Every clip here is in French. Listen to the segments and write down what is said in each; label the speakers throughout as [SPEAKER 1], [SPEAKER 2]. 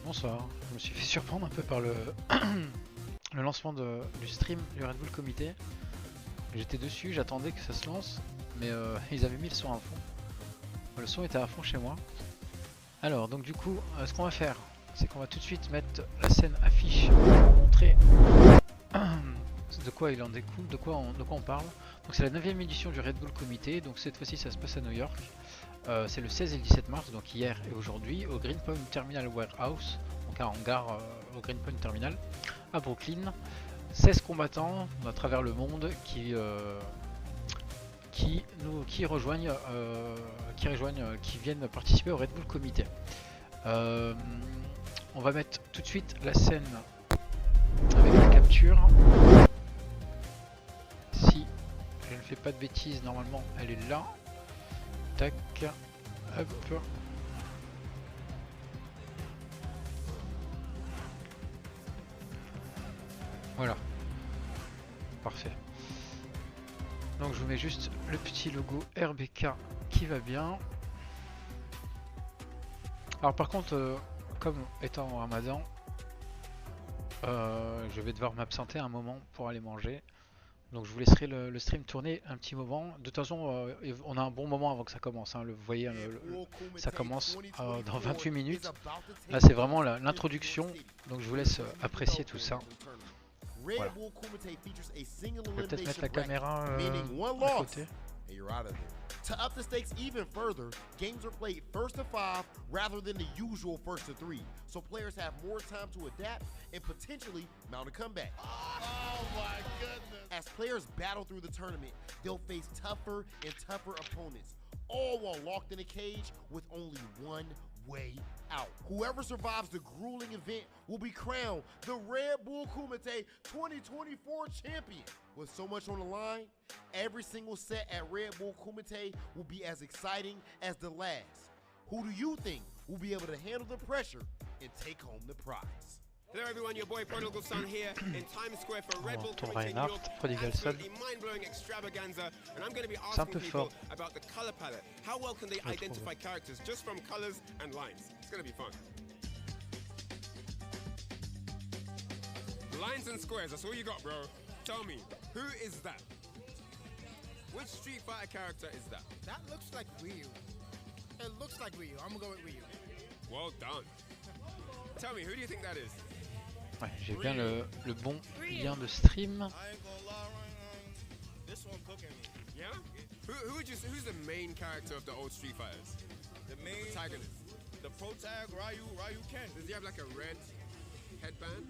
[SPEAKER 1] Bonsoir, je me suis fait surprendre un peu par le, le lancement du stream du Redbull Kumite. J'étais dessus, j'attendais que ça se lance, mais ils avaient mis le son à fond. Le son était à fond chez moi. Alors, donc du coup, ce qu'on va faire, c'est qu'on va tout de suite mettre la scène affiche pour montrer de quoi il en découle, de quoi on parle. Donc c'est la 9ème édition du Redbull Kumite, donc cette fois-ci ça se passe à New York. C'est le 16 et le 17 mars, donc hier et aujourd'hui, au Greenpoint Terminal Warehouse, donc un hangar au Greenpoint Terminal, à Brooklyn. 16 combattants à travers le monde qui viennent participer au Redbull Kumite. On va mettre tout de suite la scène avec la capture. Si je ne fais pas de bêtises, normalement elle est là. Tac, hop. Voilà. Parfait. Donc je vous mets juste le petit logo RBK qui va bien. Alors par contre, comme étant en Ramadan, je vais devoir m'absenter un moment pour aller manger. Donc je vous laisserai le stream tourner un petit moment. De toute façon, on a un bon moment avant que ça commence. Hein. Vous voyez, ça commence dans 28 minutes. Là c'est vraiment l'introduction. Donc je vous laisse apprécier tout ça. Voilà. Je vais peut-être mettre la caméra à côté.
[SPEAKER 2] To up the stakes even further, games are played first to 5 rather than the usual first to 3, so players have more time to adapt and potentially mount a comeback. Oh my goodness! As players battle through the tournament, they'll face tougher and tougher opponents, all while locked in a cage with only one way out. Whoever survives the grueling event will be crowned the Redbull Kumite 2024 champion. With so much on the line, every single set at Redbull Kumite will be as exciting as the last. Who do you think will be able to handle the pressure and take home the prize?
[SPEAKER 3] Hello everyone, your boy Prodigal Son here in Times Square for Redbull Kumite New York. Absolutely mind-blowing extravaganza, and I'm going to be asking people about the color palette. How well can they identify characters just from colors and lines? It's going to be fun. Lines and squares, that's all you got, bro. Tell me, who is that? Which Street Fighter character is that?
[SPEAKER 4] That looks like Ryu. It looks like Ryu. I'm gonna go with Ryu.
[SPEAKER 3] Well done. Tell me, who do you think that is?
[SPEAKER 1] Ouais, j'ai bien le bon lien de stream.
[SPEAKER 3] Yeah? Who's the main character of the old Street Fighters?
[SPEAKER 5] The main
[SPEAKER 3] protagonist.
[SPEAKER 5] The protag, Ryu Ken.
[SPEAKER 3] Does he have like a red headband?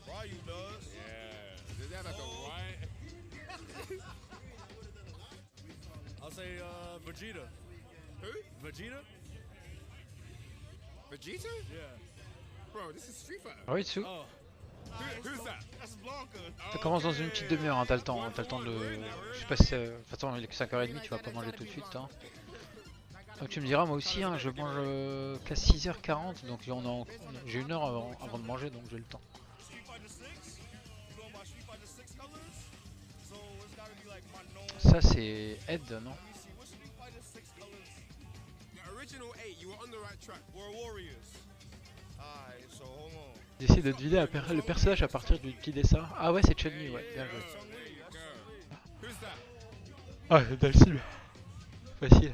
[SPEAKER 5] Ryu does.
[SPEAKER 3] Yeah. Does he have like a white?
[SPEAKER 5] I'll say Vegeta.
[SPEAKER 3] Who?
[SPEAKER 5] Vegeta?
[SPEAKER 3] Vegeta?
[SPEAKER 5] Yeah.
[SPEAKER 3] Bro, this is Street Fighter.
[SPEAKER 1] Ah oui, dessous.
[SPEAKER 5] Oh.
[SPEAKER 3] Who's that?
[SPEAKER 5] That's Blanca.
[SPEAKER 1] Ça commence dans une petite demi-heure, hein, t'as le temps. T'as le temps de. Je sais pas si. De toute façon, il est que 5h30, tu vas pas manger tout de suite. Hein. Donc tu me diras, moi aussi, hein, je mange qu'à 6h40, donc j'ai une heure avant de manger, donc j'ai le temps. Ça c'est Ed, non? J'essaie de deviner le personnage à partir du petit dessin. Ah ouais, c'est Chun-Li, ouais, bien joué. Ah, c'est facile. Facile.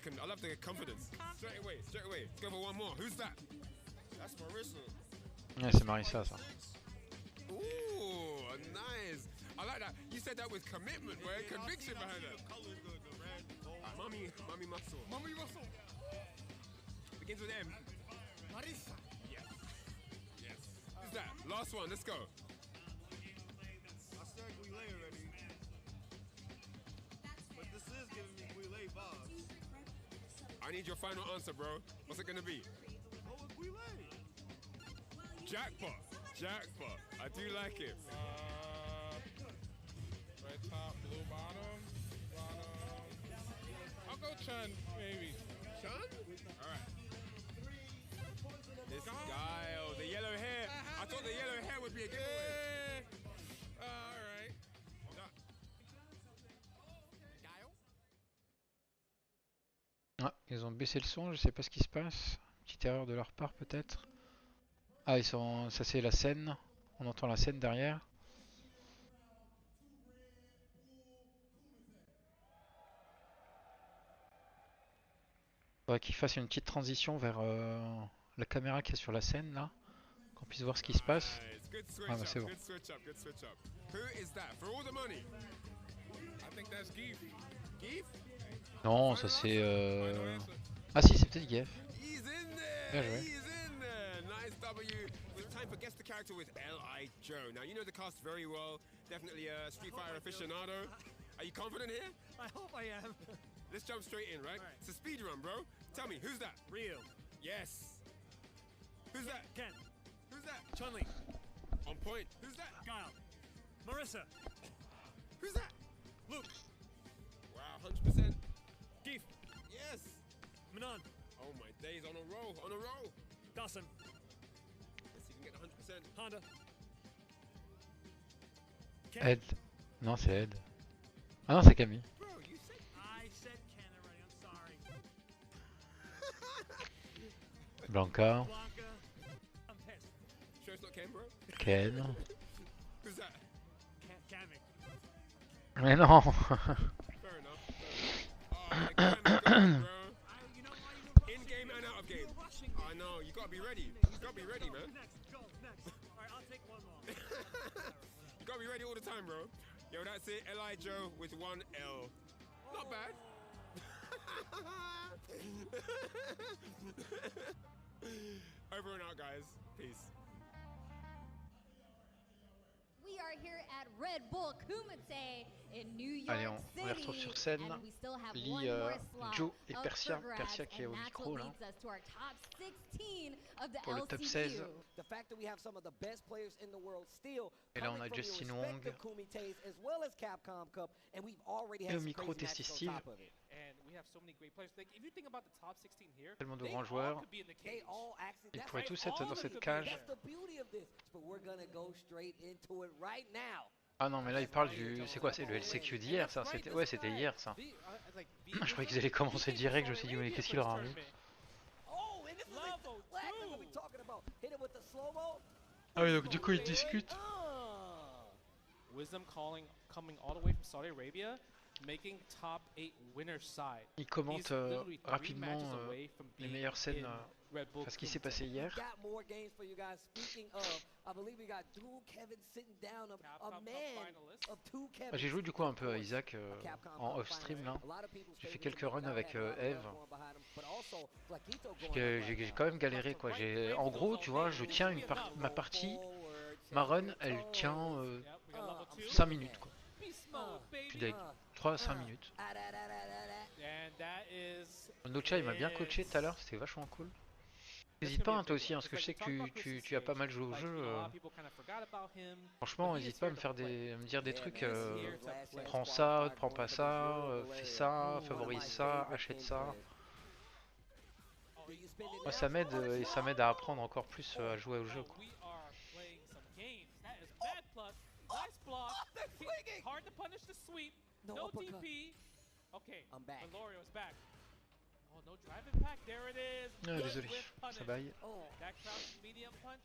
[SPEAKER 3] I love the confidence. Straight away. Let's go for one more. Who's that?
[SPEAKER 5] That's Marissa.
[SPEAKER 1] Ouais, c'est Marissa, ça.
[SPEAKER 3] Ooh, nice. I like that. You said that with commitment, boy. Conviction behind that.
[SPEAKER 5] Color's good. The red, gold.
[SPEAKER 3] Mummy muscle.
[SPEAKER 5] Mummy muscle.
[SPEAKER 3] Begins with M.
[SPEAKER 5] Marissa.
[SPEAKER 3] Yes. Who's that? Last one. Let's go.
[SPEAKER 5] I said Guile already. But this is giving me Guile vibes.
[SPEAKER 3] I need your final answer, bro. What's it gonna be?
[SPEAKER 5] Oh, with Guile.
[SPEAKER 3] Jackpot. I do like it.
[SPEAKER 6] Red top, blue bottom. I'll go Chun, maybe.
[SPEAKER 3] Chun? Alright. This guy, oh, the yellow Alright.
[SPEAKER 1] Ah, ils ont baissé le son, je sais pas ce qui se passe. Petite erreur de leur part peut-être. Ah, ils sont. Ça c'est la scène. On entend la scène derrière. Faudrait qu'ils fassent une petite transition vers la caméra qui est sur la scène là. Qu'on puisse voir ce qui se passe. Ah bah c'est bon. Non, ça c'est... Ah si, c'est peut-être Geff. Bien joué.
[SPEAKER 3] Time for guess the character with L.I. Joe. Now, you know the cast very well. Definitely a Street Fighter aficionado. Are you confident here?
[SPEAKER 5] I hope I am.
[SPEAKER 3] Let's jump straight in, right? It's a speed run, bro. Tell me, who's that?
[SPEAKER 5] Real.
[SPEAKER 3] Yes. Who's that?
[SPEAKER 5] Ken.
[SPEAKER 3] Who's that?
[SPEAKER 5] Chun-Li.
[SPEAKER 3] On point. Who's that?
[SPEAKER 5] Guile. Marissa.
[SPEAKER 3] Who's that?
[SPEAKER 5] Luke.
[SPEAKER 3] Wow, 100%.
[SPEAKER 5] Geef.
[SPEAKER 3] Yes.
[SPEAKER 5] Manon.
[SPEAKER 3] Oh my days, on a roll, on a roll.
[SPEAKER 5] Dawson.
[SPEAKER 3] Let's see if we can get 100%.
[SPEAKER 5] Honda.
[SPEAKER 1] Ed. Non, c'est Ed. Ah non, c'est Camille.
[SPEAKER 3] Bro, you said
[SPEAKER 5] I said Ken already. I'm sorry.
[SPEAKER 1] Blanca.
[SPEAKER 5] Blanca. I'm pissed.
[SPEAKER 3] sure it's not Ken, bro?
[SPEAKER 1] Ken.
[SPEAKER 3] Who's that?
[SPEAKER 5] Kamek.
[SPEAKER 1] Mais non.
[SPEAKER 3] Fair enough. Oh, yeah, Ken, bro.
[SPEAKER 5] You know why you
[SPEAKER 3] In game and out of game.
[SPEAKER 5] rushing me?
[SPEAKER 3] I know, you gotta be ready. You gotta be ready, man.
[SPEAKER 5] Next. Go. Next. All right, I'll take one more.
[SPEAKER 3] You gotta be ready all the time, bro. Yo, that's it. L.I. Joe with 1 L. Not bad. Over and out, guys. Peace.
[SPEAKER 7] We are here at Redbull Kumite in New York
[SPEAKER 1] Allez, on les retrouve sur scène.
[SPEAKER 7] and we still have
[SPEAKER 1] Lee,
[SPEAKER 7] one more slot
[SPEAKER 1] Joe et
[SPEAKER 7] up
[SPEAKER 1] Persia.
[SPEAKER 7] for grabs,
[SPEAKER 1] Persia qui est au
[SPEAKER 7] and that's
[SPEAKER 1] micro
[SPEAKER 7] what
[SPEAKER 1] là.
[SPEAKER 7] leads us to our top 16 of the
[SPEAKER 1] Pour le top
[SPEAKER 7] LCQ.
[SPEAKER 1] 16.
[SPEAKER 8] The fact that we have some of the best players in the world still
[SPEAKER 1] Et là on
[SPEAKER 8] coming
[SPEAKER 1] a
[SPEAKER 8] from your
[SPEAKER 1] Justin
[SPEAKER 8] respective
[SPEAKER 1] Wong.
[SPEAKER 8] Kumites as well as Capcom Cup, and we've already
[SPEAKER 1] Et
[SPEAKER 8] had
[SPEAKER 1] au
[SPEAKER 8] some
[SPEAKER 1] micro,
[SPEAKER 8] crazy matches
[SPEAKER 1] Testy
[SPEAKER 8] on
[SPEAKER 1] Steve.
[SPEAKER 8] top of it.
[SPEAKER 9] And we have so many great players. Like, if you think about the top 16 here,
[SPEAKER 1] Tellement de
[SPEAKER 9] they
[SPEAKER 1] grands
[SPEAKER 9] all
[SPEAKER 1] joueurs.
[SPEAKER 9] could be in the
[SPEAKER 8] They
[SPEAKER 9] cage.
[SPEAKER 8] all actually,
[SPEAKER 1] Ils
[SPEAKER 8] that's,
[SPEAKER 1] pourraient
[SPEAKER 8] right,
[SPEAKER 1] tous être
[SPEAKER 9] all
[SPEAKER 1] dans
[SPEAKER 9] of them
[SPEAKER 1] cette
[SPEAKER 9] could be
[SPEAKER 1] cage.
[SPEAKER 9] there.
[SPEAKER 8] that's the beauty of this. But we're gonna go straight into it right now.
[SPEAKER 1] Ah non, mais là il parle du. C'est quoi? C'est le LCQ d'hier ça? C'était... Ouais, c'était hier ça. Je croyais qu'ils allaient commencer direct. Je me suis dit, mais qu'est-ce qu'il leur arrive?
[SPEAKER 8] Oh, and this is
[SPEAKER 9] Level
[SPEAKER 8] exactly what we're talking about. Hit it with the slow-mo.
[SPEAKER 1] Ah oui, donc du coup ils discutent.
[SPEAKER 9] Wisdom coming all the way from Saudi Arabia, making top 8 winner side.
[SPEAKER 1] Ils commentent
[SPEAKER 9] He's literally 3
[SPEAKER 1] rapidement
[SPEAKER 9] matches away from
[SPEAKER 1] les
[SPEAKER 9] being
[SPEAKER 1] meilleures scènes.
[SPEAKER 9] in Red Bull
[SPEAKER 1] Ce qui s'est
[SPEAKER 9] Kumite.
[SPEAKER 1] passé hier.
[SPEAKER 8] Got more games for you guys. Speaking of, I believe we got two Kevin sitting down, a
[SPEAKER 9] Capcom Cup
[SPEAKER 8] man
[SPEAKER 9] finalist.
[SPEAKER 8] of two Kevin.
[SPEAKER 1] J'ai joué du coup un peu à Isaac en off stream là. J'ai fait quelques runs avec Eve. J'ai quand même galéré quoi. En gros, tu vois, je tiens ma partie, ma run, elle tient
[SPEAKER 9] Yep, we got level 2.
[SPEAKER 1] 5 minutes quoi.
[SPEAKER 9] Beast mode,
[SPEAKER 1] Je suis
[SPEAKER 9] baby.
[SPEAKER 1] deg. 3-5 minutes.
[SPEAKER 9] And that is
[SPEAKER 1] Nocha il m'a bien coaché tout à l'heure, c'était vachement cool. N'hésite pas hein, toi aussi, hein, parce que je sais que tu as pas mal joué au jeu. Franchement, n'hésite pas à me dire des trucs. Prends ça, prends pas ça, fais ça, favorise ça, achète ça. Moi ça m'aide et ça m'aide à apprendre encore plus à jouer au jeu quoi.
[SPEAKER 9] We are playing some games. That is bad plus. Nice block. Hard to punish the sweep. No DP. Okay.
[SPEAKER 8] I'm back.
[SPEAKER 9] Valorio is back. Oh, no drive impact. There it is.
[SPEAKER 1] Ah,
[SPEAKER 9] Good
[SPEAKER 1] désolé,
[SPEAKER 9] whip punish.
[SPEAKER 1] ça baille.
[SPEAKER 9] That crouch medium punch.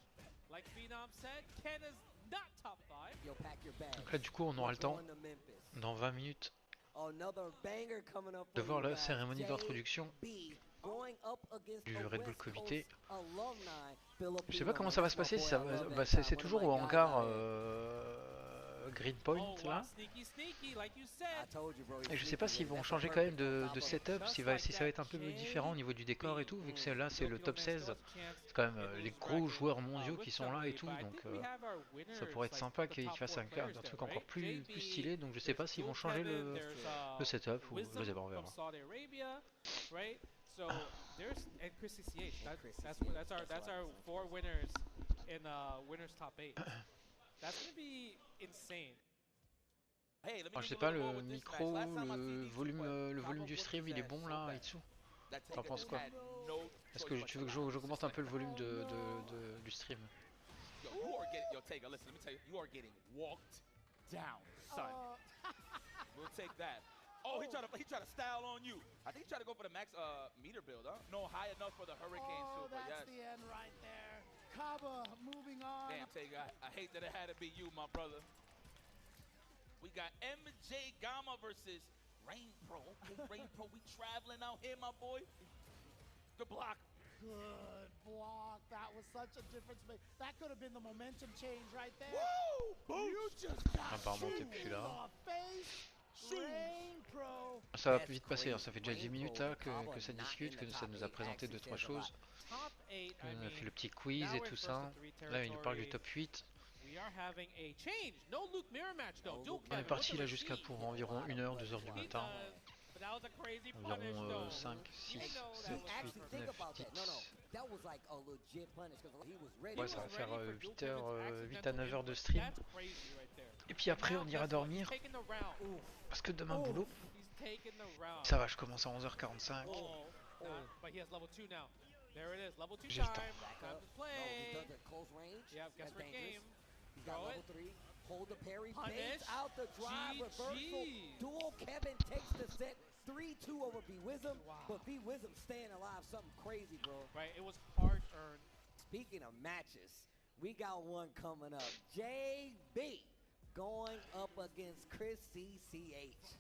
[SPEAKER 9] Like Phenom said, Ken is not top 5.
[SPEAKER 8] Yo, pack your bag.
[SPEAKER 1] Donc là du coup on aura le temps,
[SPEAKER 8] Going to Memphis.
[SPEAKER 1] dans 20 minutes,
[SPEAKER 8] Another banger coming up
[SPEAKER 1] de
[SPEAKER 8] for
[SPEAKER 1] voir
[SPEAKER 8] you
[SPEAKER 1] la
[SPEAKER 8] guys.
[SPEAKER 1] cérémonie d'introduction
[SPEAKER 8] JB going up against
[SPEAKER 1] du
[SPEAKER 8] a
[SPEAKER 1] Red Bull
[SPEAKER 8] West
[SPEAKER 1] Comité.
[SPEAKER 8] Coast alumni,
[SPEAKER 1] Je sais pas comment ça va se passer, si ça va,
[SPEAKER 8] Filipino.
[SPEAKER 1] c'est toujours au hangar Greenpoint
[SPEAKER 9] Oh, wow,
[SPEAKER 1] là.
[SPEAKER 9] sneaky, like you
[SPEAKER 8] I
[SPEAKER 9] said.
[SPEAKER 8] told you, bro,
[SPEAKER 1] Et je
[SPEAKER 8] he's
[SPEAKER 1] sais pas
[SPEAKER 8] sneaky,
[SPEAKER 1] s'ils
[SPEAKER 8] and
[SPEAKER 1] vont
[SPEAKER 8] that's
[SPEAKER 1] changer
[SPEAKER 8] the
[SPEAKER 1] quand même
[SPEAKER 8] perfect
[SPEAKER 1] de setup, si ça va être un peu différent au niveau du décor et tout, vu que là c'est le top 16, c'est quand même les gros joueurs mondiaux qui sont là et tout, donc ça pourrait être sympa qu'ils fassent un truc encore plus stylé, donc je sais pas s'ils vont changer le setup ou je sais pas, on verra.
[SPEAKER 9] So there's and Chris CCH. That's our 4 winners in winners top 8. That's gonna be insane.
[SPEAKER 1] Je sais pas, le micro, le volume du stream il est bon là, Itsu? T'en penses quoi? Est-ce que tu veux que j'augmente un peu le volume du stream?
[SPEAKER 10] Yo, you are getting, yo, Taker, listen, let me tell you, you are getting walked down, son. We'll take that. Oh, he tried to style on you. I think he tried to go for the max meter build, huh? No, high enough for the hurricane too, but yes.
[SPEAKER 4] That's the end right there. Kaba moving on.
[SPEAKER 10] Damn, Taker, I hate that it had to be you, my brother. We got MJ Gamma versus Rain Pro. Okay, Rain Pro, we traveling out here, my boy. Good block.
[SPEAKER 4] Good block. That was such a difference maker. That could have been the momentum change right there.
[SPEAKER 10] Woo! Boom!
[SPEAKER 4] You just got
[SPEAKER 1] Apparemment, t'es
[SPEAKER 4] shoot
[SPEAKER 1] plus
[SPEAKER 4] in
[SPEAKER 1] là.
[SPEAKER 4] the face. Rain Pro.
[SPEAKER 1] Ça va plus vite passer, ça fait déjà 10 minutes là que ça discute, que ça nous a présenté 2-3 choses. On a fait le petit quiz et tout ça. Là il nous parle du top 8. On est parti là jusqu'à pour environ 1h, 2h du matin. Environ 5, 6, 7, 8, 9, 10. Ouais, ça va faire 8 à 9 heures de stream. Et puis après on ira dormir. Parce que demain boulot. Ça va, je commence à 11h45. J'ai le temps.
[SPEAKER 8] Hold the parry, baits out the drive, reversal. Dual Kevin takes the set, 3-2 over B-Wism, but B-Wism staying alive, something crazy, bro.
[SPEAKER 9] Right, it was hard earned.
[SPEAKER 8] Speaking of matches, we got one coming up. JB going up against Chris CCH.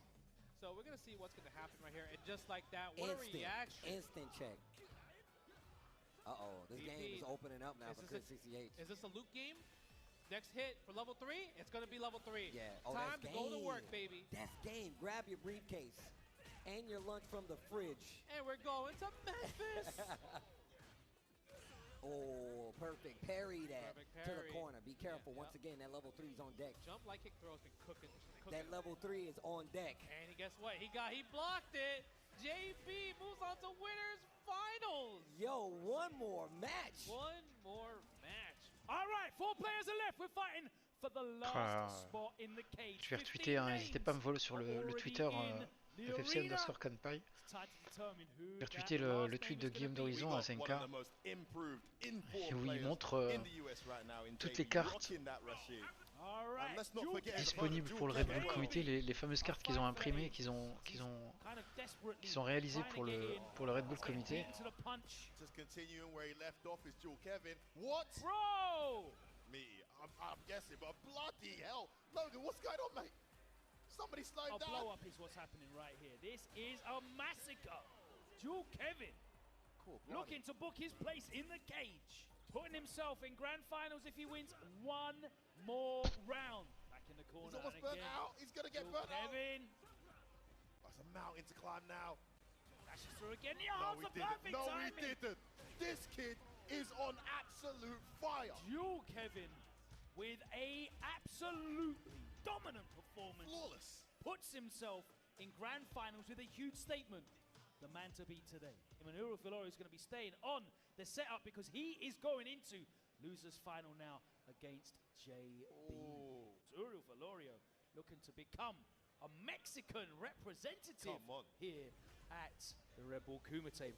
[SPEAKER 9] So we're gonna see what's gonna happen right here, and just like that, what a reaction!
[SPEAKER 8] Instant check. Uh-oh, this game is opening up now for Chris CCH.
[SPEAKER 9] Is this a loop game? Next hit for level 3, it's gonna be level 3.
[SPEAKER 8] Yeah.
[SPEAKER 9] Time to go to work, baby.
[SPEAKER 8] That's game. Grab your briefcase and your lunch from the fridge.
[SPEAKER 9] And we're going to Memphis.
[SPEAKER 8] Oh, perfect. Parry that to the corner. Be careful. Once again, that level 3 is on deck.
[SPEAKER 9] Jump like kick throw has been cooking.
[SPEAKER 8] That level 3 is on deck.
[SPEAKER 9] And guess what? He blocked it. JB moves on to winners finals.
[SPEAKER 8] Yo, one more match.
[SPEAKER 9] One more match.
[SPEAKER 5] All right, 4 players are left. We're fighting for the last spot in the cage.
[SPEAKER 1] Je vais retweeter, hein, n'hésitez pas à me follow sur le Twitter FFC_Canpai. Je vais retweeter le tweet de Guillaume d'Horizon à SNK où il montre toutes les cartes disponibles pour le Redbull Kumite, les fameuses cartes qu'ils ont imprimées, qui sont réalisées pour le Redbull Kumite.
[SPEAKER 2] I'm guessing, but bloody hell, Logan, what's going on, mate? Somebody slow down.
[SPEAKER 5] A blow up is what's happening right here. This is a massacre. Dual Kevin looking to book his place in the cage, putting himself in grand finals if he wins one more round. Back in the corner.
[SPEAKER 2] He's almost burnt out. He's gonna get burnt out.
[SPEAKER 5] Kevin.
[SPEAKER 2] That's a mountain to climb now.
[SPEAKER 5] Dashes through again. Yeah, it's a perfect timing.
[SPEAKER 2] He didn't. This kid is on absolute fire.
[SPEAKER 5] Dual Kevin with a absolutely dominant performance.
[SPEAKER 2] Flawless.
[SPEAKER 5] Puts himself in grand finals with a huge statement. The man to beat today. Emmanuel Valori is going to be staying on the setup because he is going into losers final now against JB. Uriel Valorio looking to become a Mexican representative here at the Redbull Kumite.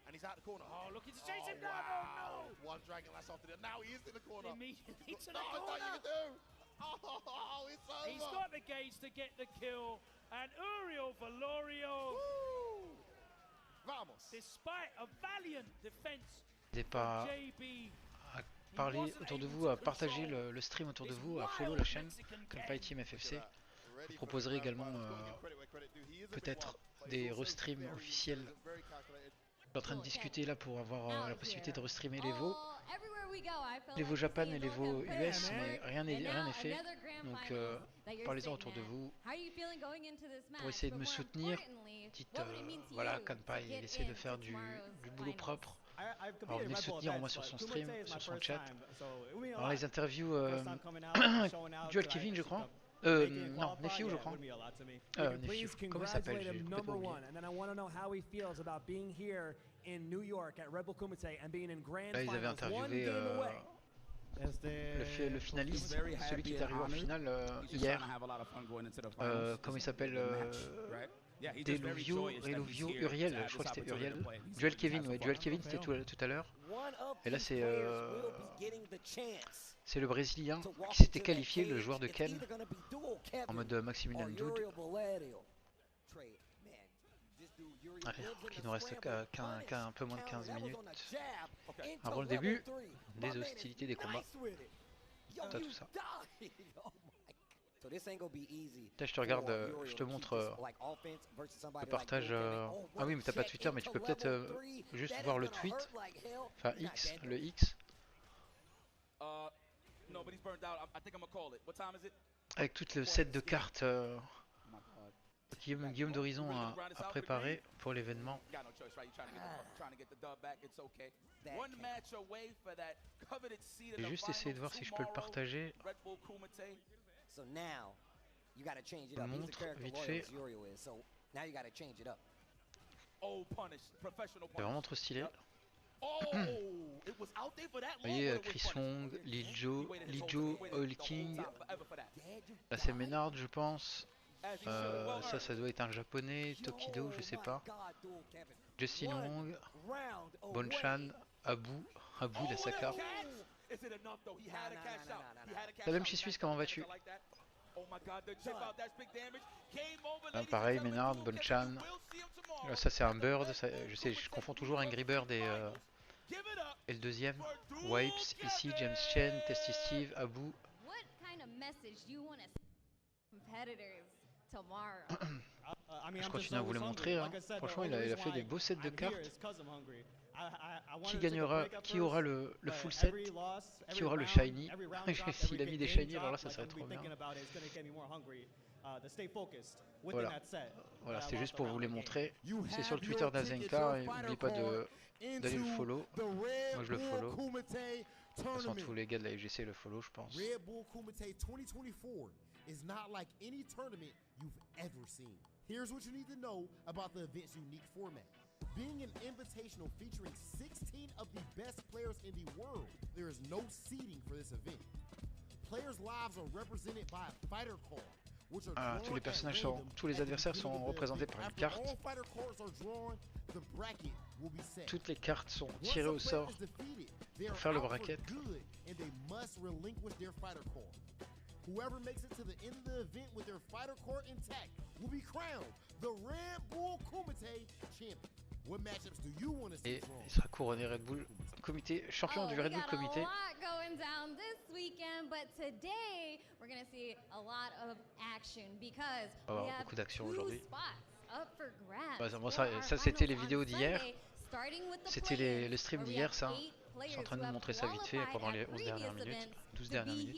[SPEAKER 2] And he's out the corner.
[SPEAKER 5] Oh, looking to chase him down. Oh, no.
[SPEAKER 2] One dragon lash after the. Now he is in the corner.
[SPEAKER 5] Immediately to the
[SPEAKER 2] corner.
[SPEAKER 5] corner.
[SPEAKER 2] You can do. Oh, it's over.
[SPEAKER 5] He's got the gauge to get the kill. And Uriel Valorio,
[SPEAKER 2] Vamos.
[SPEAKER 5] Despite a valiant defense,
[SPEAKER 1] N'hésitez pas à parler autour de vous, à partager le stream autour de vous, à follow la chaîne Canpai Team FFC. Je vous proposerai également peut-être des restreams officiels. Je suis en train de discuter là pour avoir la possibilité de restreamer les VO Japan et les VO US, mais rien n'est fait. Donc parlez-en autour de vous pour essayer de me soutenir. Dites voilà, Canpai, il essaie de faire du boulot propre. Alors venez le soutenir moi sur son stream, sur son chat. Alors les interviews Dual Kevin, je crois. Non, Nephew, je crois. Nephew, comment il s'appelle? J'ai complètement oublié. Là, ils avaient interviewé le finaliste, celui qui est arrivé en finale hier. Comment il s'appelle? Deluvio, Reluvio, Uriel, je crois que c'était Uriel. Duel Kevin, ouais, Duel Kevin c'était tout à l'heure. Et là c'est le Brésilien qui s'était qualifié, le joueur de Ken, en mode Maximilian Dude. Allez, il nous reste qu'un peu moins de 15 minutes avant le début des hostilités des combats. T'as tout ça. Là, je te regarde, je te montre le partage. Ah oui, mais t'as pas Twitter, mais tu peux peut-être juste voir le tweet. Enfin, le X. Avec tout le set de cartes Guillaume d'Horizon a préparé pour l'événement. J'ai juste essayé de voir si je peux le partager. Je vous montre vite fait. C'est vraiment trop stylé. Vous voyez Chris Wong, Lil Joe, Oil King. Là c'est Ménard je pense. Ça doit être un japonais, Tokido, je sais pas. Justin Wong, Bonchan, Abu la Saka. Salam chez Suisse, comment vas-tu? Pareil, Ménard, Bonchan. Ça c'est un Bird, je sais, je confonds toujours Angry Bird et le deuxième. Wipes, ici, James Chen, Testy Steve, Abu. Je continue à vous les montrer, hein. Franchement il a fait des beaux sets de cartes. Qui gagnera, qui aura le full set, qui aura le shiny. S'il a mis des shiny, alors là ça serait trop bien. Voilà, c'est juste pour vous les montrer. C'est sur le Twitter d'Azenka, et n'oubliez pas d'aller le follow. Moi je le follow. De toute façon tous les gars de la FGC le follow je pense.
[SPEAKER 2] Redbull Kumite 2024 is not like any tournament you've ever seen. Here's what you need to know about the event's unique format. Being an invitational featuring 16 of the best players in the world, there is no seeding for this event. Players' lives are represented by a fighter card.
[SPEAKER 1] Tous les adversaires sont représentés par une carte. Toutes les cartes sont tirées au sort pour faire le bracket.
[SPEAKER 2] Whoever makes it to the end of the event with their fighter core intact will be crowned the Redbull Kumite champion. What matchups do you want to see?
[SPEAKER 1] Et il sera couronné Red Bull Comité, champion du Red Bull Comité.
[SPEAKER 7] Going down this weekend, but today we're going to see a lot of action because we have
[SPEAKER 1] beaucoup d'action aujourd'hui.
[SPEAKER 7] Up for grabs.
[SPEAKER 1] Bah, bon, ça c'était les vidéos d'hier. C'était le stream d'hier ça. Je suis en train de vous montrer ça vite fait pendant les 11 dernières minutes, 12 dernières minutes.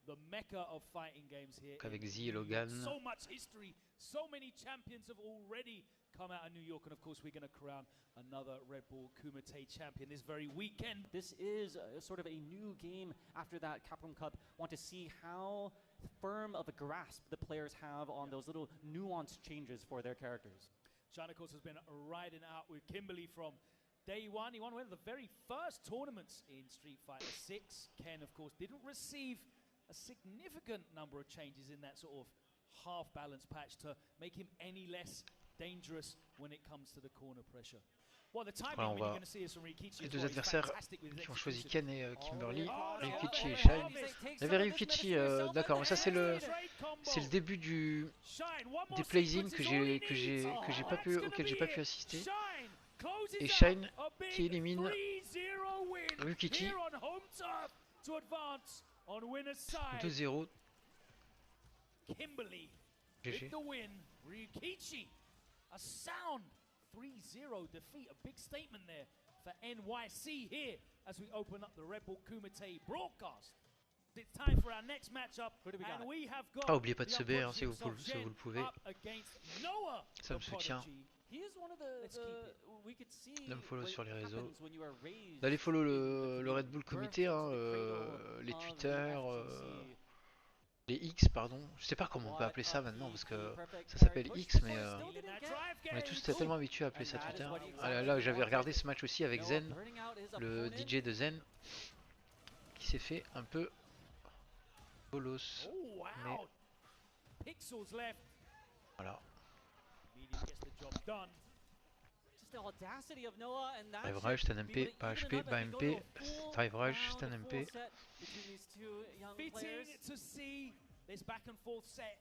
[SPEAKER 5] The mecca of fighting games here.
[SPEAKER 1] Avec Z et Logan.
[SPEAKER 5] So much history, so many champions have already come out of New York, and of course we're going to crown another Red Bull Kumite champion this very weekend.
[SPEAKER 11] This is sort of a new game after that Capcom Cup. Want to see how firm of a grasp the players have on those little nuanced changes for their characters.
[SPEAKER 5] Shine, of course, has been riding out with Kimberly from day one. He won one of the very first tournaments in Street Fighter 6. Ken, of course, didn't receive a significant number of changes in that sort of half-balance patch to make him any less dangerous when it comes to the corner pressure. Well, the timing you're going to see is from Ryukichi.
[SPEAKER 1] Les deux adversaires qui ont choisi Ken et Kimberly, Ryukichi et Shine. Il y avait Ryukichi, d'accord, mais ça c'est le début des play-in auquel j'ai pas pu assister. Et Shine qui élimine Ryukichi 2-0.
[SPEAKER 5] Kimberly with the win. Ryukichi, a sound 3-0 defeat. A big statement there for NYC here as we open up the Red Bull Kumite broadcast. It's time for our next matchup, and we have got
[SPEAKER 1] oubliez pas de se BR si vous le pouvez. Ça me soutient. Là, me follow sur les réseaux. Allez follow le Red Bull Comité, hein, les Twitter, les X, pardon. Je sais pas comment on peut appeler ça maintenant parce que ça s'appelle X, mais on est tous tellement habitués à appeler ça Twitter. Ah, là j'avais regardé ce match aussi avec Zen, le DJ de Zen, qui s'est fait un peu bolos. Mais
[SPEAKER 5] pixels left.
[SPEAKER 1] Voilà.
[SPEAKER 5] Immediately gets the job done.
[SPEAKER 11] Just the audacity of Noah and that
[SPEAKER 1] Drive rush, stun MP, pas HP, pas MP. Drive rush, stun MP.
[SPEAKER 5] Fitting to see this back and forth set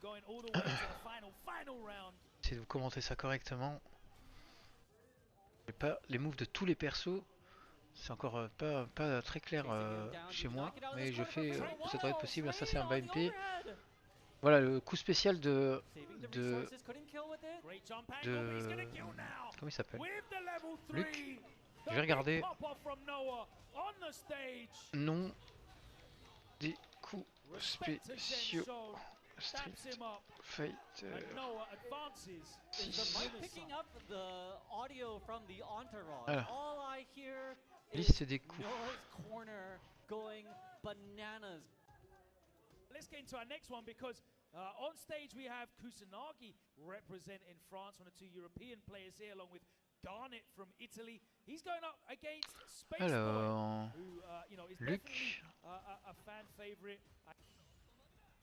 [SPEAKER 5] going all the way to the final round.
[SPEAKER 1] Essayez de vous commenter ça correctement. Pas les moves de tous les persos, c'est encore pas très clair chez moi, mais je fais ça devrait être possible. Ça c'est un bas MP. Voilà le coup spécial de comment il s'appelle, Luc. Je vais regarder. Non des coups spéciaux. Street Fighter 6. Alors, liste des coups.
[SPEAKER 5] Let's get into our next one because on stage we have Kusanagi representing France, one of 2 European players here, along with Garnet from Italy. He's going up against Space
[SPEAKER 1] Alors,
[SPEAKER 5] Boy, who you know is
[SPEAKER 1] Luc.
[SPEAKER 5] definitely a fan favorite.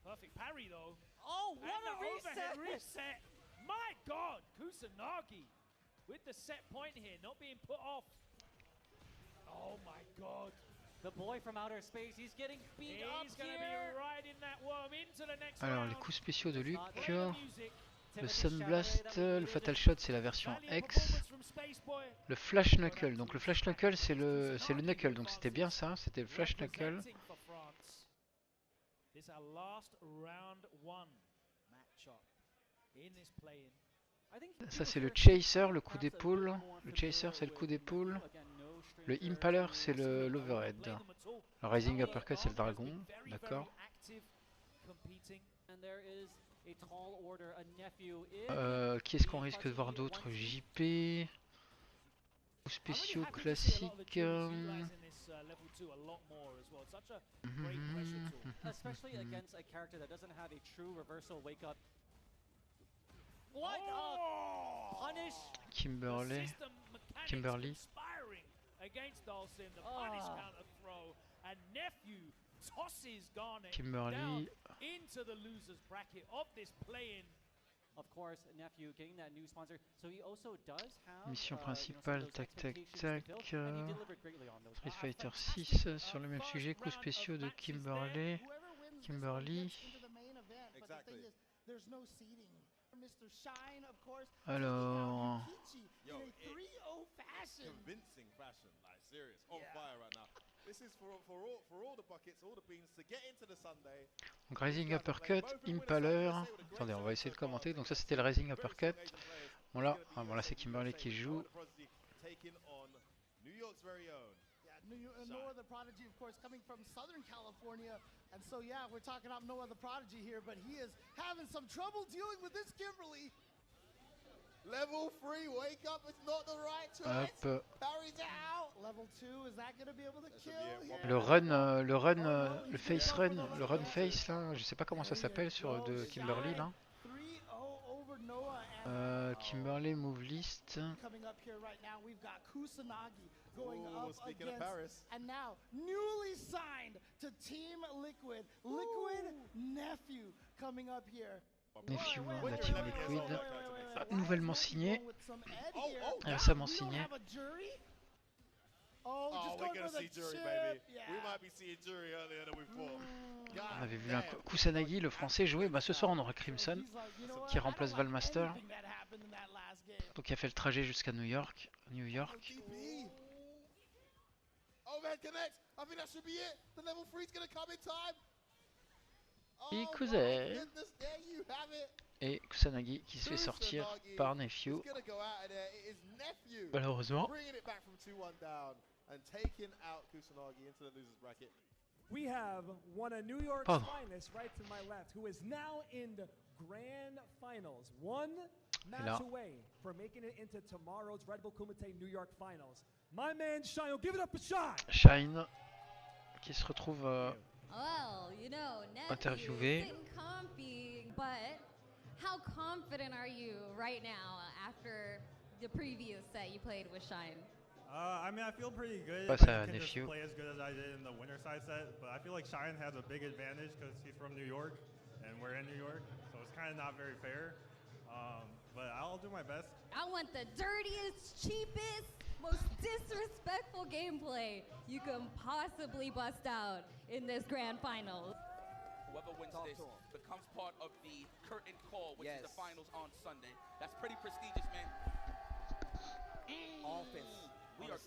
[SPEAKER 5] Perfect parry though.
[SPEAKER 8] Oh, what
[SPEAKER 5] and
[SPEAKER 8] a
[SPEAKER 5] overhead
[SPEAKER 8] reset!
[SPEAKER 5] My God, Kusanagi with the set point here, not being put off. Oh my God.
[SPEAKER 11] The boy from outer space, he's getting beat up
[SPEAKER 5] He's gonna
[SPEAKER 11] here.
[SPEAKER 5] be riding that worm into the next
[SPEAKER 1] Alors
[SPEAKER 5] round.
[SPEAKER 1] les coups spéciaux de Luc.
[SPEAKER 5] Play the music.
[SPEAKER 1] Le Sunblast, le Fatal Shot c'est la version X.
[SPEAKER 5] From Space Boy.
[SPEAKER 1] Le Flash Knuckle, donc le Flash Knuckle c'est le Knuckle, donc c'était bien ça, c'était le Flash Knuckle.
[SPEAKER 5] Representing for France. This is our last round 1 matchup in this play-in.
[SPEAKER 1] Ça c'est le Chaser, le coup d'épaule. Le Chaser c'est le coup d'épaule. Le Impaler c'est l'Overhead. Le Rising Uppercut c'est le Dragon, d'accord. Qui est-ce qu'on risque de voir d'autres? JP. Coups spéciaux classiques.
[SPEAKER 11] Especially against a character that doesn't have a true reversal wake up.
[SPEAKER 5] What a punish!
[SPEAKER 1] Kimberly.
[SPEAKER 5] Against Dawson, the punish counter throw, and Nephew tosses Garnet
[SPEAKER 1] Kimberly.
[SPEAKER 5] down into the losers bracket of this play-in.
[SPEAKER 11] Of course, Nephew getting that new sponsor, so he also does have
[SPEAKER 1] Mission principale, tac tac tac. Street Fighter 6 sur le même sujet, coups spéciaux de Kimberly. Alors,
[SPEAKER 2] Convincing fashion, like serious, on fire right now. This is for all the buckets, all the beans to get into the Sunday.
[SPEAKER 1] donc Rising Uppercut, Impaler. Attendez, on va essayer de commenter. Donc ça c'était le Rising Uppercut. Bon là, c'est Kimberly qui joue.
[SPEAKER 4] Noah the Prodigy, of course, coming from Southern California. And so, yeah, we're talking about Noah the Prodigy here, but he is having some trouble dealing with this Kimberly.
[SPEAKER 2] Level 3, wake up, it's not the right choice. Parry's out.
[SPEAKER 4] Level 2, is that going to be able to kill here?
[SPEAKER 1] Le face run, le run face là, je sais pas comment ça s'appelle sur de Kimberly là. Kimberly move list.
[SPEAKER 4] Coming up here right now, we've got Kusanagi going up against, and now newly signed to Team Liquid, Nephew coming up here.
[SPEAKER 1] Nephew, la Team Liquid, nouvellement signé, récemment signé.
[SPEAKER 2] Oh, we're gonna see Jury, baby. We might be seeing Jury earlier than we thought.
[SPEAKER 1] On avait vu un Kusanagi, le français, jouer. Bah, ce soir, on aura Crimson qui remplace Valmaster. Donc, il a fait le trajet jusqu'à New York. Et Kusanagi. Et Kusanagi qui se fait sortir par Nephew. Malheureusement.
[SPEAKER 12] We have one of New York's finest right to my left, who is now in the grand finals, one match away from making it into tomorrow's Redbull Kumite New York finals. My man Shine, give it up for Shine.
[SPEAKER 1] Shine qui se retrouve interviewé.
[SPEAKER 7] But how confident are you right now after the previous set you played with Shine?
[SPEAKER 13] I mean, I feel pretty good.
[SPEAKER 1] Passe
[SPEAKER 13] I
[SPEAKER 1] à
[SPEAKER 13] can just
[SPEAKER 1] Nephew.
[SPEAKER 13] play as good as I did in the winner side set, but I feel like Shine has a big advantage because he's from New York, and we're in New York, so it's kind of not very fair. But I'll do my best.
[SPEAKER 7] I want the dirtiest, cheapest, most disrespectful gameplay you can possibly bust out in this grand finals.
[SPEAKER 10] Whoever wins this becomes part of the curtain call, which is the finals on Sunday. That's pretty prestigious, man.
[SPEAKER 8] Offense.
[SPEAKER 10] We are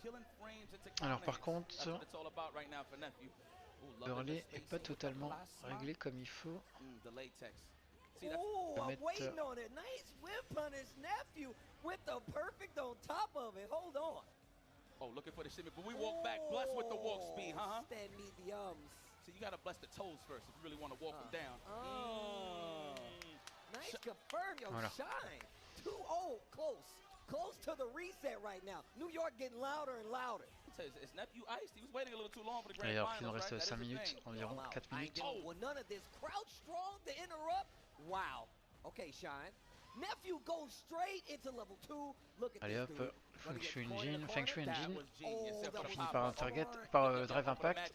[SPEAKER 10] killing frames into
[SPEAKER 1] Alors par contre,
[SPEAKER 10] Burley
[SPEAKER 1] est pas totalement réglé comme il faut.
[SPEAKER 8] Oh, I'm waiting on it. Nice whip punish, nephew, with the perfect on top of it. Hold on.
[SPEAKER 10] Oh, looking for the shimmy, but we walk back. Bless with the walk speed, huh?
[SPEAKER 8] Stand me the
[SPEAKER 10] So you gotta bless the toes first if you really want to walk them down.
[SPEAKER 8] Nice confirm, yo,
[SPEAKER 1] Voilà.
[SPEAKER 8] shine. 2-0, close. Close to the reset right now. New York getting louder and louder.
[SPEAKER 10] His nephew iced. He was waiting a little too long for the grand
[SPEAKER 1] Alors qu'il
[SPEAKER 10] finals,
[SPEAKER 1] nous reste
[SPEAKER 10] right?
[SPEAKER 1] 5 minutes, environ 4 minutes.
[SPEAKER 8] Well, none of this. Crouch strong to interrupt. Wow. Okay, Shine. Nephew goes straight into level 2. Look at
[SPEAKER 1] Allez
[SPEAKER 8] this
[SPEAKER 1] hop,
[SPEAKER 8] dude.
[SPEAKER 1] Feng Shui Engine, Feng Shui Engine.
[SPEAKER 8] Oh,
[SPEAKER 1] Finit par un target, par drive impact,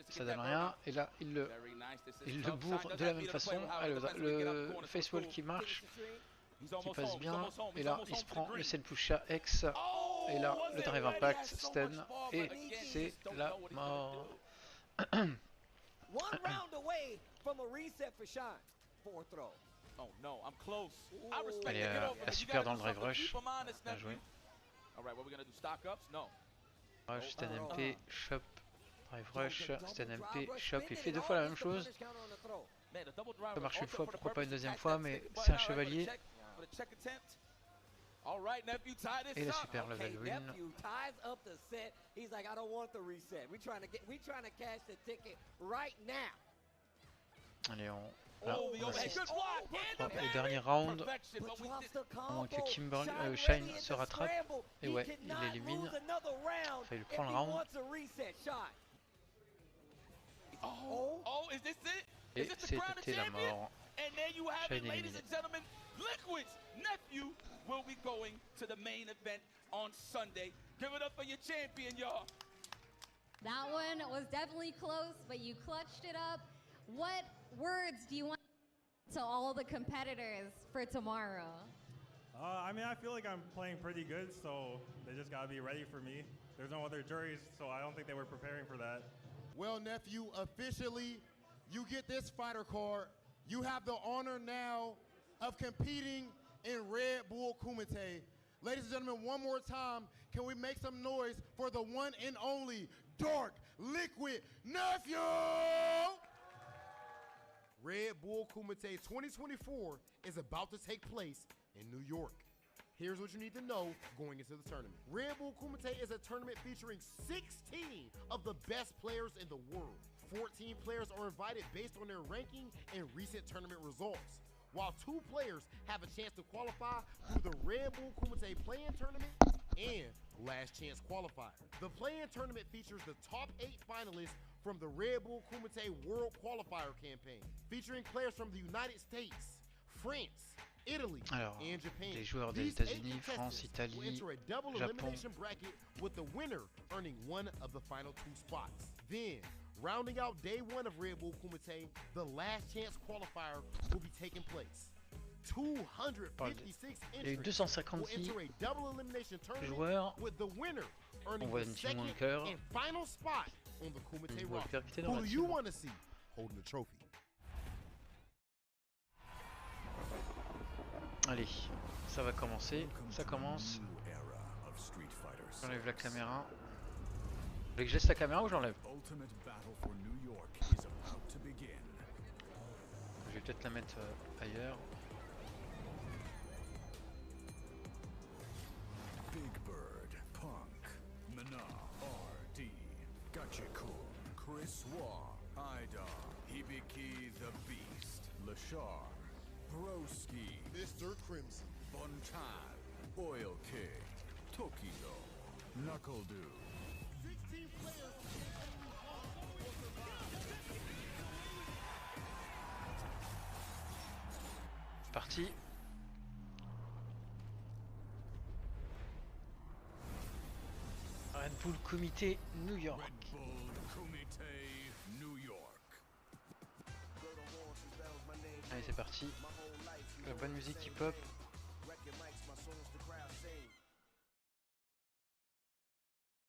[SPEAKER 1] ça donne rien. Et là, il le bourre de la même façon. Allez, le face wall qui marche, qui passe bien. Et là, il se prend le Sen Pusha X. Et là, le drive impact, stun. Et c'est la mort.
[SPEAKER 8] One round away from a reset for Shine. Fourth throw.
[SPEAKER 10] Oh no, I'm close. I respect
[SPEAKER 1] Allez, super dans le drive rush. Bien joué.
[SPEAKER 10] Alright, what we're gonna do? Stock ups? No.
[SPEAKER 1] Rush, stun MP, shop, drive rush, stun MP, shop. Il fait 2 fois la même chose. Ça marche une fois, pourquoi pas une deuxième fois, mais c'est un chevalier. Et la super level win. Allez, on assiste au dernier round. À moins que Kimberly, Shine se rattrape. Et ouais, il l'élimine. Enfin, il prend le round. Et c'était la mort. Shine éliminé.
[SPEAKER 10] Liquid's nephew will be going to the main event on Sunday. Give it up for your champion, y'all.
[SPEAKER 7] That one was definitely close, but you clutched it up. What words do you want to all the competitors for tomorrow?
[SPEAKER 13] I mean, I feel like I'm playing pretty good, so they just gotta be ready for me. There's no other juries, so I don't think they were preparing for that.
[SPEAKER 2] Well, nephew, officially, you get this fighter card. You have the honor now of competing in Redbull Kumite. Ladies and gentlemen, one more time, can we make some noise for the one and only Dark Liquid Nephew? Redbull Kumite 2024 is about to take place in New York. Here's what you need to know going into the tournament. Redbull Kumite is a tournament featuring 16 of the best players in the world. 14 players are invited based on their ranking and recent tournament results, while 2 players have a chance to qualify through the Redbull Kumite play-in tournament and last chance qualifier. The play-in tournament features the top 8 finalists from the Redbull Kumite World Qualifier campaign, featuring players from the United States, France, Italy, and Japan.
[SPEAKER 1] Des joueurs des États-Unis, France, Italie, Japon.
[SPEAKER 2] Bracket with the winner earning one of the final 2 spots. Then, rounding out day 1 of Redbull Kumite, the last chance qualifier will be taking place. 256
[SPEAKER 1] Il y a eu 256 joueurs. On voit un petit Walker. Walker qui était dans la team. Allez, ça va commencer. Ça commence. J'enlève la caméra. Vous voulez que je laisse la caméra ou j'enlève? Je vais peut-être la mettre ailleurs.
[SPEAKER 14] Big Bird, Punk, Mana, RD, Gachiku, Chris Waugh, Ida, Hibiki the Beast, Lashar, Broski,
[SPEAKER 2] Mr. Crimson,
[SPEAKER 14] Bontan, Oil King, Tokyo, Knuckle Dude.
[SPEAKER 2] 16 players.
[SPEAKER 1] Parti. Redbull Kumite New York.
[SPEAKER 14] Redbull Kumite New York.
[SPEAKER 1] Allez, c'est parti. La bonne musique qui pop.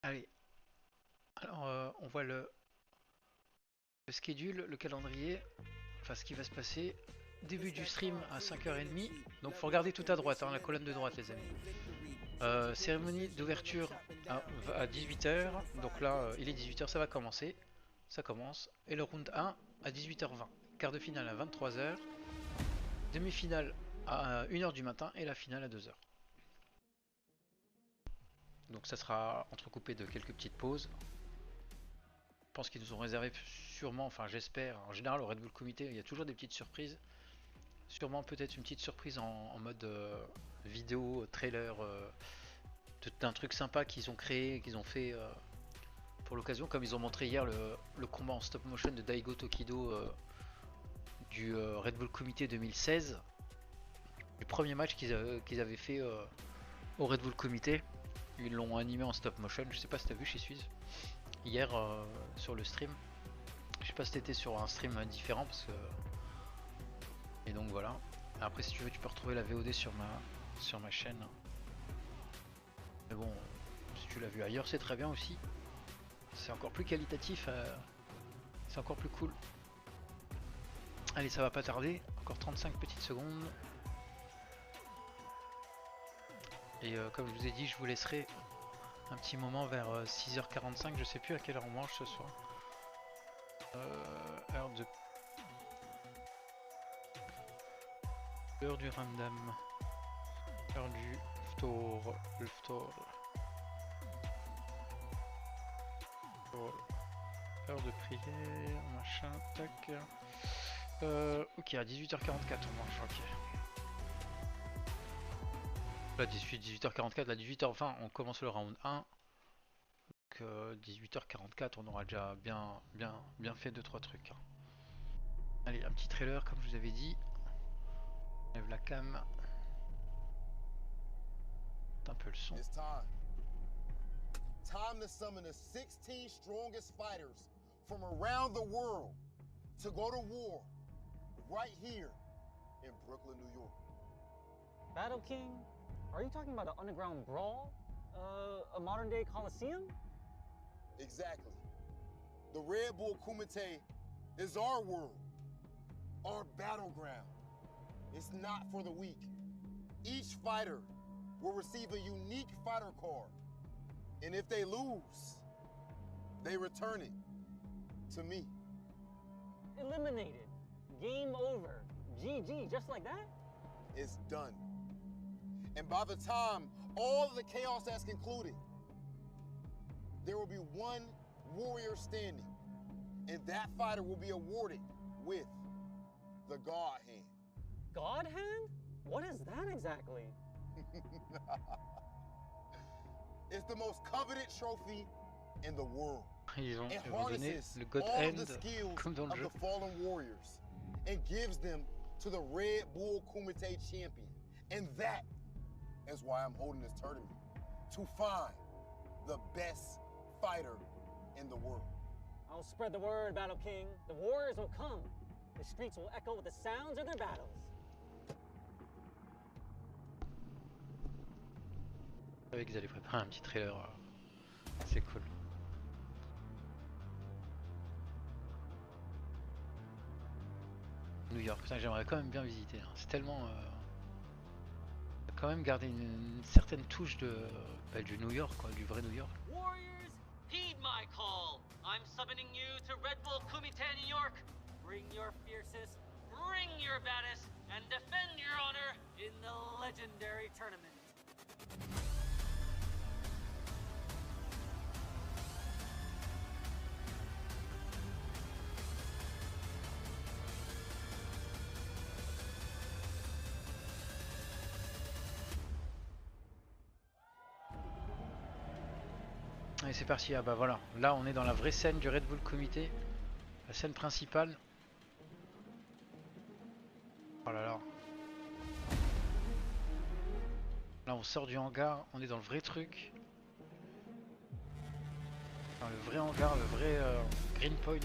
[SPEAKER 1] Allez. Alors, on voit le schedule, le calendrier. Enfin, ce qui va se passer. Début du stream à 5h30. Donc, faut regarder tout à droite, hein, la colonne de droite, les amis. Cérémonie d'ouverture à 18h. Donc là, il est 18h, ça va commencer. Ça commence. Et le round 1 à 18h20. Quart de finale à 23h. Demi-finale à 1h du matin. Et la finale à 2h. Donc ça sera entrecoupé de quelques petites pauses. Je pense qu'ils nous ont réservé sûrement, enfin j'espère, en général au Red Bull Kumite il y a toujours des petites surprises. Sûrement peut-être une petite surprise en mode vidéo, trailer, d'un truc sympa qu'ils ont créé, qu'ils ont fait pour l'occasion, comme ils ont montré hier le combat en stop motion de Daigo Tokido du Red Bull Kumite 2016. Le premier match qu'ils avaient fait au Red Bull Kumite. Ils l'ont animé en stop motion, je sais pas si t'as vu chez Suisse hier sur le stream. Je sais pas si t'étais sur un stream différent parce que. Et donc voilà. Après si tu veux tu peux retrouver la VOD sur ma chaîne. Mais bon, si tu l'as vu ailleurs c'est très bien aussi. C'est encore plus qualitatif, c'est encore plus cool. Allez, ça va pas tarder, encore 35 petites secondes. Et comme je vous ai dit, je vous laisserai un petit moment vers 6h45, je sais plus à quelle heure on mange ce soir. Heure du ramdam. Heure du ftor. Le ftor. Heure de prière, machin, tac. Ok, à 18h44 on mange, ok. Là 18h44, là 18h20 on commence le round 1. Donc 18h44 on aura déjà bien fait 2-3 trucs. Allez, un petit trailer comme je vous avais dit. On lève la cam. Un peu le son.
[SPEAKER 2] Time to summon the 16 strongest fighters from around the world to go to war right here in Brooklyn, New York.
[SPEAKER 15] Battle King? Are you talking about an underground brawl? A modern day Coliseum?
[SPEAKER 2] Exactly. The Redbull Kumite is our world, our battleground. It's not for the weak. Each fighter will receive a unique fighter card. And if they lose, they return it to me.
[SPEAKER 15] Eliminated. Game over. GG, just like that?
[SPEAKER 2] It's done. And by the time all of the chaos has concluded, there will be one warrior standing. And that fighter will be awarded with the God Hand.
[SPEAKER 15] God Hand? What is that exactly?
[SPEAKER 2] It's the most coveted trophy in the world.
[SPEAKER 1] Ils ont
[SPEAKER 2] It
[SPEAKER 1] donné
[SPEAKER 2] harnesses
[SPEAKER 1] le God
[SPEAKER 2] all
[SPEAKER 1] Hand
[SPEAKER 2] the skills
[SPEAKER 1] comme dans le
[SPEAKER 2] of
[SPEAKER 1] jeu.
[SPEAKER 2] the fallen warriors and gives them to the Red Bull Kumite champion. And that is why I'm holding this tournament, to find the best fighter in the world.
[SPEAKER 15] I'll spread the word, Battle King. The warriors will come. The streets will echo with the sounds of their battles.
[SPEAKER 1] Je savais qu'ils allaient préparer un petit trailer, c'est cool. New York, j'aimerais quand même bien visiter, hein. C'est tellement... quand même garder une certaine touche de, du New York, quoi, du vrai New York.
[SPEAKER 16] Warriors, heed my call. I'm summoning you to Redbull Kumite New York. Bring your fiercest, bring your baddest, and defend your honor in the legendary tournament.
[SPEAKER 1] Allez, c'est parti, ah bah voilà, là on est dans la vraie scène du Red Bull Kumite, la scène principale. Oh là là. Là on sort du hangar, on est dans le vrai truc. Dans le vrai hangar, le vrai green point.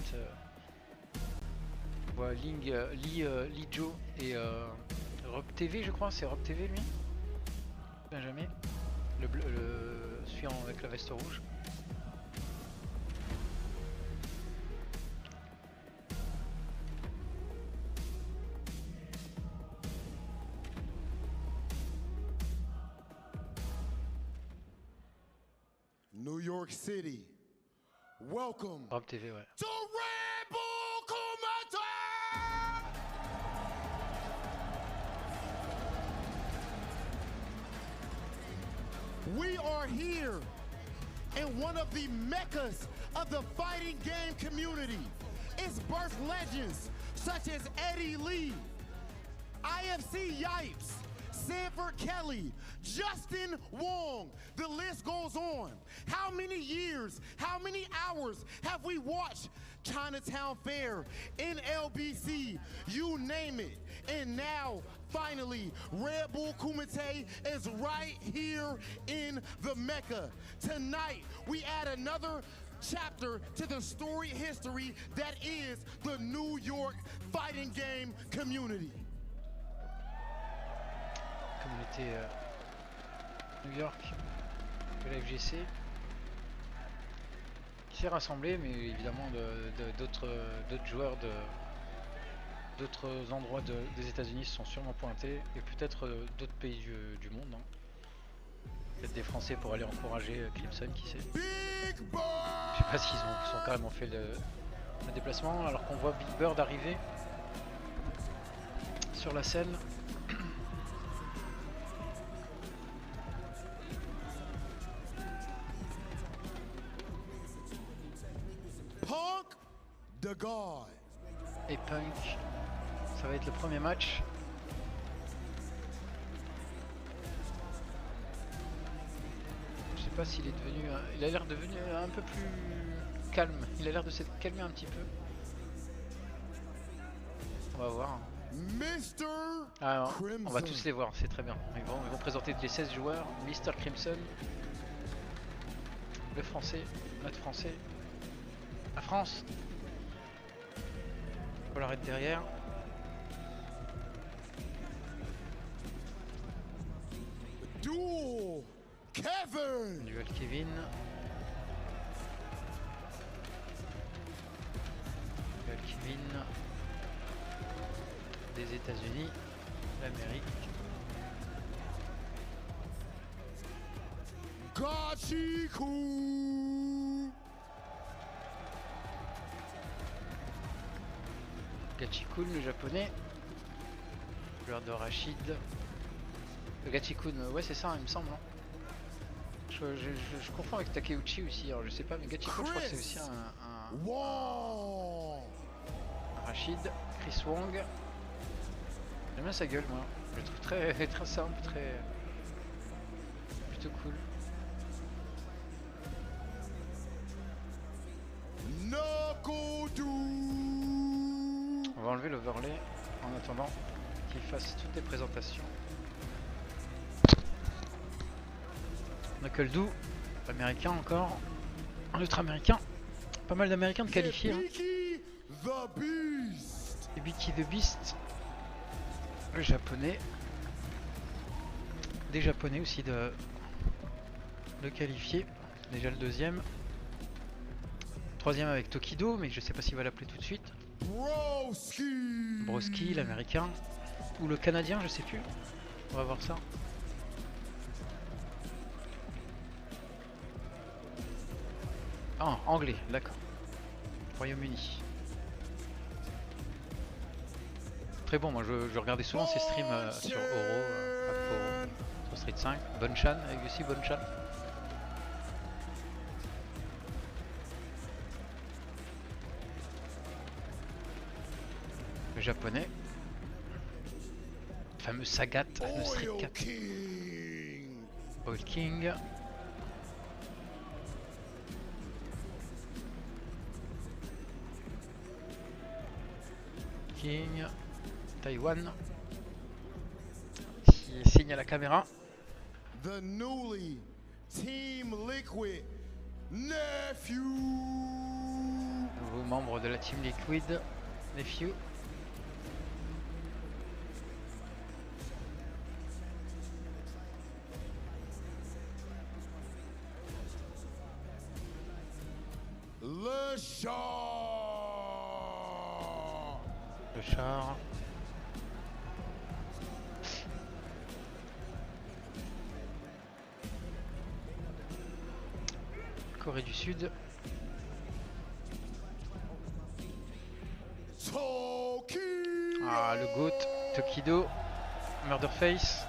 [SPEAKER 1] vois Lee Joe et Rob TV, je crois, c'est Rob TV lui. Benjamin, celui avec la veste rouge.
[SPEAKER 2] New York City, welcome
[SPEAKER 1] Rob TV, ouais.
[SPEAKER 2] to Redbull Kumite! We are here in one of the meccas of the fighting game community. It's birthed legends such as Eddie Lee, IFC Yipes, Sanford Kelly, Justin Wong, the list goes on. How many years, how many hours have we watched Chinatown Fair, NLBC, you name it. And now, finally, Redbull Kumite is right here in the Mecca. Tonight, we add another chapter to the storied history that is the New York fighting game community.
[SPEAKER 1] Communauté New York de la FGC qui s'est rassemblée, mais évidemment d'autres joueurs d'autres endroits des États-Unis se sont sûrement pointés, et peut-être d'autres pays du monde. Hein. Peut-être des Français pour aller encourager Crimson, qui sait. Je sais pas s'ils ont carrément fait le déplacement, alors qu'on voit Big Bird arriver sur la scène.
[SPEAKER 2] Punk the God.
[SPEAKER 1] Et Punk, ça va être le premier match. Je sais pas s'il est devenu, il a l'air devenu un peu plus calme. Il a l'air de s'être calmé un petit peu. On va voir. Ah, on va tous les voir, c'est très bien. Ils vont présenter les 16 joueurs. Mr. Crimson, le français, notre français, la France. On l'arrête derrière.
[SPEAKER 2] Duel Kevin.
[SPEAKER 1] Duel Kevin. Duel Kevin. Des États-Unis, l'Amérique.
[SPEAKER 2] Gachiku.
[SPEAKER 1] Gachikun, le japonais. Joueur de Rachid. Le Gachikun, ouais c'est ça, il me semble. Hein. Je confonds avec Takeuchi aussi, alors je sais pas, mais Gachikun je crois que c'est aussi un Rachid. Chris Wong. J'aime bien sa gueule, moi. Je le trouve très simple, plutôt cool. On va enlever l'overlay en attendant qu'il fasse toutes les présentations. Knuckle Do, américain encore, un autre américain, pas mal d'américains de qualifiés. Hein. Ibiki the Beast, le japonais, des japonais aussi de qualifier, déjà le deuxième. Troisième avec Tokido, mais je sais pas s'il va l'appeler tout de suite. Broski, l'américain, ou le canadien, je sais plus. On va voir ça. Ah, anglais, d'accord. Royaume-Uni. Très bon, moi je regardais souvent ces streams sur Oro, sur Street 5. Bonchan, avec aussi Bonchan. Le japonais. Le fameux Sagat, le Street 4. Oil King. King. Taïwan. Qui signe à la caméra.
[SPEAKER 2] The newly Team Liquid Nephew.
[SPEAKER 1] Nouveau membre de la Team Liquid, Nephew.
[SPEAKER 2] The char.
[SPEAKER 1] Le char. Corée du Sud. Ah, le GOAT, Tokido, Murderface.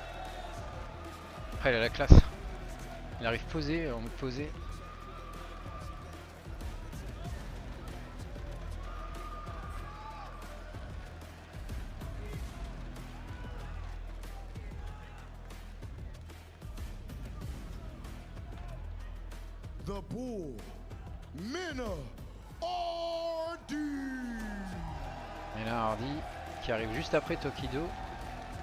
[SPEAKER 1] Ah, il a la classe. Il arrive posé, en mode posé.
[SPEAKER 2] The Bull, Mena Hardy.
[SPEAKER 1] Mena Hardy qui arrive juste après Tokido.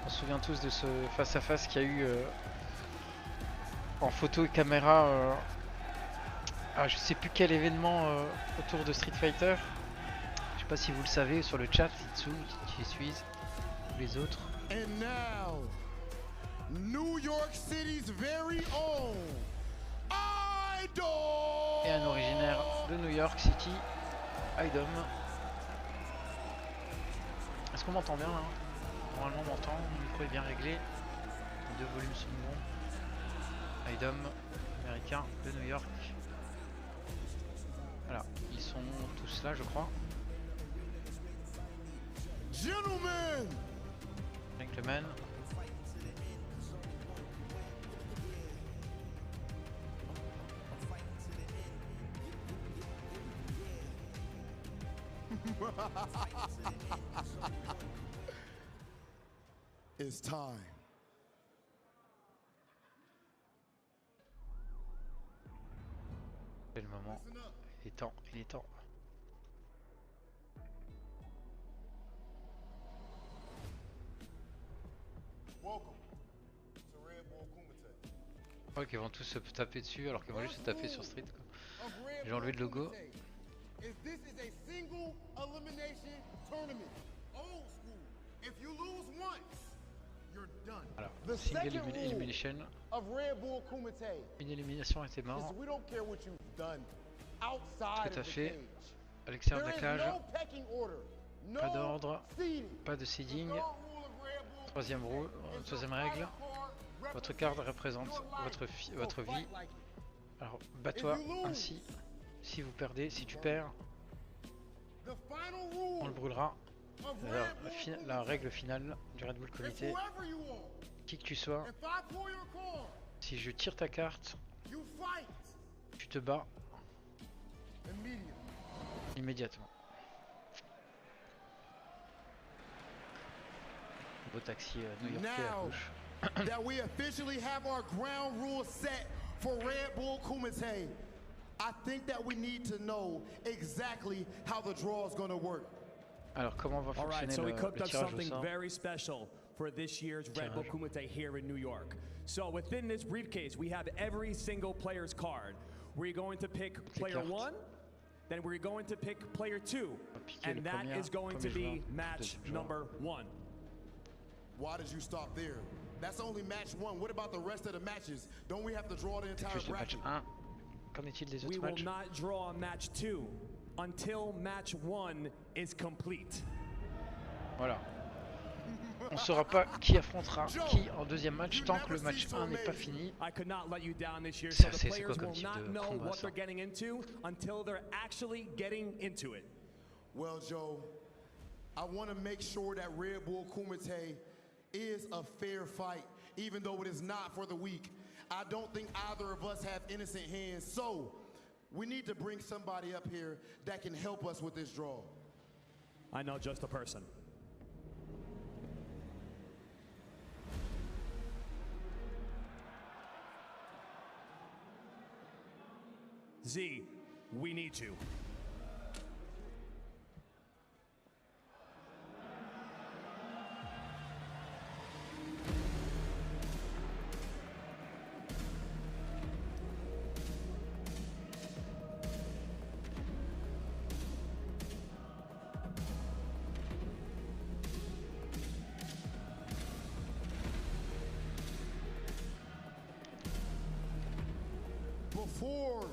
[SPEAKER 1] On se souvient tous de ce face-à-face qu'il y a eu en photo et caméra. Je sais plus quel événement autour de Street Fighter. Je sais pas si vous le savez sur le chat, Titsu, qui suis, ou les autres.
[SPEAKER 2] And now, New York City's very own Idol.
[SPEAKER 1] Et un originaire de New York City, Idom. Est-ce qu'on m'entend bien là? Normalement on m'entend, le micro est bien réglé. Les deux volumes sont bons. Idom, américain de New York. Voilà, ils sont tous là je crois.
[SPEAKER 2] Gentlemen.
[SPEAKER 1] Gentlemen.
[SPEAKER 2] It's time.
[SPEAKER 1] C'est le moment. Il est temps, il est temps.
[SPEAKER 2] Welcome to Redbull Kumite.
[SPEAKER 1] Je crois qu'ils vont tous se taper dessus alors qu'ils vont juste se taper sur Street. J'ai enlevé le logo.
[SPEAKER 2] This is a single elimination tournament. Old school. If you lose once, you're done.
[SPEAKER 1] Voilà,
[SPEAKER 2] The
[SPEAKER 1] single
[SPEAKER 2] second rule
[SPEAKER 1] elimination.
[SPEAKER 2] of Redbull Kumite
[SPEAKER 1] Une élimination était
[SPEAKER 2] is
[SPEAKER 1] mort.
[SPEAKER 2] we don't care what you've done
[SPEAKER 1] Ce
[SPEAKER 2] outside
[SPEAKER 1] que tu as
[SPEAKER 2] of the
[SPEAKER 1] fait
[SPEAKER 2] cage.
[SPEAKER 1] à l'extérieur de la
[SPEAKER 2] There is
[SPEAKER 1] cage.
[SPEAKER 2] no pecking order, no
[SPEAKER 1] Pas d'ordre,
[SPEAKER 2] seeding.
[SPEAKER 1] pas de seeding.
[SPEAKER 2] The third rule of Redbull
[SPEAKER 1] Troisième règle. Votre carte représente votre vie. Alors bats-toi ainsi. Si vous perdez, si tu perds, on le brûlera. La règle finale du Red Bull Comité, qui que tu sois, si je tire ta carte, tu te bats immédiatement. Beau taxi new-yorkais à gauche.
[SPEAKER 2] That we officially have our ground rules set for Redbull Kumite, I think that we need to know exactly how the draw is going to work.
[SPEAKER 1] Alors comment va
[SPEAKER 12] All right,
[SPEAKER 1] fonctionner
[SPEAKER 12] so we
[SPEAKER 1] le
[SPEAKER 12] cooked up
[SPEAKER 1] tirage au
[SPEAKER 12] something
[SPEAKER 1] sort?
[SPEAKER 12] very special for this year's Redbull Kumite here in New York. So within this briefcase, we have every single player's card. We're going to pick player 1, then we're going to pick player 2, and that is going to be match number 1.
[SPEAKER 2] Why did you stop there? That's only match 1. What about the rest of the matches? Don't we have to draw the entire bracket?
[SPEAKER 1] Qu'en est-il des
[SPEAKER 12] We
[SPEAKER 1] autres
[SPEAKER 12] will
[SPEAKER 1] matchs?
[SPEAKER 12] not draw match 2 until match 1 is complete.
[SPEAKER 1] Voilà. On ne saura pas qui affrontera qui en deuxième match tant que le match 1 n'est pas fini.
[SPEAKER 12] I could not let you down this year,
[SPEAKER 1] C'est
[SPEAKER 12] so the
[SPEAKER 1] c'est
[SPEAKER 12] players
[SPEAKER 1] quoi comme
[SPEAKER 12] will
[SPEAKER 1] type
[SPEAKER 12] not
[SPEAKER 1] de
[SPEAKER 12] know
[SPEAKER 1] combat
[SPEAKER 12] what
[SPEAKER 1] ça?
[SPEAKER 12] they're getting into until they're actually getting into it.
[SPEAKER 2] Well, Joe, I want to make sure that Redbull Kumite is a fair fight, even though it is not for the weak. I don't think either of us have innocent hands, so we need to bring somebody up here that can help us with this draw.
[SPEAKER 12] I know just a person. Z, we need you.
[SPEAKER 2] Before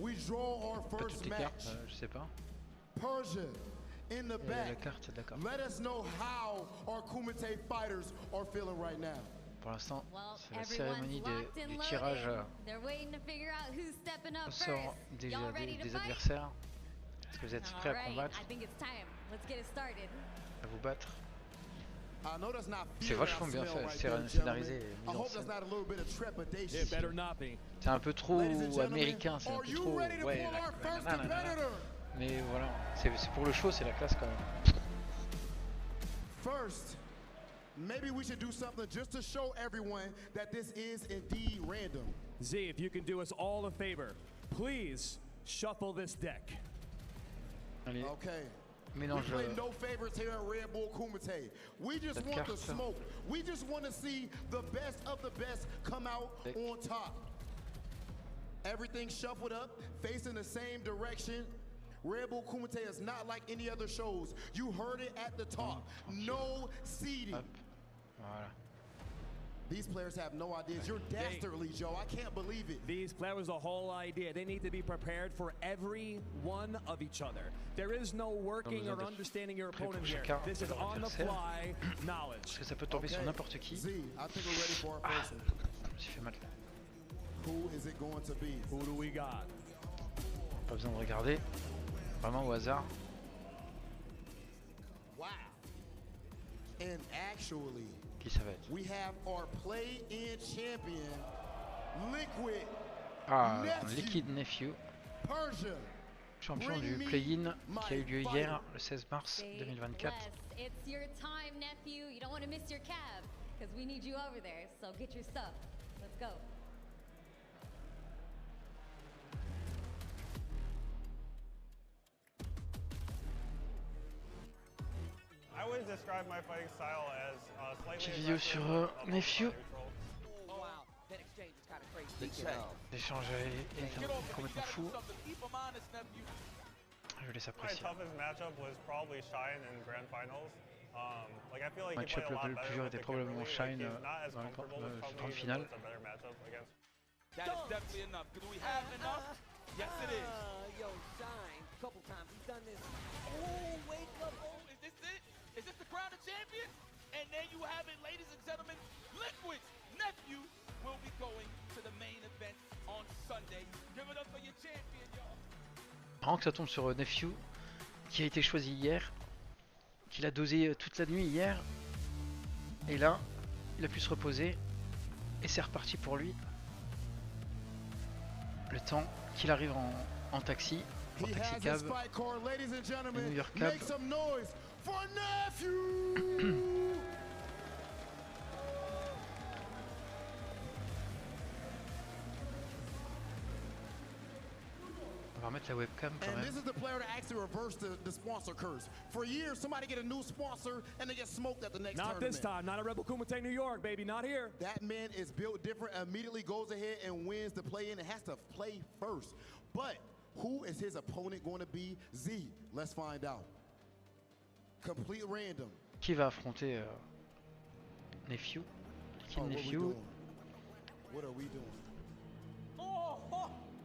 [SPEAKER 2] We draw our first
[SPEAKER 1] Toutes les cartes,
[SPEAKER 2] match.
[SPEAKER 1] je sais pas.
[SPEAKER 2] Persia in the
[SPEAKER 1] La
[SPEAKER 2] back.
[SPEAKER 1] carte, d'accord.
[SPEAKER 2] Let us know how our Kumite fighters are feeling right now.
[SPEAKER 1] Pour l'instant, c'est la cérémonie du tirage au sort des adversaires. Est-ce que vous êtes prêts à combattre? À vous battre? C'est vachement bien fait, scénarisé et mis en scène. C'est un peu trop américain, c'est un peu trop... Ouais, mais voilà, c'est pour le show, c'est la classe quand même.
[SPEAKER 2] First, maybe we should do something just to show everyone that this is indeed random.
[SPEAKER 12] Z, if you can do us all a favor, please shuffle this deck.
[SPEAKER 1] Allez.
[SPEAKER 2] Okay.
[SPEAKER 1] Mélange.
[SPEAKER 2] We play no favorites here at Redbull Kumite. We just want the smoke. We just want to see the best of the best come out on top. Everything shuffled up, facing the same direction. Redbull Kumite is not like any other shows. You heard it at the top. No seeding.
[SPEAKER 1] Voilà.
[SPEAKER 2] These players have no ideas. You're dastardly, Joe. I can't believe it.
[SPEAKER 12] These players, the whole idea. They need to be prepared for every one of each other. There is no working or understanding your opponent here. This is on the fly knowledge.
[SPEAKER 1] Parce que ça peut tomber sur n'importe qui.
[SPEAKER 2] Z, I think we're ready for our person.
[SPEAKER 1] Je me suis fait mal.
[SPEAKER 2] Who is it going to be?
[SPEAKER 12] Who do we got?
[SPEAKER 1] Pas besoin de regarder. Vraiment au hasard.
[SPEAKER 2] Wow. And actually,
[SPEAKER 1] qui ça va être?
[SPEAKER 2] We have our play-in champion, Liquid.
[SPEAKER 1] Ah, Liquid Nephew.
[SPEAKER 2] Persia.
[SPEAKER 1] Champion du play-in qui a eu lieu hier, le 16 mars 2024.
[SPEAKER 7] It's your time, nephew. You don't want to miss your cab because we need you over there. So get your stuff. Let's go.
[SPEAKER 13] I would describe my fighting style as slightly
[SPEAKER 1] Petite vidéo sur Nephew. L'échange est complètement fou. Je laisse apprécier. Le match-up le plus dur était probablement Shine dans la grande finale.
[SPEAKER 10] That is definitely enough. Do we have enough? Yes, it is.
[SPEAKER 8] Yo, Shine, couple times he's done this. Oh, wake up.
[SPEAKER 10] Oh, is this it? Is this the crown of champions? And there you have it, ladies and gentlemen. Liquid's nephew will be going to the main event on Sunday. Give it up for your champion, y'all.
[SPEAKER 1] Marrant que ça tombe sur Nephew, qui a été choisi hier, qu'il a dosé toute la nuit hier. Et là, il a pu se reposer. Et c'est reparti pour lui. Le temps qu'il arrive en taxi, en taxi cab, New York cab. On va remettre la webcam quand même.
[SPEAKER 2] This is the player that actually reversed the sponsor curse. For years, somebody get a new sponsor and they get smoked at the next tournament.
[SPEAKER 12] Not this time. Not at Redbull Kumite New York, baby. Not here.
[SPEAKER 2] That man is built different. Immediately goes ahead and wins the play-in. It has to play first. But who is his opponent going to be? Z. Let's find out. Complete random.
[SPEAKER 1] Qui va affronter Nephew? Nephew.
[SPEAKER 2] What are we doing?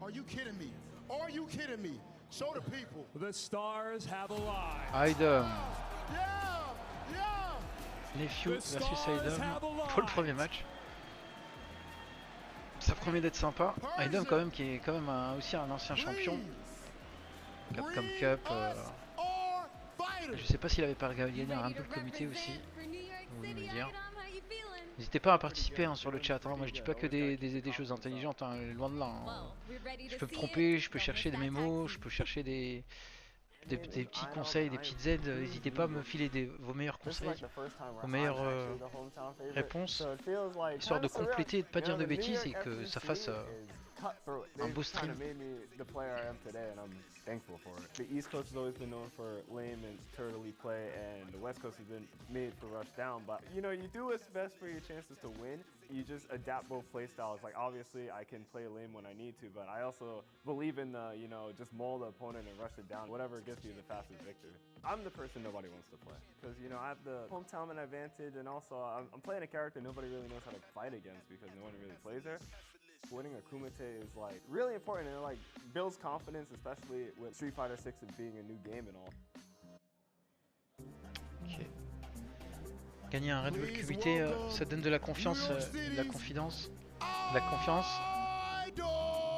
[SPEAKER 2] Are you kidding me? Are you kidding me? Show the people.
[SPEAKER 12] The stars have aligned.
[SPEAKER 1] Aidem. Nephew versus Aidem pour le premier match. Ça promet d'être sympa. Aidem quand même qui est quand même aussi un ancien champion. Capcom Cup. Je sais pas s'il avait pas gagné un Redbull Kumite aussi. Vous me dire. N'hésitez pas à participer sur le chat, hein. Moi je dis pas que des choses intelligentes, hein. Loin de là. Hein. Je peux me tromper, je peux chercher des mémos, je peux chercher des petits conseils, des petites aides. N'hésitez pas à me filer vos meilleurs conseils, vos meilleures réponses, histoire de compléter et de pas dire de bêtises et que ça fasse un beau stream.
[SPEAKER 17] Thankful for it. The East Coast has always been known for lame and turtley play, and the West Coast has been made for rush down. But you know, you do what's best for your chances to win. You just adapt both play styles. Like obviously, I can play lame when I need to, but I also believe in the just maul the opponent and rush it down. Whatever gets you the fastest victory. I'm the person nobody wants to play because I have the hometown advantage, and also I'm playing a character nobody really knows how to fight against because no one really plays her. Winning a Kumite is like really important and it like builds confidence, especially with Street Fighter 6 being a new game and all.
[SPEAKER 1] Ok. Gagner un Redbull Kumite, ça donne de la confiance, de la confidence, de la confiance.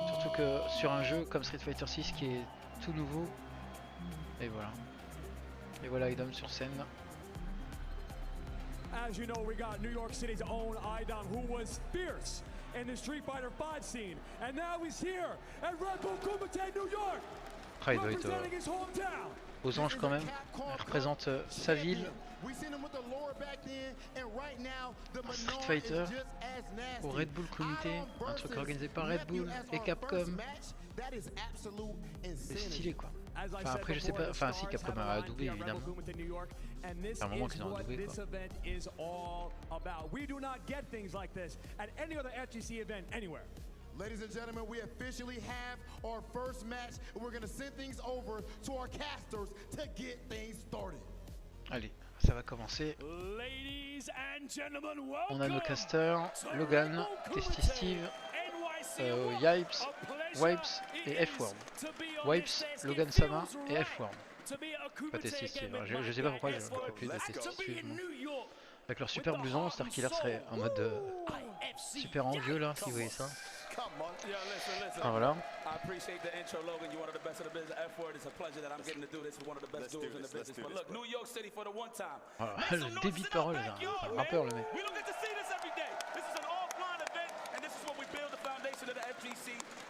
[SPEAKER 1] Surtout que sur un jeu comme Street Fighter 6 qui est tout nouveau. Et voilà. Et voilà Idom sur scène.
[SPEAKER 12] As you know, we got New York City's own Idom, who was fierce in the Street Fighter 5 scene, and now he's here at Redbull Kumite New York, representing his hometown.
[SPEAKER 1] Aux anges quand même, il représente sa ville. Un Street Fighter au Redbull Kumite, un truc organisé par Red Bull et Capcom. C'est stylé quoi. Enfin après je sais pas, enfin si Capcom a adoubé évidemment. C'est un moment qu'ils ont adoubé quoi.
[SPEAKER 2] Ladies and gentlemen, we officially have our first match, and we're going to send things over to our casters to get things started.
[SPEAKER 1] Allez, ça va commencer. On a nos casters, Logan, Testy Steve, Yipes, Wipes et F-Worm. Wipes, Logan Sama et F-Worm. Pas Testy Steve, je sais pas pourquoi je ne plus de Testy Steve. Avec leur super blouson, Star Killer serait en mode super envieux là, si vous voyez ça. Ah voilà. Voilà, le débit de parole, c'est un rappeur le mec.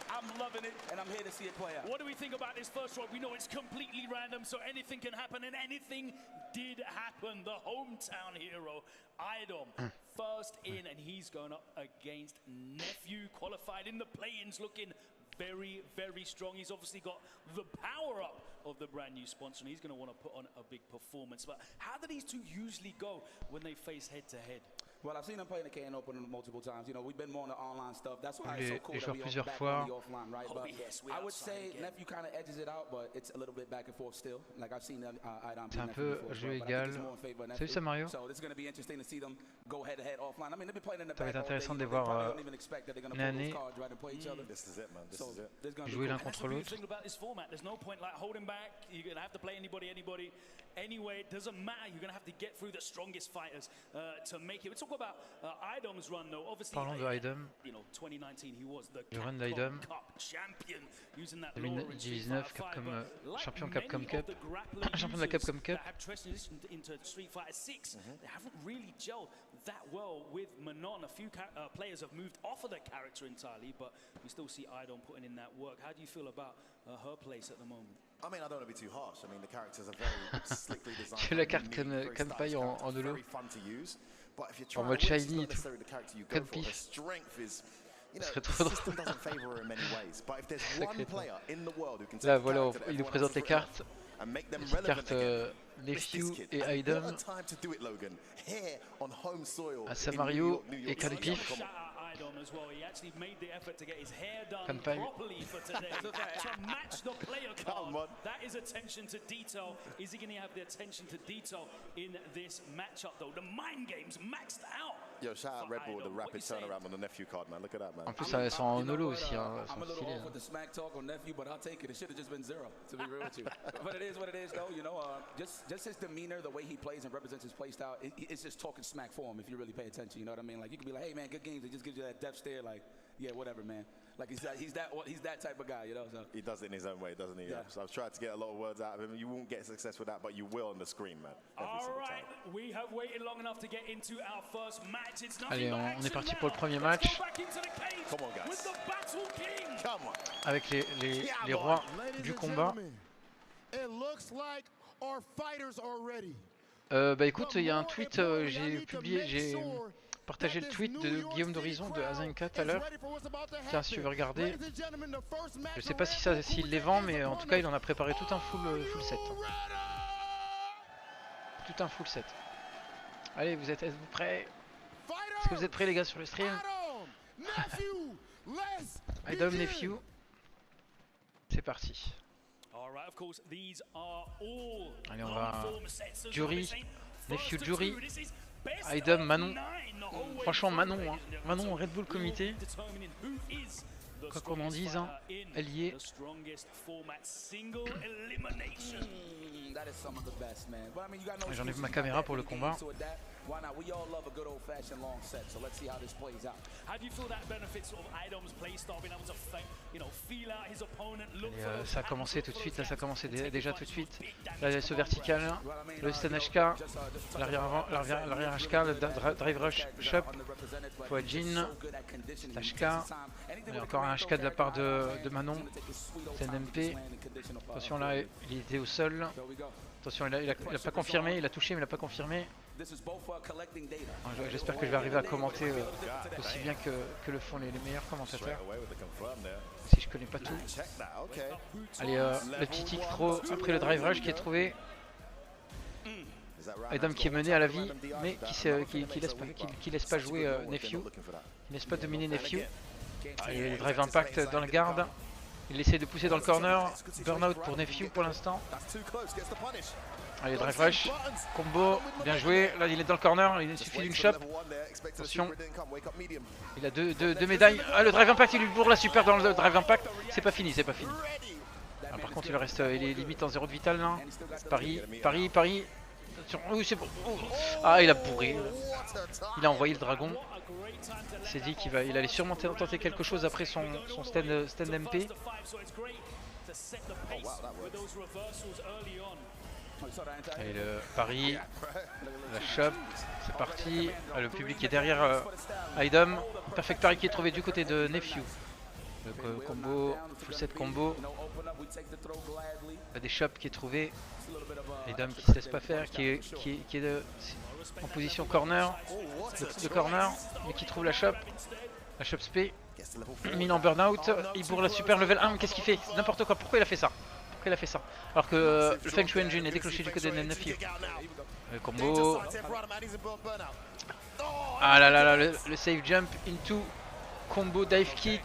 [SPEAKER 10] I'm loving it, and I'm here to see it play out.
[SPEAKER 5] What do we think about this first round? We know it's completely random, so anything can happen, and anything did happen. The hometown hero, Idom, first in, and he's going up against Nephew, qualified in the play-ins, looking very, very strong. He's obviously got the power-up of the brand new sponsor, and he's going to want to put on a big performance. But how do these two usually go when they face head-to-head?
[SPEAKER 10] Well, I've seen them play in the KN Open multiple times. You know, we've been more on the online stuff. That's why it's so cool that we all back on the offline, right? But I would say Nephew kind of edges it out, but it's a little bit back and forth still. Like I've seen Idom
[SPEAKER 1] c'est un peu jeu égal. Salut ça Mario.
[SPEAKER 10] So it's going to be interesting to see them go head to head offline. I mean, they've been playing in the
[SPEAKER 1] back. Ça va être intéressant de les voir une année jouer l'un contre l'autre.
[SPEAKER 5] There's no point like holding back. You're going to have to play anybody. Anyway, it doesn't matter. You're going to have to get through the strongest fighters to make it. We're talking about Idom's run though. Obviously,
[SPEAKER 1] parlons de Idom.
[SPEAKER 5] You know, 2019 he was the
[SPEAKER 1] le run d'Idom.
[SPEAKER 5] champion using that
[SPEAKER 1] 2019 Capcom champion Capcom Cup, champion de la Capcom Cup.
[SPEAKER 5] Have transitioned into Street Fighter 6. They haven't really gelled that well with Manon. A few players have moved off of their character entirely, but we still see Idom putting in that work. How do you feel about her place at the moment?
[SPEAKER 18] I mean, I don't want to be too harsh. I mean, the characters are very slickly designed.
[SPEAKER 1] J'ai la carte Kanpai en holo. En mode shiny et tout. Kanpif. Ce serait trop drôle. Là, voilà, il nous présente les cartes. Les cartes Nephew et Idom. À Samario et Kanpif.
[SPEAKER 5] As well. He actually made the effort to get his hair done
[SPEAKER 1] Kanpai.
[SPEAKER 5] properly for today to match the player card. That is attention to detail. Is he going to have the attention to detail in this matchup though? The mind games maxed out.
[SPEAKER 18] Yo, shout out Red Bull with the rapid turnaround on the Nephew card, man. Look at that, man.
[SPEAKER 1] En plus, elles sont en holo aussi.
[SPEAKER 10] I'm a little off with the smack talk on Nephew, but I'll take it. It should have just been 0, to be real with you. But it is what it is, though. You know, just his demeanor, the way he plays and represents his play style, it's just talking smack for him if you really pay attention. You know what I mean? Like you can be like, hey man, good games. It just gives you that death stare, like, yeah, whatever, man. Like he's that type of guy, you know. So
[SPEAKER 18] he does it in his own way, doesn't he? Yeah. So I've tried to get a lot of words out of him. You won't get success with that, but you will on the screen, man.
[SPEAKER 5] All right, we have waited long enough to get into our first match. It's
[SPEAKER 1] Allez, on est parti pour le premier match.
[SPEAKER 18] Come on, guys. Come on.
[SPEAKER 1] Avec les rois du combat.
[SPEAKER 2] It looks like our fighters are ready.
[SPEAKER 1] Bah écoute, il y a un tweet, j'ai partagé le tweet de Guillaume d'Horizon de Azenka tout à l'heure. Tiens, si tu veux regarder. Je sais pas si s'il les vend, mais en tout cas il en a préparé tout un full set. Tout un full set. Allez, êtes-vous prêts? Est-ce que vous êtes prêts les gars sur le stream? Idom, Nephew. C'est parti. Allez, on va Jury, Nephew Jury. Idom, Manon. Franchement, Manon, hein. Manon Red Bull Kumite. Quoi qu'on en dise, hein, elle y est. J'enlève ma caméra pour le combat.
[SPEAKER 10] Why not? We all love a good old-fashioned long set, so let's see how this plays out.
[SPEAKER 5] How do you feel that benefits sort of Idom's play style, being able to feel out his opponent, look for
[SPEAKER 1] ça a commencé tout de suite, là ça a commencé déjà tout de suite. Là ce vertical, le stun HK, l'arrière HK, le drive rush shop, Fouadjin, HK, et encore un HK de la part de Manon, TNMP. Attention là, il était au sol. Attention, il a pas confirmé, il a touché mais il a pas confirmé. J'espère que je vais arriver à commenter aussi bien que le font les meilleurs commentateurs. Si je connais pas tout. Allez, le petit tick throw après le drive rush qui est trouvé. Idom qui est mené à la vie, mais qui laisse pas jouer Nephew. Il laisse pas dominer Nephew. Allez, le drive impact dans la garde. Il essaie de pousser dans le corner. Burnout pour Nephew pour l'instant. Allez, drive rush, combo, bien joué. Là, il est dans le corner, il suffit d'une chop. Attention, il a deux médailles. Ah, le drive impact, il lui bourre la super dans le drive impact. C'est pas fini, c'est pas fini. Ah, par contre, il est limite en 0 de vital là. Paris. Attention, oui, c'est bon. Ah, il a bourré. Il a envoyé le dragon. Il s'est dit qu'il allait sûrement tenter quelque chose après son stand MP. Et le pari, la shop, c'est parti. Le public est derrière Idom. Perfect pari qui est trouvé du côté de Nephew. Le combo, full set combo. Des shops qui est trouvé. Idom qui se laisse pas faire, qui est en position corner, de corner, mais qui trouve la shop spé. Mine en burnout, il bourre la super level 1, mais qu'est-ce qu'il fait? N'importe quoi, pourquoi il a fait ça? Alors que le Feng Shui Engine est déclenché du côté de Nephew. Le combo. Ah là là là, le save jump into combo dive kick.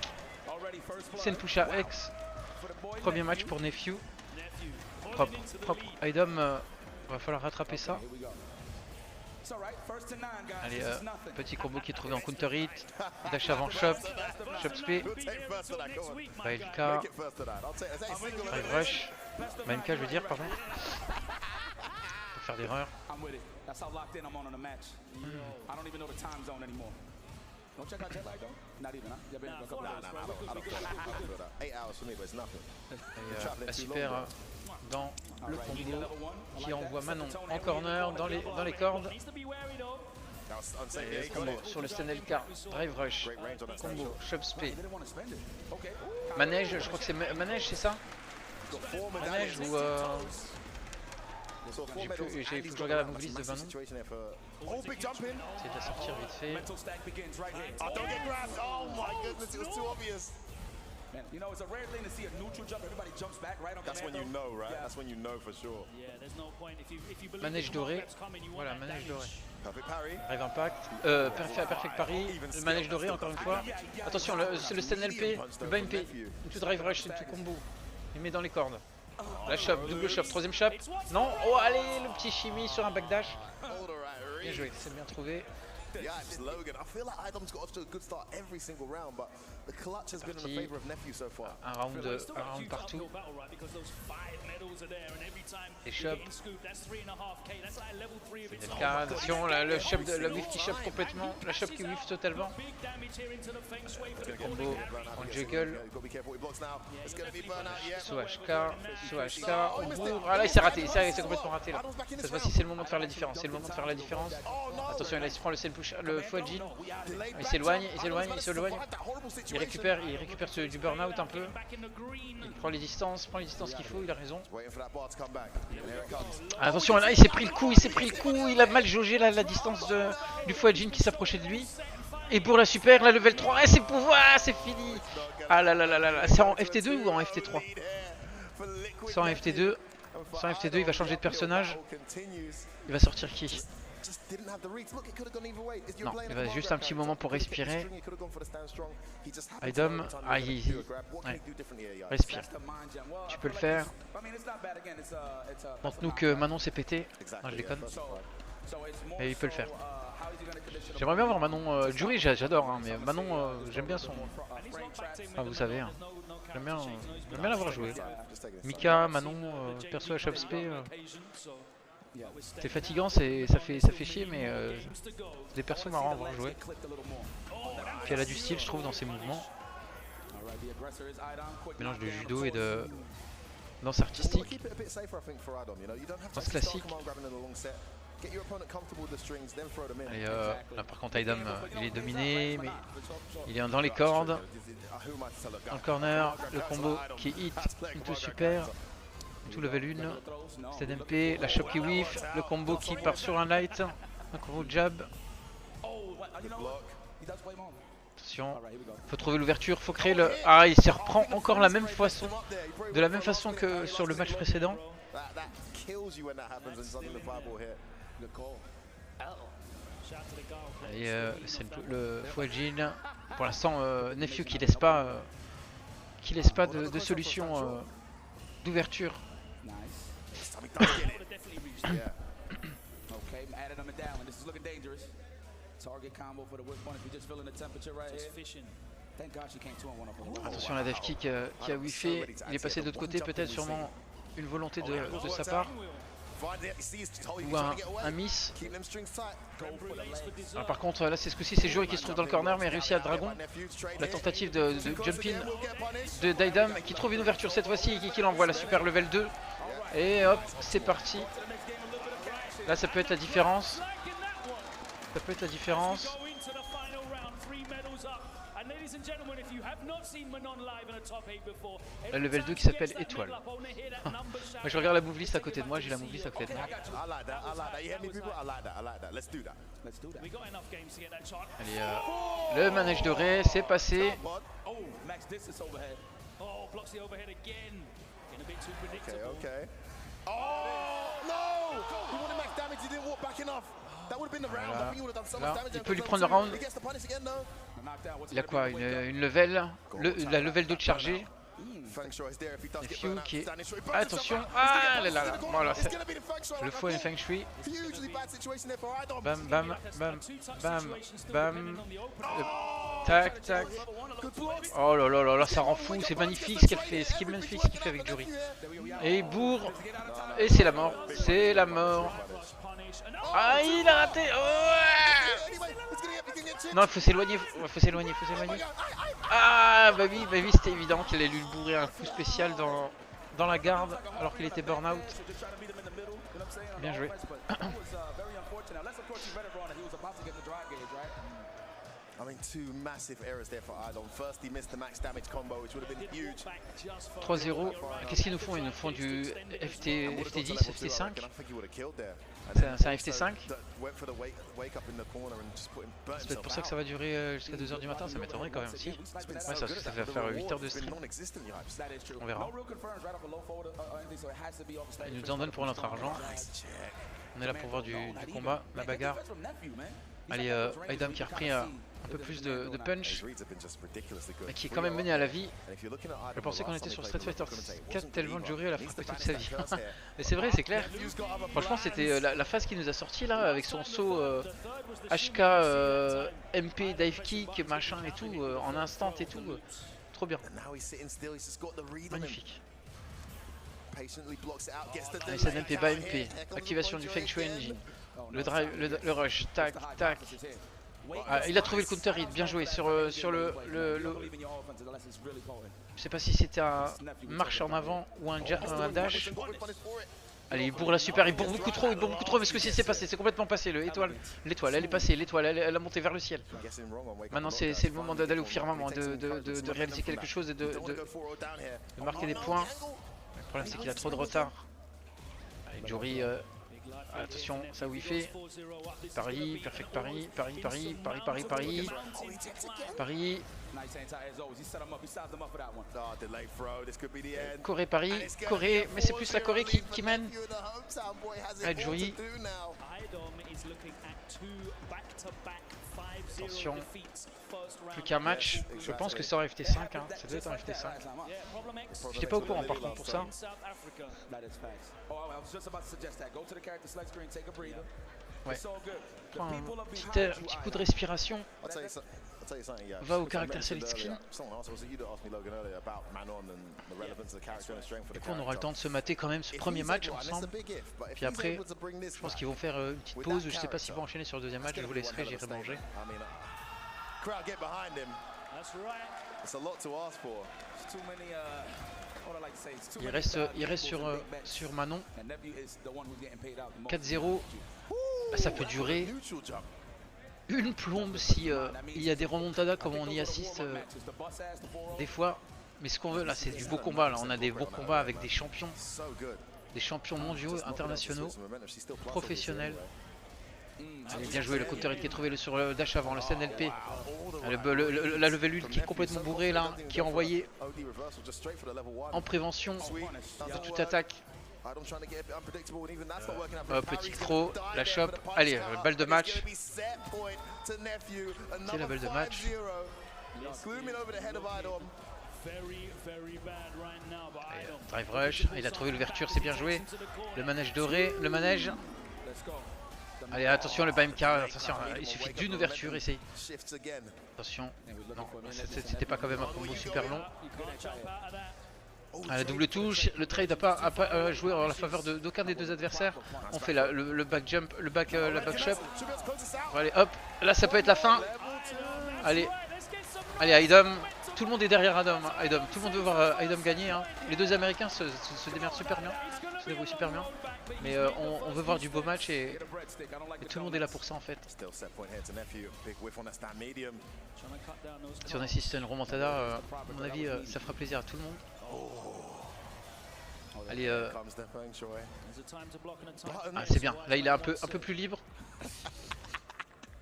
[SPEAKER 1] Sen Pusha X. Premier match pour Nephew. Propre. Idom, va falloir rattraper ça. Allez, petit combo qui est trouvé en counter hit. Dash avant shop spé. LK. Drive rush. MK je veux dire, pardon. Pour faire d'erreur. La super dans le combo qui envoie Manon en corner dans les cordes. Et combo sur le stun LK, drive rush, combo, shop spé. Manège, je crois que c'est manège, c'est ça? Manège ou faut que je regarde la move list de Manon. C'est de la sortir vite fait.
[SPEAKER 10] Man, you know, it's a rare thing to see a neutral jump. Everybody jumps back right on command.
[SPEAKER 18] That's when you know, right? That's when you know for sure.
[SPEAKER 1] Manège doré. Voilà, manège doré.
[SPEAKER 18] Perfect parry.
[SPEAKER 1] Drive impact. Perfect parry. Le manège doré, encore une fois. Attention, c'est le stun LP. Le bas MP. Into drive rush, into combo. Il met dans les cordes. La shop, double shop, troisième shop. Non. Oh, allez, le petit chimie sur un backdash. Bien joué, c'est bien trouvé.
[SPEAKER 18] Yeah, Logan. I feel like Idom's got off to a good start every single round, but the clutch has been in the favor of Nephew so far.
[SPEAKER 1] Un round partout. Les shops. Attention, le shop le whiff qui chope complètement, la shop qui whiff totalement. Le combo en juggle. Sous HK, on bourre. Ah là il s'est raté, il s'est complètement raté là. Cette fois-ci c'est le moment de faire la différence, Attention, là il se prend le Fouadjin. Il s'éloigne. Il récupère du burn-out un peu. Il prend les distances qu'il faut, il a raison. Attention, là il s'est pris le coup, il a mal jaugé la distance du Fouadjin qui s'approchait de lui. Et pour la super, la level 3, c'est pouvoir, c'est fini. Ah là là là là, c'est en FT2 ou en FT3? C'est en FT2. Il va changer de personnage. Il va sortir qui? Non, il va juste un petit moment pour respirer. Idom, respire. Tu peux le faire. Montre-nous que Manon s'est pété. Non, je déconne. Et il peut le faire. J'aimerais bien voir Manon. Jury, j'adore, hein, mais Manon, j'aime bien son. Enfin, vous savez, hein. J'aime bien l'avoir joué. Mika, Manon, perso HFSP. C'est fatigant, ça fait chier, mais c'est des persos marrants à voir jouer. Puis elle a du style, je trouve, dans ses mouvements. Mélange de judo et de danse artistique. Danse classique. Et là par contre Aidam il est dominé, mais il est dans les cordes. Dans le corner, le combo qui est hit, into super. Tout level 1, ZMP, la choc qui whiff, le combo qui part sur un light, un combo jab. Attention, faut trouver l'ouverture, faut créer le... Ah, il se reprend encore de la même façon que sur le match précédent. Et c'est le Fouajin. Pour l'instant, Nephew qui laisse pas de solution d'ouverture. Attention à la dive kick qui a whiffé. Il est passé de l'autre côté, peut-être sûrement une volonté de sa part. Ou un miss. Alors par contre là c'est ce coup-ci c'est Jury qui se trouve dans le corner mais réussit à dragon. La tentative de jump in de Daidam qui trouve une ouverture cette fois-ci et qui l'envoie la super level 2. Et hop, c'est parti. Là ça peut être la différence. Ça peut être la différence. La level 2 qui s'appelle étoile. Moi je regarde la move list à côté de moi, j'ai la move list à côté de moi. Allez, le manège doré, c'est passé. Voilà. Là, il peut lui prendre le round. Il a quoi, une level, la level 2 de chargé. Nephew qui est... Attention, ah là là là. Voilà, le faux Feng Shui. Bam bam bam bam bam. Tac tac. Oh là là là là, ça rend fou, c'est magnifique ce qu'elle fait, ce qui est magnifique ce qu'il fait avec Jury. Et il bourre et c'est la mort, c'est la mort. Ah il a raté. Oh non, il faut s'éloigner, faut s'éloigner. Ah bah oui c'était évident qu'il allait lui bourrer un coup spécial dans la garde alors qu'il était burn out. Bien joué.
[SPEAKER 18] I mean, 2 massive errors there for Idom. First, he missed the max damage combo, which would have been huge.
[SPEAKER 1] 3-0. Qu'est-ce qu'ils nous font? Ils nous font du FT10, FT5. C'est un FT5. C'est peut-être pour ça que ça va durer jusqu'à 2h du matin, ça m'étonnerait quand même. Si. Ouais, ça va faire 8 heures de stream. On verra. Ils nous en donnent pour notre argent. On est là pour voir du combat, la bagarre. Allez, Aidam qui a repris un peu plus de punch, mais qui est quand même mené à la vie. Je pensais qu'on était sur Street Fighter 4 tellement Jury elle a frappé toute sa vie. Mais c'est vrai, c'est clair. Franchement, c'était la phase qui nous a sorti là, avec son saut HK, MP, dive kick, machin et tout, en instant et tout. Trop bien. Magnifique. Allez, ça MP bas MP. Activation du Feng Shui Engine. Le drive, le rush, tac, tac. Ah, il a trouvé le counter hit, bien joué sur le... Je sais pas si c'était un marche en avant ou un dash. Allez, il bourre la super, il bourre beaucoup trop, mais ce que c'est passé, c'est complètement passé. L'étoile, elle est passée, l'étoile, elle a monté vers le ciel. Maintenant c'est le moment d'aller au firmament, de réaliser quelque chose et de marquer des points. Le problème c'est qu'il a trop de retard. Allez, Jury... attention, ça où il fait. Paris, perfect Paris. Corée, Paris, Corée, mais c'est plus la Corée qui mène. Allez, Jury. Attention, plus qu'un match. Je pense que c'est en FT5, hein. Ça doit être en FT5. J'étais pas au courant par contre pour ça. Ouais. Prends un petit coup de respiration. Va au caractère select screen. Du coup, on aura le temps de se mater quand même ce premier match ensemble. Puis après, je pense qu'ils vont faire une petite pause. Je sais pas s'ils vont enchaîner sur le deuxième match. Je vous laisserai, j'irai manger. Il reste sur Manon. 4-0. Ça peut durer une plombe si il y a des remontadas comme on y assiste des fois. Mais ce qu'on veut là, c'est du beau combat. Là, on a des beaux combats avec des champions mondiaux, internationaux, professionnels. Allez, bien joué, le counter qui est trouvé sur le dash avant, le CNLP. La level 1 qui est complètement bourré là, qui est envoyé en prévention de toute attaque. Petit croc, la chope. Allez, balle de match. C'est la balle de match. Drive rush, il a trouvé l'ouverture, c'est bien joué. Le manège doré, le manège. Allez, attention le BMK, attention, il suffit d'une ouverture, essaye. Attention, non, c'était pas quand même un combo super long. La double touche, le trade n'a pas joué en la faveur d'aucun des deux adversaires. On fait le back jump, la back shop. Allez hop, là ça peut être la fin. Allez, Idom, tout le monde est derrière Idom. Tout le monde veut voir Idom gagner. Hein. Les deux américains se démerdent super bien, se débrouillent super bien. Mais on veut voir du beau match et tout le monde est là pour ça en fait. Si on assiste à une remontada, à mon avis ça fera plaisir à tout le monde. Allez, c'est bien, là il est un peu plus libre.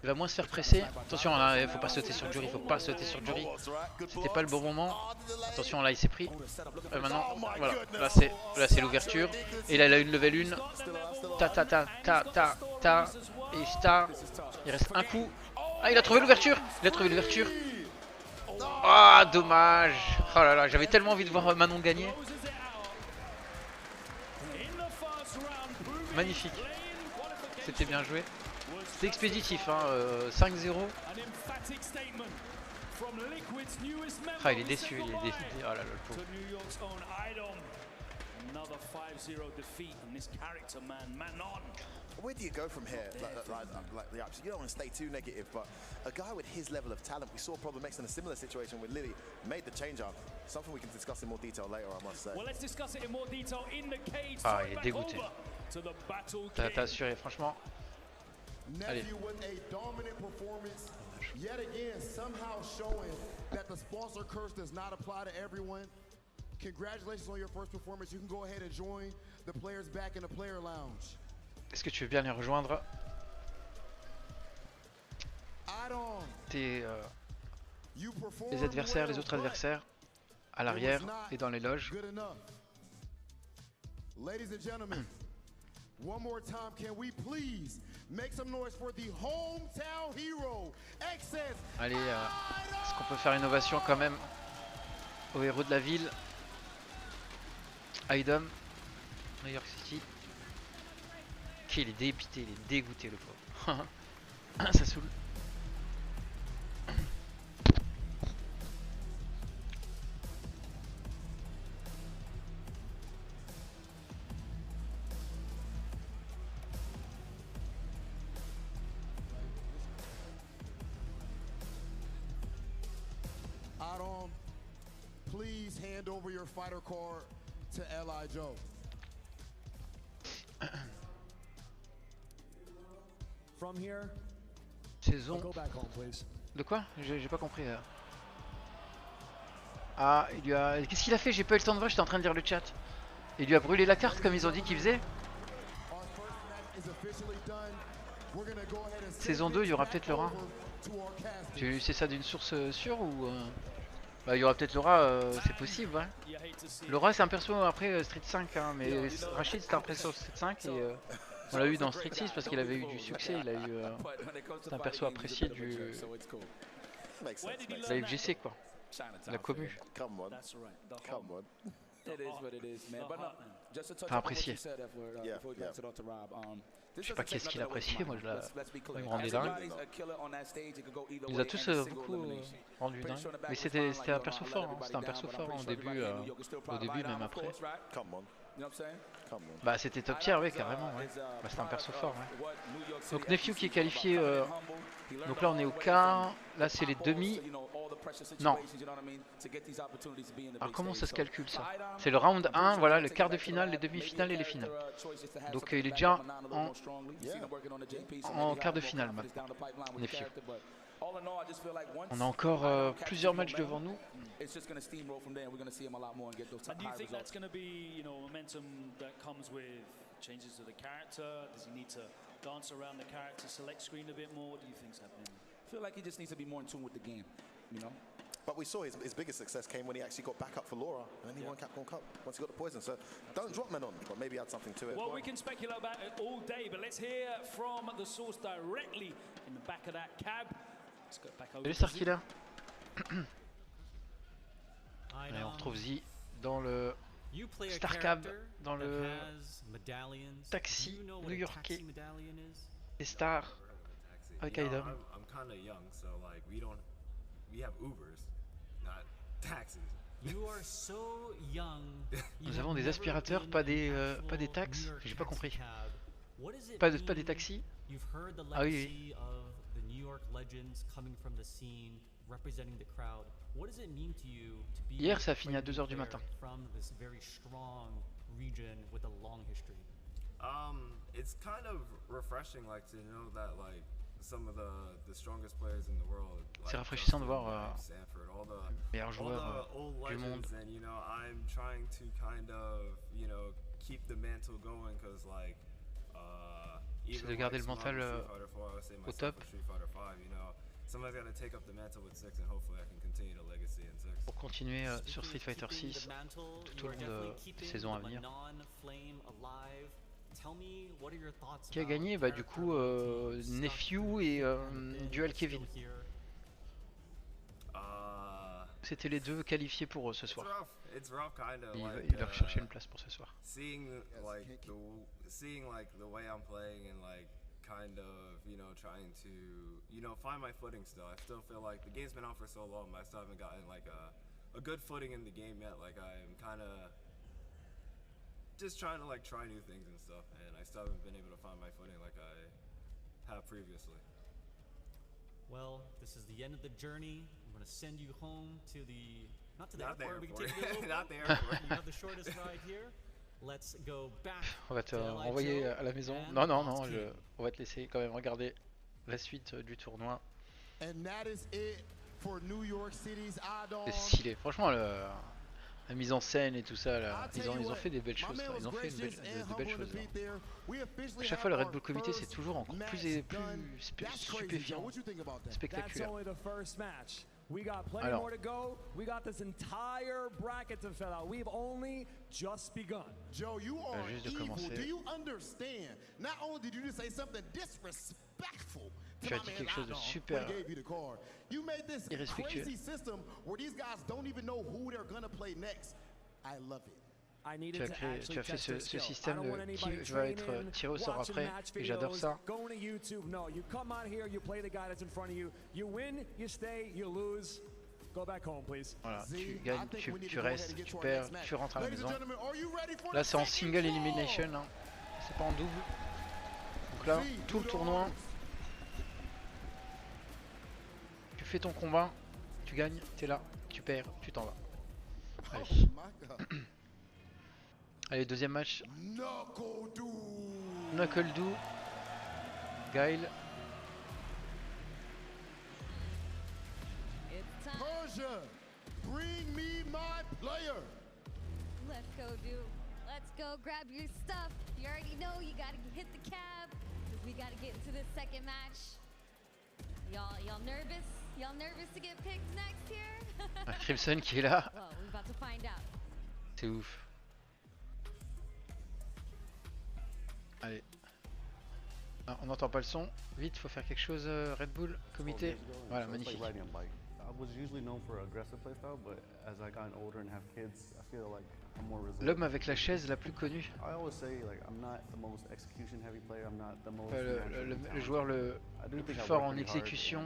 [SPEAKER 1] Il va moins se faire presser. Attention, là, il faut pas sauter sur le jury, C'était pas le bon moment. Attention, là il s'est pris. Maintenant, voilà, là c'est l'ouverture. Et là il a une level 1. Et star. Il reste un coup. Ah, il a trouvé l'ouverture. Ah, dommage. Oh là là, j'avais tellement envie de voir Manon gagner. Magnifique. C'était bien joué. C'était expéditif, hein, 5-0. Ah, il est déçu, Oh là là, le pauvre.
[SPEAKER 18] Where do you go from here? You don't want to stay too negative, but a guy with his level of talent, we saw Problem X in a similar situation with Lily, made the change up. Something we can discuss in more detail later, I must say.
[SPEAKER 5] Well, let's discuss it in more detail in the cage.
[SPEAKER 1] Ah, il est dégoûté. T'as assuré, franchement. Allez.
[SPEAKER 2] Yet again, somehow showing that the sponsor curse does not apply to everyone. Congratulations on your first performance. You can go ahead and join the players back in the player lounge.
[SPEAKER 1] Est-ce que tu veux bien les rejoindre? Les adversaires, les autres adversaires, à l'arrière et dans les loges.
[SPEAKER 2] Ladies and gentlemen, one more time, can we please make some noise for the hometown hero, Excess.
[SPEAKER 1] Allez, est-ce qu'on peut faire une ovation quand même au héros de la ville, Idom, New York City. Ok, il est dépité, il est dégoûté le pauvre. Ça saoule.
[SPEAKER 2] Adam, please hand over your fighter card to L.I. Joe.
[SPEAKER 12] From here,
[SPEAKER 1] saison. De quoi? J'ai pas compris. Ah, il lui a. Qu'est-ce qu'il a fait? J'ai pas eu le temps de voir, j'étais en train de lire le chat. Il lui a brûlé la carte comme ils ont dit qu'il faisait. Saison 2, il y aura peut-être Laura. Tu sais ça d'une source sûre ou bah, il y aura peut-être Laura, c'est possible, ouais. Laura c'est un perso après Street 5, hein, mais Rachid c'est un perso Street 5 et on l'a eu dans Street 6 parce qu'il avait eu du succès, il a eu c'est un perso apprécié de la FGC quoi, la commu.
[SPEAKER 10] It is what it is, man. But no, just to touch
[SPEAKER 1] Enfin,
[SPEAKER 10] on what
[SPEAKER 1] apprécié.
[SPEAKER 10] you said, Edward, before we pass it on to Rob.
[SPEAKER 1] Je sais pas qui est-ce qu'il appréciait, moi je l'ai rendu dingue. Il les a tous beaucoup rendu dingue. Mais c'était un perso fort, hein. C'était un perso fort au début même après. Bah c'était top tier, oui carrément, ouais. Bah c'était un perso fort, ouais. Donc Nephew qui est qualifié, donc là on est au quart, là c'est les demi. Non. Alors comment ça se calcule ça? C'est le round 1, voilà, le quart de finale, les demi-finales et les finales. Donc il est déjà en quart de finale maintenant, Nephew. On a encore plusieurs matchs devant nous.
[SPEAKER 5] And do you think that's going to be, you know, momentum that comes with changes to the character? Does he need to dance around the character select screen a bit more? What do you think's happening?
[SPEAKER 10] I feel like he just needs to be more in tune with the game, you know?
[SPEAKER 18] But we saw his biggest success came when he actually got back up for Laura, and then he won Capcom Cup once he got the poison. So don't drop men on, but maybe add something to it.
[SPEAKER 5] Well, we can speculate about it all day, but let's hear from the source directly in the back of that cab. Let's go back over.
[SPEAKER 1] Salut Starkiller. Allez, on retrouve Z dans le Starcab, dans le taxi new-yorkais des stars avec Aidam.
[SPEAKER 19] I'm kind of young, so like we have Ubers, not taxis.
[SPEAKER 11] You are so young.
[SPEAKER 1] Nous avons des aspirateurs, pas des taxis. J'ai pas compris. Pas des taxis. Ah oui. Hier ça a fini à 2 h du matin.
[SPEAKER 19] It's kind of refreshing, like to know that like some of the strongest players in the world.
[SPEAKER 1] C'est rafraîchissant de voir les meilleurs joueurs du monde.
[SPEAKER 19] And you know, I'm trying to kind of, you know, keep the mantle going because like
[SPEAKER 1] c'est de garder le mental au top. Pour continuer sur Street Fighter 6 tout au long des saisons à venir. Qui a gagné? Bah du coup Nephew et Dual Kevin. C'était les deux qualifiés pour eux ce soir. Il va rechercher une place pour ce soir.
[SPEAKER 19] Seeing like the way I'm playing and like kind of, you know, trying to, you know, find my footing still. I still feel like the game's been out for so long, but I still haven't gotten like a good footing in the game yet. Like I'm kind of just trying to like try new things and stuff, and I still haven't been able to find my footing like I have previously.
[SPEAKER 11] Well, this is the end of the journey. I'm going to send you home to the not to the airport. We can take you a little
[SPEAKER 19] not the airport.
[SPEAKER 11] You have the shortest ride here. Let's go back.
[SPEAKER 1] On va te renvoyer à la maison. Non, on va te laisser quand même regarder la suite du tournoi. C'est stylé. Franchement, la mise en scène et tout ça, là, ils ont fait des belles choses. Ils ont fait de belles choses. À chaque fois, le Redbull Kumite, c'est toujours encore plus stupéfiant, spectaculaire.
[SPEAKER 12] We got plenty more to go. We got this entire bracket to fill out. We've only just begun.
[SPEAKER 2] Joe, you are evil. Do you understand? Not only did you just say something disrespectful to my man Idol, he gave you the card. You made this crazy system where these guys don't even know who they're gonna play next. I love it.
[SPEAKER 1] Tu as fait ce système de qui va être tiré au sort après, et j'adore ça. Voilà, tu gagnes, tu restes, tu perds, tu rentres à la maison. Là c'est en single elimination, hein. C'est pas en double. Donc là, tout le tournoi, tu fais ton combat, tu gagnes, tu es là, tu perds, tu t'en vas. Allez. Allez, deuxième match. Knuckle Do. Gaël.
[SPEAKER 2] Persia, bring me my player.
[SPEAKER 7] Let's go, Do. Let's go grab your stuff. You already know you gotta hit the cab. We gotta get into this second match. Y'all nervous? Y'all nervous to get picked next here?
[SPEAKER 1] Crimson qui est là.
[SPEAKER 7] Well, we're about to find out.
[SPEAKER 1] C'est ouf. Allez. Ah, on n'entend pas le son. Vite, faut faire quelque chose. Redbull Kumite. Voilà, magnifique.
[SPEAKER 20] I was usually known for aggressive playstyle, but as I gotten older and have kids, I feel like
[SPEAKER 1] L'homme avec la chaise la plus connue. Le joueur le plus fort en exécution.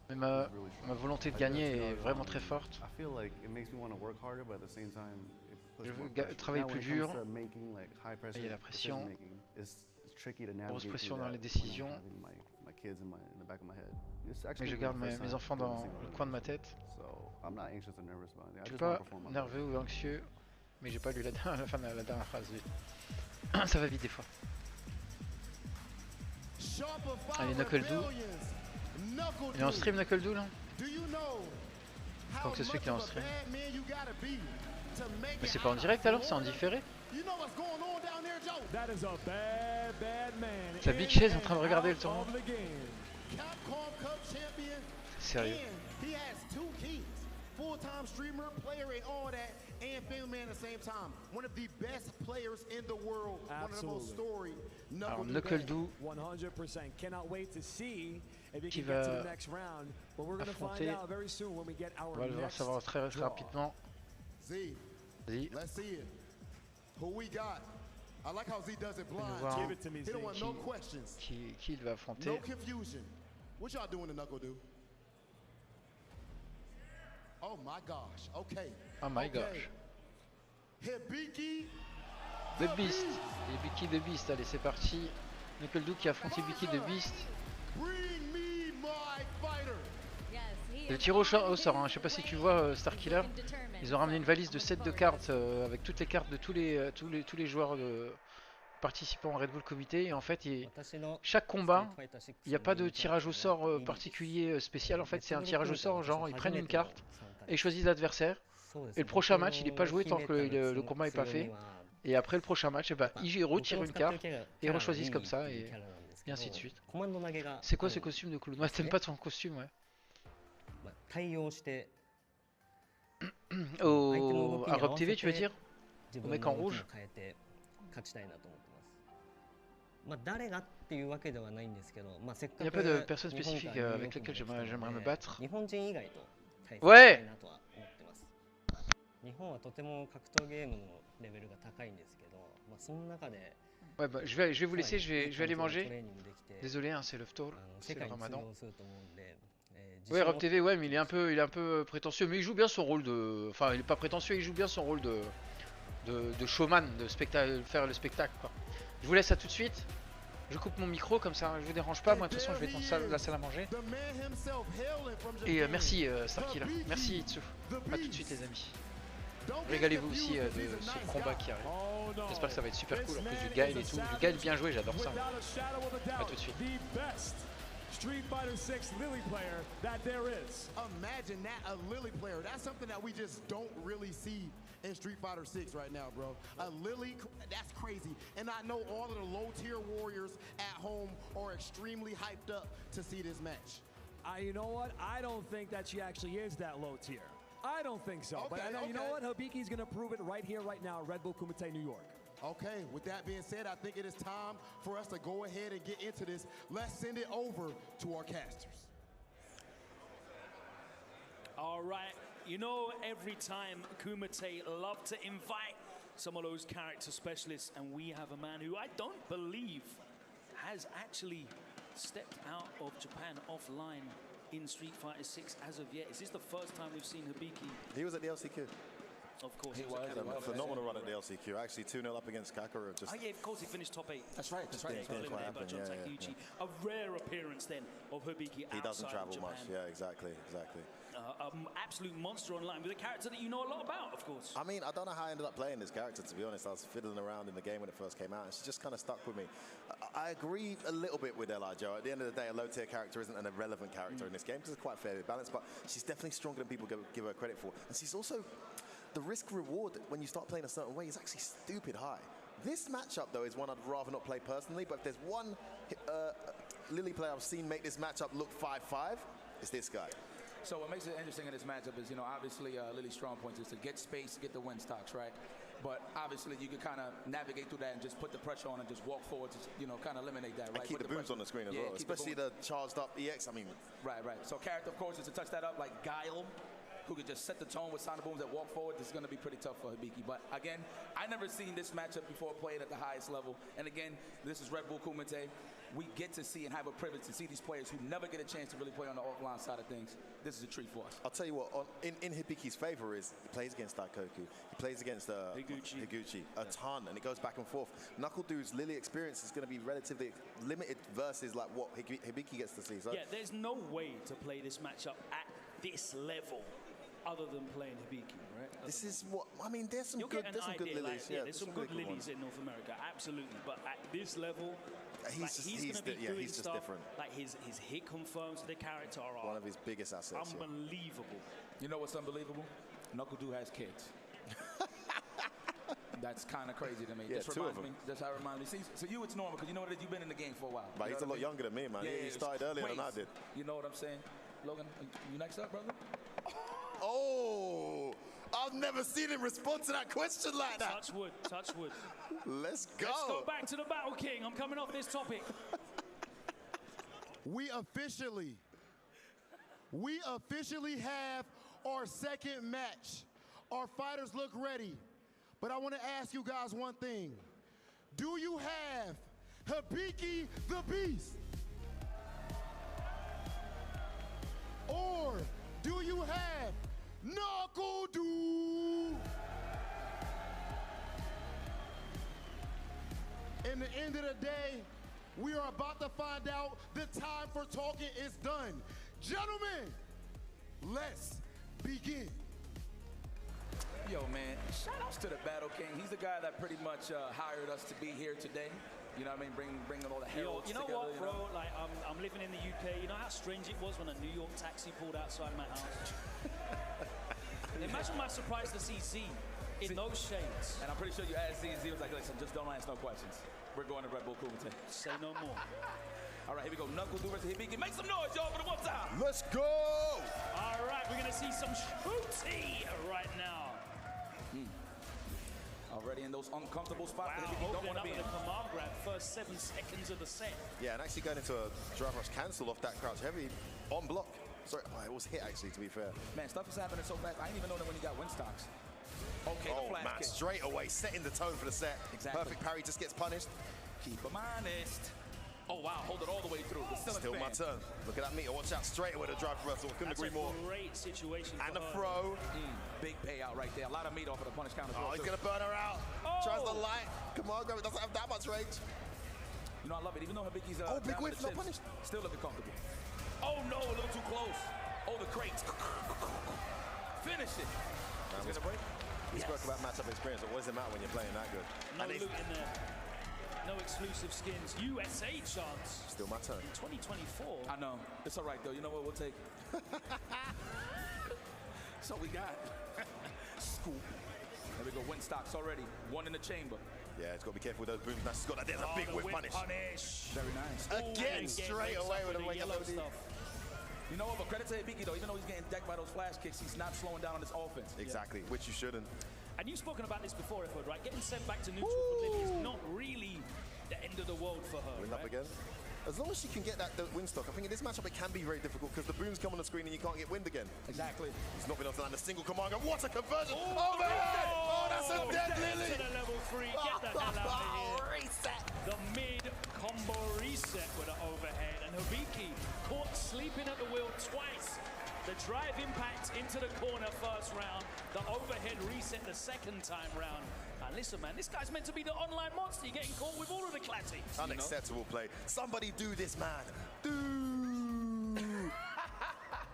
[SPEAKER 1] Mais ma volonté de gagner est vraiment très forte. Je veux travailler plus dur. Il y a la pression. Grosse pression dans les décisions. Mais je garde mes enfants dans le coin de ma tête. Je suis pas nerveux ou anxieux, mais j'ai pas lu la fin de la dernière phrase. Ça va vite des fois. Allez, Knuckle-Do. Il est en stream, Knuckle-Do là? Quand que ça se fait qu'il est en stream. Mais c'est pas en direct alors, c'est en différé? La Big Chase est en train de regarder le tournoi. Sérieux.
[SPEAKER 2] Full-time streamer, player, and all that, and family man at the same time. One of the best players in the world. One of the most storied.
[SPEAKER 1] Alors Knuckle-Do qui va affronter. On va le savoir très rapidement.
[SPEAKER 2] Z. Let's see it. Who we got? I like how Z does it blind.
[SPEAKER 1] Give it to me, Z. Qui il va affronter?
[SPEAKER 2] No confusion. What y'all doing to Knuckle-Do? Oh my gosh, okay.
[SPEAKER 1] Oh my gosh.
[SPEAKER 2] Hibiki
[SPEAKER 1] The Beast. Hibiki The Beast, allez c'est parti. Knuckle-Do qui affronte Hibiki The Beast. Le tir au sort, hein. Je sais pas si tu vois Starkiller. Ils ont ramené une valise de 7 de cartes avec toutes les cartes de tous les joueurs participants au Red Bull Kumite. Et en fait, chaque combat, il n'y a pas de tirage au sort particulier spécial. En fait, c'est un tirage au sort, genre ils prennent une carte et choisissent l'adversaire. Et le prochain match, il n'est pas joué tant que le combat n'est pas fait. Et après le prochain match, ils retirent une carte et ils rechoisissent comme ça et ainsi de suite. C'est quoi ce costume de Coulon? Moi, t'aimes pas ton costume, ouais. À Rob TV, tu veux dire? Au mec en rouge? Il n'y a pas de personne spécifique avec laquelle j'aimerais me battre. Ouais! Ouais, bah, je vais vous laisser, je vais aller manger. Désolé, hein, c'est le tour, c'est le ramadan. Ouais, Rob TV, ouais, mais il est un peu prétentieux, mais il joue bien son rôle de... Enfin, il est pas prétentieux, il joue bien son rôle de showman, de faire le spectacle, quoi. Je vous laisse à tout de suite. Je coupe mon micro, comme ça je vous dérange pas. Moi, de toute façon, je vais dans la salle à manger. Et merci, Starkiller. Merci, Itsu. A tout de suite, les amis. Régalez-vous aussi de ce combat qui arrive. J'espère que ça va être super cool en plus du Gaël et tout. Du Gaël bien joué, j'adore ça. A tout de suite.
[SPEAKER 12] Street Fighter 6 Lily player that there is.
[SPEAKER 2] Imagine that, a Lily player. That's something that we just don't really see in Street Fighter 6 right now, bro. A Lily, that's crazy. And I know all of the low tier warriors at home are extremely hyped up to see this match.
[SPEAKER 12] You know what? I don't think that she actually is that low tier. I don't think so.
[SPEAKER 2] Okay,
[SPEAKER 12] but I know, you know what? Hibiki's going to prove it right here, right now, Redbull Kumite New York.
[SPEAKER 2] Okay, with that being said, I think it is time for us to go ahead and get into this. Let's send it over to our casters.
[SPEAKER 5] All right, you know, every time Kumite love to invite some of those character specialists, and we have a man who I don't believe has actually stepped out of Japan offline in Street Fighter 6 as of yet. Is this the first time we've seen Hibiki?
[SPEAKER 18] He was at the LCQ.
[SPEAKER 5] Of course,
[SPEAKER 18] he was a phenomenal run at the LCQ. Actually, 2-0 up against Kakarov.
[SPEAKER 5] Oh yeah, of course he finished top 8.
[SPEAKER 18] That's right. That's right.
[SPEAKER 5] A rare appearance then of Hibiki.
[SPEAKER 18] He doesn't travel much. Yeah, exactly.
[SPEAKER 5] Absolute monster online with a character that you know a lot about, of course.
[SPEAKER 18] I mean, I don't know how I ended up playing this character, to be honest. I was fiddling around in the game when it first came out. It's just kind of stuck with me. I agree a little bit with Eli Joe. At the end of the day, a low-tier character isn't an irrelevant character in this game because it's quite fairly balanced, but she's definitely stronger than people give her credit for. And she's also... The risk-reward when you start playing a certain way is actually stupid high. This matchup, though, is one I'd rather not play personally, but if there's one Lily player I've seen make this matchup look 5-5, it's this guy.
[SPEAKER 10] So what makes it interesting in this matchup is, you know, obviously Lily's strong points is to get space, get the win stocks, right? But obviously you can kind of navigate through that and just put the pressure on and just walk forward to, you know, kind of eliminate that, right?
[SPEAKER 18] And keep the booms on the screen as well, especially the charged up EX, I mean.
[SPEAKER 10] Right. So character, of course, is to touch that up like Guile. who could just set the tone with Sonic Booms that walk forward, this is going to be pretty tough for Hibiki. But again, I never seen this matchup before played at the highest level. And again, this is Redbull Kumite. We get to see and have a privilege to see these players who never get a chance to really play on the offline side of things. This is a treat for us.
[SPEAKER 18] I'll tell you what, in Hibiki's favor is he plays against Daikoku, he plays against Higuchi a ton, and it goes back and forth. NuckleDu's Lily experience is going to be relatively limited versus like what Hibiki gets to see. So
[SPEAKER 5] yeah, there's no way to play this matchup at this level other than playing Hibiki, right?
[SPEAKER 18] This is what I mean. There's some good lilies.
[SPEAKER 5] Like, there's some good lilies in North America, absolutely. But at this level, he's going to be doing
[SPEAKER 18] just
[SPEAKER 5] stuff.
[SPEAKER 18] Different.
[SPEAKER 5] Like his hit confirms the character are
[SPEAKER 18] one of his biggest assets.
[SPEAKER 5] Unbelievable.
[SPEAKER 10] You know what's unbelievable? NuckleDu has kids. That's kind of crazy to me.
[SPEAKER 18] Yeah,
[SPEAKER 10] this reminds me. That's how it reminds me. See, so you, it's normal because you know what it is. You've been in the game for a while.
[SPEAKER 18] But he's a lot younger than me, man. He started earlier than I did.
[SPEAKER 10] You know what I'm saying, Logan? You next up, brother?
[SPEAKER 18] Oh, I've never seen him respond to that question like that.
[SPEAKER 5] Touch wood, touch wood.
[SPEAKER 18] Let's go.
[SPEAKER 5] Let's go back to the Battle King. I'm coming off this topic.
[SPEAKER 2] We officially have our second match. Our fighters look ready. But I want to ask you guys one thing. Do you have Hibiki the Beast? Or do you have NuckleDu? In the end of the day, we are about to find out. The time for talking is done. Gentlemen, let's begin.
[SPEAKER 10] Yo, man, shout outs to the Battle King. He's the guy that pretty much hired us to be here today. You know what I mean? Bringing all the heralds
[SPEAKER 5] together.
[SPEAKER 10] You know
[SPEAKER 5] what, bro? Like, I'm living in the UK. You know how strange it was when a New York taxi pulled outside my house? Imagine my surprise to see Z in those shades.
[SPEAKER 10] And I'm pretty sure you asked Z, and Z was like, listen, just don't ask no questions. We're going to Redbull Kumite.
[SPEAKER 5] Say no more.
[SPEAKER 10] All right, here we go. NuckleDu versus Hibiki. Make some noise, y'all, for the one time.
[SPEAKER 18] Let's go!
[SPEAKER 5] All right, we're going to see some shooty right now.
[SPEAKER 10] Already in those uncomfortable spots that Hibiki don't want to be in.
[SPEAKER 5] The command grab, first 7 seconds of the set.
[SPEAKER 18] Yeah, and actually going into a drive rush cancel off that crouch heavy on block. Sorry, it was hit actually, to be fair.
[SPEAKER 10] Man, stuff is happening so fast. I didn't even know that when he got win stocks. Okay,
[SPEAKER 18] oh,
[SPEAKER 10] the flash
[SPEAKER 18] man,
[SPEAKER 10] kick.
[SPEAKER 18] straight away, setting the tone for the set.
[SPEAKER 10] Exactly.
[SPEAKER 18] Perfect parry, just gets punished.
[SPEAKER 10] Keep him honest. Oh, wow, hold it all the way through.
[SPEAKER 18] Still my turn. Look at that meter. Watch out, straight away the drive reversal. Couldn't agree more.
[SPEAKER 5] That's a great situation
[SPEAKER 18] and
[SPEAKER 5] for
[SPEAKER 18] the
[SPEAKER 5] her.
[SPEAKER 18] throw.
[SPEAKER 10] Big payout right there. A lot of meat off of the punish counter.
[SPEAKER 18] Oh, he's going to burn her out. Tries the light. Come on, grab it. Doesn't have that much range.
[SPEAKER 10] You know, I love it. Even though Hibiki's
[SPEAKER 18] big whiff, not punished.
[SPEAKER 10] Still looking comfortable. Oh, no, a little too close. Oh, the crate. Finish it.
[SPEAKER 18] He's going to break. We spoke about matchup experience, but what does it matter when you're playing that good?
[SPEAKER 5] No loot in there. No exclusive skins. USA chance.
[SPEAKER 18] Still my turn.
[SPEAKER 5] In 2024.
[SPEAKER 10] I know. It's all right, though. You know what? We'll take. So we got. Scoop. There we go. Win stocks already. One in the chamber.
[SPEAKER 18] Yeah, it's got to be careful with those booms. That's got. There's a big whip punish.
[SPEAKER 10] Very nice.
[SPEAKER 18] Again, straight away with a yellow stuff.
[SPEAKER 10] You know what? But credit to Hibiki, though. Even though he's getting decked by those flash kicks, he's not slowing down on his offense.
[SPEAKER 18] Exactly, which you shouldn't.
[SPEAKER 5] And you've spoken about this before, Efford, right? Getting sent back to neutral for Lily is not really the end of the world for her.
[SPEAKER 18] Win
[SPEAKER 5] right?
[SPEAKER 18] up again. As long as she can get that win stock, I think in this matchup it can be very difficult because the booms come on the screen and you can't get wind again.
[SPEAKER 10] Exactly.
[SPEAKER 18] He's not been able to land a single command. What a conversion! Overhead! Oh, that's a dead Lily!
[SPEAKER 5] To the level 3. Get the hell out of here.
[SPEAKER 18] Reset!
[SPEAKER 5] The mid combo reset with an overhead. And Hibiki caught sleeping at the wheel twice. The drive impact into the corner first round. The overhead reset the second time round. And listen, man, this guy's meant to be the online monster. You're getting caught with all of the classics.
[SPEAKER 18] Unacceptable play. Somebody do this, man. Do.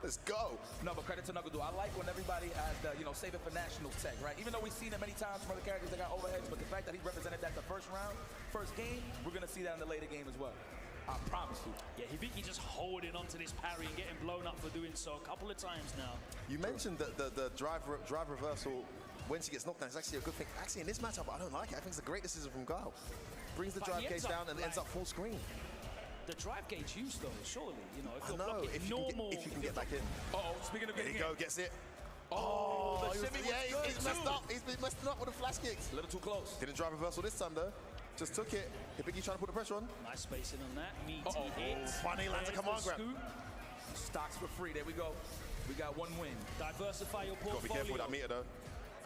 [SPEAKER 18] Let's go.
[SPEAKER 10] No, but credit to NuckleDu. I like when everybody has the, save it for national tech, right? Even though we've seen it many times from other characters that got overheads, but the fact that he represented that the first round, first game, we're going to see that in the later game as well. I promise you.
[SPEAKER 5] Yeah, Hibiki just holding onto this parry and getting blown up for doing so a couple of times now.
[SPEAKER 18] You mentioned that the drive reversal when she gets knocked down is actually a good thing. Actually, in this matchup, I don't like it. I think it's a great decision from Guile. Brings the drive gauge down and ends up full screen.
[SPEAKER 5] The drive gauge used though, surely, if
[SPEAKER 18] I know, if you can get back in.
[SPEAKER 10] Uh-oh, speaking of getting in.
[SPEAKER 18] There you go, gets it.
[SPEAKER 10] Oh, the shimmy
[SPEAKER 18] he's messed up. He's been messing up with the flash kicks.
[SPEAKER 10] A little too close.
[SPEAKER 18] Didn't drive reversal this time though. Just took it. Hibiki trying to put the pressure on.
[SPEAKER 5] Nice spacing on that. Meaty hit.
[SPEAKER 18] Funny lands a command grab.
[SPEAKER 10] Stocks for free. There we go. We got one win.
[SPEAKER 5] Diversify your portfolio.
[SPEAKER 18] Gotta be careful with that meter though.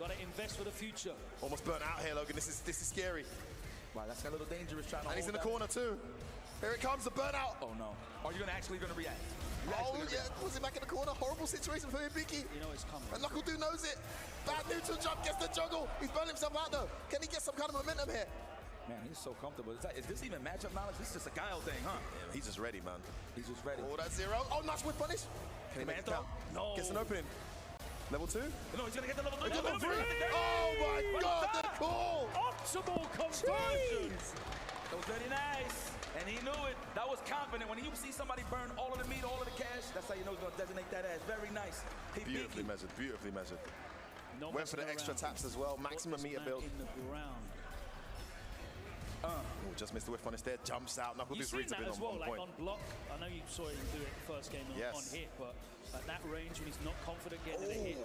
[SPEAKER 5] Gotta invest for the future.
[SPEAKER 18] Almost burnt out here, Logan. This is scary.
[SPEAKER 10] Wow, that's a little dangerous trying to
[SPEAKER 18] And he's in the
[SPEAKER 10] hold
[SPEAKER 18] corner too. Here it comes, the burnout.
[SPEAKER 10] Oh no. Are you actually gonna react?
[SPEAKER 18] Oh yeah, was it back in the corner? Horrible situation for Hibiki.
[SPEAKER 5] You know it's coming.
[SPEAKER 18] And Knuckle Dude knows it. Bad neutral jump, gets the juggle. He's burned himself out though. Can he get some kind of momentum here?
[SPEAKER 10] Man, he's so comfortable. Is this even matchup knowledge? This is just a guile thing, huh?
[SPEAKER 18] Yeah, he's just ready, man.
[SPEAKER 10] He's just ready.
[SPEAKER 18] Oh, that's zero. Oh, nice whip punish. Can he make it count?
[SPEAKER 10] No.
[SPEAKER 18] Gets an opening. Level 2?
[SPEAKER 10] No, he's gonna get the level 3.
[SPEAKER 18] Level 3. Oh my God, the call!
[SPEAKER 5] Optimal conversion.
[SPEAKER 10] That was very nice. And he knew it. That was confident. When you see somebody burn all of the meat, all of the cash, that's how you know he's gonna designate that as. Very nice.
[SPEAKER 18] Beautifully measured, beautifully measured.
[SPEAKER 5] No
[SPEAKER 18] Went for the extra taps as well. Maximum meter build.
[SPEAKER 5] In the ground.
[SPEAKER 18] Oh, just missed the whiff on his there. Jumps out. Knuckle Dude's reads have been
[SPEAKER 5] as well,
[SPEAKER 18] on
[SPEAKER 5] like
[SPEAKER 18] point.
[SPEAKER 5] on block. I know you saw him do it first game on hit, but at that range when he's not confident getting a hit.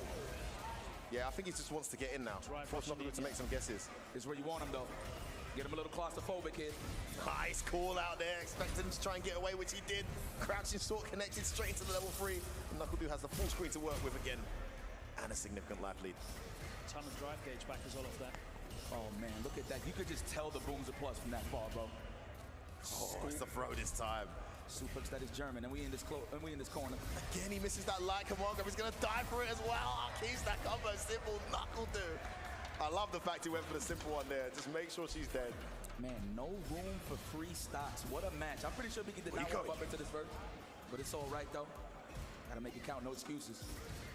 [SPEAKER 18] Yeah, I think he just wants to get in now. Force Knuckle Dude to make some guesses.
[SPEAKER 10] This is where you want him though. Get him a little claustrophobic here.
[SPEAKER 18] Nice call out there. Expected him to try and get away, which he did. Crouching short, connected straight into the level 3. And Knuckle Dude has the full screen to work with again. And a significant life lead.
[SPEAKER 5] Ton of drive gauge back as well off that.
[SPEAKER 10] Oh man, look at that. You could just tell the boom's a plus from that far, bro.
[SPEAKER 18] Oh, it's the throw this time.
[SPEAKER 10] Suplex that is German, and we in this corner.
[SPEAKER 18] Again, he misses that light. Come on, he's gonna die for it as well. Keeps that combo simple. Knuckle Dude. I love the fact he went for the simple one there. Just make sure she's dead.
[SPEAKER 10] Man, no room for free stocks. What a match. I'm pretty sure Biggie did not walk up into this verse, but it's all right though. Gotta make it count. No excuses.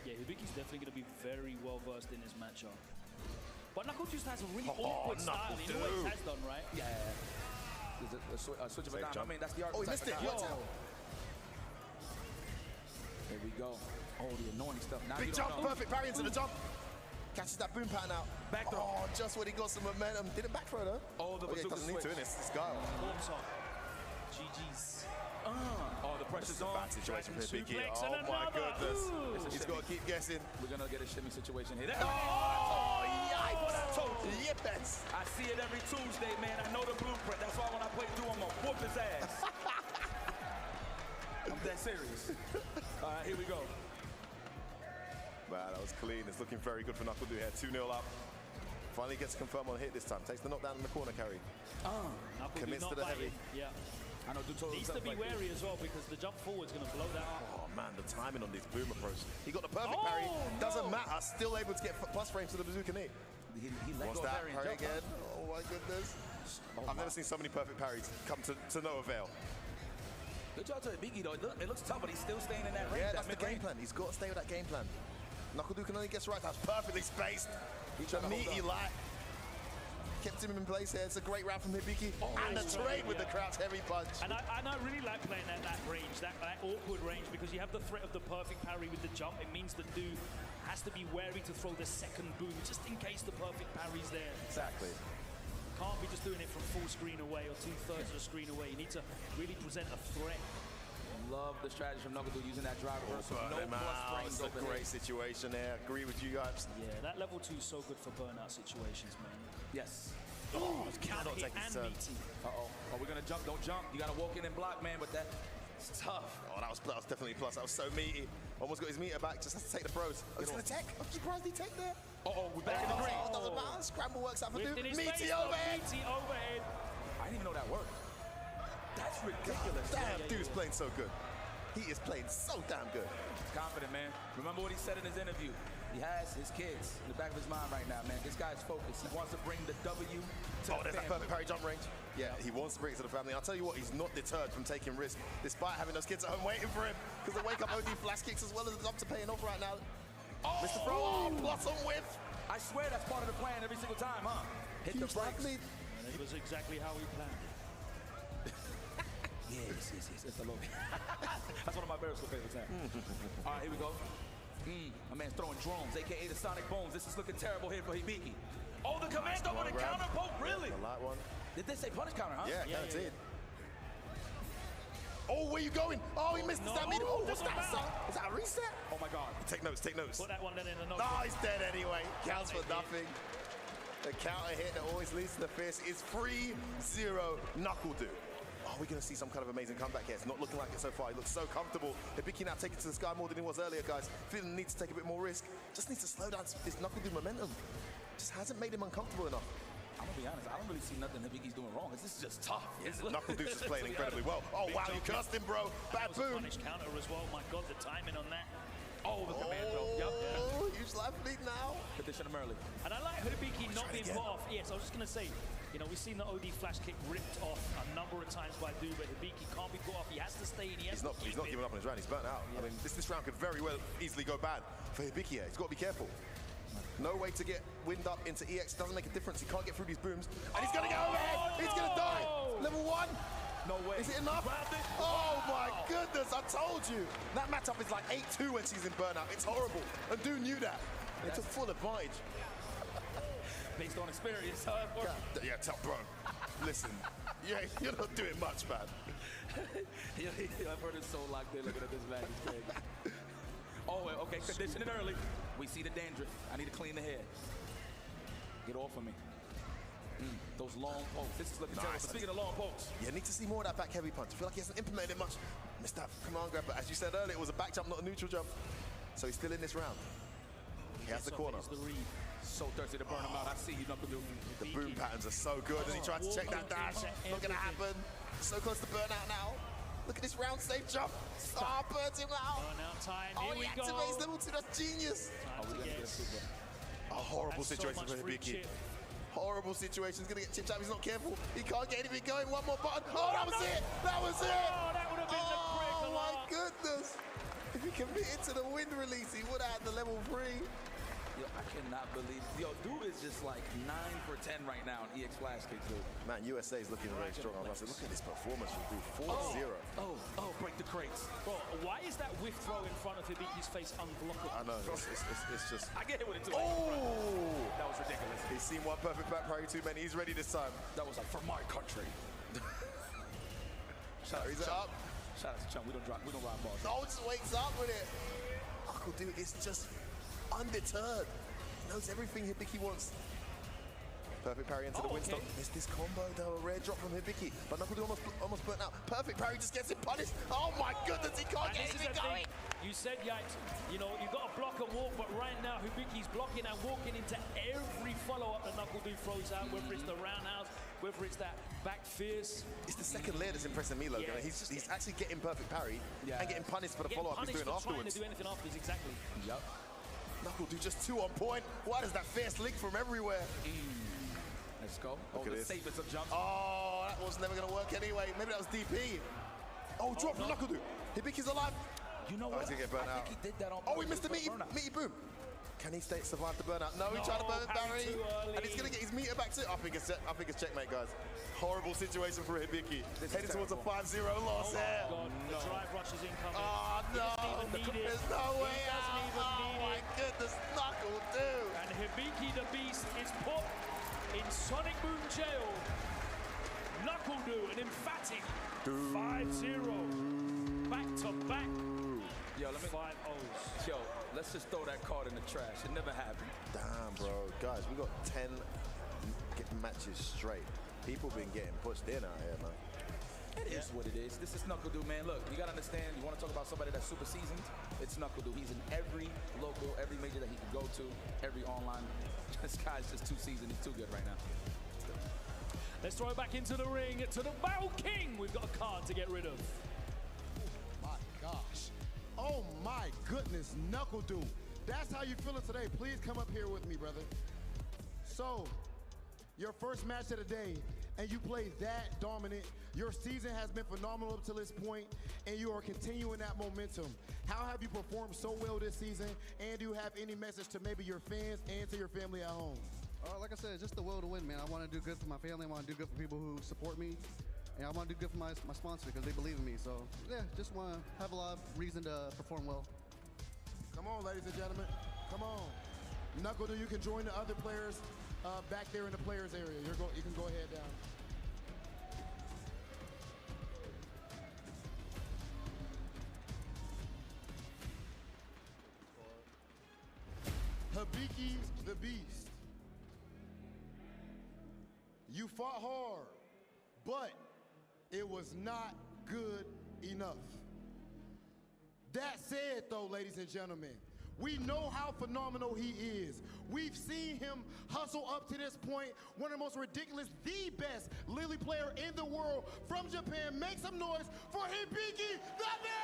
[SPEAKER 5] Yeah, Hibiki's definitely gonna be very well versed in this matchup. But Knuckle just has a really awkward style. He always has done, right?
[SPEAKER 10] Yeah. There's a switch of a dime. I mean, that's the art.
[SPEAKER 18] Oh, he missed it.
[SPEAKER 10] There we go. Oh, the annoying stuff. Now
[SPEAKER 18] Big jump, perfect parry into the jump. Catches that boom pattern out.
[SPEAKER 10] Back throw.
[SPEAKER 18] Oh, just when he got some momentum. Didn't back throw though.
[SPEAKER 10] Oh, the
[SPEAKER 18] he doesn't need to in this guy.
[SPEAKER 5] GG's.
[SPEAKER 10] Oh, the pressure's on.
[SPEAKER 18] Bad situation for Biggie.
[SPEAKER 5] Suplex
[SPEAKER 18] Oh
[SPEAKER 5] and
[SPEAKER 18] my
[SPEAKER 5] another.
[SPEAKER 18] goodness. He's got to keep guessing.
[SPEAKER 10] We're gonna get a shimmy situation here.
[SPEAKER 18] Oh, yikes.
[SPEAKER 10] Yes. I see it every Tuesday, man. I know the blueprint. That's why when I play through, I'm gonna whoop his ass. I'm that serious. All right, here we go.
[SPEAKER 18] Wow, that was clean. It's looking very good for Knuckle Dude here. 2-0 up. Finally gets to confirm on hit this time. Takes the knockdown in the corner carry. Commits to the heavy.
[SPEAKER 5] Yeah.
[SPEAKER 10] I know.
[SPEAKER 5] Needs to be wary as well because the jump forward's going to blow that up.
[SPEAKER 18] Oh man, the timing on this boom approach. He got the perfect parry. Doesn't matter. Still able to get plus frames to the bazooka knee.
[SPEAKER 10] He
[SPEAKER 18] Wants that parry again. Oh my goodness. I've never seen so many perfect parries come to no avail.
[SPEAKER 10] Good job to Biggie though. It looks tough, but he's still staying in that range.
[SPEAKER 18] Yeah, that's the game plan. He's got to stay with that game plan. Knuckle Dude can only guess right. That's perfectly spaced. The meaty light. Kept him in place here. It's a great round from Hibiki. And a trade with the crouch heavy punch.
[SPEAKER 5] And I really like playing that range, that awkward range, because you have the threat of the perfect parry with the jump. It means the dude has to be wary to throw the second boom, just in case the perfect parry's there.
[SPEAKER 18] Exactly.
[SPEAKER 5] Can't be just doing it from full screen away or 2/3 of the screen away. You need to really present a threat.
[SPEAKER 10] Love the strategy from Knuckle Dude using that drive reversal. No plus frames.
[SPEAKER 18] It's a great situation there. Agree with you guys.
[SPEAKER 5] Yeah, that level 2 is so good for burnout situations, man.
[SPEAKER 10] Yes.
[SPEAKER 5] Oh,
[SPEAKER 18] cannot take his turn.
[SPEAKER 10] Uh-oh. Oh, we're gonna jump. Don't jump. You gotta walk in and block, man, but that's tough.
[SPEAKER 18] Oh, that was definitely plus. That was so meaty. Almost got his meter back. Just has to take the pros. Oh, he's gonna tech. I'm surprised he tech there.
[SPEAKER 10] Uh-oh, we're back in the green.
[SPEAKER 18] Doesn't matter. Scramble works out for Dude.
[SPEAKER 5] Meaty overhead. Meaty overhead.
[SPEAKER 10] I didn't even know that worked. That's ridiculous.
[SPEAKER 18] Damn, Dude's playing so good. He is playing so damn good.
[SPEAKER 10] Confident, man. Remember what he said in his interview. He has his kids in the back of his mind right now, man. This guy's focused. He wants to bring the W to
[SPEAKER 18] the there's that perfect parry jump range. Yeah, he wants to bring it to the family. I'll tell you what, he's not deterred from taking risks, despite having those kids at home waiting for him. Because the wake-up OD flash kicks as well as the jump to paying off right now.
[SPEAKER 10] Oh!
[SPEAKER 18] Mr. Throw, blossom whiff.
[SPEAKER 10] I swear that's part of the plan every single time, huh? Hit the brakes.
[SPEAKER 5] It was exactly how he planned it.
[SPEAKER 10] Yes. It's a little That's one of my very favorites. All right, here we go. My man's throwing drones, a.k.a. the Sonic Bones. This is looking terrible here for Hibiki. Oh, the commando with the counter poke, really?
[SPEAKER 18] The light one.
[SPEAKER 10] Did they say punish counter, huh?
[SPEAKER 18] Yeah, guaranteed. Oh, where you going? Oh, he missed that meter. Oh, what's that? Is that a reset?
[SPEAKER 10] Oh, my God.
[SPEAKER 18] Take notes, take notes.
[SPEAKER 5] Put that one in the notes.
[SPEAKER 18] No, he's dead anyway. Counts for nothing. The counter hit that always leads to the fist is 3-0 Knuckle Dude. Oh, Are we going to see some kind of amazing comeback here? It's not looking like it so far. He looks so comfortable. Hibiki now taking to the sky more than he was earlier, guys. Feeling the need to take a bit more risk. Just needs to slow down his knuckle-do momentum. Just hasn't made him uncomfortable enough.
[SPEAKER 10] I'm gonna be honest, I don't really see nothing Hibiki's doing wrong. This is just tough.
[SPEAKER 18] Knuckle Deuce is playing incredibly well. Oh, wow, you cursed him, bro. Bad boom.
[SPEAKER 5] Punish counter as well. My God, the timing on that.
[SPEAKER 10] Oh, the command throw. Yep.
[SPEAKER 18] Oh, huge life lead now.
[SPEAKER 10] Condition him early.
[SPEAKER 5] And I like Hibiki not being put off. Yes, I was just going to say, you know, we've seen the OD flash kick ripped off a number of times by Du, but Hibiki can't be put off. He has to stay in. He's not
[SPEAKER 18] giving up on his round. He's burnt out. I mean, this round could very well easily go bad for Hibiki here. He's got to be careful. No way to get wind up into EX. Doesn't make a difference. He can't get through these booms. And he's going to go overhead. He's going to die. Level 1.
[SPEAKER 10] No way.
[SPEAKER 18] Is it enough? Oh my goodness, I told you. That matchup is like 8-2 when she's in burnout. It's horrible. And Du knew that. It's a full advantage.
[SPEAKER 10] Based on experience, however.
[SPEAKER 18] Yeah, tough, bro. Listen, you're not doing much, man.
[SPEAKER 10] I've heard it so locked in looking at this match. It's crazy. Oh, okay, conditioning early. We see the dandruff. I need to clean the hair. Get off of me. Those long pokes. This is looking terrible. Speaking of long pokes.
[SPEAKER 18] Yeah, need to see more of that back heavy punch. I feel like he hasn't implemented it much. Missed that command grab, but as you said earlier, it was a back jump, not a neutral jump. So he's still in this round. He has the corner.
[SPEAKER 10] So thirsty to burn him out. I see you, Knuckle.
[SPEAKER 18] The boom patterns are so good, and he tried to check that dash. Not gonna happen. So close to burnout now. Look at this round safe jump. Burns him out.
[SPEAKER 5] Burnout time.
[SPEAKER 18] Here we go. He activates level 2. That's genius. A horrible situation for Hibiki. Horrible situation. He's gonna get chipped out. He's not careful. He can't get anything going. One more button. Oh, that was it. That was it.
[SPEAKER 5] Oh, that would have been the break
[SPEAKER 18] alarm. Oh my goodness. If he committed to the wind release, he would have had the level 3.
[SPEAKER 10] Yo, I cannot believe. Yo, dude is just like 9 for 10 right now in EX flash kicks, dude.
[SPEAKER 18] Man, USA is looking very strong. I must say, look at this performance from dude. 4-0.
[SPEAKER 10] Oh, break the crates.
[SPEAKER 5] Bro, why is that whiff throw in front of Hibiki's face unblockable?
[SPEAKER 18] I know. It's just.
[SPEAKER 10] I get hit with it too.
[SPEAKER 18] Oh!
[SPEAKER 10] That was ridiculous.
[SPEAKER 18] He's seen one perfect back parry too many. He's ready this time.
[SPEAKER 10] That was like for my country.
[SPEAKER 18] Shout out to Chum.
[SPEAKER 10] Shout out to Chum. We don't ride balls.
[SPEAKER 18] No, just wakes up with it. Uncle Dude is just undeterred. Knows everything Hibiki wants. Perfect parry into the windstone. Missed this combo though, a rare drop from Hibiki. But Knuckle Dude almost burnt out. Perfect parry just gets him punished. Oh my goodness, he can't get anything going.
[SPEAKER 5] You said, Yikes, you know, you've got to block and walk, but right now Hibiki's blocking and walking into every follow-up that Knuckle Dude throws out, whether it's the roundhouse, whether it's that back fierce.
[SPEAKER 18] It's the second layer that's impressing me, Logan.
[SPEAKER 5] Yeah,
[SPEAKER 18] he's actually getting perfect parry and getting punished for the follow-up he's doing afterwards.
[SPEAKER 5] Trying to do anything afterwards, exactly.
[SPEAKER 18] Yep. Knuckle Dude just 2 on point. Why does that fierce link from everywhere?
[SPEAKER 10] Let's go.
[SPEAKER 18] Look at
[SPEAKER 10] the
[SPEAKER 18] this.
[SPEAKER 10] safest of jumps.
[SPEAKER 18] Oh, that was never going to work anyway. Maybe that was DP. Oh, drop from Knuckle Dude. Hibiki's alive.
[SPEAKER 10] You know what?
[SPEAKER 18] He's going to get burnt out.
[SPEAKER 10] I think he did that on
[SPEAKER 18] Oh, he missed the meaty boom. Can he survive the burnout? No, he tried to burn Barry. And he's going to get his meter back too. I think it's checkmate, guys. Horrible situation for Hibiki. Heading towards a 5-0 loss here.
[SPEAKER 5] God, the drive rush is incoming.
[SPEAKER 18] Oh, no. There's no way out. Oh, my goodness. Knuckle Dude.
[SPEAKER 5] And Hibiki the Beast is put in Sonic Boom jail. Knuckle Dude, an emphatic 5-0. Back to back.
[SPEAKER 10] Yo, let me
[SPEAKER 5] 5-0s.
[SPEAKER 10] Yo, let's just throw that card in the trash. It never happened.
[SPEAKER 18] Damn, bro. Guys, we got 10 matches straight. People been getting pushed in out here, man.
[SPEAKER 10] It is what it is. This is Knuckle Dude, man. Look, you gotta understand, you wanna talk about somebody that's super seasoned? It's Knuckle Dude. He's in every local, every major that he can go to, every online. This guy's just too seasoned. He's too good right now.
[SPEAKER 5] Let's throw it back into the ring to the Battle King. We've got a card to get rid of.
[SPEAKER 2] Oh my gosh. Oh my goodness, Knuckle Dude. That's how you feeling today. Please come up here with me, brother. So, your first match of the day, and you played that dominant. Your season has been phenomenal up to this point, and you are continuing that momentum. How have you performed so well this season, and do you have any message to maybe your fans and to your family at home?
[SPEAKER 20] Like I said, just the will to win, man. I want to do good for my family. I want to do good for people who support me. And I want to do good for my sponsor because they believe in me. So, yeah, just want to have a lot of reason to perform well.
[SPEAKER 2] Come on, ladies and gentlemen. Come on. Knuckle Dude, you can join the other players back there in the players area. You can go ahead down. Hibiki the Beast. You fought hard, but it was not good enough. That said, though, ladies and gentlemen, we know how phenomenal he is. We've seen him hustle up to this point. One of the most ridiculous, the best Lily player in the world from Japan. Make some noise for Hibiki the Man!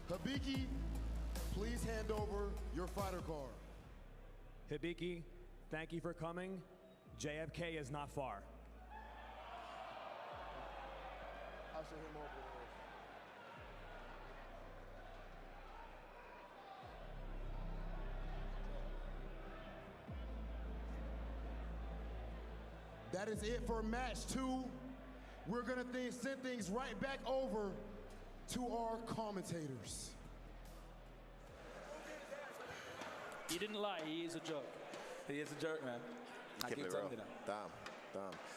[SPEAKER 2] Hibiki, please hand over your fighter card.
[SPEAKER 12] Hibiki, thank you for coming. JFK is not far.
[SPEAKER 17] I'll show him over
[SPEAKER 2] That is it for match 2. We're gonna send things right back over to our commentators.
[SPEAKER 5] He didn't lie, he is a jerk.
[SPEAKER 10] He is a jerk, man. I keep telling you that.
[SPEAKER 18] Damn.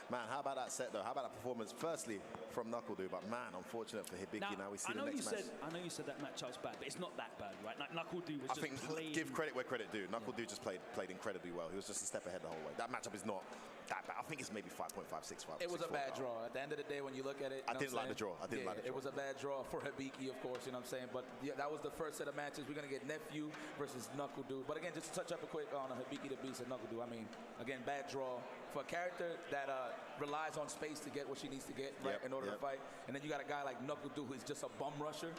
[SPEAKER 18] Man, how about that set though? How about that performance? Firstly, from Knuckle-Doo, but man, unfortunate for Hibiki. Now we see the next match.
[SPEAKER 5] I know you said that matchup's bad, but it's not that bad, right? Like Knuckle-Doo was just playing.
[SPEAKER 18] Give credit where credit due. Knuckle-Doo just played incredibly well. He was just a step ahead the whole way. That matchup is not that bad. I think it's maybe 5.56.
[SPEAKER 10] It was a bad draw. At the end of the day, when you look at it,
[SPEAKER 18] I didn't like the draw.
[SPEAKER 10] It was a bad draw for Hibiki, of course. You know what I'm saying? But yeah, that was the first set of matches. We're gonna get Nephew versus Knuckle-Doo. But again, just to touch up a quick on Hibiki the Beast and Knuckle-Doo. I mean, again, bad draw for a character that relies on space to get what she needs to get in order to fight. And then you got a guy like Knuckle-Doo who's just a bum rusher.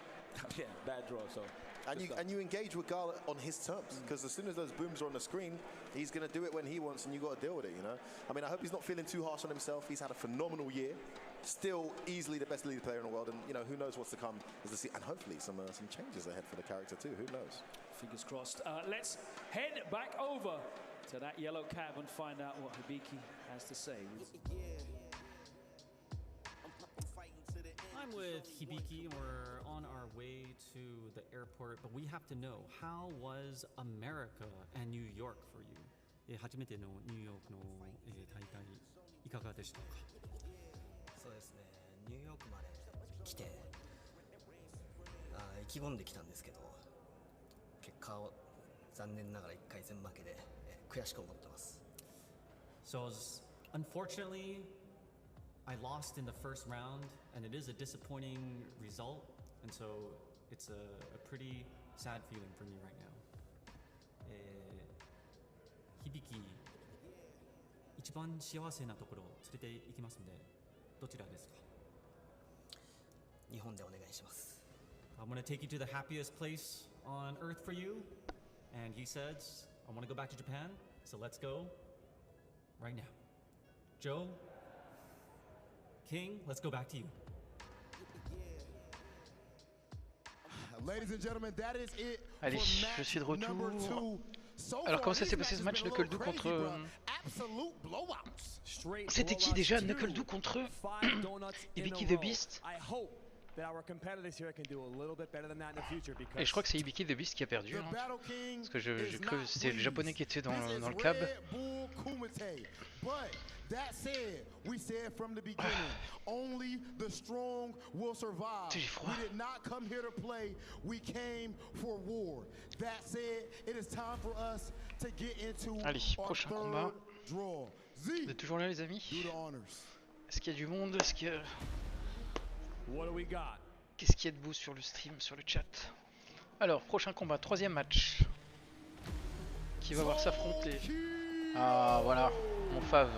[SPEAKER 10] Yeah, bad draw. So.
[SPEAKER 18] And you engage with Gala on his terms, because as soon as those booms are on the screen, he's going to do it when he wants, and you got to deal with it, you know? I mean, I hope he's not feeling too harsh on himself. He's had a phenomenal year. Still easily the best leader player in the world, and, you know, who knows what's to come. And hopefully some changes ahead for the character, too. Who knows?
[SPEAKER 5] Fingers crossed. Let's head back over to that yellow cab and find out what Hibiki has to say.
[SPEAKER 11] I'm with Hibiki, and we're on our way to the airport, but we have to know, how was America and New York for you? 初めてのニューヨークの大会いかがでしたか？
[SPEAKER 21] そうですね、ニューヨークまで来て意気込んできたんですけど、結果を残念ながら1回戦負けで悔しく思ってます。
[SPEAKER 11] So unfortunately, I lost in the first round, and it is a disappointing result, and so it's a pretty sad feeling for me right now. Hibiki, 一番幸せなところ連れて行きますので、どちらですか？
[SPEAKER 21] 日本でお願いします。
[SPEAKER 11] I'm going to take you to the happiest place on earth for you, and he says, I want to go back to Japan, so let's go right now. Joe, King, let's go back to you.
[SPEAKER 2] Ladies and gentlemen, that is it.
[SPEAKER 1] Allez, je suis de retour. Alors comment ça s'est passé ce match Knuckle-Doo contre... C'était qui déjà? Knuckle-Doo contre Hibiki the Beast. Et je crois que c'est Hibiki the Beast qui a perdu, hein. Parce que j'ai cru que c'était le japonais qui était dans le cab.
[SPEAKER 2] That said, we said from the beginning, only the strong will survive. We did not come here to play, we came for war. That said, it is time for us to get into our third draw.
[SPEAKER 1] Vous êtes toujours là les amis? Est-ce qu'il y a du monde? Est-ce qu'il y a... Qu'est-ce qu'il y a debout sur le stream, sur le chat? Alors, prochain combat, troisième match. Qui va voir s'affronter? Ah voilà, mon fave.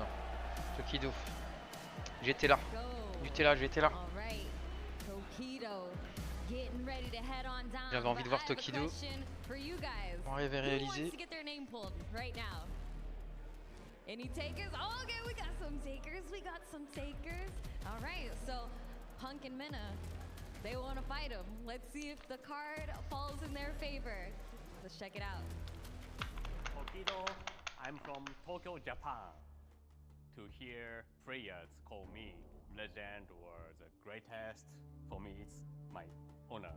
[SPEAKER 1] Tokido. J'étais là. J'étais là. J'avais envie de voir Tokido. On avait réalisé.
[SPEAKER 7] Any takers? Oh, okay, we got some takers. All right, so Punk and Minna, they want to fight him. Let's see if the card falls in their favor. Let's check it out.
[SPEAKER 22] Tokido, I'm from Tokyo, Japan. To hear players call me legend or the greatest, for me it's my honor.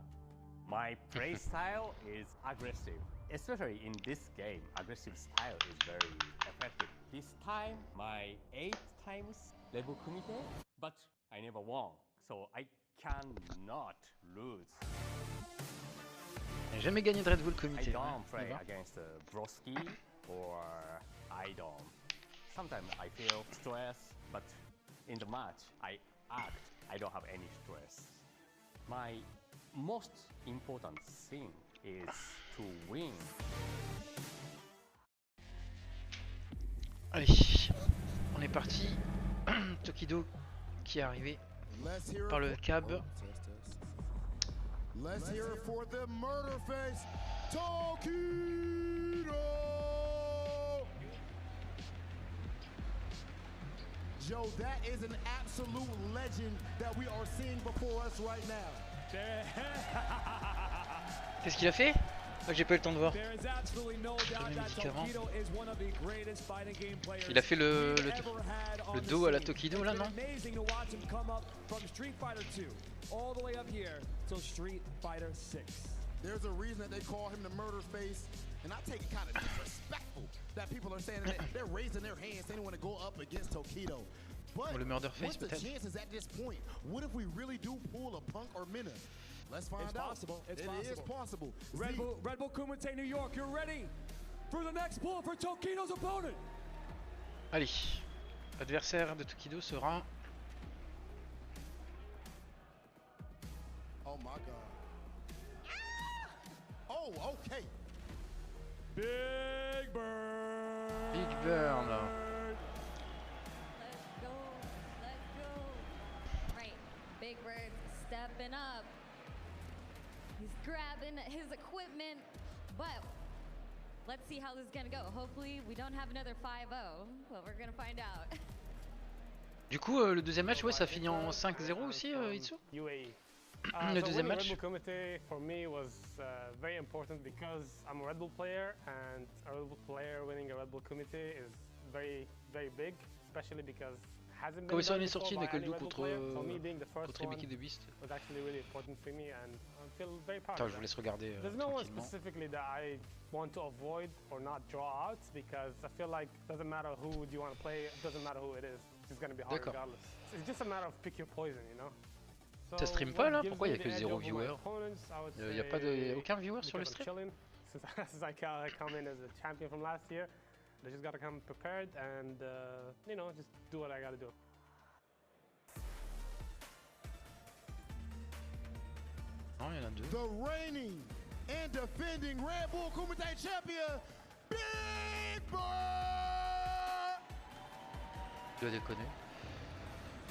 [SPEAKER 22] My play style is aggressive. especially in this game, aggressive style is very effective. This time, my 8 times Redbull Kumite, but I never won, so I cannot lose.
[SPEAKER 1] J'ai jamais gagné de Redbull Kumite.
[SPEAKER 22] I don't play against Broski or I don't. Sometimes I feel stress, but in the match, I act. I don't have any stress. My most important thing is to win.
[SPEAKER 1] Allez, on est parti. Tokido qui est arrivé par le cab.
[SPEAKER 2] Let's hear it for the murder face, Tokido! Joe, that is an absolute legend that we are seeing before us right now.
[SPEAKER 1] Qu'est-ce qu'il a fait? J'ai pas eu le temps de voir. Il a fait le dos à la Tokido là, non?
[SPEAKER 2] There's a reason that they call him the murder face, and I take it kind of disrespectful that people are saying that they're raising their hands, they want to go up against Tokido. But
[SPEAKER 1] le murder face
[SPEAKER 2] what's the chances at this point? What if we really do pull a Punk or Minna? Let's find out.
[SPEAKER 12] It's
[SPEAKER 2] It is possible.
[SPEAKER 12] Redbull Kumite New York, you're ready for the next pull for Tokido's opponent.
[SPEAKER 1] Allez, l'adversaire de Tokido sera.
[SPEAKER 2] Oh my God. Oh, okay.
[SPEAKER 12] Big Bird.
[SPEAKER 1] Big Bird.
[SPEAKER 7] Let's go. Let's go. Right. Big Bird stepping up. He's grabbing his equipment, but let's see how this is gonna go. Hopefully we don't have another 5-0, but we're gonna find out.
[SPEAKER 1] Du coup, le deuxième match, ouais, ça finit en 5-0 aussi, Itsu?
[SPEAKER 3] UAE.
[SPEAKER 1] Le deuxième match.
[SPEAKER 3] Redbull Kumite for me was very important because I'm a Red Bull player, and a Red Bull player winning a Red Bull Kumite is very, very big, especially because hasn't been
[SPEAKER 1] Comment ça
[SPEAKER 3] done
[SPEAKER 1] est
[SPEAKER 3] before
[SPEAKER 1] sorti
[SPEAKER 3] by
[SPEAKER 1] Nickel
[SPEAKER 3] any
[SPEAKER 1] Du
[SPEAKER 3] Red Bull
[SPEAKER 1] contre
[SPEAKER 3] player. So me being the first
[SPEAKER 1] contre
[SPEAKER 3] one
[SPEAKER 1] Ibiki de Beast?
[SPEAKER 3] was actually really important for me, and I feel very proud.
[SPEAKER 1] Attends,
[SPEAKER 3] of
[SPEAKER 1] je vous
[SPEAKER 3] that.
[SPEAKER 1] laisse regarder
[SPEAKER 3] There's no one
[SPEAKER 1] tranquillement.
[SPEAKER 3] specifically that I want to avoid or not draw out because I feel like it doesn't matter who you want to play, it doesn't matter who it is. It's going to be hard regardless. It's just a matter of pick your poison, you know.
[SPEAKER 1] Ça stream pas là? Pourquoi il n'y a que 0 viewer? Il n'y a pas aucun viewer sur le stream?
[SPEAKER 3] Since I come in as a champion from last year, I just gotta come prepared and you know, just do what I gotta do.
[SPEAKER 1] Non, il y en a deux.
[SPEAKER 2] The reigning and defending Redbull Kumite champion, Big Bird!
[SPEAKER 1] Tu as déconné.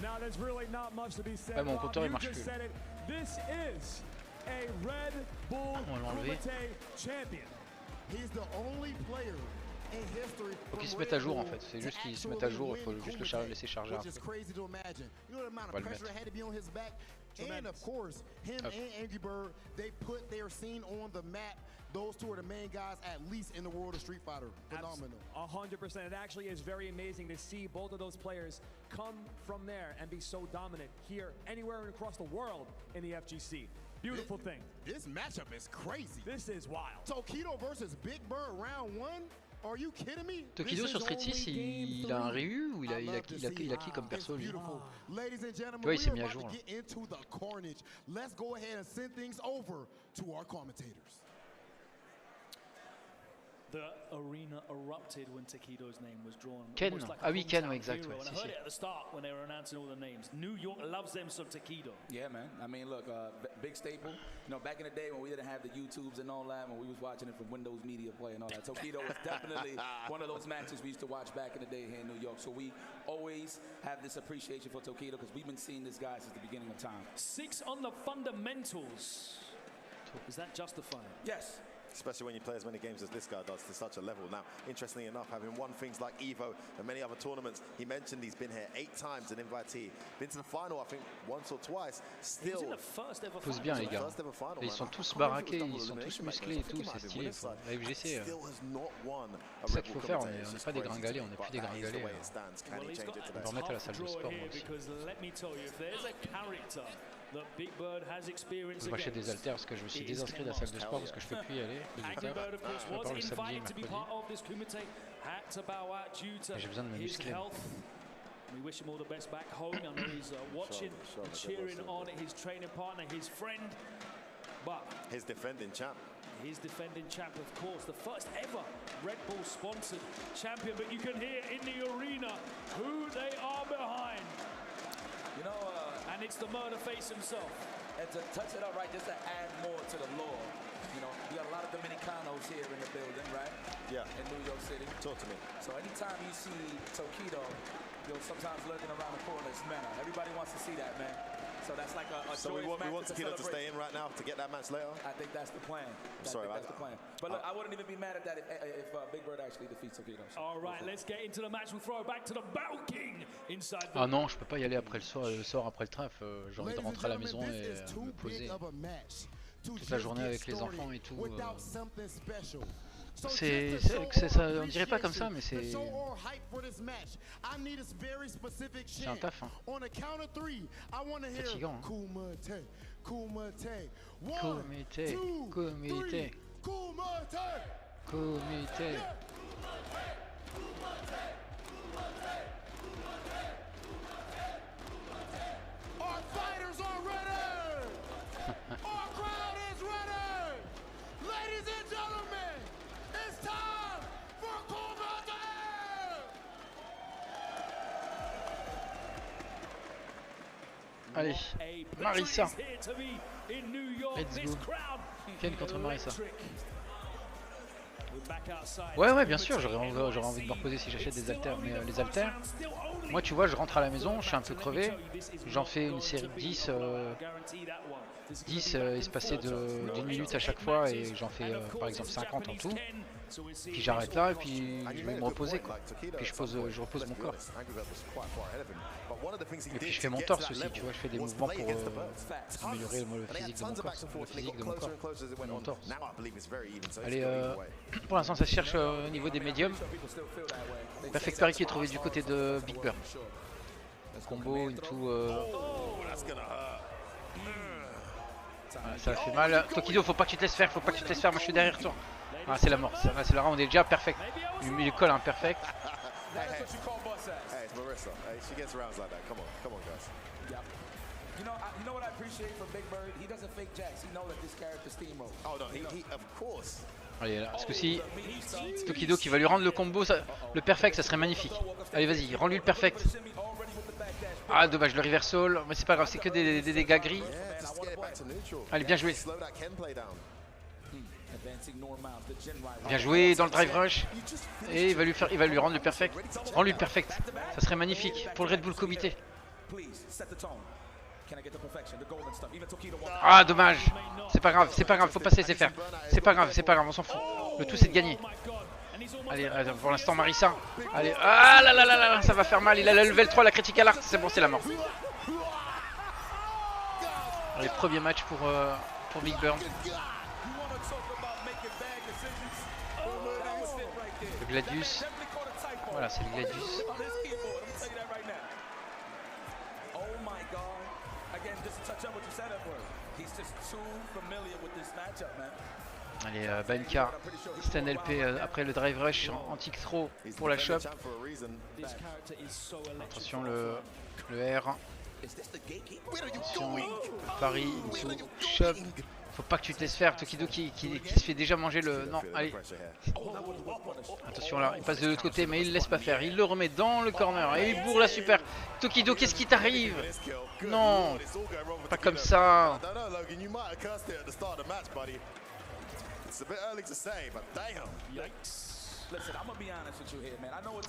[SPEAKER 12] Now there's really not much to be said.
[SPEAKER 1] Ouais, mon compteur il
[SPEAKER 12] You
[SPEAKER 1] marche
[SPEAKER 12] just
[SPEAKER 1] plus.
[SPEAKER 12] said it. This is a Red Bull
[SPEAKER 1] On va l'enlever.
[SPEAKER 12] Kumite champion.
[SPEAKER 2] He's the only player in history.
[SPEAKER 1] Faut qu'il se mette à jour en fait. C'est juste qu'il se mette à jour. Il faut juste le laisser charger un
[SPEAKER 2] Which is
[SPEAKER 1] peu.
[SPEAKER 2] crazy to imagine. You know the amount
[SPEAKER 1] On va
[SPEAKER 2] of
[SPEAKER 1] le
[SPEAKER 2] pressure
[SPEAKER 1] mettre.
[SPEAKER 2] that had to be on his back. And of course, him
[SPEAKER 1] Hop.
[SPEAKER 2] and Angry Bird, they put their scene on the map. Those two are the main guys, at least in the world of Street Fighter. Phenomenal.
[SPEAKER 12] 100%. It actually is very amazing to see both of those players come from there and be so dominant here, anywhere across the world in the FGC. Beautiful thing.
[SPEAKER 2] This matchup is crazy.
[SPEAKER 12] This is wild.
[SPEAKER 2] Tokido versus Big Bird round 1? Are you kidding me?
[SPEAKER 1] Tokido sur Street 6, il a un Ryu ou il a qui comme perso lui?
[SPEAKER 2] Ladies and gentlemen,
[SPEAKER 1] Tu vois, il s'est
[SPEAKER 2] we're
[SPEAKER 1] mis à
[SPEAKER 2] about
[SPEAKER 1] jour
[SPEAKER 2] to
[SPEAKER 1] là.
[SPEAKER 2] get into the carnage. Let's go ahead and send things over to our commentators.
[SPEAKER 5] The arena erupted when Tokido's name was drawn.
[SPEAKER 1] Ken.
[SPEAKER 5] Almost like a
[SPEAKER 1] Ah oui, Ken,
[SPEAKER 5] hometown
[SPEAKER 1] ouais, exact,
[SPEAKER 5] hero.
[SPEAKER 1] ouais,
[SPEAKER 5] And I
[SPEAKER 1] si,
[SPEAKER 5] heard
[SPEAKER 1] si.
[SPEAKER 5] it at the start when they were announcing all the names. New York loves them some Tokido.
[SPEAKER 10] Yeah, man. I mean, look, big staple. You know, back in the day when we didn't have the YouTubes and all that, when we was watching it from Windows Media Play and all that, Tokido was definitely one of those matches we used to watch back in the day here in New York. So we always have this appreciation for Tokido because we've been seeing this guy since the beginning of time.
[SPEAKER 5] 6 on the fundamentals. Is that justified?
[SPEAKER 10] Yes.
[SPEAKER 18] Especially when you play as many games as this guy does to such a level. Now, interestingly enough, having won things like EVO and many other tournaments, he mentioned he's been here 8 times an invitee. Been to the final, I think, once or twice. Still,
[SPEAKER 1] Pousse bien les gars. Et ils sont tous baraqués, ils sont tous musclés et tout, c'est stylé. La FGC, c'est ça qu'il faut faire, on n'est pas des gringalés, on n'est plus des gringalés. On va remettre à la salle de sport moi aussi.
[SPEAKER 5] Because let me tell you, if there's a character
[SPEAKER 1] Je vais acheter des haltères parce que je me suis désinscrit de la salle de sport parce que je ne peux plus y aller. Je prépare le samedi et mercredi. Et j'ai besoin de me muscler.
[SPEAKER 5] We wish him all the best back home. I know he's watching and cheering on his training partner, his friend. But
[SPEAKER 18] his defending champ.
[SPEAKER 5] His defending champ, of course, the first ever Red Bull sponsored champion. But you can hear in the arena who they are behind.
[SPEAKER 10] You know,
[SPEAKER 5] and it's the murder face himself.
[SPEAKER 10] And to touch it up right, just to add more to the lore. You know, you got a lot of Dominicanos here in the building, right?
[SPEAKER 18] Yeah.
[SPEAKER 10] In New York City.
[SPEAKER 18] Talk to me.
[SPEAKER 10] So anytime you see Tokido, you'll sometimes lurking around the corner, it's Mena. Everybody wants to see that, man. So that's like a
[SPEAKER 18] so we want Tokido to stay in right now to get that match later?
[SPEAKER 10] I think that's the plan. That's the plan. But look, I wouldn't even be mad at that if Big Bird actually defeats Tokido. So.
[SPEAKER 5] All right, let's get into the match. We'll throw it back to the Battle King inside the...
[SPEAKER 1] Ah non, je peux pas y aller après le soir après le traf. J'ai envie de rentrer à la maison et me poser toute la journée avec les enfants et tout. C'est ça, on dirait pas comme ça, mais c'est un taf, hein. Fatigant, hein. Kumite.
[SPEAKER 2] Our fighters are ready. Our crowd is ready. Ladies and gentlemen, it's time for Kumite.
[SPEAKER 1] Allez, Marissa. Let's go. Ken contre Marissa. Ouais, bien sûr, j'aurais envie de me reposer si j'achète des haltères. Mais les haltères, moi tu vois, je rentre à la maison, je suis un peu crevé. J'en fais une série de 10 espacés d'une minute à chaque fois. Et j'en fais par exemple 50 en tout. Puis j'arrête là et puis je vais me reposer, quoi. Puis je repose mon corps. Et puis je fais mon torse aussi, tu vois, je fais des mouvements pour améliorer le physique de mon corps. Le physique de mon corps, mon torse. Allez, pour l'instant ça se cherche au niveau des médiums. Perfect Parry qui est trouvé du côté de Big Bird. Combo into... Voilà, ça fait mal. Tokido, faut pas que tu te laisses faire, moi je suis derrière toi. Ah, c'est la mort, c'est la round, on est déjà perfect. Il colle un perfect.
[SPEAKER 18] Hey, it's Marissa. Hey, she gets rounds like that. Come on, guys.
[SPEAKER 10] Yeah. You know what I appreciate from Big Bird? He doesn't fake jacks. He knows that this character steamroll.
[SPEAKER 18] Oh no, he of course.
[SPEAKER 1] Allez, là, parce que si Tokido qui va lui rendre le combo, le perfect, ça serait magnifique. Allez, vas-y, rends-lui le perfect. Ah, dommage, le reversal, mais c'est pas grave, c'est que des dégâts gris. Allez, bien joué. Bien joué dans le drive rush. Et il va lui rendre le perfect. Rends-lui le perfect. Ça serait magnifique pour le Red Bull Kumite. Ah, dommage. C'est pas grave, faut pas se laisser faire. C'est pas grave, on s'en fout. Le tout c'est de gagner. Allez, pour l'instant Marissa. Allez, ah là, ça va faire mal. Il a la level 3, la critical art. C'est bon, c'est la mort. Allez, premier match pour Big Bird. Le Gladius. Voilà, c'est le Gladius. Allez, Banka, Stan LP après le drive rush anti-throw pour la shop. Attention le R. Attention, Paris, shop. Faut pas que tu te laisses faire, Tokido qui se fait déjà manger le... Non, allez. Attention là, il passe de l'autre côté mais il le laisse pas faire. Il le remet dans le corner et il bourre la super. Tokido, qu'est-ce qui t'arrive? Non, pas comme ça.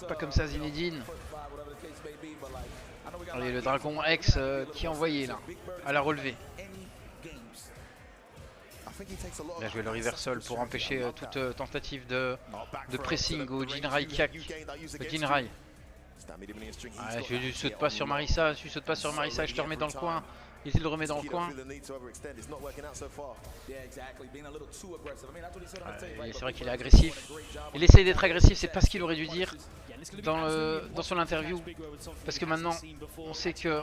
[SPEAKER 1] Pas comme ça, Zinedine. Allez, le Dragon X qui est envoyé là, à la relevée. Bien joué le reversal pour empêcher toute tentative de pressing au Jinrai Kak. Le Jinrai. Ah, je saute pas sur Marissa, je te remets dans le coin. Il le remet dans le coin. C'est vrai qu'il est agressif. Il essaye d'être agressif, c'est pas ce qu'il aurait dû dire dans son interview. Parce que maintenant, on sait que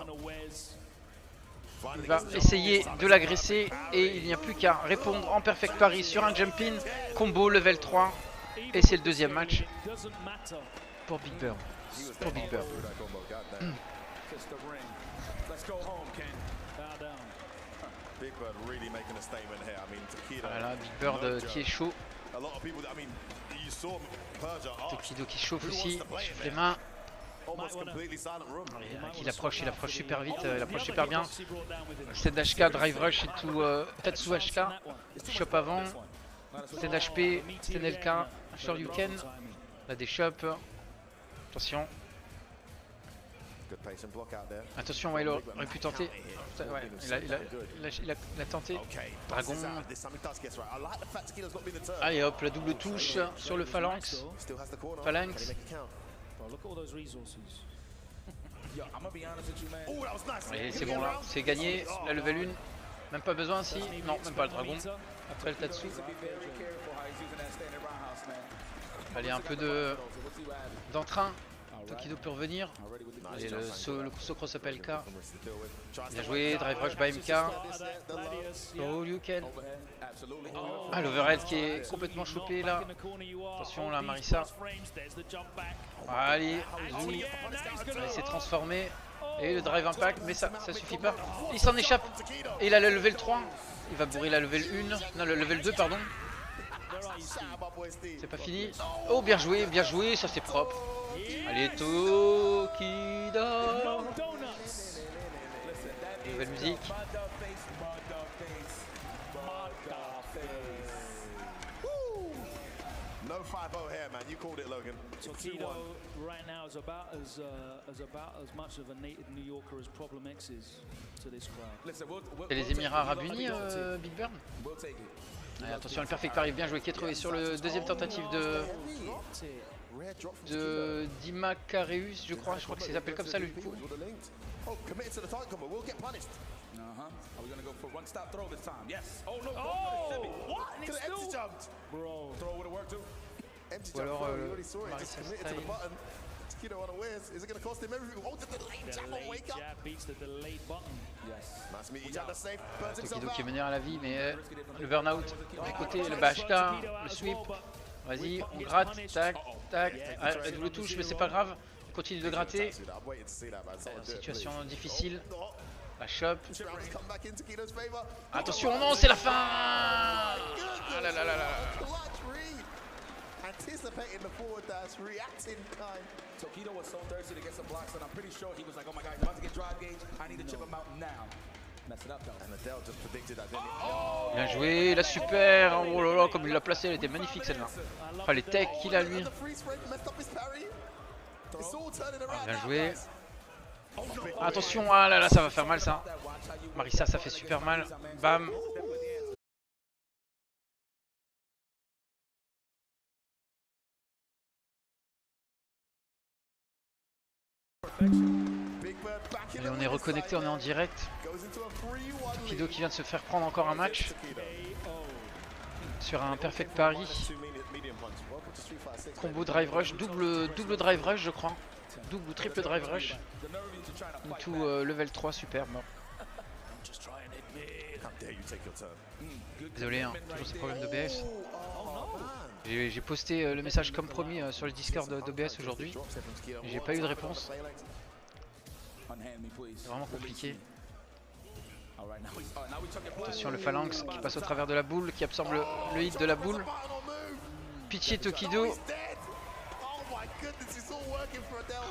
[SPEAKER 1] Il va essayer de l'agresser et il n'y a plus qu'à répondre en perfect parry sur un jump in. Combo level 3. Et c'est le deuxième match pour Big Bird. Pour Big Bird. Voilà, Big Bird qui est chaud. Tokido qui chauffe aussi, il chauffe les mains. Il approche super vite, il approche super bien. Stand HK, drive rush et tout, Tatsu HK. Chop avant, stand HP, stand LK, Shoryuken. Là des chops. Attention. Attention, ouais, il aurait pu tenter. Ouais, il a tenté. Dragon. Allez hop, la double touche sur le phalanx. Phalanx. Et c'est bon là, c'est gagné. La level 1. Même pas besoin si. Non, même pas le dragon. Après le Tatsu. Allez, un peu d'entrain. Tokido peut revenir. Et le Socro s'appelle K. Bien joué, drive rush by MK. Oh, Ryuken. Ah, l'overhead qui est complètement chopé là. Attention là, Marissa. Allez, Zou. Il s'est transformé. Et le drive impact, mais ça suffit pas. Il s'en échappe. Et il a le level 3. Il va bourrer la level 1. Non, le level 2, pardon. C'est pas fini. Oh, bien joué, ça c'est propre. Allez, Tokido. Nouvelle musique.
[SPEAKER 2] No 5-0 here, man. You called it, Logan.
[SPEAKER 5] Tokido right now is about as much of a native New Yorker as Problem X is to this crowd.
[SPEAKER 1] Et les Émirats Arabes Unis, Big Burn. Allez, attention, le perfect parry bien joué qui est trouvé sur le deuxième tentative de Dimakareus, je crois que ça s'appelle comme ça le coup. Ou alors Marissa Style. Tokido qui est mené à la vie, mais le burn-out du côté, le BHK, le sweep. Vas-y, on gratte, tac, tac. Ah, double touche, mais c'est pas grave. On continue de gratter. Situation difficile. La chope. Attention, non, c'est la fin. Ah là là là là.
[SPEAKER 2] Anticipating the forward dash, reacting time.
[SPEAKER 10] Tokido was so thirsty to get some blocks, and I'm pretty sure he was like, oh my God, he's about to get drive gauge. I need to chip him out now. Mess it up though. And Adele just predicted that.
[SPEAKER 1] Bien joué, la super. Oh là là, comme il l'a placé, elle était magnifique celle-là. Enfin, les techs qu'il a lui. Bien joué. Attention, ah là là, ça va faire mal ça. Marissa, ça fait super mal. Bam. Allez, on est reconnecté, on est en direct. Tokido qui vient de se faire prendre encore un match sur un perfect parry. Combo drive rush, double drive rush je crois. Double ou triple drive rush. Into level 3, super mort. Désolé, hein, toujours ce problème d'OBS. J'ai posté le message comme promis sur le Discord d'OBS aujourd'hui. J'ai pas eu de réponse. C'est vraiment compliqué. Attention, le phalanx qui passe au travers de la boule, qui absorbe le hit de la boule. Pitié Tokido. Oh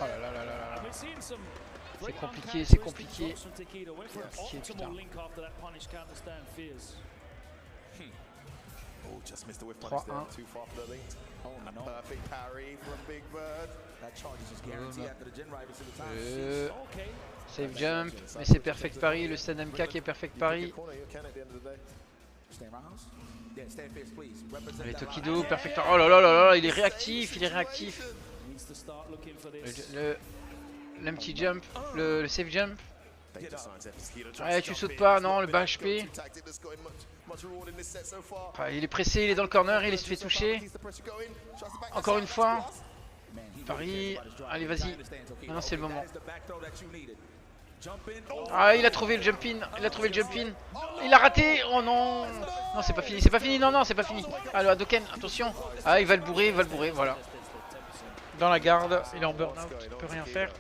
[SPEAKER 1] là là là là là. C'est compliqué, c'est compliqué. Putain.
[SPEAKER 2] Oh, just missed the whiff
[SPEAKER 1] 3-1.
[SPEAKER 2] too far for the link. A perfect parry from Big Bird. That charge is just guaranteed after the gen rivals to the time.
[SPEAKER 1] Save jump, mais c'est perfect parry, le stand MK qui est perfect parry. Allez Tokido, perfect parry. Oh là là là là, il est réactif, il est réactif. L'empty jump, le save jump. Ouais, tu sautes pas, non, le bas HP. Enfin, il est pressé, il est dans le corner, il se fait toucher. Encore une fois. Paris, allez vas-y. Maintenant c'est le moment. Ah, il a trouvé le jump in. Il a trouvé le jump in. Il a raté. Oh non. Non, c'est pas fini. C'est pas fini. Non, non, c'est pas fini. Alors, Hadoken, attention. Ah, il va le bourrer. Il va le bourrer. Voilà. Dans la garde. Il est en burn-out. Il peut rien faire.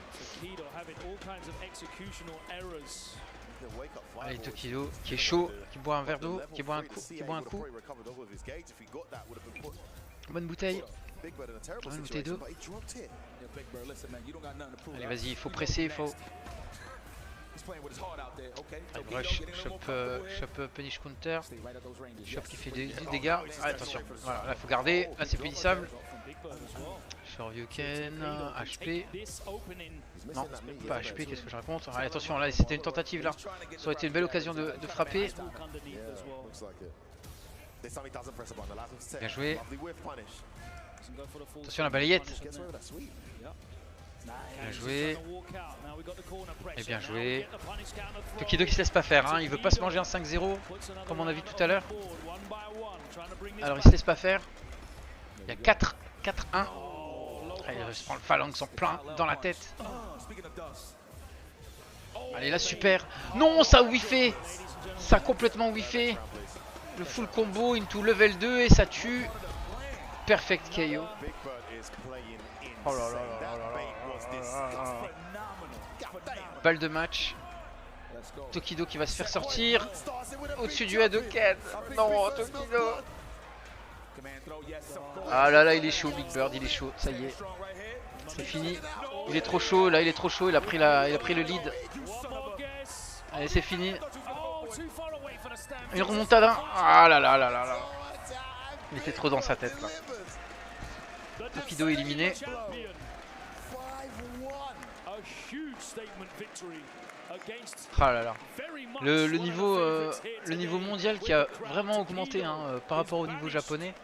[SPEAKER 1] Allez, Tokido qui est chaud. Qui boit un verre d'eau. Qui boit un coup. Qui boit un coup. Bonne bouteille. Bonne bouteille d'eau. Allez, vas-y. Il faut presser. Il faut. Rush, shop punish counter, shop qui fait des dégâts. Ah, attention, voilà, là faut garder, là c'est punissable. Shoryuken, HP. Non, pas HP, qu'est-ce que je raconte? Allez, attention, là c'était une tentative là. Ça aurait été une belle occasion de frapper. Bien joué. Attention la balayette. Bien joué. Et bien joué. Tokido qui se laisse pas faire, hein. Il veut pas se manger un 5-0 comme on a vu tout à l'heure. Alors il se laisse pas faire. Il y a 4-1. Il se prend le phalanx en plein dans la tête. Allez là super. Non, ça a whiffé. Ça a complètement whiffé. Le full combo into level 2 et ça tue. Perfect KO. Oh là là là là là. Balle de match. Tokido qui va se faire sortir. Au-dessus du Hadoken. Non, Tokido. Ah là là, il est chaud, Big Bird, il est chaud. Ça y est. C'est fini. Il est trop chaud, là il est trop chaud. Il a pris le lead. Allez, c'est fini. Une remontada. Ah là là là là là. Il était trop dans sa tête là. Tokido éliminé. Ah là là. Le niveau mondial qui a vraiment augmenté hein, par rapport au niveau japonais.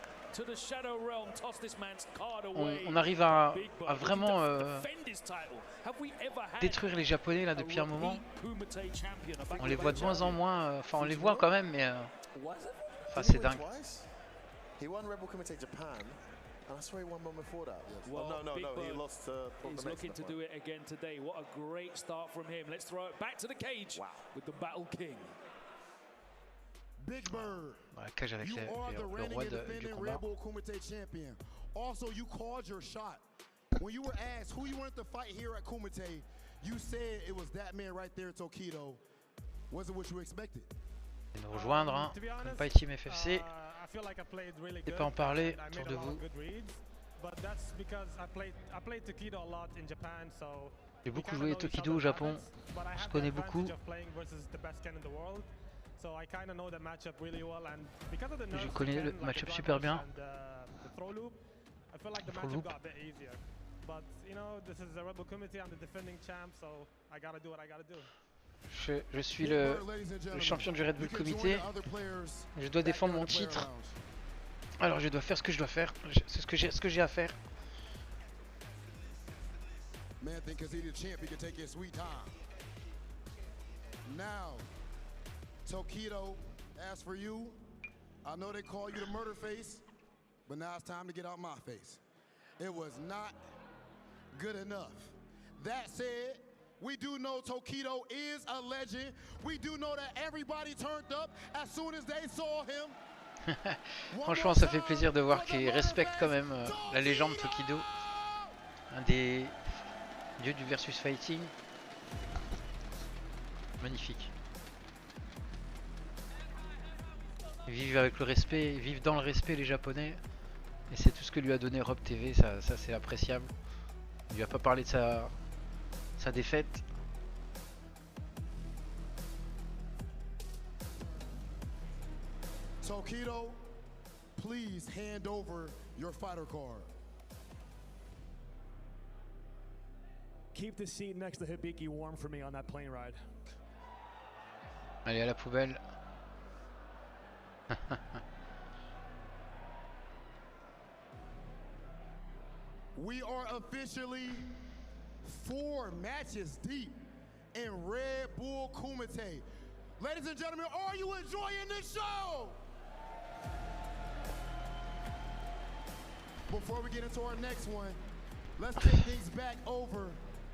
[SPEAKER 1] On arrive à vraiment détruire les japonais là depuis un moment. On les voit de moins en moins. Enfin on les voit quand même mais enfin c'est dingue.
[SPEAKER 2] And I swear he won one before that. Yes.
[SPEAKER 5] Well,
[SPEAKER 2] no, he lost
[SPEAKER 5] he's looking to do it again today. What a great start from him. Let's throw it back to the cage with the Battle King.
[SPEAKER 2] Big Bird,
[SPEAKER 1] you are the reigning and defending Redbull Kumite champion.
[SPEAKER 2] Also, you called your shot. When you were asked who you wanted to fight here at Kumite, you said it was that man right there, Tokido. Was it what you expected?
[SPEAKER 1] Nous rejoindre, hein. Kumite Team FFC. Et pas en parler autour de vous. J'ai beaucoup joué Tokido au Japon. Je connais beaucoup. Je connais le match-up super bien. Le throw loop. Je suis le champion du Redbull Kumite. Je dois défendre mon titre. Alors je dois faire ce que je dois faire. C'est ce que j'ai à faire.
[SPEAKER 2] Now, Tokido, as for you, I know they call you the murder face, but now it's time to get out my face. It was not good enough. That said, we do know Tokido is a legend. We do know that everybody turned up as soon as they saw him.
[SPEAKER 1] Franchement, ça fait plaisir de voir qu'il respecte quand même la légende Tokido, un des dieux du versus fighting. Magnifique. Ils vivent avec le respect, ils vivent dans le respect les Japonais. Et c'est tout ce que lui a donné Rob TV, ça c'est appréciable. Il lui a pas parlé de sa défaite.
[SPEAKER 2] Tokido, please hand over your fighter card.
[SPEAKER 12] Keep the seat next to Hibiki warm for me on that plane ride.
[SPEAKER 1] Allez à la poubelle.
[SPEAKER 2] We are officially 4 matches deep in Redbull Kumite. Ladies and gentlemen, are you enjoying this show? Before we get into our next one, let's take things back over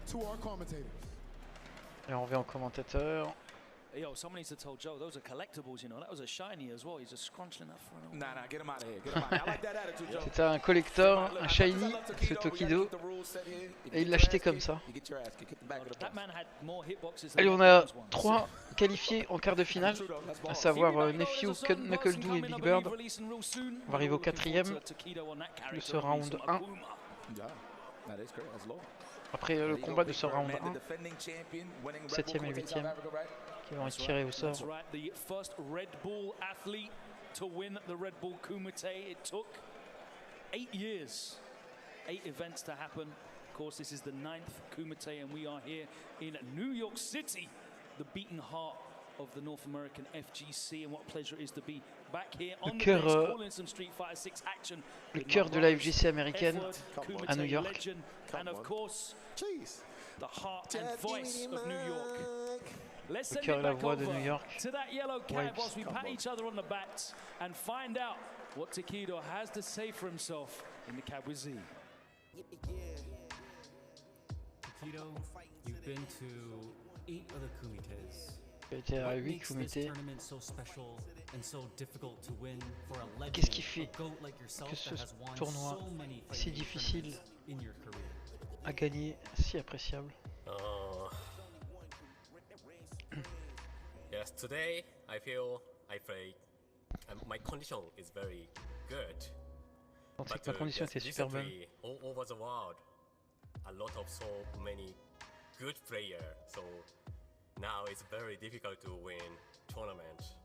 [SPEAKER 2] to our commentators.
[SPEAKER 1] Et on revient en commentateur.
[SPEAKER 5] Yo, someone needs to tell Joe those are collectibles, you know. That was a shiny as well. He's just scrunching that front.
[SPEAKER 10] Nah, get him out of here. Get him out of here. I like that attitude, Joe.
[SPEAKER 1] C'était un collector, un shiny, ce Tokido. Et il l'a acheté comme ça. Allez, on a 3 qualifiés en quart de finale, à savoir Nephew, Knuckledoo et Big Bird. On va arriver au 4ème de ce round 1. Après le combat de ce round 1, 7ème et 8ème qui vont être tirés au sort.
[SPEAKER 5] That's right, the first Red Bull athlete to win the Red Bull Kumite. It took 8 years, 8 events to happen. Of course, this is the 9th Kumite, and we are here in New York City, the beating heart of the North American FGC. And what a pleasure it is to be back here on the base, calling some Street Fighter 6 action.
[SPEAKER 1] Le cœur de la FGC américaine à New York.
[SPEAKER 5] And of course, the heart and voice of New York. Let's
[SPEAKER 1] Le
[SPEAKER 5] send
[SPEAKER 1] cœur et
[SPEAKER 5] it
[SPEAKER 1] la
[SPEAKER 5] back
[SPEAKER 1] voix de
[SPEAKER 5] over
[SPEAKER 1] New York.
[SPEAKER 5] to that yellow cab whilst we pat each other on the backs and find out what Takedo has to say for himself in the cab with Z.
[SPEAKER 11] Takedo, you've been to 8 other Kumites.
[SPEAKER 1] Il a été à 8 Kumite. Qu'est-ce qui fait que ce tournoi si difficile à gagner, si appréciable?
[SPEAKER 22] Yes, today I feel I play. My condition is very good.
[SPEAKER 1] Ma condition était super bonne.
[SPEAKER 22] All over the world, a lot of so many good players. So now it's very difficult to win tournament.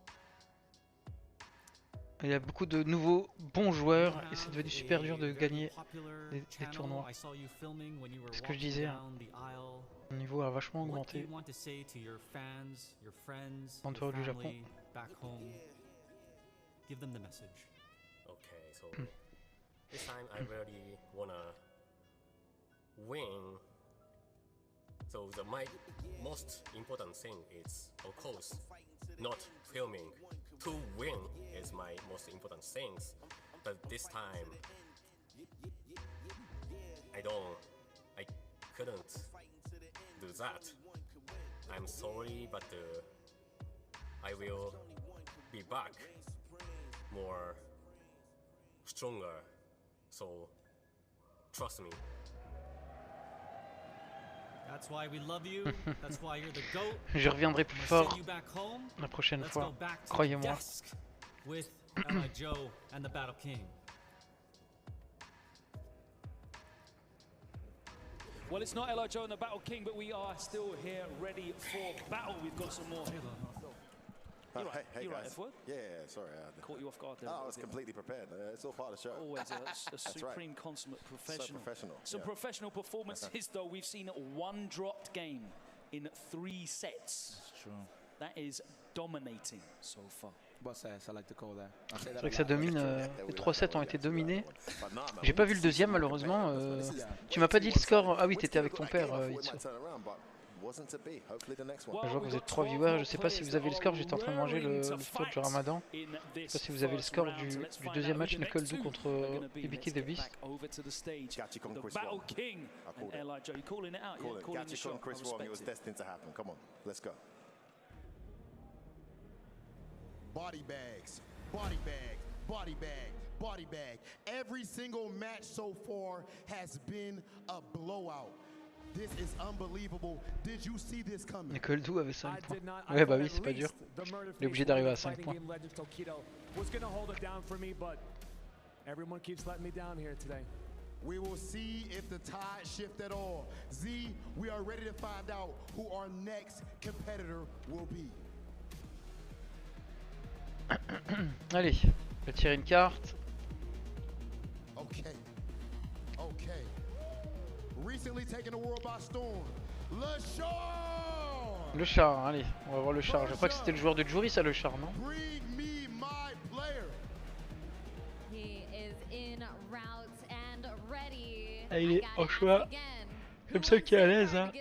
[SPEAKER 1] Il y a beaucoup de nouveaux bons joueurs et c'est devenu super dur de gagner les tournois. Ce que je disais, le niveau a vachement augmenté en dehors du Japon.
[SPEAKER 22] Okay, so this time I really wanna win. So my most important thing is, of course, not filming. To win is my most important things, but this time I couldn't do that. I'm sorry, but I will be back more stronger. So trust me.
[SPEAKER 11] That's why we love you. That's why you're the GOAT.
[SPEAKER 1] Je reviendrai plus fort la prochaine fois, croyez-moi.
[SPEAKER 11] With L.I. Joe and the Battle King.
[SPEAKER 5] Well, it's not L.I. Joe and the Battle King, but we are still here ready for battle. We've got some more.
[SPEAKER 18] Hey
[SPEAKER 5] You're
[SPEAKER 18] guys.
[SPEAKER 5] right, F-word?
[SPEAKER 18] Yeah, sorry.
[SPEAKER 5] Caught you off guard there.
[SPEAKER 18] I was completely prepared. It's all part of the show.
[SPEAKER 5] Always a
[SPEAKER 18] That's
[SPEAKER 5] supreme
[SPEAKER 18] right.
[SPEAKER 5] consummate professional.
[SPEAKER 18] So professional.
[SPEAKER 5] Some professional performances, though. We've seen one dropped game in 3 sets.
[SPEAKER 10] That's true.
[SPEAKER 5] That is dominating so far.
[SPEAKER 10] Boss ass, I like to call that.
[SPEAKER 1] C'est vrai que ça domine, les 3 sets ont été dominés. J'ai pas vu le deuxième malheureusement. Tu m'as pas dit le score. Ah oui, t'étais avec ton père, Itsu. Je vois que vous êtes 3 viewers, je sais pas si vous avez le score, j'étais en train de manger le spot du Ramadan. Je sais pas si vous avez le score du deuxième match, Knuckledoo contre Hibiki the Beast.
[SPEAKER 5] The Battle King and L.I. Joe. You calling it out? Yeah, calling the shot. I respect it.
[SPEAKER 18] Come on, let's go.
[SPEAKER 2] Body bags, body bag, body bag, body bag. Every single match so far has been a blowout. This is unbelievable. Did you see this coming?
[SPEAKER 1] Knuckledoo avait 5 points. Ouais bah oui, c'est pas dur. Il est obligé d'arriver à 5 points.
[SPEAKER 12] Was gonna hold it down for me, but everyone keeps letting me down here today.
[SPEAKER 2] We will see if the tide shift at all. Z, we are ready to find out who our next competitor will be.
[SPEAKER 1] Allez, je vais tirer une carte.
[SPEAKER 2] Okay. Okay. Recently taken the world by storm. Le char.
[SPEAKER 1] Le char, allez, on va voir le char. Je crois que c'était le joueur de jury, ça, le char, non?
[SPEAKER 2] Bring me my player.
[SPEAKER 7] He is in route and ready.
[SPEAKER 1] Ah, il est en choix. Comme ça qui est à l'aise, hein.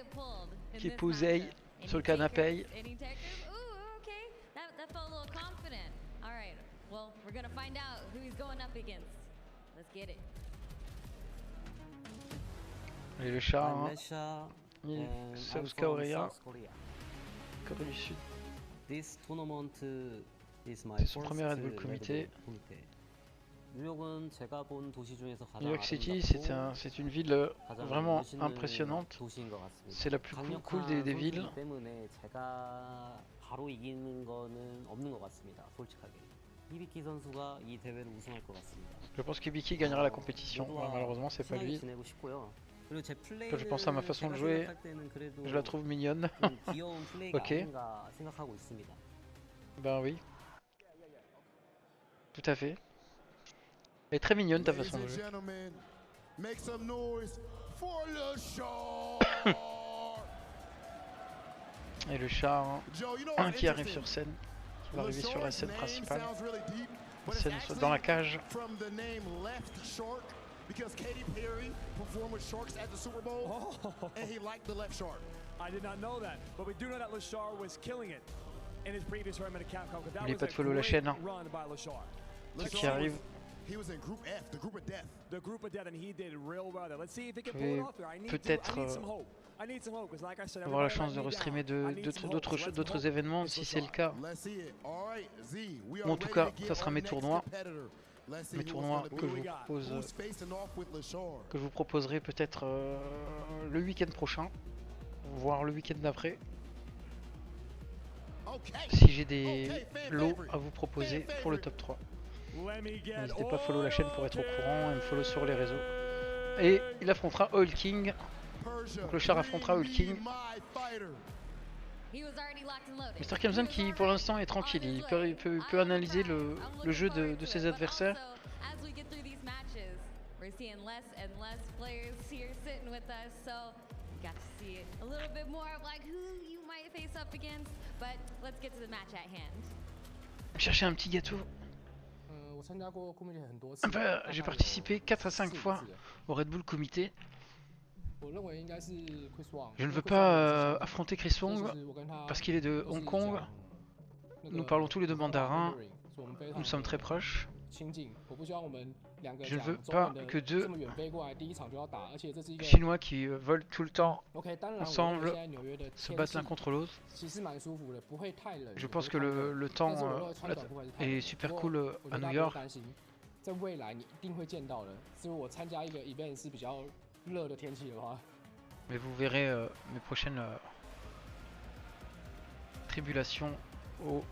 [SPEAKER 1] Qui est posé sur le canapé.
[SPEAKER 7] We're gonna find out who he's going up against. Let's get it.
[SPEAKER 1] Allez, le chat, hein.
[SPEAKER 11] South
[SPEAKER 1] Korea, Corée du Sud.
[SPEAKER 11] This tournament is my
[SPEAKER 1] C'est son premier Red Bull Kumite. New York City, c'est une ville vraiment impressionnante. C'est la plus cool des villes. Je pense qu'Hibiki gagnera la compétition. Malheureusement, c'est pas lui. Quand je pense à ma façon de jouer, je la trouve mignonne. Ok. Ben oui. Tout à fait. Elle est très mignonne ta façon de jouer. Et le char qui arrive sur scène, qui va arriver sur la scène principale, dans la cage.
[SPEAKER 2] Because Katy Perry performed with Sharks at the Super Bowl, and he liked the left shark.
[SPEAKER 12] I did not know that, but we do know that Lashar was killing it in his previous run at Capcom.
[SPEAKER 1] N'oubliez pas de follow la chaîne. Ceux qui arrivent.
[SPEAKER 2] He was in Group F, the Group of Death.
[SPEAKER 12] The Group of Death, and he did real well there. Let's see if he can pull it off here. I need some hope. I need some hope, because like I said,
[SPEAKER 1] avoir la chance de restreamer d'autres événements si c'est le cas. Ou en tout cas, ça sera mes tournois. Mes tournois que je vous proposerai peut-être le week-end prochain, voire le week-end d'après. Si j'ai des lots à vous proposer pour le top 3. N'hésitez pas à follow la chaîne pour être au courant et me follow sur les réseaux. Et il affrontera Oil King. Donc le char affrontera Oil King. Mr. Camson qui pour l'instant est tranquille, il peut analyser le jeu de ses adversaires. Chercher un petit gâteau. J'ai participé 4 à 5 fois au Red Bull Kumite. Je ne veux pas affronter Chris Wong parce qu'il est de Hong Kong. Nous parlons tous les deux mandarin. Nous sommes très proches. Je ne veux pas que deux Chinois qui volent tout le temps ensemble se battent l'un contre l'autre. Je pense que le temps est super cool à New York. Mais vous verrez mes prochaines tribulations aux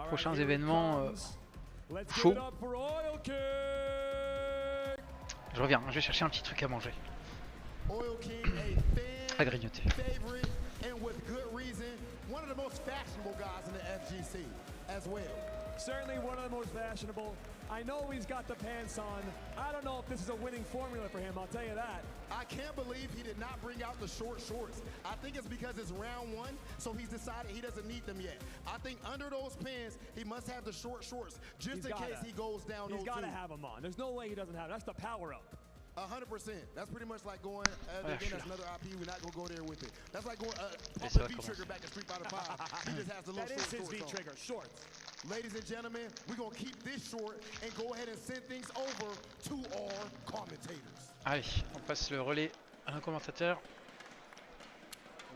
[SPEAKER 1] prochains événements chauds. Je reviens, je vais chercher un petit truc à manger. À grignoter.
[SPEAKER 12] Certainly one of the most fashionable. I know he's got the pants on. I don't know if this is a winning formula for him, I'll tell you that.
[SPEAKER 2] I can't believe he did not bring out the short shorts. I think it's because it's round one, so he's decided he doesn't need them yet. I think under those pants, he must have the short shorts, just in case he goes down those two.
[SPEAKER 12] He's got to have them on. There's no way he doesn't have them. That's the power up.
[SPEAKER 2] 100%. That's pretty much like going, again, that's another IP, we're not going to go there with it. That's like going, pumping V-Trigger back in Street Fighter 5. He just has the little short shorts on.
[SPEAKER 12] That is his V-Trigger, shorts.
[SPEAKER 2] Ladies and gentlemen, we're going to keep this short and go ahead and send things over to our commentators.
[SPEAKER 1] Allez, on passe le relais à un commentateur.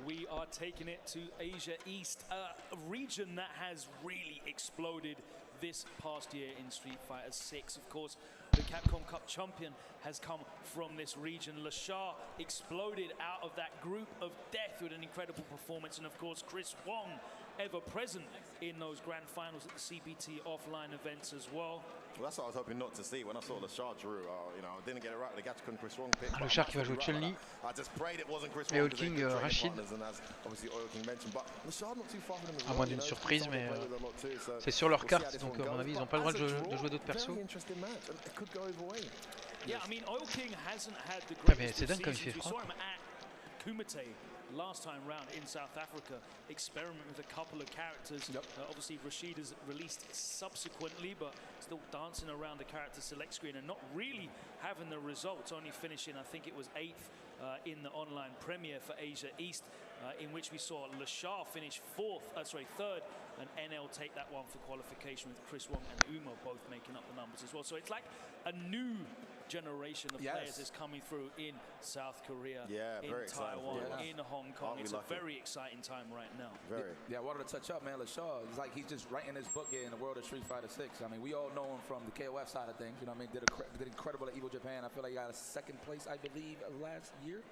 [SPEAKER 5] We are taking it to Asia East, a region that has really exploded this past year in Street Fighter 6. Of course, the Capcom Cup champion has come from this region. Lashar exploded out of that group of death with an incredible performance, and of course Chris Wong ever present in those grand finals at the CBT offline events as well.
[SPEAKER 18] Well, that's what I was hoping not to see when I saw Lashar drew. You know, I didn't get it right with the Gachikun Chris Wong pick.
[SPEAKER 1] Le char qui va jouer Chun-Li. Et Oil King Rashid. À moins d'une surprise, mais c'est sur leur carte, donc à mon avis ils n'ont pas le droit de jouer d'autres persos. Mais c'est dingue comme il fait froid.
[SPEAKER 5] Last time round in South Africa, experiment with a couple of characters. Obviously Rashid has released subsequently, but still dancing around the character select screen and not really having the results, only finishing, I think it was 8th in the online premiere for Asia East, in which we saw Lashar finish 3rd, and NL take that one for qualification with Chris Wong and Uma both making up the numbers as well. So it's like a new generation of players is coming through in South Korea, in
[SPEAKER 18] very
[SPEAKER 5] Taiwan,
[SPEAKER 18] exciting.
[SPEAKER 5] in Hong Kong. It's a very exciting time right now.
[SPEAKER 10] Yeah, I wanted to touch up, man. LaShaw, it's like he's just writing his book here in the world of Street Fighter 6. I mean, we all know him from the KOF side of things. You know what I mean? Did incredible at Evo Japan. I feel like he got a second place, I believe, last year.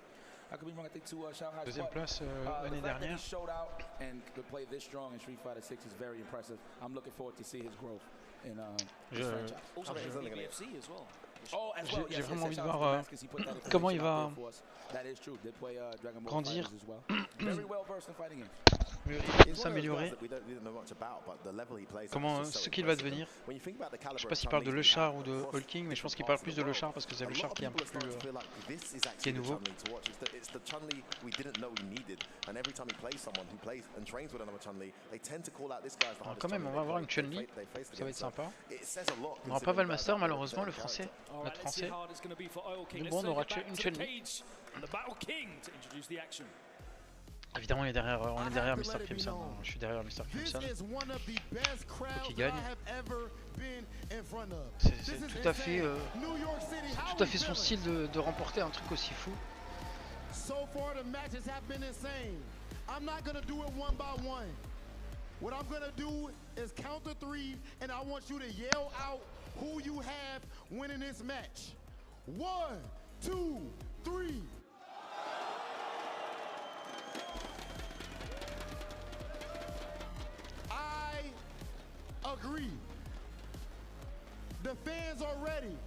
[SPEAKER 10] I could be wrong. I think to Shanghai.
[SPEAKER 1] Deuxième place l'année dernière.
[SPEAKER 10] He showed out and could play this strong in Street Fighter 6 is very impressive. I'm looking forward to see his growth in his franchise.
[SPEAKER 5] Also, BFC as well.
[SPEAKER 10] Oh, as well.
[SPEAKER 1] J'ai vraiment envie de voir comment il va grandir. S'améliorer. Comment ce qu'il va devenir. Je sais pas s'il parle de Le Char ou de Hulking, mais je pense qu'il parle plus de Le Char parce que c'est Le Char qui est un peu plus qui est nouveau. Alors quand même, on va avoir une Chun-Li, ça va être sympa. On n'aura pas Valmaster malheureusement, le français, notre français. Mais bon, on aura une Chun-Li. Évidemment, on est derrière Mr. Crimson. Je suis derrière Mr. Crimson. Faut qu'il gagne. C'est tout à fait son style de remporter un truc aussi fou.
[SPEAKER 2] So far the matches have been insane. I'm not gonna do it one by one. What I'm gonna do is count to 3 and I want you to yell out who you have winning this match. 1, 2, 3. I agree. The fans are ready.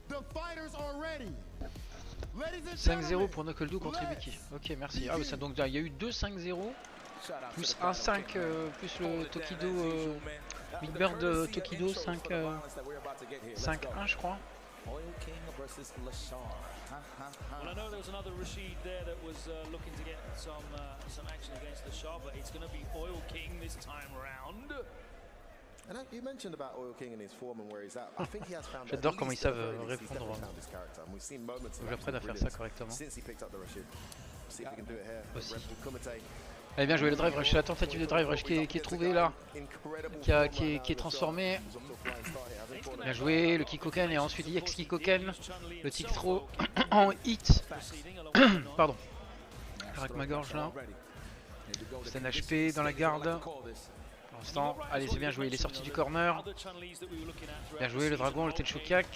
[SPEAKER 2] The fighters are ready.
[SPEAKER 1] 5-0 pour Knuckle contre Ibiki. Ok, merci. Ah oui, ça, donc il y a eu 2 5-0 plus 1-5 plus le Tokido Big Bird Tokido 5-1 je crois.
[SPEAKER 5] Well, I know there was another Rashid there that was looking to get some action against the Shah, but it's going to be Oil King this time round.
[SPEAKER 18] And you mentioned about Oil King and his form and where he's at. I think he has found.
[SPEAKER 1] J'adore comment ils savent répondre. J'apprends à faire ça correctement. Aussi. Allez, bien joué le drive rush, la tentative de drive rush qui est trouvée là, qui est transformée. Bien joué, le Kikoken et ensuite Yex Kikoken, le tic throw en hit. Pardon. Avec ma gorge là. C'est un HP dans la garde. Pour l'instant, allez, c'est bien joué, il est sorti du corner. Bien joué le dragon, le Tenshokak.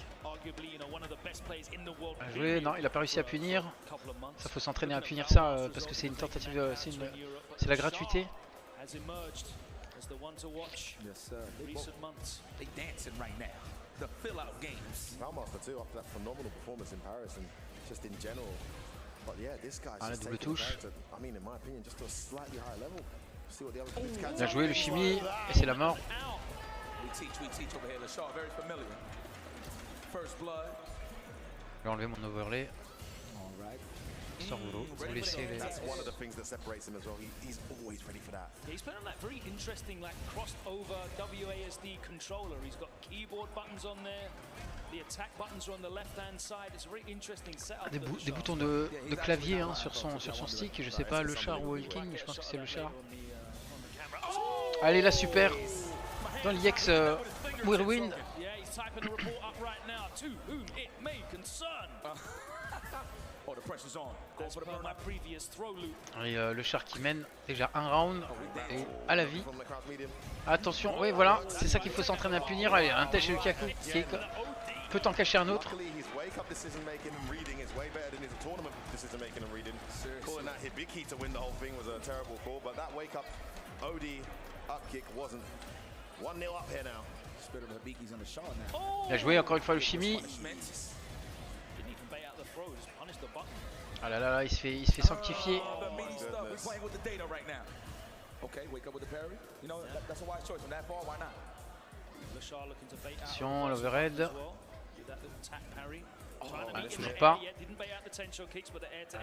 [SPEAKER 1] Bien joué, non, il a pas réussi à punir. Ça faut s'entraîner à punir ça parce que c'est une tentative, c'est la gratuité. Ah, la double touche. Bien joué le chimie et c'est la mort. Je vais enlever mon overlay. Sans boulot, vous laissez les...
[SPEAKER 5] He's put on that very interesting like crossed over WASD controller. He's got keyboard buttons on there. The attack buttons are on the left hand side. It's a very interesting setup.
[SPEAKER 1] Des boutons de clavier hein, sur son stick. Je sais pas le char ou Hulking, mais je pense que c'est le char. Allez là super. Dans l'IX Whirlwind. Et le char qui mène déjà un round et à la vie. Attention, oui voilà, c'est ça qu'il faut s'entraîner à punir. Allez, un têche et le Kaku qui peut en cacher un autre. Bien joué, encore une fois le chimie. Ah là là, il se fait sanctifier. Attention, l'overhead. Toujours pas.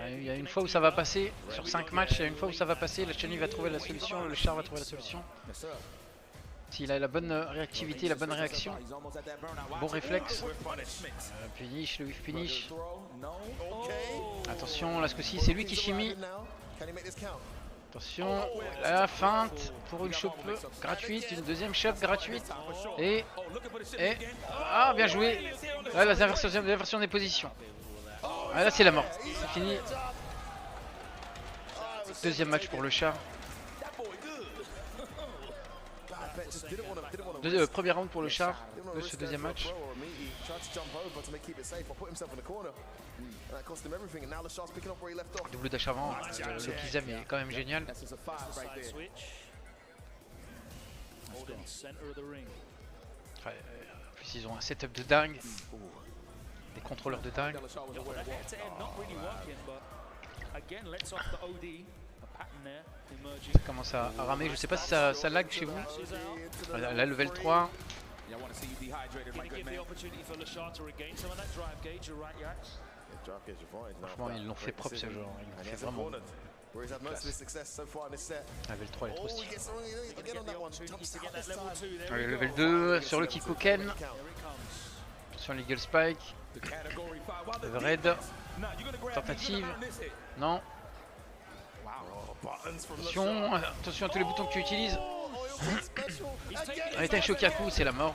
[SPEAKER 1] Il y a une fois où ça va passer. Sur 5 matchs, il y a une fois où ça va passer. La Chun-Li va trouver la solution, le char va trouver la solution. S'il a la bonne réactivité, la bonne réaction, bon réflexe. Punish, le whiff punish. Attention, là ce coup-ci, c'est lui qui chimie. Attention, la feinte pour une chope gratuite, une deuxième chope gratuite. Et ah, bien joué. Là, l'inversion des positions. Ah, là, c'est la mort. C'est fini. Deuxième match pour le chat. Premier round pour le char de ce deuxième match. Double dash avant, le Kizam est quand même génial. Ouais, en plus ils ont un setup de dingue, des contrôleurs de dingue. Ça commence à ramer, je sais pas si ça lag chez vous. Là level 3. Franchement ils l'ont fait propre ce genre, ils l'ont fait vraiment. Level 3 elle est trop stylée. Allez, level 2 sur le Kikoken. Attention l'Eagle Spike. Red. Tentative. Non. Attention à tous les boutons que tu utilises. Arrêtez un Shokaku, c'est la mort.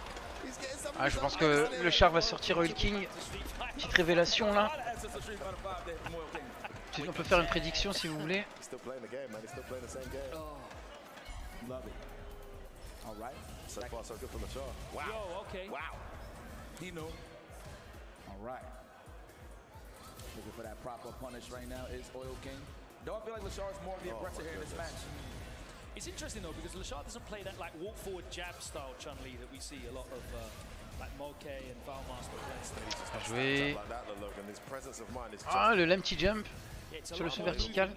[SPEAKER 1] Ah, je pense que le char va sortir Oil King. Petite révélation là. On peut faire une prédiction si vous voulez.
[SPEAKER 10] Looking for that proper punish right now is Oil King. Don't feel like Lashard's more of the aggressor here in this match.
[SPEAKER 5] It's interesting though because Lashard doesn't play that like walk forward jab style Chun-Li that we see a lot of like Moke and Valmaster play.
[SPEAKER 1] Joué. Ah, le Lemty Jump sur le saut vertical.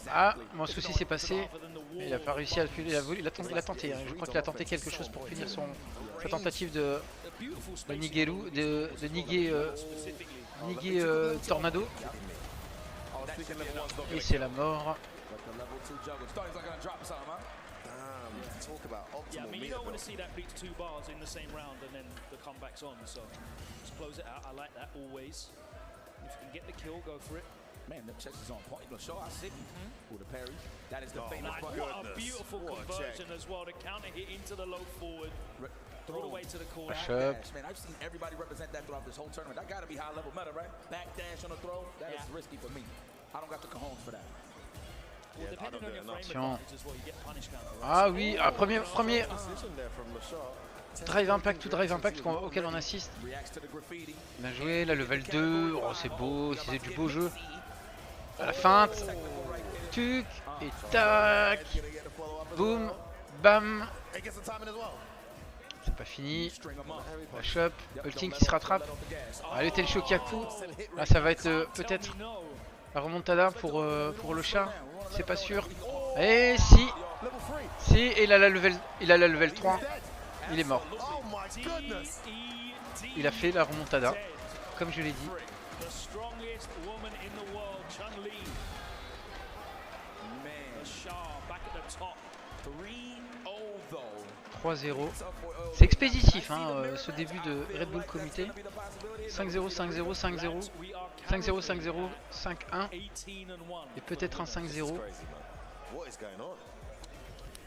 [SPEAKER 1] Ah, mon souci s'est passé. Il a pas réussi à le filer. Il a tenté. Hein. Je crois qu'il a tenté quelque chose pour finir sa tentative de Nigeru, de Nige Tornado. Et c'est la mort.
[SPEAKER 5] Yeah, I mean, you don't want to see that beat 2 bars in the same round and then the comeback's on, so just close it out. I like that always. If you can get the kill, go for it.
[SPEAKER 10] Man, the chest is on point. Lashard, I see with a parry. That is the famous
[SPEAKER 5] What a beautiful conversion as well. The counter hit into the low forward. Throw it away to the corner.
[SPEAKER 10] Man, I've seen everybody represent that throughout this whole tournament. That got to be high level meta, right? Back dash on the throw. That is risky for me. I don't got the cojones for that.
[SPEAKER 1] Ah oui, premier drive impact ou drive impact auquel on assiste. Bien joué, la level 2, oh, c'est beau, c'est du beau jeu. À la feinte, tuc, et tac, boum, bam. C'est pas fini, la chope, Ulting qui se rattrape. Allez, tel Shokaku, là ça va être peut-être la remontada pour le chat. C'est pas sûr. Et si, il a la level 3. Il est mort. Il a fait la remontada, comme je l'ai dit. 3-0. C'est expéditif hein, ce début de Redbull Kumite. 5-0, 5-0, 5-0. 5-0, 5-0, 5-1. Et peut-être un 5-0.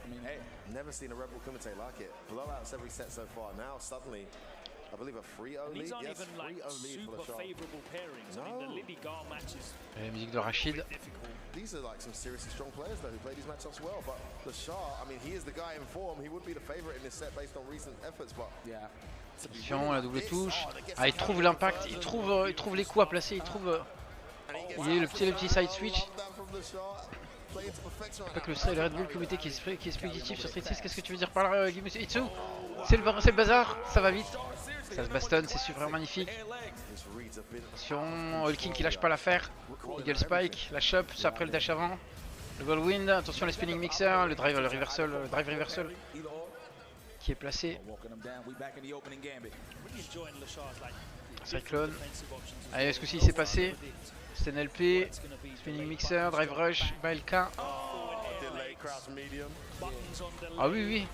[SPEAKER 18] I mean, hey, never seen a Redbull Kumite like it. Blowouts every set so far. Now suddenly, I believe a 3-0 lead.
[SPEAKER 5] These aren't
[SPEAKER 18] Yes,
[SPEAKER 5] even like
[SPEAKER 18] 3-0 lead for
[SPEAKER 5] super
[SPEAKER 18] the Shah.
[SPEAKER 5] favorable pairings. I mean, the Libby Gar matches.
[SPEAKER 1] La musique de Rachid.
[SPEAKER 18] These are like some seriously strong players though who play these matchups well. But the Shah, I mean, he is the guy in form. He would be the favorite in this set based on recent efforts. But yeah.
[SPEAKER 1] Attention, la double touche. Ah, il trouve l'impact, il trouve les coups à placer, il trouve le petit side switch. Pas que le Redbull Kumite qui est expéditif sur Street 6. Qu'est-ce que tu veux dire par là, Itsu? C'est le bazar, ça va vite. Ça se bastonne, c'est super magnifique. Attention, Hulking qui lâche pas l'affaire. Eagle Spike, la chope, c'est après le dash avant. Le whirlwind, attention les spinning mixer, le drive reversal qui est placé. Cyclone. Allez, ce coup-ci il s'est passé. C'est NLP, spinning mixer, drive rush, BLK. Ah oui, oui.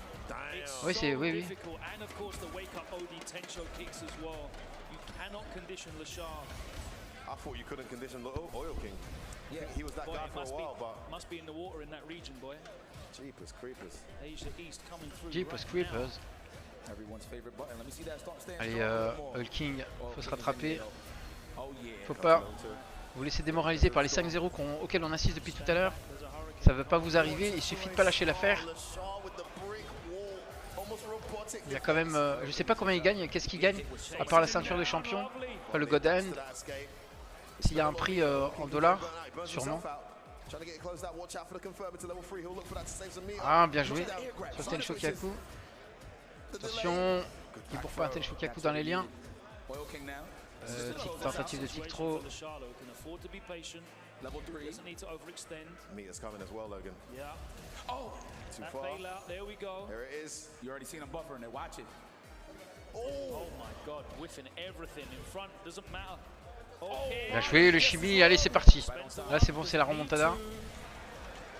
[SPEAKER 1] Oui, c'est oui.
[SPEAKER 18] I thought you couldn't condition the Oil King. Yeah, he was that guy for a while, but
[SPEAKER 5] must be in the water in that region, boy.
[SPEAKER 18] Jeepers creepers.
[SPEAKER 5] Asia East coming through.
[SPEAKER 1] Jeepers creepers. Allez, Hulking, faut se rattraper. Faut pas vous laisser démoraliser par les 5-0 auxquels on assiste depuis tout à l'heure. Ça veut pas vous arriver, il suffit de pas lâcher l'affaire. Il y a quand même, je sais pas combien il gagne, qu'est-ce qu'il gagne à part la ceinture de champion, enfin le God Hand. S'il y a un prix en dollars, sûrement. Ah, bien joué sur le Tenshokaku. Attention, il pour pas un Tenshokaku dans les liens. Tentative de tic throw.
[SPEAKER 18] Meter's coming as well, Logan.
[SPEAKER 5] Yeah.
[SPEAKER 18] Oh, too far.
[SPEAKER 5] There we go.
[SPEAKER 18] There it is.
[SPEAKER 10] You already seen him buffering it. Watch it.
[SPEAKER 5] Oh my God, whiffing everything in front. Doesn't matter. Okay.
[SPEAKER 1] Bien joué le Chibi. Allez, c'est parti. Là, c'est bon, c'est la remontada.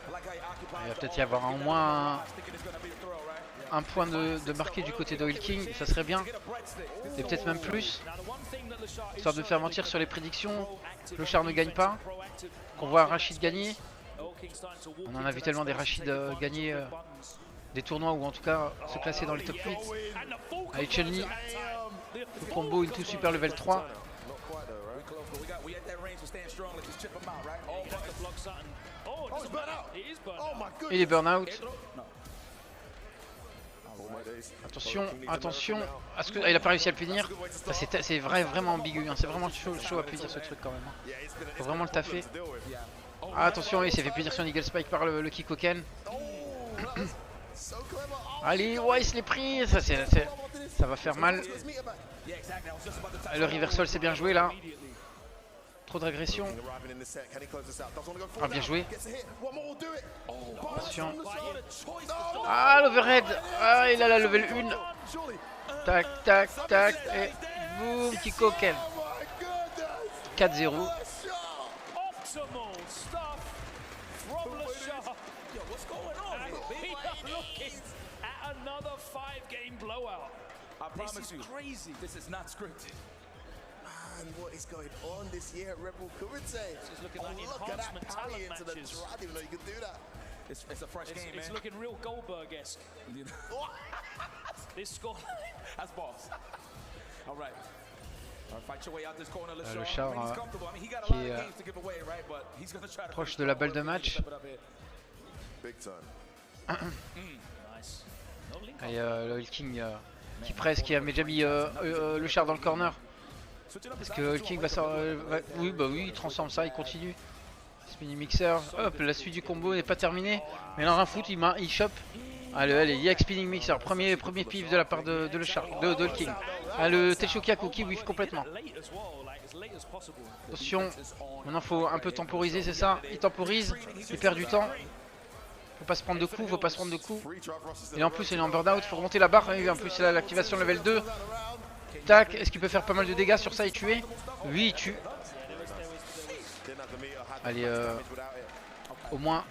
[SPEAKER 1] Il va peut-être y avoir au moins un point de marqué du côté de Hulking. Ça serait bien. Et peut-être même plus. Histoire de faire mentir sur les prédictions. Le Char ne gagne pas. Qu'on voit Rachid gagner. On en a vu tellement des Rachid gagner des tournois ou en tout cas se classer dans les top 8. Allez, Chun-Li. Le combo into super level 3. Et les burn-out. Attention, attention. Est-ce qu'il n'a pas réussi à le punir? C'est vraiment ambigu, hein. C'est vraiment chaud à punir ce truc quand même. Hein. Faut vraiment le taffer. Ah, attention, il s'est fait punir son Eagle Spike par le Kikoken. Allez, ouais, il se l'est pris. Ça va faire mal. Le reversal, c'est bien joué là. Trop d'agression. Ah, bien joué. Attention. Ah, l'overhead. Ah, il a la level 1. Tac, tac, tac. Et boum, Kikoken. 4-0.
[SPEAKER 10] This is crazy. This is not scripted.
[SPEAKER 18] Man, what is going on this year at Redbull Kumite?
[SPEAKER 5] This is looking like enhancement talent matches.
[SPEAKER 18] I didn't even know you could do that.
[SPEAKER 10] It's a fresh game, man.
[SPEAKER 5] It's looking real Goldberg-esque. This score.
[SPEAKER 10] That's boss. All right. Fight your way out this corner.
[SPEAKER 1] Le Char qui est proche de la balle de match.
[SPEAKER 18] Big time.
[SPEAKER 1] Et le Hulking qui presse, qui a déjà mis le Char dans le corner. Est-ce que Hulking va sortir? Oui, bah oui, il transforme ça, il continue. Spinning Mixer, hop, la suite du combo n'est pas terminée. Mais il en a rien foutre, il chope. Allez, il y a Spinning Mixer, premier pif de la part de le Char, de Hulking. Ah, le Tenshokaku qui whiff complètement. Attention, maintenant faut un peu temporiser, c'est ça. Il temporise, il perd du temps. Faut pas se prendre de coups, faut pas se prendre de coups. Et en plus il est en burn out, faut remonter la barre. Et en plus il a l'activation level 2. Tac, est-ce qu'il peut faire pas mal de dégâts sur ça et tuer? Oui, il tue. Allez, au moins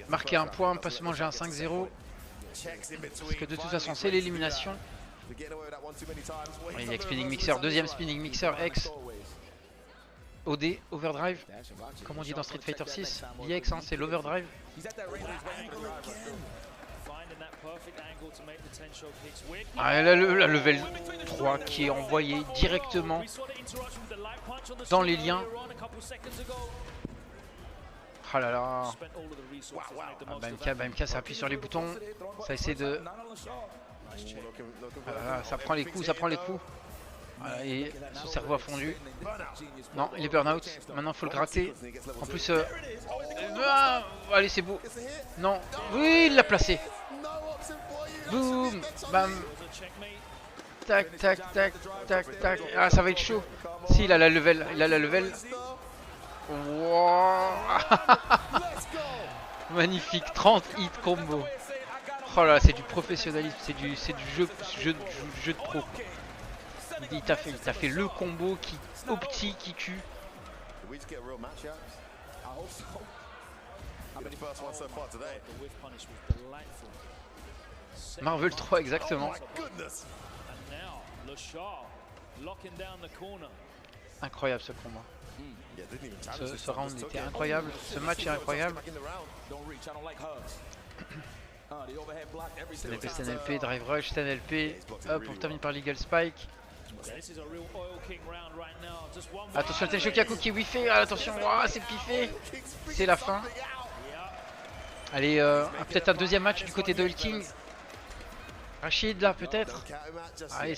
[SPEAKER 1] marquer un point, pas se manger un 5-0. Parce que de toute façon c'est l'élimination. Il y a Spinning Mixer, deuxième Spinning Mixer X. OD, Overdrive, comme on dit dans Street Fighter 6, VX, hein, c'est l'Overdrive. Ah, là, la level 3 qui est envoyé directement dans les liens. Ah là là. Ah, BMK ça appuie sur les boutons, ça essaie de... Ah là là, ça prend les coups, ça prend les coups. Voilà, et son cerveau a fondu. Non, il est burn-out. Maintenant, il faut le gratter. En plus, allez, c'est beau. Non, oui, il l'a placé. Boum, bam. Tac, tac, tac, tac, tac. Ah, ça va être chaud. Si, il a la level. Il a la level. Wow. Magnifique, 30 hit combo. Oh là, c'est du professionnalisme, c'est du jeu de pro. Il t'a fait le combo qui opti qui tue. Marvel 3 exactement. Incroyable ce combat. Ce round était incroyable, ce match est incroyable. SNLP, SNLP, drive rush, SNLP. Hop, on termine par l'Eagle Spike. Attention, le Shokaku qui whiffé. Ah, attention, oh, c'est piffé. C'est la fin. Allez, peut-être un deuxième match du côté de Oil King. Rachid là, peut-être. Allez,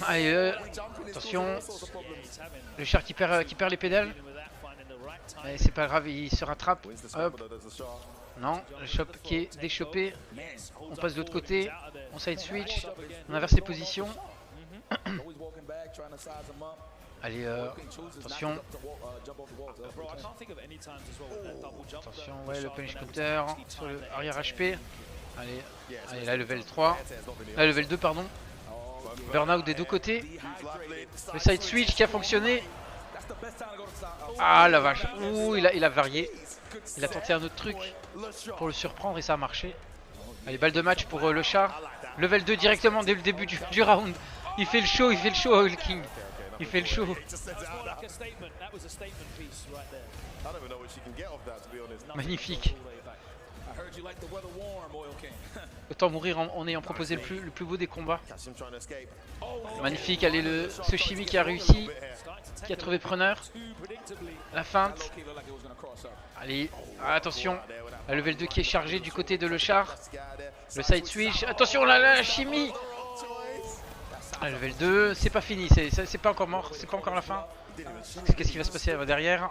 [SPEAKER 1] allez attention. Le char qui perd les pédales. C'est pas grave, il se rattrape. Hop. Non, le shop qui est déchopé. On passe de l'autre côté. On side switch. On inverse les positions. Allez, attention. Attention, ouais, le punish counter sur le arrière HP. Allez, allez, là, level 3. Là, level 2, pardon. Burnout des deux côtés. Le side switch qui a fonctionné. Ah la vache. Ouh, il a varié. Il a tenté un autre truc pour le surprendre et ça a marché. Allez, balle de match pour le char. Level 2 directement dès le début du round. Il fait le show Oil King. Il fait le show. Magnifique. Autant mourir en ayant proposé le plus beau des combats. Magnifique, allez, ce chimie qui a réussi, qui a trouvé preneur. La feinte. Allez, attention. La level 2 qui est chargé du côté de le char. Le side switch. Attention, la chimie. La level 2, c'est pas fini, c'est pas encore mort, c'est pas encore la fin. Qu'est-ce qui va se passer derrière?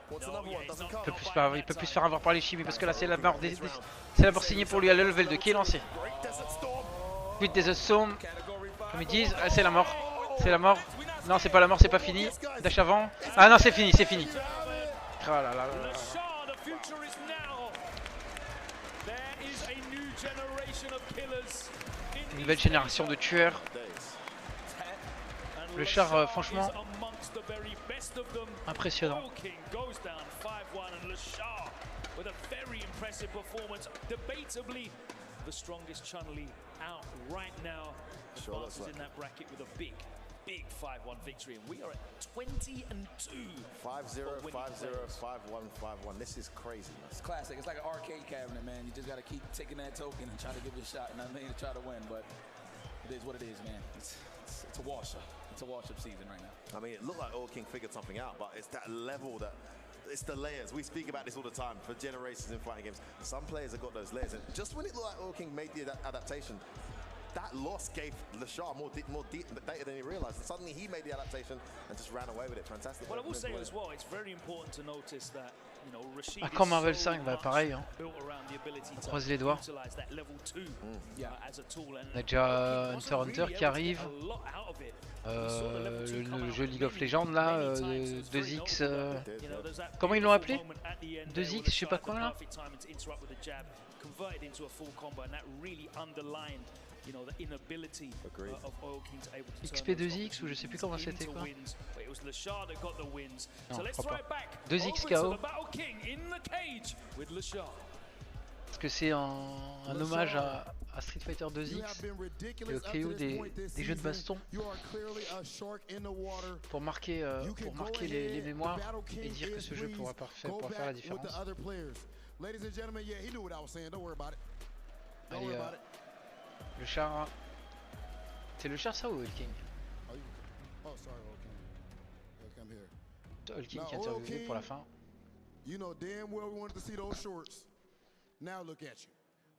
[SPEAKER 1] Il peut plus se faire avoir par les chimies parce que là c'est la mort signée pour lui à la level 2 qui est lancé. Vite des Storm, comme ils disent, ah, c'est la mort. C'est la mort. Non, c'est pas la mort, c'est pas fini. Dash avant. Ah non, c'est fini, c'est fini. Oh là là là là. Une nouvelle génération de tueurs. Le char, franchement, impressionnant.
[SPEAKER 10] Big 5-1 victory, and we are at 20-2.
[SPEAKER 18] 5-0, 5-0, 5-1, 5-1. This is crazy.
[SPEAKER 10] It's classic. It's like an arcade cabinet, man. You just got to keep taking that token and try to give it a shot. And I mean, to try to win, but it is what it is, man. It's a wash-up. It's a wash-up season right now.
[SPEAKER 18] I mean, it looked like Oil King figured something out, but it's that level that. It's the layers. We speak about this all the time for generations in fighting games. Some players have got those layers, and just when it looked like Oil King made the adaptation, that loss gave Lashar more data than he realized. And suddenly he made the adaptation and just ran away with it. Fantastic.
[SPEAKER 5] Well, I will say as well, it's very important to notice that, you know, Rashid
[SPEAKER 1] quand Marvel 5, bah pareil, hein. On croise les doigts. On a déjà Hunter qui arrive. Le jeu League of Legends là, 2X. Comment ils l'ont appelé? 2X, je sais pas quoi là. XP2X ou je sais plus comment c'était quoi. Non, je crois pas. 2X KO. Est-ce que c'est un hommage à Street Fighter 2X et au KO des jeux de baston pour marquer les mémoires et dire que ce jeu pourra faire la différence. Allez, le char. C'est le char ça ou Oil King? Oil King qui a interviewé pour la fin.
[SPEAKER 2] You know damn well we wanted to see those shorts. Now look at you.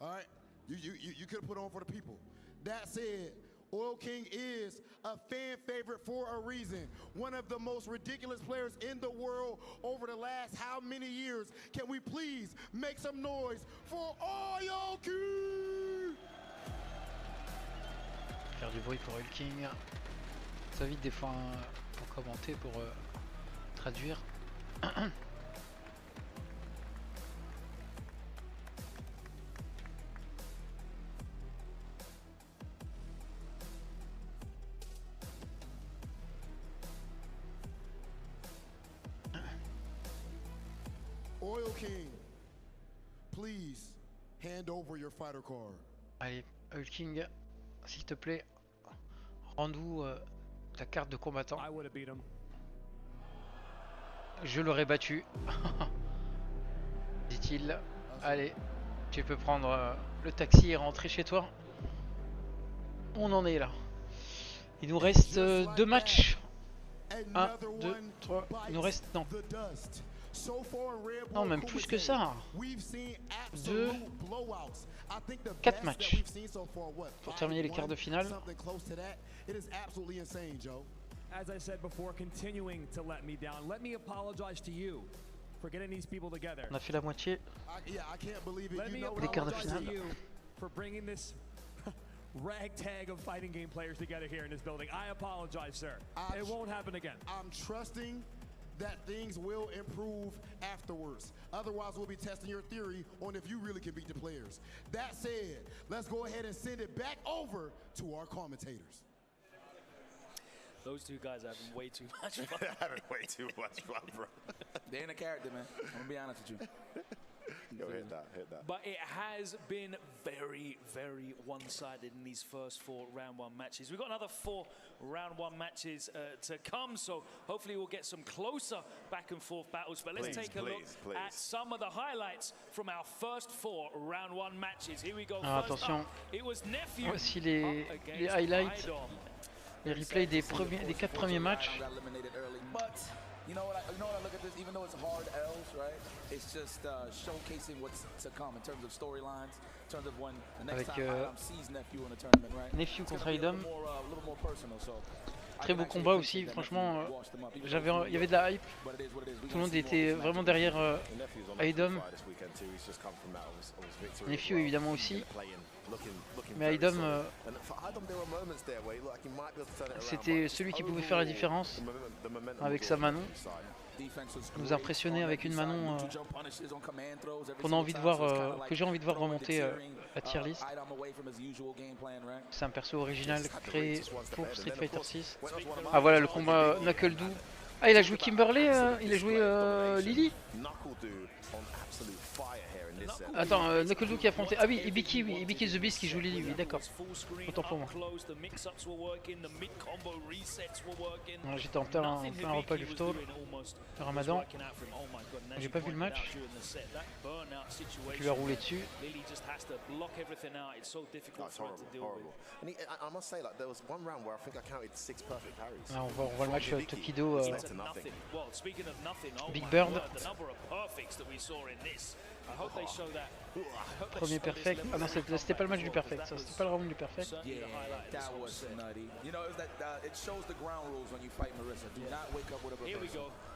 [SPEAKER 2] Alright? You could have put on for the people. That said, Oil King is a fan favorite for a reason. One of the most ridiculous players in the world over the last how many years? Can we please make some noise for Oil King?
[SPEAKER 1] Faire du bruit pour Oil King. Ça vite des fois pour commenter, pour traduire.
[SPEAKER 2] Oil King, please hand over your fighter card.
[SPEAKER 1] Allez, Oil King, s'il te plaît, rends-nous ta carte de combattant. Je l'aurais battu, dit-il. Allez, Tu peux prendre le taxi et rentrer chez toi. On en est là. Il nous reste 2 matchs. 1, 2, 3. Il nous reste... Non. Non, même plus que ça. 2, 4 matchs pour terminer les quarts de finale.
[SPEAKER 12] As I said before, continuing to let me down. Let me apologize to you for getting these people together.
[SPEAKER 1] On a fait la moitié des quarts de finale.
[SPEAKER 12] For bringing this ragtag of fighting game players together here in this building. I apologize, sir. It won't happen again.
[SPEAKER 2] I'm trusting that things will improve afterwards. Otherwise, we'll be testing your theory on if you really can beat the players. That said, let's go ahead and send it back over to our commentators.
[SPEAKER 5] Those two guys are having way too much fun.
[SPEAKER 18] Having way too much fun, bro.
[SPEAKER 10] They're in a character, man. I'm gonna be honest with you.
[SPEAKER 18] Go hit that, hit that.
[SPEAKER 5] But it has been very, very one-sided in these first 4 round 1 matches. We've got another 4 round 1 matches to come, so hopefully we'll get some closer back and forth battles. But let's take a look at some of the highlights from our first 4 round 1 matches. Here we go.
[SPEAKER 1] Attention. Voici les highlights. Les replays des 4 premiers matchs.
[SPEAKER 10] You know what I look at this, even though it's hard L's, right? It's just showcasing what's to come in terms of storylines, in terms of when the next time Idom sees Nephew in the tournament, right?
[SPEAKER 1] Nephew contre Idom.
[SPEAKER 10] A little more personal, so.
[SPEAKER 1] Très beau combat aussi, franchement, il y avait de la hype. Tout le monde était vraiment derrière Idom. Nephew évidemment aussi. Mais Idom, c'était celui qui pouvait faire la différence avec sa Manon. Il nous a impressionné avec une Manon qu'on a envie de voir, que j'ai envie de voir remonter la tier list. C'est un perso original créé pour Street Fighter 6. Ah voilà le combat Knuckle-Doo. Ah il a joué Kimberly, il a joué Lily. Attends, Knuckle-Doo qui a affronté... Ah oui, Ibiki the Beast qui joue Lily, oui, d'accord. Autant pour moi. J'étais en plein repas du ftour, le ramadan. J'ai pas vu le match. Je lui ai roulé dessus. Là, on voit le match Tokido, Big Bird. Premier perfect. Ah non, c'était pas le match du perfect, ça. C'était pas le round du perfect.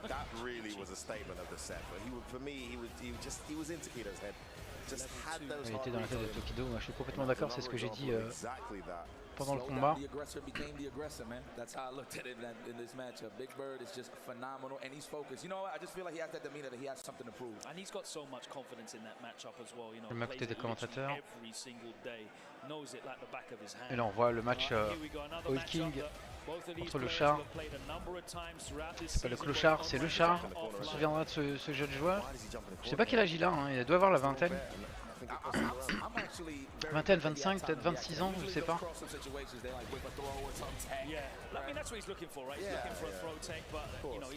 [SPEAKER 18] That really was a statement of the set. But for me, he was into Kido's head. Just had those.
[SPEAKER 1] Il était dans la tête de Tokido. Je suis complètement d'accord. C'est ce que j'ai dit pendant le combat.
[SPEAKER 10] That's how I looked at it in this matchup. Big Bird is just phenomenal, and he's focused. You know what? I just feel like he has that demeanor that he has something to prove.
[SPEAKER 5] And he's got so much confidence in that matchup as well. You know,
[SPEAKER 1] le mec côté des commentateurs.
[SPEAKER 5] Every single day, knows it like the back of his hand.
[SPEAKER 1] Et là, on voit le match Old King contre le char. C'est pas le clochard, c'est le char. On se souviendra de ce jeune joueur. Je sais pas quel âge il a, hein. Il doit avoir la vingtaine. Vingtaine, 25, peut-être 26 ans, je sais pas.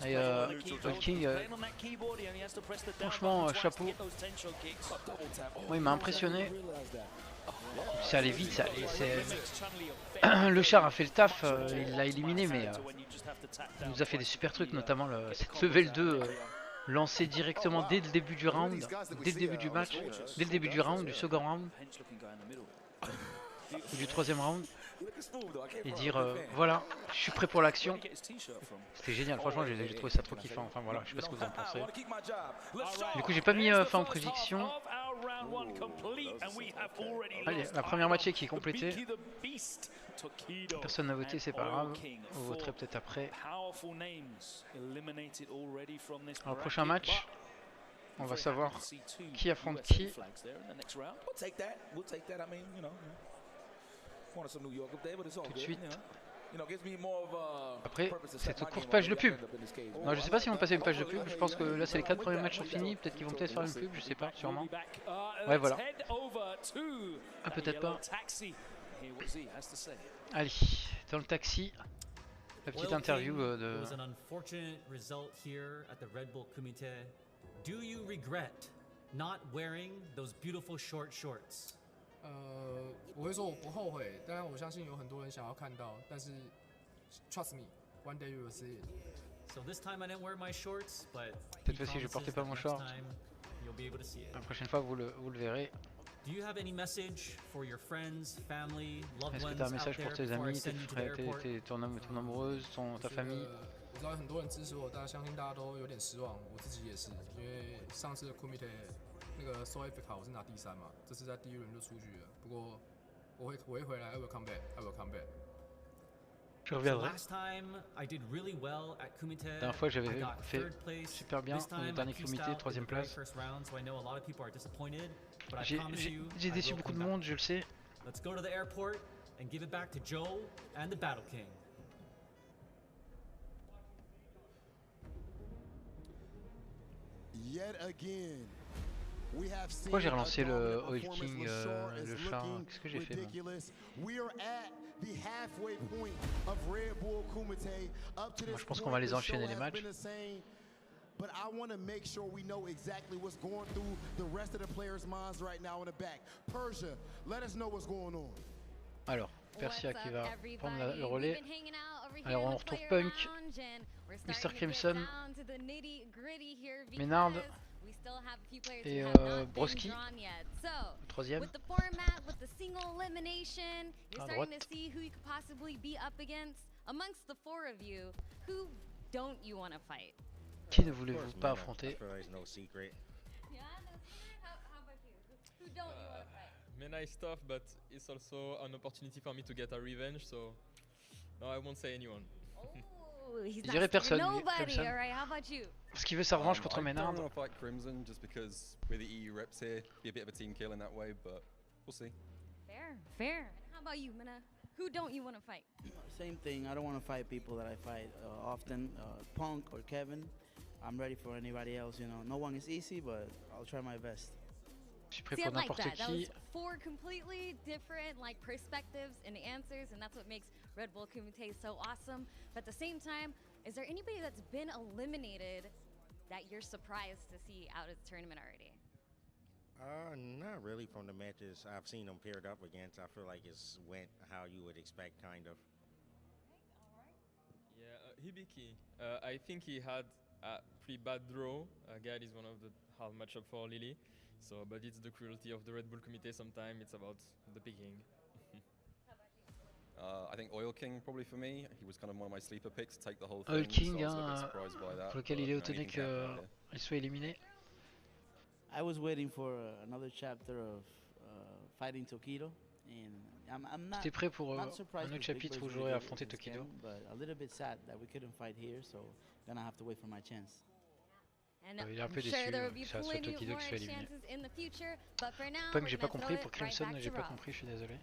[SPEAKER 1] Et Old King, franchement, chapeau. Moi, il m'a impressionné. Ça allait vite, ça allait. Le char a fait le taf, il l'a éliminé, mais il nous a fait des super trucs, notamment cette level 2 lancé directement dès le début du round, dès le début du match, dès le début du round, du second round, ou du troisième round, et dire voilà, je suis prêt pour l'action. C'était génial, franchement j'ai trouvé ça trop kiffant. Enfin voilà, je sais pas ce que vous en pensez. Du coup j'ai pas mis fin aux prédictions. Allez, la première moitié qui est complétée. Personne n'a voté, c'est pas grave. Vous voterez peut-être après. Dans le prochain match, on va savoir qui affronte qui. Tout de suite. Après, cette courte page de pub. Non, je sais pas s'ils vont passer une page de pub. Je pense que là, c'est les 4 premiers matchs sont finis. Peut-être qu'ils vont peut-être faire une pub, je sais pas, sûrement. Ouais, voilà. Ah, peut-être pas. Allez, dans le taxi, la petite interview de.
[SPEAKER 11] Was an unfortunate result here at the Redbull Kumite. Do you regret not wearing those beautiful short shorts?
[SPEAKER 6] 我会说我不后悔，当然我相信有很多人想要看到，但是 trust me, one day you will see it.
[SPEAKER 11] So this time I didn't wear my shorts, but
[SPEAKER 1] cette fois-ci je portais pas mon short.
[SPEAKER 11] You'll be able to see it.
[SPEAKER 1] La prochaine fois vous le verrez.
[SPEAKER 11] Do you have any message for your friends, family, loved
[SPEAKER 1] Est-ce que
[SPEAKER 11] ones
[SPEAKER 1] tu as un
[SPEAKER 11] out
[SPEAKER 1] message pour
[SPEAKER 11] there
[SPEAKER 1] tes
[SPEAKER 11] before I
[SPEAKER 1] amis,
[SPEAKER 11] send you to the airport?
[SPEAKER 1] ton amoureuse, ta famille?
[SPEAKER 6] 我知道很多人支持我，但相信大家都有点失望，我自己也是，因为上次的 Kumite 那个 Seoul Africa 我是拿第3嘛，这次在第1轮就出局了。不过我会回来 ，I will come back, I will come back.
[SPEAKER 1] Je reviendrai.
[SPEAKER 11] Last time I did really well at Kumite.
[SPEAKER 1] La dernière fois j'avais fait
[SPEAKER 11] third place.
[SPEAKER 1] super bien au dernier Kumite, 3ème place. J'ai déçu beaucoup de monde, je le sais.
[SPEAKER 11] Let's go to the airport and give it back to Joe and the Battle King.
[SPEAKER 2] Yet again. We have seen
[SPEAKER 1] Pourquoi j'ai relancé le Oil King, le char? Qu'est-ce que j'ai fait?
[SPEAKER 2] We are at the halfway point of Redbull Kumite. Up to this
[SPEAKER 1] Moi, je pense qu'on va les enchaîner les matchs.
[SPEAKER 2] But I want to make sure we know exactly what's going through the rest of the players' minds right now in the back. Persia, let us know what's going on.
[SPEAKER 1] Alors, Persia qui va prendre le relais. Alors on retrouve Punk, Mr. Crimson, Ménard et Broski, le 3ème. À droite. Qui ne voulez-vous pas affronter?
[SPEAKER 9] Mena is tough, but it's also an opportunity for me to get a revenge, so no, I won't say anyone.
[SPEAKER 1] Il dirait personne, Crimson. Parce qu'il veut sa revanche contre Ménard.
[SPEAKER 23] I don't fight Crimson just because we're the EU reps here. Be a bit of a team kill in that way, but we'll see.
[SPEAKER 7] Fair. How about you, Mena? Who don't you want to fight?
[SPEAKER 24] Same thing. I don't want to fight people that I fight often. Punk or Kevin. I'm ready for anybody else. You know, no one is easy, but I'll try my best.
[SPEAKER 1] Je suis prêt pour n'importe qui.
[SPEAKER 7] That was 4 completely different perspectives and answers, and that's what makes Redbull Kumite so awesome. But at the same time, is there anybody that's been eliminated that you're surprised to see out of the tournament already?
[SPEAKER 25] Not really from the matches I've seen them paired up against. I feel like it's went how you would expect, kind of.
[SPEAKER 9] Yeah, Hibiki. I think he had a pretty bad draw. Gad is one of the hard matchup for Lily. So, but it's the cruelty of the Redbull Kumite sometimes. It's about the picking.
[SPEAKER 23] I think Oil King probably for me. He was kind of one of my sleeper picks to take the whole thing.
[SPEAKER 1] Oil King,
[SPEAKER 23] so I was a bit surprised by that,
[SPEAKER 1] pour lequel il est étonné qu'il soit éliminé.
[SPEAKER 24] I was waiting for another chapter of fighting Tokido, and I'm not.
[SPEAKER 1] J'étais prêt pour
[SPEAKER 24] not
[SPEAKER 1] un
[SPEAKER 24] surprised
[SPEAKER 1] autre
[SPEAKER 24] with
[SPEAKER 1] chapitre
[SPEAKER 24] big
[SPEAKER 1] où
[SPEAKER 24] boys
[SPEAKER 1] j'aurais
[SPEAKER 24] really
[SPEAKER 1] affronté
[SPEAKER 24] good
[SPEAKER 1] Tokido.
[SPEAKER 24] against them, but a little bit sad that we couldn't fight here, so gonna have to wait for my chance.
[SPEAKER 7] And
[SPEAKER 1] Il est un peu
[SPEAKER 7] I'm
[SPEAKER 1] déçu
[SPEAKER 7] sure there will be
[SPEAKER 1] que ça soit
[SPEAKER 7] plenty
[SPEAKER 1] Tokido
[SPEAKER 7] more
[SPEAKER 1] qui soit éliminé.
[SPEAKER 7] chances in the future, but for now,
[SPEAKER 1] Punk
[SPEAKER 7] we're
[SPEAKER 1] j'ai pas
[SPEAKER 7] gonna
[SPEAKER 1] compris,
[SPEAKER 7] throw
[SPEAKER 1] pour
[SPEAKER 7] it right
[SPEAKER 1] Crimson
[SPEAKER 7] back
[SPEAKER 1] j'ai
[SPEAKER 7] to
[SPEAKER 1] pas
[SPEAKER 7] Rob.
[SPEAKER 1] compris, je suis désolé.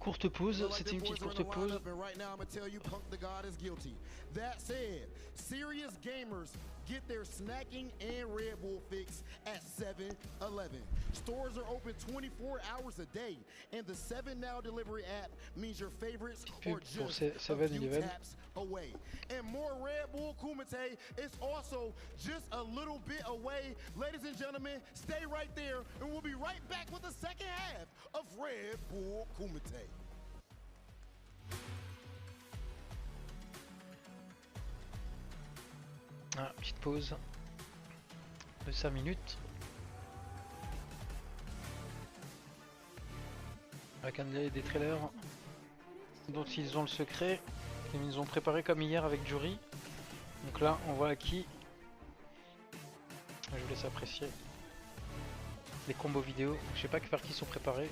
[SPEAKER 1] Courte pause, c'était une petite courte pause.
[SPEAKER 2] Right now I'm gonna tell you Punk the God is guilty. That said, serious gamers get their snacking and Red Bull fix at 7-Eleven. Stores are open 24 hours a day, and the 7 Now delivery app means your favorites are just a few taps away. And more Red Bull Kumite is also just a little bit away. Ladies and gentlemen, stay right there, and we'll be right back with the second half of Red Bull Kumite.
[SPEAKER 1] Ah, petite pause de 5 minutes. Avec un des trailers dont ils ont le secret, qu'ils nous ont préparé comme hier avec Jury. Donc là, on voit qui. Je vous laisse apprécier les combos vidéo. Je sais pas par qui ils sont préparés.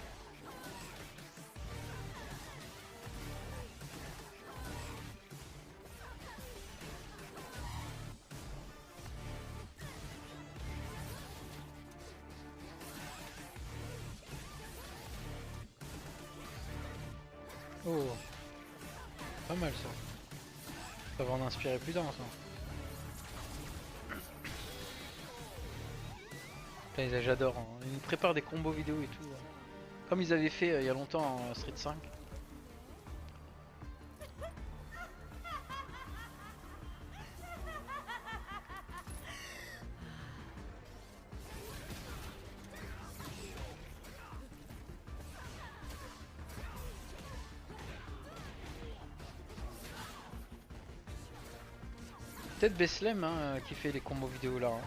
[SPEAKER 1] Oh, pas mal ça. Ça va en inspirer plus d'un ça. J'adore, hein. Ils nous préparent des combos vidéo et tout. Comme ils avaient fait il y a longtemps en Street 5. peut-être Beslem hein, qui fait les combos vidéo là. Hein.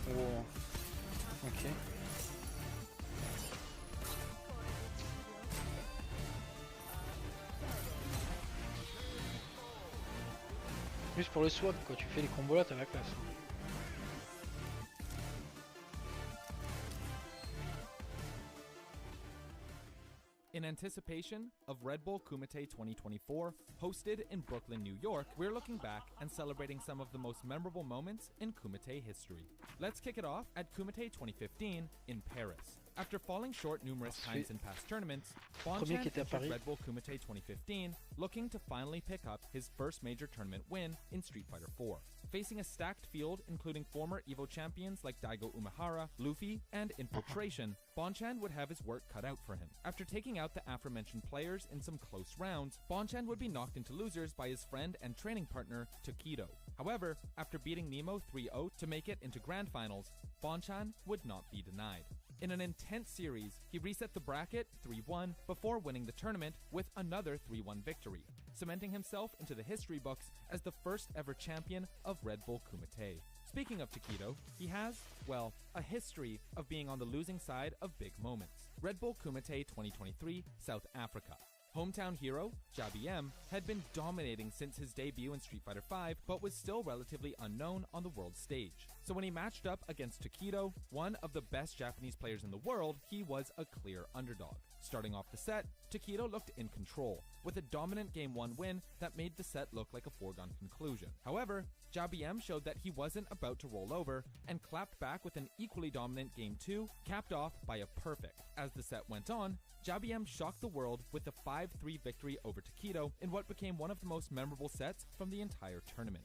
[SPEAKER 1] Oh. Ok. Juste pour le swap quoi, tu fais les combos là, t'as la classe.
[SPEAKER 4] In anticipation of Red Bull Kumite 2024, hosted in Brooklyn, New York, we're looking back and celebrating some of the most memorable moments in Kumite history. Let's kick it off at Kumite 2015 in Paris. After falling short numerous times in past tournaments, Bonchan entered Red Bull Kumite 2015 looking to finally pick up his first major tournament win in Street Fighter IV. Facing a stacked field including former EVO champions like Daigo Umehara, Luffy, and Infiltration, Bonchan would have his work cut out for him. After taking out the aforementioned players in some close rounds, Bonchan would be knocked into losers by his friend and training partner, Takedo. However, after beating Nemo 3-0 to make it into Grand Finals, Bonchan would not be denied. In an intense series, he reset the bracket 3-1 before winning the tournament with another 3-1 victory, cementing himself into the history books as the first ever champion of Red Bull Kumite. Speaking of Takedo, he has, well, a history of being on the losing side of big moments. Red Bull Kumite 2023, South Africa. Hometown hero, JaBM, had been dominating since his debut in Street Fighter V, but was still relatively unknown on the world stage. So when he matched up against Takedo, one of the best Japanese players in the world, he was a clear underdog. Starting off the set, Takedo looked in control, with a dominant Game 1 win that made the set look like a foregone conclusion. However, JaBM showed that he wasn't about to roll over, and clapped back with an equally dominant Game 2, capped off by a perfect. As the set went on, JaBM shocked the world with a 5-3 victory over Takedo in what became one of the most memorable sets from the entire tournament.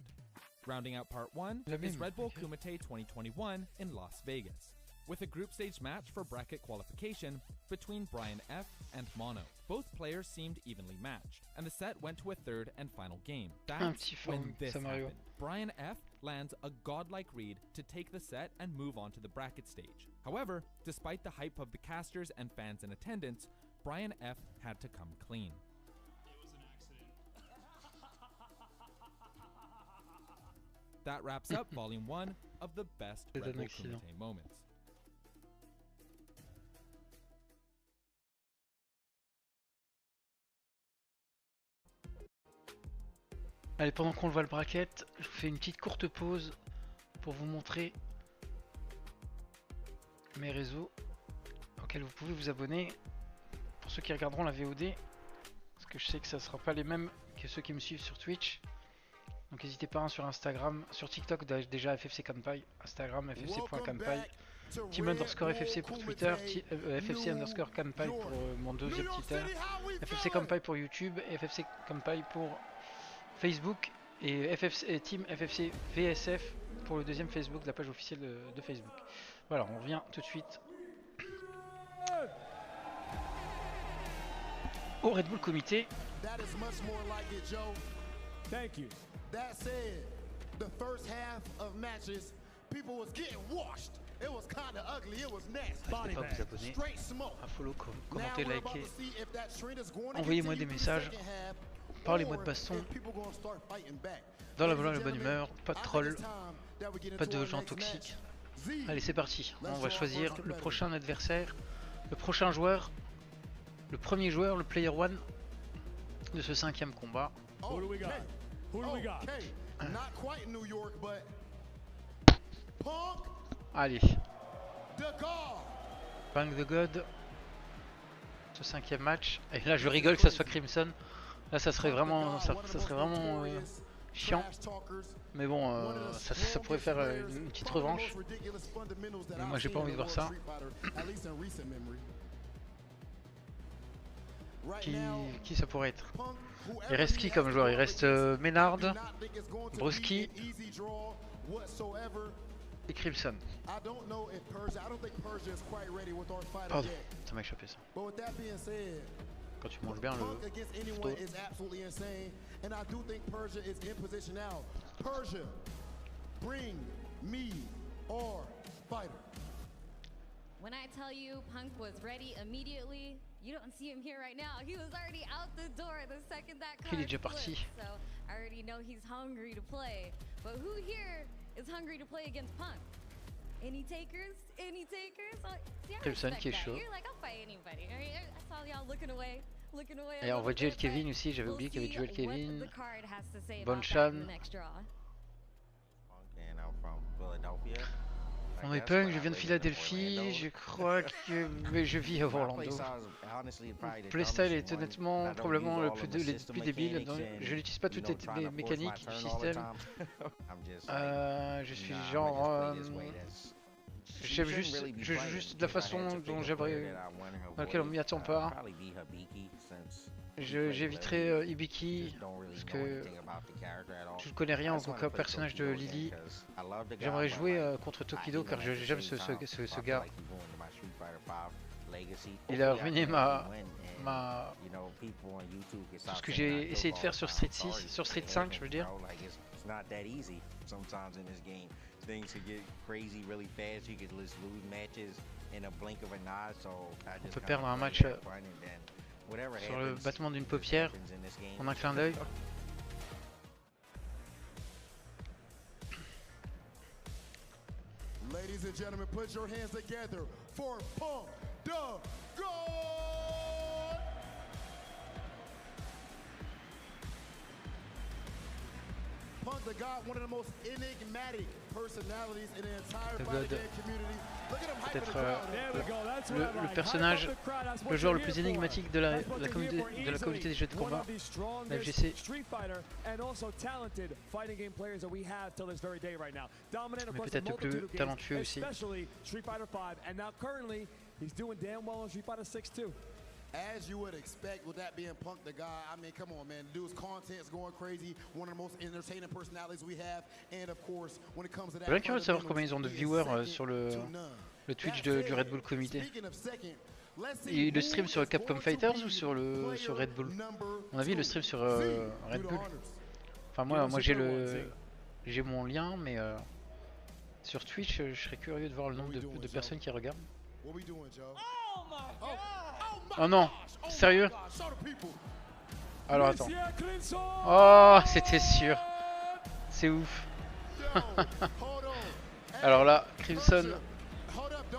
[SPEAKER 4] Rounding out part 1 is Red Bull Kumite 2021 in Las Vegas, with a group stage match for bracket qualification between Brian F. and Mono. Both players seemed evenly matched, and the set went to a third and final game. That's when this happened. Brian F. lands a godlike read to take the set and move on to the bracket stage. However, despite the hype of the casters and fans in attendance, Brian F. had to come clean. That wraps up Volume 1 of the best Red Bull Kumite moments.
[SPEAKER 1] Allez, pendant qu'on voit le bracket, je vous fais une petite courte pause pour vous montrer mes réseaux auxquels vous pouvez vous abonner pour ceux qui regarderont la VOD, parce que je sais que ça sera pas les mêmes que ceux qui me suivent sur Twitch. Donc n'hésitez pas sur Instagram, sur TikTok déjà FFC Kanpai, Instagram ffc.kanpai, team_FFC pour Twitter, FFC_Kanpai pour mon deuxième Twitter, FFC Kanpai pour YouTube, et FFC Kanpai pour Facebook, et Team FFC VSF pour le deuxième Facebook, la page officielle de Facebook. Voilà, on revient tout de suite au Red Bull Kumite.
[SPEAKER 2] Thank you. That said, the first half of matches, people was getting washed. It was kind of ugly. It was nasty.
[SPEAKER 1] N'hésitez pas à vous abonner, à follow, commenter, liker, envoyez-moi des messages, parlez-moi de baston, dans la bonne humeur, pas de troll, pas de gens toxiques. Allez, c'est parti. On va choisir le prochain adversaire, le prochain joueur, le premier joueur, le player one de ce 5e combat. Allez, Punk the God, ce 5e match. Et là je rigole que ça soit Crimson. Là ça serait vraiment, chiant. Mais bon, ça pourrait faire une petite revanche. Mais moi j'ai pas envie de voir ça. Qui ça pourrait être? Il reste qui comme joueur? Il reste Ménard, Bruski et Crimson. Pardon, ça m'a échappé ça. Quand tu manges bien le couteau.
[SPEAKER 7] When I tell you Punk was ready immediately, you don't see him here right now. He was already out the door the second that card
[SPEAKER 1] Il est déjà parti.
[SPEAKER 7] flipped, so I already know he's hungry to play. But who here is hungry to play against Punk? Any takers? Any takers? See, I
[SPEAKER 1] Crimson qui est
[SPEAKER 7] respect that.
[SPEAKER 1] chaud.
[SPEAKER 7] You're like, I'll fight anybody. I saw y'all looking away.
[SPEAKER 1] Et on voit Joel Kevin aussi, j'avais oublié qu'il y avait Joel Kevin, Bonchan. On est punk, je viens de Philadelphie, je crois que mais je vis à Orlando. Le playstyle est honnêtement probablement le plus débile, donc je n'utilise pas toutes les mécaniques du système. Je suis genre... J'aime juste, je joue juste de la façon dont j'aimerais, dans laquelle on m'y attend pas. J'éviterai Ibiki parce que je ne connais rien au personnage de Lily. J'aimerais jouer contre Tokido car j'aime ce gars. Il a ruiné tout ce que j'ai essayé de faire sur Street 6, sur Street 5 je veux dire. On peut perdre un match sur le battement d'une paupière en un clin d'œil.
[SPEAKER 2] Ladies and gentlemen, put your hands together for Punk the God! Punk the God, one of the most enigmatic personalities in the entire fighting game community.
[SPEAKER 1] Peut-être le personnage, le joueur le plus énigmatique de la communauté des jeux de combat, la FGC. Mais peut-être le plus talentueux aussi.
[SPEAKER 2] As you would expect with that being Punk the God, I mean, come on, man. The dude's content's going crazy. One of the most entertaining personalities we have. And of course, when it comes to that,
[SPEAKER 1] Je suis curieux de savoir combien ils ont de viewers sur le Twitch du Red Bull Kumite. Il le stream sur Capcom Fighters ou sur Red Bull? À mon avis, il le stream sur Red Bull. Enfin, moi j'ai mon lien, mais sur Twitch, je serais curieux de voir le nombre de personnes qui regardent. Oh non, sérieux? Alors attends. Oh, c'était sûr. C'est ouf. Alors là, Crimson.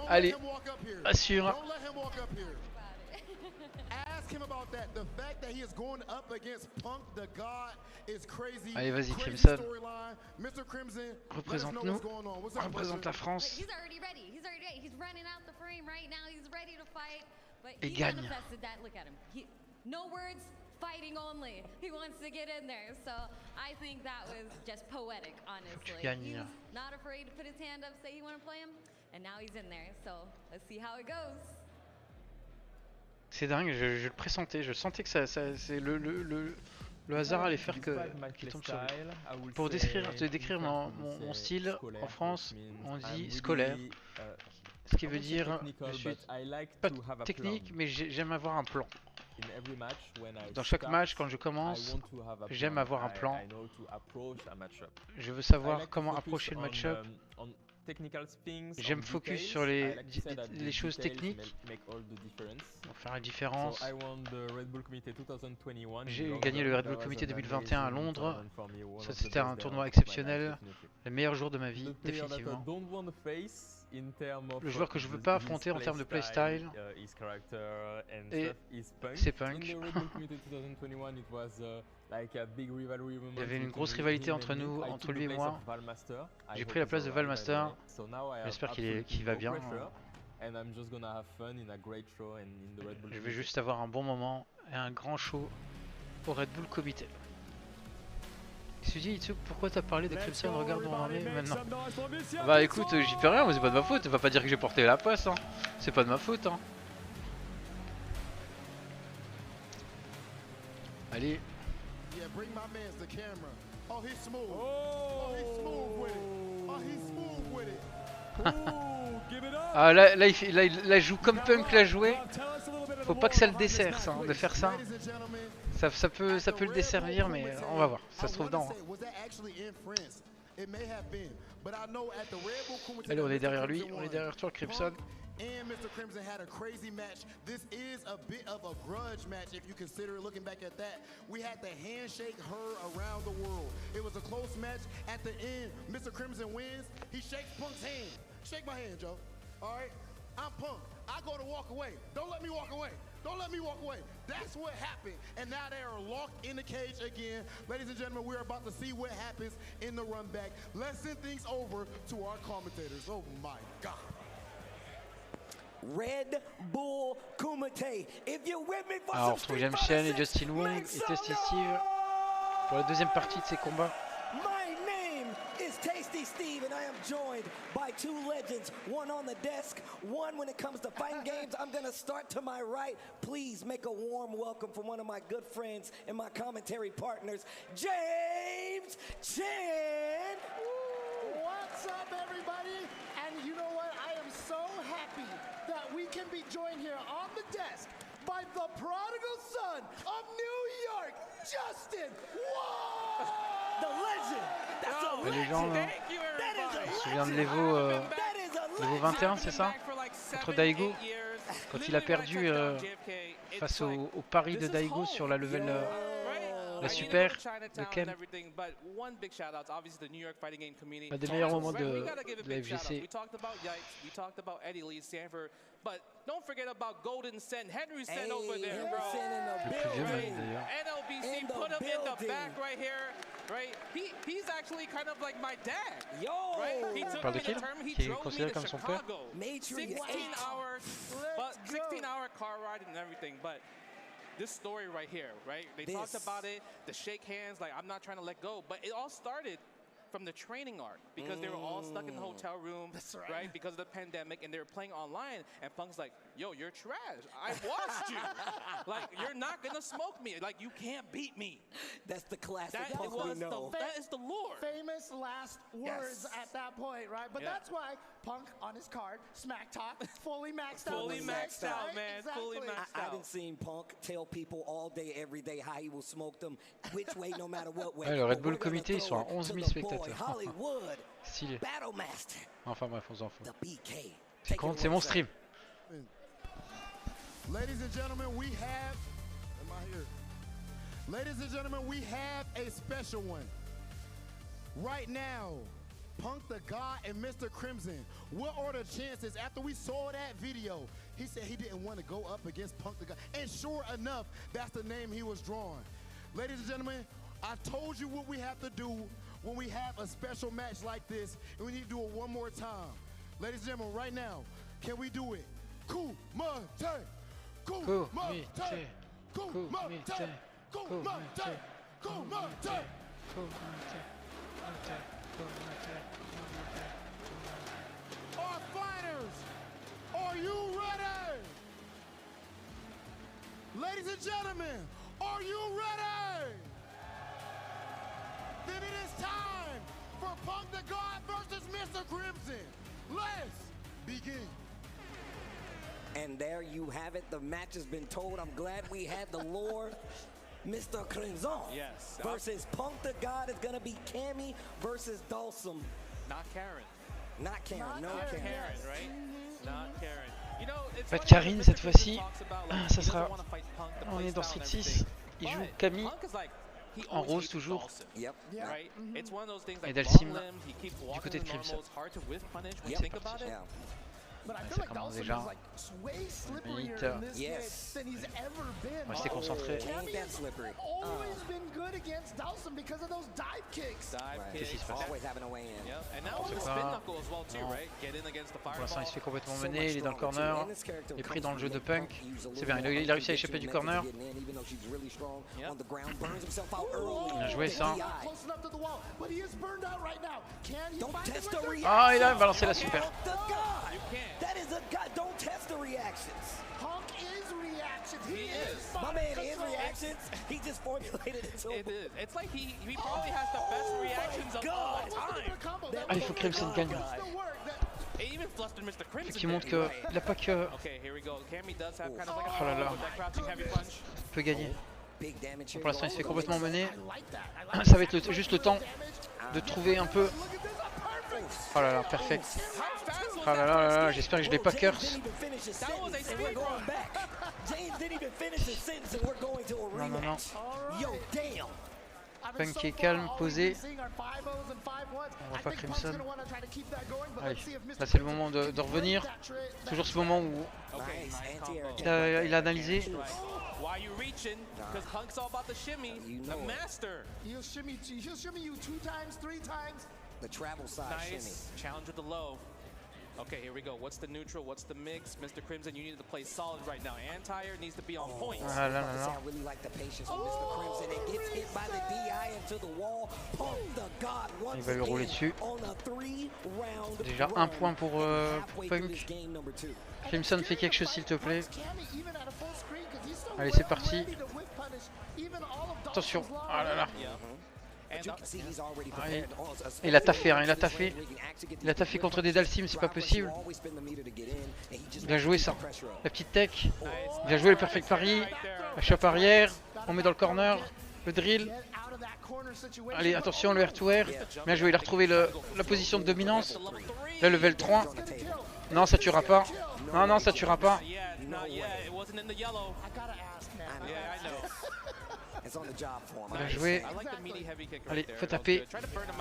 [SPEAKER 1] Allez, assure. Allez, vas-y, Crimson. Représente-nous. Représente la France. Et gagne.
[SPEAKER 7] Fighting only. He wants to get in there. So I think that was just poetic, honestly. He's not afraid to put his hand up, say he want to play him, and now he's in there. So let's see how it goes.
[SPEAKER 1] C'est dingue, je le pressentais, je sentais que c'est le hasard allait faire qu'il tombe sur lui. Pour te décrire mon style en France, on dit scolaire. Ce qui veut dire je suis pas technique, mais j'aime avoir un plan. Dans chaque match, quand je commence, j'aime avoir un plan. Je veux savoir comment approcher le match-up. J'aime focus sur les choses techniques pour faire la différence. J'ai gagné le Red Bull Kumite 2021 à Londres. Ça, c'était un tournoi exceptionnel. Le meilleur jour de ma vie, définitivement. Le joueur que je veux pas affronter en termes de playstyle, c'est Punk. Il y avait une grosse rivalité entre nous, entre lui et moi. J'ai pris la place de Valmaster. J'espère qu'il va bien. Je vais juste avoir un bon moment et un grand show au Red Bull Kumite. Il se dit, Itsu, pourquoi t'as parlé de Crimson? Regarde où on en est maintenant. Bah écoute, j'y peux rien, mais c'est pas de ma faute. Va pas dire que j'ai porté la poisse, hein. C'est pas de ma faute, hein. Allez. Ah là, il joue comme Punk l'a joué. Faut pas que ça le dessert, ça, hein, de faire ça. Ça peut le desservir, mais on va voir. Ça se trouve dans. Allez, on est derrière lui, on est derrière toi, Crimson.
[SPEAKER 2] And Mr. Crimson had a crazy match. This is a bit of a grudge match if you consider looking back at that. We had to handshake her around the world. It was a close match. At the end, Mr. Crimson wins. He shakes Punk's hand. Shake my hand, Joe. All right? I'm Punk. I go to walk away. Don't let me walk away. Don't let me walk away. That's what happened. And now they are locked in the cage again. Ladies and gentlemen, we're about to see what happens in the run back. Let's send things over to our commentators. Oh my God.
[SPEAKER 8] Redbull Kumite. If you're with me for
[SPEAKER 1] Alors, on retrouve James Chen et Justin Wong et Testy Steve pour la deuxième partie de ces combats.
[SPEAKER 8] My name is Tasty Steve and I am joined by two legends, one on the desk, one when it comes to fighting games. I'm going to start to my right. Please make a warm welcome for one of my good friends and my commentary partners, James Chen.
[SPEAKER 13] What's up, everybody? And you know what? I am so happy that we can be joined here on the desk by the prodigal son of New York, Justin. Whoa!
[SPEAKER 8] The legend. That's a
[SPEAKER 1] Les gens,
[SPEAKER 8] legend.
[SPEAKER 1] je me souviens de l'Evo 21, c'est ça? Contre Daigo, quand il a perdu face au pari de Daigo sur la level la super de Ken. Un des meilleurs moments de la FGC.
[SPEAKER 10] But don't forget about Golden Sen, Henry Sen over there, bro.
[SPEAKER 1] Le plus vieux même d'ailleurs.
[SPEAKER 10] NLBC put him in the back right here, right? He's actually kind of like my dad, right? He took me to the tournament, he drove me to Chicago. 16-hour car ride and everything, but this story right here, right? They talked about it, the shake hands, like I'm not trying to let go, but it all started from the training arc because they were all stuck in the hotel room, right? Because of the pandemic, and they were playing online. And Punk's like, "Yo, you're trash. I watched you. Like, you're not gonna smoke me. Like, you can't beat me."
[SPEAKER 8] That's the classic
[SPEAKER 10] that
[SPEAKER 8] Punk we know.
[SPEAKER 10] That is the lore.
[SPEAKER 13] Famous last words at that point, right? But
[SPEAKER 10] Yeah.
[SPEAKER 13] that's why Punk on his card, smack talk, fully maxed out.
[SPEAKER 10] Fully maxed out,
[SPEAKER 13] right?
[SPEAKER 10] man.
[SPEAKER 13] Exactly.
[SPEAKER 10] Fully maxed
[SPEAKER 8] I
[SPEAKER 10] out.
[SPEAKER 8] didn't see Punk tell people all day, every day how he will smoke them, which way, no matter what way.
[SPEAKER 1] Ouais, le Redbull Kumite, ils sont à 11 000 spectateurs.
[SPEAKER 8] Hollywood,
[SPEAKER 1] Stylé.
[SPEAKER 8] Battlemaster.
[SPEAKER 1] Enfin bref, on s'en fout.
[SPEAKER 8] BK.
[SPEAKER 1] C'est mon stream.
[SPEAKER 2] Ladies and gentlemen, we have. Am I here? Ladies and gentlemen, we have a special one. Right now, Punk the God and Mr. Crimson. What are the chances? After we saw that video, he said he didn't want to go up against Punk the God. And sure enough, that's the name he was drawing. Ladies and gentlemen, I told you what we have to do when we have a special match like this, and we need to do it one more time. Ladies and gentlemen, right now, can we do it? Kumite! Kumite! Kumite! Kumite! Kumite! Our fighters, are you ready? Ladies and gentlemen, are you ready? Then it is time for Punk the God versus Mr. Crimson. Let's begin.
[SPEAKER 8] And there you have it. The match has been told. I'm glad we had the lore. Mr. Crimson versus Punk the God is going to be Cammy versus Dawson.
[SPEAKER 10] Not Karen.
[SPEAKER 8] Not Karen, no
[SPEAKER 10] Not
[SPEAKER 8] Karen.
[SPEAKER 10] Karen, right? Not Karen. You know, it's
[SPEAKER 1] Pas de
[SPEAKER 10] funny,
[SPEAKER 1] Karine
[SPEAKER 10] Mr.
[SPEAKER 1] cette
[SPEAKER 10] Crimson
[SPEAKER 1] fois-ci.
[SPEAKER 10] talks about, like,
[SPEAKER 1] Ça
[SPEAKER 10] he
[SPEAKER 1] sera.
[SPEAKER 10] doesn't wanna fight Punk, the
[SPEAKER 1] On est dans
[SPEAKER 10] playstyle
[SPEAKER 1] Street
[SPEAKER 10] and
[SPEAKER 1] 6.
[SPEAKER 10] everything.
[SPEAKER 1] Il joue
[SPEAKER 10] But
[SPEAKER 1] Camille
[SPEAKER 10] Punk is like, he
[SPEAKER 1] en
[SPEAKER 10] always
[SPEAKER 1] rose
[SPEAKER 10] hates
[SPEAKER 1] toujours.
[SPEAKER 10] Dawson,
[SPEAKER 8] Yep.
[SPEAKER 10] Right? It's one of those things
[SPEAKER 1] Et
[SPEAKER 10] like
[SPEAKER 1] Dalsim
[SPEAKER 10] long limbs, he keeps
[SPEAKER 1] du
[SPEAKER 10] walking
[SPEAKER 1] côté de
[SPEAKER 10] the normal,
[SPEAKER 1] Crimson.
[SPEAKER 10] it's hard to whiff punish when
[SPEAKER 1] Yep.
[SPEAKER 10] you think about it.
[SPEAKER 1] Ça commence déjà. On va rester concentré. Qu'est-ce qui se passe? Pour l'instant il se fait complètement mener, il est dans le corner, il est pris dans le jeu de punk. C'est bien, il a réussi à échapper du corner. Bien joué ça. Ah, il a balancé la super.
[SPEAKER 8] That is a god. Don't test the reactions.
[SPEAKER 13] Punk is reactions.
[SPEAKER 10] He is.
[SPEAKER 8] My man is reactions. He just formulated it so.
[SPEAKER 10] It is. It's like he probably has the best reactions of all time.
[SPEAKER 1] Ah, il faut que Crimson gagne.
[SPEAKER 10] It even flustered Mr. Crimson.
[SPEAKER 1] Qui montre qu'il n'a pas que.
[SPEAKER 10] Okay, here we go. Cammy does have kind of like
[SPEAKER 1] Oh là là.
[SPEAKER 10] that crouching heavy punch.
[SPEAKER 1] Il peut gagner. Pour l'instant il se fait complètement mener. Ça va être juste le temps de trouver un peu. Oh là là, perfect. Oh là là, là, là, j'espère que je l'ai pas curse. Non, non, non. Punk qui est calme, posé. On voit pas Crimson. Allez, là c'est le moment de revenir. Toujours ce moment où il a analysé.
[SPEAKER 10] Why are you reaching? Because Punk's all about the shimmy. The master.
[SPEAKER 13] He'll shimmy you 2 times, 3 times.
[SPEAKER 8] The travel side
[SPEAKER 10] nice. Challenge with the low. Okay, here we go. What's the neutral? What's the mix? Mr. Crimson, you need to play solid right now. Anti-air needs to be on point.
[SPEAKER 8] I really like the patience of Mr. Crimson. It gets hit by the DI into the wall. Punk the god once
[SPEAKER 1] Il va le rouler dessus.
[SPEAKER 8] on a 3-round
[SPEAKER 1] Déjà un point pour Punk. Crimson, fais quelque chose s'il te plaît. Allez, c'est parti. Attention. Oh là là. Il a taffé, hein, il a taffé. Il a taffé contre des Dalsim, c'est pas possible. Bien joué ça. La petite tech. Bien joué le perfect pari. La chope arrière. On met dans le corner. Le drill. Allez, attention, le R2R. Bien joué, il a retrouvé la position de dominance. Là, level 3. Non, ça tuera pas. Non, non, ça tuera pas. Bien joué. Allez, faut taper.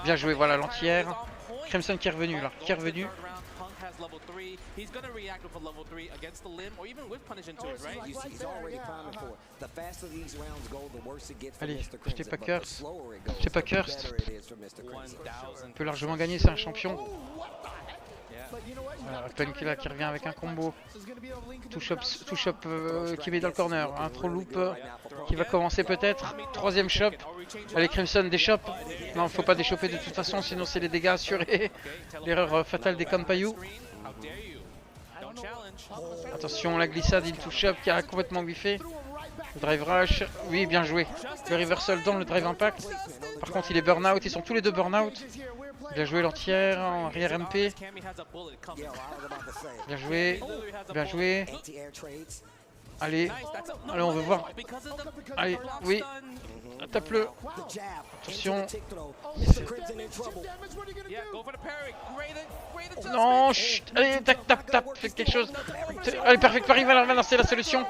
[SPEAKER 1] Bien joué, voilà l'entière. Crimson qui est revenu là. Qui est revenu. Allez, je t'ai pas curse. Je t'ai pas curse. On peut largement gagner, c'est un champion. Voilà, Punk là qui revient avec un combo. Touch up qui met dans le corner. Un throw loop qui va commencer peut-être. 3ème chop. Allez, Crimson déchoppe. Non, faut pas déchopper de toute façon, sinon c'est les dégâts assurés. L'erreur fatale des Kampayou. Attention, la glissade into shop qui a complètement biffé. Le drive rush. Oui, bien joué. Le reversal dans le drive impact. Par contre, il est burn out. Ils sont tous les deux burn out. Bien joué l'entière en arrière MP. Bien joué. Bien joué. Allez. Allez, on veut voir. Allez, oui. Tape-le. Attention. Non, chut. Allez, tape. Fais quelque chose. Allez, perfect pari, va lancer la solution.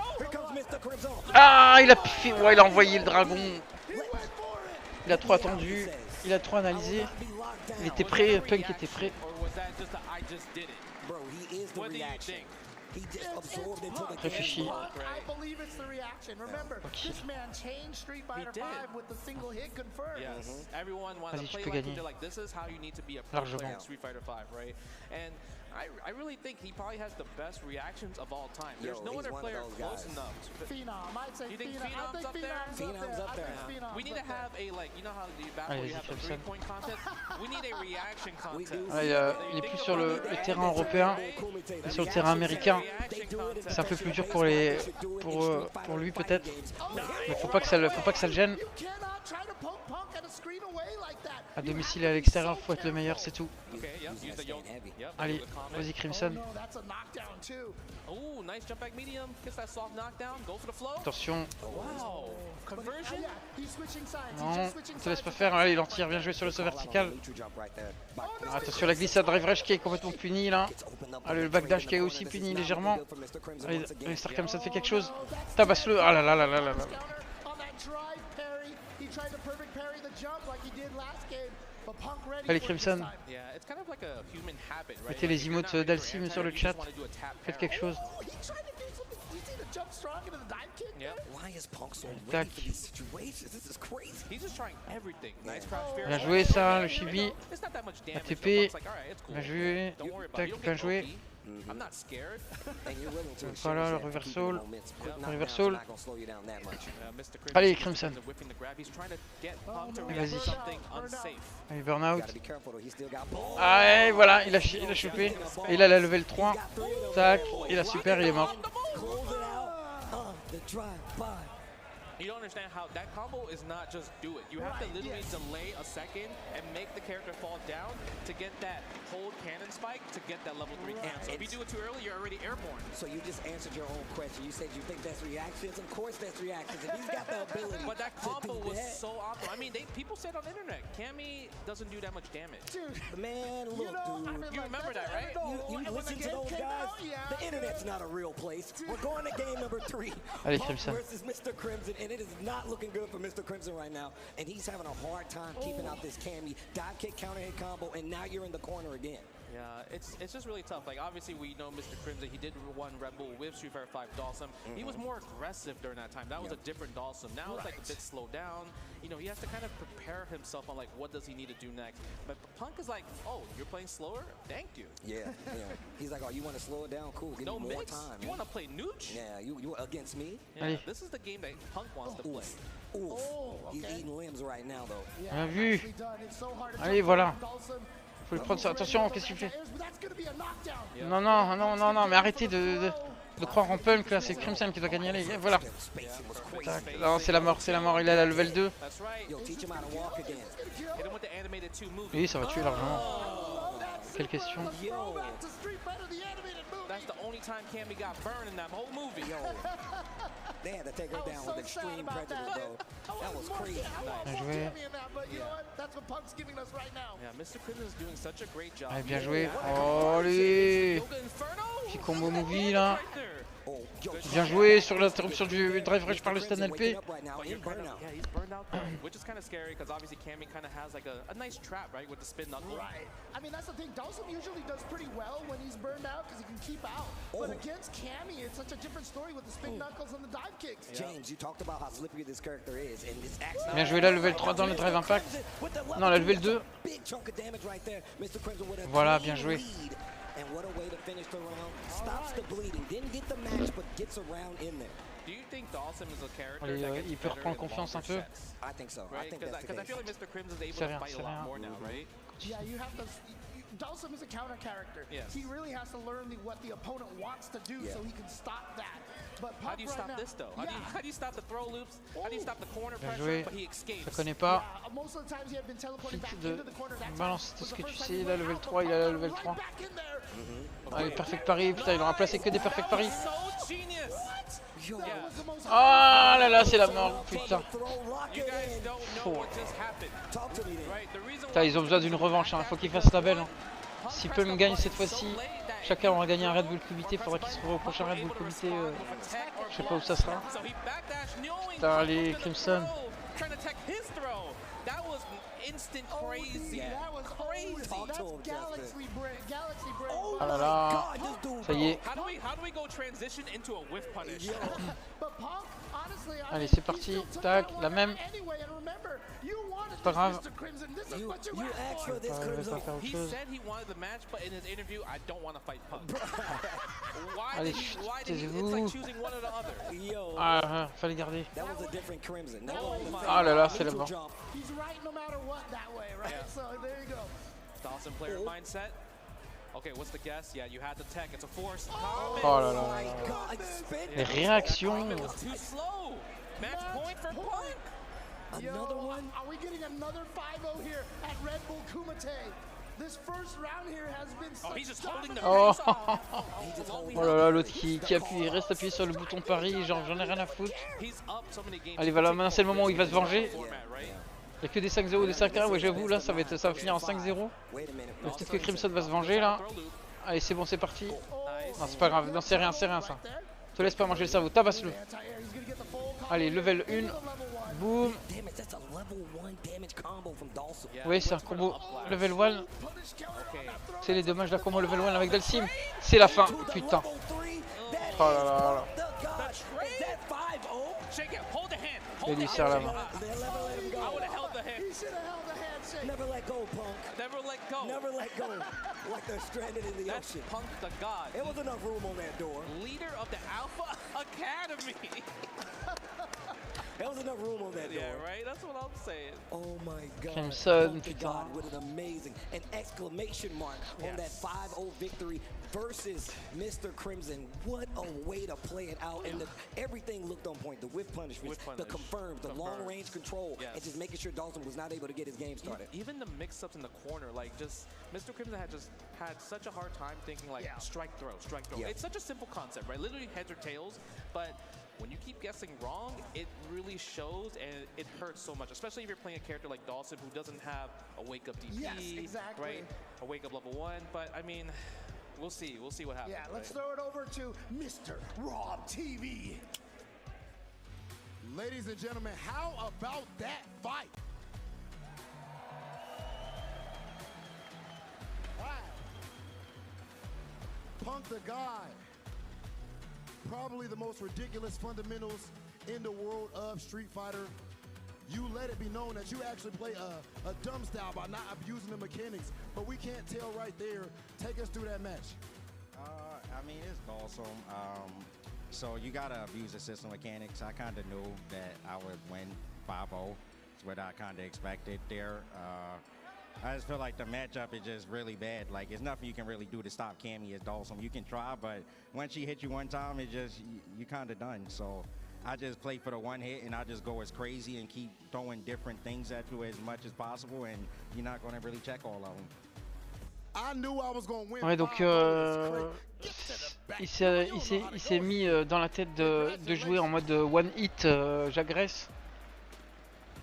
[SPEAKER 1] Ah, il a piffé. Ouais, il a envoyé le dragon. Il a trop attendu. Il a trop analysé. Il était prêt, Punk était prêt. Réfléchis. Vas-y, tu peux gagner. Largement.
[SPEAKER 10] I really think he probably has the best reactions of all time. There's no other player close enough.
[SPEAKER 13] Phenom, I'd say
[SPEAKER 10] you think
[SPEAKER 13] Phenom.
[SPEAKER 10] Phenom's up there?
[SPEAKER 13] Phenom's up there.
[SPEAKER 10] We need to have a, like, you know how the battle you have the 3-point contest? We need a reaction contest.
[SPEAKER 1] Il est plus sur le terrain européen, sur le terrain américain. C'est un peu plus dur pour lui peut-être. Mais faut pas que ça le gêne. À domicile et à l'extérieur, faut être le meilleur, c'est tout. Allez, vas-y Crimson. Attention. Non, te laisse pas faire. Allez, l'entière, bien joué sur le saut vertical. Attention, la glissade drive rush qui est complètement punie là. Allez, le backdash qui est aussi puni légèrement. Allez, Star comme ça fait quelque chose. Tabasse-le. Ah là là là là là là. Allez Crimson,
[SPEAKER 14] Yeah, it's kind of like a human habit, right?
[SPEAKER 1] mettez les emotes d'Alcim sur le chat. Faites quelque chose. Tac. Bien joué ça, le chibi. ATP. Bien joué. Tac, bien joué. Voilà le reversal. Reversal. Allez Crimson. Vas-y. Allez burnout. Ah et voilà, il a chopé. Et il a la level 3. Tac, il a super, il est mort.
[SPEAKER 14] You don't understand how that combo is not just do it. You have to literally delay a second and make the character fall down to get that hold cannon spike to get that level 3 cancel. If you do it too early, you're already airborne.
[SPEAKER 8] So you just answered your own question. You said you think that's reactions. Of course that's reactions. And he's got the ability.
[SPEAKER 14] But that combo was so optimal. I mean, people said on the internet, Cammy doesn't do that much damage.
[SPEAKER 8] Dude, man, look, dude.
[SPEAKER 14] You remember that, right?
[SPEAKER 8] You listen to those guys? The internet's not a real place. We're going to game number 3.
[SPEAKER 1] Allez,
[SPEAKER 8] Punk
[SPEAKER 1] Crimson.
[SPEAKER 8] versus Mr. Crimson, and it is not looking good for Mr. Crimson right now. And he's having a hard time keeping out this Cammy dive kick counter hit combo, and now you're in the corner again.
[SPEAKER 14] Yeah, it's just really tough. Like, obviously, we know Mr. Crimson, he did one Red Bull with Street Fighter 5 Dawson. He was more aggressive during that time. That was a different Dawson. Now it's like a bit slowed down. You know, he has to kind of prepare himself on, like, what does he need to do next. But Punk is like, oh, you're playing slower? Thank you.
[SPEAKER 8] Yeah. He's like, oh, you want to slow it down? Cool, give me more time.
[SPEAKER 14] You want to play Nooch?
[SPEAKER 8] Yeah, you against me?
[SPEAKER 14] Yeah, this is the game that Punk wants to play.
[SPEAKER 8] He's eating limbs right now, though.
[SPEAKER 1] Bien vu. Allez, voilà. Faut lui prendre ça. Attention, qu'est-ce qu'il fait? Non, mais arrêtez de croire en Punk là, c'est Crimson qui doit gagner. Allez, voilà. Tac. Non, c'est la mort, il a la level 2. Oui, ça va tuer largement. Quelle question?
[SPEAKER 14] That's the only time Cammy got burned in that whole movie.
[SPEAKER 8] They had to take her down with extreme prejudice, bro. That was crazy.
[SPEAKER 1] Bien joué.
[SPEAKER 14] Yeah, Mr. Crimson is doing such a great job.
[SPEAKER 1] Allez, bien joué. Oh, allez. Petit combo movie là. Bien joué sur l'interruption du drive rush par le stun LP.
[SPEAKER 14] Yeah, he's burned out though, which is kind of scary because obviously Cammy kind of has like a nice trap, right, with the spin knuckle.
[SPEAKER 13] Right. I mean, that's the thing. Dawson usually does pretty well when he's burned out because he can keep out. But against Cammy, it's such a different story with the spin knuckles and the dive kicks.
[SPEAKER 8] James, you talked about how slippery this character is, and it's actually.
[SPEAKER 1] Bien joué là, level 3 dans le drive impact. Non, la level 2. Voilà, bien joué.
[SPEAKER 8] And what a way to finish the round. Stops the bleeding. Didn't get the match, but gets around in there.
[SPEAKER 14] Do you think Dawson is a character
[SPEAKER 1] Allez,
[SPEAKER 14] that gets
[SPEAKER 1] il peut
[SPEAKER 14] better
[SPEAKER 1] reprendre
[SPEAKER 14] in
[SPEAKER 1] confiance un
[SPEAKER 14] longer
[SPEAKER 1] peu.
[SPEAKER 14] sets?
[SPEAKER 8] I think so.
[SPEAKER 14] Right?
[SPEAKER 8] I think that's the case.
[SPEAKER 14] I feel like Mr. Crimson is able
[SPEAKER 1] C'est
[SPEAKER 14] to
[SPEAKER 1] rien,
[SPEAKER 14] fight a
[SPEAKER 1] c'est
[SPEAKER 14] lot
[SPEAKER 1] rien.
[SPEAKER 14] more now, right?
[SPEAKER 13] Yeah, you have to. Dawson is a counter character.
[SPEAKER 14] Yes.
[SPEAKER 13] He really has to learn what the opponent wants to do so he can stop that. But
[SPEAKER 14] How do you stop this though? How do you stop the throw loops? How do you stop the corner
[SPEAKER 1] Bien
[SPEAKER 14] pressure?
[SPEAKER 1] joué.
[SPEAKER 14] But he escapes.
[SPEAKER 1] Je connais pas.
[SPEAKER 13] Most of the times he had been teleporting back
[SPEAKER 1] De
[SPEAKER 13] into the corner.
[SPEAKER 1] balance tout ce que tu sais, il a level 3, il a la level 3. Allez, perfect parry, putain, il aura placé que des perfect parry. Ah là là, c'est la mort, putain. Putain, ils ont besoin d'une revanche, hein. Faut qu'ils fassent la belle. Hein. Si Punk gagne cette fois-ci, chacun aura gagné un Red Bull Kumite. Faudra qu'il se retrouve au prochain Red Bull Kumite. Je sais pas où ça sera. Putain, allez, Crimson.
[SPEAKER 14] That was instant crazy.
[SPEAKER 13] That was crazy. That's galaxy brain.
[SPEAKER 1] Ah là là. Ça y est.
[SPEAKER 14] How do we go transition into a whiff punish?
[SPEAKER 13] But Punk, honestly,
[SPEAKER 1] Allez, c'est parti. Tac, la même. C'est pas grave.
[SPEAKER 14] He said he wanted the match, but in his interview, I don't want to fight Punk.
[SPEAKER 1] Allez, taisez-vous. Ah, fallait garder. Ah là là, c'est la mort.
[SPEAKER 13] He's right no matter what that way, right? So there you go.
[SPEAKER 14] Dawson player mindset. Okay, what's the guess? Yeah, you had the tech. It's a force.
[SPEAKER 1] Oh là là. Les réactions.
[SPEAKER 14] It was too slow. Match point for Punk.
[SPEAKER 13] Another one? Are we getting another 5-0 here at Red Bull Kumite? This first round here has been
[SPEAKER 14] Oh, he's just holding the
[SPEAKER 1] Oh,
[SPEAKER 14] face off.
[SPEAKER 1] oh là là, l'autre qui appuie, reste appuyé sur le bouton pari, genre j'en ai rien à foutre. Allez, voilà, maintenant c'est le moment où il va se venger. Il n'y a que des 5-0, des 5-1, ouais j'avoue, là ça va finir en 5-0. Peut-être que Crimson va se venger là. Allez, c'est bon, c'est parti. Non, c'est pas grave, non, c'est rien ça. Te laisse pas manger le cerveau, tabasse-le. Allez, level 1, Boum.
[SPEAKER 8] Damage, that's a level 1 damage combo from Dawson.
[SPEAKER 1] Oui, c'est un combo level 1. C'est les dommages de la combo level 1 avec Dalsim. C'est la fin, putain. Oh là là là. Et lui serre la main.
[SPEAKER 8] Never let go, Punk.
[SPEAKER 14] Never let go.
[SPEAKER 8] Never let go. Like they're stranded in the
[SPEAKER 14] That's
[SPEAKER 8] ocean.
[SPEAKER 14] Punk the God.
[SPEAKER 8] There was enough room on that door.
[SPEAKER 14] Leader of the Alpha Academy.
[SPEAKER 8] There was enough room on that door.
[SPEAKER 14] Yeah, right? That's what I'm saying.
[SPEAKER 8] Oh my God.
[SPEAKER 1] Crimson,
[SPEAKER 8] Punk the God with an amazing, an exclamation mark on that 5-0 victory versus Mr. Crimson. What a way to play it out. And everything looked on point. The whip punishment, the confirmed, the long range control, and just making sure Dawson was not able to get his game started.
[SPEAKER 14] Even the mix-ups in the corner, like just Mr. Crimson had such a hard time thinking like strike throw, strike throw. It's such a simple concept, right? Literally heads or tails, but when you keep guessing wrong, it really shows and it hurts so much, especially if you're playing a character like Dawson who doesn't have a wake-up DP, right? A wake-up level 1, but I mean, we'll see what happens.
[SPEAKER 13] Yeah, let's throw it over to Mr. Rob TV.
[SPEAKER 2] Ladies and gentlemen, how about that fight? Wow. Punk the God. Probably the most ridiculous fundamentals in the world of Street Fighter. You let it be known that you actually play a dumb style by not abusing the mechanics, but we can't tell right there. Take us through that match.
[SPEAKER 25] I mean, it's awesome. So you gotta abuse the system mechanics. I kind of knew that I would win 5-0. It's what I kind of expected there. I just feel like the matchup is just really bad. Like, there's nothing you can really do to stop Cammy as Dawson. You can try, but once she hit you one time, it just, you kind of done. So I just play for the one hit, and I just go as crazy and keep throwing different things at you as much as possible, and you're not going to really check all of them.
[SPEAKER 2] I knew I was going to win.
[SPEAKER 1] Ouais, donc il s'est mis dans la tête de jouer en mode one hit, j'agresse.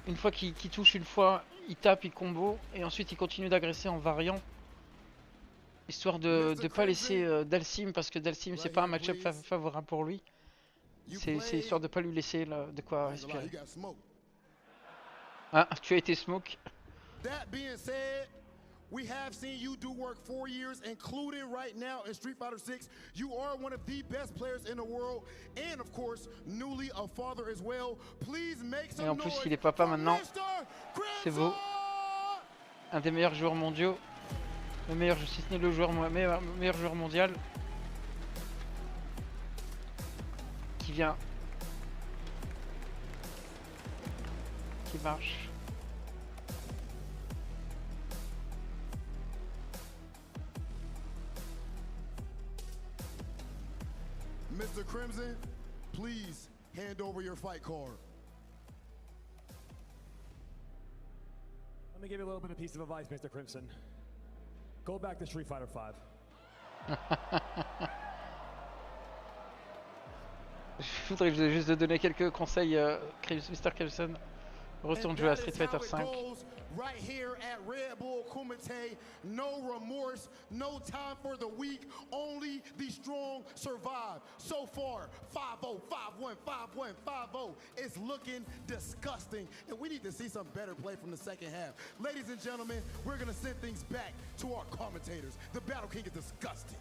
[SPEAKER 1] Une fois qu'il touche une fois, il tape, il combo, et ensuite il continue d'agresser en variant, histoire de ne pas laisser Dalsim, parce que Dalsim c'est pas un match-up favorable pour lui. C'est histoire de ne pas lui laisser de quoi respirer. Ah, tu as été smoke.
[SPEAKER 2] That being said, we have seen you do work 4 years, including right now in Street Fighter 6. You are one of the best players in the world, and of course, newly a father as well. Please make some noise.
[SPEAKER 1] Et en plus, il est papa maintenant. C'est beau. Un des meilleurs joueurs mondiaux. Le meilleur, si ce n'est le meilleur joueur mondial. Qui vient. Qui marche.
[SPEAKER 2] Mr. Crimson, please hand over your fight card.
[SPEAKER 12] Let me give you a little bit of piece of advice, Mr. Crimson. Go back to Street Fighter 5.
[SPEAKER 1] Je voudrais juste donner quelques conseils, Mr. Crimson. Retourne jouer à Street Fighter 5.
[SPEAKER 2] Right here at Redbull Kumite, no remorse, no time for the weak, only the strong survive. So far, 5-0, 5-1, 5-1, 5-0. It's looking disgusting, and we need to see some better play from the second half. Ladies and gentlemen, we're gonna send things back to our commentators. The Battle King is disgusting.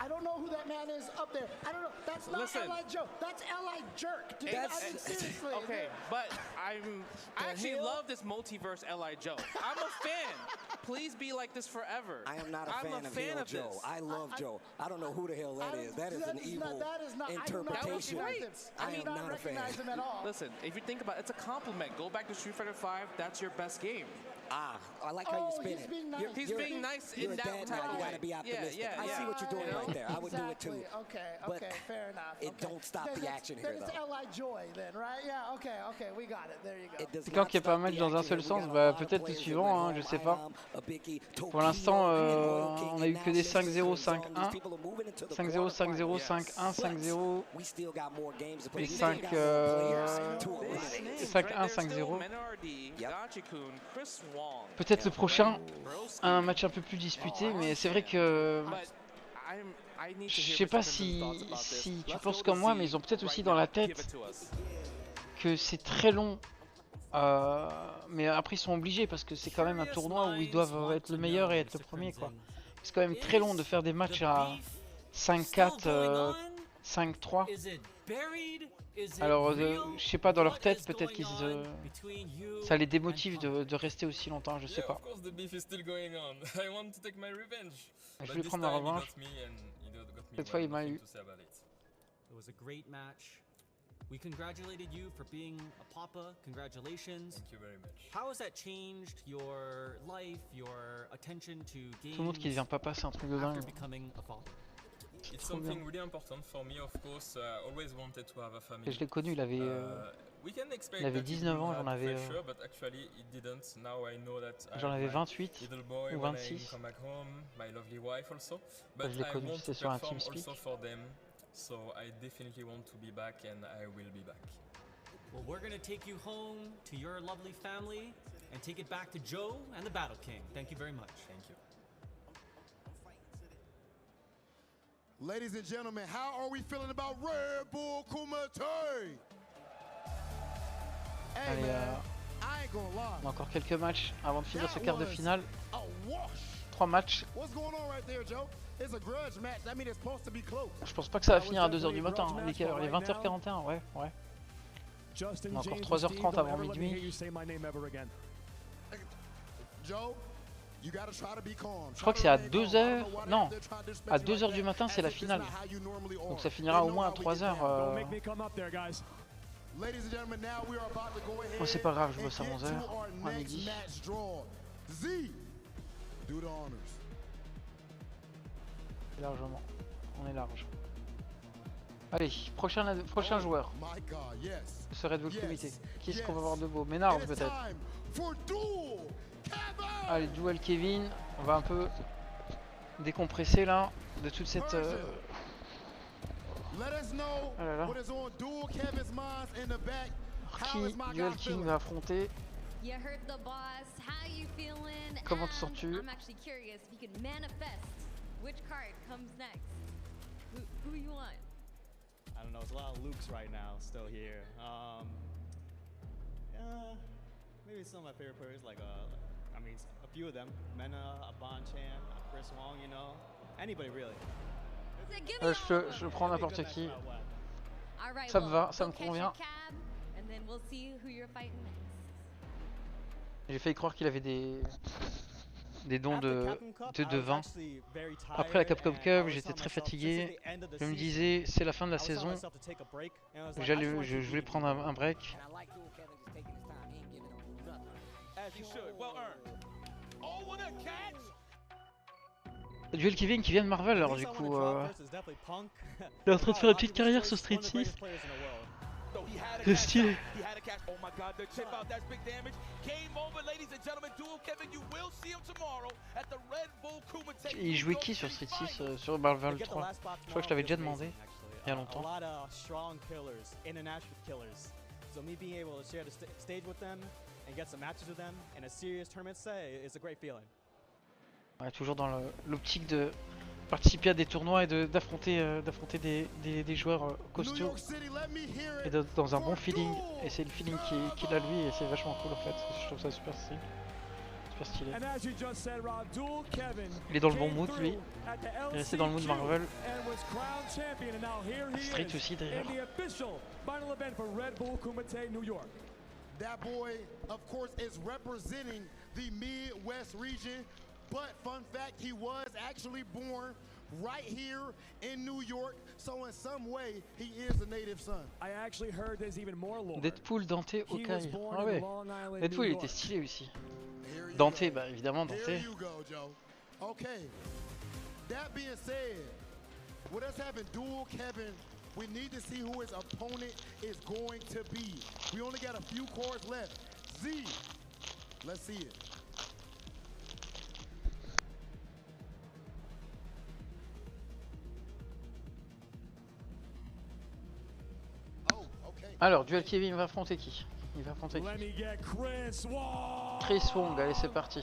[SPEAKER 13] I don't know who that man is up there. I don't know. That's not L.I. Joe. That's L.I. Jerk, dude. Seriously.
[SPEAKER 14] Okay, but I actually love this multiverse L.I. Joe. I'm a fan. Please be like this forever.
[SPEAKER 8] I am not a fan of Joe. I love Joe. I don't know who the hell that is. That is an evil interpretation.
[SPEAKER 14] I am not a fan. Listen, if you think about it, it's a compliment. Go back to Street Fighter 5. That's your best game.
[SPEAKER 8] Ah, I like how you spin it.
[SPEAKER 14] He's being nice in that
[SPEAKER 8] dad now. You gotta be optimistic.
[SPEAKER 14] Yeah,
[SPEAKER 8] I see what you're doing right there. I would do it too.
[SPEAKER 13] Okay, fair enough.
[SPEAKER 8] It don't stop the action here, though.
[SPEAKER 13] It's L.I. Joy then, right? Yeah, okay, we got it. There you go.
[SPEAKER 1] C'est quand qu'il n'y a pas un match dans un seul sens, bah peut-être le suivant, hein, je sais pas. Pour l'instant, on a eu que des 5-0, 5-1, 5-0, 5-0, 5-1, 5-0 et 5-1, 5-0. Peut-être le prochain, un match un peu plus disputé, mais c'est vrai que je sais pas si tu penses comme moi, mais ils ont peut-être aussi dans la tête que c'est très long Mais après ils sont obligés parce que c'est quand même un tournoi où ils doivent être le meilleur et être le premier quoi. C'est quand même très long de faire des matchs à 5-4, 5-3. Alors je sais pas, dans leur tête peut-être qu'ils ça les démotive de rester aussi longtemps, je sais pas. Je voulais prendre ma revanche. Cette fois il m'a eu.
[SPEAKER 11] We congratulated you for being a papa. Congratulations.
[SPEAKER 9] Thank you very much.
[SPEAKER 11] How has that changed your life, your attention to games?
[SPEAKER 1] Tout le monde qui devient papa, c'est un truc de dingue.
[SPEAKER 11] After becoming a father.
[SPEAKER 9] It's something really important for me, of course. I always wanted to have a family.
[SPEAKER 1] Et je l'ai connu, il avait 19 ans, j'en avais 28 ou 26. Je l'ai connu, c'était sur un TeamSpeak.
[SPEAKER 9] So I definitely want to be back and I will be back.
[SPEAKER 11] Well, we're going to take you home to your lovely family and take it back to Joe and the Battle King. Thank you very much.
[SPEAKER 9] Thank you.
[SPEAKER 2] Ladies and gentlemen, how are we feeling about Redbull Kumite? Hey
[SPEAKER 1] Allez,
[SPEAKER 2] man, I ain't gonna lie.
[SPEAKER 1] on a encore quelques matchs avant de finir ce quart de finale. 3 matchs.
[SPEAKER 2] What's going on right there, Joe? It's a grudge match. That means it's supposed to be close.
[SPEAKER 1] Je pense pas que ça va finir à 2h du matin. Il est quelle heure? Il est 20h41, ouais. On a encore 3h30 avant minuit. Je crois que c'est à 2h. Non, à 2h du matin, c'est la finale. Donc ça finira au moins à 3h. Oh, c'est pas grave, je bosse à 11h. À midi. Largement, on est large. Allez, prochain joueur de ce Redbull Kumite. Qui est-ce qu'on va voir de beau? Ménard peut-être. Allez, Duel Kevin. On va un peu décompresser là de toute cette. Ah là là. Qui Duel King va affronter? Comment te sens-tu?
[SPEAKER 7] Which card comes next? Who you want?
[SPEAKER 15] I don't know. There's a lot of Lukes right now still here. Maybe some of my favorite players, like I mean, a few of them. Mena, Abanchan, Chris Wong, you know, anybody really.
[SPEAKER 1] Je prends n'importe qui. Ça me va, ça me convient. J'ai failli croire qu'il avait des dons de vin. Après la Capcom Cup, j'étais très fatigué. Je me disais, c'est la fin de la saison. Je voulais prendre un break. Duel Kevin qui vient de Marvel, alors du coup, il est en train de faire une petite carrière sur Street 6. C'est stylé. Il jouait qui sur Street 6 sur Marvel 3? Je crois que je t'avais déjà demandé il y a longtemps. Ouais, toujours dans l'optique de participer à des tournois et d'affronter des joueurs costauds et dans un bon feeling, et c'est le feeling qu'il a lui, et c'est vachement cool en fait. Je trouve ça super stylé. Il est dans le bon mood lui, il est resté dans le mood Marvel. Street aussi derrière.
[SPEAKER 2] That boy, of course, is representing the Midwest region. But fun fact, he was actually born right here in New York, so in some way he is a native son.
[SPEAKER 12] I actually heard there's even more lore.
[SPEAKER 1] Deadpool, Dante, Hawkeye. Ah ouais. Deadpool il était stylé aussi. Dante, bah évidemment Dante.
[SPEAKER 2] There you go, Joe. Okay. That being said, with us having dual Kevin, we need to see who his opponent is going to be. We only got a few cards left. Z, let's see it.
[SPEAKER 1] Alors, Duel Kevin va affronter qui? Il va affronter qui? Chris Wong, allez c'est parti.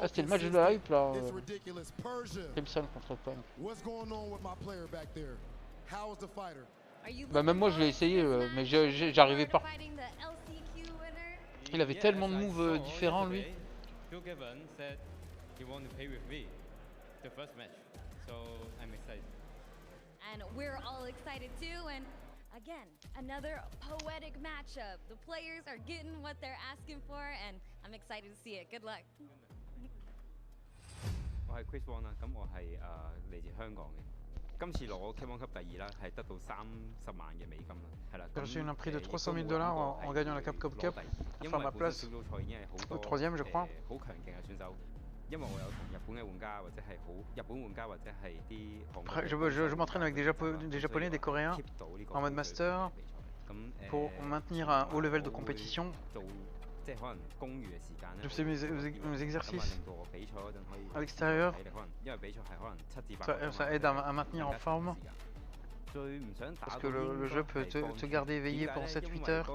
[SPEAKER 1] Ah, c'était le match de la hype là. Crimson contre Punk.
[SPEAKER 2] What's going on with my player back there? How is the fighter?
[SPEAKER 1] Bah même moi je l'ai essayé, mais j'arrivais pas. Il avait tellement de moves différents lui.
[SPEAKER 16] Phil Given said he wanted to play with me the first match, so I'm excited.
[SPEAKER 7] And we're all excited too. And again, another poetic matchup. The players are getting what they're asking for, and I'm excited to see it. Good luck.
[SPEAKER 16] 我係 Chris Wong 啦，咁我係嚟自香港嘅。今次攞 K1 級第二啦，係得到30萬嘅美金啦，係啦。
[SPEAKER 1] J'ai reçu un prix de 300 000 $ en gagnant la Capcom Cup, enfin ma place au 3e je crois.
[SPEAKER 16] 好強勁嘅選手，因為我有同日本嘅玩家或者係日本玩家或者係啲
[SPEAKER 1] Je m'entraîne avec des Japonais, des Coréens en mode master pour maintenir un haut level de compétition. Je fais mes exercices à l'extérieur. Ça aide à maintenir en forme. Parce que le jeu peut te garder éveillé pendant 7-8 heures.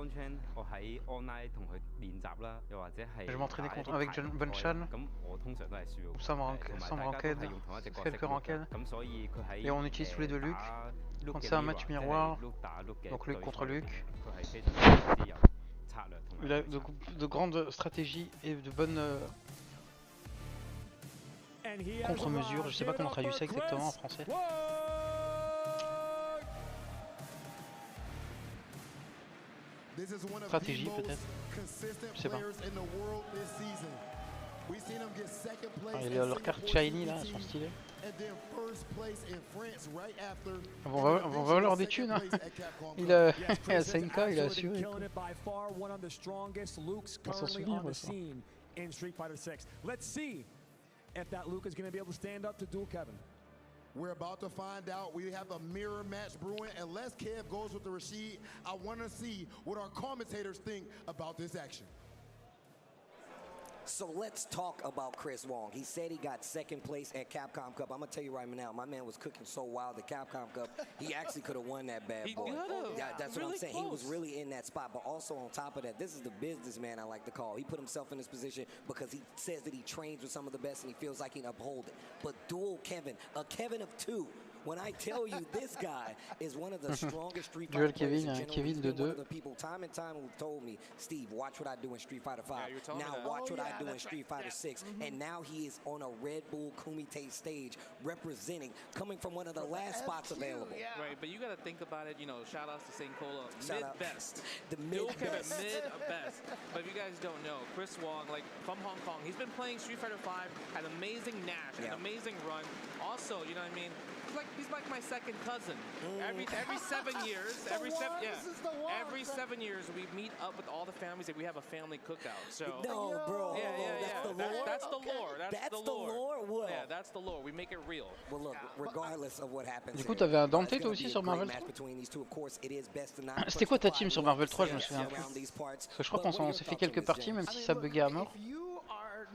[SPEAKER 1] Je m'entraînais avec Bunchan, ou Sam Ranked, quelques ranked. Et on utilise tous les deux Luke. Quand c'est un match miroir, donc Luke contre Luke. Il a de grandes stratégies et de bonnes contre-mesures. Je sais pas comment traduire ça exactement en français. Stratégie peut-être. Je sais pas. Ah, il a leur carte shiny là, elles sont stylées. On va valoir des thunes hein. Il a 5K, il a assuré. On s'en souvient de ça.
[SPEAKER 12] Let's see if that Luke is going to be able to stand up to Dual Kevin.
[SPEAKER 2] We're about to find out. We have a mirror match brewing, unless Kev goes with the Rashid. I want to see what our commentators think about this action.
[SPEAKER 8] So let's talk about Chris Wong. He said he got second place at Capcom Cup. I'm going to tell you right now, my man was cooking so wild at Capcom Cup, he actually could have won that bad boy. Yeah, that's really what I'm saying. Close. He was really in that spot. But also on top of that, this is the businessman I like to call. He put himself in this position because he says that he trains with some of the best and he feels like he can uphold it. But Dual Kevin, a Kevin of two. When I tell you this guy is one of the strongest Street Fighter players in general, he's been one of the people time and time who told me, Steve, watch what I do in Street Fighter 5. Now watch what I do in Street Fighter 6. And now he is on a Red Bull Kumite stage representing, coming from one of the last spots available.
[SPEAKER 14] Right, but you got to think about it, you know, shout outs to St. Cola, mid-best.
[SPEAKER 8] The mid-best.
[SPEAKER 14] Mid-best. But if you guys don't know, Chris Wong, like from Hong Kong, he's been playing Street Fighter 5, had an amazing Nash, an amazing run. Also, you know what I mean? He's like my second cousin. Every 7 years, every 7 years we meet up with all the families and we have a family cookout. So
[SPEAKER 8] no, bro.
[SPEAKER 14] That's the lore. That's the lore.
[SPEAKER 8] What?
[SPEAKER 14] Yeah, that's the lore. We make it real.
[SPEAKER 8] Well, look, regardless of what happens.
[SPEAKER 1] Du coup, t'avais un Dante toi aussi sur Marvel 3. C'était quoi ta team sur Marvel 3? Je me souviens plus. Parce que je crois qu'on s'est fait quelques parties, même si ça buguait à mort.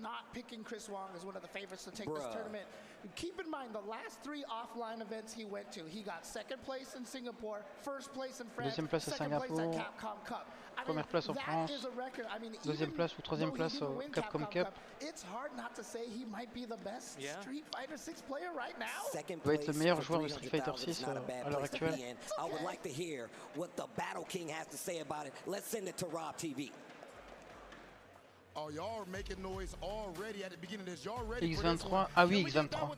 [SPEAKER 13] Not picking Chris Wong as one of the favorites to take this tournament. Keep in mind the last 3 offline events he went to. He got second place in Singapore, first place in France,
[SPEAKER 1] deuxième place à Singapour, première place en France, deuxième place ou troisième place au Capcom Cup.
[SPEAKER 13] It's hard not to say he might be the best Street Fighter 6 player right now.
[SPEAKER 1] Il doit être le meilleur joueur de Street Fighter 6 à l'heure actuelle.
[SPEAKER 8] I would like to hear what the Battle King has to say about it. Let's send it to Rob TV.
[SPEAKER 2] Oh, y'all are making noise already at the beginning of this. Y'all ready
[SPEAKER 1] X23, ah oui, X23.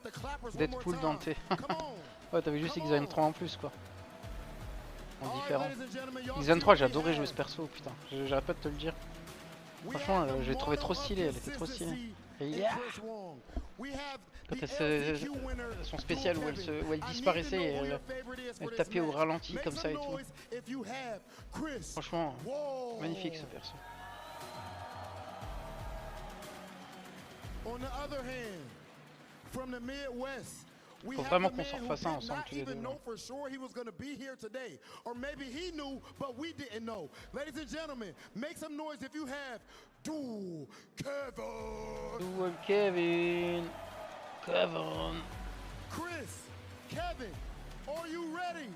[SPEAKER 1] Deadpool Dante. Ouais, t'avais juste X23 en plus, quoi. En différent. X23, j'ai adoré jouer ce perso, putain. J'arrête pas de te le dire. Franchement, je l'ai trouvé trop stylé, elle était trop stylée. Et quand son spécial où elle disparaissait et elle tapait au ralenti comme ça et tout. Franchement, magnifique ce perso.
[SPEAKER 2] On the other hand, from the Midwest, we
[SPEAKER 1] have a man who did not
[SPEAKER 2] even know for sure he was going to be here today. Or maybe he knew, but we didn't know. Ladies and gentlemen, make some noise if you have Dual Kevin.
[SPEAKER 1] Dual Kevin. Kevin.
[SPEAKER 2] Chris, Kevin, are you ready?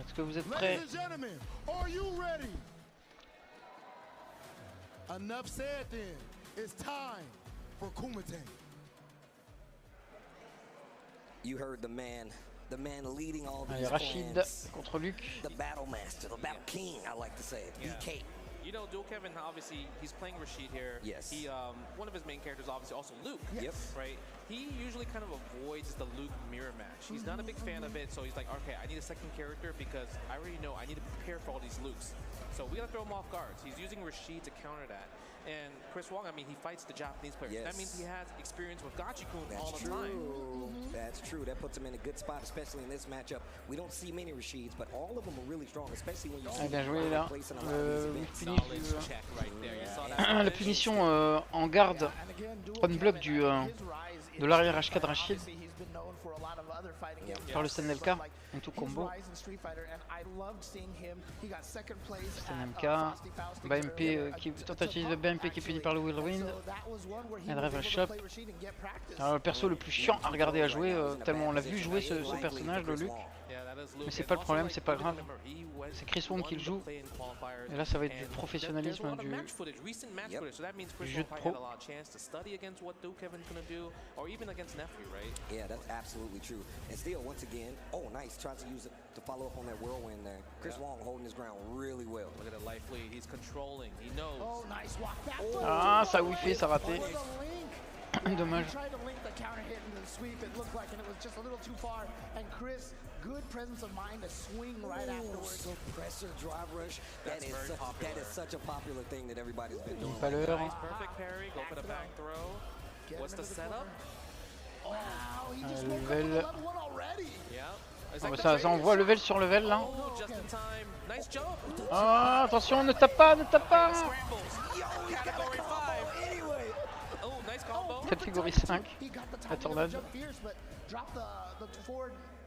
[SPEAKER 1] Est-ce que vous êtes prêts?
[SPEAKER 2] Ladies and gentlemen, are you ready? Enough said then. It's time for Kumite.
[SPEAKER 8] You heard the man The man leading all
[SPEAKER 1] Allez,
[SPEAKER 8] these
[SPEAKER 1] Rachid
[SPEAKER 8] clans.
[SPEAKER 1] contre Luc.
[SPEAKER 8] The battle master, the battle king, I like to say it.
[SPEAKER 14] Yeah.
[SPEAKER 8] BK.
[SPEAKER 14] You know, Dual Kevin, obviously, he's playing Rashid here.
[SPEAKER 8] Yes.
[SPEAKER 14] He, one of his main characters, obviously, also Luke.
[SPEAKER 8] Yep.
[SPEAKER 14] Right? He usually kind of avoids the Luke mirror match. He's not a big fan of it, so he's like, okay, I need a second character because I already know I need to prepare for all these Lukes. So we gotta throw him off guards. He's using Rashid to counter that. And Chris Wong, I mean, he fights the Japanese players.
[SPEAKER 8] Yes.
[SPEAKER 14] That means he has experience with Gachi-kun all the
[SPEAKER 8] That's
[SPEAKER 14] time.
[SPEAKER 8] true. That's true. That puts him in a good spot, especially in this matchup. We don't see many Rashids, but all of them are really strong, especially when you see
[SPEAKER 1] Bien joué là. La punition en garde on block de l'arrière H4 Rachid par le SNLK en tout combo. SNLK, BMP tentative de BMP qui est puni par le Whirlwind. Et drive shop. Alors le perso le plus chiant à regarder à jouer, tellement on l'a vu jouer ce personnage, le Luc. Mais c'est pas le problème, c'est pas grave. C'est Chris Wong qui le joue. Et là ça va être du professionnalisme, du jeu de pro.
[SPEAKER 8] Yeah, that's absolutely true. And still, once again, oh nice, tries to use it to follow up on that whirlwind there. Chris Wong holding his ground really well.
[SPEAKER 14] Look at the life lead, he's controlling, he knows.
[SPEAKER 13] Oh, nice walk back.
[SPEAKER 1] Ah, ça a whiffé, ça a raté. Dommage.
[SPEAKER 13] He tried to link the counter hit into the sweep, it looked like, and it was just a little too far. And Chris, good presence of mind to swing right afterwards.
[SPEAKER 8] Suppressor drive rush. That is such a popular thing that everybody's been doing.
[SPEAKER 14] Nice, perfect parry, go for the back throw. What's the setup?
[SPEAKER 13] Wow, he just
[SPEAKER 1] Level.
[SPEAKER 13] woke up to level 1 already.
[SPEAKER 14] Yeah.
[SPEAKER 1] Ah, bah, ça envoie level sur level là.
[SPEAKER 14] Oh, just in time. Nice jump.
[SPEAKER 1] Ah, attention, ne tape pas, ne tape pas.
[SPEAKER 14] Category 5. Oh, nice combo.
[SPEAKER 1] Catégorie 5. La tornade.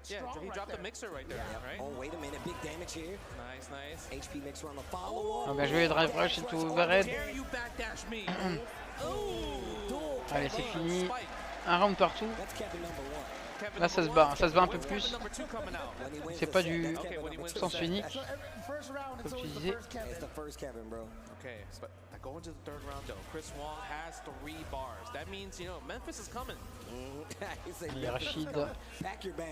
[SPEAKER 14] Yeah, he dropped the mixer right there, right?
[SPEAKER 8] Oh, wait a minute, big damage here.
[SPEAKER 14] Nice, nice.
[SPEAKER 8] HP mixer on the follow-up.
[SPEAKER 1] Ah, bien joué, drive rush et tout overhead. Allez, c'est fini. Un round partout. Là, ça se bat un peu plus. C'est pas du sens unique, comme tu disais.
[SPEAKER 14] Okay, but going to the third round though, Chris Wong has 3 bars. That means, you know, Memphis is coming.
[SPEAKER 1] Allez, Rachid.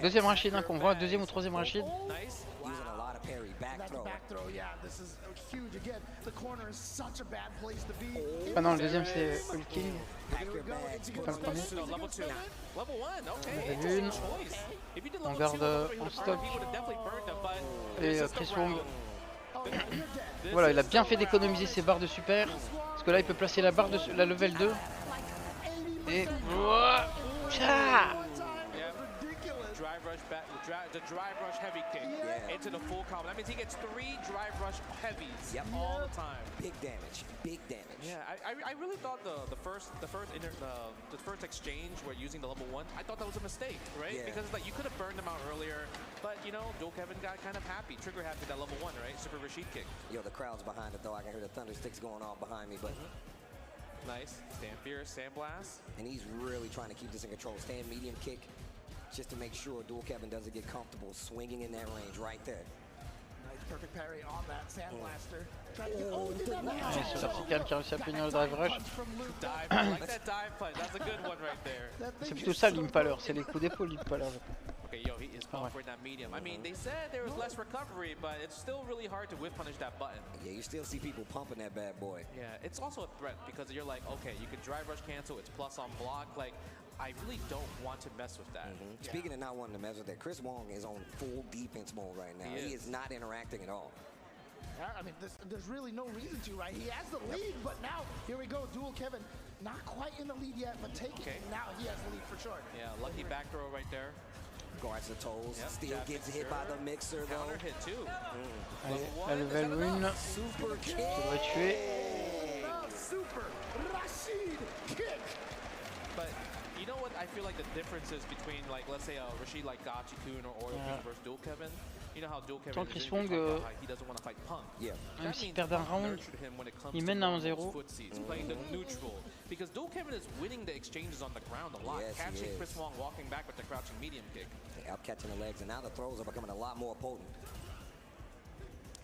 [SPEAKER 1] Deuxième Rachid qu'on voit, deuxième ou troisième Rachid.
[SPEAKER 14] Nice.
[SPEAKER 1] Ah non, le deuxième c'est Hulking. Enfin, le premier. Level 1. On garde en stock. Et Chris Wong. Voilà, il a bien fait d'économiser ses barres de super. Parce que là, il peut placer la barre de la level 2. Et.
[SPEAKER 14] Drive rush back, the drive rush heavy kick into the full combo. That means he gets 3 drive rush heavies all the time.
[SPEAKER 8] Big damage, big damage.
[SPEAKER 14] Yeah, I really thought the first exchange where using the level 1, I thought that was a mistake, right?
[SPEAKER 8] Yeah.
[SPEAKER 14] Because like you could have burned him out earlier, but you know, Dual Kevin got kind of happy, trigger happy that level 1, right? Super Rashid kick.
[SPEAKER 8] Yo, the crowd's behind it though. I can hear the thunder sticks going off behind me, but.
[SPEAKER 14] Nice, stand fierce, sand blast.
[SPEAKER 8] And he's really trying to keep this in control. Stand medium kick, just to make sure Dual Kevin doesn't get comfortable swinging in that range right there.
[SPEAKER 13] Nice perfect parry on that sand blaster.
[SPEAKER 1] Allez, sur la petite canne qui a réussi à punir le drive rush. C'est plutôt ça l'impaler, c'est les coups d'épaule l'impaler.
[SPEAKER 14] Okay, yo, he is buffering that medium. I mean, they said there was less recovery, but it's still really hard to whip punish that button.
[SPEAKER 8] Yeah, you still see people pumping that bad boy.
[SPEAKER 14] Yeah, it's also a threat because you're like, okay, you can drive rush cancel, it's plus on block. Like, I really don't want to mess with that.
[SPEAKER 8] Speaking of not wanting to mess with that, Chris Wong is on full defense mode right now. He is not interacting at all.
[SPEAKER 13] I mean, there's really no reason to, right? He has the lead, but now, here we go, Dual Kevin, not quite in the lead yet, but taking it. Now he has the lead for sure.
[SPEAKER 14] Yeah, lucky back throw right there.
[SPEAKER 8] Guards the toes, still gets hit by the mixer though.
[SPEAKER 14] Counter hit too.
[SPEAKER 1] Allez, la level 1.
[SPEAKER 8] Super kick.
[SPEAKER 1] Devrait tuer.
[SPEAKER 13] Super Rashid kick.
[SPEAKER 14] But you know what I feel like the difference is between, like, let's say a Rashid like Gachi-kun or Oil King versus Dual Kevin? You know how Dual Kevin
[SPEAKER 1] Chris Wong,
[SPEAKER 14] he doesn't want to fight Punk.
[SPEAKER 8] Yeah.
[SPEAKER 1] Même s'il perd un round, il mène à 1-0.
[SPEAKER 14] Playing the neutral. Because Dual Kevin is winning the exchanges on the ground a lot, catching Chris Wong walking back with the crouching medium kick.
[SPEAKER 8] Out catching the legs, and now the throws are becoming a lot more potent.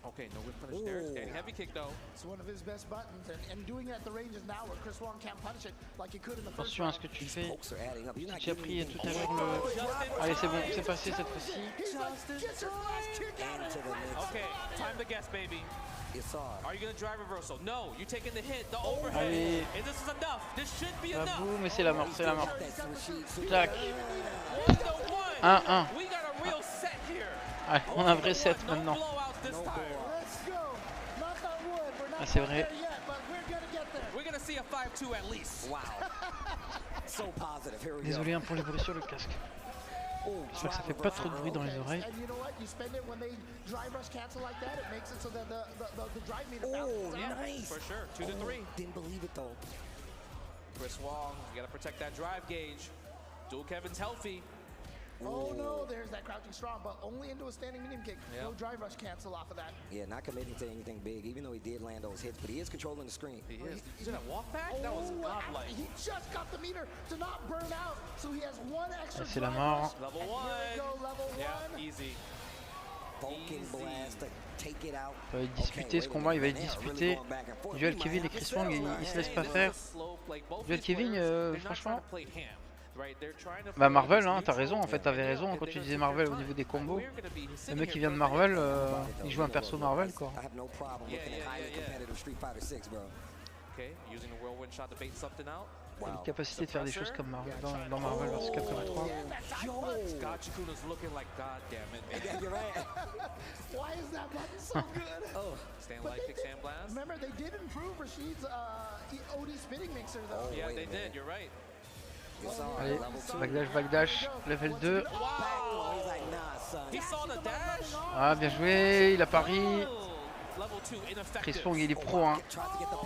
[SPEAKER 14] Okay, no whip punish there. Standing heavy kick though.
[SPEAKER 13] It's one of his best buttons, and doing at the ranges now where Chris Wong can't punish it like he could in the first
[SPEAKER 1] Attention à
[SPEAKER 13] round.
[SPEAKER 1] ce que tu fais. Tu as pris tout à l'heure le... Allez, c'est bon, c'est passé cette fois-ci.
[SPEAKER 14] Okay, time to guess, baby. Are you gonna drive reversal? No, you're taking the hit, the overhead.
[SPEAKER 1] Allez.
[SPEAKER 14] And this is enough. This should be
[SPEAKER 1] Ah,
[SPEAKER 14] enough.
[SPEAKER 1] boum, mais c'est la mort, c'est la mort. Tac. 1-1.
[SPEAKER 14] We got a real set here.
[SPEAKER 1] Allez, on a un vrai set maintenant. Ah, c'est vrai.
[SPEAKER 14] We're gonna see a 5-2 at least.
[SPEAKER 8] Wow. So positive. Here we go.
[SPEAKER 1] Désolé hein, pour les bruits sur le casque. J'espère que ça fait pas trop de bruit dans les oreilles.
[SPEAKER 8] Oh, nice.
[SPEAKER 14] For sure. 2 to 3.
[SPEAKER 8] Didn't believe it though.
[SPEAKER 14] Chris Wong, you gotta protect that drive gauge. Dual Kevin's healthy.
[SPEAKER 13] Oh no, there's that crouching strong, but only into a standing medium kick. No drive rush cancel off of that.
[SPEAKER 8] Yeah, not committing to anything big, even though he did land those hits, but he is controlling the screen.
[SPEAKER 14] He is. Is it a walk back? That was godlike.
[SPEAKER 13] He just got the meter to not burn out, so he has one extra
[SPEAKER 1] C'est la mort.
[SPEAKER 14] Level 1. Yeah, easy.
[SPEAKER 8] Vulcan blast to take it out.
[SPEAKER 1] Il va être disputé ce combat, il va être disputé. Duel Kevin et Chris Wong, il se laisse pas faire. Duel Kevin, franchement. Bah Marvel, hein, t'as raison, en fait t'avais raison quand tu disais Marvel au niveau des combos. Le mec qui vient de Marvel, il joue un perso Marvel quoi. Il a une capacité de faire des choses comme Marvel dans Marvel vs Capcom 3.
[SPEAKER 13] Remember, they did improve Rashid's OD spinning mixer though.
[SPEAKER 14] Yeah, they did, you're right.
[SPEAKER 1] Allez, backdash, level 2. Ah, bien joué, il a pari. Chris Wong, il est pro, hein.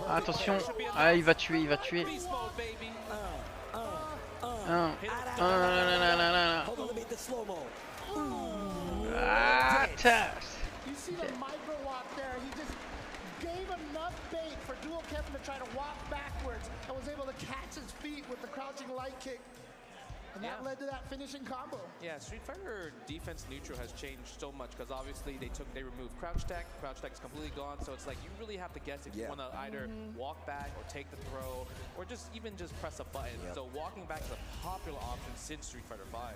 [SPEAKER 1] Ah, attention, ah, il va tuer, il va tuer. Ah, tasse.
[SPEAKER 13] Kevin to try to walk backwards and was able to catch his feet with the crouching light kick. And that led to that finishing combo.
[SPEAKER 14] Yeah, Street Fighter defense neutral has changed so much because obviously they removed crouch tech. Crouch tech is completely gone, so it's like you really have to guess if you want to either walk back or take the throw or just press a button. So walking back is a popular option since Street Fighter 5.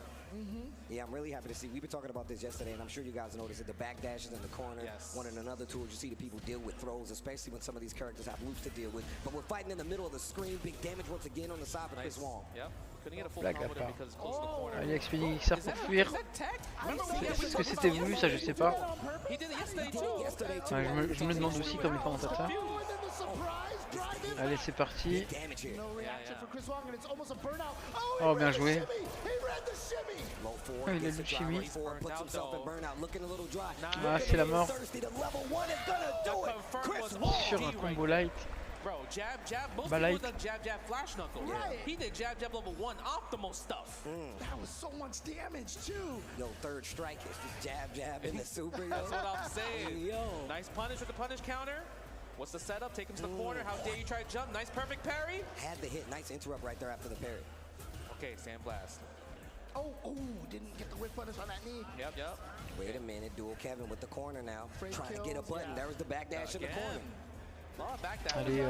[SPEAKER 8] Yeah, I'm really happy to see. We were talking about this yesterday, and I'm sure you guys noticed it. The back dashes in the corner. One and another tools. You see the people deal with throws, especially when some of these characters have loops to deal with. But we're fighting in the middle of the screen. Big damage once again on the side for Chris Wong.
[SPEAKER 14] Yep. Couldn't get a full combo there because it's close to the corner.
[SPEAKER 1] Allez, Expeding XR pour fuir. Est-ce que c'était voulu, ça je sais pas. Ouais, je me demande aussi comme les commentateurs. Allez, c'est parti. Oh, bien joué. Oh, il a le chimie. Ah, c'est la mort. Sur un combo light.
[SPEAKER 14] Bro, jab, most
[SPEAKER 1] people
[SPEAKER 14] have done jab, flash knuckle. He did jab level 1 optimal stuff.
[SPEAKER 13] That was so much damage too.
[SPEAKER 8] Yo, third strike is just jab in the super.
[SPEAKER 14] That's what I'm saying. Nice punish with the punish counter. What's the setup? Take him to the corner. How dare you try to jump? Nice perfect parry.
[SPEAKER 8] Had the hit. Nice interrupt right there after the parry.
[SPEAKER 14] Okay, sandblast.
[SPEAKER 13] Oh, didn't get the whip punish on that knee.
[SPEAKER 14] Yep.
[SPEAKER 8] Wait a minute, dual Kevin with the corner now. Trying to get a button. There was the backdash in the corner.
[SPEAKER 1] Allez,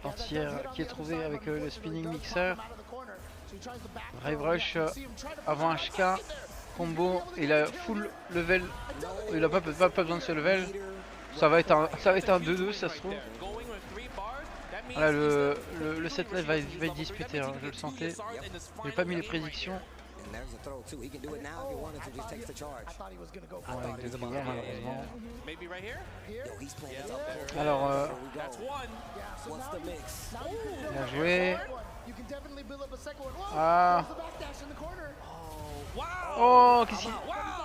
[SPEAKER 1] entière qui est trouvé avec le spinning mixer. Drive rush avant HK. Combo, il a full level. Il a pas besoin de ce level. Ça va être un 2-2 ça se trouve. Voilà, le set live va être disputé, hein, je le sentais. J'ai pas mis les prédictions. Avec deux dégâts malheureusement. Alors, bien joué. Ah. Oh, qu'est-ce qu'il...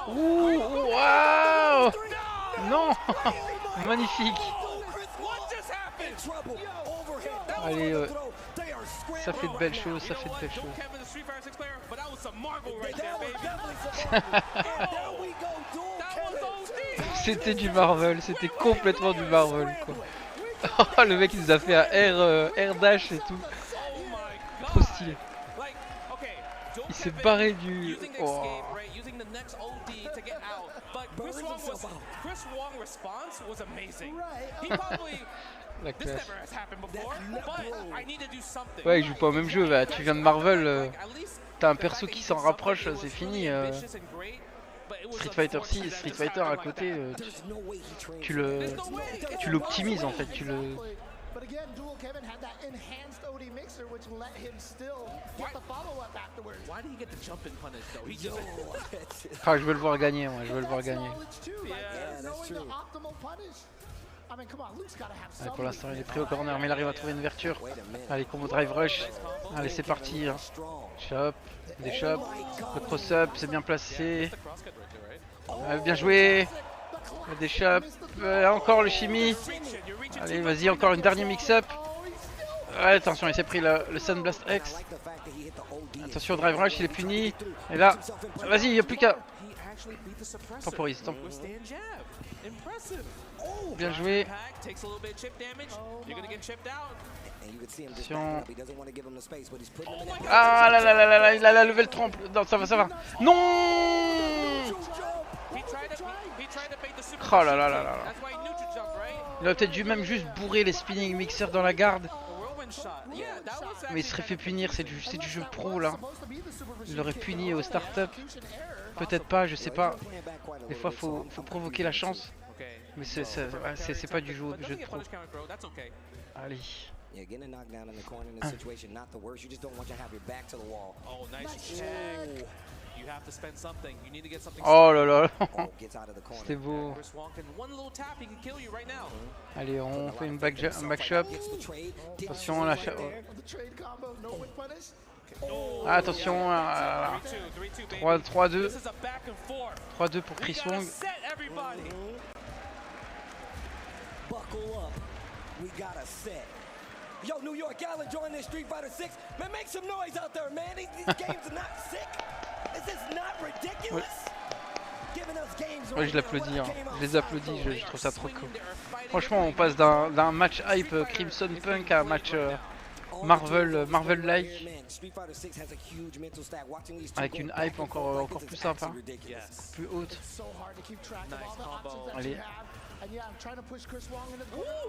[SPEAKER 1] Ouh, waouh. Non. Magnifique. Allez, ça fait de belles choses, ça fait de belles choses. C'était du Marvel, c'était complètement du Marvel quoi. Oh, le mec il nous a fait un air dash et tout. Trop stylé. Il s'est barré du... Oh.
[SPEAKER 14] Using the next OD to get out, but Chris Wong's response was amazing. He probably this never has happened before, but I need to do something.
[SPEAKER 1] Ouais, il joue pas au même jeu. Bah, tu viens de Marvel, t'as un perso qui s'en rapproche, c'est fini. Street Fighter 6, Street Fighter à côté, tu l'optimises en fait, tu le...
[SPEAKER 13] But again, Dual Kevin had that enhanced OD mixer, which let him still get the follow-up afterwards.
[SPEAKER 14] Why do you get the jump and punish though? He just...
[SPEAKER 1] Ah, je veux le voir gagner, moi, je veux le voir gagner. Allez, pour l'instant, il est pris au corner, mais il arrive à trouver une ouverture. Allez, combo drive rush. Allez, c'est parti. Hein. Chop, des chops. Le cross-up, c'est bien placé. Bien joué. Des chops. Encore le chimie. Allez, vas-y, encore une dernière mix-up. Ouais, attention, il s'est pris le Sunblast X. Attention, drive rush, il est puni. Et là, vas-y, il n'y a plus qu'à... Temporise, temporise. Bien joué. Attention. Ah là là là là là, il a la level 30. Non, ça va, ça va. Non. Oh là là là là là. Il aurait peut-être dû même juste bourrer les spinning mixers dans la garde. Mais il serait fait punir, c'est du jeu pro là. Il l'aurait puni au start-up. Peut-être pas, je sais pas. Des fois faut provoquer la chance. Mais c'est pas du jeu de pro. Allez. Oh là là. C'était beau. Allez, on fait une backshop. Attention, la ah, attention, 3-2. 3-2 pour Chris Wong.
[SPEAKER 8] Yo, New York, y'all enjoying this Street Fighter 6? Man, make some noise out there, man. These games are not sick. Is this not ridiculous?
[SPEAKER 1] Ouais, je l'applaudis, hein. Je les applaudis, je trouve ça trop cool. Franchement, on passe d'un match hype Crimson Punk à un match Marvel-like. Avec une hype encore plus sympa, plus haute. Allez.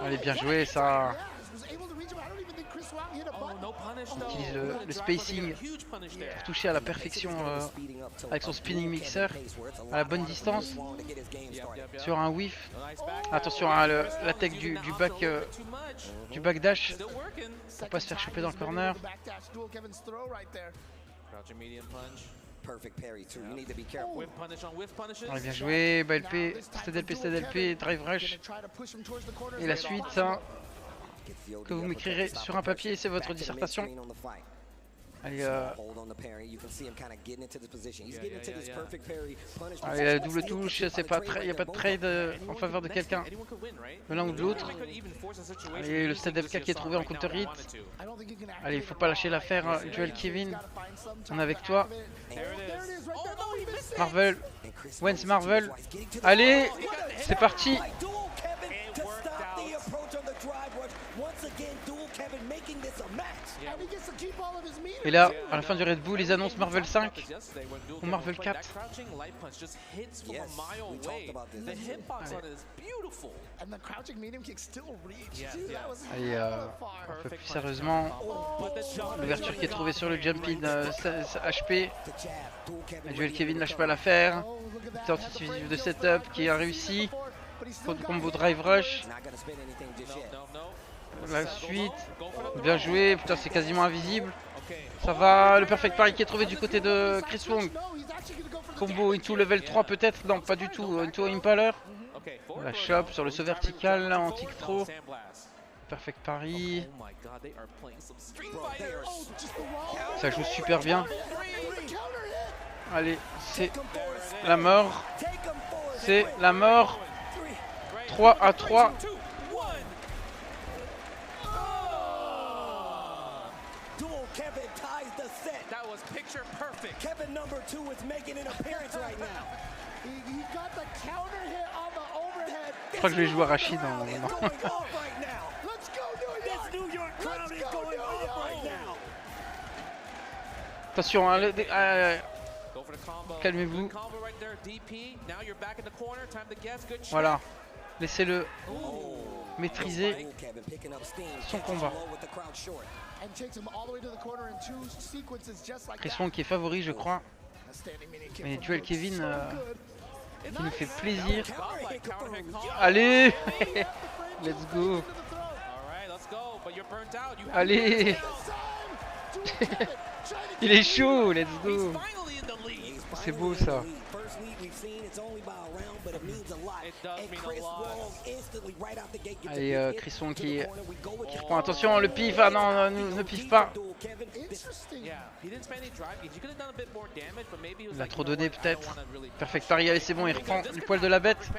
[SPEAKER 1] Allez, bien joué ça. On utilise le spacing pour toucher à la perfection avec son spinning mixer à la bonne distance sur un whiff. Attention à la tech du back dash pour pas se faire choper dans le corner. Allez, bien joué, bas LP, STLP, drive rush. Et la suite, hein, que vous m'écrirez sur un papier, c'est votre dissertation. Allez, allez, la double touche, c'est pas il n'y a pas de trade en faveur de quelqu'un, de l'un ou de l'autre. Allez, le STLP qui est trouvé en counter hit. Allez, il faut pas lâcher l'affaire, hein. Joel Kevin, on est avec toi. Marvel, Wens Marvel. Allez, c'est parti. Et là, à la fin du Red Bull, ils annoncent Marvel 5 ou Marvel 4. Allez, un peu plus sérieusement, l'ouverture qui est trouvée sur le jumping HP. Joel Kevin lâche pas l'affaire. Tentative de setup qui a réussi. Combo drive rush. La suite, bien joué, putain c'est quasiment invisible. Ça va, le perfect parry qui est trouvé du côté de Chris Wong. Combo into level 3 peut-être, non pas du tout, into impaler. La chop sur le saut vertical, anti throw. Perfect parry. Ça joue super bien. Allez, c'est la mort. C'est la mort. 3-3.
[SPEAKER 8] Kevin number 2 is making an appearance right now.
[SPEAKER 13] He got the counter hit on the overhead.
[SPEAKER 1] Je crois que je vais jouer à Rachid dans un moment.
[SPEAKER 13] Let's go New York.
[SPEAKER 8] This New York crowd is going off right now.
[SPEAKER 1] Attention, hein, calmez-vous. Voilà. Laissez-le maîtriser son combat. Chris Wong qui est favori, je crois. Mais duel Kevin qui nous fait plaisir. Allez. Let's go. Allez. Il est chaud, let's go. C'est beau ça. Allez, Chris Wong qui reprend. Attention, le pif. Ah non, ne pif pas. Il a trop donné peut-être. Perfect parry, allez, c'est bon, il reprend du poil de la bête.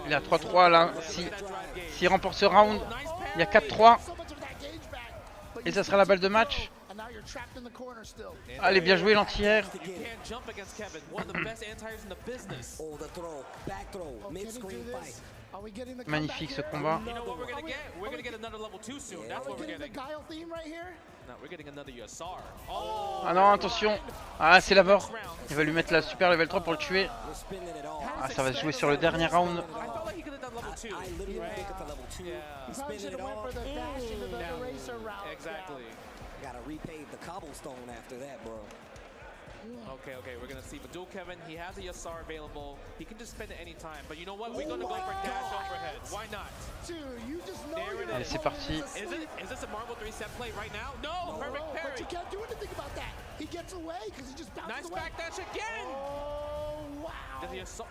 [SPEAKER 1] Il est à 3-3 là. S'il remporte ce round, il y a 4-3. Et ça sera la balle de match. Allez, bien joué l'anti-air. Magnifique ce combat. Ah non, attention. Ah, c'est la mort. Il va lui mettre la super level 3 pour le tuer. Ah, ça va se jouer sur le dernier round.
[SPEAKER 14] Okay, we're gonna see. But Dual Kevin, he has a Yasar available. He can just spend it any time. But you know what? We're gonna go for dash overhead. Why not?
[SPEAKER 13] Dude, you just know
[SPEAKER 14] there it is.
[SPEAKER 1] Allez, c'est parti.
[SPEAKER 14] Is this a Marvel 3-set play right now? No, perfect parry.
[SPEAKER 13] But you can't do anything about that. He gets away because he just bounces away.
[SPEAKER 14] Nice back dash again.
[SPEAKER 13] Oh, wow.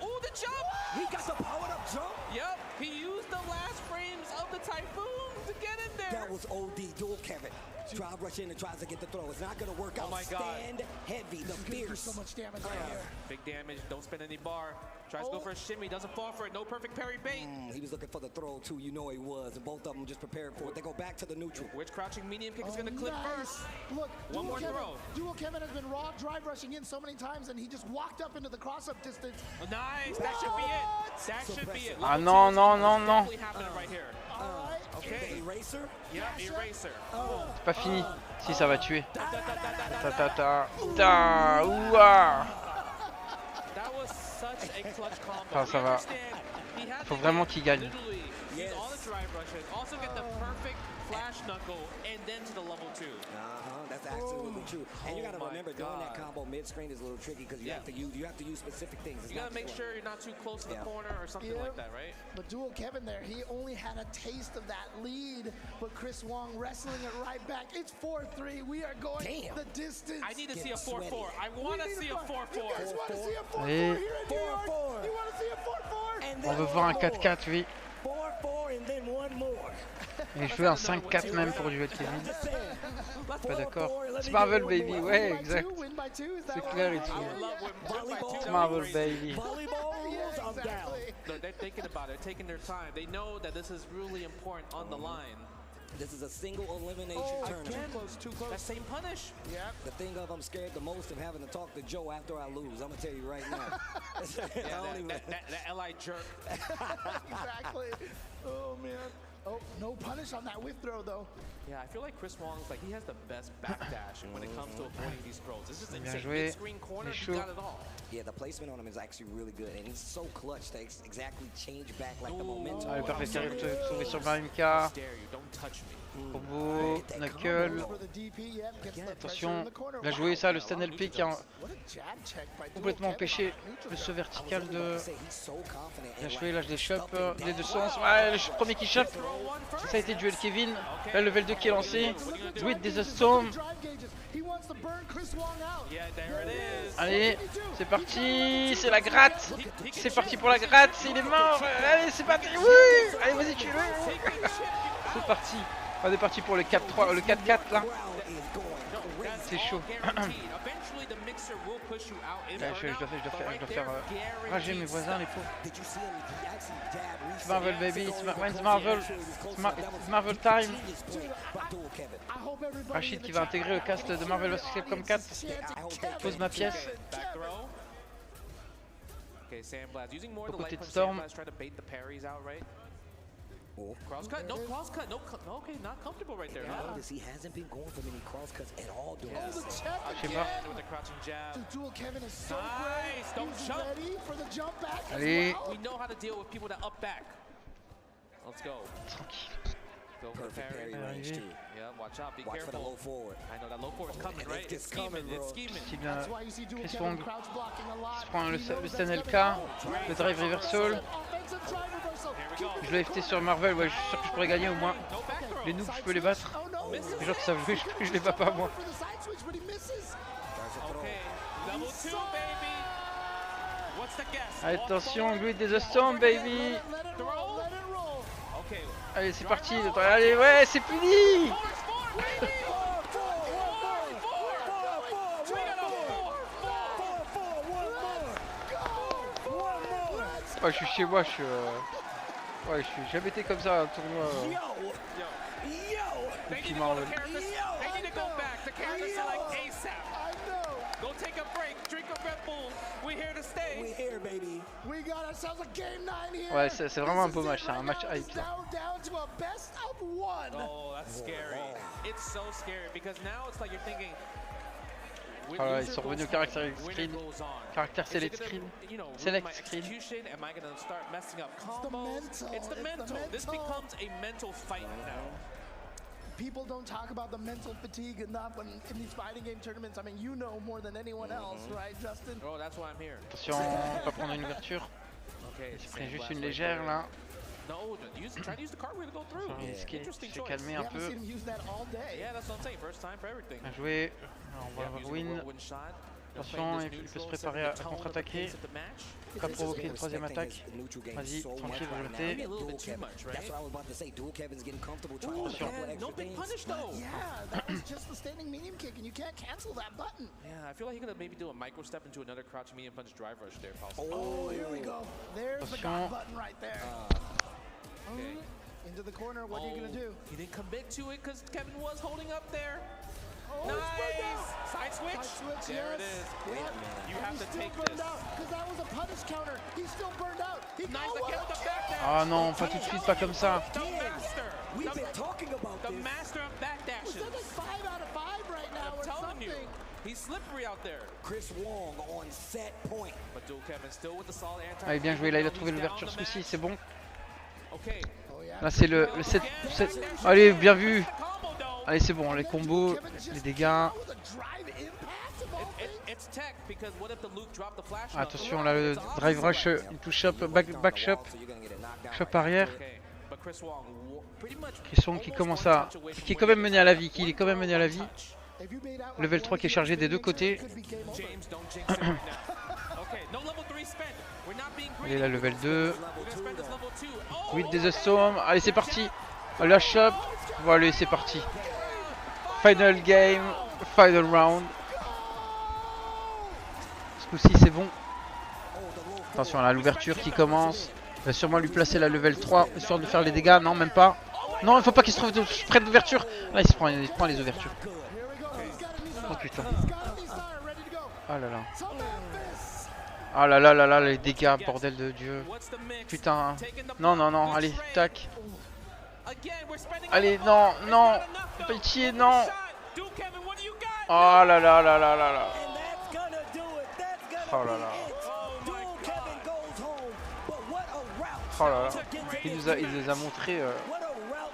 [SPEAKER 14] Oh, the jump.
[SPEAKER 8] He got the powered up jump.
[SPEAKER 14] Yep, he used the last frames of the Typhoon to get in there.
[SPEAKER 8] That was OD. Dual Kevin. Drive rush in and tries to get the throw. It's not going to work out.
[SPEAKER 14] Oh my God.
[SPEAKER 8] Stand heavy. The fierce.
[SPEAKER 13] So much damage right here.
[SPEAKER 14] Big damage. Don't spend any bar. Tries to go for a shimmy. Doesn't fall for it. No perfect parry bait.
[SPEAKER 8] He was looking for the throw too. You know he was. And both of them just prepared for it. They go back to the neutral.
[SPEAKER 14] Which crouching medium kick is going to clip first?
[SPEAKER 13] Look,
[SPEAKER 14] one more throw.
[SPEAKER 13] Dual Kevin has been raw drive rushing in so many times, and he just walked up into the cross-up distance.
[SPEAKER 14] Nice. That should be it. That should be it.
[SPEAKER 1] Ah non, non, non, non.
[SPEAKER 14] Right here.
[SPEAKER 8] Okay. Eraser?
[SPEAKER 14] Yeah, eraser.
[SPEAKER 1] C'est pas fini. Si, ça va tuer. Ouah. Enfin, ça va. Faut vraiment qu'il gagne.
[SPEAKER 14] Flash knuckle and then to the level 2.
[SPEAKER 8] That's absolutely true. And you got to remember, doing that combo mid-screen is a little tricky because you have to use specific things.
[SPEAKER 14] You got to make sure you're not too close to the corner or something like that, right?
[SPEAKER 13] But Dual Kevin there, he only had a taste of that lead, but Chris Wong wrestling it right back. It's 4-3. We are going the distance.
[SPEAKER 14] I need to see a 4-4. I want to see a 4-4.
[SPEAKER 13] You guys want to see a 4-4 here in New York? You want to see a 4-4?
[SPEAKER 1] On veut voir un 4-4, oui.
[SPEAKER 8] 4-4 and then one more.
[SPEAKER 1] Et je veux un 5-4 même pour duel Kevin. Pas d'accord. C'est Marvel baby, ouais, exact. C'est clair et tout. C'est Marvel baby.
[SPEAKER 14] They're thinking about it, taking their time. They know that this is really important on the line.
[SPEAKER 8] This is a single elimination tournament.
[SPEAKER 14] Too close. That same punish.
[SPEAKER 13] Yeah.
[SPEAKER 8] The thing of I'm scared the most of having to talk to Joe after I lose. I'm gonna tell you right now.
[SPEAKER 14] That LI jerk.
[SPEAKER 13] Exactly. Oh man. Oh, no punish on that whiff throw though.
[SPEAKER 14] Yeah, I feel like Chris Wong's like he has the best backdash when it comes to avoiding these throws. This is
[SPEAKER 1] Bien
[SPEAKER 14] insane.
[SPEAKER 1] joué.
[SPEAKER 14] Mid-screen corner, he got it all.
[SPEAKER 8] Yeah, the placement on him is actually really good, and he's so clutch to exactly change back like the momentum.
[SPEAKER 1] Ah, le perfect carry sauvé sur Marimka. Combo, knuckle. Attention, bien joué ça, le stand LP qui a complètement empêché le saut vertical de. Bien joué, là je les chope, les deux sens. Ouais, le premier qui chope, ça a été duel Kevin. Là, le level 2 qui est lancé. Do it, Desert Storm. Allez, c'est parti, c'est la gratte. C'est parti pour la gratte, il est mort. Allez, c'est parti, oui. Allez, vas-y, tue-le. C'est parti. On est parti pour le 4-3, le 4-4 là. C'est chaud. Je dois faire rager mes voisins, les pauvres. It's Marvel baby, it's Marvel. It's Marvel time. Rachid qui va intégrer le cast de Marvel vs Capcom 4. Pose ma pièce. Au côté de Storm.
[SPEAKER 14] Cross cut, no cross cut, no, okay, not comfortable right there.
[SPEAKER 8] Yeah, notice he hasn't been going for many cross cuts at all during
[SPEAKER 14] Yes.
[SPEAKER 8] this.
[SPEAKER 13] The check
[SPEAKER 1] Je sais
[SPEAKER 13] again.
[SPEAKER 1] pas.
[SPEAKER 14] With the crouching jab.
[SPEAKER 13] The dual Kevin is so
[SPEAKER 14] Nice,
[SPEAKER 13] great.
[SPEAKER 14] don't
[SPEAKER 13] He's
[SPEAKER 14] jump.
[SPEAKER 13] ready for the jump back as
[SPEAKER 1] Allez.
[SPEAKER 13] well.
[SPEAKER 14] We know how to deal with people that up back. Let's go.
[SPEAKER 1] Tranquille.
[SPEAKER 14] Go for the
[SPEAKER 8] Perfect
[SPEAKER 14] parry.
[SPEAKER 8] parry range too.
[SPEAKER 14] Yeah, watch out, be
[SPEAKER 8] Watch for the
[SPEAKER 14] careful.
[SPEAKER 8] low forward.
[SPEAKER 14] I know that low forward is coming, right? It's
[SPEAKER 8] coming,
[SPEAKER 14] scheming,
[SPEAKER 8] bro.
[SPEAKER 14] it's scheming.
[SPEAKER 1] Petit bien.
[SPEAKER 13] That's why you see dual
[SPEAKER 1] Chris
[SPEAKER 13] Kevin
[SPEAKER 1] Wong
[SPEAKER 13] crouch blocking a lot.
[SPEAKER 1] se prend
[SPEAKER 13] He
[SPEAKER 1] le
[SPEAKER 13] knows
[SPEAKER 1] stand
[SPEAKER 13] that's
[SPEAKER 1] LK,
[SPEAKER 13] coming.
[SPEAKER 1] le drive reversal.
[SPEAKER 13] Offensive drive reversal.
[SPEAKER 1] Je l'ai FT sur Marvel, ouais, je suis sûr que je pourrais gagner au moins. Les noobs, je peux les battre. Les gens qui savent jouer, je les bats pas moi.
[SPEAKER 13] For the side switch, but he misses.
[SPEAKER 14] Okay, level 2, baby. What's the guess?
[SPEAKER 1] Attention, Great des Storm, baby.
[SPEAKER 14] Throw. Okay.
[SPEAKER 1] Allez, c'est parti. Allez, ouais, c'est fini. Ouais, je suis chez moi, je suis. Ouais, je suis jamais été comme ça à un tournoi. Depuis Marvel.
[SPEAKER 14] They need to go back. The characters are like ASAP.
[SPEAKER 13] I know.
[SPEAKER 14] Go take a break, drink a Red Bull. We're here to stay.
[SPEAKER 8] We here, baby.
[SPEAKER 13] We got ourselves a game 9 here.
[SPEAKER 1] Ouais, c'est vraiment un beau match, c'est un match hype. Ça.
[SPEAKER 13] Now down to a best of 1.
[SPEAKER 14] Oh, that's scary. It's so scary because now it's like you're thinking.
[SPEAKER 1] Ah ouais, ils sont revenus au caractère screen. Caractère select screen. Select screen.
[SPEAKER 14] Am I gonna start messing up combos? It's the mental. This becomes a mental fight now.
[SPEAKER 13] People don't talk about the mental fatigue enough when in these fighting game tournaments. I mean, you know more than anyone else, right, Justin?
[SPEAKER 14] Oh, that's why I'm here.
[SPEAKER 1] Attention, on va pas prendre une ouverture.
[SPEAKER 14] Okay,
[SPEAKER 1] Il se prend juste une légère là.
[SPEAKER 14] No, try to use the cartwheel to go through.
[SPEAKER 1] Il s'est calmé un peu.
[SPEAKER 14] Yeah, that's what I'm saying. First time for everything.
[SPEAKER 1] Bien joué. On va avoir win. Attention, il peut se préparer à contre-attaquer. Pas provoquer une troisième attaque. Vas-y, tranquille, rejeté. Attention.
[SPEAKER 14] No big punish though.
[SPEAKER 13] Yeah, that was just the standing medium kick, and you can't cancel that button.
[SPEAKER 14] Yeah, I feel like he's gonna maybe do a micro step into another crouch medium punch drive rush there, possibly.
[SPEAKER 13] Oh, here we go. There's the God button right there.
[SPEAKER 14] Okay.
[SPEAKER 13] Into the corner, what are you gonna do?
[SPEAKER 14] He didn't commit to it because Kevin was holding up there.
[SPEAKER 13] Oh,
[SPEAKER 14] nice! Side switch? There it is. You have to take this.
[SPEAKER 13] Because that was a punish counter. He's still burned out.
[SPEAKER 14] Nice again with the back dash.
[SPEAKER 1] Ah non, pas tout de suite, pas comme ça.
[SPEAKER 14] The master.
[SPEAKER 8] We've been talking about
[SPEAKER 14] the master of back dashes.
[SPEAKER 13] It's like 5 out of 5 right now or something.
[SPEAKER 14] You, he's slippery out there.
[SPEAKER 8] Chris Wong on set point.
[SPEAKER 14] But dual Kevin still with the solid anti.
[SPEAKER 1] Allez, bien joué, là il a trouvé l'ouverture ce coup-ci, c'est bon.
[SPEAKER 14] Okay.
[SPEAKER 1] Là c'est le 7. Allez, bien vu. Allez, c'est bon, les combos, les dégâts. Attention, là le drive rush, il touch up, back shop. Shop arrière. Chris Wong qui commence à. Qui est quand même mené à la vie. Qui est quand même mené à la vie. Level 3 qui est chargé des deux côtés. Il est là, level 2. 8 des Storm. Allez, c'est parti. La shop. Voilà, c'est parti. Final game. Final round. Ce coup-ci, c'est bon. Attention, là, l'ouverture qui commence. Il va sûrement lui placer la level 3, histoire de faire les dégâts. Non, même pas. Non, il faut pas qu'il se trouve près d'ouverture. Là, il prend les ouvertures. Oh putain. Oh là là. Oh là là là là, les dégâts, bordel de Dieu. Putain. Non, non, non, allez, tac. Allez, non, non. Pitié, non. Oh là là là là là là. Oh là là. Oh là là. Il nous a montré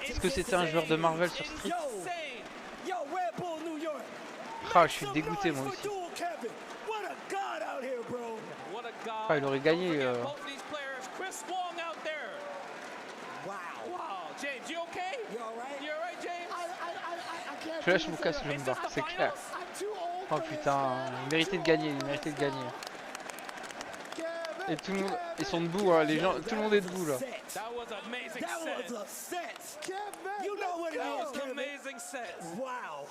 [SPEAKER 1] ce que c'était un joueur de Marvel sur Street. Ah, je suis dégoûté moi aussi. Ah, il aurait gagné. Je lâche mon casque, je me barre, c'est clair. Oh putain, il méritait de gagner, il méritait de gagner. Et tout le monde, ils sont debout, hein, les gens, tout le monde est debout là.
[SPEAKER 8] Wow.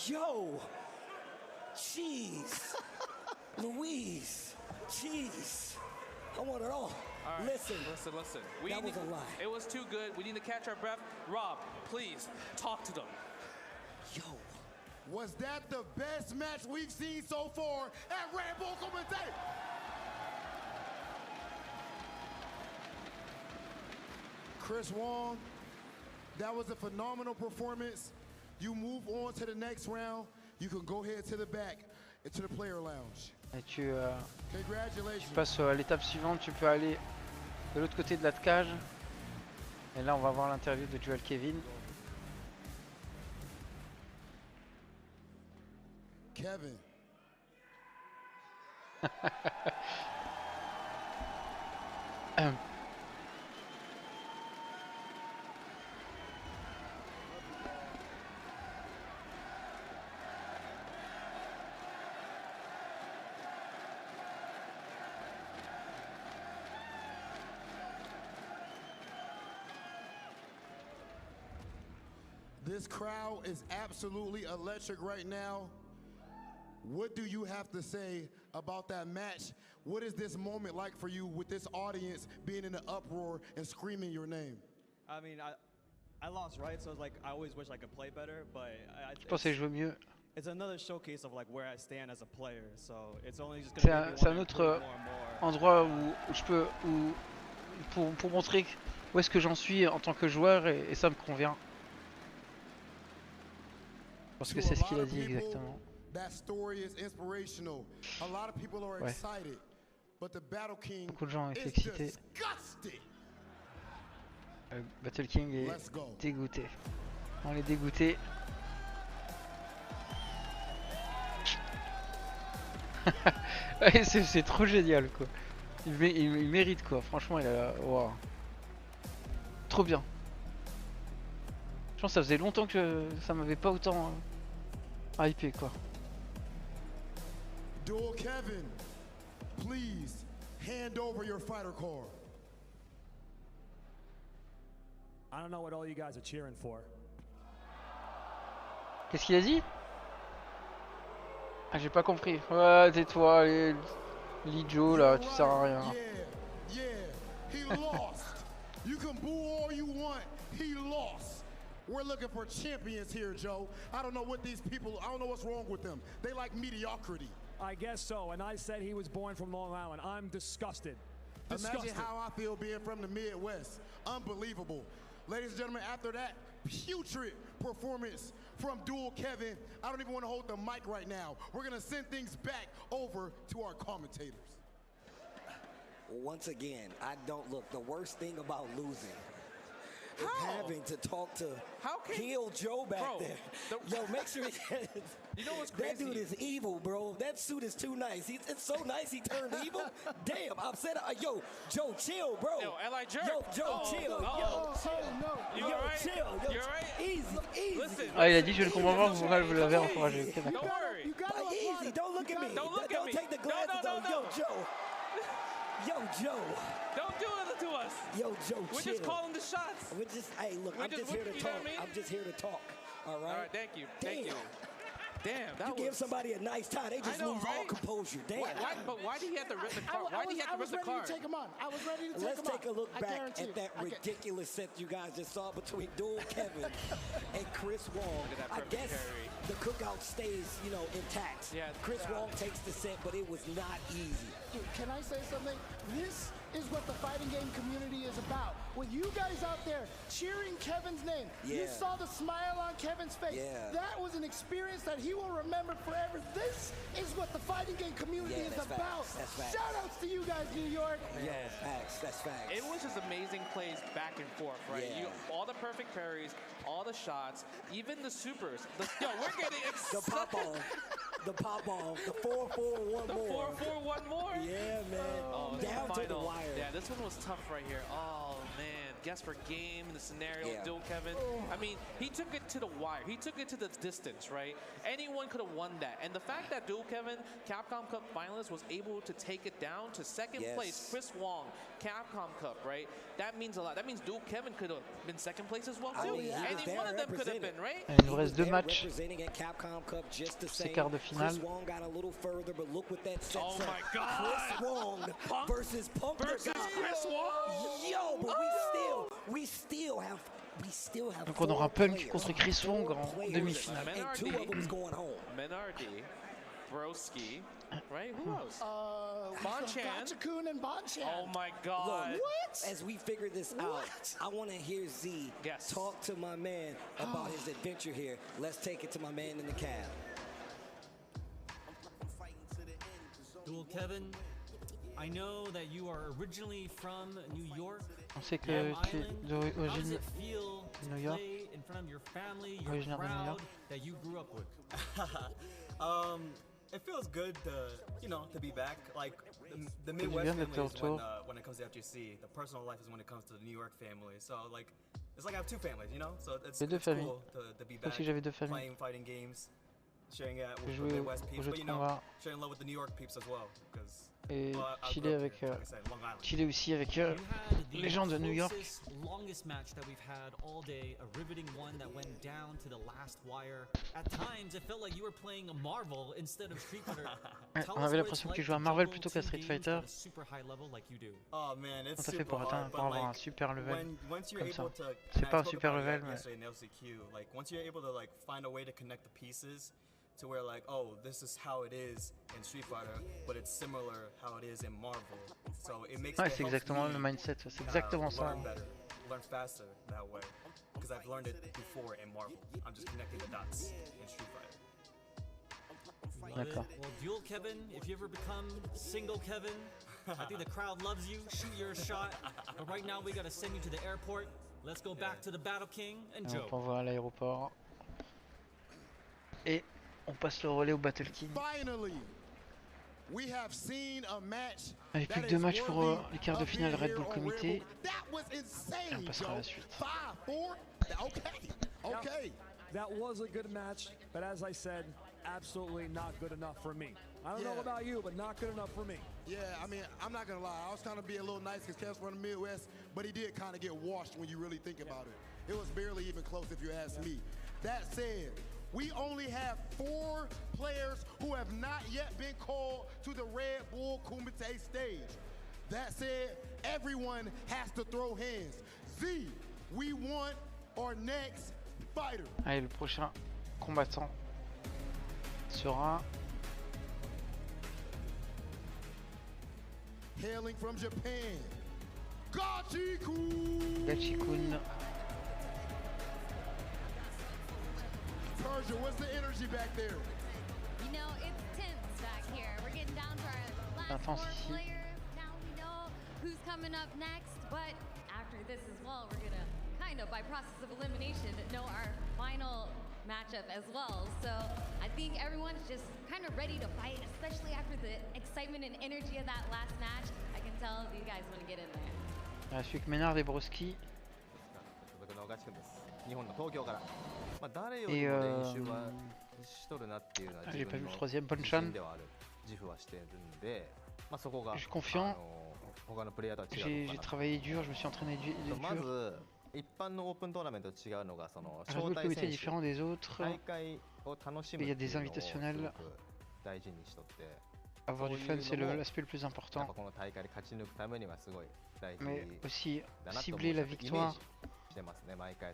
[SPEAKER 8] Yo. Jeez. Louise. Jeez. I want it all.
[SPEAKER 14] Right. Listen. It was too good. We need to catch our breath. Rob, please talk to them.
[SPEAKER 2] Yo. Was that the best match we've seen so far at Redbull Kumite? Chris Wong, that was a phenomenal performance. You move on to the next round. You can go ahead to the back, into the player lounge.
[SPEAKER 1] Et tu passes à l'étape suivante, tu peux aller de l'autre côté de la cage. Et là on va voir l'interview de Joel Kevin.
[SPEAKER 2] Kevin. This crowd is absolutely electric right now. What do you have to say about that match? What is this moment like for you with this audience being in an uproar and screaming your name?
[SPEAKER 15] I mean, I lost, right? So it's like I always wish I could play better, but
[SPEAKER 1] Je pensais jouer mieux.
[SPEAKER 15] It's another showcase of like where I stand as a player. So it's only just
[SPEAKER 1] C'est
[SPEAKER 15] gonna
[SPEAKER 1] un autre endroit où je peux pour montrer où est-ce que j'en suis en tant que joueur et ça me convient. Parce que c'est ce qu'il a dit exactement. Ouais. Beaucoup de gens étaient excités. Battle King est dégoûté. On est dégoûté. C'est trop génial quoi. Il mérite quoi. Franchement il a... Wow. Trop bien. Je pense que ça faisait longtemps que ça m'avait pas autant hypé quoi.
[SPEAKER 2] Dual Kevin, please hand over your fighter card.
[SPEAKER 12] I don't know what all you guys are cheering for.
[SPEAKER 1] Qu'est-ce qu'il a dit? Ah j'ai pas compris. Ouais tais-toi, Lijo là, tu sers à rien.
[SPEAKER 2] Yeah, he lost. You can boo all you want, he lost. We're looking for champions here, Joe. I don't know what these people, I don't know what's wrong with them. They like mediocrity.
[SPEAKER 12] I guess so, and I said he was born from Long Island. I'm disgusted.
[SPEAKER 2] Imagine how I feel being from the Midwest. Unbelievable. Ladies and gentlemen, after that putrid performance from Dual Kevin, I don't even want to hold the mic right now. We're going to send things back over to our commentators.
[SPEAKER 8] Once again, I don't look. The worst thing about losing is having to talk to heel Joe back there. Yo, make sure
[SPEAKER 14] you know what's crazy?
[SPEAKER 8] That dude is evil, bro. That suit is too nice. It's so nice he turned evil. Damn, I'm saying, yo, Joe, chill, bro.
[SPEAKER 14] Yo, L.I. Jerk.
[SPEAKER 8] Yo, Joe, chill. Yo,
[SPEAKER 14] you
[SPEAKER 8] yo,
[SPEAKER 14] right?
[SPEAKER 8] chill. Yo,
[SPEAKER 14] you right?
[SPEAKER 8] Easy.
[SPEAKER 14] Listen.
[SPEAKER 1] Ah il a dit je le comprends pas pourquoi vous l'avez encouragé.
[SPEAKER 14] Don't worry.
[SPEAKER 8] You gotta easy. Don't look at me.
[SPEAKER 14] Don't look at me.
[SPEAKER 8] Don't take the glasses off. Yo, Joe. Yo, Joe.
[SPEAKER 14] Don't do it to us.
[SPEAKER 8] Yo, Joe,
[SPEAKER 14] We're
[SPEAKER 8] chill.
[SPEAKER 14] just calling the shots.
[SPEAKER 8] We're just, hey, look, I'm just here to talk. I'm just here to talk. All right?
[SPEAKER 14] All right, thank you. Thank you. Damn, that
[SPEAKER 8] you give somebody a nice time, they just lose all composure. Damn.
[SPEAKER 14] But why did he have to rip the card? Why did he have to rip the card?
[SPEAKER 13] I was ready to take him on. I was ready to take him on.
[SPEAKER 8] Let's take a look back at that ridiculous set you guys just saw between Dual Kevin and Chris Wong. I guess the cookout stays, you know, intact.
[SPEAKER 14] Yeah.
[SPEAKER 8] Chris Wong takes the set, but it was not easy.
[SPEAKER 13] Dude, can I say something? This is what the fighting game community is about. With you guys out there cheering Kevin's name, you saw the smile on Kevin's face. That was an experience that he will remember forever. This is what the fighting game community is about. Shout outs to you guys, New York.
[SPEAKER 8] Yeah, that's facts.
[SPEAKER 14] It was just amazing plays back and forth, right?
[SPEAKER 8] Yeah.
[SPEAKER 14] All the perfect parries, all the shots, even the supers. Yo, we're getting
[SPEAKER 8] the pop on. The pop off, the 4-4-1
[SPEAKER 14] the
[SPEAKER 8] more.
[SPEAKER 14] The 4-4-1 more?
[SPEAKER 8] Yeah, man.
[SPEAKER 14] Oh,
[SPEAKER 8] down to the wire.
[SPEAKER 14] Yeah, this one was tough right here. Oh, man. Guess for game, the scenario, Dual Kevin. I mean, he took it to the wire. He took it to the distance, right? Anyone could have won that. And the fact that Dual Kevin, Capcom Cup finalist, was able to take it down to second place, Chris Wong, Capcom Cup, right? That means a lot. That means Dual Kevin could have been second place as well, too. Any one of them could have been, right?
[SPEAKER 1] Il nous reste 2 matchs. C'est quart de finale.
[SPEAKER 8] Chris Wong got a little further, but look what that sets
[SPEAKER 14] up.
[SPEAKER 8] Oh my God! Chris Wong versus Punk
[SPEAKER 14] versus Chris Wong.
[SPEAKER 8] Yo, but we still have.
[SPEAKER 1] Donc on aura Punk contre Chris Wong en demi-finale.
[SPEAKER 8] And 2 of them is going home.
[SPEAKER 14] Menardi, Broski, right? Who else? Bonchan.
[SPEAKER 13] Gotcha-kun and Bonchan.
[SPEAKER 14] Oh my God.
[SPEAKER 8] Look, as we figure this out, I want to hear Z talk to my man about his adventure here. Let's take it to my man in the cab.
[SPEAKER 11] Dual Kevin, I know that you are originally from New York.
[SPEAKER 1] On sait que tu es d'origine New York.
[SPEAKER 11] In front of your family, your crowd that you grew up with.
[SPEAKER 3] It feels good to be back. Like the Midwest family is when it comes to FGC. The personal life is when it comes to the New York family. So like it's like I have two families, you know. So it's cool to be back playing fighting games, sharing it with the Midwest peeps, but sharing love with the New York peeps as well.
[SPEAKER 1] Et chiller avec chiller aussi avec les gens de New York.
[SPEAKER 11] Longest match that we've had all day, a riveting one that went down to the last wire. At times, it felt like you were playing a Marvel instead of Street Fighter.
[SPEAKER 1] On avait l'impression que tu jouais à Marvel plutôt qu'à Street Fighter.
[SPEAKER 3] Oh man, it's
[SPEAKER 1] Comment t'as fait
[SPEAKER 3] super
[SPEAKER 1] pour
[SPEAKER 3] hard,
[SPEAKER 1] avoir un super level
[SPEAKER 3] once you're
[SPEAKER 1] comme ça?
[SPEAKER 3] able to,
[SPEAKER 1] C'est pas un super level, mais
[SPEAKER 3] yesterday in LCQ, like once you're able to like find a way to connect the pieces to where like, oh, this is how it is in Street Fighter, but it's similar how it is in Marvel. So it makes
[SPEAKER 1] c'est exactement le mindset, c'est exactement ça.
[SPEAKER 3] Learn faster that way, because I've learned it before in Marvel. I'm just connecting the dots in Street Fighter.
[SPEAKER 11] Well, Dual Kevin, if you ever become single Kevin, I think the crowd loves you. Shoot your shot. But right now, we gotta send you to the airport. Let's go back to the Battle King and Joe.
[SPEAKER 1] On va à l'aéroport. Et on passe le relais au Battle King. Il n'y a plus que 2 matchs pour les quarts de finale Red Bull Kumite. Et on passera à la suite.
[SPEAKER 12] That was a good match, but as I said, absolutely not good enough for me. I don't know about you, but not good enough for me.
[SPEAKER 2] Yeah, I mean, I'm not gonna lie. I was trying to be a little nice because Kev's from the Midwest, but he did kind of get washed when you really think about it. It was barely even close if you ask me. That said, we only have 4 players who have not yet been called to the Red Bull Kumite stage. That said, everyone has to throw hands. Z, we want our next fighter.
[SPEAKER 1] Allez, le prochain combattant sera
[SPEAKER 2] hailing from Japan, Gachikun. Persia, what's the energy back there?
[SPEAKER 7] You know, it's tense back here. We're getting down to our last 4 players. Now we know who's coming up next, but after this as well, we're gonna kind of, by process of elimination, know our final matchup as well. So I think everyone's just kind of ready to fight, especially after the excitement and energy of that last match. I can tell you guys want to get in there.
[SPEAKER 1] Celui que Ménard et Broski. Et j'ai pas vu le troisième, Bonchan. Je suis confiant. J'ai travaillé dur, je me suis entraîné dur. Le Red Bull Kumite est différent des autres. Il y a des invitationnels. Avoir du fun, c'est l'aspect le plus important. Mais aussi cibler la victoire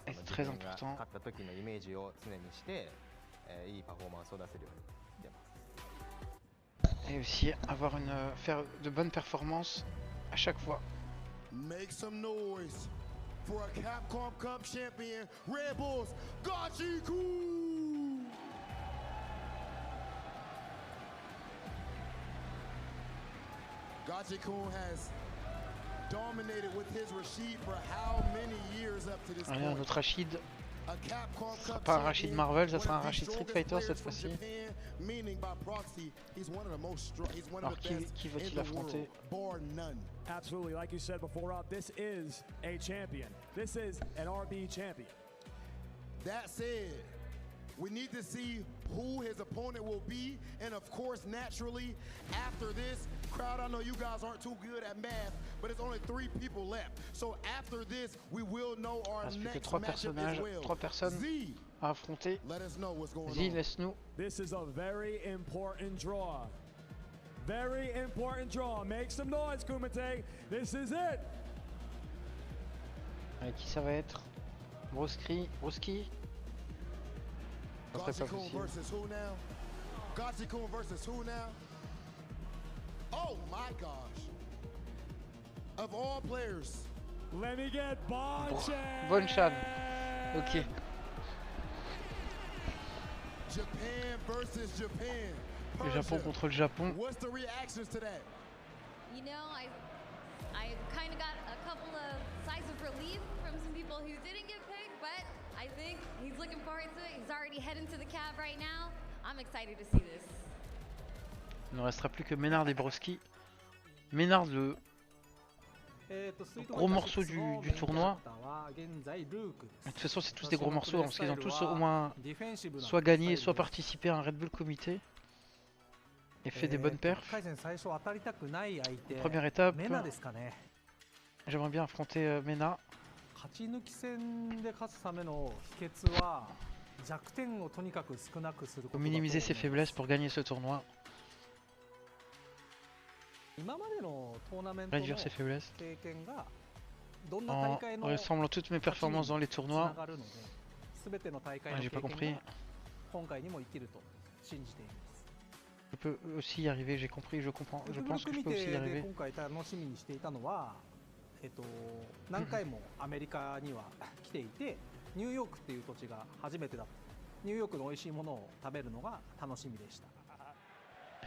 [SPEAKER 1] est très important. Et aussi avoir faire de bonnes performances à chaque fois.
[SPEAKER 2] Make some noise for a Capcom Cup champion, Red Bulls, Gachikun! Gachikun has dominated with his Rashid for how many years up to this point?
[SPEAKER 1] Notre Rashid, ce sera pas un Rashid Marvel, ça sera un Rashid Street Fighter cette fois-ci. Alors qui va-t-il affronter?
[SPEAKER 12] Absolutely, like you said before, Rob, this is a champion. This is an RB champion.
[SPEAKER 2] That said, we need to see who his opponent will be, and of course, naturally, after this, crowd, I know you guys aren't too good at math, but it's only 3 people left. So after this, we will know our next matchup as well.
[SPEAKER 1] 3 personnes à affronter. Z, laisse-nous.
[SPEAKER 12] This is a very important draw. Very important draw. Make some noise, Kumite. This is it.
[SPEAKER 1] Qui ça va être? Broski.
[SPEAKER 2] Gachikun versus who now? Gachikun versus who now? Oh my gosh. Of all players.
[SPEAKER 12] Let me get Bonchan.
[SPEAKER 1] Bonchan. Ok.
[SPEAKER 2] Japan versus Japan.
[SPEAKER 1] Le Japon contre le Japon.
[SPEAKER 2] What's the reactions to that?
[SPEAKER 7] You know, I kind of got a couple of sighs of relief from some people who didn't get picked, but I think he's looking forward to it. He's already heading to the cab right now. I'm excited to see this.
[SPEAKER 1] Il ne restera plus que Ménard et Broski. Ménard, le gros morceau du tournoi. De toute façon, c'est tous des gros morceaux, hein, parce qu'ils ont tous au moins soit gagné, soit participé à un Red Bull Kumite. Et fait des bonnes perfs. Première étape. J'aimerais bien affronter Mena. Faut minimiser ses faiblesses pour gagner ce tournoi. Réduire ses faiblesses. En ressemblant toutes mes performances dans les tournois. J'ai pas compris. Je peux aussi y arriver, j'ai compris, je comprends, je pense que je peux aussi y arriver.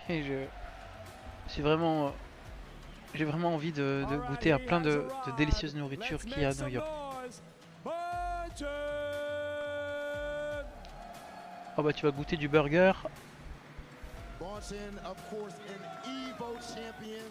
[SPEAKER 1] Et je suis vraiment... J'ai vraiment envie de goûter à plein de délicieuses nourritures qu'il y a à New York. Oh bah tu vas goûter du burger.
[SPEAKER 2] Bonchan, of course, an Evo champion.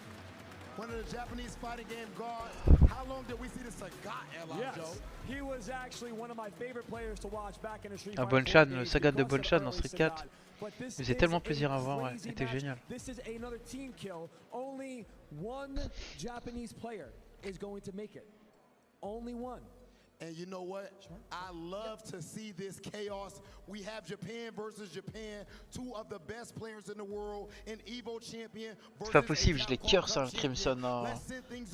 [SPEAKER 2] One of the Japanese fighting game guards. How long did we see the Sagat era, Joe?
[SPEAKER 12] He was actually one of my favorite players to watch back in the Street
[SPEAKER 1] Fighter. Bonchan, le Sagat de Bonchan dans Street 4. Il faisait tellement plaisir à voir, ouais, c'était génial.
[SPEAKER 12] This is another team kill. Only one Japanese player is going to make it. Only one.
[SPEAKER 2] And you know what? I love to see this chaos. We have Japan versus Japan, two of the best players in the world, an Evo champion.
[SPEAKER 1] C'est pas possible, je les cœur ça, Crimson. Hein.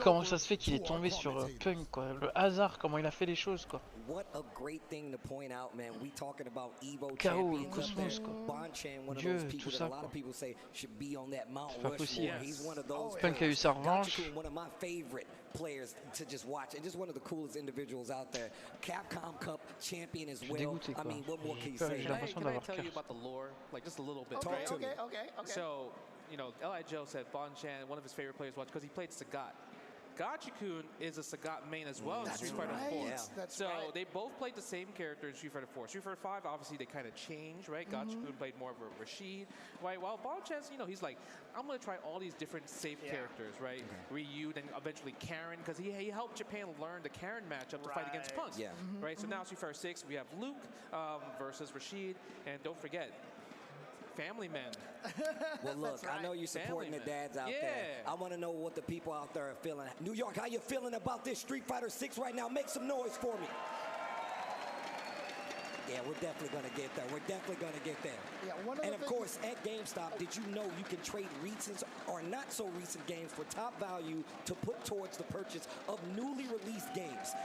[SPEAKER 1] Comment ça se fait qu'il est tombé sur Punk, quoi? Le hasard, comment il a fait les choses, quoi. KO, le Cosmos, quoi. Dieu, tout ça, quoi. C'est pas possible. Punk a eu sa revanche.
[SPEAKER 8] Players to just watch and just one of the coolest individuals out there. Capcom Cup champion as well. I mean, what more can you say?
[SPEAKER 14] Can I tell you about the lore, like just a little bit?
[SPEAKER 8] Okay.
[SPEAKER 14] So, you know, L.I. Joe said Bonchan, one of his favorite players, watch because he played Sagat. Gachi-kun is a Sagat main as well in Street Fighter 4. So they both played the same character in Street Fighter 4. Street Fighter 5, obviously they kind of changed, right? Gachi-kun played more of a Rashid, right? While Bonchan's, you know, he's like, I'm going to try all these different safe characters, right? Ryu, then eventually Karen, because he helped Japan learn the Karen matchup to fight against Punk, right? So now Street Fighter 6, we have Luke versus Rashid, and don't forget, family men.
[SPEAKER 8] Well, look, I know you're supporting the dads out there. I want to know what the people out there are feeling. New York, how you feeling about this Street Fighter 6 right now? Make some noise for me. Yeah, we're definitely going to get there. We're definitely going to get there. And of course, at GameStop, did you know you can trade recent or not so recent games for top value to put towards the purchase of newly released games?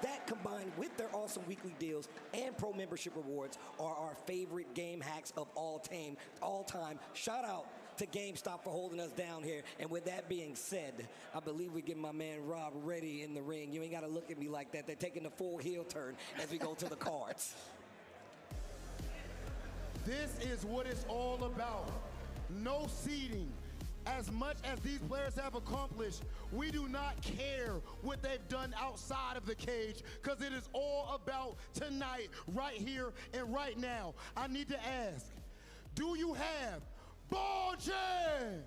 [SPEAKER 8] That combined with their awesome weekly deals and pro membership rewards are our favorite game hacks of all time. Shout out to GameStop for holding us down here. And with that being said, I believe we get my man Rob ready in the ring. You ain't got to look at me like that. They're taking the full heel turn as we go to the cards.
[SPEAKER 2] This is what it's all about. No seeding. As much as these players have accomplished, we do not care what they've done outside of the cage, because it is all about tonight, right here and right now. I need to ask, do you have Bonchan?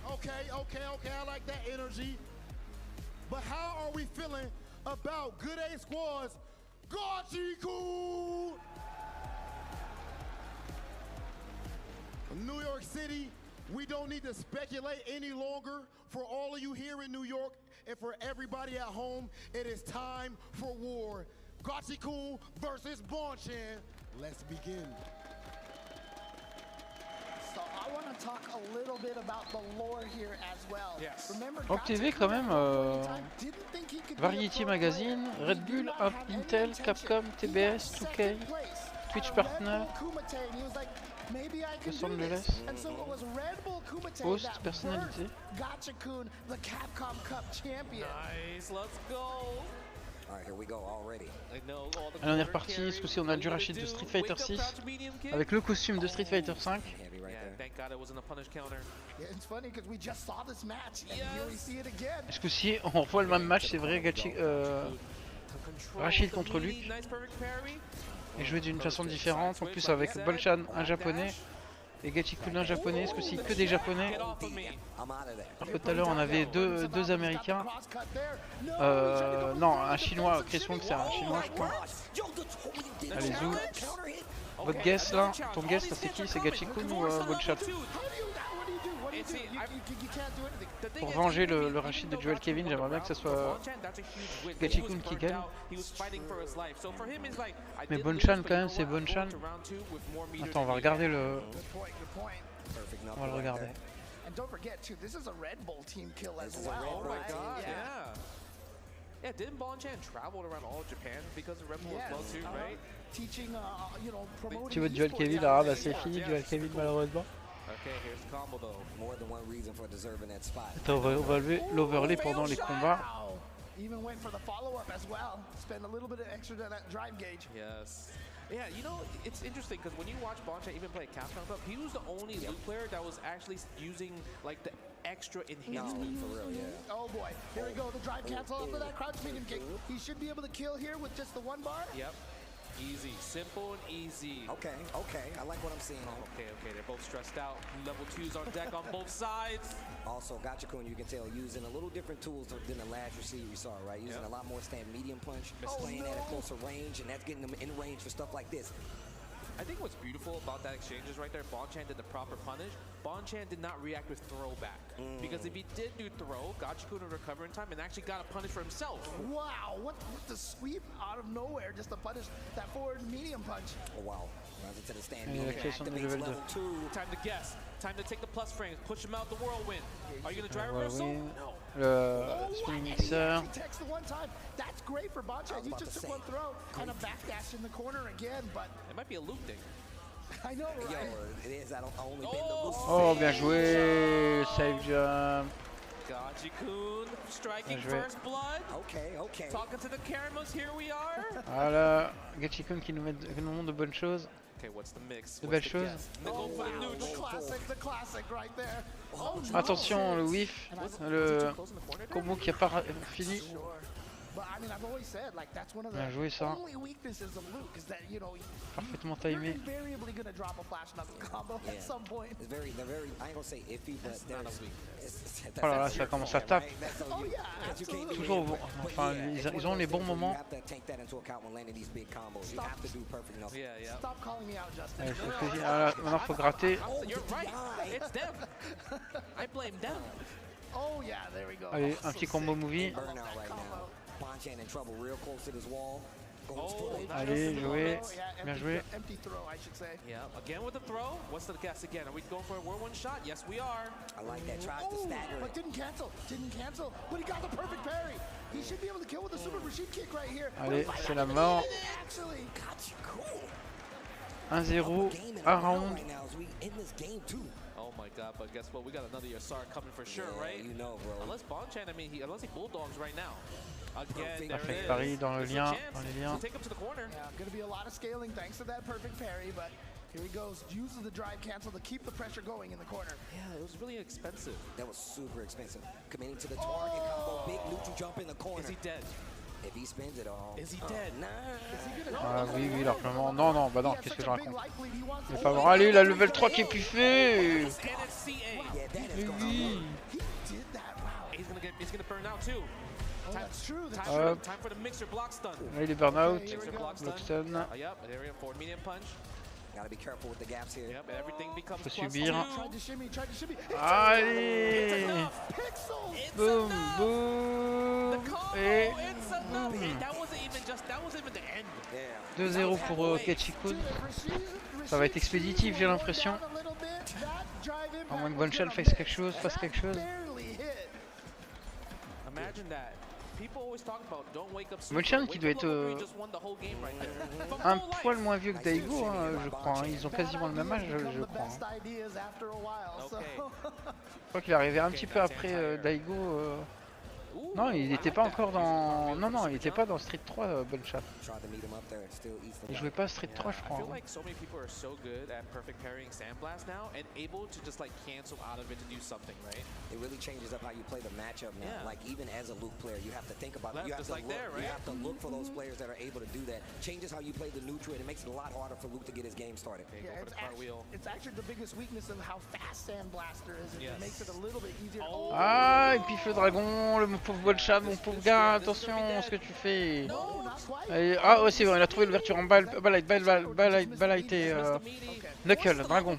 [SPEAKER 2] Okay, I like that energy. But how are we feeling about Good A Squad's Gachi-kun? New York City, we don't need to speculate any longer. For all of you here in New York and for everybody at home, it is time for war. Gachi-kun versus Bonchan. Let's begin.
[SPEAKER 13] So I want to talk a little bit about the lore here as well. Remember,
[SPEAKER 1] Rock TV quand même, Variety Magazine, Red Bull, Intel, Capcom, TBS, 2K, Twitch Partner, Los Angeles. Host, personnalité.
[SPEAKER 13] Gachikun, the Capcom Cup champion.
[SPEAKER 14] Nice, let's go.
[SPEAKER 1] Allez, on est reparti. Ce coup-ci, on a le Jurassic de Street Fighter 6 avec le costume de Street Fighter 5. Ce coup-ci, on revoit le même match, c'est vrai. Rachid contre Luke. Et joué d'une façon différente. En plus, avec Bonchan, un japonais. Et Gachikun, un japonais. Ce coup-ci, que des japonais. Alors que tout à l'heure, on avait deux américains. Non, un chinois. Chris Wong, c'est un chinois, je crois. Allez, Zou. Votre guess là, ton guess, c'est qui? C'est Gachikun ou Bonchan? Pour venger le Rachid de Joel Kevin, j'aimerais bien que ce soit Gachikun qui gagne. Mais Bonchan quand même, c'est Bonchan. Attends, on va regarder le... On va le regarder.
[SPEAKER 14] Yeah, didn't Bonchan travel around all Japan because of Redbull as well too, right?
[SPEAKER 13] Teaching, you know, promoting.
[SPEAKER 1] Tu vois Joel Kevin, ah bah c'est fini Joel Kevin malheureusement.
[SPEAKER 14] Okay, here's the combo though.
[SPEAKER 8] More than one reason for deserving that spot.
[SPEAKER 1] Attends, on va lever l'overlay pendant les combats.
[SPEAKER 13] Even went for the follow-up as well. Spend a little bit of extra to that drive gauge.
[SPEAKER 14] Yes. Yeah, you know, it's interesting because when you watch Bonchan even play Capcom Cup, he was the only Luke player that was actually using like the extra enhancement.
[SPEAKER 8] For real, yeah.
[SPEAKER 13] Oh boy, here we go, the drive cancel off of that crouch medium kick. He should be able to kill here with just the one bar.
[SPEAKER 14] Yep. Easy, simple and easy.
[SPEAKER 8] Okay, I like what I'm seeing.
[SPEAKER 14] Okay, they're both stressed out. Level 2's on deck on both sides.
[SPEAKER 8] Also, Gachikun, you can tell, using a little different tools than the last receiver we saw, right? Using a lot more stand medium punch, playing at a closer range, and that's getting them in range for stuff like this.
[SPEAKER 14] I think what's beautiful about that exchange is right there, Bonchan did the proper punish. Bonchan did not react with throwback. Because if he did do throw, Gachikun would recover in time and actually got a punish for himself.
[SPEAKER 13] Wow, what the sweep out of nowhere just to punish that forward medium punch.
[SPEAKER 8] Oh wow, runs into the stand
[SPEAKER 1] medium, activates level
[SPEAKER 14] 2. Time to guess, time to take the plus frames, push him out the whirlwind. Are you going to drive reversal? No.
[SPEAKER 1] Le spring mixer.
[SPEAKER 13] That's great for Bonchan. You just took one throw and a backdash in the corner again, but
[SPEAKER 14] it might be a loop thing.
[SPEAKER 13] I know, right?
[SPEAKER 8] Yo, it is. I don't only been the loop.
[SPEAKER 1] Oh, bien joué, save jump.
[SPEAKER 14] Gachikun striking first blood.
[SPEAKER 8] Okay.
[SPEAKER 14] Talking to the cameras, here we are.
[SPEAKER 1] Voilà, Gachikun qui nous montre de bonnes choses.
[SPEAKER 14] Okay, what's the mix?
[SPEAKER 1] De belles choses.
[SPEAKER 13] Oh, wow. The classic right there. Oh,
[SPEAKER 1] attention, le whiff, le combo qui a pas fini. Bien joué ça. Parfaitement timé. Oh là là, ça commence à taper. Toujours, enfin, ils ont les bons moments. Allez, maintenant faut gratter. Allez, un petit combo movie. Allez, joué, bien joué.
[SPEAKER 14] Yeah, again with the throw. What's the guess again? Are we going for a whirlwind shot? Yes, we are.
[SPEAKER 8] I like that. Tries to stagger
[SPEAKER 13] but didn't cancel. But he got the perfect parry. He should be able to kill with a super Rashid kick right here.
[SPEAKER 1] Allez, c'est la mort. 1-0, un round.
[SPEAKER 14] Oh my god, but guess what? We got another Yasar coming for sure, right?
[SPEAKER 8] You know, bro.
[SPEAKER 14] Unless Bonchan, I mean, unless he bulldogs right now. Again,
[SPEAKER 1] Parfait pari dans le lien, dans les liens.
[SPEAKER 14] Take him to the corner.
[SPEAKER 13] Yeah, gonna be a lot of scaling thanks to that perfect parry, but here he goes. Uses the drive cancel to keep the pressure going in the corner.
[SPEAKER 14] Yeah, it was really expensive.
[SPEAKER 8] That was super expensive. Committing to the target combo, big neutral jump in the corner.
[SPEAKER 14] Is he dead?
[SPEAKER 8] If he spins it all.
[SPEAKER 14] Is he dead?
[SPEAKER 1] Ah oui, largement. Non, bah non, qu'est-ce que je raconte? Il est pas bon. Allez, la level 3 qui est piffé. Oui.
[SPEAKER 14] He's gonna burn out too. Time for the mixer block stun.
[SPEAKER 1] Là, il est burn out. Block stun.
[SPEAKER 14] Yep, area forward medium punch.
[SPEAKER 8] Gotta be careful with the gaps here.
[SPEAKER 14] Yep, everything becomes
[SPEAKER 1] faut subir.
[SPEAKER 13] Allez.
[SPEAKER 1] Boum, boum. Et boum. 2-0 pour Gachikun. Ça va être expéditif, j'ai l'impression. À moins que Bonchan fasse quelque chose.
[SPEAKER 14] Imagine that.
[SPEAKER 1] Bonchan qui doit être un poil moins vieux que Daigo, hein, je crois. Hein. Ils ont quasiment le même âge, je crois. Hein. Je crois qu'il est arrivé un petit peu après Daigo. Non, il n'était pas encore dans... Non, il n'était pas dans Street 3, Bonchan. Il jouait pas à Street 3, je crois. Hein.
[SPEAKER 8] It really changes up how you play the matchup now. Like even as a Luke player, you have to think about it. You have to look for those players that are able to do that. Changes how you play the neutral, and it makes it a lot harder for Luke to get his game started.
[SPEAKER 13] Yeah, it's actually the biggest weakness of how fast Sandblaster is. It makes it a little bit easier.
[SPEAKER 1] Ah, et puis feu dragon, le pauvre Bonchan, mon pauvre gars, attention ce que tu fais. Et, ah ouais, c'est vrai, il a trouvé l'ouverture en balaité, Knuckle, dragon.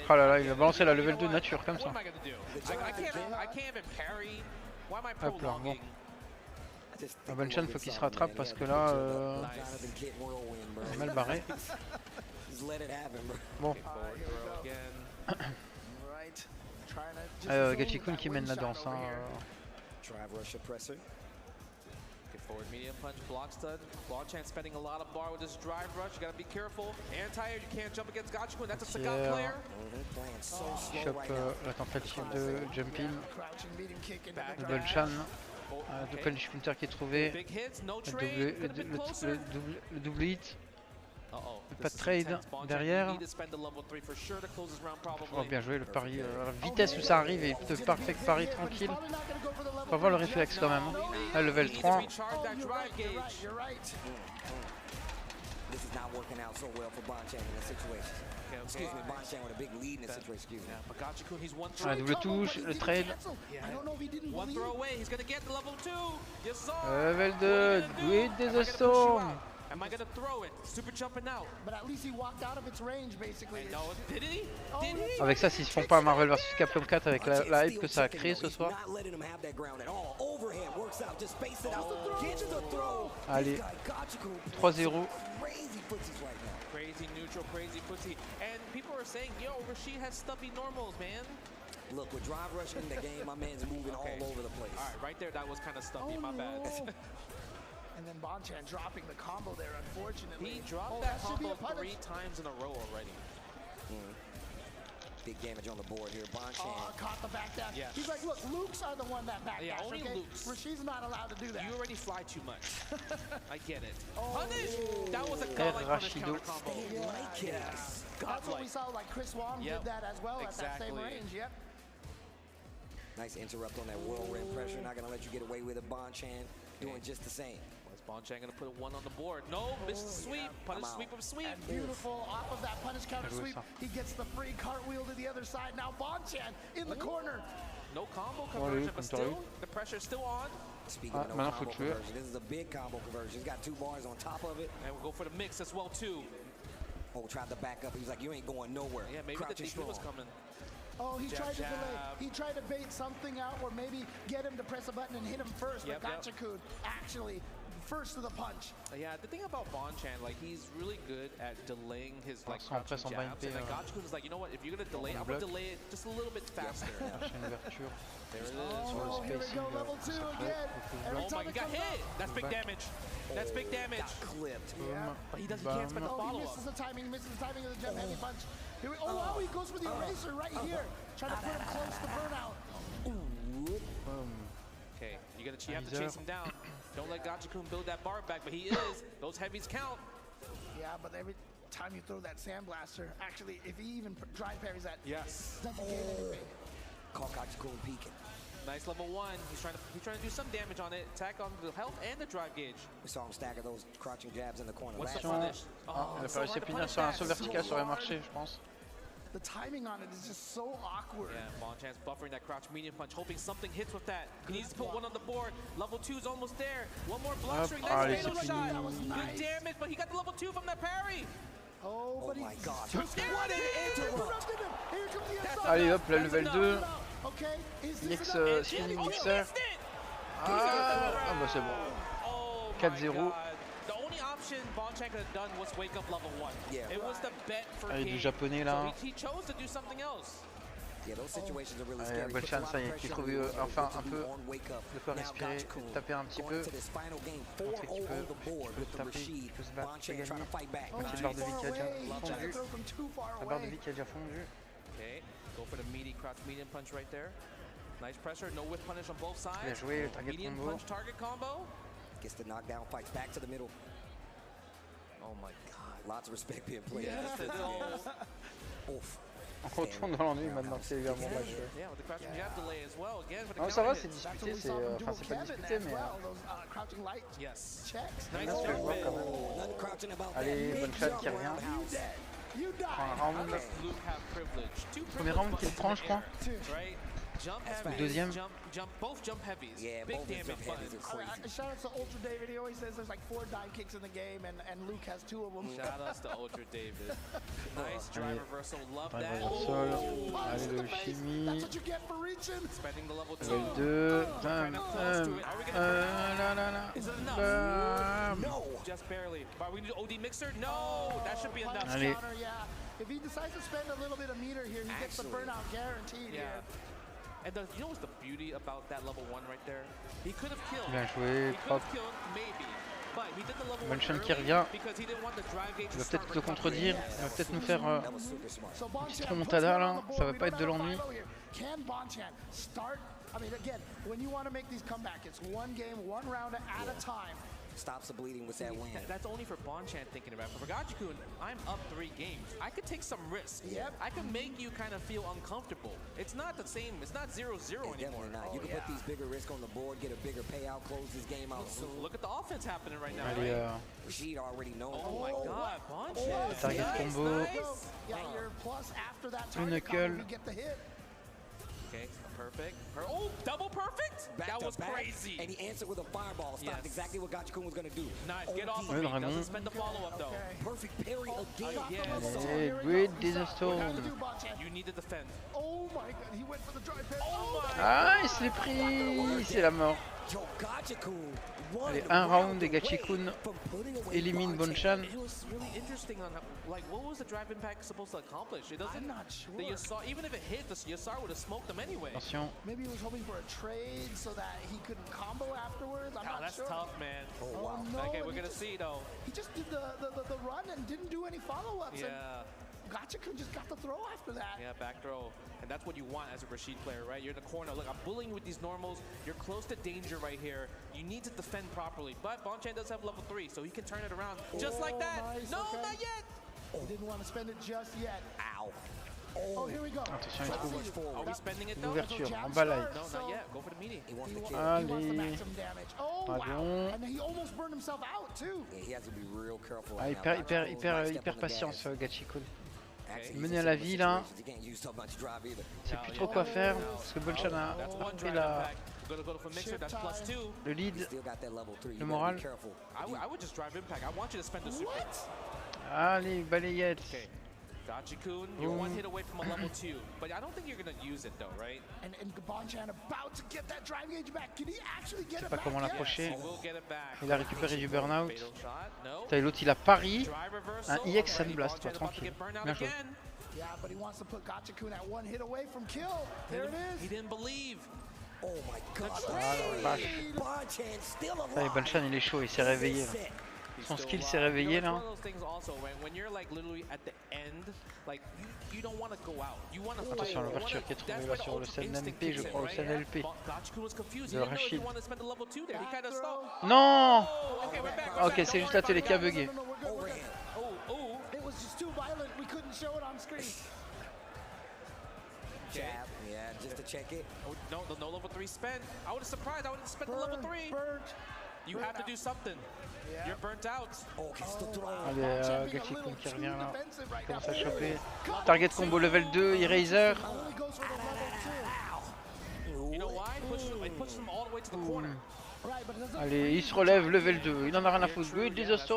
[SPEAKER 1] Oh là là, il a balancé la level 2 nature comme ça. Hop là, bon. Bonchan faut qu'il se rattrape parce que là, mal barré. Bon. Gachikun qui mène la danse. Hein.
[SPEAKER 14] Forward medium punch, block stud. Bonchan spending a lot of bar with this drive rush. You gotta be careful. Anti-air, you can't jump against Gachikun. That's a Sagat player.
[SPEAKER 1] Chope la tentative de jump in. De Bonchan. Double difficulté qui est trouvé. Le double hit. Pas de trade derrière. Oh, bien joué le pari. Vitesse où ça arrive et de parfait pari tranquille. Faut avoir le réflexe quand même. Hein. Level 3. Double touche, le trade. Level 2, do it des storm.
[SPEAKER 14] Am I gonna throw it? Super jumping out.
[SPEAKER 13] But at least he walked out of its range, basically.
[SPEAKER 14] No, did he? Did he?
[SPEAKER 1] Avec ça, s'ils se font pas Marvel vs Capcom 4 avec la hype que ça a créé ce soir. Allez, 3-0.
[SPEAKER 14] Crazy neutral, crazy pussy. And people are saying, yo, Rashid has stubby normals, man.
[SPEAKER 8] Look, with drive rushing in the game, my man's moving all over the place.
[SPEAKER 14] All right, right there, that was kind of stuffy, my bad.
[SPEAKER 13] And then Bonchan dropping the combo there, unfortunately.
[SPEAKER 14] He dropped that combo 3 times in a row already.
[SPEAKER 8] Big damage on the board here. Bonchan.
[SPEAKER 13] Caught the back dash. Yes. He's like, look, Luke's are the one that back dash,
[SPEAKER 14] only Luke's.
[SPEAKER 13] Rashid's not allowed to do that.
[SPEAKER 14] You already fly too much. I get it. Punish! That was a godlike punish counter combo.
[SPEAKER 13] Yes. That's what we saw, like Chris Wong did that as well at that same range,
[SPEAKER 8] Nice interrupt on that whirlwind pressure. Not gonna let you get away with it. Bonchan doing just the same.
[SPEAKER 14] Bonchan gonna put 1 on the board. No, missed the sweep. Punish sweep of sweep.
[SPEAKER 13] And beautiful off of that punish counter sweep. He gets the free cartwheel to the other side. Now Bonchan in the corner.
[SPEAKER 14] No combo conversion, but still, the pressure's still on.
[SPEAKER 8] Speaking of no combo conversion, this is a big combo conversion. He's got 2 bars on top of it.
[SPEAKER 14] And we'll go for the mix as well, too.
[SPEAKER 8] Oh, tried to back up. He was like, you ain't going nowhere.
[SPEAKER 14] Yeah, maybe the DP was coming.
[SPEAKER 13] Oh, he tried to delay. He tried to bait something out or maybe get him to press a button and hit him first. But Gachikun actually first to the punch.
[SPEAKER 14] Yeah, the thing about Bonchan, like he's really good at delaying his like crouching jabs. And then Gachikun is like, you know what? If you're gonna delay, I'm gonna delay it just a little bit faster. There it is.
[SPEAKER 13] Oh, here we go, level 2 again.
[SPEAKER 14] Oh my, he got hit. That's big damage. That's big damage.
[SPEAKER 8] Got clipped.
[SPEAKER 13] Yeah.
[SPEAKER 14] But he can't spend the follow-up.
[SPEAKER 13] He misses the timing. He misses the timing of the jump heavy punch. Here we, he goes for the eraser right here. Trying to put him close to burnout.
[SPEAKER 14] Okay, you have to chase him down. Don't let Gachikun build that bar back, but he is. Those heavies count.
[SPEAKER 13] Yeah, but every time you throw that Sandblaster, actually, if he even drive parries that, doesn't gain anything.
[SPEAKER 8] Call Gachikun peeking.
[SPEAKER 14] Nice level 1. He's trying to do some damage on it. Attack on the health and the drive gauge.
[SPEAKER 8] We saw him stagger those crouching jabs in the corner.
[SPEAKER 14] What's the punish?
[SPEAKER 1] Il a pas réussi à finir sur un saut vertical, ça aurait marché, je pense.
[SPEAKER 13] The timing on it is just so awkward.
[SPEAKER 14] Yeah, Bonchan's buffering that crouch medium punch, hoping something hits with that. He needs to put 1 on the board. Level 2 is almost there. 1 more block string. Nice fatal shot. Good damage, but he got the level 2 from that parry.
[SPEAKER 13] Oh, but
[SPEAKER 8] my God.
[SPEAKER 14] What an interrupt.
[SPEAKER 1] Allez hop, la level 2. Mix spinning mixer. Ah bah c'est bon. 4-0.
[SPEAKER 14] Option Bonchan could have done was wake up level 1. It was the bet for
[SPEAKER 1] du japonais là.
[SPEAKER 14] So he chose to do something else.
[SPEAKER 1] Bolchan, ça y est, il trouve enfin un peu de quoi respirer, taper un petit peu. Montrer qu'il peut taper, qu'il peut se battre, qu'il peut gagner. Moitié de barre de vie qui a déjà fondu. La barre de vie qui a déjà fondu.
[SPEAKER 14] Okay, go for the meaty crouch medium punch right there. Nice pressure, no whip punish on both sides.
[SPEAKER 1] Bien joué, target
[SPEAKER 14] medium
[SPEAKER 1] combo.
[SPEAKER 14] punch target combo.
[SPEAKER 8] Gets the knockdown, fights back to the middle.
[SPEAKER 14] Oh my god.
[SPEAKER 8] Lots of respect being played.
[SPEAKER 14] Yes,
[SPEAKER 8] Oof.
[SPEAKER 1] On retourne dans l'ennui maintenant, c'est évidemment match.
[SPEAKER 14] Yeah, with the crouching jab delay as well. Again, for the
[SPEAKER 1] Non, ça va,
[SPEAKER 14] counter
[SPEAKER 1] c'est
[SPEAKER 14] hits.
[SPEAKER 1] disputé, c'est enfin c'est pas disputé, mais
[SPEAKER 14] Yes.
[SPEAKER 1] nice jab quand même. Allez, Bolchan qui revient. Prend un round. Premier round qu'il prend, je crois. Le deuxième.
[SPEAKER 14] Both jump heavies.
[SPEAKER 8] Yeah,
[SPEAKER 14] big
[SPEAKER 8] both
[SPEAKER 14] damage
[SPEAKER 8] jump heavies
[SPEAKER 14] buttons.
[SPEAKER 8] are crazy.
[SPEAKER 13] Shout out to Ultra David. He always says there's like 4 dive kicks in the game, and Luke has 2 of them.
[SPEAKER 14] Shout outs to Ultra David. Nice drive reversal. Love
[SPEAKER 1] Drive
[SPEAKER 14] that.
[SPEAKER 1] reversal. Allez, le chimie.
[SPEAKER 13] That's what you get for reaching.
[SPEAKER 14] Spending the level 2.
[SPEAKER 1] Level 2.
[SPEAKER 14] Is it enough? No. Just barely. But we need OD mixer? No. That should be enough.
[SPEAKER 1] Allez.
[SPEAKER 13] Counter, yeah. If he decides to spend a little bit of meter here, he gets the burnout guaranteed here.
[SPEAKER 14] And you know what's the beauty about that level 1 right there? He could have killed.
[SPEAKER 1] Bien joué,
[SPEAKER 14] He could
[SPEAKER 1] propre.
[SPEAKER 14] have killed, maybe. But he did the level 1
[SPEAKER 1] Bolchan qui
[SPEAKER 14] early
[SPEAKER 1] revient.
[SPEAKER 14] because he didn't want the drive gauge
[SPEAKER 1] Il
[SPEAKER 14] to
[SPEAKER 1] va
[SPEAKER 14] start
[SPEAKER 1] peut-être le contredire. Il va peut-être nous faire une
[SPEAKER 13] So
[SPEAKER 1] petite remontada là. Ça va pas être de l'ennui.
[SPEAKER 13] Can Bonchan start? I mean, again, when you want to make these comebacks, it's 1 game, 1 round at a time.
[SPEAKER 8] Stops the bleeding with that win.
[SPEAKER 14] That's only for Bonchan thinking about it. For Gachikun, I'm up 3 games. I could take some risks.
[SPEAKER 13] Yep.
[SPEAKER 14] I can make you kind of feel uncomfortable. It's not the same. It's not 0-0 anymore.
[SPEAKER 8] Definitely not. You can put these bigger risks on the board, get a bigger payout, close this game out soon.
[SPEAKER 14] Look at the offense happening right now.
[SPEAKER 1] Allez,
[SPEAKER 8] Rashid already knows.
[SPEAKER 14] Oh my god, Bonchan.
[SPEAKER 1] target combo.
[SPEAKER 13] Yeah, you're plus after that
[SPEAKER 1] Une
[SPEAKER 13] target combo,
[SPEAKER 1] knuckle.
[SPEAKER 13] you get the hit.
[SPEAKER 14] Okay, perfect. Oh, double perfect? That was crazy.
[SPEAKER 8] And he answered with a fireball. Stopped exactly what Gachikun was going to do.
[SPEAKER 14] Nice, get off of me. Doesn't spend the follow-up though.
[SPEAKER 8] Perfect parry again.
[SPEAKER 1] Allez, great disaster.
[SPEAKER 14] You need to defend.
[SPEAKER 13] Oh my god, he went for the drive pin.
[SPEAKER 14] Oh my
[SPEAKER 1] Ah, il se l'est pris. C'est la mort. Allez, un round et Gachikun élimine Bonchan.
[SPEAKER 14] It was really interesting on like what was the drive impact supposed to accomplish? It doesn't.
[SPEAKER 13] I'm not sure.
[SPEAKER 14] The Yasar, even if it hit, the Yasar would have smoked them anyway.
[SPEAKER 1] Attention.
[SPEAKER 13] Maybe he was hoping for a trade so that he couldn't combo afterwards. I'm not
[SPEAKER 14] That's
[SPEAKER 13] sure.
[SPEAKER 14] tough, man.
[SPEAKER 8] Oh wow.
[SPEAKER 13] No,
[SPEAKER 14] Okay,
[SPEAKER 13] and
[SPEAKER 14] we're
[SPEAKER 13] he
[SPEAKER 14] gonna
[SPEAKER 13] just-
[SPEAKER 14] see though.
[SPEAKER 13] He just did the run and didn't do any follow-ups.
[SPEAKER 14] Yeah.
[SPEAKER 13] And Gachikun just got the throw after that.
[SPEAKER 14] Yeah, back throw. And that's what you want as a Rashid player, right? You're in the corner. Look, I'm bullying with these normals. You're close to danger right here. You need to defend properly. But Bonchan does have level 3, so he can turn it around just like that.
[SPEAKER 13] Nice,
[SPEAKER 14] No,
[SPEAKER 13] okay.
[SPEAKER 14] not yet.
[SPEAKER 13] He didn't want to spend it just yet.
[SPEAKER 8] Ow.
[SPEAKER 13] Oh, here we go.
[SPEAKER 1] Attention, il trouve
[SPEAKER 14] Are we spending it though?
[SPEAKER 1] l'ouverture en bas light.
[SPEAKER 14] No, not yet. Go for the meaty.
[SPEAKER 8] He wants to kill.
[SPEAKER 13] He wants the
[SPEAKER 1] Allez.
[SPEAKER 13] maximum damage. Oh, wow.
[SPEAKER 1] Dragon.
[SPEAKER 13] And he almost burned himself out, too.
[SPEAKER 8] Yeah, he has to be real careful.
[SPEAKER 1] Ah,
[SPEAKER 8] right
[SPEAKER 1] hyper,
[SPEAKER 8] now.
[SPEAKER 1] hyper,
[SPEAKER 8] Gachikun
[SPEAKER 1] hyper,
[SPEAKER 8] might step
[SPEAKER 1] hyper
[SPEAKER 8] on the
[SPEAKER 1] patience,
[SPEAKER 8] gas.
[SPEAKER 1] Gachikun.
[SPEAKER 8] Actually,
[SPEAKER 1] Mené
[SPEAKER 8] he's
[SPEAKER 1] à
[SPEAKER 8] in
[SPEAKER 1] la
[SPEAKER 8] similar
[SPEAKER 1] vie là.
[SPEAKER 8] situations. He can't use so much drive either.
[SPEAKER 1] C'est plus trop quoi faire parce que Bonchan a
[SPEAKER 14] That's one
[SPEAKER 1] pris
[SPEAKER 14] drive
[SPEAKER 1] la,
[SPEAKER 14] impact. Gonna go for mixer. That's plus 2.
[SPEAKER 1] le
[SPEAKER 8] He
[SPEAKER 1] lead.
[SPEAKER 8] still got that level 3.
[SPEAKER 1] Le
[SPEAKER 8] You
[SPEAKER 1] moral.
[SPEAKER 8] gotta be careful.
[SPEAKER 14] I would just drive impact. I want you to spend the super.
[SPEAKER 1] Allez, balayette.
[SPEAKER 14] Okay. Gachikun, you're 1 hit away from a level 2. But I don't think you're gonna use it though, right?
[SPEAKER 13] And Bonchan about to get that drive gauge back. Can he actually get it
[SPEAKER 1] Pas
[SPEAKER 13] back?
[SPEAKER 1] comment
[SPEAKER 13] Yes.
[SPEAKER 1] l'approcher.
[SPEAKER 14] We'll get it back.
[SPEAKER 1] Il a récupéré du burnout.
[SPEAKER 14] Fatal shot. No.
[SPEAKER 1] Putain, et l'autre il a pari.
[SPEAKER 14] Drive reversal.
[SPEAKER 1] Un EX
[SPEAKER 14] Already
[SPEAKER 1] Sandblast, toi,
[SPEAKER 14] Bonchan about to
[SPEAKER 1] tranquille.
[SPEAKER 14] get burned out
[SPEAKER 1] Bien joué.
[SPEAKER 14] again.
[SPEAKER 13] Yeah, but he wants to put Gachikun at 1 hit away from kill. There it
[SPEAKER 14] He
[SPEAKER 13] is.
[SPEAKER 14] didn't believe.
[SPEAKER 8] Oh my god.
[SPEAKER 1] Ah la vache.
[SPEAKER 8] Bonchan still
[SPEAKER 1] Ça y est,
[SPEAKER 8] alive.
[SPEAKER 1] Bonchan il est chaud, il s'est réveillé là. Son skill s'est réveillé là.
[SPEAKER 14] One of those things also when you're like literally at the end, like you don't want to go out. You want to fight.
[SPEAKER 1] Attention à l'ouverture qui est trouvée là sur le scène MP, je crois, le scène LP
[SPEAKER 14] Gachikun was confused.
[SPEAKER 1] de
[SPEAKER 14] He didn't know if he
[SPEAKER 1] Rachid.
[SPEAKER 14] wanted to spend the level 2 there. He kind of stopped.
[SPEAKER 1] Non.
[SPEAKER 14] Okay, we're back.
[SPEAKER 1] Ok, c'est juste la télé qui a bugué.
[SPEAKER 14] Oh.
[SPEAKER 13] It was just too violent. We couldn't show it on screen.
[SPEAKER 8] Jab. Yeah, just to check it.
[SPEAKER 14] Oh, no level 3 spent. I would have surprised. I would have spent the level 3. You have to do something. You're burnt out.
[SPEAKER 8] Oh, gets the throw.
[SPEAKER 1] Allez, Gachikun qui revient là. Il commence à choper. Target combo level 2, Eraser.
[SPEAKER 14] You know why? It pushes him all the way to the corner.
[SPEAKER 1] Allez, il se relève, level 2. Il en a rien à foutre. Good disaster.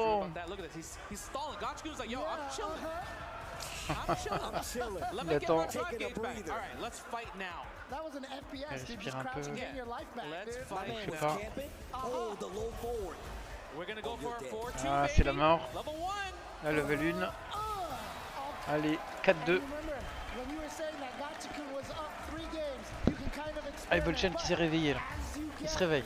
[SPEAKER 14] Look at this. He's stalling. Gachikun's like, yo, I'm chilling. I'm chilling. Let me get my drive gauge back. All right, let's fight now.
[SPEAKER 13] That was an FPS, dude. Just
[SPEAKER 1] Respire un peu.
[SPEAKER 13] crouching, getting your life back,
[SPEAKER 14] Let's
[SPEAKER 13] dude.
[SPEAKER 14] fight
[SPEAKER 1] Je sais
[SPEAKER 14] now.
[SPEAKER 1] pas.
[SPEAKER 8] Oh, the low forward.
[SPEAKER 14] We're gonna go for a 4-2,
[SPEAKER 1] Ah,
[SPEAKER 14] baby.
[SPEAKER 1] c'est la mort.
[SPEAKER 14] Level 1.
[SPEAKER 1] Là, level 1. Allez, 4-2. Ah, et Bolchen qui s'est réveillé là. Il se réveille.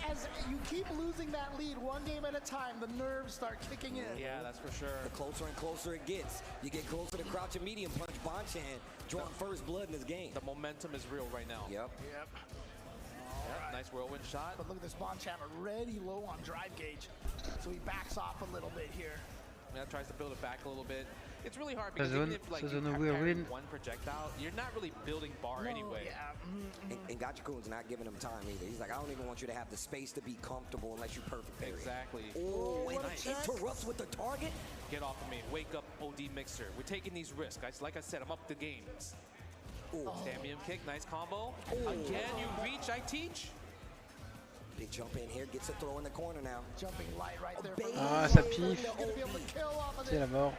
[SPEAKER 13] As you keep losing that lead one game at a time, the nerves start kicking in.
[SPEAKER 14] Yeah, that's for sure.
[SPEAKER 8] The closer and closer it gets, you get closer to crouch and medium punch. Bonchan drawing first blood in this game.
[SPEAKER 14] The momentum is real right now.
[SPEAKER 8] Yep.
[SPEAKER 14] Nice whirlwind shot.
[SPEAKER 13] But look at this Bonchan already low on drive gauge, so he backs off a little bit here.
[SPEAKER 14] Yeah, tries to build it back a little bit. It's really hard because even if like you carry one projectile, you're not really building bar anyway.
[SPEAKER 8] Yeah. And Gachikun's not giving him time either. He's like, I don't even want you to have the space to be comfortable unless you're perfect. Period.
[SPEAKER 14] Exactly.
[SPEAKER 8] Oh, and interrupts with the target.
[SPEAKER 14] Get off of me. Wake up, OD Mixer. We're taking these risks, guys. Like I said, I'm up the games. Stamium kick, nice combo. Again, you reach, I teach.
[SPEAKER 8] Big jump in here, gets a throw in the corner now.
[SPEAKER 13] Jumping light right there.
[SPEAKER 1] Ah, ça piffe. C'est la mort.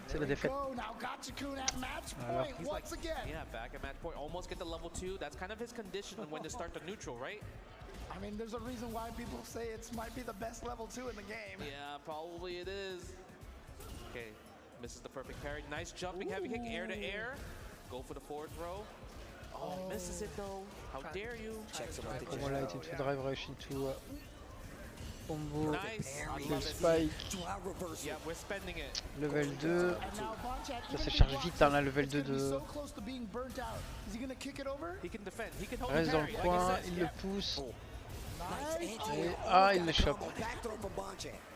[SPEAKER 1] C'est la défaite.
[SPEAKER 14] Alors. Yeah, back at match point. Almost get the level 2. That's kind of his condition on when to start the neutral, right?
[SPEAKER 13] I mean, there's a reason why people say it might be the best level 2 in the game.
[SPEAKER 14] Yeah, probably it is. Okay, misses the perfect parry. Nice jumping, heavy kick, air to air. Go for the forward throw. Oh, misses it though. How dare you?
[SPEAKER 1] Comment là, into drive rush into combo, le spike.
[SPEAKER 14] Yeah, we're spending it.
[SPEAKER 1] Level 2. Ça se charge vite hein, la level 2 de. Reste dans le coin, il le pousse. Et, ah, il le chope.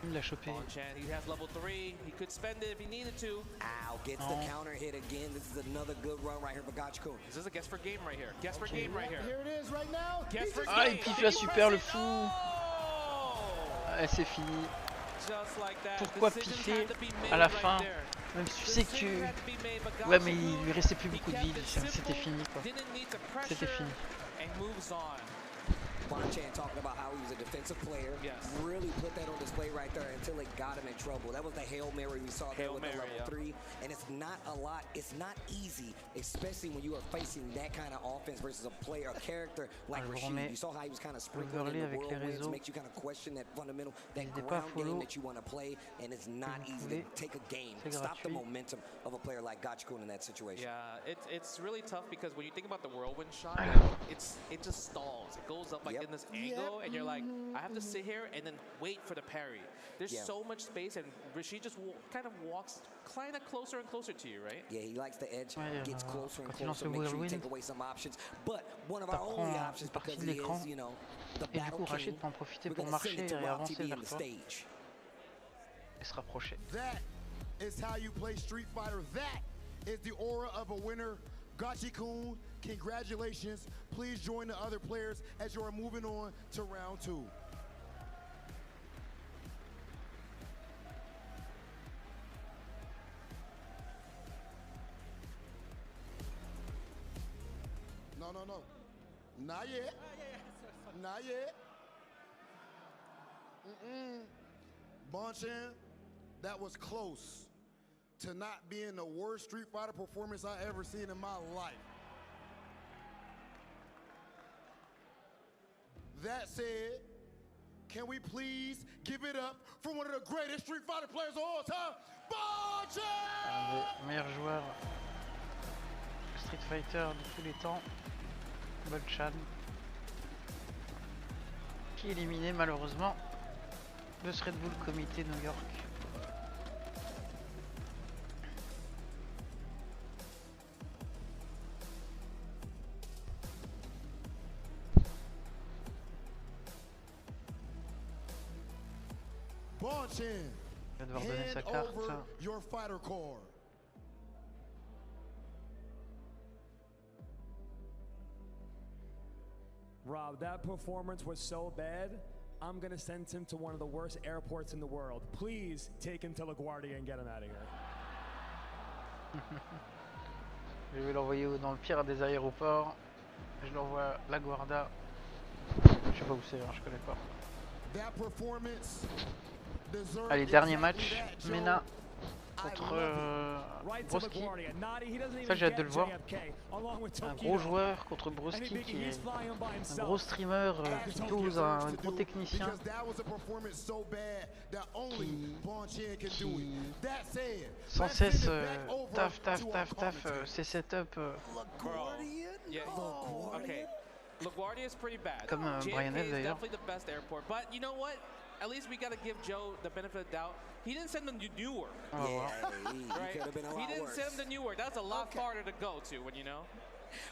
[SPEAKER 1] Il l'a chopé.
[SPEAKER 14] He has level 3. He could spend it if he needed to.
[SPEAKER 8] Ow, gets the counter hit again. This is another good run right here for Gachikun.
[SPEAKER 14] This is a guess for game right here. Guess for game right here.
[SPEAKER 13] Here it is right now.
[SPEAKER 14] Guess for game.
[SPEAKER 1] Ah, il piffe la super le fou. Ah, c'est fini. Pourquoi piffer à la fin? Même si tu sais que... Ouais, mais il lui restait plus beaucoup de vie. C'était fini quoi. C'était fini.
[SPEAKER 8] Bonchan talking about how he was a defensive player.
[SPEAKER 14] Yes.
[SPEAKER 8] Really put that on display right there until it got him in trouble. That was the Hail Mary we saw there with the level 3. And it's not a lot. It's not easy, especially when you are facing that kind of offense versus a player, a character like Rashid. You saw how he was kind of sprinkling in the whirlwinds, makes you kind of question that fundamental, that ground game that you want to play. And it's not easy to take a game, stop the momentum of a player like Gachikun in that situation.
[SPEAKER 14] Yeah, it's really tough because when you think about the whirlwind shot, it just stalls. It goes up like in this angle, and you're like, I have to sit here and then wait for the parry. There's so much space, and Rashid just kind of walks kind of closer and closer to you, right?
[SPEAKER 8] Yeah, he likes the edge, gets closer and closer, make sure you take away some options. But one of our only options, because he is, you know, the battle king, we're going to send it to Rob TV in the stage.
[SPEAKER 1] Et se rapprocher.
[SPEAKER 2] That is how you play Street Fighter. That is the aura of a winner. Gachikun, congratulations. Please join the other players as you are moving on to round 2. No. Not yet. Not yet. Bonchan, that was close to not being the worst Street Fighter performance I ever seen in my life. That said, can we please give it up for one of the greatest Street Fighter players of all time, Bonchan!
[SPEAKER 1] Un des meilleurs joueurs de Street Fighter de tous les temps, Bonchan, qui est éliminé malheureusement de ce Redbull Kumite New York.
[SPEAKER 2] Bonchan,
[SPEAKER 1] Il va devoir donner sa carte.
[SPEAKER 2] Your fighter card.
[SPEAKER 12] Rob, that performance was so bad, I'm gonna send him to one of the worst airports in the world. Please take him to LaGuardia and get him out of here.
[SPEAKER 1] Je vais l'envoyer dans le pire des aéroports. Je l'envoie à LaGuardia. Je sais pas où c'est, hein, je connais pas. Allez, dernier match, Mena contre Broski. Ça j'ai hâte de le voir. Un gros joueur contre Broski qui est un gros streamer, plutôt un gros technicien qui sans cesse taf ses setups comme Brian F d'ailleurs.
[SPEAKER 14] At least we gotta give Joe the benefit of the doubt. He didn't send them to Newark.
[SPEAKER 8] Yeah,
[SPEAKER 14] right? He didn't send them to Newark. That's a lot farther to go to, when you know.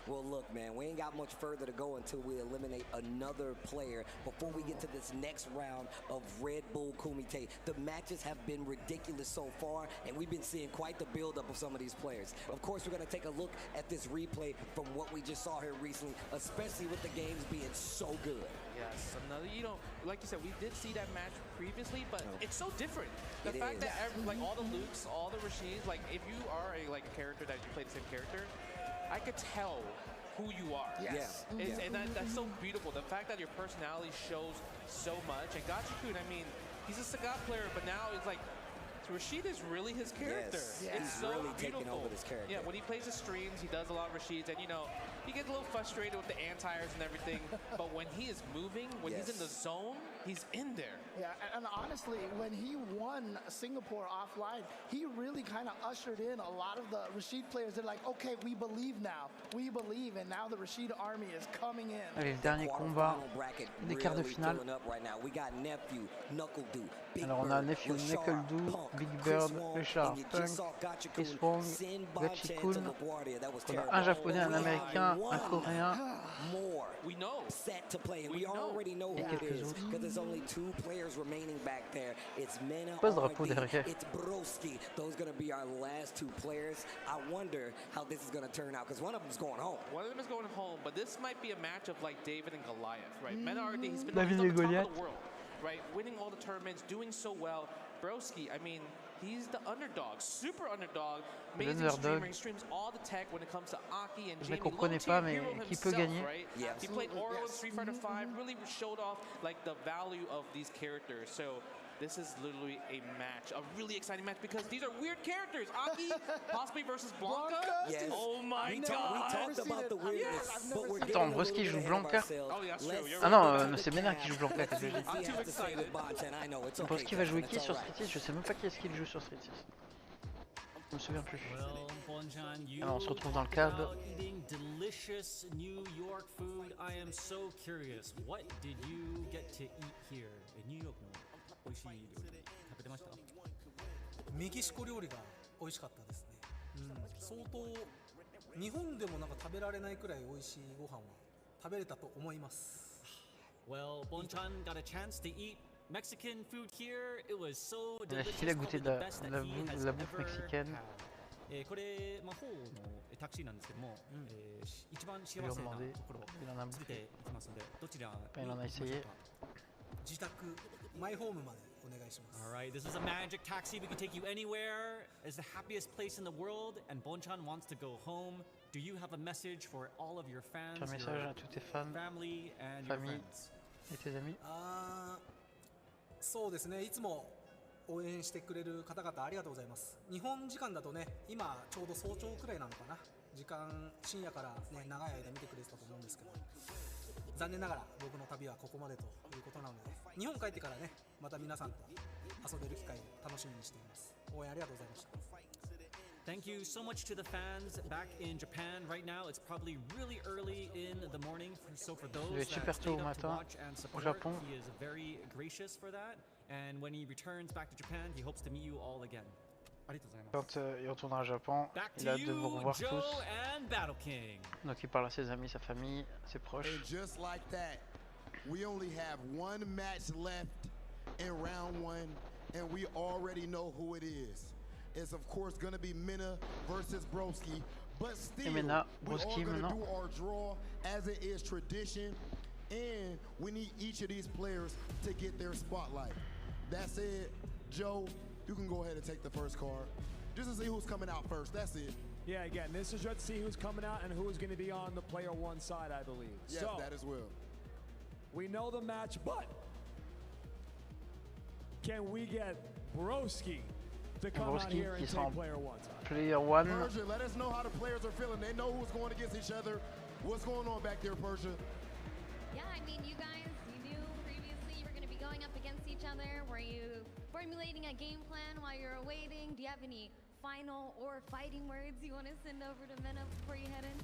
[SPEAKER 8] Well, look, man, we ain't got much further to go until we eliminate another player before we get to this next round of Red Bull Kumite. The matches have been ridiculous so far, and we've been seeing quite the build-up of some of these players. Of course, we're going to take a look at this replay from what we just saw here recently, especially with the games being so good.
[SPEAKER 14] Yes, another, you know, like you said, we did see that match previously, but it's so different. The fact that like all the Lukes, all the Rashids, like if you are a character that you play the same character, I could tell who you are.
[SPEAKER 8] Yes.
[SPEAKER 14] And that's so beautiful. The fact that your personality shows so much. And Gachikun, I mean, he's a Sagat player, but now it's like, Rashid is really his character.
[SPEAKER 8] Yes.
[SPEAKER 14] It's
[SPEAKER 8] He's
[SPEAKER 14] so
[SPEAKER 8] really
[SPEAKER 14] beautiful.
[SPEAKER 8] taking over this character.
[SPEAKER 14] Yeah, when he plays his streams, he does a lot of Rashids, and you know, he gets a little frustrated with the anti-airs and everything, but when he is moving, when he's in the zone, he's in there.
[SPEAKER 13] Yeah, and honestly, when he won Singapore offline, he really kind of ushered in a lot of the Rashid players. They're like, okay, we believe now. We believe, and now the Rashid army is coming in.
[SPEAKER 1] Allez, le dernier combat des quarts de finale. Alors on a Nephew, Knuckle-Doo, Big Bird, Richard, Punk, Chris Wong, Gachikun. On a un japonais, un américain, un coréen.
[SPEAKER 14] We know.
[SPEAKER 8] Set to play, and we already know who it is because there's only 2 players remaining back there. It's Mena, it's Broski. Those are going to be our last 2 players. I wonder how this is going to turn out because one of them's going home.
[SPEAKER 14] One of them is going home, but this might be a match of like David and Goliath, right? Mena already, he's been on the top of the world, right? Winning all the tournaments, doing so well. Broski, I mean, he's the underdog, super underdog, amazing streamer. He streams all the tech when it comes to Aki and Jamie. He played Oro in Street Fighter 5, really showed off like the value of these characters. So this is literally a match, a really exciting match because these are weird characters. Aki, possibly versus Blanca.
[SPEAKER 8] Yes.
[SPEAKER 14] Oh my God.
[SPEAKER 8] We talked about the weirdness, but we're getting
[SPEAKER 1] Attends, Broski joue Blanca.
[SPEAKER 14] Oh, yeah, true.
[SPEAKER 1] Ah non, c'est Mena qui joue Blanca.
[SPEAKER 14] I'm too excited.
[SPEAKER 1] Broski va jouer qui sur Street 6? Je sais même pas qui est-ce qu'il joue sur Street 6. Je me souviens plus. Alors on se retrouve dans le cadre.
[SPEAKER 11] Delicious New York food. I am so curious. What did you get to eat here in New York? 美味しい料理食べてました？
[SPEAKER 6] メキシコ料理が美味しかったですね。相当日本でもなんか食べられないくらい美味しいご飯は食べれたと思います。
[SPEAKER 11] Well, Bonchan got a chance to eat Mexican food here. It was so delicious.
[SPEAKER 1] Il a goûté de la bouffe mexicaine.
[SPEAKER 11] これ魔法のタクシーなんですけども、一番幸せなところをつけていきますので、どちらに行きましょうか？
[SPEAKER 6] 自宅マイホームまでお願いします。
[SPEAKER 11] All right, this is a magic taxi. We can take you anywhere. It's the happiest place in the world, and Bonchan wants to go home. Do you have a message for all of your fans,
[SPEAKER 1] Un message à tous tes fans,
[SPEAKER 11] family, and your
[SPEAKER 1] famille
[SPEAKER 11] friends?
[SPEAKER 1] Et tes amis.
[SPEAKER 6] そうですね。いつも応援してくれる方々ありがとうございます。日本時間だとね、今ちょうど早朝くらいなのかな。時間深夜からね長い間見てくれてたと思うんですけど、残念ながら僕の旅はここまでということなので、日本帰ってからねまた皆さんと遊べる機会を楽しみにしています。応援ありがとうございました。
[SPEAKER 11] Thank you so much to the fans back in Japan. Right now, it's probably really early in the morning, so for those that stayed up to watch and support, he is very gracious for that. And when he returns back to Japan, he hopes to meet you all again.
[SPEAKER 1] Quand il retournera au Japon, il a hâte de vous revoir tous. Donc il parle à ses amis, sa famille, ses proches.
[SPEAKER 2] And just like that, we only have one match left in round 1, and we already know who it is. It's of course going to be Mena versus Broski, but still, we're all going to do our draw as it is tradition, and we need each of these players to get their spotlight. That said, Joe, you can go ahead and take the first card, just to see who's coming out first. That's it.
[SPEAKER 12] Yeah, again, this is just to see who's coming out and who's going to be on the player 1 side, I believe.
[SPEAKER 2] Yes, so, that as well.
[SPEAKER 12] We know the match, but can we get Broski
[SPEAKER 1] Broski qui sera en Player 1.
[SPEAKER 2] Persia, let us know how the players are feeling. They know who's going against each other. What's going on back there, Persia?
[SPEAKER 7] Yeah, I mean, you guys, you knew previously you were going to be going up against each other. Were you formulating a game plan while you're awaiting? Do you have any final or fighting words you want to send over to Mena before you head in?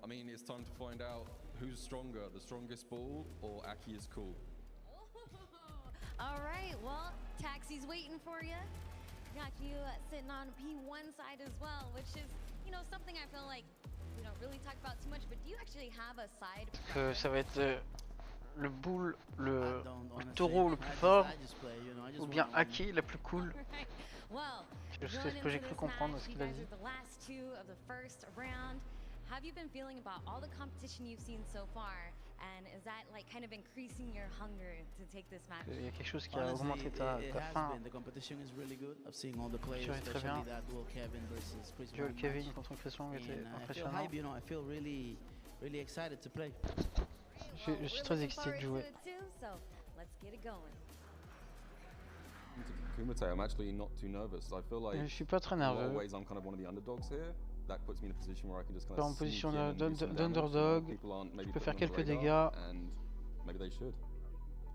[SPEAKER 23] I mean, it's time to find out who's stronger, the strongest ball or Aki is cool.
[SPEAKER 7] All right, well, Taxi's waiting for you. Got you sitting on P1 side as well, which is, you know, something I feel like we don't really talk about too much, but do you actually have a side?
[SPEAKER 1] Ça va être le bull, le taureau le plus fort, ou bien Aki la plus cool. C'est ce que j'ai cru comprendre de ce qu'il a dit.
[SPEAKER 7] Have you been feeling about all the competition you've seen so far, and is that like kind of increasing your hunger to take this match?
[SPEAKER 1] Il y a quelque chose qui a augmenté ta faim.
[SPEAKER 24] The competition is really good. I've seen all the players,
[SPEAKER 1] Très bien.
[SPEAKER 24] especially that duel Kevin versus Chris
[SPEAKER 1] Duel
[SPEAKER 24] Brown
[SPEAKER 1] Kevin
[SPEAKER 24] match.
[SPEAKER 1] contre Chris Long était
[SPEAKER 24] And I feel
[SPEAKER 1] impressionnant.
[SPEAKER 24] hype, you know. I feel really excited to play.
[SPEAKER 1] Je suis très excité de jouer.
[SPEAKER 7] So let's get it going.
[SPEAKER 23] Kumite, I'm actually not too nervous. I feel like
[SPEAKER 1] Je suis pas très
[SPEAKER 23] in a lot of
[SPEAKER 1] nerveux.
[SPEAKER 23] ways I'm kind of one of the underdogs here. That puts me in a position where I can just kind
[SPEAKER 1] En
[SPEAKER 23] of
[SPEAKER 1] position
[SPEAKER 23] sneak in and do some damage.
[SPEAKER 1] d'underdog,
[SPEAKER 23] People aren't maybe
[SPEAKER 1] je peux faire
[SPEAKER 23] putting
[SPEAKER 1] quelques
[SPEAKER 23] on the radar,
[SPEAKER 1] dégâts.
[SPEAKER 23] and maybe they should.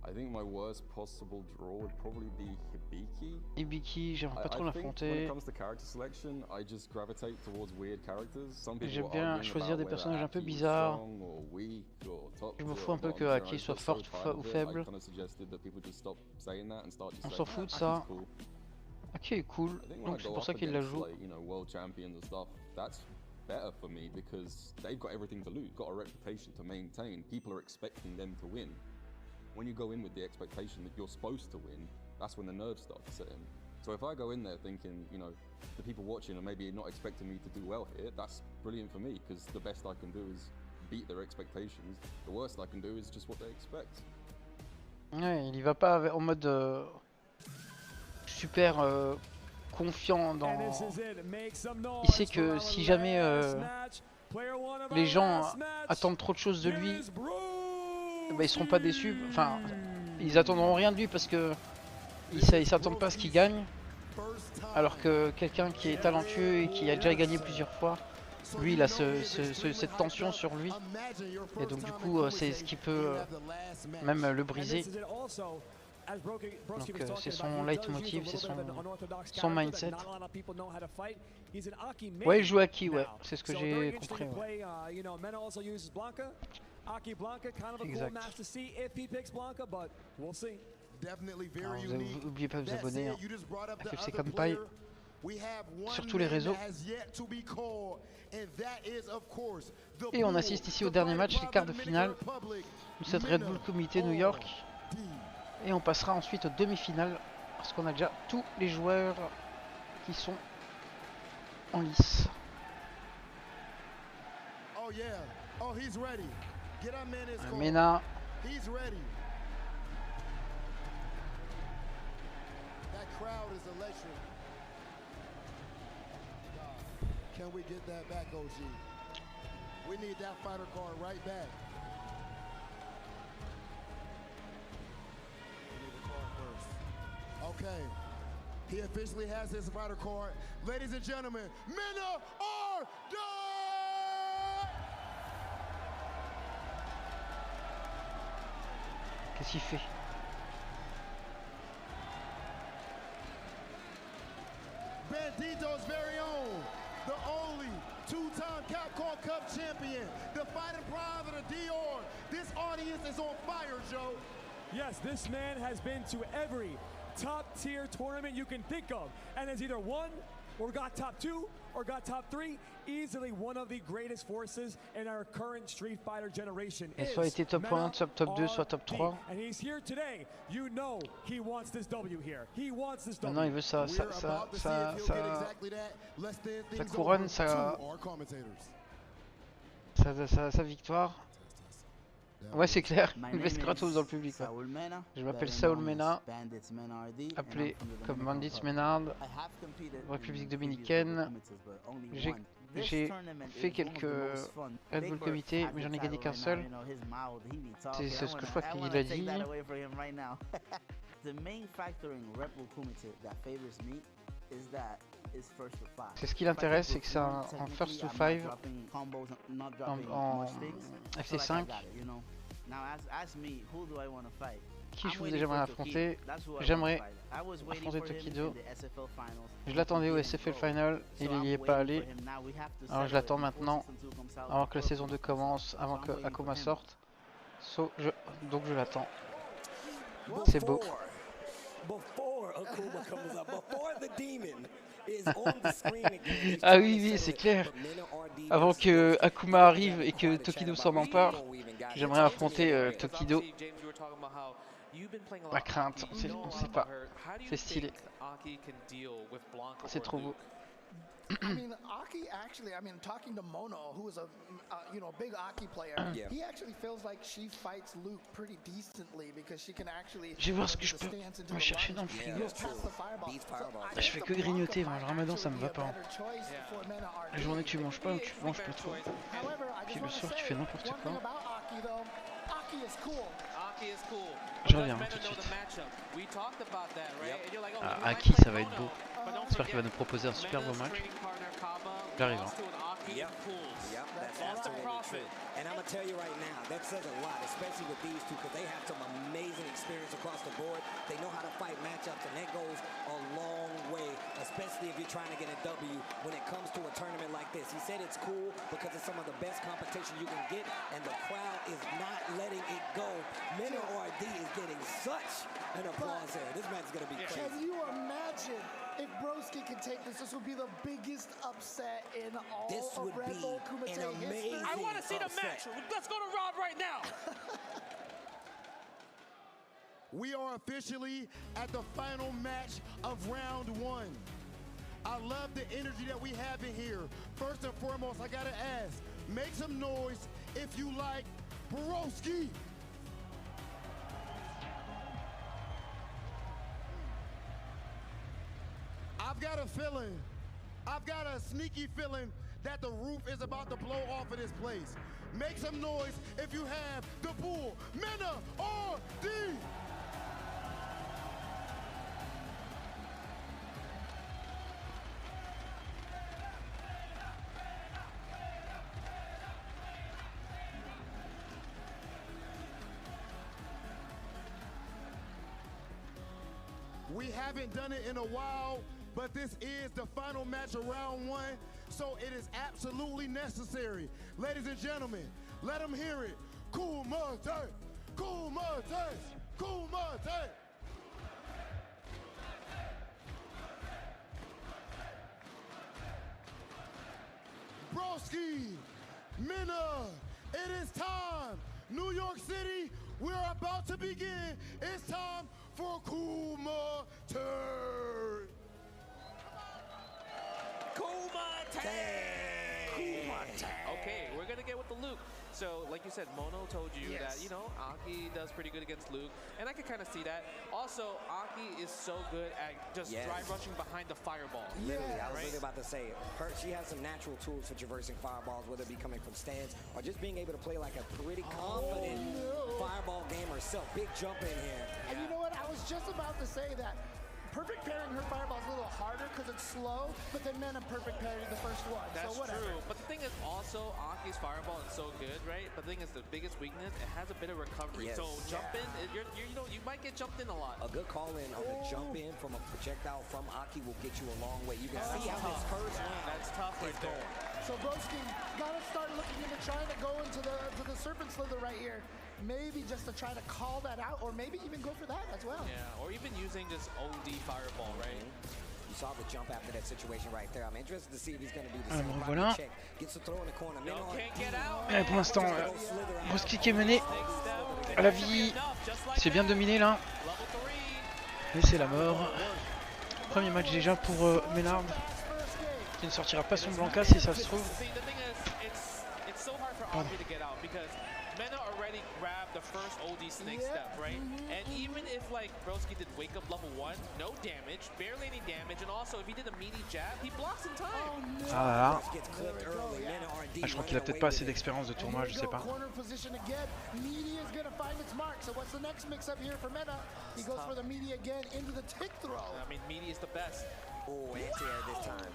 [SPEAKER 23] I think my worst possible draw would probably be Hibiki.
[SPEAKER 1] Ibiki, j'aimerais pas trop
[SPEAKER 23] I think when
[SPEAKER 1] l'affronter.
[SPEAKER 23] it comes to character selection, I just gravitate towards weird characters. Some people
[SPEAKER 1] J'aime
[SPEAKER 23] are
[SPEAKER 1] bien
[SPEAKER 23] arguing
[SPEAKER 1] choisir des
[SPEAKER 23] about
[SPEAKER 1] personnages un peu
[SPEAKER 23] whether Aki is
[SPEAKER 1] bizarres.
[SPEAKER 23] strong or weak or top
[SPEAKER 1] Je me
[SPEAKER 23] tier
[SPEAKER 1] fous un
[SPEAKER 23] or
[SPEAKER 1] peu que
[SPEAKER 23] bottom tier.
[SPEAKER 1] Aki
[SPEAKER 23] I'm
[SPEAKER 1] soit
[SPEAKER 23] just so
[SPEAKER 1] forte
[SPEAKER 23] tired
[SPEAKER 1] ou
[SPEAKER 23] of it.
[SPEAKER 1] faible.
[SPEAKER 23] I kind of suggested that people just stop saying that and start just
[SPEAKER 1] On
[SPEAKER 23] saying,
[SPEAKER 1] s'en fout de
[SPEAKER 23] Aki's
[SPEAKER 1] ça.
[SPEAKER 23] cool.
[SPEAKER 1] Aki est cool,
[SPEAKER 23] I think when
[SPEAKER 1] donc
[SPEAKER 23] I
[SPEAKER 1] c'est
[SPEAKER 23] go
[SPEAKER 1] pour ça
[SPEAKER 23] up
[SPEAKER 1] qu'il la
[SPEAKER 23] against,
[SPEAKER 1] joue.
[SPEAKER 23] like, you know, world champions and stuff, that's better for me because they've got everything to lose, got a reputation to maintain. People are expecting them to win. When you go in with the expectation that you're supposed to win, that's when the nerves start to set in. So if I go in there thinking, you know, the people watching are maybe not expecting me to do well here, that's brilliant for me because the best I can do is beat their expectations. The worst I can do is just what they expect.
[SPEAKER 1] Ouais, il y va pas en mode super confiant dans... Il sait que si jamais les gens attendent trop de choses de lui, bah, ils seront pas déçus. Enfin, ils attendront rien de lui parce que ils s'attendent pas à ce qu'il gagne. Alors que quelqu'un qui est talentueux et qui a déjà gagné plusieurs fois, lui il a cette tension sur lui. Et donc du coup c'est ce qui peut même le briser. Donc c'est son leitmotiv, c'est son mindset. Ouais, il joue Aki, ouais, c'est ce que j'ai compris. Ouais. Exact. Alors, vous n'oubliez pas de vous abonner à FC Kampai sur tous les réseaux. Et on assiste ici au dernier match, les quarts de finale de cette Redbull Kumite New York. Et on passera ensuite aux demi-finales parce qu'on a déjà tous les joueurs qui sont en lice. Mena.
[SPEAKER 2] Crowd is electric. Can we get that back, OG? We need that fighter card right back. We need the card first. Okay. He officially has his fighter card. Ladies and gentlemen, Mena are done!
[SPEAKER 1] Qu'est-ce qu'il fait?
[SPEAKER 2] Bandito's very own, the only two-time Capcom Cup champion, the fighting pride of the DR. This audience is on fire, Joe.
[SPEAKER 12] Yes, this man has been to every top-tier tournament you can think of, and has either won or got top 2 or got top 3. Easily one of the greatest forces in our current Street Fighter generation.
[SPEAKER 1] Et soit été top 1, soit top 2, soit top 3.
[SPEAKER 12] And he's here today. You know he wants this W here. He wants this W.
[SPEAKER 1] Maintenant il veut sa couronne, sa victoire. Ouais, c'est clair, une veste gratos dans le public. Je m'appelle Saul Mena, appelé comme Bandits Menard, République Dominicaine. J'ai fait quelques Redbull Kumite, mais j'en ai gagné qu'un seul. C'est ce que je crois qu'il a dit.
[SPEAKER 24] The main factor in Redbull Kumite that favors me is that it's first to five.
[SPEAKER 1] C'est ce qui l'intéresse, c'est que c'est un first to five en FC5. Qui j'aimerais affronter? J'aimerais affronter Tokido. Je l'attendais au SFL Final, il n'y est pas allé. Alors je l'attends maintenant, avant que la saison 2 commence, avant que Akuma sorte. Donc je l'attends. C'est beau. Ah oui, c'est clair. Avant que Akuma arrive et que Tokido s'en empare, j'aimerais affronter Tokido. Ma crainte, on sait pas. C'est stylé. C'est trop beau.
[SPEAKER 13] I mean, Aki actually, I mean, talking to Mono, who is a big Aki player, he actually feels like she fights Luke pretty decently because she can actually.
[SPEAKER 1] Je vais voir ce que je peux me chercher dans le frigo. Je fais que grignoter, le ramadan ça me va pas. La journée tu manges pas ou tu manges pas trop. Puis le soir tu fais n'importe quoi. Je reviens tout de suite. Ah, Aki ça va être beau. J'espère qu'il va nous proposer un super beau match. J'arrive.
[SPEAKER 8] And I'm going to tell you right now, that says a lot, especially with these two, because they have some amazing experience across the board. They know how to fight matchups, and that goes a long way, especially if you're trying to get a W when it comes to a tournament like this. He said it's cool because it's some of the best competition you can get, and the crowd is not letting it go. Mena RD is getting such an applause here. This match is going to be crazy.
[SPEAKER 13] Can you imagine if Broski can take this? This would be the biggest upset in all of Redbull Kumite history.
[SPEAKER 8] I want to see the match.
[SPEAKER 13] Let's go to Rob right now.
[SPEAKER 2] We are officially at the final match of round one. I love the energy that we have in here. First and foremost, I gotta ask, make some noise if you like Broski. I've got a sneaky feeling that the roof is about to blow off of this place. Make some noise if you have the Bull, Mena RD. We haven't done it in a while, but this is the final match of round one, so it is absolutely necessary. Ladies and gentlemen, let them hear it. Kumite, Kumite, Kumite. Broski, Mena, it is time. New York City, we're about to begin. It's time for Kumite.
[SPEAKER 14] Okay, we're gonna get with the Luke. So, like you said, Mono told you that, you know, Aki does pretty good against Luke, and I can kind of see that. Also, Aki is so good at just drive rushing behind the fireball.
[SPEAKER 8] Literally, I was really about to say, she has some natural tools for traversing fireballs, whether it be coming from stands or just being able to play like a pretty confident fireball game herself. Big jump in here.
[SPEAKER 13] And you know what? I was just about to say that. Perfect pairing her fireball is a little harder because it's slow, but then Mena perfect parried the first one.
[SPEAKER 14] That's
[SPEAKER 13] so whatever.
[SPEAKER 14] true. But the thing is also, Aki's fireball is so good, right? But the thing is, the biggest weakness, it has a bit of recovery. So jump in, you might get jumped in a lot.
[SPEAKER 8] A good call in on the jump in from a projectile from Aki will get you a long way. You can see how this first round
[SPEAKER 14] That's tough right there.
[SPEAKER 13] So Broski gotta start looking into trying to go into the Serpent Slither right here. Maybe just to try to call that out, or maybe even go for that as well.
[SPEAKER 14] Yeah, or even using this OD fireball, right?
[SPEAKER 8] You saw the jump after that situation right there. I'm interested to see if he's going to do the
[SPEAKER 1] Alors
[SPEAKER 8] same.
[SPEAKER 1] voilà.
[SPEAKER 8] Gets the throw in the corner.
[SPEAKER 1] Pour l'instant, Broski qui est mené à la vie. C'est bien dominé là. Mais c'est la mort. Premier match déjà pour Ménard, qui ne sortira pas son Blanca si ça se trouve. Pardon.
[SPEAKER 14] Mena already grabbed the first OD snake step, right? And even if like Broski did wake up level 1, no damage, barely any damage, and also if he did a meaty jab, he blocks in time.
[SPEAKER 1] Ah là là.
[SPEAKER 8] Gets clipped early. Mena RD
[SPEAKER 1] Ah, je crois qu'il a peut-être pas assez d'expérience de tournoi, je sais pas.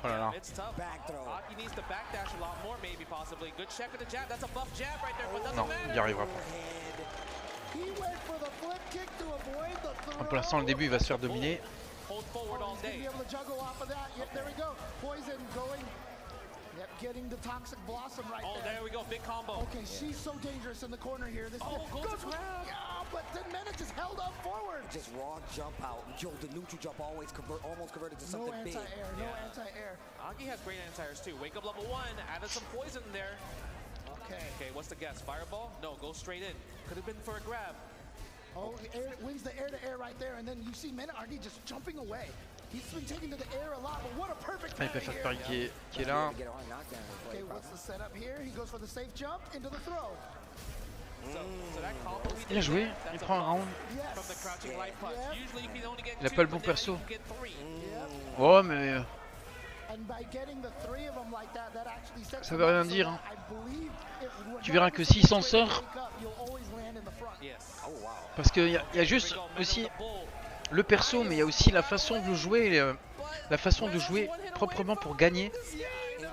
[SPEAKER 14] Oh
[SPEAKER 1] là là.
[SPEAKER 14] It's tough. Aki needs to backdash a lot more, maybe, possibly. Good check with the jab. That's a buff jab right there, but doesn't
[SPEAKER 1] Non, il n'y arrivera pas. Pour l'instant, le début, il va se faire dominer.
[SPEAKER 14] Hold forward all day.
[SPEAKER 13] Yep, getting the toxic blossom right
[SPEAKER 14] there. Oh, there we go, big combo.
[SPEAKER 13] Okay, she's so dangerous in the corner here. This
[SPEAKER 14] goes to grab.
[SPEAKER 13] Yeah, but then Mena just held up forward.
[SPEAKER 8] Just raw jump out. Yo, the neutral jump almost converted to something big.
[SPEAKER 13] No anti-air, no anti-air.
[SPEAKER 14] Aki has great anti-airs too. Wake up level 1, added some poison there. Okay, what's the guess? Fireball? No, go straight in. Could have been for a grab.
[SPEAKER 13] Oh, wins the air-to-air right there, and then you see Mena Aki just jumping away. He's been taken to the air a lot, but what a perfect
[SPEAKER 1] il peut faire le pari qui est là.
[SPEAKER 13] Okay, what's the setup here? He goes for the safe jump into the throw.
[SPEAKER 1] Il a joué, il prend un round. Il a pas le bon perso. Oh mais ça veut rien dire. Hein. Tu verras que s'il s'en sort, parce qu'il y a juste aussi le perso, mais il y a aussi la façon de jouer, proprement pour gagner,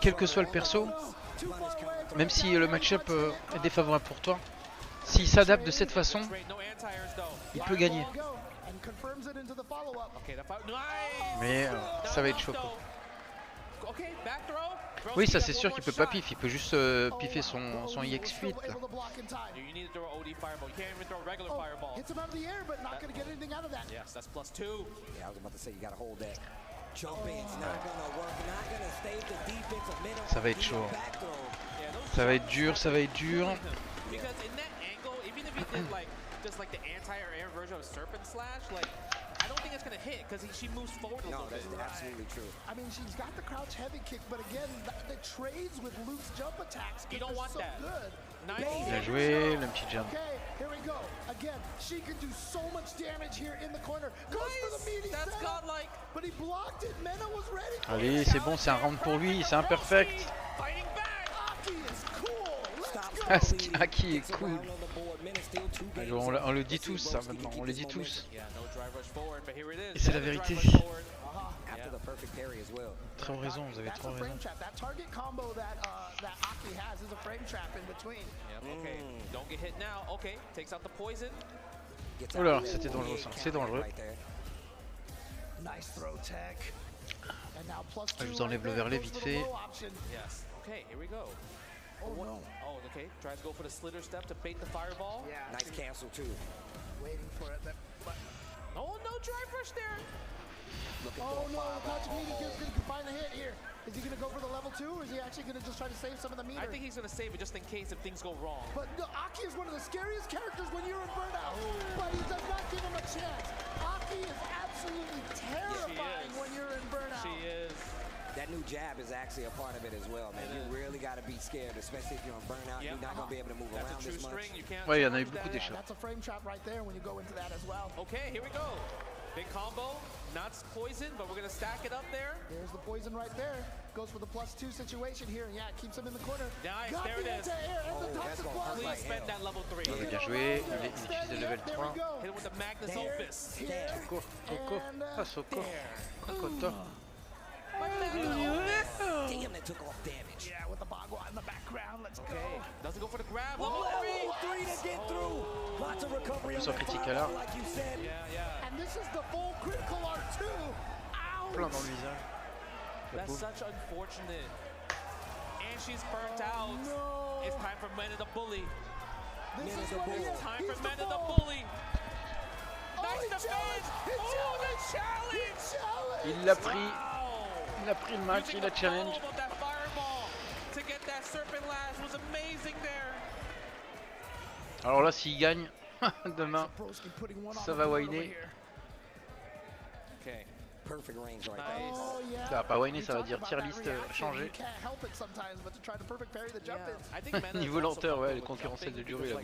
[SPEAKER 1] quel que soit le perso. Même si le match-up est défavorable pour toi, s'il s'adapte de cette façon, il peut gagner. Mais ça va être chaud. Oui, ça c'est sûr qu'il peut pas pif, il peut juste piffer son EX Fuite. Ça va être chaud. Ça va être dur, ça va être dur.
[SPEAKER 14] I don't think it's going to hit because she moves forward a little bit.
[SPEAKER 13] No, that's absolutely true. I mean, she's got the crouch heavy kick, but again, the trades with Luke's jump attacks.
[SPEAKER 14] You don't want
[SPEAKER 13] so
[SPEAKER 14] that.
[SPEAKER 13] Good.
[SPEAKER 14] Nice.
[SPEAKER 1] Bien joué, le petit jump.
[SPEAKER 13] Okay, here we go. Again, she can do so much damage here in the corner. Goes for the meaty
[SPEAKER 14] That's godlike.
[SPEAKER 13] But he blocked it. Mena was ready.
[SPEAKER 1] Allez, c'est bon, c'est un round pour lui, c'est imperfect.
[SPEAKER 14] Fighting back.
[SPEAKER 13] Aki is cool. Let's go.
[SPEAKER 1] Aki est cool. On le dit tous, ça maintenant, on le dit tous. Et c'est la vérité. Trop raison, vous avez trop raison. Oh là, c'était dangereux ça, c'est dangereux. Je vous enlève l'overlay vite fait.
[SPEAKER 14] Oh no. Oh, okay. Tries to go for the slitter step to bait the fireball.
[SPEAKER 8] Yeah. Nice cancel too.
[SPEAKER 13] Waiting for it, but
[SPEAKER 14] no drive rush there.
[SPEAKER 13] Oh no, Patrick Meaty can find the hit here. Is he going to go for the level 2, or is he actually going to just try to save some of the meter?
[SPEAKER 14] I think he's going to save it just in case if things go wrong.
[SPEAKER 13] But no, Aki is one of the scariest characters when you're in burnout. But he does not give him a chance. Aki is absolutely terrifying when you're in burnout.
[SPEAKER 14] She is.
[SPEAKER 8] That new jab is actually a part of it as well, man. You really got to be scared, especially if you're on burnout. You're not going to be able to move around this much.
[SPEAKER 1] Ouais, il y en a eu beaucoup d'échecs.
[SPEAKER 13] That's a frame trap right there when you go into that as well.
[SPEAKER 14] Okay, here we go. Big combo, not poison, but we're going to stack it up there.
[SPEAKER 13] There's the poison right there. Goes for the +2 situation here. Yeah, it keeps him in the corner.
[SPEAKER 14] Nice,
[SPEAKER 13] got
[SPEAKER 14] there it is. Please spend that level 3.
[SPEAKER 1] Bien joué, il utilise le level 3.
[SPEAKER 14] Hit him with the Magnus Opus.
[SPEAKER 1] Coco, ah Soko, Coco.
[SPEAKER 8] Damn, that took off damage.
[SPEAKER 13] Yeah, with the Bagua in the background. Let's go.
[SPEAKER 14] Doesn't go for the grab.
[SPEAKER 8] Level 3 to get through. Lots of recovery on the
[SPEAKER 1] Fireball,
[SPEAKER 8] like you said.
[SPEAKER 14] Yeah.
[SPEAKER 13] And this is the full critical art too.
[SPEAKER 1] Plein dans le visage.
[SPEAKER 14] That's such unfortunate. And she's burnt out.
[SPEAKER 13] No.
[SPEAKER 14] It's time for Mena the Bully.
[SPEAKER 13] This is
[SPEAKER 14] time for Mena the Bully. Nice defense. Oh, the challenge.
[SPEAKER 1] Il l'a pris. Il a pris le match, il a challenge. Alors là, s'il gagne demain, ça va whiner. Ça va pas whiner, ça va dire tier list changé. Niveau lenteur, ouais, concurrentiel de durée là.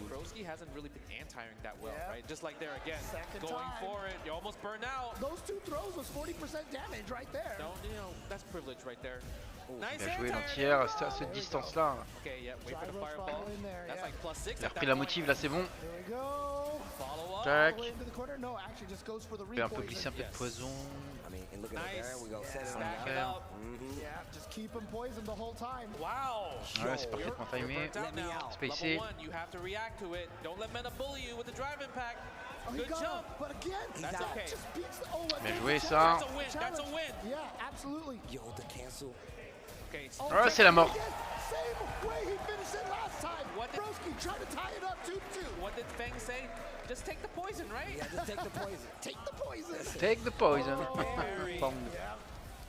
[SPEAKER 13] Those 2 throws was 40% damage right there.
[SPEAKER 14] That's privilege right there.
[SPEAKER 1] Bien joué l'entière, c'était à cette distance-là. Il a repris la motive, là c'est bon. Tac. Il fait un peu glisser un peu de poison. Ouais, c'est parfaitement timé. Spacé. Bien joué ça. Ah, c'est la mort.
[SPEAKER 14] Just take the poison, right?
[SPEAKER 13] Yeah, just take the poison. Take the poison.
[SPEAKER 1] Take the poison.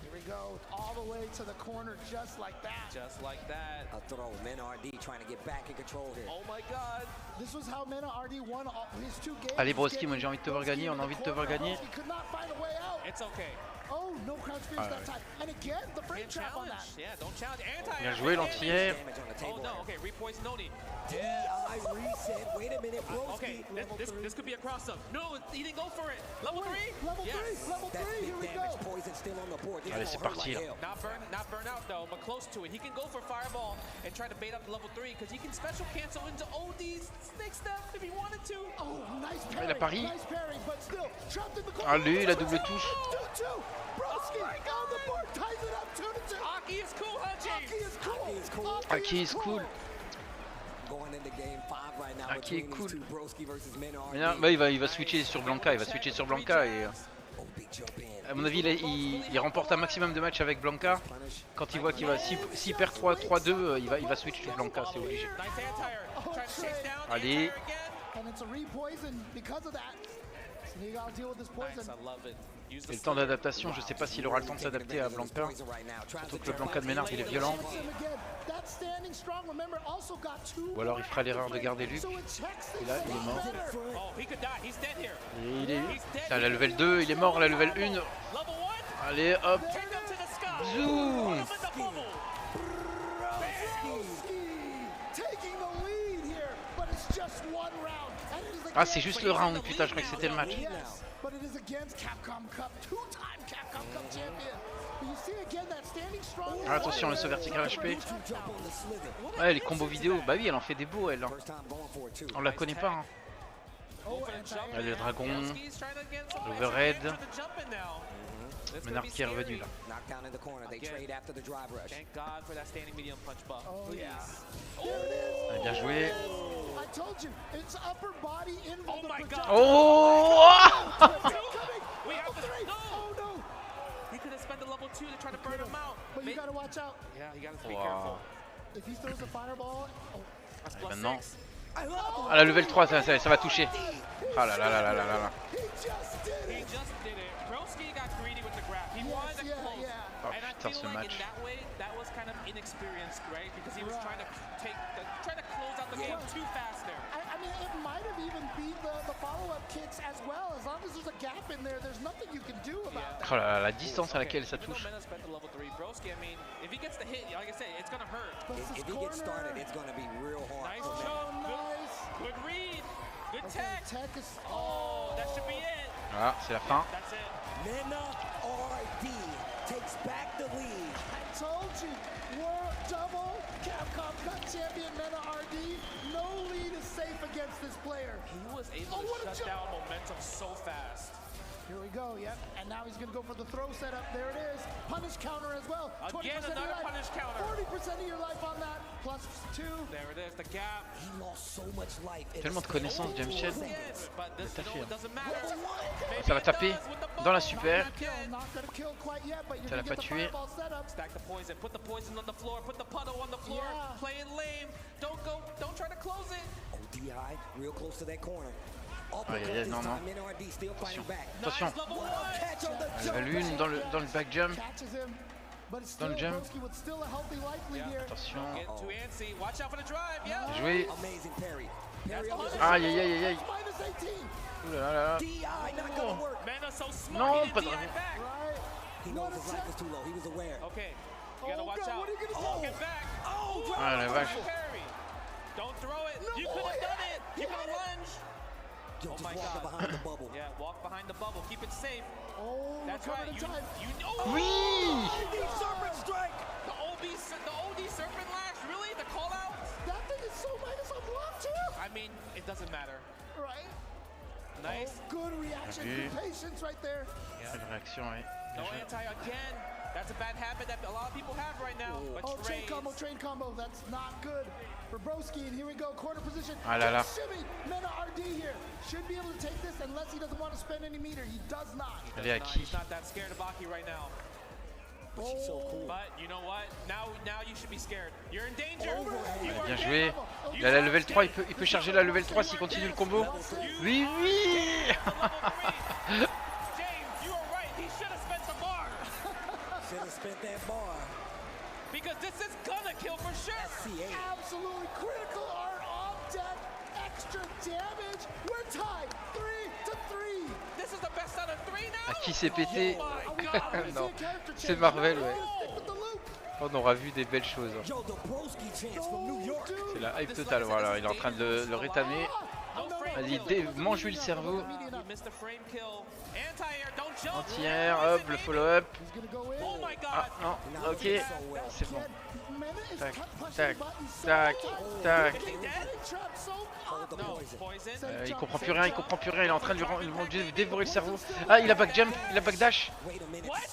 [SPEAKER 13] Here we go, all the way to the corner, just like that.
[SPEAKER 14] Just like that.
[SPEAKER 8] A throw. Mena RD trying to get back in control here.
[SPEAKER 14] Oh my God.
[SPEAKER 13] This was how Mena RD won all his 2 games.
[SPEAKER 1] Allez Broski, moi j'ai envie de te voir gagner, on a envie de te voir gagner.
[SPEAKER 13] He could not find a way out.
[SPEAKER 14] It's okay.
[SPEAKER 13] Oh, no crouch finish that time. And again, the frame trap on that.
[SPEAKER 14] Yeah, don't challenge. Anti.
[SPEAKER 1] Bien joué l'entière.
[SPEAKER 14] Oh no, okay, repoison Noni.
[SPEAKER 8] I reset. Wait a minute, Broski.
[SPEAKER 14] Okay, this could be a cross up. No, he didn't go for it. Level 3?
[SPEAKER 13] Level 3, level 3, here we go.
[SPEAKER 8] Poison still on the board.
[SPEAKER 1] Allez, c'est parti là.
[SPEAKER 14] Not burn out though, but close to it. He can go for fireball and try to bait up the level 3 because he can special cancel into OD's snake step if he wanted to.
[SPEAKER 13] Oh, nice
[SPEAKER 1] parry. Il a pari.
[SPEAKER 13] Nice parry, but still trapped in the corner.
[SPEAKER 1] Allez, la double touche.
[SPEAKER 13] Broski on the board, ties it up 2-2.
[SPEAKER 14] Aki is cool, huh, James?
[SPEAKER 13] Aki is cool.
[SPEAKER 1] Aki is cool.
[SPEAKER 8] Going into game 5 right now.
[SPEAKER 1] Aki est cool.
[SPEAKER 8] Broski versus Mena RD.
[SPEAKER 1] Mais non, bah, il va switcher sur Blanca, et à mon avis il remporte un maximum de matchs avec Blanca. Quand il voit qu'il va s'il perd 3-2, il va switch sur Blanca, c'est obligé. Allez. Et le temps d'adaptation, je sais pas s'il aura le temps de s'adapter à Blanca. Surtout que le Blanca de Ménard il est violent. Ou alors il fera l'erreur de garder Luc. Et là il est mort. Et il est à la level 2, il est mort à la level 1. Allez hop. Zoom. Ah c'est juste le round, putain je croyais que c'était le match. Ah, attention le saut vertical HP. Ouais les combos vidéo, bah oui elle en fait des beaux elle. On la connaît pas hein. Allez le dragon, l'overhead. Ménard qui est revenu là. Allez, bien joué. Oh!
[SPEAKER 14] He could have spent the level 2 to try to burn him out.
[SPEAKER 13] But you gotta watch out.
[SPEAKER 14] Yeah, he gotta be careful.
[SPEAKER 13] If he throws a fireball.
[SPEAKER 1] Allez, maintenant. Ah la level 3 ça va toucher. Ah là là là là là là. Oh putain ce match. Oh là là, la distance à laquelle ça touche. Voilà, c'est la fin.
[SPEAKER 8] Takes back the lead.
[SPEAKER 13] I told you, World Double Capcom Cup Champion Mena RD. No lead is safe against this player.
[SPEAKER 14] He was able to shut down momentum so fast.
[SPEAKER 13] Here we go, yep. And now he's going to go for the throw setup. There it is. Punish counter as well.
[SPEAKER 14] Again, another punish counter.
[SPEAKER 13] 40% of your life on that. Plus 2.
[SPEAKER 14] There it is, the gap.
[SPEAKER 8] He lost so much life.
[SPEAKER 1] Tellement de connaissances, James Shed.
[SPEAKER 14] Hein.
[SPEAKER 1] Ça va taper dans la super. Ça l'a pas tué.
[SPEAKER 14] Stack the poison. Put the poison on the floor. Put the puddle on the floor. Play it lame. Don't go. Don't try to close it.
[SPEAKER 8] ODI, real close to that corner.
[SPEAKER 1] Aïe aïe aïe, non non. Attention. Level 1 dans le back jump. Dans le jump. Attention. Joué. Aïe aïe aïe aïe. Ouh là là là. Non, pas de dragon. Ah la vache.
[SPEAKER 14] Oh my God. Yeah, walk behind the bubble. Keep it safe.
[SPEAKER 13] Oh,
[SPEAKER 14] that's right.
[SPEAKER 1] Oui.
[SPEAKER 14] serpent lash, really? The call out?
[SPEAKER 13] That thing is so minus on block too.
[SPEAKER 14] I mean, it doesn't matter.
[SPEAKER 13] Right.
[SPEAKER 14] Nice.
[SPEAKER 13] Oh, good reaction, good patience right there.
[SPEAKER 1] Belle réaction, oui.
[SPEAKER 14] No anti again. That's a bad habit that a lot of people have right now. But
[SPEAKER 13] Oh, train combo. That's not good for Broski. And here we go, corner position.
[SPEAKER 1] Ah là là.
[SPEAKER 13] Shimmy, Mena RD here. Should be able to take this unless he doesn't want to spend any meter. He does not.
[SPEAKER 1] Elle est à qui?
[SPEAKER 14] He's not that scared of Aki right now.
[SPEAKER 8] But she's so cool.
[SPEAKER 14] But you know what? Now you should be scared. You're in danger.
[SPEAKER 1] Bien joué. Il a la level 3, il peut charger la level 3 s'il continue le combo. Oui, oui.
[SPEAKER 14] James, you are right. He should have spent the bar.
[SPEAKER 8] Should have spent that bar.
[SPEAKER 14] Because this is gonna kill for sure.
[SPEAKER 13] Absolutely critical art on deck. Extra damage. We're tied 3-3.
[SPEAKER 14] This is the best out of 3 now.
[SPEAKER 1] À qui s'est pété? Non, c'est Marvel, ouais. On aura vu des belles choses. C'est la hype totale, voilà, il est en train de le rétamer. Vas-y, mange-lui le cerveau. Anti-air, hop, le follow-up. Ah, non, ok, c'est bon. Tac, tac, tac, tac. Il comprend plus rien, il est en train de lui dévorer le cerveau. Ah, il a back jump, il a back dash.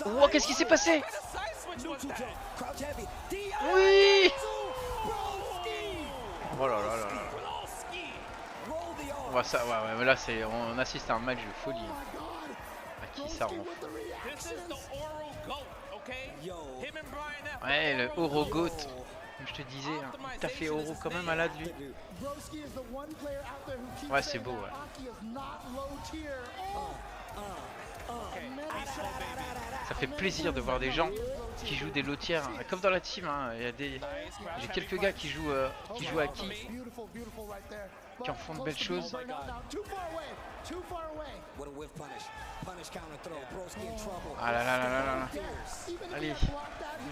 [SPEAKER 1] Oh, qu'est-ce qui s'est passé? Oui. Oh là là là là. On va ça, ouais, mais là on assiste à un match de folie. À qui ça rend fou. Ouais, le Oro Goat. Comme je te disais, hein, t'as fait Oro quand même malade lui. Ouais, c'est beau, ouais. Ça fait plaisir de voir des gens qui jouent des lotières, hein. Comme dans la team, hein. J'ai quelques gars qui jouent à qui en font de belles choses. Ah là là là là là. Allez,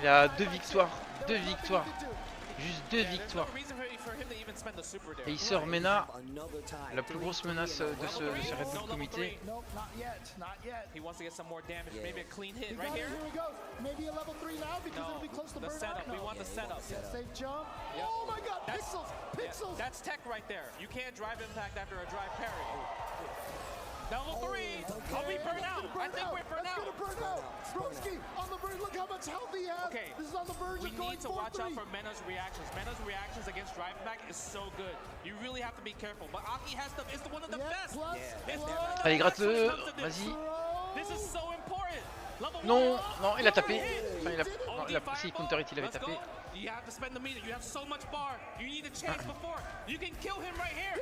[SPEAKER 1] il a 2 victoires, juste 2 victoires. Et il sort Mena, la plus grosse menace de ce Redbull Kumite.
[SPEAKER 14] That's tech right there. You can't drive impact after a drive parry. Level 3! Are we burn out? I think we're burn out.
[SPEAKER 13] Broski on the verge. Look how much health he has.
[SPEAKER 14] Okay,
[SPEAKER 13] this is on the verge
[SPEAKER 14] we
[SPEAKER 13] of going
[SPEAKER 14] need to watch out for Mena's reactions. Mena's reactions against drive impact is so good. You really have to be careful. But Aki has is one of the best.
[SPEAKER 1] Allez, gratte-le. Vas-y.
[SPEAKER 14] This is so important.
[SPEAKER 1] Non, non, il a tapé. Enfin, si counter hit, il avait tapé.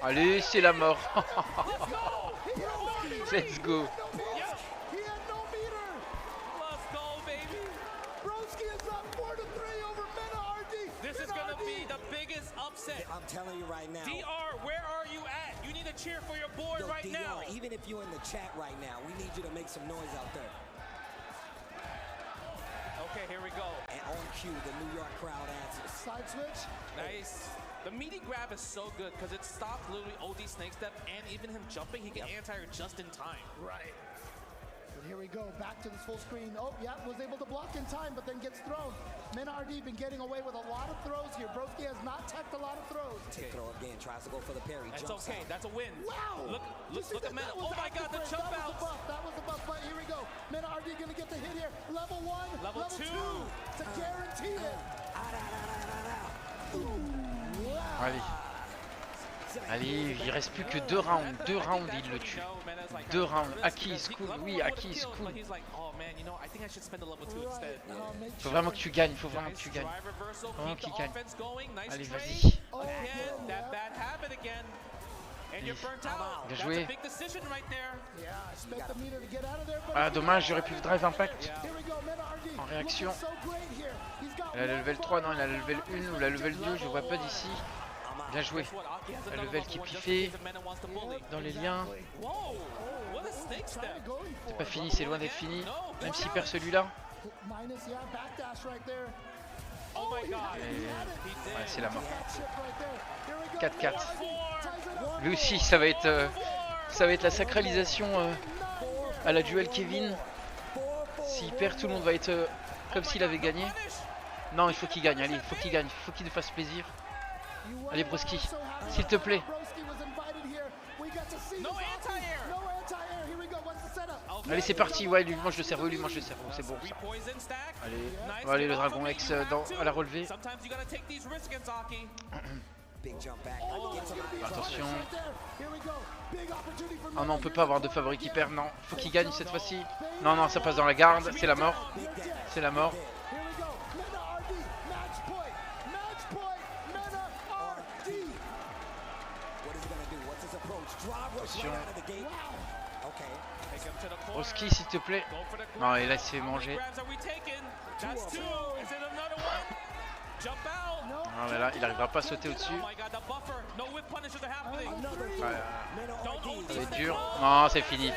[SPEAKER 1] Allez, c'est la mort. Let's go.
[SPEAKER 14] This is gonna be the biggest upset.
[SPEAKER 8] I'm telling you right now.
[SPEAKER 14] DR, where are you at? You need to cheer for your boy right now.
[SPEAKER 8] Even if you're in the chat right now, we need you to make some noise out there.
[SPEAKER 14] Okay, here we go.
[SPEAKER 8] And on cue, the New York crowd answers.
[SPEAKER 13] Side switch.
[SPEAKER 14] Nice. The meaty grab is so good because it stopped literally OD snake step and even him jumping, he can anti-air just in time.
[SPEAKER 13] Right. And here we go, back to this full screen. Oh, yeah, was able to block in time, but then gets thrown. Mena RD been getting away with a lot of throws here. Broski has not teched a lot of throws.
[SPEAKER 8] Tick throw again, tries to go for the parry.
[SPEAKER 14] That's okay, that's a win.
[SPEAKER 13] Wow!
[SPEAKER 14] Look at Mena. Oh my god, the jump out.
[SPEAKER 13] That was the buff, but here we go. Mena RD gonna get the hit here. Level 1,
[SPEAKER 14] level 2
[SPEAKER 13] to guarantee it.
[SPEAKER 1] Allez. Allez, il reste plus que 2 rounds. 2 rounds, il le tue. 2 rounds. Aki is cool. Oui, Aki is cool. Faut vraiment que tu gagnes. Faut vraiment que tu gagnes. Vraiment qu'il gagne. Allez, vas-y. Bien joué. Ah, dommage, j'aurais pu drive impact en réaction. Elle a le level 3, non, elle a le level 1 ou la level 2, je vois pas d'ici. Bien joué. La level qui est piffé dans les liens. C'est pas fini, c'est loin d'être fini. Même s'il perd celui-là. Ouais, c'est la mort. 4-4. Lui aussi, ça va être la sacralisation à la duel Kevin. S'il perd, tout le monde va être comme s'il avait gagné. Non, il faut qu'il gagne, allez, il faut qu'il gagne, il faut qu'il nous fasse plaisir. Allez Broski, s'il te plaît. Allez, c'est parti, ouais, lui mange le cerveau, c'est bon ça. Allez, allez le dragon X à la relevée. Attention. Oh non, on peut pas avoir de favori qui perd, non. Faut qu'il gagne cette fois-ci. Non, non, ça passe dans la garde, c'est la mort. C'est la mort. Attention. Broski, s'il te plaît. Non, et là, il s'est mangé. Non, mais là, il n'arrivera pas à sauter au-dessus. C'est dur. Non, c'est fini.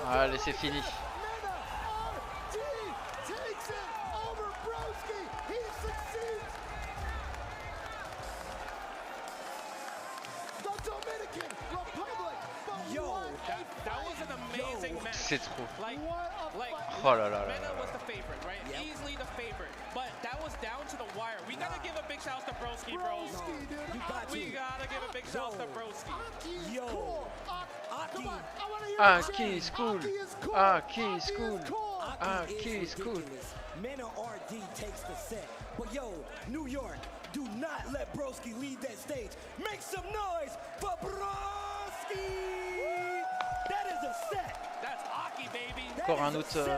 [SPEAKER 1] Allez, c'est fini. C'est trop. Oh là là là là.
[SPEAKER 14] Easily the favorite, but that was down to the wire. We gotta give a big shout to Broski, bro. We gotta give a big shout to Broski.
[SPEAKER 8] Yo,
[SPEAKER 1] Aki is cool. Aki is cool. Aki is cool.
[SPEAKER 8] Mena RD takes the set. But yo, New York, do not let Broski leave that stage. Make some noise for Broski. That is a set.
[SPEAKER 14] That's Aki, baby.
[SPEAKER 1] Encore un autre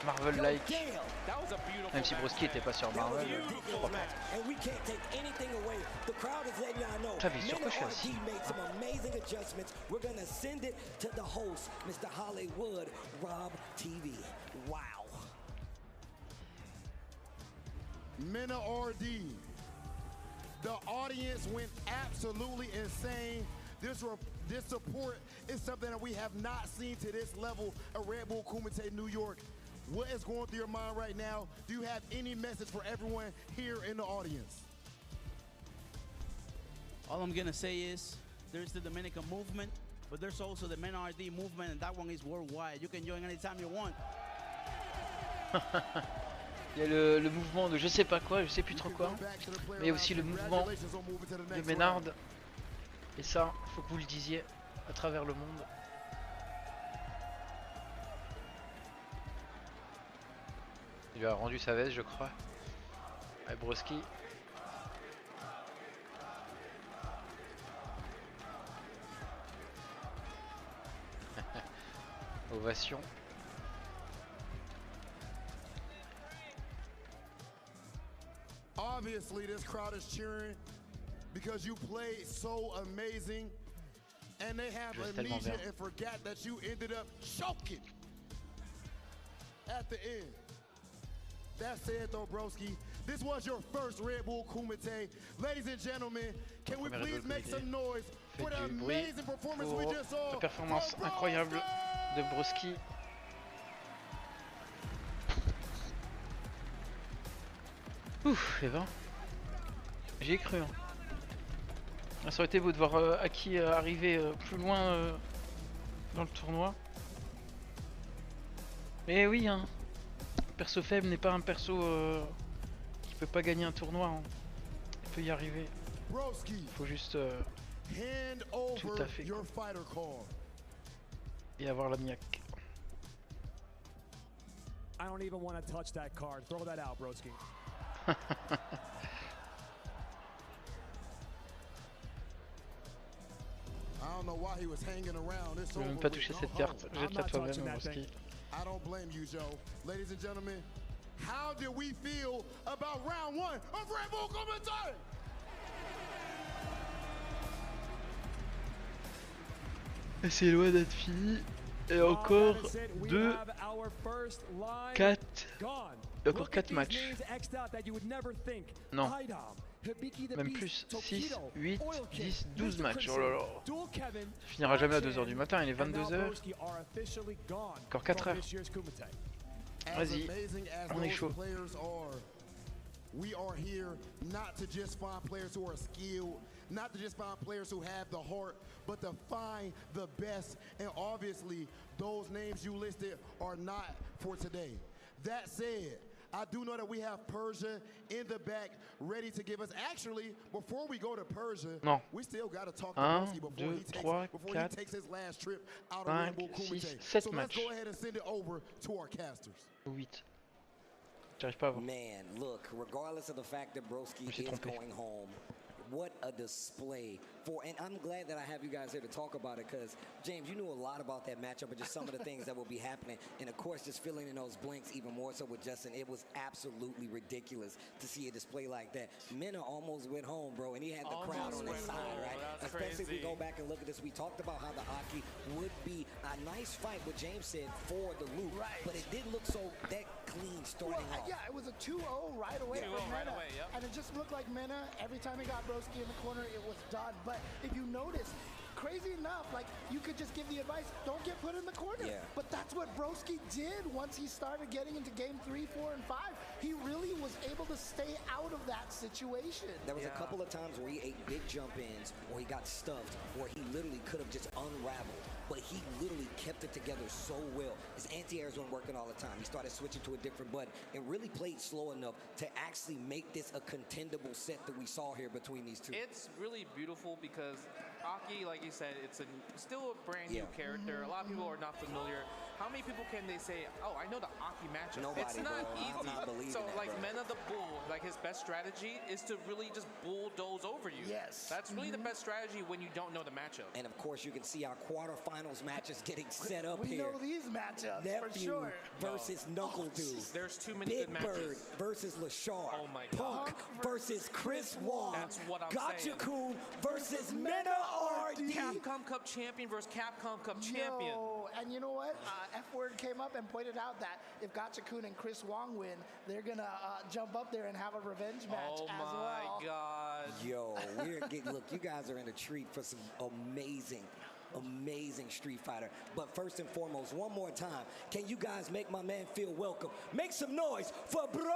[SPEAKER 1] Marvel-like. Même si Broski était pas sur Marvel, je crois pas. T'as vu sur quoi je suis assis?
[SPEAKER 2] Mena RD. The audience went absolutely insane. This support is something that we have not seen to this level at Redbull Kumite New York. What is going through your mind right now? Do you have any message for everyone here in the audience?
[SPEAKER 24] All I'm gonna say is there's the Dominican movement, but there's also the Men RD movement, and that one is worldwide. You can join anytime you want.
[SPEAKER 1] Il y a le mouvement de je sais pas quoi, je sais plus trop quoi, mais il y a aussi le mouvement de Ménard. Et ça, faut que vous le disiez à travers le monde. Il lui a rendu sa veste, je crois. Avec Broski. Ovation.
[SPEAKER 2] Obviously, this crowd is cheering because you played so amazing, and they have amnesia and forgot that you ended up choking at the end. That said, though, Broski, this was your first Redbull Kumite. Ladies and gentlemen, can we please make some noise for the amazing performance we just saw?
[SPEAKER 1] La performance incroyable de Broski. Ouf, et ben, j'y ai cru. Hein. Ça aurait été beau de voir Aki arriver plus loin dans le tournoi. Mais oui, hein. Perso faible n'est pas un perso qui peut pas gagner un tournoi. Hein. Il peut y arriver. Il faut juste tout à fait. Et avoir la niaque.
[SPEAKER 12] I don't even want to touch that card. Throw that out, Broski.
[SPEAKER 1] Je vais même pas toucher cette carte. Jette-la toi-même, Broski.
[SPEAKER 2] I don't blame you, Joe. Ladies and gentlemen, how did we feel about round one of Redbull Kumite?
[SPEAKER 1] C'est loin d'être fini. Et encore 2, 4, encore 4 matchs. Non, même plus, 6, 8, 10, 12 matchs. Oh là là. Ça finira jamais à 2h du matin, il est 22h. Encore 4 heures. Vas-y, on est chaud.
[SPEAKER 2] We are here not to just find players who are skilled, not to just find players who have the heart, but to find the best. And obviously, those names you listed are not for today. That said, I do know that we have Persia in the back ready to give us. Actually, before we go to Persia, we still got to talk to Broski before he takes his last trip out of Redbull Kumite. So let's go ahead and send it over to our casters.
[SPEAKER 1] 8. J'arrive pas à voir.
[SPEAKER 8] Man, look, regardless of the fact that Broski is going home, what a display for, and I'm glad that I have you guys here to talk about it, because James, you knew a lot about that matchup and just some of the things that will be happening, and of course just filling in those blanks even more so with Justin. It was absolutely ridiculous to see a display like that. Mena almost went home, bro, and he had the crowd on his side, right? Especially if we go back and look at this, we talked about how the Aki would be a nice fight, what James said, for the loop, but it didn't look so that clean starting off.
[SPEAKER 13] Yeah, it was a 2-0 right away for Mena, and it just looked like Mena, every time he got Broski in the corner, it was done. But if you notice, crazy enough, like, you could just give the advice, don't get put in the corner. But that's what Broski did once he started getting into game 3, 4, and 5. He really was able to stay out of that situation.
[SPEAKER 8] There was a couple of times where he ate big jump-ins, or he got stuffed, where he literally could have just unraveled. But he literally kept it together so well. His anti-airs weren't working all the time. He started switching to a different button and really played slow enough to actually make this a contendable set that we saw here between these two.
[SPEAKER 14] It's really beautiful because Aki, like you said, it's still a brand new character. A lot of people are not familiar. How many people can they say, oh, I know the Aki matchup?
[SPEAKER 8] Nobody,
[SPEAKER 14] it's not
[SPEAKER 8] bro.
[SPEAKER 14] easy.
[SPEAKER 8] I'm not believing
[SPEAKER 14] so,
[SPEAKER 8] that,
[SPEAKER 14] like,
[SPEAKER 8] bro.
[SPEAKER 14] Mena the Bull, like, his best strategy is to really just bulldoze over you.
[SPEAKER 8] Yes.
[SPEAKER 14] That's really the best strategy when you don't know the matchup.
[SPEAKER 8] And, of course, you can see our quarterfinals matches getting set up
[SPEAKER 13] we
[SPEAKER 8] here.
[SPEAKER 13] know these matchups,
[SPEAKER 8] Nephew
[SPEAKER 13] for sure.
[SPEAKER 8] versus Knuckle Dude.
[SPEAKER 14] There's too many
[SPEAKER 8] Big
[SPEAKER 14] good matches.
[SPEAKER 8] Bird versus Lashar.
[SPEAKER 14] Oh, my God.
[SPEAKER 8] Punk versus Chris Wong.
[SPEAKER 14] That's what I'm saying.
[SPEAKER 8] Gotcha-kun versus Mena RD.
[SPEAKER 14] Capcom Cup champion versus Capcom Cup champion.
[SPEAKER 13] And you know what? F-Word came up and pointed out that if Gotcha-kun and Chris Wong win, they're going to jump up there and have a revenge match as well.
[SPEAKER 14] Oh, my God.
[SPEAKER 8] Yo, we're getting, look, you guys are in a treat for some amazing Street Fighter. But first and foremost, one more time, can you guys make my man feel welcome? Make some noise for Broski!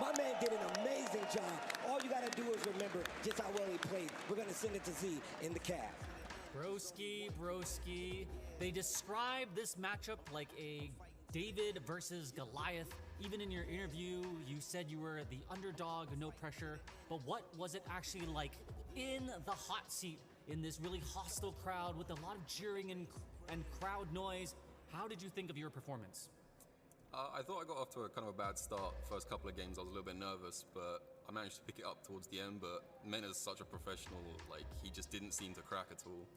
[SPEAKER 8] My man did an amazing job. All you gotta do is remember just how well he played. We're gonna send it to Z in the cab.
[SPEAKER 17] Broski. They describe this matchup like a David versus Goliath. Even in your interview, you said you were the underdog, no pressure. But what was it actually like in the hot seat in this really hostile crowd with a lot of jeering and crowd noise? How did you think of your performance?
[SPEAKER 23] I thought I got off to a kind of a bad start. First couple of games I was a little bit nervous, but I managed to pick it up towards the end. But Mena's such a professional, like, he just didn't seem to crack at all.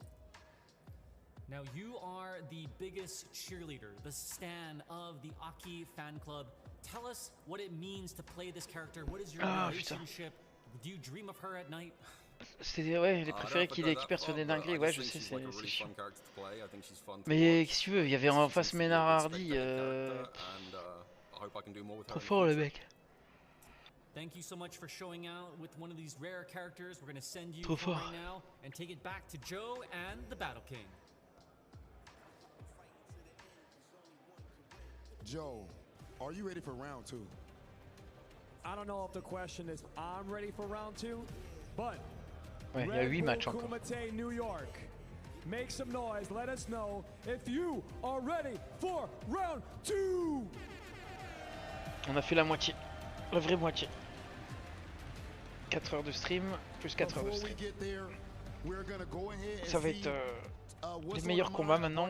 [SPEAKER 17] Now you are the biggest cheerleader, the stan of the Aki fan club. Tell us what it means to play this character. What is your relationship? Do you dream of her at night?
[SPEAKER 1] C'était ouais, j'ai préféré qu'il récupère sur des dingueries, ouais je sais, c'est chiant. Mais qu'est-ce que tu veux, il y avait en face Ménard Hardy, trop fort le mec.
[SPEAKER 17] Thank you so much for showing out with one of these rare characters. We're going to send you home right now and take it back to Joe and the Battle King.
[SPEAKER 2] Joe, are you ready for round 2?
[SPEAKER 12] I don't know if the question is I'm ready for round 2, but
[SPEAKER 1] ouais, il y a 8 matchs encore.
[SPEAKER 12] Kumite New York. Make some noise. Let us know if you are ready for round 2.
[SPEAKER 1] On a fait la moitié, la vraie moitié. 4 heures de stream, plus 4 heures de stream. Ça va être les meilleurs combats maintenant.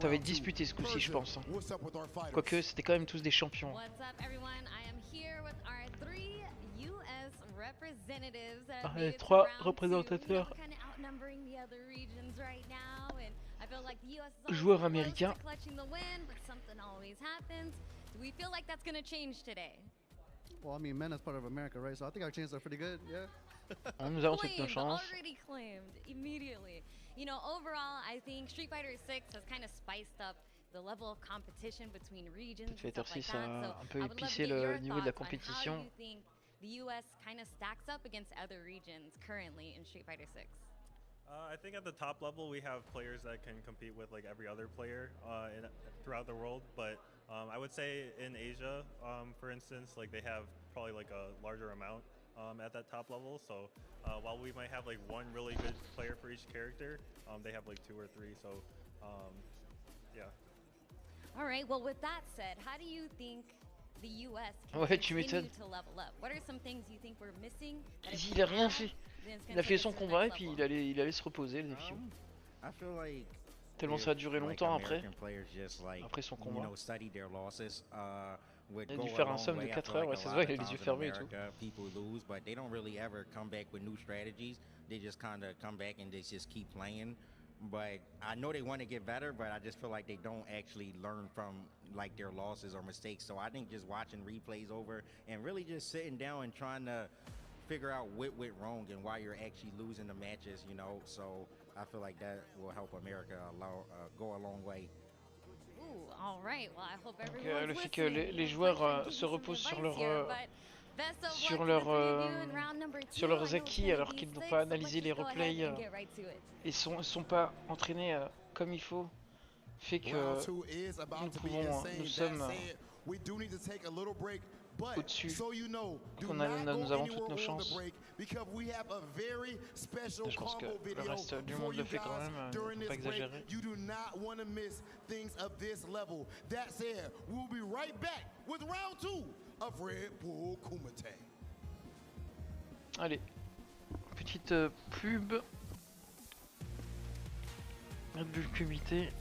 [SPEAKER 1] Ça va être disputé ce coup-ci, je pense. Quoique, c'était quand même tous des champions. Les 3 représentateurs joueurs américains.
[SPEAKER 19] Well, I mean, Mena's part of America, right? So I think our chances are pretty good, yeah.
[SPEAKER 1] Nous avons toutes nos chances.
[SPEAKER 7] Already claimed immediately. You know, overall, I think Street Fighter 6 has kind of spiced up the level of competition between regions.
[SPEAKER 1] Cette heure-ci, ça a un peu épicé le niveau de la compétition.
[SPEAKER 7] How do you think the US kind of stacks up against other regions currently in Street Fighter 6?
[SPEAKER 20] I think at the top level we have players that can compete with like every other player throughout the world, but I would say in Asia, for instance, like they have probably like a larger amount at that top level. So while we might have like one really good player for each character, they have like 2 or 3. So yeah.
[SPEAKER 7] All right, well, with that said, how do you think the US can
[SPEAKER 1] Ouais, tu
[SPEAKER 7] continue
[SPEAKER 1] m'étonnes.
[SPEAKER 7] to level up? What are some things you think we're missing? that if
[SPEAKER 1] Il
[SPEAKER 7] we
[SPEAKER 1] a rien
[SPEAKER 7] add,
[SPEAKER 1] fait.
[SPEAKER 7] then it's
[SPEAKER 1] Il
[SPEAKER 7] gonna
[SPEAKER 1] a
[SPEAKER 7] take
[SPEAKER 1] fait
[SPEAKER 7] us
[SPEAKER 1] son
[SPEAKER 7] to the
[SPEAKER 1] combat et
[SPEAKER 7] next
[SPEAKER 1] puis
[SPEAKER 7] level?
[SPEAKER 1] il allait se reposer, les filles.
[SPEAKER 25] I feel like
[SPEAKER 1] Tellement ça a duré
[SPEAKER 25] if,
[SPEAKER 1] longtemps
[SPEAKER 25] like,
[SPEAKER 1] après.
[SPEAKER 25] American players just, like,
[SPEAKER 1] Après son
[SPEAKER 25] you
[SPEAKER 1] combat.
[SPEAKER 25] know, study their losses, would
[SPEAKER 1] Il a
[SPEAKER 25] go
[SPEAKER 1] dû
[SPEAKER 25] a
[SPEAKER 1] faire un
[SPEAKER 25] long
[SPEAKER 1] somme de
[SPEAKER 25] way. I
[SPEAKER 1] 4
[SPEAKER 25] feel
[SPEAKER 1] heures,
[SPEAKER 25] like
[SPEAKER 1] ouais,
[SPEAKER 25] a
[SPEAKER 1] ça se
[SPEAKER 25] lot
[SPEAKER 1] voit,
[SPEAKER 25] of
[SPEAKER 1] il a les yeux
[SPEAKER 25] times in
[SPEAKER 1] fermés et tout.
[SPEAKER 25] America, people lose, but they don't really ever come back with new strategies. They just kind of come back and they just keep playing. But I know they want to get better, but I just feel like they don't actually learn from like their losses or mistakes. So I think just watching replays over and really just sitting down and trying to figure out what went wrong and why you're actually losing the matches, you know. So I feel like that will help America go a long way.
[SPEAKER 7] Ooh, all right. Well, I hope
[SPEAKER 1] Donc,
[SPEAKER 7] everyone's
[SPEAKER 1] le fait que
[SPEAKER 7] listening.
[SPEAKER 1] les
[SPEAKER 7] I'm
[SPEAKER 1] joueurs
[SPEAKER 7] trying to give
[SPEAKER 1] se
[SPEAKER 7] you some
[SPEAKER 1] reposent sur
[SPEAKER 7] advice here, but best of
[SPEAKER 1] sur
[SPEAKER 7] luck to
[SPEAKER 1] leur
[SPEAKER 7] the three of you in round number
[SPEAKER 1] sur
[SPEAKER 7] 2.
[SPEAKER 1] leurs
[SPEAKER 7] I know it's
[SPEAKER 1] acquis
[SPEAKER 7] gonna
[SPEAKER 1] alors
[SPEAKER 7] be
[SPEAKER 1] qu'ils n'ont
[SPEAKER 7] sick,
[SPEAKER 1] pas
[SPEAKER 7] so let's
[SPEAKER 1] analysé les
[SPEAKER 7] just go ahead
[SPEAKER 1] replays
[SPEAKER 7] and get right to it.
[SPEAKER 1] et sont pas entraînés comme il faut, fait que
[SPEAKER 2] Round 2 is about to be insane.
[SPEAKER 1] nous
[SPEAKER 2] That
[SPEAKER 1] sommes
[SPEAKER 2] said, we do need to take a little break, but
[SPEAKER 1] au-dessus.
[SPEAKER 2] so you know, do
[SPEAKER 1] Qu'on
[SPEAKER 2] not
[SPEAKER 1] nous
[SPEAKER 2] go
[SPEAKER 1] avons toutes
[SPEAKER 2] anywhere
[SPEAKER 1] nos
[SPEAKER 2] on the
[SPEAKER 1] chances.
[SPEAKER 2] break because we have a very special
[SPEAKER 1] Je pense que
[SPEAKER 2] combo
[SPEAKER 1] le
[SPEAKER 2] video
[SPEAKER 1] reste du
[SPEAKER 2] for
[SPEAKER 1] monde
[SPEAKER 2] you
[SPEAKER 1] le fait quand
[SPEAKER 2] guys
[SPEAKER 1] même,
[SPEAKER 2] during
[SPEAKER 1] faut pas
[SPEAKER 2] this break.
[SPEAKER 1] exagérer.
[SPEAKER 2] You do not want to miss things of this level. That said, we'll be right back with round 2 of Redbull Kumite.
[SPEAKER 1] Allez, petite pub. Redbull Kumite.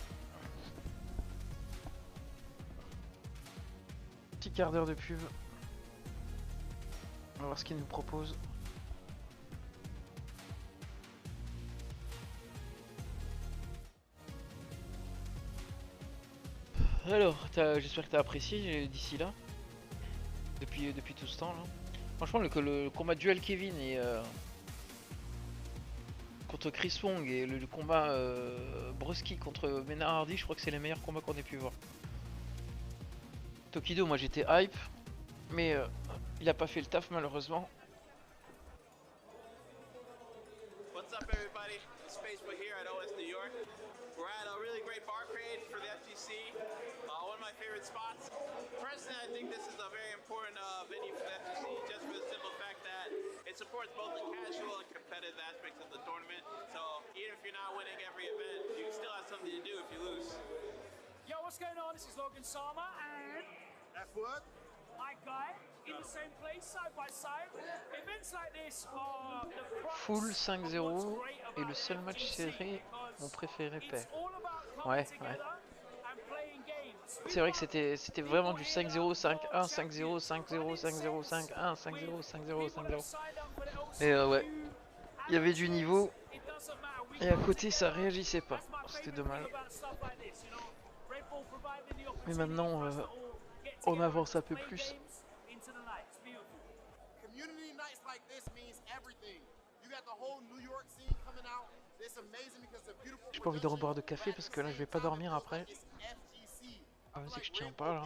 [SPEAKER 1] Petit quart d'heure de pub. On va voir ce qu'ils nous proposent. Alors, j'espère que tu as apprécié d'ici là. Depuis tout ce temps là. Franchement, le combat duel Kevin et contre Chris Wong et le combat Broski contre Maynard Hardy, je crois que c'est les meilleurs combats qu'on ait pu voir. Tokido, moi j'étais hype, mais il a pas fait le taf malheureusement.
[SPEAKER 4] What's up everybody? It's Facebook here at OS New York. We're at a really great bar crate for the FGC. One of my favorite spots. Personally, I think this is a very important venue for the FGC just for the simple fact that it supports both the casual and competitive aspects of the tournament. So even if you're not winning every event, you still have something to do if you lose.
[SPEAKER 5] Yo, what's going on? This is Logan Sama and
[SPEAKER 2] F-Word,
[SPEAKER 5] my guy in the same place, side by side. Events like this are the
[SPEAKER 1] Full 5-0 et le seul match serré, mon préféré pair. Ouais. C'est vrai que c'était vraiment du 5-0, 5-1, 5-0, 5-0, 5-0, 5-1, 5-0, 5-0, 5-0. Et ouais, il y avait du niveau. Et à côté ça réagissait pas, c'était dommage. Mais maintenant on avance un peu plus.
[SPEAKER 2] community nights like this means everything. You got the whole New York scene coming out. It's amazing because the beautiful
[SPEAKER 1] J'ai pas envie de reboire de café parce que là je vais pas dormir après. Ah, c'est que je tiens pas là.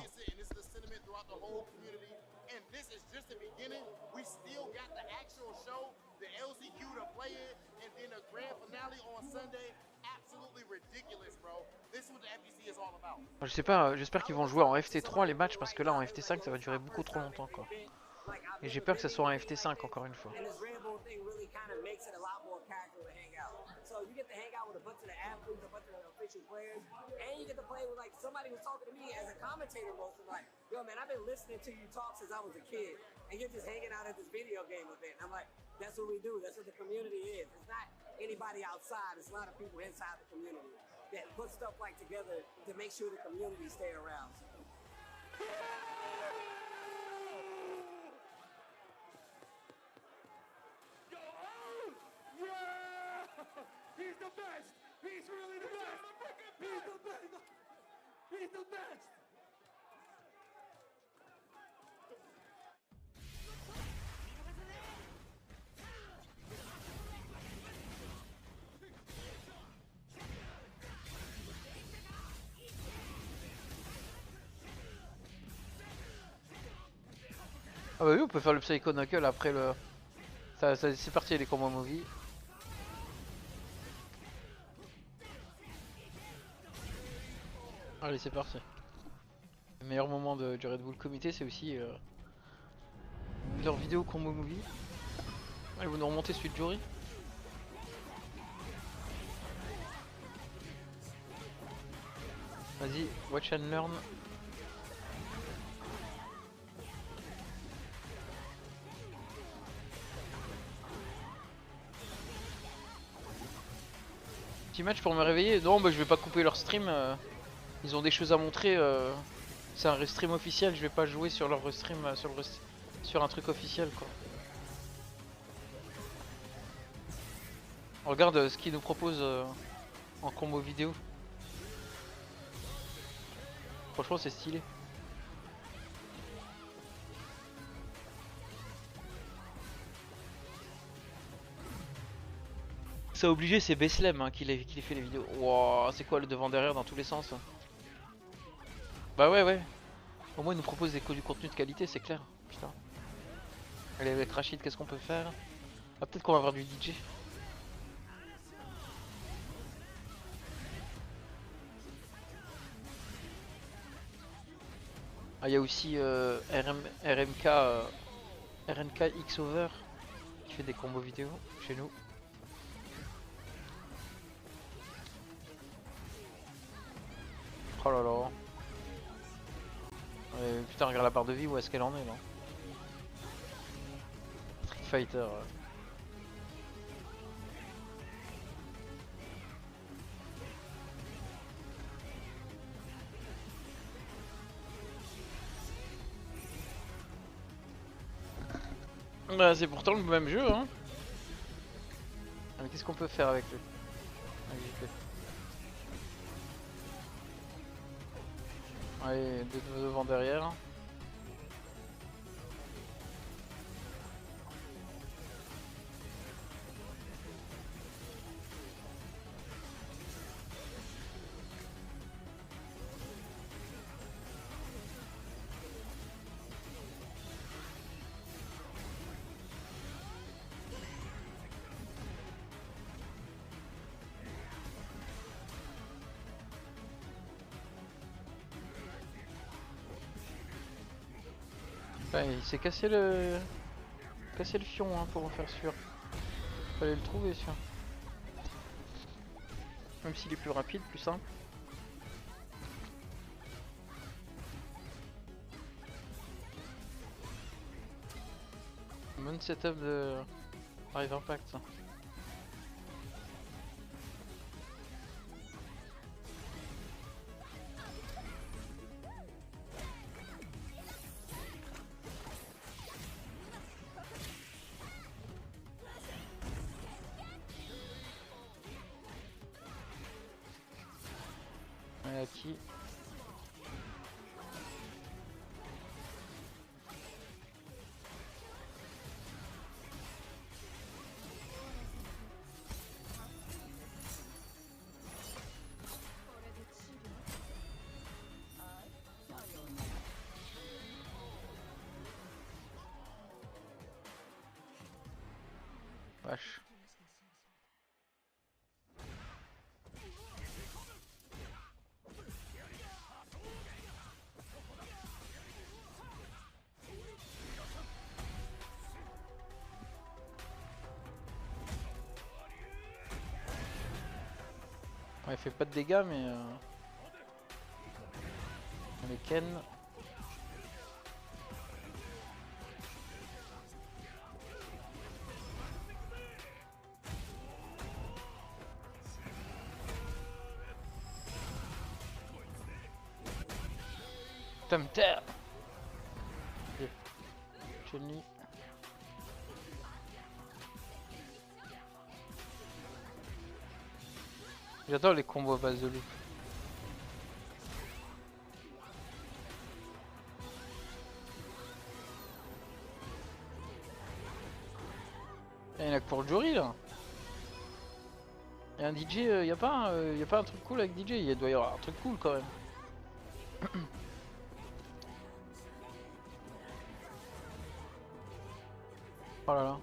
[SPEAKER 2] And this is just the beginning. We still got the actual show, the LCQ to play in, and then a grand finale on Sunday. Absolutely ridiculous, bro. This is what the FGC is all about.
[SPEAKER 1] Je sais pas, j'espère qu'ils vont jouer en FT3 les matchs parce que là en FT5 ça va durer beaucoup trop longtemps quoi. Et j'ai peur que ça soit en FT5 encore une fois.
[SPEAKER 8] And this Redbull thing really kind of makes it a lot more casual to hang out. So you get to hang out with a bunch of the athletes, a bunch of the official players, and you get to play with like somebody who's talking to me as a commentator most of the night. Yo man, I've been listening to you talk since I was a kid, and you're just hanging out at this video game event. And I'm like, that's what we do. That's what the community is. It's not anybody outside. It's a lot of people inside the community that put stuff like together to make sure the community stay around.
[SPEAKER 13] He's the best! He's really the best! He's the best! He's the best!
[SPEAKER 1] Ah bah oui, on peut faire le Psycho Knuckle après le... c'est parti les combos movie. Allez c'est parti. Le meilleur moment du Redbull Kumite c'est aussi leur vidéo combo movie. Allez vous nous remontez celui de Jory. Vas-y, watch and learn. Petit match pour me réveiller. Non, bah je vais pas couper leur stream. Ils ont des choses à montrer. C'est un restream officiel. Je vais pas jouer sur leur restream sur un truc officiel quoi. Regarde ce qu'ils nous proposent en combo vidéo. Franchement c'est stylé. Ça a obligé c'est Beslem hein, qui fait les vidéos. Wow, c'est quoi le devant derrière dans tous les sens? Bah ouais. Au moins ils nous proposent du contenu de qualité, c'est clair. Putain. Allez avec Rachid, qu'est-ce qu'on peut faire? Ah peut-être qu'on va avoir du DJ. Ah il y a aussi RNK Xover qui fait des combos vidéo chez nous. Oh là là. Putain regarde la barre de vie, où est-ce qu'elle en est là? Street Fighter. Bah c'est pourtant le même jeu hein. Qu'est-ce qu'on peut faire avec lui? Allez, devant derrière. Il s'est cassé le fion hein, pour en faire sûr. Fallait le trouver sûr. Même s'il est plus rapide, plus simple. Bon setup de Rive Impact ça. Qui vache. Il fait pas de dégâts mais on les ken. Terre. Chun-Li. J'adore les combos à base de loup. Il y en a que pour le jury là. Il y a un DJ, y a pas un truc cool avec DJ, il doit y avoir un truc cool quand même. Oh là là.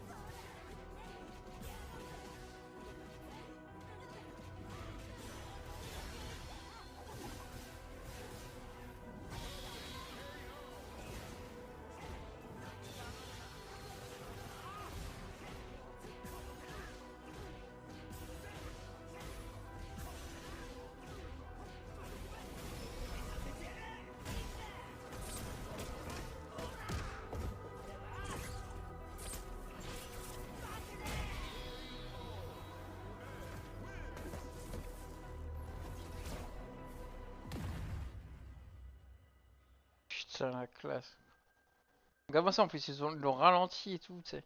[SPEAKER 1] Putain, la classe. Regarde-moi ça en plus, ils l'ont ralenti et tout, tu sais.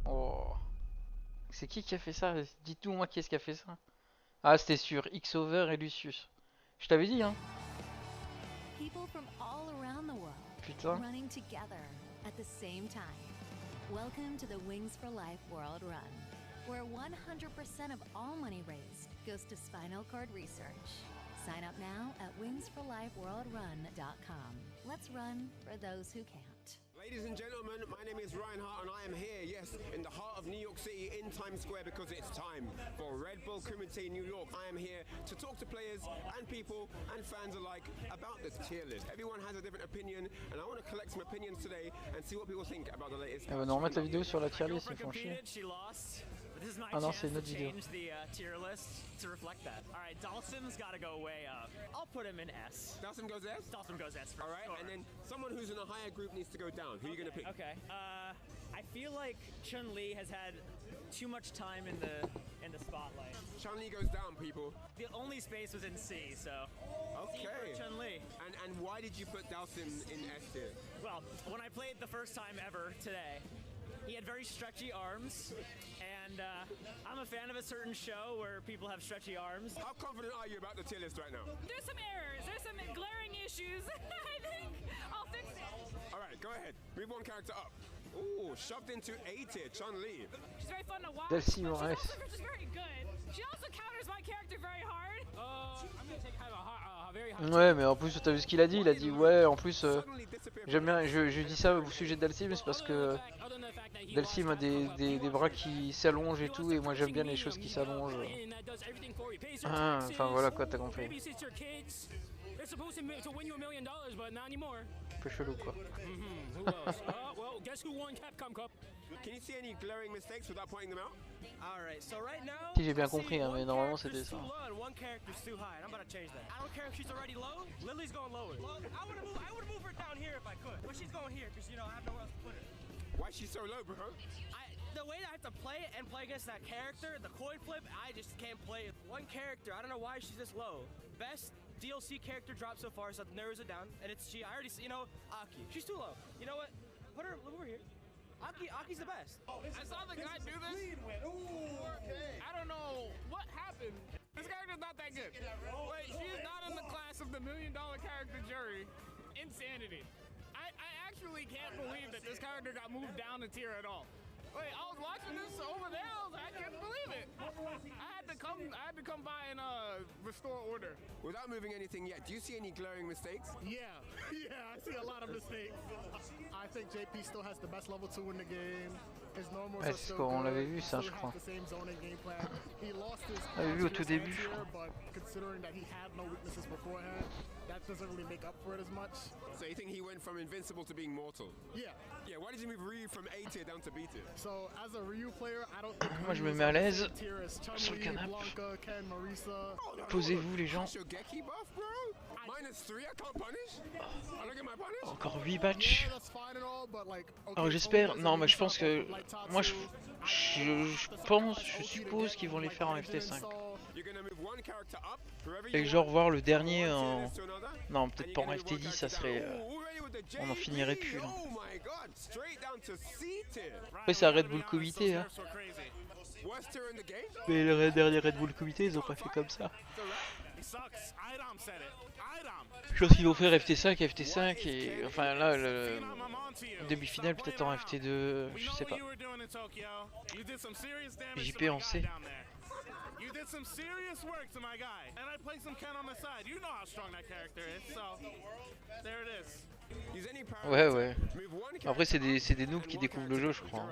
[SPEAKER 1] Oh. C'est qui a fait ça? Dites-nous moi qui est-ce qui a fait ça. Ah, c'était sur Xover et Lucius. Je t'avais dit, hein. Putain.
[SPEAKER 7] Welcome to the Wings for Life World Run, where 100% of all money raised goes to spinal cord research. Sign up now at wingsforlifeworldrun.com. Let's run for those who can't.
[SPEAKER 9] Ladies and gentlemen, my name is Reinhardt and I am here, yes, in the heart of New York City in Times Square because it's time for Redbull Kumite New York. I am here to talk to players and people and fans alike about the tier list. Everyone has a different opinion and I want to collect some opinions today and see what people think about the latest.
[SPEAKER 1] On va nous remettre la vidéo sur la tier list, ils font chier. Ah non, c'est une autre vidéo.
[SPEAKER 10] Tier list to reflect that. All right, Dawson's got to go way up. I'll put him in S.
[SPEAKER 9] Dawson goes S?
[SPEAKER 10] Dawson goes S for
[SPEAKER 9] All right,
[SPEAKER 10] sure.
[SPEAKER 9] and then someone who's in a higher group needs to go down. Who are you going to pick?
[SPEAKER 10] Okay. I feel like Chun-Li has had too much time in the spotlight.
[SPEAKER 9] Chun-Li goes down, people.
[SPEAKER 10] The only space was in C, so.
[SPEAKER 9] Okay.
[SPEAKER 10] Chun-Li.
[SPEAKER 9] And why did you put Dawson in S tier?
[SPEAKER 10] Well, when I played the first time ever today, he had very stretchy arms, and I'm a fan of a certain show where people have stretchy arms.
[SPEAKER 9] How confident are you about the tier list right now?
[SPEAKER 18] There's some errors, there's some glaring issues. I think I'll fix it.
[SPEAKER 9] All right, go ahead. Move one character up. Ooh, shoved into A tier, Chun-Li.
[SPEAKER 18] She's very fun to watch.
[SPEAKER 1] Delcy
[SPEAKER 18] but
[SPEAKER 1] Moraes.
[SPEAKER 18] she's also just very good. She also counters my character very hard. I'm gonna take kind of a very hard.
[SPEAKER 1] Ouais, mais en plus, t'as vu ce qu'il a dit? Il a dit, ouais, en plus, j'aime bien, je dis ça au sujet de Delcy, mais c'est parce que Delcy a des bras qui s'allongent et tout, et moi j'aime bien les choses qui s'allongent. Enfin voilà quoi, t'as compris. Un peu chelou quoi.
[SPEAKER 9] Can you see any glaring mistakes without pointing them out?
[SPEAKER 10] All right, so right now,
[SPEAKER 1] Si j'ai bien compris, hein, mais normalement c'était ça.
[SPEAKER 10] One character's too high, and I'm about to change that. I don't care if she's already low. Lily's going lower. I would move her down here if I could. But she's going here because I have nowhere else to put her.
[SPEAKER 9] Why is she so low, bro?
[SPEAKER 10] The way that I have to play it and play against that character, the coin flip, I just can't play it. One character, I don't know why she's this low. Best DLC character drop so far, so that narrows it down, and it's she. I already see, Aki. She's too low. You know what? Put her over here. Aki's the best.
[SPEAKER 18] I saw the guy do this. I don't know what happened. This character's not that good. Wait, she's not in the class of the $1 million character jury. Insanity. I actually can't believe that this character got moved down a tier at all. Wait, I was watching this over there. I couldn't believe it. I had to come by and restore order.
[SPEAKER 9] Without moving anything yet, do you see any glaring mistakes?
[SPEAKER 13] Yeah, I see a lot of mistakes. I think JP still has the best level 2 in the game. His normals are still
[SPEAKER 1] On
[SPEAKER 13] good.
[SPEAKER 1] l'avait vu ça, je crois.
[SPEAKER 13] The same zoning game plan. He lost his
[SPEAKER 1] On l'avait vu au tout début, je crois.
[SPEAKER 13] but considering that he had no weaknesses beforehand, that doesn't really make up for it as much.
[SPEAKER 9] So you think he went from invincible to being mortal?
[SPEAKER 13] Yeah.
[SPEAKER 9] Yeah, why did you move Ryu from A tier down to B tier?
[SPEAKER 13] So as a Ryu player, I don't think
[SPEAKER 1] Moi je me mets à l'aise sur le canapé. Posez-vous les gens. Encore 8 matchs. Alors j'espère, non mais je pense que, moi je suppose qu'ils vont les faire en FT5. Et genre voir le dernier en... Non peut-être pas en FT10, ça serait... On en finirait plus là. Après c'est un Redbull Kumite hein. Mais le dernier Redbull Kumite ils ont pas fait comme ça. Je pense qu'ils vont faire FT5, FT5 et... Enfin là le... Demi-finale peut-être en FT2, je sais pas. JP en C.
[SPEAKER 18] You did some serious work to my guy, and I played some Ken on the side. You know how strong that character is, so there it is.
[SPEAKER 1] Ouais. Après c'est des noobs qui découvrent le jeu je crois.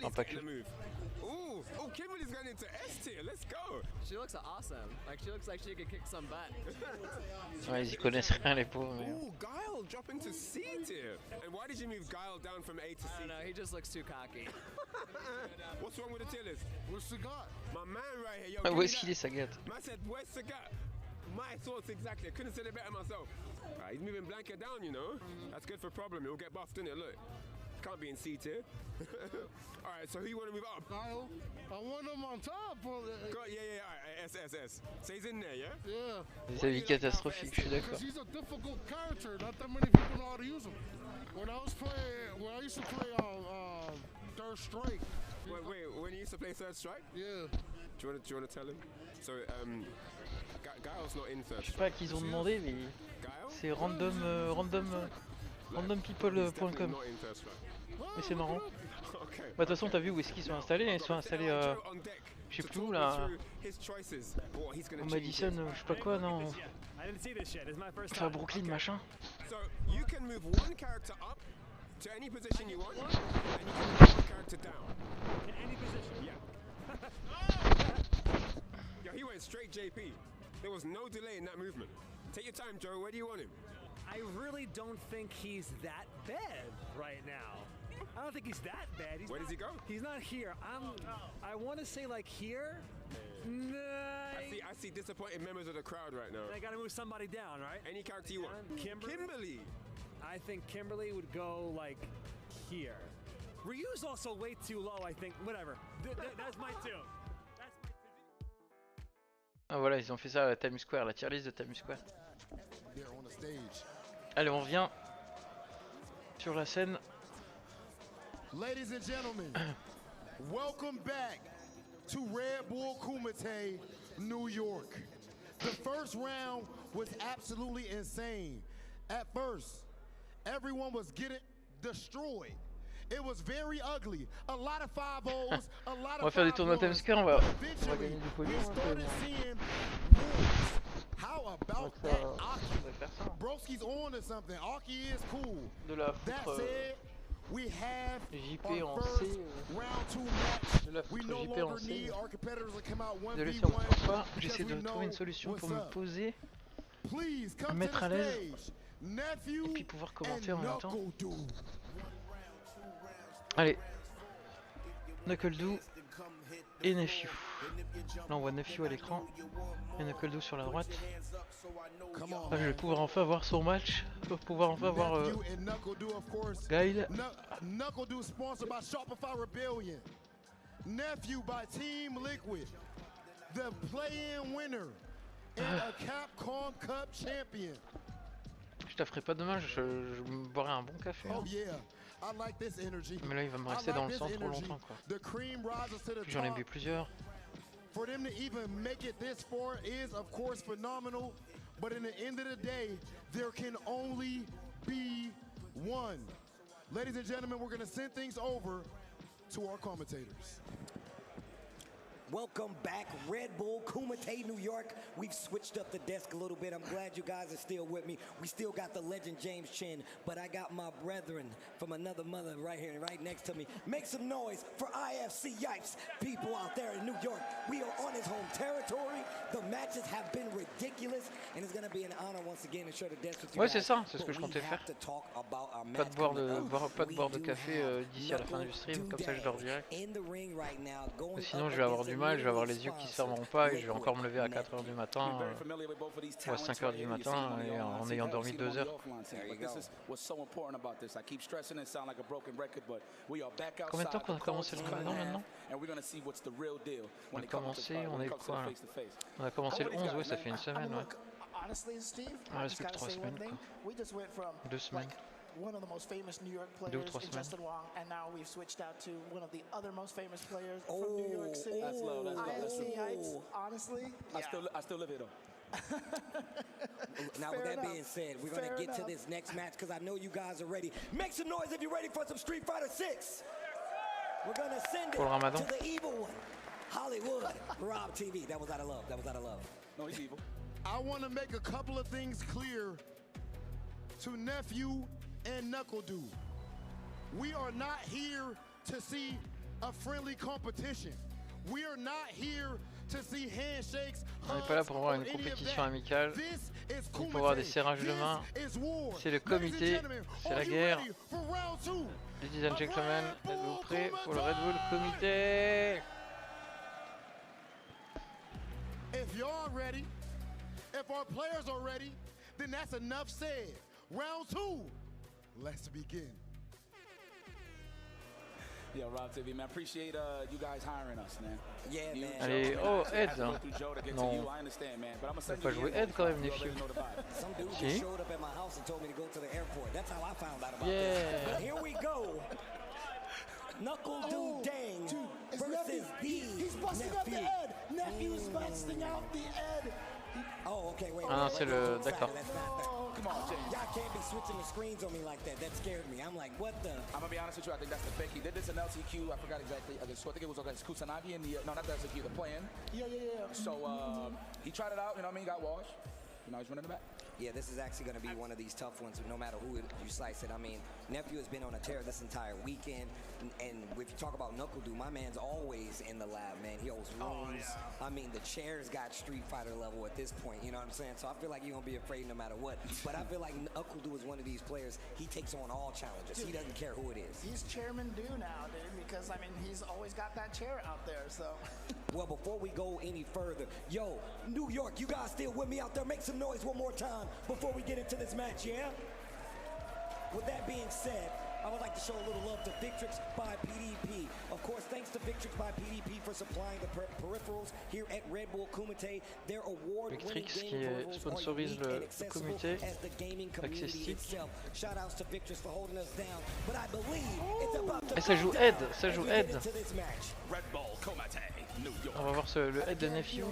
[SPEAKER 1] Non pas que.
[SPEAKER 9] Oh, Kimberly's going into S tier. Let's go.
[SPEAKER 21] She looks awesome. Like she looks like she could kick some butt.
[SPEAKER 1] Ouais, ils y connaissent rien les pauvres.
[SPEAKER 9] Ooh, Guile dropping to C tier. And why did you move Guile down from A to C?
[SPEAKER 21] I don't know. He just looks too cocky.
[SPEAKER 9] What's wrong with the tier list?
[SPEAKER 13] Where's Sagat?
[SPEAKER 9] My man right here. Yo,
[SPEAKER 1] où est-ce qu'il est Sagat?
[SPEAKER 9] Man said, where's Sagat? My thoughts exactly. I couldn't say it better myself. He's moving Blanca down, you know. That's good for problem. He'll get buffed in it. Look. Can't be in C tier. All right, so who you want to move up?
[SPEAKER 13] Kyle, I want him on top.
[SPEAKER 9] Yeah, all right, S. So he's in there, yeah?
[SPEAKER 13] Yeah.
[SPEAKER 1] Des avis catastrophiques, je suis d'accord.
[SPEAKER 13] Because he's a difficult character. Not that many people know how to use him. When I used to play Third Strike.
[SPEAKER 9] Wait, when you used to play Third Strike?
[SPEAKER 13] Yeah.
[SPEAKER 9] Do you want to tell him? So, Guile's not in Third
[SPEAKER 1] Je sais
[SPEAKER 9] Strike.
[SPEAKER 1] pas à qui ils ont demandé, mais c'est randompeople.com. Mais c'est marrant. Bah, de toute façon, t'as vu où est-ce qu'ils sont installés? Ils sont installés je sais plus où là. Au Madison, je sais pas quoi, non. Enfin, Brooklyn, machin.
[SPEAKER 9] So you can move one character up to any position you want, and you can move one character down.
[SPEAKER 5] In any position?
[SPEAKER 9] Yeah. Yo, he went straight JP. There was no delay in that movement. Take your time, Joe. Where do you want him?
[SPEAKER 12] I really don't think he's that bad right now. I don't think he's that bad.
[SPEAKER 9] Where does he go?
[SPEAKER 12] He's not here. I want to say like here. Nah.
[SPEAKER 9] I see disappointed members of the crowd right now.
[SPEAKER 12] I gotta move somebody down, right?
[SPEAKER 9] Any character you want. Kimberly.
[SPEAKER 12] I think Kimberly would go like here. Ryu's also way too low, I think. Whatever. That's my two.
[SPEAKER 1] Ah voilà, ils ont fait ça à Times Square, la tier list de Times Square. Allez, on revient sur la scène.
[SPEAKER 2] Ladies and gentlemen, welcome back to Redbull Kumite New York. The first round was absolutely insane. At first, everyone was getting destroyed. It was very ugly. A lot of 5-0s, a lot of
[SPEAKER 1] On va faire des tournois Times Square, on va gagner du pognon.
[SPEAKER 2] How about that Aki? Broski's on to something. Aki is cool.
[SPEAKER 1] De la
[SPEAKER 2] That said, we have
[SPEAKER 1] JP
[SPEAKER 2] our
[SPEAKER 1] en
[SPEAKER 2] first
[SPEAKER 1] C.
[SPEAKER 2] round 2 match.
[SPEAKER 1] De la
[SPEAKER 2] We no
[SPEAKER 1] JP en
[SPEAKER 2] longer
[SPEAKER 1] C.
[SPEAKER 2] need our competitors to come out
[SPEAKER 1] Désolé si on me
[SPEAKER 2] 1v1
[SPEAKER 1] comprend pas.
[SPEAKER 2] because
[SPEAKER 1] J'essaie de
[SPEAKER 2] we
[SPEAKER 1] trouver une
[SPEAKER 2] know
[SPEAKER 1] solution pour
[SPEAKER 2] what's
[SPEAKER 1] me
[SPEAKER 2] up.
[SPEAKER 1] poser,
[SPEAKER 2] Please
[SPEAKER 1] me
[SPEAKER 2] come to
[SPEAKER 1] mettre à
[SPEAKER 2] the
[SPEAKER 1] l'aise
[SPEAKER 2] stage. Nephew
[SPEAKER 1] et puis pouvoir commenter
[SPEAKER 2] and
[SPEAKER 1] en même temps.
[SPEAKER 2] Knuckle Dude.
[SPEAKER 1] Allez, Knuckle et Nephew. Là on voit Nephew à l'écran et Knuckle sur la droite. Là, je vais pouvoir enfin voir son match. Je vais pouvoir enfin voir Guile.
[SPEAKER 2] Knuckle sponsored by Shopify Rebellion. Nephew by Team Liquid. The play-in winner and a Capcom Cup champion.
[SPEAKER 1] Je te ferai pas demain, je me boirai un bon café.
[SPEAKER 2] Oh yeah, I like this energy.
[SPEAKER 1] Mais là il va me rester dans le sang trop longtemps quoi.
[SPEAKER 2] The cream rises to the
[SPEAKER 1] J'en ai
[SPEAKER 2] top.
[SPEAKER 1] bu plusieurs.
[SPEAKER 2] For them to even make it this far is of course phenomenal, but in the end of the day, there can only be one. Ladies and gentlemen, we're going to send things over to our commentators.
[SPEAKER 8] Welcome back, Redbull Kumite New York. We've switched up the desk a little bit. I'm glad you guys are still with me. We still got the legend James Chin, but I got my brethren from another mother right here, right next to me. Make some noise for IFC Yipes, people out there in New York. We are on his home territory. The matches have been ridiculous, and it's going to be an honor once again to share the desk with you
[SPEAKER 1] Ouais,
[SPEAKER 8] guys.
[SPEAKER 1] c'est ça, c'est ce que je comptais faire. Pas de boire de café d'ici à la fin du stream, comme ça je dors direct. Sinon je vais avoir du mal, je vais avoir les yeux qui se fermeront pas et je vais encore me lever à 4h du matin ou à 5h du matin et en ayant dormi 2 heures. Combien de temps qu'on a commencé le combat maintenant? On a commencé, on est quoi là? On a commencé le 11, ouais, ça fait une semaine, ouais.
[SPEAKER 3] Honestly, Steve,
[SPEAKER 1] Il reste plus que 3 semaines, quoi. 2 semaines.
[SPEAKER 3] One of the most famous New York players in Justin Wong, and now we've switched out to one of the other most famous players from New York City.
[SPEAKER 21] That's low.
[SPEAKER 3] IFC Heights, honestly.
[SPEAKER 21] I still live here though.
[SPEAKER 8] Now with that being said, we're going to get to this next match because I know you guys are ready. Make some noise if you're ready for some Street Fighter 6. We're going to send it to the evil one, Hollywood, Rob TV. That was out of love. That was out of love.
[SPEAKER 21] No, he's evil.
[SPEAKER 2] I want to make a couple of things clear to Nephew and Knuckle Dude. We are not here to see a friendly competition. We are not here to see handshakes.
[SPEAKER 1] On n'est pas là pour voir une compétition amicale, ni pour voir des serrages de main. C'est le comité, c'est la guerre. Ladies and gentlemen, êtes-vous prêts pour le Redbull Kumite?
[SPEAKER 2] If you're ready, if our players are ready, then that's enough said. Round 2. Let's begin.
[SPEAKER 21] Yeah, Rob TV, man. Appreciate you guys hiring us, man.
[SPEAKER 13] Yeah, man.
[SPEAKER 1] Allez, oh, Ed. Non.
[SPEAKER 21] On
[SPEAKER 1] va pas jouer Ed quand même, Nephew.
[SPEAKER 8] Some dude
[SPEAKER 1] Si.
[SPEAKER 8] just showed up at my house and told me to go to the airport. That's how I found out about
[SPEAKER 1] Yeah.
[SPEAKER 8] this. But here we go. Knuckle Dude Dang versus
[SPEAKER 13] He's busting out the Ed. Nephew's busting out the Ed.
[SPEAKER 8] Oh, okay, wait.
[SPEAKER 1] Ah non, c'est le... D'accord.
[SPEAKER 8] Come on, y'all can't be switching the screens on me like that. That scared me. I'm like, what the?
[SPEAKER 21] I'm gonna be honest with you. I think that's the pick. He did this in LCQ. I forgot exactly. I think it was against Kusanagi in the no, not the LCQ. The plan.
[SPEAKER 13] Yeah.
[SPEAKER 21] So he tried it out. You know what I mean? Got washed. Now he's running it back.
[SPEAKER 8] Yeah, this is actually going to be one of these tough ones, no matter who you slice it. I mean, Nephew has been on a tear this entire weekend, and if you talk about Knuckle Dude, my man's always in the lab, man. He holds rooms. I mean, the chair's got Street Fighter level at this point, you know what I'm saying? So I feel like you're going to be afraid no matter what. But I feel like Knuckle Dude is one of these players, he takes on all challenges. He doesn't care who it is.
[SPEAKER 3] He's Chairman Do now, dude, because, I mean, he's always got that chair out there, so.
[SPEAKER 8] Well, before we go any further, yo, New York, you guys still with me out there? Make some noise one more time before we get into this match, yeah? With that being said, I would like to show a little love to Victrix by PDP. Of course, thanks to Victrix by PDP for supplying the peripherals here at Redbull Kumite. Their award-winning game peripherals are unique and accessible as the gaming community itself. Shout-outs to Victrix for holding us down, but I believe it's about to
[SPEAKER 1] Et ça joue Ed, ça joue Ed.
[SPEAKER 21] Redbull Kumite New York.
[SPEAKER 1] On va voir le Ed de Nephew.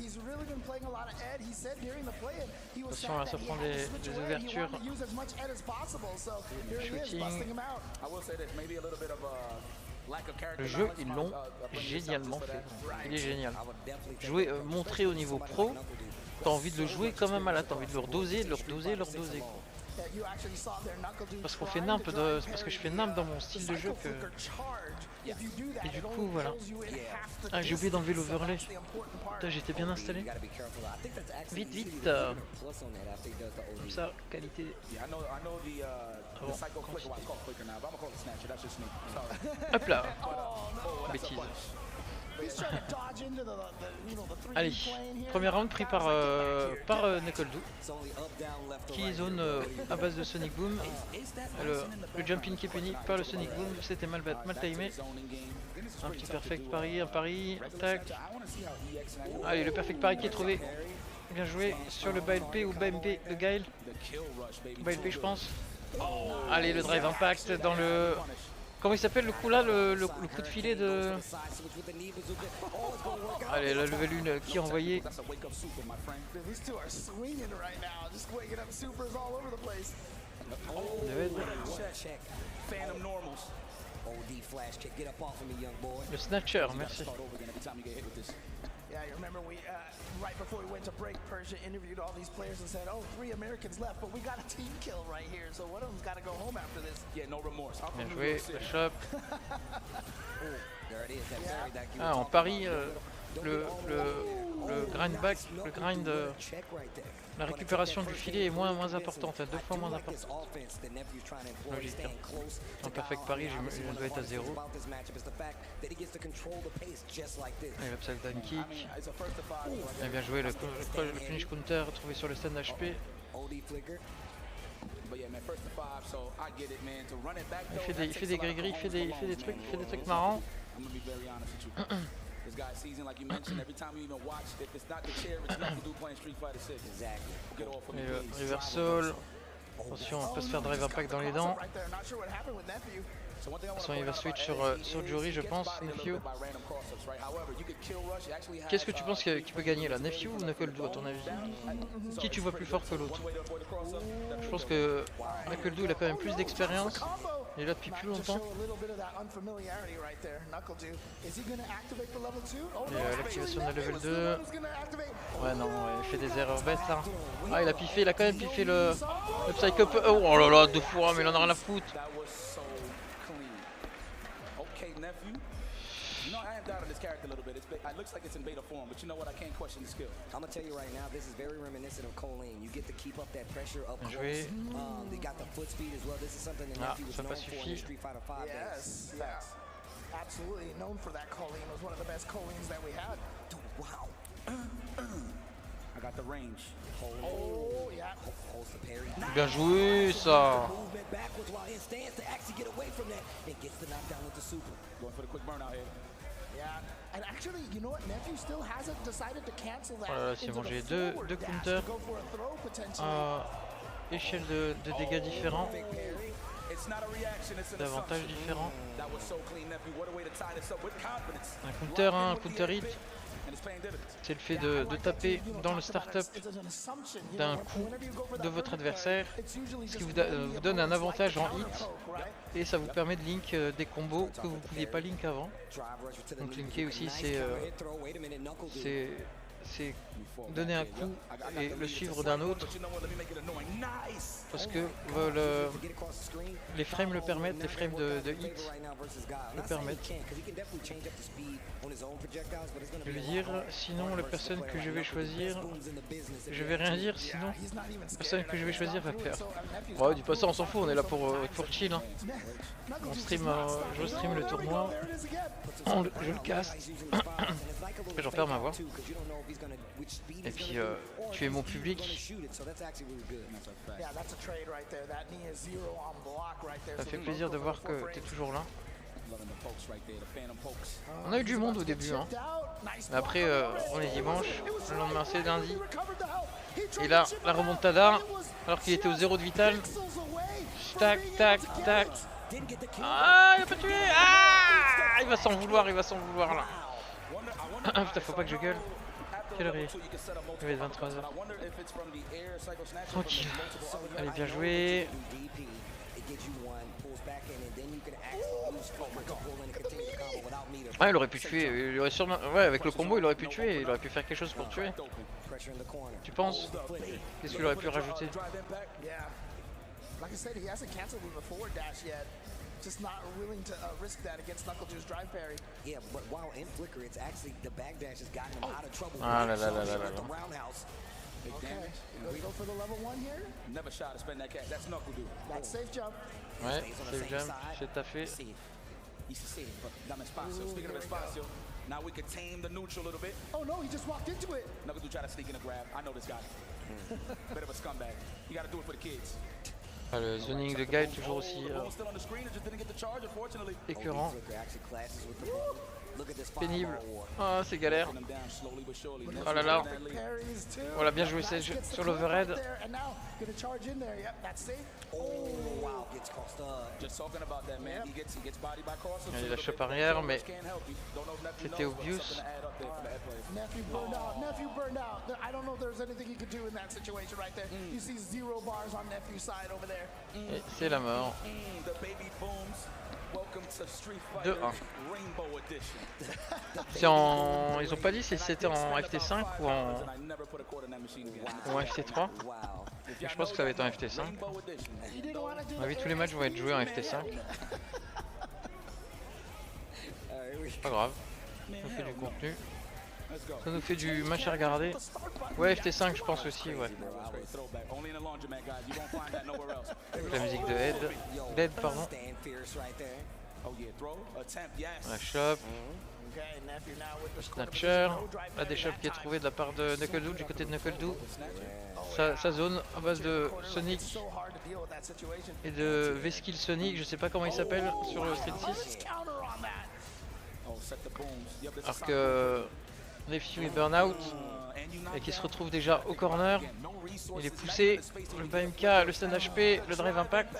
[SPEAKER 3] He's really been playing a lot of Ed. He said during the play-in, he was
[SPEAKER 1] Attention, là, ça prend des ouvertures.
[SPEAKER 3] to use as much Ed as possible. So here he is, busting him out.
[SPEAKER 21] I will say this, maybe a little bit of a lack of character.
[SPEAKER 1] Le jeu, ils l'ont génialement fait. Il est génial. Jouer, montrer au niveau pro, t'as envie de le jouer comme un malade, t'as envie de le redoser, de le redoser, le redoser. Parce qu'on fait nimp, c'est parce que je fais nimp dans mon style de jeu que... Et du coup, voilà. Ah, j'ai oublié d'enlever l'overlay. Putain, j'étais bien installé. Vite, vite. Comme ça, qualité. Ah bon. Hop là. Bêtise. Allez, premier round pris par Knuckle2, qui zone à base de Sonic Boom. Le jump in qui est puni par le Sonic Boom, c'était mal timé. Un petit perfect pari, un pari, tac. Allez, le perfect pari qui est trouvé. Bien joué sur le BLP ou BMP de Gaël. BLP je pense. Allez, le drive impact dans le... Comment il s'appelle le coup là, le coup de filet de... Allez, la level 1 qui est envoyée. Le snatcher, merci.
[SPEAKER 3] Yeah, you remember we, right before we went to break, Persia interviewed all these players and said, oh, 3 Americans left, but we got a team kill right here, so one of them's got to go home after this.
[SPEAKER 21] Yeah, no remorse.
[SPEAKER 1] Bien joué, le shop. Ah, en pari, le grind back, le grind, la récupération du filet est moins importante, 2 fois moins importante. Logique. En perfect pari, je dois être à 0. Allez, l'upside down kick. Bien joué, le finish counter trouvé sur le stand HP. Il fait des gris-gris, il fait des trucs marrants.
[SPEAKER 21] This guy's season, like you mentioned, every time you even watch, if it's not the chair, it's not the dude playing Street Fighter 6. Exactly. Get off of
[SPEAKER 1] Et reversal. Attention, on peut se faire drive impact dans les dents. Attention, il va switch sur Jury, je pense, Nephew. Qu'est-ce que tu penses qui peut gagner là, Nephew ou Knuckle2 à ton avis? Qui tu vois plus fort que l'autre? Je pense que Knuckle2 il a quand même plus d'expérience. Il est là depuis plus longtemps. Et l'activation de la level 2. Ouais non, il fait des erreurs bêtes là. Ah il a piffé, il a quand même piffé le Psych Up. Oh là là, 2 fois, mais il en a rien à foutre.
[SPEAKER 21] character a little bit. It looks like it's in beta form, but you know what? I can't question the skill.
[SPEAKER 8] I'm gonna tell you right now, this is very reminiscent of Colleen. You get to keep up that pressure up close. They got the foot speed as well. This is something that Nephew was known for in Street Fighter 5 days.
[SPEAKER 3] Yes, absolutely known for that. Colleen was one of the best Colleens that we had.
[SPEAKER 8] Dude, wow.
[SPEAKER 21] I got the range.
[SPEAKER 8] Oh, yeah.
[SPEAKER 1] Bien joué ça.
[SPEAKER 8] net and gets the knockdown with the super.
[SPEAKER 21] Going for the quick burn out here.
[SPEAKER 3] Yeah, and actually, you know what? Nephew still hasn't decided to cancel that.
[SPEAKER 1] Voilà, c'est bon, j'ai deux counters à échelle de dégâts différents, d'avantages différents. Un counter hit, c'est le fait de taper dans le start-up d'un coup de votre adversaire, ce qui vous donne un avantage en hit, et ça vous permet de link des combos que vous ne pouviez pas link avant. Donc linker aussi, c'est donner un coup et le suivre d'un autre, parce que les frames le permettent, les frames de hit le permettent. Je vais dire, sinon la personne que je vais choisir, je vais rien dire, sinon la personne que je vais choisir va perdre. Bon, dis pas ça, on s'en fout, on est là pour chill, hein. On stream, je stream le tournoi, je le casse, j'en perds ma voix. Et puis tu es mon public. Ça fait plaisir de voir que tu es toujours là. On a eu du monde au début, hein. Mais après on est dimanche, le lendemain c'est lundi. Et là la remontada, alors qu'il était au 0 de vital. Tac tac tac. Ah, il a pas tué. Ah, il va s'en vouloir là. Putain, faut pas que je gueule. Quelle heure il est? Il va être 23h. Tranquille. Allez, bien joué. Ah, il aurait pu tuer. Il aurait sûrement... Ouais, avec le combo, il aurait pu tuer. Il aurait pu faire quelque chose pour tuer. Tu penses? Qu'est-ce qu'il aurait pu rajouter?
[SPEAKER 3] Just not willing to risk that against Knuckle Juice drive parry.
[SPEAKER 8] Yeah, but while in flicker, it's actually the back dash has gotten him out of trouble.
[SPEAKER 1] Ah là là là là là.
[SPEAKER 8] Roundhouse.
[SPEAKER 3] Okay, let's go for the level 1 here.
[SPEAKER 21] Never shot to spend that cash. That's Knuckle Dude.
[SPEAKER 3] That's safe jump.
[SPEAKER 1] Ouais, safe jump, c'est taffé.
[SPEAKER 21] He's safe, but dame espacio. Speaking of espacio, now we can tame the neutral a little bit.
[SPEAKER 3] Oh no, he just walked into it.
[SPEAKER 21] Knuckle Dude try to sneak in a grab. I know this guy. Bit of a scumbag. You gotta do it for the kids.
[SPEAKER 1] Ah, le zoning de guy toujours aussi écœurant, pénible. Ah, c'est galère. Oh là là. Voilà, bien joué Sage sur l'overhead. Il a chope arrière, mais c'était obvious. Et c'est la mort. 2-1. Ils ont pas dit si c'était en FT5 ou en FT3. Je pense que ça va être en FT5. On a vu tous les matchs vont être joués en FT5. Pas grave. Ça fait du contenu. Ça nous fait du match à regarder. Ouais, FT5 je pense aussi, ouais. La musique de Dead, pardon. La shop. Snatcher. La déchop qui est trouvée de la part de Knuckle du côté de Knuckle. Sa zone à base de Sonic et de V-Skill Sonic, je sais pas comment il s'appelle sur le Street 6. Alors que Nephew est burn out et qui se retrouve déjà au corner. Il est poussé, le BMK, le stun HP, le drive impact.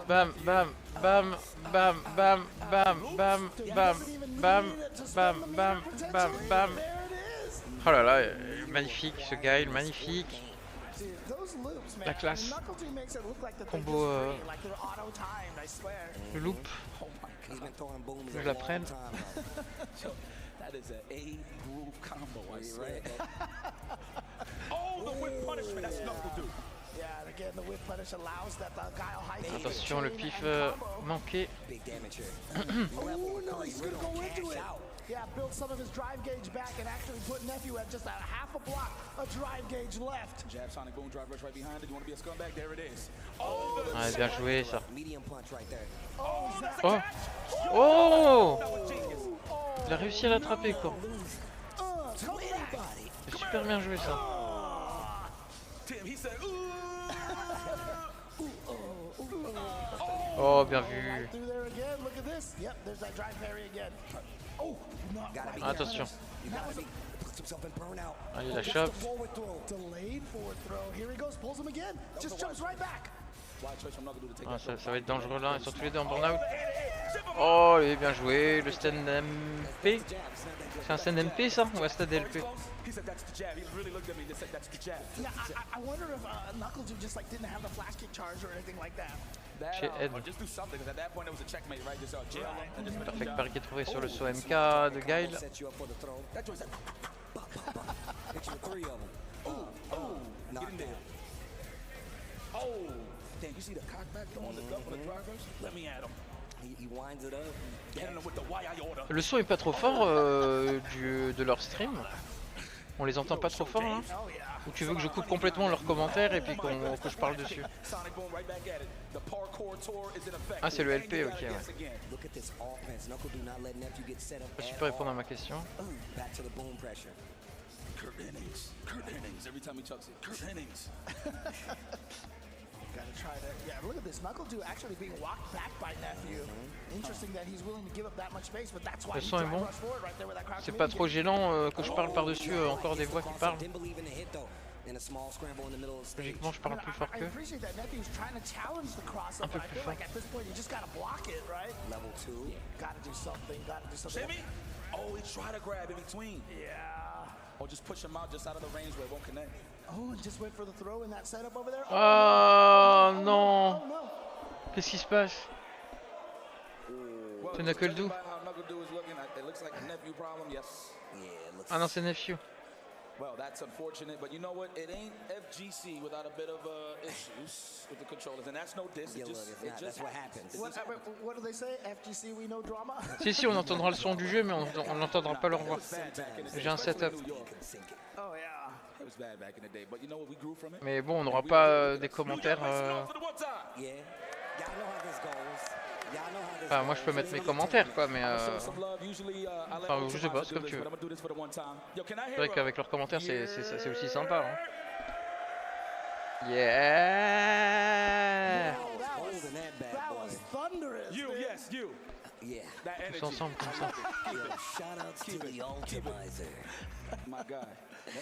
[SPEAKER 1] Bam, bam, bam, bam, bam, bam, bam, bam, bam, bam, bam, bam, bam. Oh là là, magnifique ce guy, magnifique. La classe. Combo le loop. Je la prenne.
[SPEAKER 21] That is an A-groove combo, I swear. Oh, the whip punishment, that's Knuckle Dude.
[SPEAKER 3] Yeah, and again, the whip punish allows that Guile high.
[SPEAKER 1] Attention, le pif manqué.
[SPEAKER 3] Oh no, he's gonna go into it. Yeah, build some of his drive gauge back and actually put Nephew at just a half a block of drive gauge left.
[SPEAKER 21] Jab, Sonic Boom, drive rush right behind it. You want to be a scumbag? There it is. Oh,
[SPEAKER 1] ouais, bien joué ça.
[SPEAKER 8] Medium punch right there.
[SPEAKER 1] Oh, oh, il a réussi à l'attraper quoi. C'est super bien joué ça. Oh, bien vu. Attention. Allez, la chope. Ah, ça va être dangereux là, ils sont tous les deux en burn-out. Oh, il est bien joué, le stand MP. C'est un stand MP ça ou un stand LP? Chez Ed. Perfect pari qui est trouvé sur le saut MK de Guile.
[SPEAKER 21] Damn, you see the cockback throwing the duck for the drivers? Let me at him. He winds it up. Hitting him with the why I order.
[SPEAKER 1] Le son est pas trop fort de leur stream. On les entend pas trop fort hein. Ou tu veux que je coupe complètement leurs commentaires et puis que je parle dessus? Ah c'est le LP, ok ouais. Je peux répondre à ma question.
[SPEAKER 21] Kurt Hennings, every time he chucks it. Kurt Hennings.
[SPEAKER 3] Gotta try to, yeah, look at this. Knuckle Dude actually being walked back by Nephew. Interesting that he's willing to give up that much space, but that's why
[SPEAKER 1] Le son est bon. C'est pas trop gênant que je parle par-dessus encore des voix qui parlent. Logiquement, je parle plus fort qu'eux. Un peu plus fort.
[SPEAKER 21] Oh, he tried to grab in between.
[SPEAKER 3] Yeah.
[SPEAKER 21] Or just push him out just out of the range where it won't connect.
[SPEAKER 3] Oh, and just wait for the throw in that setup over there.
[SPEAKER 1] Oh non. Qu'est-ce qui se passe? C'est Knuckle Dude. Ah non, c'est Nephew.
[SPEAKER 21] Well, that's unfortunate, but you know what? It ain't FGC without a bit of issues with the controllers, and that's no diss. It just
[SPEAKER 3] what happens. What do they say? FGC, we know drama.
[SPEAKER 1] Si, on entendra le son du jeu, mais on n'entendra pas leur voix. J'ai un setup.
[SPEAKER 3] Oh yeah.
[SPEAKER 1] Mais bon, on n'aura pas des commentaires. Enfin, moi je peux mettre mes commentaires quoi, mais enfin, je sais pas, c'est comme tu veux. C'est vrai qu'avec leurs commentaires, c'est aussi sympa. Hein. Yeah! Tous ensemble comme ça.
[SPEAKER 21] My guy.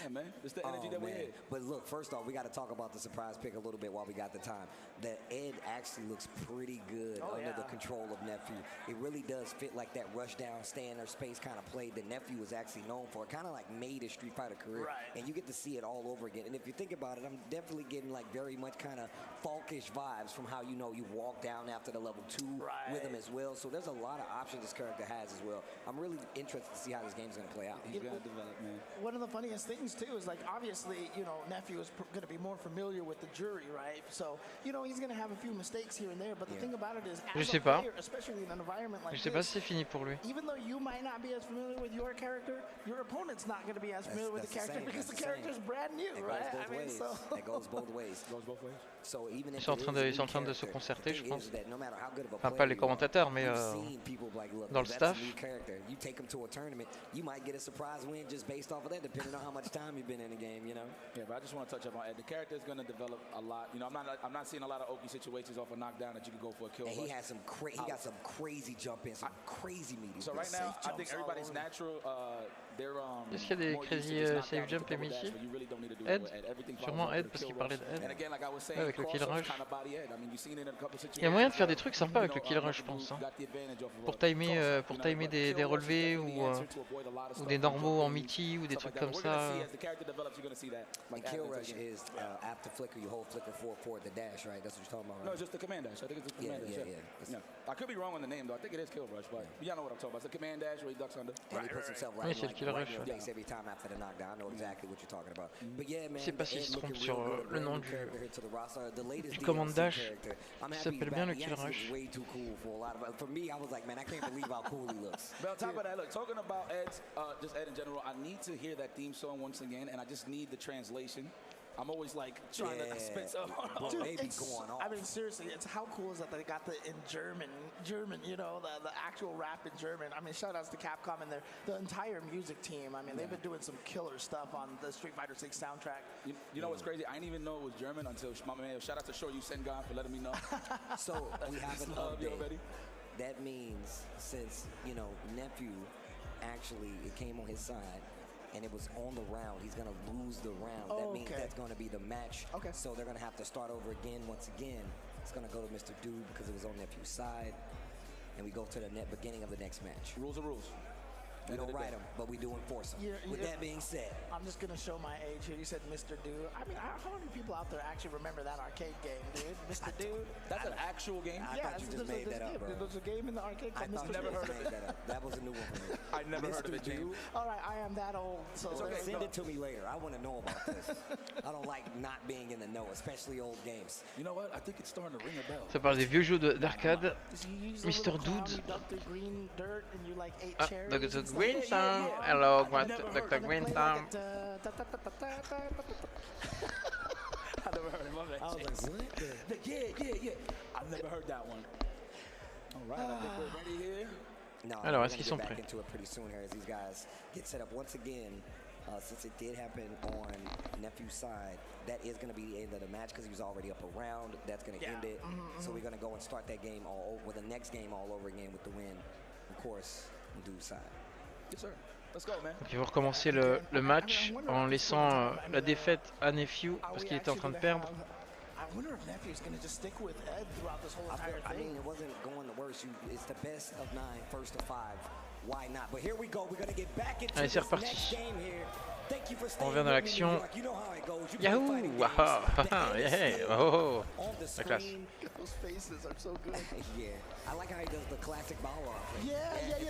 [SPEAKER 21] Damn, man. It's the energy that we had.
[SPEAKER 8] But look, first off, we got to talk about the surprise pick a little bit while we got the time. The Ed actually looks pretty good under the control of Nephew. It really does fit like that rush down, stay in their space kind of play that Nephew was actually known for. It kind of like made his Street Fighter career. Right. And you get to see it all over again. And if you think about it, I'm definitely getting like very much kind of Falkish vibes from how you walk down after the level 2 with him as well. So there's a lot of options this character has as well. I'm really interested to see how this game's going to play out.
[SPEAKER 21] He's going to develop, man.
[SPEAKER 3] One of the funniest things too is like obviously Nephew is going to be more familiar with the jury, right? So he's going to have a few mistakes here and there, but the thing about it is as a player, especially in an environment like
[SPEAKER 1] this, je sais pas si c'est fini pour lui.
[SPEAKER 3] Even though you might not be as familiar with your character, your opponent's not going to be as familiar with the character because the character is brand new, right?
[SPEAKER 8] I mean, so it goes both ways. So even if
[SPEAKER 1] ils sont en train de se concerter, je pense. Enfin, pas les commentateurs, mais dans le staff.
[SPEAKER 8] You take him to a tournament, you might get a surprise win just based off of that, depending on how much time you've been in the game,
[SPEAKER 21] Yeah, but I just want to touch up on Ed. The character is going to develop a lot. I'm not seeing a lot of Oki situations off a knockdown that you can go for a kill.
[SPEAKER 8] And he has some he got some crazy jump in, some crazy meetings.
[SPEAKER 21] So right now, I think everybody's natural.
[SPEAKER 1] Est-ce qu'il y a des crazy save jump M ici? Ed? Sûrement Ed parce qu'il parlait d'Ed. Avec le kill rush. Il y a moyen de faire des trucs sympas avec le kill rush, je pense. Hein. Pour timer des relevés ou des normaux en Mickey ou des trucs comme ça.
[SPEAKER 8] The kill rush is after flicker, you hold flicker forward the dash, right? That's what you're talking about, right?
[SPEAKER 21] No, it's just the command dash. I think it's the command dash. Yeah. I could be wrong on the name though. I think it is kill rush, but y'all know what I'm talking about. It's the command dash where he ducks under.
[SPEAKER 8] And he puts himself right in the base every time after the knockdown. I know exactly what you're talking about. But yeah, man,
[SPEAKER 1] je sais pas s'il se trompe sur le nom du command dash. Il s'appelle bien le kill rush.
[SPEAKER 8] For me, I was like, man, I can't believe how cool he looks.
[SPEAKER 21] But on top of that, look, talking about Ed, just Ed in general, I need to hear that theme song once again, and I just need the translation I'm always like trying to spit some.
[SPEAKER 3] Dude, I mean, seriously, it's how cool is that they got the in German, you know, the actual rap in German. I mean, shout outs to Capcom and the entire music team. I mean, they've been doing some killer stuff on the Street Fighter 6 soundtrack.
[SPEAKER 21] You know what's crazy? I didn't even know it was German until my man. Shout out to Show You Sengan for letting me know.
[SPEAKER 8] So we have an update. That means since, you know, nephew actually it came on his side and it was on the round, he's gonna lose the round. That means that's gonna be the match. Okay. So they're gonna have to start over again once again. It's gonna go to Mr. Dude because it was on nephew's side, and we go to the beginning of the next match.
[SPEAKER 21] Rules are rules.
[SPEAKER 8] We don't write them, but we do enforce them. With that being said,
[SPEAKER 3] I'm just gonna show my age here. You said Mr. Dude. I mean, how many people out there actually remember that arcade game, dude? Mr. Dude.
[SPEAKER 21] That's an actual game.
[SPEAKER 8] I thought you just made that up, bro.
[SPEAKER 3] There's a game in the arcade called Mr. Dude.
[SPEAKER 21] Never heard of it.
[SPEAKER 8] That was a new one for me.
[SPEAKER 21] I never heard of it, James.
[SPEAKER 3] All right, I am that old. So
[SPEAKER 8] it's okay. Send it to me later. I want to know about this. I don't like not being in the know, especially old games.
[SPEAKER 21] You know what? I think it's starting to ring a bell.
[SPEAKER 1] Ça parle des vieux jeux d'arcade. Mr. Dude. Ah, Dr. Green Town. Hello, Dr. Green Town.
[SPEAKER 21] I never heard of that.
[SPEAKER 8] I was like, what?
[SPEAKER 21] Yeah. I've never heard that one. All right, I think we're ready here.
[SPEAKER 8] No,
[SPEAKER 1] alors, est-ce qu'ils sont prêts?
[SPEAKER 8] Into it pretty soon here as these guys get set up once again. Since it did happen on nephew's side, that is going to be the end of the match because he was already up a round. That's going to end it. So we're going to go and start that game all over, the next game all over again with the win, of course, on Dude's side.
[SPEAKER 21] Yes, sir. Let's go, man.
[SPEAKER 1] Donc ils vont recommencer le match en laissant la défaite à Nephew parce qu'il était en train de perdre.
[SPEAKER 3] I wonder if Nephew's going to just stick with Ed throughout this whole entire thing.
[SPEAKER 8] I mean, it wasn't going the worst. It's the best of 9, first of 5. Why not? But here we go. We're going to get back into
[SPEAKER 1] Allez, c'est
[SPEAKER 8] this
[SPEAKER 1] reparti.
[SPEAKER 8] next game here. Thank you for
[SPEAKER 1] On
[SPEAKER 8] staying
[SPEAKER 1] revient dans
[SPEAKER 8] with me, New
[SPEAKER 1] l'action.
[SPEAKER 8] York. You know how it goes. You
[SPEAKER 1] Yahoo!
[SPEAKER 8] play fighting
[SPEAKER 1] Wow!
[SPEAKER 8] games.
[SPEAKER 1] Yeah! Oh!
[SPEAKER 8] On the
[SPEAKER 1] La classe.
[SPEAKER 8] screen.
[SPEAKER 3] Those faces are so good.
[SPEAKER 8] Yeah. I like how he does the classic bow off.
[SPEAKER 3] Yeah,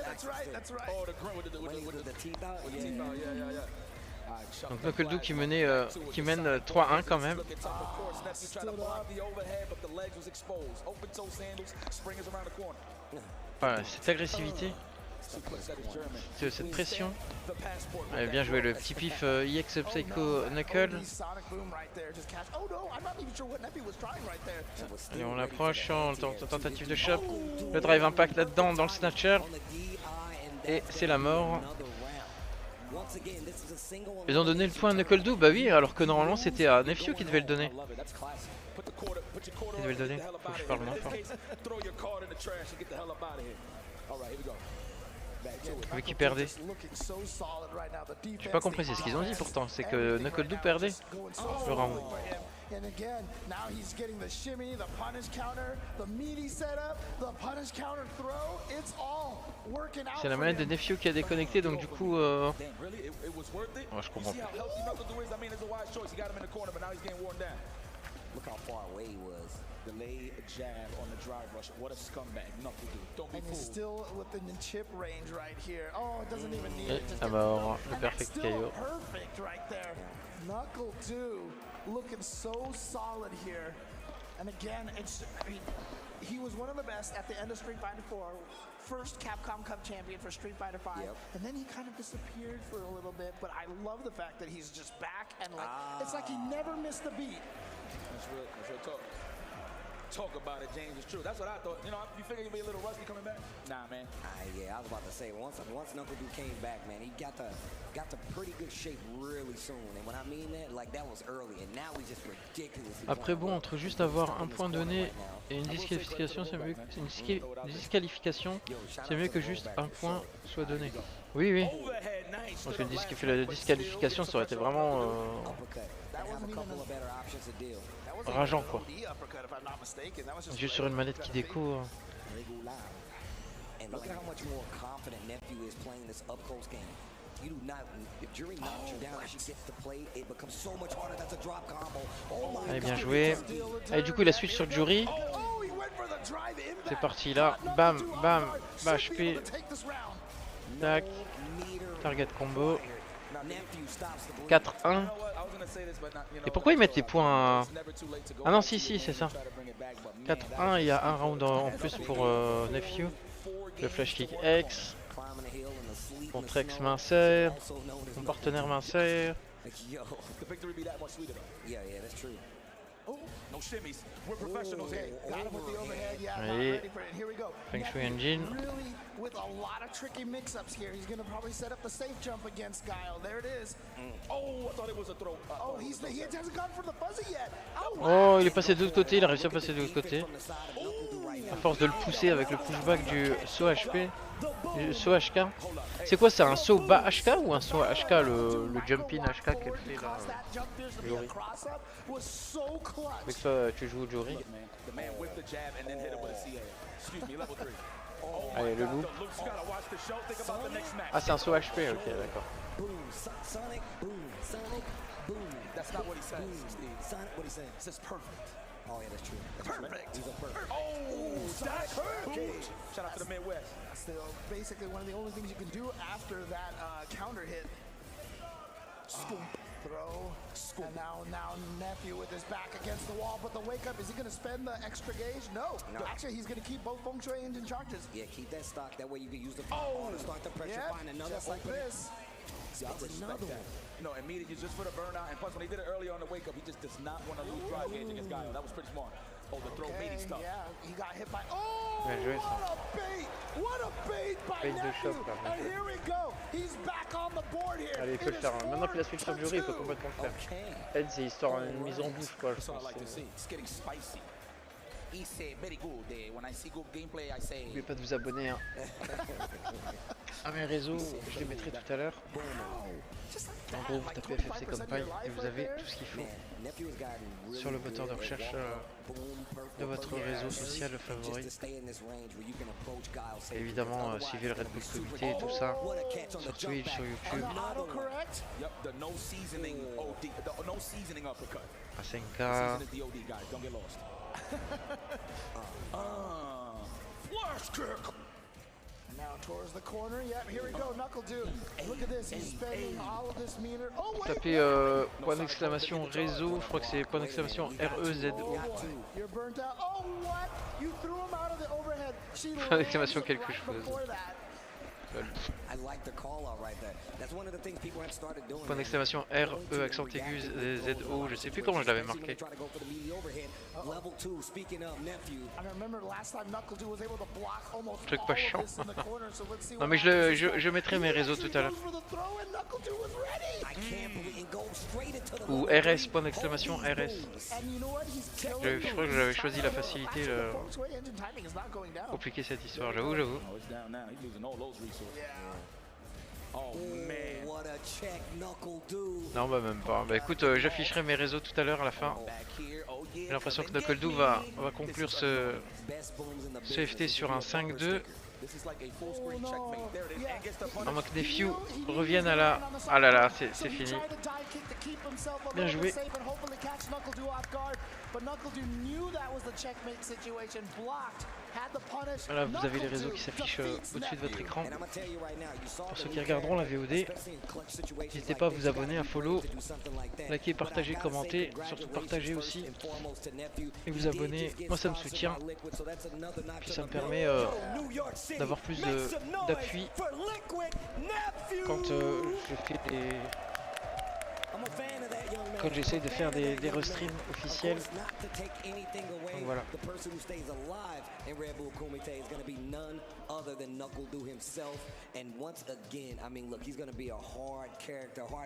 [SPEAKER 3] that's right.
[SPEAKER 21] Oh, the grunt with
[SPEAKER 8] the teeth out.
[SPEAKER 21] With the teeth out, yeah.
[SPEAKER 1] Donc Knuckle qui mène 3-1 quand même. Voilà, cette agressivité, cette pression. Allez, bien joué le petit pif EX Psycho Knuckle. Allez, on l'approche en tentative de chop. Le drive impact là-dedans dans le snatcher. Et c'est la mort. Ils ont donné le point à Knuckle Do? Bah oui, alors que normalement c'était à Nephew qui devait le donner. Qui devait le donner? Faut que je parle moins fort. Vu qu'il perdait. J'ai pas compris, c'est ce qu'ils ont dit pourtant, c'est que Knuckle Do perdait le round.
[SPEAKER 3] And again, now he's getting the shimmy, the punish counter, the meaty setup, the punish counter throw. It's all working out.
[SPEAKER 1] C'est la manette de Nephew qui a déconnecté, donc du coup, oh, je comprends pas.
[SPEAKER 8] Look how far away he was.
[SPEAKER 21] Delay jab on the drive rush. What a scumbag. Nothing to do. Don't be
[SPEAKER 3] and
[SPEAKER 21] fooled.
[SPEAKER 3] he's still within the chip range right here. Oh, it doesn't even need it. Just
[SPEAKER 1] Alors, le perfect KO.
[SPEAKER 3] Perfect right there. Knuckle 2 looking so solid here. And again, I mean, he was one of the best at the end of Street Fighter 4. First Capcom Cup champion for Street Fighter 5. And then he kind of disappeared for a little bit, but I love the fact that he's just back and like, it's like he never missed a beat.
[SPEAKER 21] That's real talk. Talk about it, James. It's true. That's what I thought. You know, you figure you'd be a little rusty coming back? Nah, man.
[SPEAKER 8] Yeah, I was about to say once Knuckle Dude came back, man, he got to pretty good shape really soon. And when I mean that, like that was early, and now he's just ridiculous.
[SPEAKER 1] Après bon, entre juste avoir un point donné et une disqualification, c'est mieux. Une disqualification, c'est mieux que juste un point soit donné. Oui. Parce que la disqualification, ça aurait été vraiment rageant quoi. Juste sur une manette qui déco.
[SPEAKER 8] And look at how much more confident Nephew is playing this up close game. You do not, if Jury knocks you down and she gets to play, it becomes so much harder. That's a drop combo. Oh my
[SPEAKER 1] Allez, bien joué. Allez, du coup, il a switch sur Jury. C'est parti là. Bam, bash P. Tac. Target combo. 4-1. Et pourquoi ils mettent les points à... Ah non, si, c'est ça. 4-1, il y a un round en plus pour Nephew. Le flash kick X. Contre X minceur. Mon partenaire minceur.
[SPEAKER 21] Like, yo, the victory be that much sweeter though. Yeah, yeah, that's true.
[SPEAKER 3] Oh,
[SPEAKER 21] no shimmies. We're professionals here.
[SPEAKER 3] Got him with the overhead. Yeah, not
[SPEAKER 1] Allez.
[SPEAKER 3] ready for it. Here we go.
[SPEAKER 1] Feng Shui Engine.
[SPEAKER 3] Really, with a lot of tricky mix-ups here. He's gonna probably set up the safe jump against Guile. There it is.
[SPEAKER 21] Oh, I thought it was a throw.
[SPEAKER 3] Oh, he hasn't gone for the fuzzy yet.
[SPEAKER 1] Oh, il est passé de l'autre côté, il a réussi à passer de l'autre côté. À force de le pousser avec le pushback du saut HP, du saut HK. C'est quoi, c'est un saut bas HK ou un saut HK, le jump-in HK qu'elle fait là, Jory? Avec toi, tu joues au Jory. Allez, le loop. Ah, c'est un saut HP, ok, d'accord.
[SPEAKER 21] Sonic, boom, Sonic, boom. That's not what he says, Steve. Sonic, what he says? He says perfect. Oh yeah, that's true. That's perfect. He's a perfect. Oh, Sonic, perfect. Shout out to the Midwest.
[SPEAKER 3] Still, basically one of the only things you can do after that counter hit. Scoop, throw, scoop. And now Nephew with his back against the wall, but the wake up, is he going to spend the extra gauge? No. Actually, he's going to keep both Feng Shui engine charges.
[SPEAKER 21] Yeah, keep that stock. That way you can use the to start the pressure, find another
[SPEAKER 3] just like this.
[SPEAKER 21] That's another one. You know, immediately just for the burnout. And plus, when he did it earlier on the wake up, he just does not want to lose drive gauge against Guile. That was pretty smart. Oh, the throw made him stuff.
[SPEAKER 3] Yeah, he got hit by. Oh, what a bait! What a bait by Nephew! And here we go. He's back on the board here.
[SPEAKER 1] Allez, il peut le faire. Maintenant qu'il a switch sur Jory, il peut complètement le faire. Ed, c'est histoire d'une mise en bouche, quoi. Je pense.
[SPEAKER 21] He said very good. When I see good gameplay, I say.
[SPEAKER 1] N'oubliez pas de vous abonner hein. à mes réseaux, je les mettrai tout à l'heure. En gros, vous tapez FFC Compile et vous avez tout ce qu'il faut sur le moteur de recherche de votre réseau social favori. Et évidemment, suivez le Redbull Kumite et tout ça sur Twitch, sur YouTube. À 5K.
[SPEAKER 3] Now towards the corner. Yep, here we go. Knuckle Dude. Look at this. He's spending all of this meter. Oh wait.
[SPEAKER 1] Tapez point d'exclamation réseau. Je crois que c'est point d'exclamation REZO.
[SPEAKER 3] You're burnt out. Oh what? You threw him out of the overhead.
[SPEAKER 1] Point d'exclamation quelque chose. Point d'exclamation RE accent aigu ZO, je sais plus comment je l'avais marqué. Truc pas chiant. Non mais je mettrai mes réseaux tout à l'heure. Ou RS, point d'exclamation RS. Je crois que j'avais choisi la facilité compliquer cette histoire, j'avoue. Non bah même pas. Bah écoute, j'afficherai mes réseaux tout à l'heure à la fin. J'ai l'impression que Knuckle Dude va conclure ce FT sur un 5-2. À moins que Nephew revienne à la... Ah là là, c'est fini. Bien joué. Voilà, vous avez les réseaux qui s'affichent au-dessus de votre écran. Pour ceux qui regarderont la VOD, n'hésitez pas à vous abonner, à follow, liker, partager, commenter, surtout partager aussi. Et vous abonner, moi ça me soutient. Puis ça me permet d'avoir plus d'appui quand je fais des... Quand j'essaye de faire des restreams officiels. Donc voilà.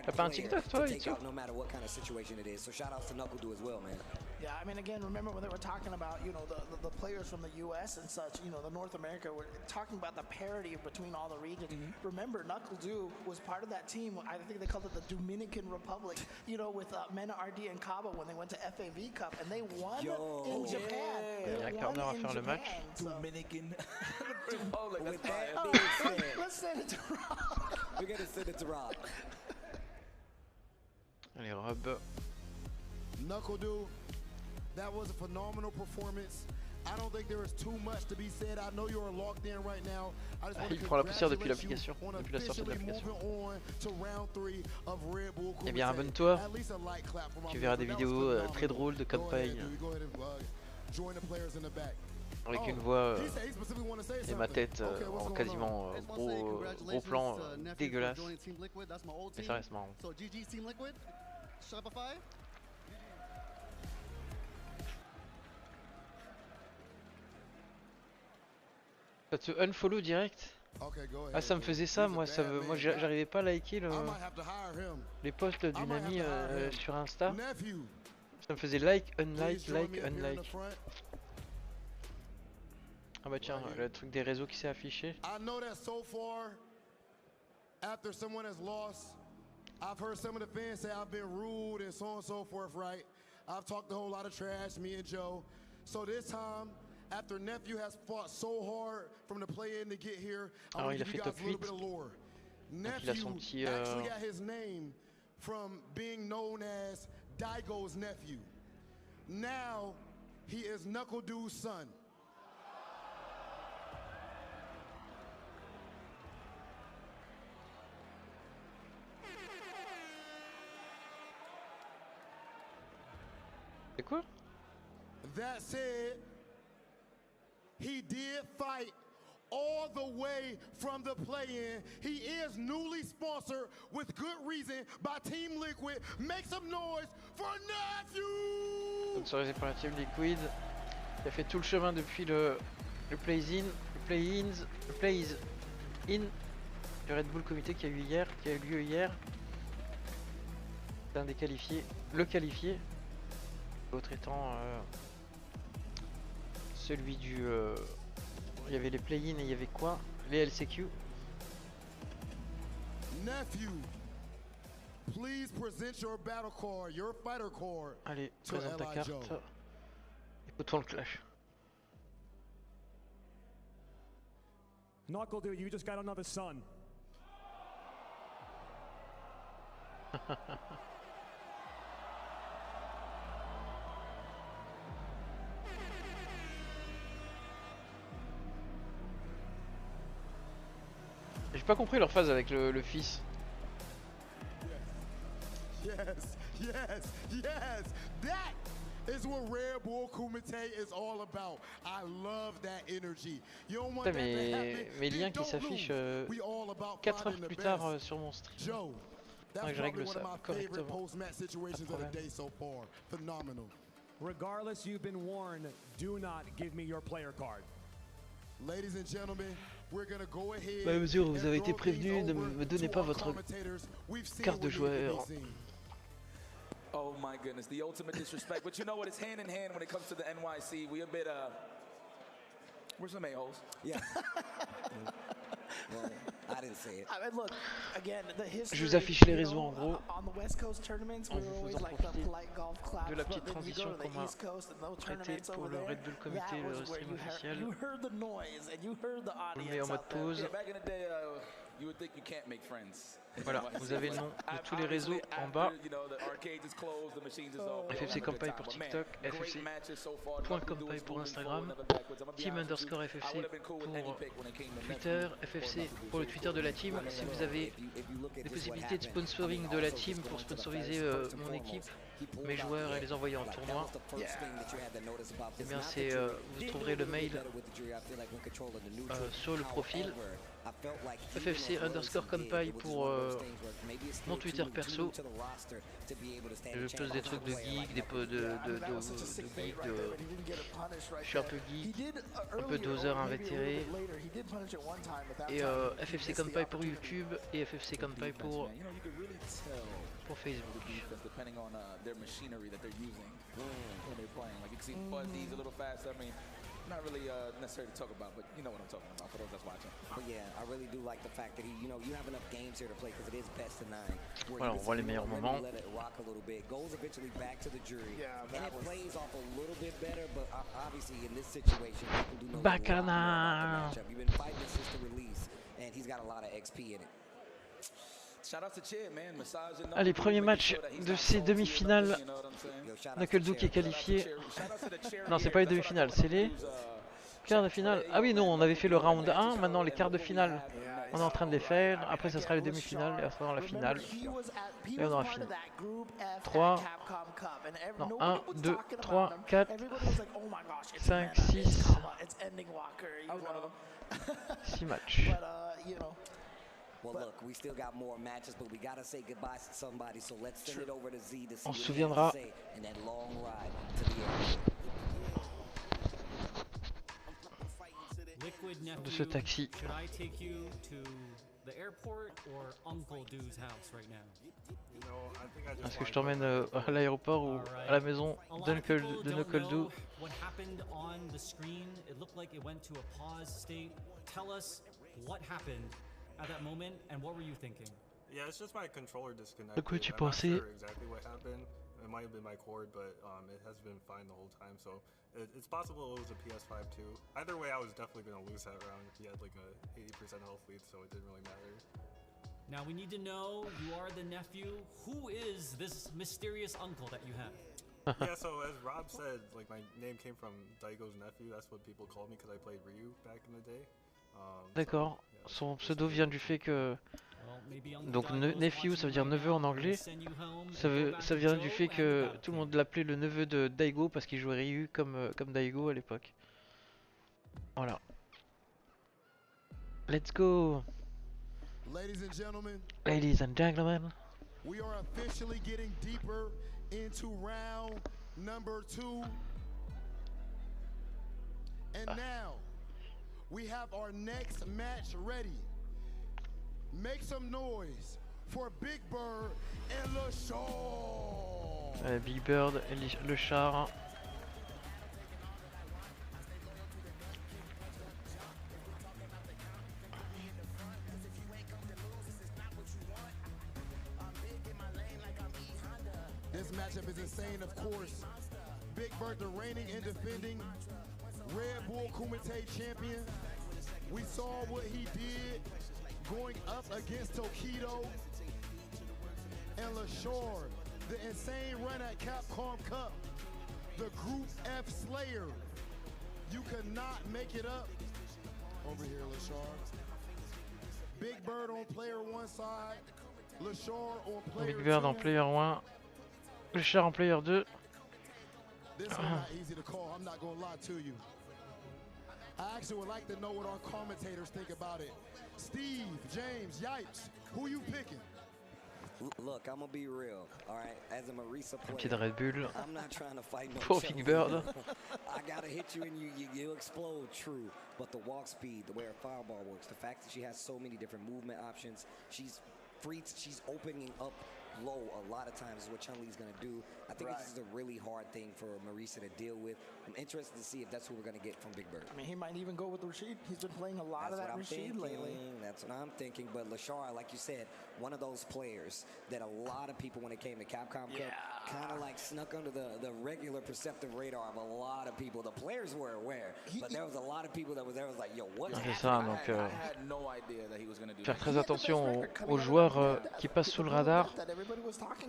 [SPEAKER 1] T'as pas un TikTok toi, Itsu?
[SPEAKER 3] Yeah, I mean, again, remember when they were talking about, you know, the players from the U.S. and such, you know, the North America, were talking about the parity between all the regions. Remember, Knuckle Dude was part of that team, I think they called it the Dominican Republic, you know, with Mena, RD, and Kaba when they went to FAV Cup, and they won in Japan.
[SPEAKER 1] Il y a un quart d'heure à faire le match.
[SPEAKER 21] Dominican.
[SPEAKER 3] Let's send it to Rob.
[SPEAKER 21] We're gonna send it to Rob.
[SPEAKER 1] Allez, Rob.
[SPEAKER 2] Knuckle Dude, that was a phenomenal performance. I don't think there is too much to be said. I know you're locked in right now. I just want to
[SPEAKER 1] il prend la poussière depuis l'application, depuis la sortie de l'application. Eh bien, abonne-toi. Tu verras des vidéos très drôles de campagne. avec une voix et ma tête en quasiment gros plan dégueulasse. Mais ça reste marrant. Ça te unfollow direct? Ah, ça me faisait ça, moi j'arrivais pas à liker les posts d'une amie sur Insta. Ça me faisait like, unlike, like, unlike. Ah bah tiens, le truc des réseaux qui s'est affiché.
[SPEAKER 2] After someone has lost, I've heard some of the fans say I've been rude and so on and so forth, right? I've talked a whole lot of trash, me and Joe. So this time, after Nephew has fought so hard from the play-in to get here, I want to give you guys a little bit of lore. Nephew actually got his name from being known as Daigo's nephew. Now, he is Knuckle Dude's son.
[SPEAKER 1] C'est quoi?
[SPEAKER 2] That said, he did fight all the way from the play-in. He is newly sponsored with good reason by Team Liquid. Make some noise for Nephew!
[SPEAKER 1] Sponsorisé par la Team Liquid, qui a fait tout le chemin depuis le play-in, le play-in du Redbull Kumite qui a eu lieu hier. C'est un des qualifiés, le qualifié. L'autre étant celui du... il y avait les play-in et il y avait quoi? Les LCQ.
[SPEAKER 2] Nephew, please present your battle card, your fighter card.
[SPEAKER 1] Allez, présente ta carte. Écoutons le clash.
[SPEAKER 12] Knuckle Dude, you just got another son.
[SPEAKER 1] J'ai pas compris leur phase avec le fils.
[SPEAKER 2] Yes, that is what Redbull Kumite is all about. I love that energy. You don't want that to happen.
[SPEAKER 1] Mes liens qui s'affichent 4 heures plus tard sur mon stream.
[SPEAKER 2] That's
[SPEAKER 1] que je règle ça
[SPEAKER 2] one of my favorite post-match situations of the day so far. Phenomenal.
[SPEAKER 12] Regardless, you've been warned, do not give me your player card.
[SPEAKER 2] Ladies and gentlemen, we're gonna go ahead.
[SPEAKER 1] Bah, mesure, vous avez été prévenu, ne me donnez pas votre carte de joueur.
[SPEAKER 6] Oh my goodness, the ultimate disrespect. But you know what? It's hand in hand when it comes to the NYC. We a bit we're some a-holes.
[SPEAKER 8] Yeah. Well, I didn't say it.
[SPEAKER 3] I mean, look, again, the history,
[SPEAKER 1] je vous affiche les réseaux en gros.
[SPEAKER 3] On the West Coast tournaments, we were always like the polite golf claps,
[SPEAKER 1] de la petite
[SPEAKER 3] but then you go
[SPEAKER 1] transition
[SPEAKER 3] to
[SPEAKER 1] qu'on
[SPEAKER 3] the
[SPEAKER 1] m'a
[SPEAKER 3] East Coast and those
[SPEAKER 1] prêté
[SPEAKER 3] tournaments
[SPEAKER 1] pour
[SPEAKER 3] over
[SPEAKER 1] le
[SPEAKER 3] there,
[SPEAKER 1] Redbull Kumite,
[SPEAKER 3] that
[SPEAKER 1] le
[SPEAKER 3] was where
[SPEAKER 1] stream officiel.
[SPEAKER 3] you heard the noise and you heard the
[SPEAKER 1] Je vous
[SPEAKER 3] audience
[SPEAKER 1] mets en mode
[SPEAKER 3] out there.
[SPEAKER 1] pause.
[SPEAKER 6] Yeah, back in the day, you would think you can't make friends.
[SPEAKER 1] Voilà, vous avez le nom de tous les réseaux en bas. FFC Kampai pour TikTok, FFC.kampai pour Instagram, Team_FFC pour Twitter, FFC pour le Twitter de la team. Si vous avez des possibilités de sponsoring de la team pour sponsoriser mon équipe, mes joueurs et les envoyer en tournoi, eh bien vous trouverez le mail sur le profil. FFC_Kampai pour mon Twitter perso. Je pose des trucs de geek, je suis un peu geek, un peu doseur invétéré. Et FFC Kampai pour YouTube et FFC Kampai pour Facebook.
[SPEAKER 6] Not really necessary to talk about, but you know what I'm talking about for those that's watching.
[SPEAKER 8] But yeah, I really do like the fact that you have enough games here to play because it is best of 9.
[SPEAKER 1] Voilà, on voit les meilleurs moments.
[SPEAKER 8] Let it rock a little bit. Goes eventually back to the jury. And it plays off a little bit better, but obviously in this situation, people do know
[SPEAKER 1] Bacana.
[SPEAKER 8] You've been fighting this since the release, and he's got a lot of XP in it.
[SPEAKER 1] Allez, premier match de ces demi-finales. Knuckle Dude qui est qualifié. Non, c'est pas les demi-finales, c'est les Quart de finale. Ah oui, non, on avait fait le round 1, maintenant les quarts de finale. On est en train de les faire. Après, ça sera les demi-finales et après, la finale. Et on aura fini. 3. Non, 1, 2, 3, 4, 5, 6. 6 matchs. On se souviendra. De ce taxi. Est-ce que je t'emmène à l'aéroport ou à la maison de Knuckle Do?
[SPEAKER 17] What happened on the screen? It looked like it went to a pause state. Tell us what happened at that moment and what were you thinking?
[SPEAKER 20] Yeah, it's just my controller disconnected.
[SPEAKER 1] De quoi tu
[SPEAKER 20] I'm not
[SPEAKER 1] pensais?
[SPEAKER 20] sure exactly what happened. It might have been my cord, but it has been fine the whole time. So it's possible it was a PS5 too. Either way, I was definitely gonna lose that round. He had like a 80% health lead, so it didn't really matter.
[SPEAKER 17] Now we need to know, you are the nephew. Who is this mysterious uncle that you have?
[SPEAKER 20] Yeah, so as Rob said, like my name came from Daigo's nephew. That's what people called me because I played Ryu back in the day.
[SPEAKER 1] D'accord. Son pseudo vient du fait que... Donc nephew, ça veut dire neveu en anglais. Ça vient du fait que tout le monde l'appelait le neveu de Daigo parce qu'il jouait Ryu comme Daigo à l'époque. Voilà. Let's go.
[SPEAKER 2] Ladies
[SPEAKER 1] and gentlemen.
[SPEAKER 2] We are officially getting deeper into round number 2. And now we have our next match ready. Make some noise for Big Bird and Le Char.
[SPEAKER 1] Big Bird et Le Char.
[SPEAKER 2] This matchup is insane, of course. Big Bird, the reigning and defending Redbull Kumite champion. We saw what he did going up against Tokido and LaShore, the insane run at Capcom Cup, the Group F Slayer. You could not make it up. Over here, LaShore. Big Bird on player 1 side, LaShore on player 2.
[SPEAKER 1] Big Bird en player 1, Le Char en player 2.
[SPEAKER 2] This is not easy to call, I'm not gonna lie to you. I actually would like to know what our commentators think about it. Steve, James, Yipes, who you picking?
[SPEAKER 8] Look, I'm gonna be real, all right? As a Marisa player,
[SPEAKER 1] Petite Red Bull.
[SPEAKER 8] I'm not trying to fight no
[SPEAKER 1] Poor Big Bird.
[SPEAKER 8] I gotta hit you and you explode, true. But the walk speed, the way her fireball works, the fact that she has so many different movement options, she's free, she's opening up low a lot of times is what Chun-Li's gonna do. I think this is a really hard thing for Marisa to deal with. I'm interested to see if that's what we're gonna get from Big Bird.
[SPEAKER 3] I mean, he might even go with Rashid. He's been playing a lot of that Rashid lately.
[SPEAKER 8] That's what I'm thinking. But LaShar, like you said, one of those players that a lot of people, when it came to Capcom Cup, kind of like snuck under the regular perceptive radar of a lot of people. The players were aware, but there was a lot of people that was there was like, yo, what's
[SPEAKER 1] C'est ça,
[SPEAKER 8] happening?
[SPEAKER 1] donc
[SPEAKER 6] I had no idea that he was gonna do
[SPEAKER 1] faire
[SPEAKER 6] that.
[SPEAKER 1] très attention aux joueurs qui passent sous le radar,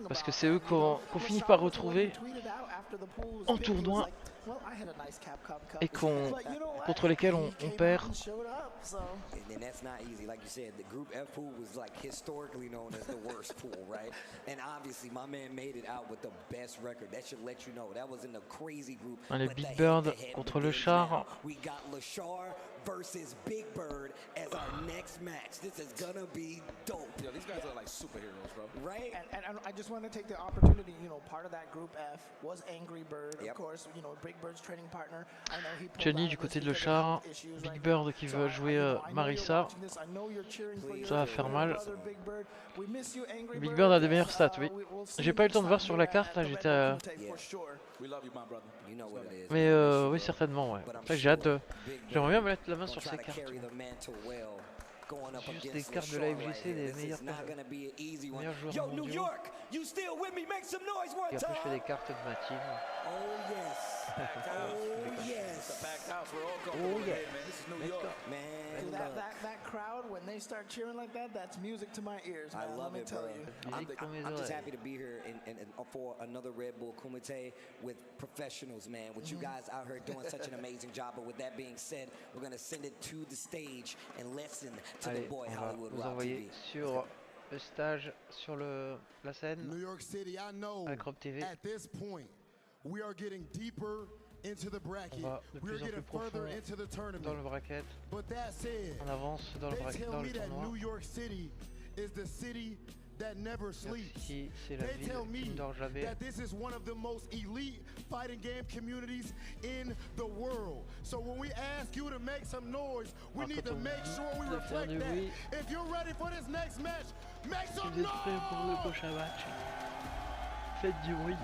[SPEAKER 1] parce que c'est eux qu'on finit par retrouver en tournoi et contre lesquels on perd.
[SPEAKER 8] And that's not easy. Like you said, the Group F pool was like historically known as the worst pool, right? And obviously, my man made it out with the best record. That should let you know that was in a crazy group.
[SPEAKER 1] Les Big Bird contre Le Char.
[SPEAKER 8] We got LaShar versus Big Bird as our next match. This is gonna be dope.
[SPEAKER 6] Yo, these guys are like superheroes, bro.
[SPEAKER 3] Right? And I just want to take the opportunity, you know, part of that Group F was Angry Bird, of course, you know, Big Bird's training partner. I know he
[SPEAKER 1] Johnny du côté de Le Char, Big Bird qui veut jouer Marisa. Ça va faire mal. Big Bird a des meilleures stats, oui. J'ai pas eu le temps de voir sur la carte, là j'étais à... Mais oui, certainement, ouais. Après, j'ai hâte de... J'aimerais bien mettre la main sur ces cartes. Juste des cartes de la FGC, des meilleurs joueurs mondiaux. Et après, je fais des cartes de ma team.
[SPEAKER 8] Oh yes. Oh yes.
[SPEAKER 6] It's a packed house. We're all going
[SPEAKER 8] Oh
[SPEAKER 6] over
[SPEAKER 8] yeah.
[SPEAKER 6] here, man. This is New York.
[SPEAKER 8] Man,
[SPEAKER 3] that crowd, when they start cheering like that, that's music to my ears, man.
[SPEAKER 8] I love
[SPEAKER 3] Let me
[SPEAKER 8] it,
[SPEAKER 3] tell
[SPEAKER 8] bro.
[SPEAKER 3] you.
[SPEAKER 8] I'm just happy to be here for another Red Bull Kumite with professionals, man. With you guys out here doing such an amazing job. But with that being said, we're gonna send it to the stage and listen to the boy Hollywood
[SPEAKER 1] vous
[SPEAKER 8] Rock
[SPEAKER 1] envoyer
[SPEAKER 8] TV.
[SPEAKER 1] sur le stage, sur la scène.
[SPEAKER 2] New York City, I know
[SPEAKER 1] avec Rob TV.
[SPEAKER 2] at this point, we are getting deeper into the bracket.
[SPEAKER 1] On va de
[SPEAKER 2] We are
[SPEAKER 1] plus en
[SPEAKER 2] getting
[SPEAKER 1] plus profond
[SPEAKER 2] further into the tournament.
[SPEAKER 1] dans le bracket.
[SPEAKER 2] But that said,
[SPEAKER 1] On avance dans le
[SPEAKER 2] they
[SPEAKER 1] bracket,
[SPEAKER 2] tell
[SPEAKER 1] dans
[SPEAKER 2] me
[SPEAKER 1] le
[SPEAKER 2] that
[SPEAKER 1] tournoi.
[SPEAKER 2] New York City is the city that never sleeps.
[SPEAKER 1] Ici, c'est la
[SPEAKER 2] They
[SPEAKER 1] ville
[SPEAKER 2] tell
[SPEAKER 1] qui
[SPEAKER 2] me
[SPEAKER 1] ne dort jamais.
[SPEAKER 2] that this is one of the most elite fighting game communities in the world. So when we ask you to make some noise, we need to make sure we reflect that. If you're ready for this next match, make
[SPEAKER 1] Si
[SPEAKER 2] some
[SPEAKER 1] vous êtes prêts pour le
[SPEAKER 2] noise!
[SPEAKER 1] prochain match, faites du bruit.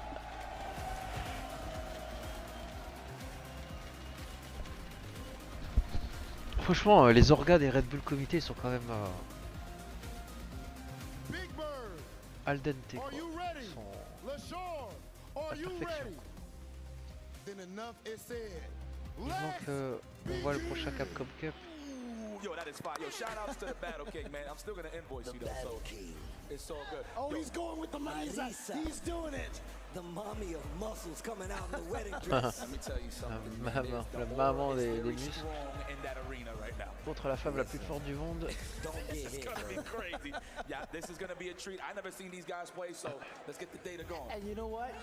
[SPEAKER 1] Franchement, les orgas des Red Bull Comité sont quand même al dente, quoi. Ils sont à perfection. Vivement que on voit le prochain Capcom Cup.
[SPEAKER 6] Yo, that is fire. Yo, shout outs to the Battle King, man. I'm still gonna invoice you though, so it's all good.
[SPEAKER 3] Oh, he's going with the Marisa. He's doing it.
[SPEAKER 8] The mommy of muscles coming out in the wedding dress.
[SPEAKER 6] Let me tell you something.
[SPEAKER 1] La maman des muscles
[SPEAKER 6] In that arena right now.
[SPEAKER 1] contre la femme la plus forte du monde.
[SPEAKER 6] This is gonna be crazy. Yeah, this is gonna be a treat. I never seen these guys play, so let's get the data going.
[SPEAKER 3] And you know what?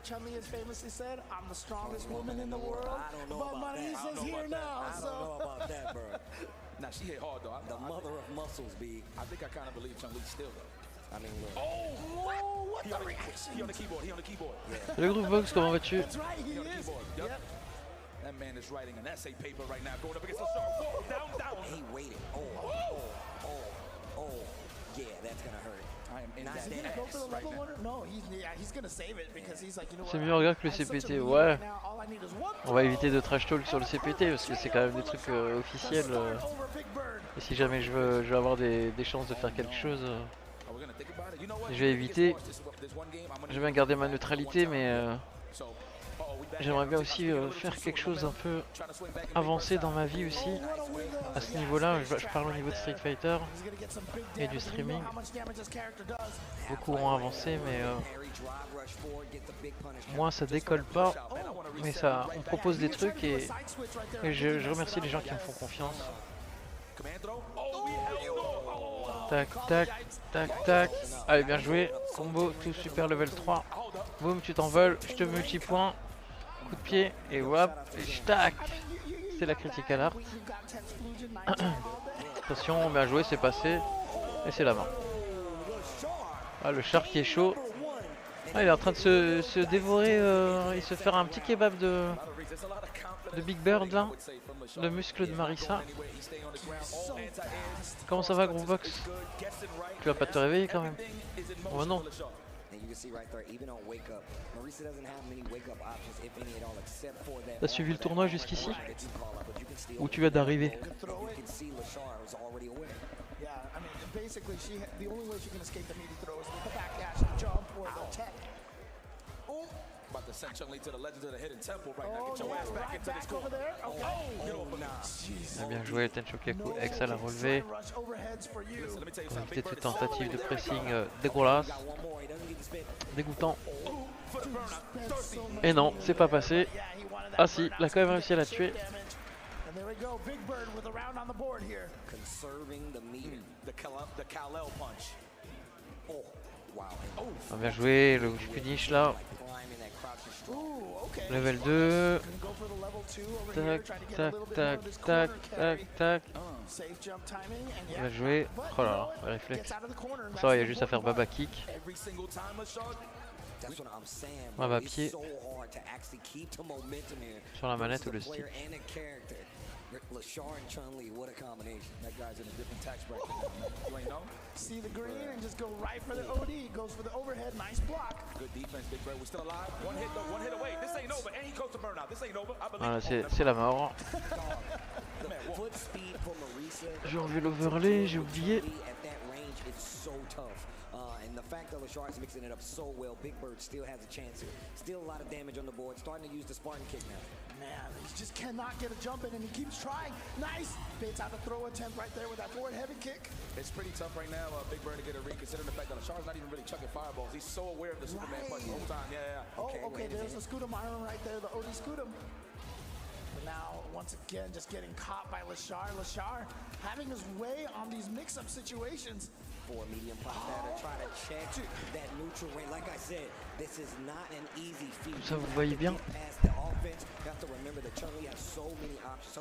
[SPEAKER 3] Chun-Li has famously said, I'm the strongest woman in the world.
[SPEAKER 8] I don't know
[SPEAKER 3] but
[SPEAKER 8] about that.
[SPEAKER 3] Marisa's here now,
[SPEAKER 8] I don't know about that, bro.
[SPEAKER 6] Nah, she hit hard though.
[SPEAKER 8] The mother of muscles, B.
[SPEAKER 6] I think I kind of believe Chun-Li still though.
[SPEAKER 8] I mean, look.
[SPEAKER 3] Oh, what
[SPEAKER 6] He
[SPEAKER 3] the
[SPEAKER 6] on
[SPEAKER 3] reaction?
[SPEAKER 6] he on the keyboard. He on the keyboard.
[SPEAKER 1] Le groupe Vox, comment vas-tu?
[SPEAKER 3] That's right, he
[SPEAKER 6] He on the
[SPEAKER 3] is.
[SPEAKER 6] keyboard. Yep. That man is writing an essay paper right now, going up against LaShawn. Whoa, down.
[SPEAKER 8] He waited. Yeah, that's gonna hurt.
[SPEAKER 6] I am in
[SPEAKER 3] Is he gonna go for the level one? No, he's gonna save it because he's like, you know what?
[SPEAKER 1] C'est mieux regarde que le CPT, ouais. On va éviter de trash talk sur le CPT parce que c'est quand même des trucs officiels. Et si jamais je veux avoir des chances de faire quelque chose, je vais éviter. Je vais bien garder ma neutralité, mais j'aimerais bien aussi faire quelque chose un peu avancé dans ma vie aussi. À ce niveau-là, je parle au niveau de Street Fighter et du streaming. Beaucoup ont avancé, mais moi ça décolle pas. Mais ça, on propose des trucs et je remercie les gens qui me font confiance. Tac, tac, tac, tac. Allez, bien joué. Combo, tout super level 3. Boum, tu t'envoles, je te multi-point. Coup de pied, et hop, et tac. C'est la critique à l'art. Attention, bien joué, c'est passé. Et c'est la main. Ah, le char qui est chaud. Ah, il est en train de se dévorer et se faire un petit kebab de Big Bird là. Le muscle de Marisa. Comment ça va, gros box? Tu vas pas te réveiller quand même? Oh non. T'as suivi le tournoi jusqu'ici? Ou tu viens d'arriver?
[SPEAKER 3] Basically, the only way she can escape the meaty throw is with the back dash, the jump, or the tech.
[SPEAKER 6] About to send Chun-Li to the legend of the hidden temple right now. Get your ass back into this corner. Get over now.
[SPEAKER 1] Bien joué, Tenchokaku X à la relevée. Pour éviter toute tentative de pressing dégueulasse. Dégoûtant. Et non, c'est pas passé. Ah si, il a quand même réussi à la tuer.
[SPEAKER 3] And there we go, Big Bird with a round on the board here.
[SPEAKER 8] Conserving the meter.
[SPEAKER 6] The Kal-El punch.
[SPEAKER 8] Oh, wow.
[SPEAKER 1] Ah, bien joué, le finish là. Level 2. Tac, tac, tac, tac, tac, tac. Bien joué. Oh là là, le réflexe. Ça va, il y a juste à faire baba kick. Baba pied. Sur la manette ou le stick.
[SPEAKER 8] LaShawn and Chun-Li, what a combination.
[SPEAKER 6] That guy's in a different tax bracket. You ain't know?
[SPEAKER 3] See the green and just go right for the OD. Goes for the overhead. Nice block.
[SPEAKER 6] Good defense, Big Bird. We're still alive. One hit away. This ain't over. And he goes to burnout. This ain't over. I believe.
[SPEAKER 1] Voilà, c'est la mort. J'ai enlevé l'overlay, j'ai oublié.
[SPEAKER 8] And the fact that LaShawn's mixing it up so well, Big Bird still has a chance here. Still a lot of damage on the board. Starting to use the Spartan kick now.
[SPEAKER 3] man, he just cannot get a jump in, and he keeps trying. Nice. Baits out a throw attempt right there with that forward heavy kick.
[SPEAKER 6] It's pretty tough right now, Big Bird, to get a read, considering the fact that Lashar's not even really chucking fireballs. He's so aware of the Superman punch the whole time. Yeah.
[SPEAKER 3] Oh, okay, there's the Scootum Iron right there, the OD Scootum. But now, once again, just getting caught by Lashar. Lashar having his way on these mix-up situations.
[SPEAKER 8] For a medium punch batter, try to check that neutral range. Like I said, this is not an easy feat.
[SPEAKER 1] Ça vous voyez bien.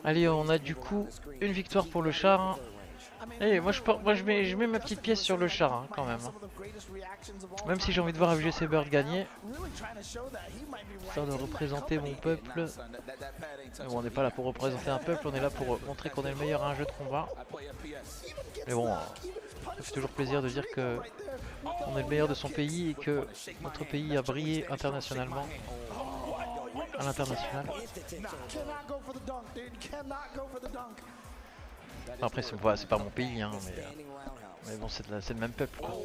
[SPEAKER 1] Allez, on a du coup une victoire pour le char. Hein. Allez, moi je mets ma petite pièce sur le char hein, quand même. Même si j'ai envie de voir FGC Bird gagner. Histoire de représenter mon peuple. Mais bon, on n'est pas là pour représenter un peuple, on est là pour montrer qu'on est le meilleur à un jeu de combat. Mais bon, ça fait toujours plaisir de dire que on est le meilleur de son pays et que notre pays a brillé internationalement. À l'international. Après c'est pas mon pays hein, mais bon c'est le même peuple quoi.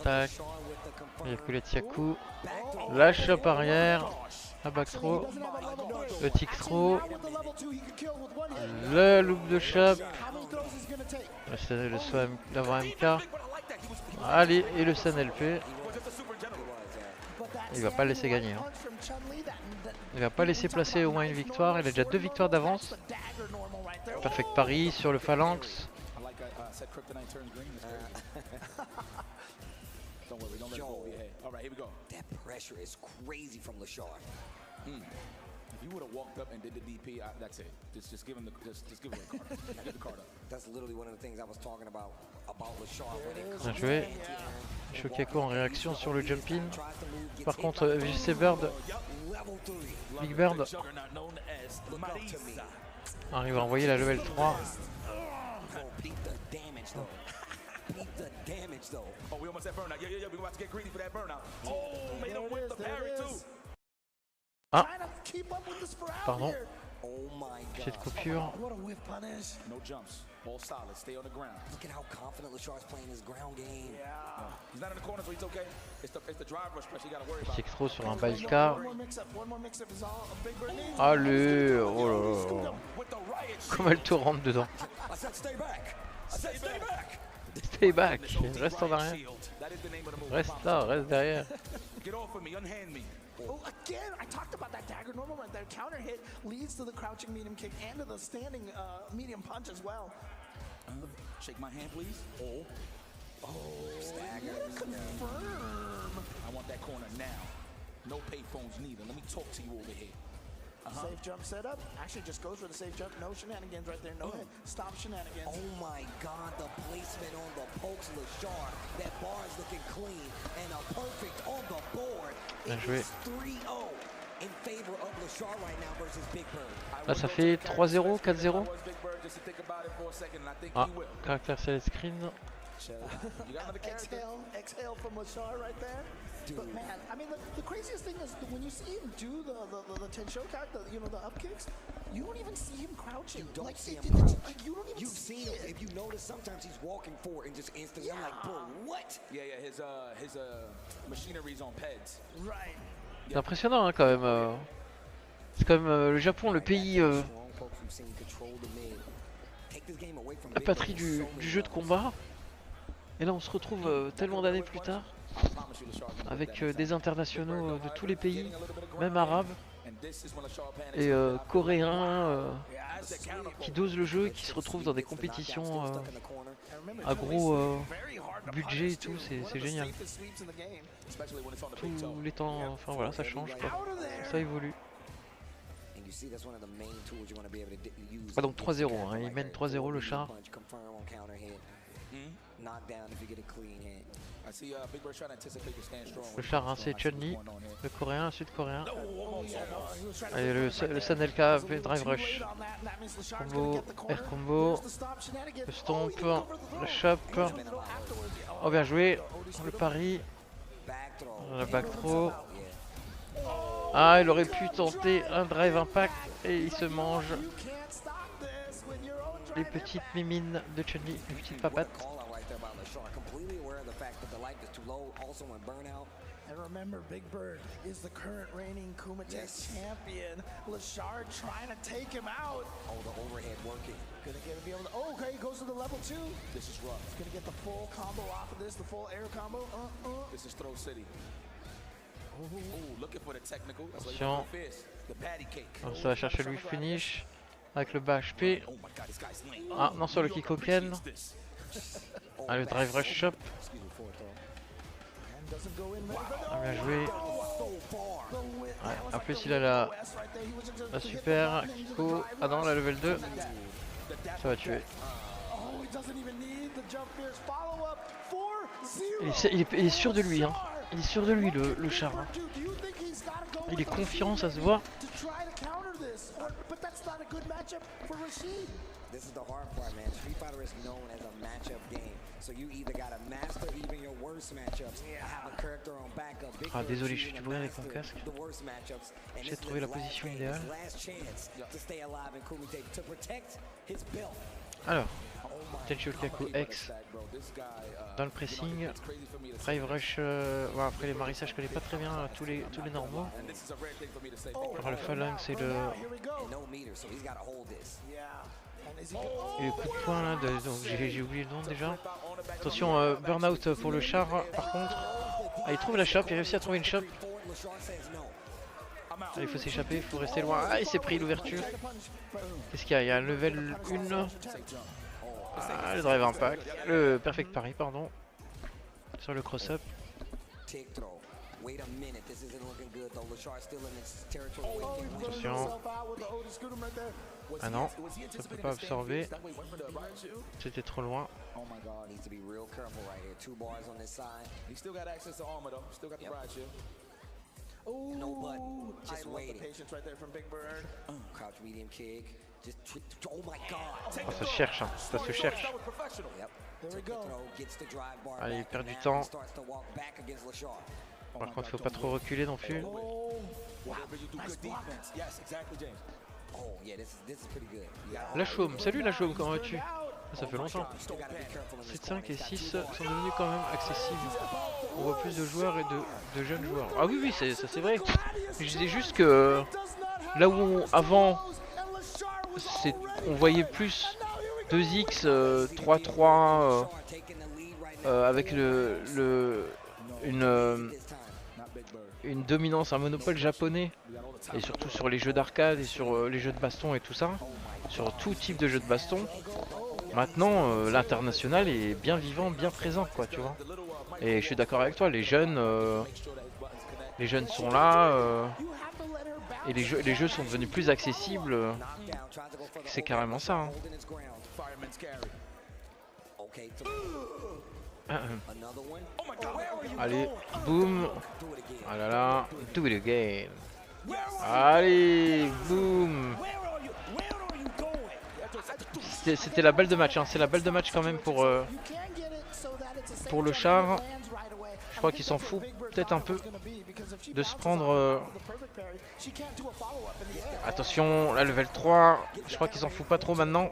[SPEAKER 1] Tac. Il y a Kuletiaku. La chope arrière. La back throw. Le tick throw. Le loop de chope. Le soin d'avant MK. Allez, et le SNLP. Il va pas le laisser gagner. Hein. Il va pas laisser placer au moins une victoire. Il a déjà 2 victoires d'avance. Perfect pari sur le phalanx.
[SPEAKER 6] If you would have walked up and did the DP, that's it. Just give him the card. Give the card up.
[SPEAKER 8] That's literally one of the things I was talking about Lashar.
[SPEAKER 1] Bien joué. Shokiako en réaction sur le jump-in. Par contre, VGC Bird, Big Bird arrive à envoyer la level 3.
[SPEAKER 6] Oh, we almost had burnout. Yeah, we're about to get greedy for that burnout. Oh, made him whip the parry too.
[SPEAKER 1] Ah, pardon. J'ai de coupure.
[SPEAKER 6] No jumps, all solid, stay on the ground.
[SPEAKER 8] Look at how confident Lashar's playing his ground game.
[SPEAKER 6] He's not in the corner, so he's okay. It's the drive rush pressure you gotta worry about.
[SPEAKER 1] Tick throw sur un Bailka. Allez, oh là là. Comment elle te rentre dedans. Stay back. Reste en arrière. Reste là, reste derrière.
[SPEAKER 6] Get off of me, unhand me.
[SPEAKER 3] Oh, again, I talked about that dagger normal right there. Counter hit leads to the crouching medium kick and to the standing medium punch as well.
[SPEAKER 6] Shake my hand, please. Oh, stagger.
[SPEAKER 3] Confirm.
[SPEAKER 6] I want that corner now. No payphones neither. Let me talk to you over here.
[SPEAKER 3] Safe jump set up. Actually just goes for the safe jump. No shenanigans right there. No hit. Stop shenanigans.
[SPEAKER 8] Oh my god, the placement on the pokes Lashar. That bar is looking clean and a perfect on the board. It's 3-0 in favor of Lashar right now versus Big Bird.
[SPEAKER 1] Là ça fait 3-0, 4-0. Ah, caractère select screen.
[SPEAKER 3] Exhale from Lashar right there. But man, I mean, the craziest thing is when you see him do the Tensho character, you know, the up kicks, you don't even see him crouching.
[SPEAKER 8] You don't
[SPEAKER 3] like,
[SPEAKER 8] see him crouching.
[SPEAKER 3] Like, you don't even
[SPEAKER 8] You've seen him. If you notice, sometimes he's walking forward and just instantly, I'm like, bro, what?
[SPEAKER 6] Yeah, his machinery's on peds.
[SPEAKER 3] Right.
[SPEAKER 1] C'est impressionnant hein, quand même. C'est comme le Japon, le pays, la patrie du jeu de combat. Et là on se retrouve tellement d'années plus tard avec des internationaux de tous les pays, même arabes et coréens qui dosent le jeu et qui se retrouvent dans des compétitions à gros budget et tout, c'est génial. Tous les temps, enfin voilà, ça change quoi, ça évolue. Ah donc 3-0, hein, il mène 3-0 le char. Le char c'est Chun-Li, le coréen, le sud-coréen. Allez, le SNLK fait drive rush. Combo, air combo. Le stomp, le chop. Oh bien joué, le pari. Le back throw. Ah, il aurait pu tenter un drive impact et il se mange les petites mimines de Chun-Li, les petites papates.
[SPEAKER 3] And remember, Big Bird is the current reigning Kumite champion. Lashard trying to take him out.
[SPEAKER 8] Oh, the overhead working.
[SPEAKER 3] Gonna get to be able to. Oh, okay, he goes to the level 2.
[SPEAKER 8] This is rough.
[SPEAKER 3] He's gonna get the full combo off of this, the full air combo.
[SPEAKER 6] This is Throw City. Ooh, looking for the technical.
[SPEAKER 1] Attention.
[SPEAKER 6] The patty cake.
[SPEAKER 1] Alors ça va chercher lui finish avec le bas HP. Ah non, sur le Kikoken. Ah, le drive rush shop. Ah, bien joué. Ouais, en plus il a la super Kiko. Ah non, la level 2. Ça va tuer. Il est sûr de lui, hein. Il est sûr de lui, le char. Hein. Il est confiant, ça se voit.
[SPEAKER 8] This is the hard part, man. Street Fighter is known as a matchup game. So you either gotta master even your worst matchups. Have a character on backup.
[SPEAKER 1] Ah désolé, je suis du bruit avec mon casque. J'ai trouvé la position idéale. Alors, Tenchokaku X dans le pressing. Drive rush. Ouais, après les Marissa, je connais pas très bien tous les normaux. Alors le phalanx et le. Et le coup de poing là, donc j'ai oublié le nom déjà. Attention, burnout pour le char par contre. Ah, il trouve la shop, il réussit à trouver une shop. Ah, il faut s'échapper, il faut rester loin. Ah, il s'est pris l'ouverture. Qu'est-ce qu'il y a? Il y a un level 1. Ah, le drive impact. Le perfect parry, pardon. Sur le cross-up. Attention. Ah non, ça peut pas absorber. C'était trop loin. Oh, ça cherche, hein. Ça se cherche. Allez, il perd du temps. Par contre, faut pas trop reculer non plus. La chaume, salut la chaume, comment vas-tu? Ça fait longtemps. 7, 5 et 6 sont devenus quand même accessibles. On voit plus de joueurs et de jeunes joueurs. Ah oui, oui, ça c'est vrai. Je disais juste que là où avant on voyait plus 2x, 3-3 avec une dominance, un monopole japonais, et surtout sur les jeux d'arcade et sur les jeux de baston et tout ça, sur tout type de jeux de baston. Maintenant, l'international est bien vivant, bien présent, quoi, tu vois. Et je suis d'accord avec toi, les jeunes sont là, et les jeux sont devenus plus accessibles. C'est carrément ça. Hein. Allez, boum. Ah là là, do it again. Allez, boum. C'était la balle de match, hein. C'est la balle de match quand même pour le char. Je crois qu'il s'en fout peut-être un peu de se prendre. Attention, la level 3. Je crois qu'il s'en fout pas trop maintenant.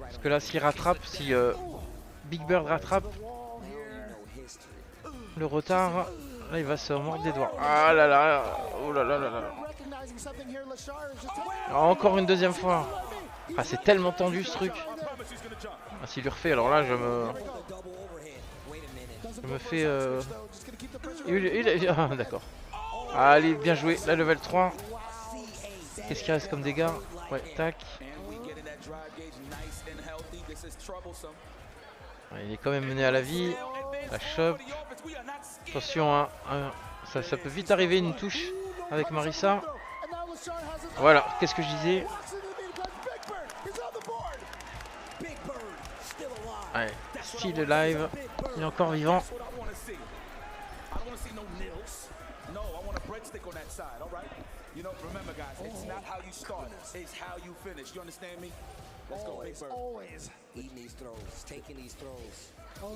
[SPEAKER 1] Parce que là, s'il rattrape, si Big Bird rattrape le retard, là il va se mordre les doigts. Ah là là, oh là là là là. Encore une deuxième fois. Ah, c'est tellement tendu ce truc. Ah, s'il lui refait, alors là je me fais ah, d'accord. Allez, bien joué, la level 3. Qu'est-ce qu'il reste comme dégâts? Ouais, tac. Il est quand même mené à la vie. La chope. Attention, hein, ça peut vite arriver une touche avec Marissa. Voilà, qu'est-ce que je disais? Allez, still alive. Il est encore vivant.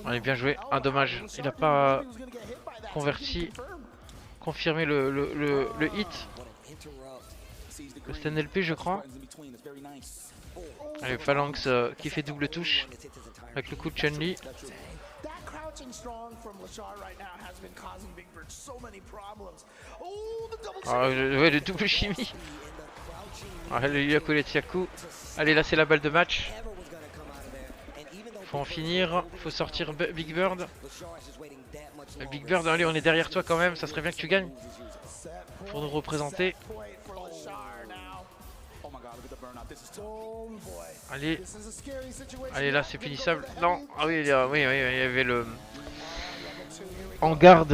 [SPEAKER 1] Allez, bien joué. Ah, dommage, il n'a pas confirmé le hit. Le stand LP, je crois. Allez, Phalanx qui fait double touche avec le coup de Chun-Li.
[SPEAKER 3] punching strong from Lachar right now has been causing Big Bird so many problems. Oh, the double
[SPEAKER 1] Ah, ouais, le double chimie. Ah, il lui a collé Tiakou. Allez, là c'est la balle de match. Faut en finir, faut sortir Big Bird. Big Bird, allez, on est derrière toi quand même, ça serait bien que tu gagnes. Pour nous représenter. Allez. Allez, là c'est finissable. Non, ah oui, il y avait le... En garde,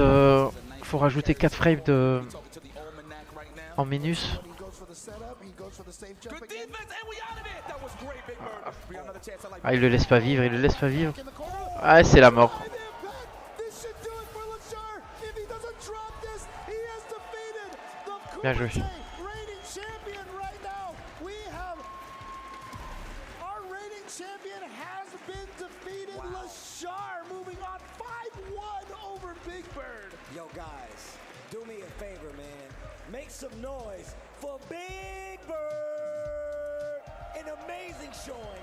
[SPEAKER 1] faut rajouter 4 frames de... en minus. Ah, il le laisse pas vivre, il le laisse pas vivre. Ah, c'est la mort. Bien joué.
[SPEAKER 8] Yo guys, do me a favor, man. Make some noise for Big Bird. An amazing showing.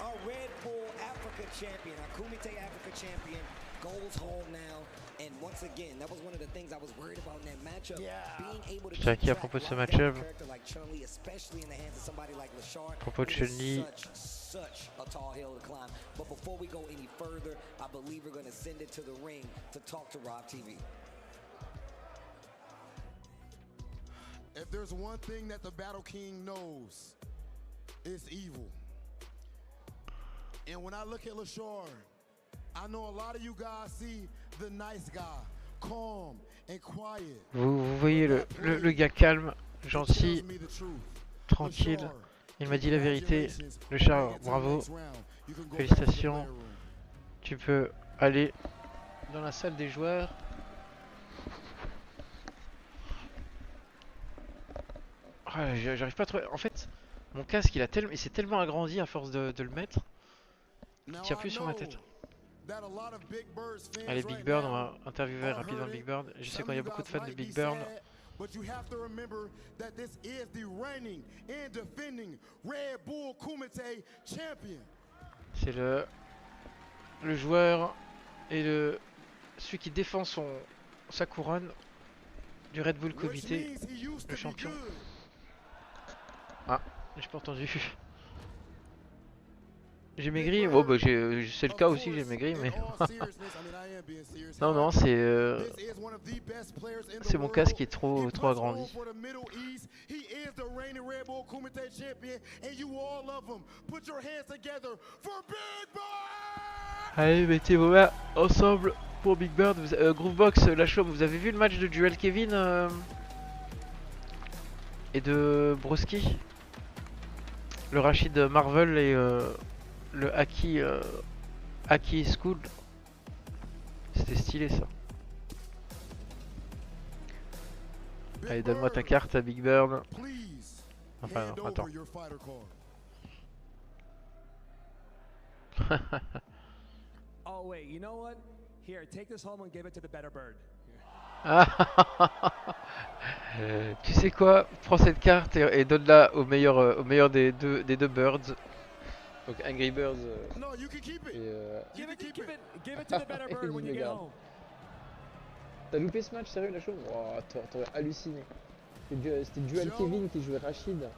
[SPEAKER 8] Our Red Bull Africa champion, our Kumite Africa champion, goes home now. And once again, that was one of the things I was worried about in that matchup. Being able to
[SPEAKER 1] Jackie à propos de ce match-up. À propos de Chun-Li.
[SPEAKER 8] Such a tall hill to climb. But before we go any further, I believe we're going to send it to the ring to talk to Rob TV.
[SPEAKER 2] If there's one thing that the Battle King knows, it's evil. And when I look at Lachar, I know a lot of you guys see the nice guy, calm and quiet.
[SPEAKER 1] Vous voyez le gars calme, gentil, tranquille. Il m'a dit la vérité. Le chat, bravo. Félicitations. Tu peux aller dans la salle des joueurs. Ah, j'arrive pas à trouver. En fait, mon casque il s'est tellement agrandi à force de le mettre. Il tient plus sur ma tête. Allez, Big Bird, on va interviewer rapidement Big Bird. Je sais qu'il y a beaucoup de fans de Big Bird.
[SPEAKER 2] But you have to remember that this is the reigning and defending Red Bull Kumite champion.
[SPEAKER 1] C'est le joueur et celui qui défend sa couronne du Red Bull Kumite, le champion. Ah, j'ai pas entendu. J'ai maigri, oh bah c'est le cas aussi, j'ai maigri, mais non c'est mon casque qui est trop agrandi. Allez, mettez vos mains ensemble pour Big Bird. Groovebox, la chaume, vous avez vu le match de Duel Kevin et de Broski, le Rachid Marvel et le Haki School. C'était stylé ça. Allez, donne-moi ta carte à Big Bird. Enfin non, attends.
[SPEAKER 12] Oh wait, you know what? Here, take this home and give it to the better bird.
[SPEAKER 1] Tu sais quoi? Prends cette carte et donne-la au meilleur des deux birds. Donc Angry Birds
[SPEAKER 12] Give it to the better bird when you get home.
[SPEAKER 1] T'as loupé ce match, sérieux, la chose? Oh, t'aurais halluciné. C'était Duel Kevin qui jouait Rachid.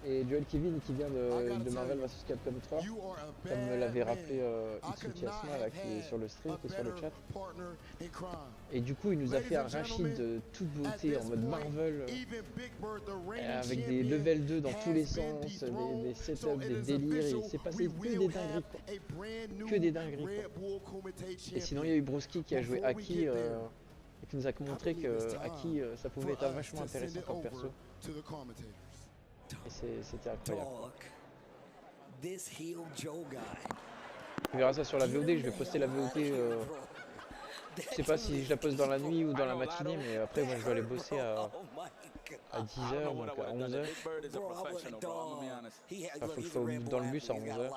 [SPEAKER 1] Et Duel Kevin qui vient de Marvel vs Capcom 3. Comme me l'avait rappelé Itsuki Asma là, qui est sur le stream, qui est sur le chat. Et du coup il nous a fait un Rachid de toute beauté en mode Marvel. Avec des level 2 dans tous les sens, des setups, des délires. Et il s'est passé que des dingueries quoi. Que des dingueries quoi. Et sinon il y a eu Broski qui a joué Haki. Et qui nous a montré que Haki ça pouvait être vachement intéressant comme perso. Et c'était incroyable. Tu verras ça sur la VOD, je vais poster la VOD. Je sais pas si je la poste dans la nuit ou dans la matinée, mais après moi je dois aller bosser à à 10h, donc à 11h. Enfin, faut que je sois dans le bus à 11h.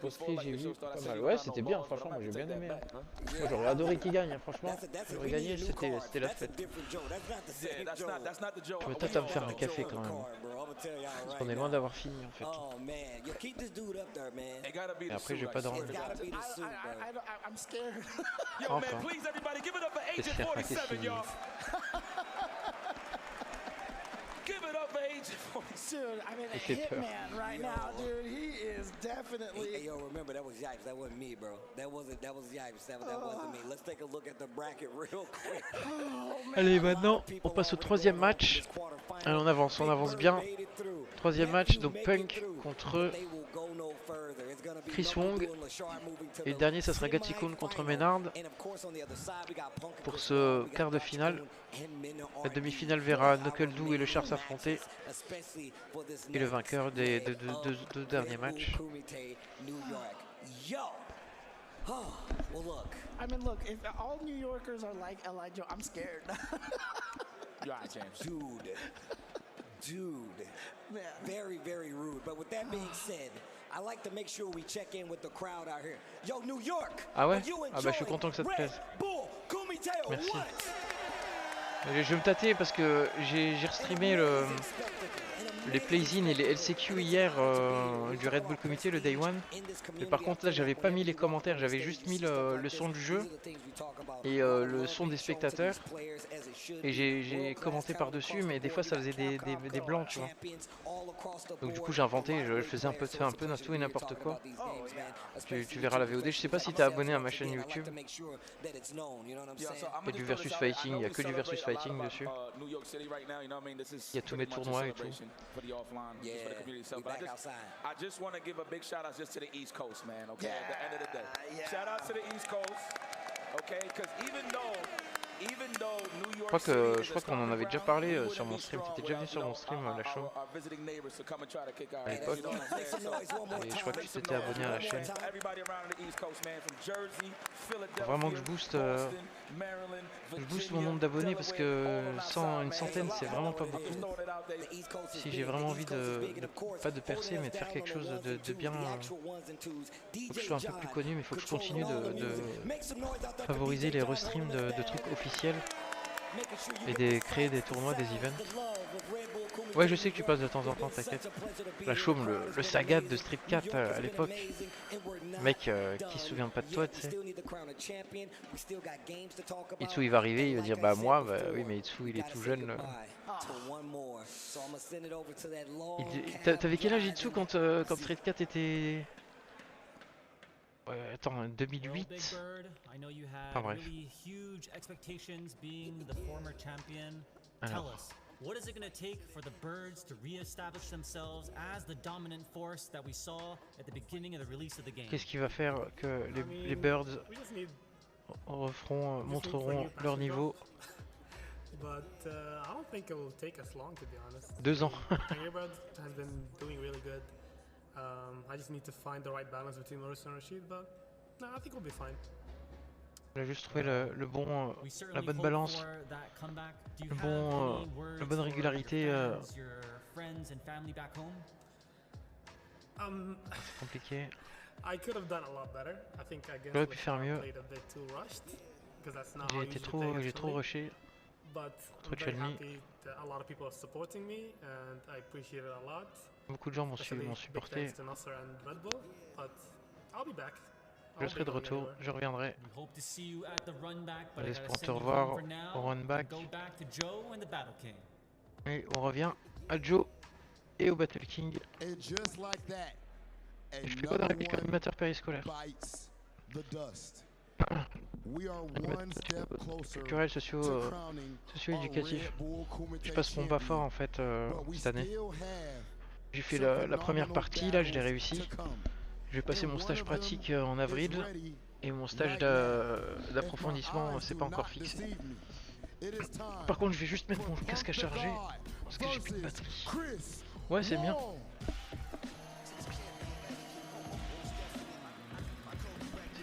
[SPEAKER 1] Post-prix, j'ai vu pas mal. Ouais, c'était bien, franchement, moi j'ai bien aimé. Moi j'aurais adoré qu'il gagne, hein, franchement. J'aurais gagné, c'était la fête. Je me tâte à me faire un café quand même. Parce qu'on est loin d'avoir fini en fait. Et après, je vais pas dormir. Enfin. J'espère pas que c'est fini.
[SPEAKER 3] Dude, I mean,
[SPEAKER 1] Il fait peur.
[SPEAKER 3] Hitman right now, dude. He is definitely.
[SPEAKER 8] Hey, yo, remember that was Yipes. That wasn't me, bro. That was Yipes. That wasn't me. Let's take a look at the bracket real quick.
[SPEAKER 1] Allez, maintenant, on passe au troisième match. Allez, on avance bien. Troisième match, donc Punk contre Chris Wong. Et le dernier, ça sera Gatikun contre Maynard. Pour ce quart de finale. La demi-finale verra Knuckle-Doo et le Char s'affronter. Et le vainqueur des deux derniers matchs.
[SPEAKER 3] I mean, look, if all New Yorkers are like Elijah, I'm scared.
[SPEAKER 6] You're right, James.
[SPEAKER 8] Dude, very, very rude. But with that being said, I like to make sure we check in with the crowd out here. Yo, New York.
[SPEAKER 1] Ah ouais? Ah bah je suis content que ça te plaise. Merci. Je vais me tâter parce que j'ai restreamé les play-in et les LCQ hier du Red Bull Kumite, le Day One. Mais par contre là j'avais pas mis les commentaires, j'avais juste mis le son du jeu et le son des spectateurs. Et j'ai commenté par dessus, mais des fois ça faisait des blancs, tu vois. Donc du coup j'ai inventé, je faisais un peu tout et n'importe quoi. Tu verras la VOD, je sais pas si t'es abonné à ma chaîne YouTube. Il y a du versus fighting, il y a que du versus fighting dessus. Il y a tous mes tournois et tout.
[SPEAKER 6] I just want to give a big shout out just to the East Coast, man, okay? At the end of the day. Shout out to the East Coast, okay? Because even though New York
[SPEAKER 1] je crois qu'on en avait déjà parlé sur mon stream. T'étais déjà venu sur mon stream, la show, à l'époque. Et je crois que tu t'étais abonné à la chaîne. Faut vraiment que je booste mon nombre d'abonnés parce que une centaine c'est vraiment pas beaucoup. Si j'ai vraiment envie pas de percer mais de faire quelque chose de bien, faut que je sois un peu plus connu, mais il faut que je continue de favoriser les restreams de trucs officiels et de créer des tournois, des events. Ouais, je sais que tu passes de temps en temps, t'inquiète. La chaume, le Sagat de Street 4 à l'époque. Mec qui se souvient pas de toi, tu sais. Itsu il va arriver, il va dire bah moi, bah oui mais Itsu il est tout jeune. T'avais quel âge Itsu quand Street 4 était... attends, 2008. Enfin bref. Alors.
[SPEAKER 17] What is it going to take for the Birds to re-establish themselves as the dominant force that we saw at the beginning of the release of the game?
[SPEAKER 1] Qu'est-ce qui va faire que les Birds montreront leur niveau?
[SPEAKER 11] But I don't think it will take us long, to be honest.
[SPEAKER 1] 2 ans.
[SPEAKER 11] Bird has been doing really good. I just need to find the right balance between Marissa and Rashid, but no, I think we'll be fine.
[SPEAKER 1] On a juste trouvé la bonne balance, la bonne régularité. C'est compliqué. J'aurais pu faire mieux. J'ai trop rushé. Trop de challenge. Beaucoup de gens m'ont supporté. Je serai de retour, je reviendrai. J'espère te revoir au run back. Et on revient à Joe et au Battle King. Et je fais quoi dans l'animateur périscolaire? Culturel, socio-éducatif. Je passe mon bas fort en fait cette année. J'ai fait la première partie, là je l'ai réussi. Je vais passer mon stage pratique en avril et mon stage d'approfondissement c'est pas encore fixé. Par contre je vais juste mettre mon casque à charger parce que j'ai plus de batterie. Ouais c'est bien.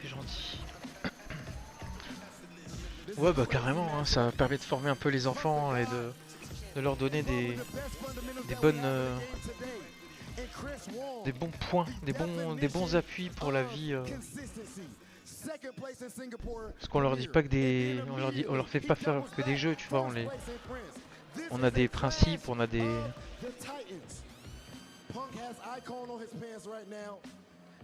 [SPEAKER 1] C'est gentil. Ouais, bah carrément, hein, ça permet de former un peu les enfants et de leur donner des bons points, des bons appuis pour la vie. Parce qu'on leur dit pas que on leur fait pas faire que des jeux, tu vois. On a des principes, on a des.
[SPEAKER 2] Punk has icon on his pants right now,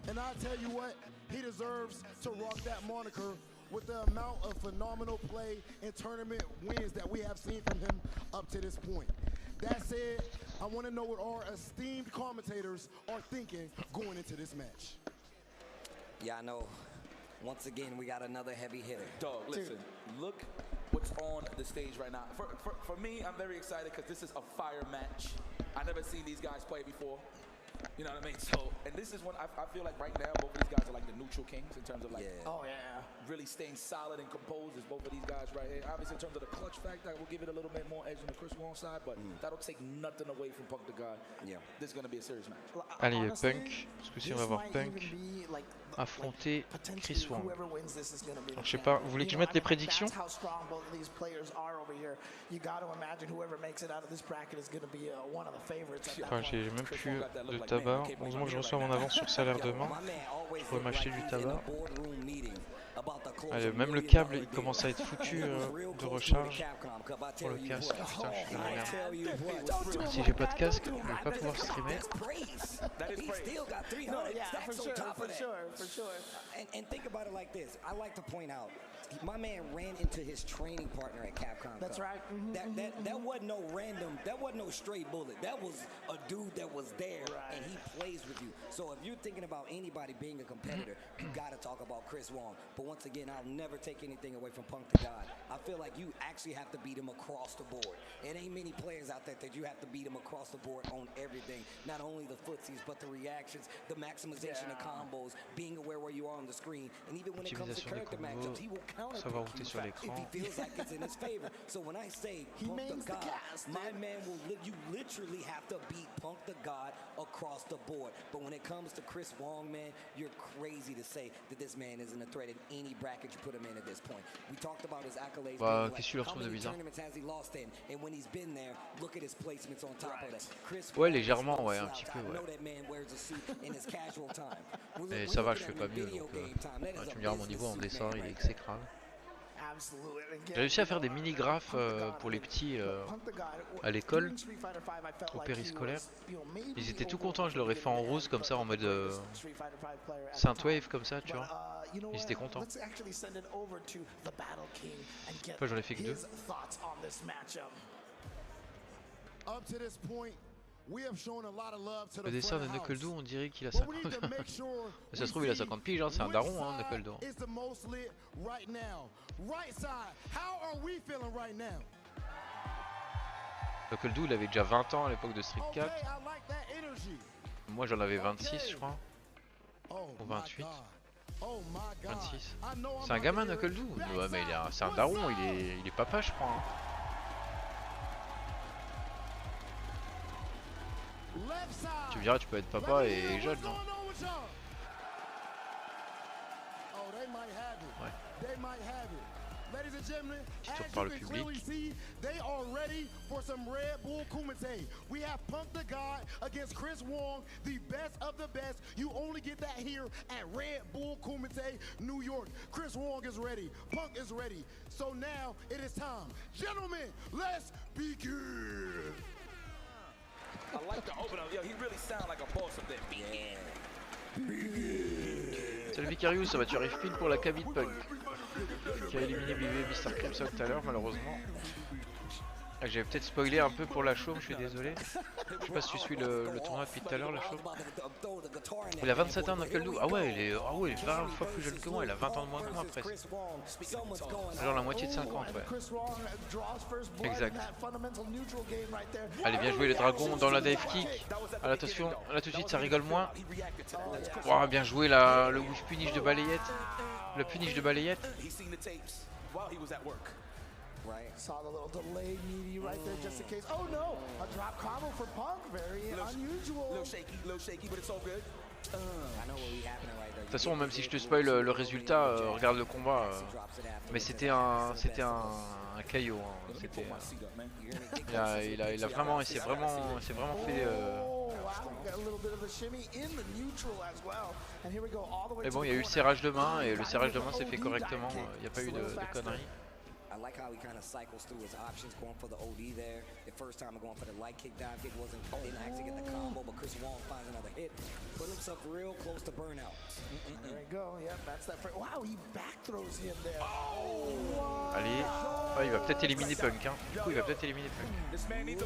[SPEAKER 2] and I tell you what, he deserves to rock that moniker with the amount of phenomenal play and tournament wins that we have seen from him up to this point. That said, I want to know what our esteemed commentators are thinking going into this match.
[SPEAKER 8] Yeah, I know. Once again, we got another heavy hitter.
[SPEAKER 6] Dog, listen, look what's on the stage right now. For me, I'm very excited because this is a fire match. I never seen these guys play before. You know what I mean? So, and this is one I feel like right now both of these guys are like the neutral kings in terms of like, really staying solid and composed as both of these guys right here. Obviously, in terms of the clutch factor, I will give it a little bit more edge on the Chris Wong side, but that'll take nothing away from Punk the God. Yeah, this is gonna be a serious match.
[SPEAKER 1] Allez, Punk. Parce que si on va voir Punk affronter Chris Wong. Alors, je sais pas, vous voulez que je mette les prédictions? Enfin, j'ai même plus de tabac. Heureusement que je reçois mon avance sur salaire demain. Je pourrais m'acheter du tabac. Allez, même le câble il commence à être foutu de recharge pour le casque. Putain, je suis dans la merde. Si j'ai pas de casque, je vais pas pouvoir streamer.
[SPEAKER 8] For sure. And think about it like this. I like to point out, my man ran into his training partner at Capcom.
[SPEAKER 3] That's right.
[SPEAKER 8] That wasn't no random, that wasn't no stray bullet. That was a dude that was there and he plays with you. So if you're thinking about anybody being a competitor, you gotta talk about Chris Wong. But once again, I'll never take anything away from Punk the God. I feel like you actually have to beat him across the board. It ain't many players out there that you have to beat him across the board on everything. Not only the footsies, but the reactions, the maximization of combos, being aware where you are on the screen, and even when it comes to character matchups, he will counter you if he feels like it's in his favor. So when I say Punk the God, my man will you literally have to beat Punk the God across the board. But when it comes to Chris Wong, man, you're crazy to say that this man isn't a threat in any bracket you put him in at this point. We talked about his accolades. How many tournaments has he lost in? And when he's been there, look at his placements on top of that. Chris
[SPEAKER 1] ouais, légèrement, ouais, un petit peu, ouais. Mais ça va, je fais pas mieux, donc tu me diras mon niveau en dessin, il est exécrable. J'ai réussi à faire des mini-graphes pour les petits à l'école, au périscolaire. Ils étaient tout contents, je leur ai fait en rose comme ça, en mode synthwave comme ça, tu vois. Ils étaient contents. Enfin, j'en ai fait que 2. Le dessin de Knuckle Doo, on dirait qu'il a 50. Ça se trouve, il a 50 piges, hein, c'est un daron, hein, Knuckle Doo. Knuckle Doo, il avait déjà 20 ans à l'époque de Street 4. Moi, j'en avais 26, je crois. Ou 28. 26. C'est un gamin, Knuckle Doo. Ouais, mais c'est un daron, il est papa, je crois. Hein. Tu me diras, tu peux être papa et jeune, non? Ouais. Petit tour par le public.
[SPEAKER 2] They are ready for some Redbull Kumite. We have Punk the God against Chris Wong, the best of the best. You only get that here at Redbull Kumite New York. Chris Wong is ready. Punk is ready. So now it is time. Gentlemen, let's begin.
[SPEAKER 6] I like the open up. Yo, he really sound like a boss up there.
[SPEAKER 1] Salut Vicarius, ça va, tu arrives pile pour la cabine Punk qui a éliminé BB Star Crimson tout à l'heure, malheureusement. J'avais peut-être spoilé un peu pour la chaume, je suis désolé. Je sais pas si tu suis le tournoi depuis tout à l'heure, la chaume. Il a 27 ans, Knuckle Doo. Ah ouais, il est 20 fois plus jeune que moi, il a 20 ans de moins que moi presque. Genre la moitié de 50, ouais. Exact. Allez, bien joué les dragons dans la dive kick. Allez, attention, là tout de suite ça rigole moins. Wow, bien joué le whiff punish de balayette. Le punish de balayette.
[SPEAKER 3] Right, saw the little delay meaty right there just in case. Oh no, a drop combo for Punk, very unusual.
[SPEAKER 6] Little shaky, but it's all good.
[SPEAKER 1] toute façon, même si je te spoil le résultat, regarde le combat. Mais c'était un KO. Hein. C'était. Il a vraiment, il s'est vraiment fait. Mais bon, il y a eu le serrage de main et le serrage de main s'est fait correctement. Il n'y a pas eu de conneries.
[SPEAKER 8] I like how he kind of cycles through his options, going for the OD there. The first time going for the light kick dive kick didn't actually get the combo, but Chris Wong finds another hit. Put himself real close to burnout.
[SPEAKER 3] There we go. Yep, that's that. Wow, he back throws him there.
[SPEAKER 1] Allez, il va peut-être éliminer Punk. Hein. Du coup, il va peut-être éliminer Punk. Et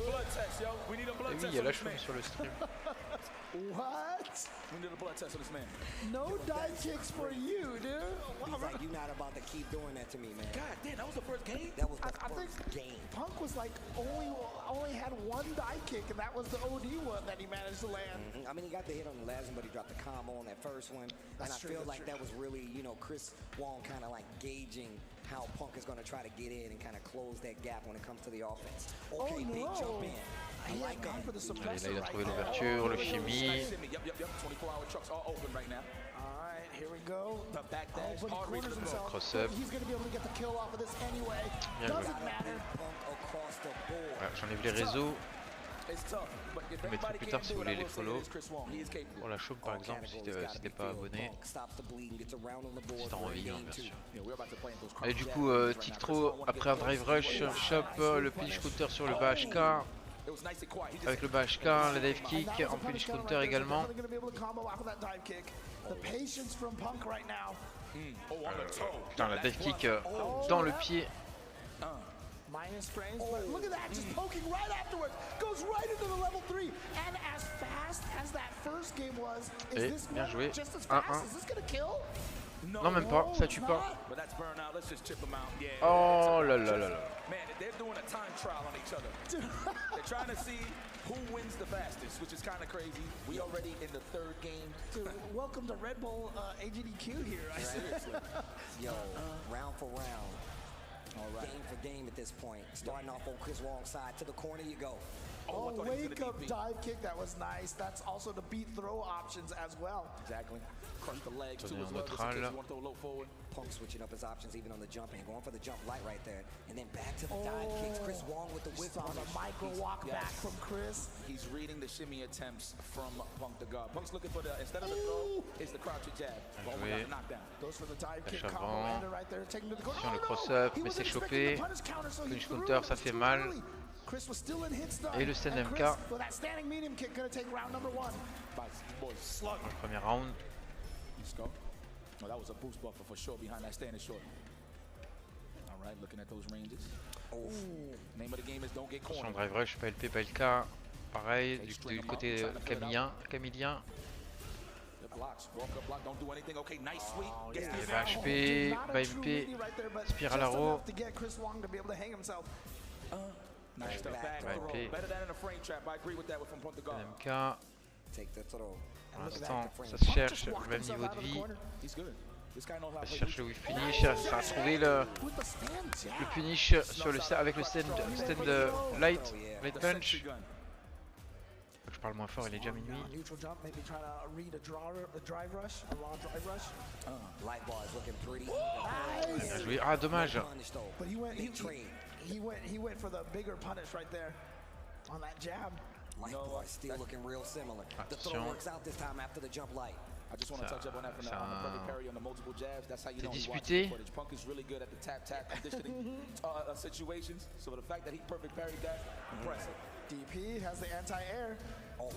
[SPEAKER 1] oui, il y a la chose sur le stream.
[SPEAKER 3] What?
[SPEAKER 6] We need a blood test on this man.
[SPEAKER 3] No dive kicks for you, dude.
[SPEAKER 8] He's like, you're not about to keep doing that to me, man.
[SPEAKER 6] God damn, that was the first game?
[SPEAKER 8] That was the
[SPEAKER 3] I think
[SPEAKER 8] first game.
[SPEAKER 3] Punk was like only had one dive kick, and that was the OD one that he managed to land.
[SPEAKER 8] I mean, he got the hit on the last one, but he dropped the combo on that first one.
[SPEAKER 3] That's
[SPEAKER 8] and
[SPEAKER 3] true,
[SPEAKER 8] I feel
[SPEAKER 3] that's
[SPEAKER 8] like
[SPEAKER 3] true.
[SPEAKER 8] that was really, you know, Chris Wong kind of like gauging how Punk is going to try to get in and kind of close that gap when it comes to the offense. Okay, big jump in. I like that.
[SPEAKER 1] Allez, là, il a trouvé l'ouverture, le chimie.
[SPEAKER 3] Alright, here we go.
[SPEAKER 6] The back dash,
[SPEAKER 3] but he
[SPEAKER 6] hard reach
[SPEAKER 3] corners
[SPEAKER 6] the
[SPEAKER 3] himself.
[SPEAKER 1] Cross up.
[SPEAKER 3] He's going to be able to get the kill off of this anyway.
[SPEAKER 1] Bien joué.
[SPEAKER 3] Doesn't matter.
[SPEAKER 1] Ouais, j'enlève les réseaux. Je le mettrai plus tard si vous voulez les follow. Pour la chaume par exemple, si t'es pas abonné. Si t'as envie, hein, bien sûr. Allez, du coup, tick throw après un drive rush, chope, le punish counter sur le bas HK. Avec le bas HK, la dive kick en punish counter également. Putain, la dive kick dans le pied.
[SPEAKER 3] Minus frames, but look at that, just poking right afterwards, goes right into the level 3, and as fast as that first game was, is this
[SPEAKER 1] bien joué.
[SPEAKER 3] just as fast? Is this gonna kill?
[SPEAKER 1] Non, même pas, ça tue pas.
[SPEAKER 6] But that's burnout. Let's just chip him out. Yeah.
[SPEAKER 1] Oh là là là là.
[SPEAKER 6] Man, they're doing a time trial on each other. They're trying to see who wins the fastest, which is kind of crazy. We already in the third game.
[SPEAKER 3] Dude, welcome to Redbull AGDQ here. I
[SPEAKER 8] Seriously. Yo, round for round. Right. Game for game at this point. Starting off on Chris Wong's side. To the corner you go.
[SPEAKER 3] Oh, wake up dive kick. That was nice. That's also the beat throw options as well.
[SPEAKER 6] Exactly. Crush the legs too as well. Just in case you want to throw low forward.
[SPEAKER 8] Punk switching up his options even on the jumping. Going for the jump light right there. And then back to the dive kicks. Chris Wong with the whip
[SPEAKER 3] on the micro walk back from Chris.
[SPEAKER 6] He's reading the shimmy attempts from Punk to guard. Punk's looking for the, instead of the throw, it's the crouch jab. Oh my God, knockdown.
[SPEAKER 3] Goes for the dive kick combo ender right there. Taking to the corner.
[SPEAKER 1] Sur le cross-up, mais c'est chopé. Punish counter, ça fait mal. Et le stand MK.
[SPEAKER 8] Pour
[SPEAKER 1] le premier round.
[SPEAKER 6] Oh, that was a boost buffer for sure behind that standing short. All right, looking at those ranges. Oh, name of the game is don't get cornered.
[SPEAKER 1] Son drive rush, pas LP, pas LK. Pareil, du côté camillien. HP, bas MP, Spiral Arrow.
[SPEAKER 6] Nice step back. Better than in a frame trap. I agree with that from Punk to guard.
[SPEAKER 1] MK. Pour l'instant, ça se cherche, le même niveau de vie. Ça se cherche le whiff finish, ça a trouvé le finish sur le, avec le stand light punch. Faut que je parle moins fort, il est déjà minuit. Bien joué. Ah, dommage.
[SPEAKER 3] He went for the bigger punish right there on that jab.
[SPEAKER 8] Lightboy still looking real similar. The throw works out this time after the jump light.
[SPEAKER 6] I just want to touch up on that for now. Brother Perry on the multiple jabs. That's how you know he's
[SPEAKER 1] watching
[SPEAKER 6] footage. Punk is really good at the tap conditioning situations. So the fact that he perfect parried that, impressive.
[SPEAKER 3] DP has the anti-air.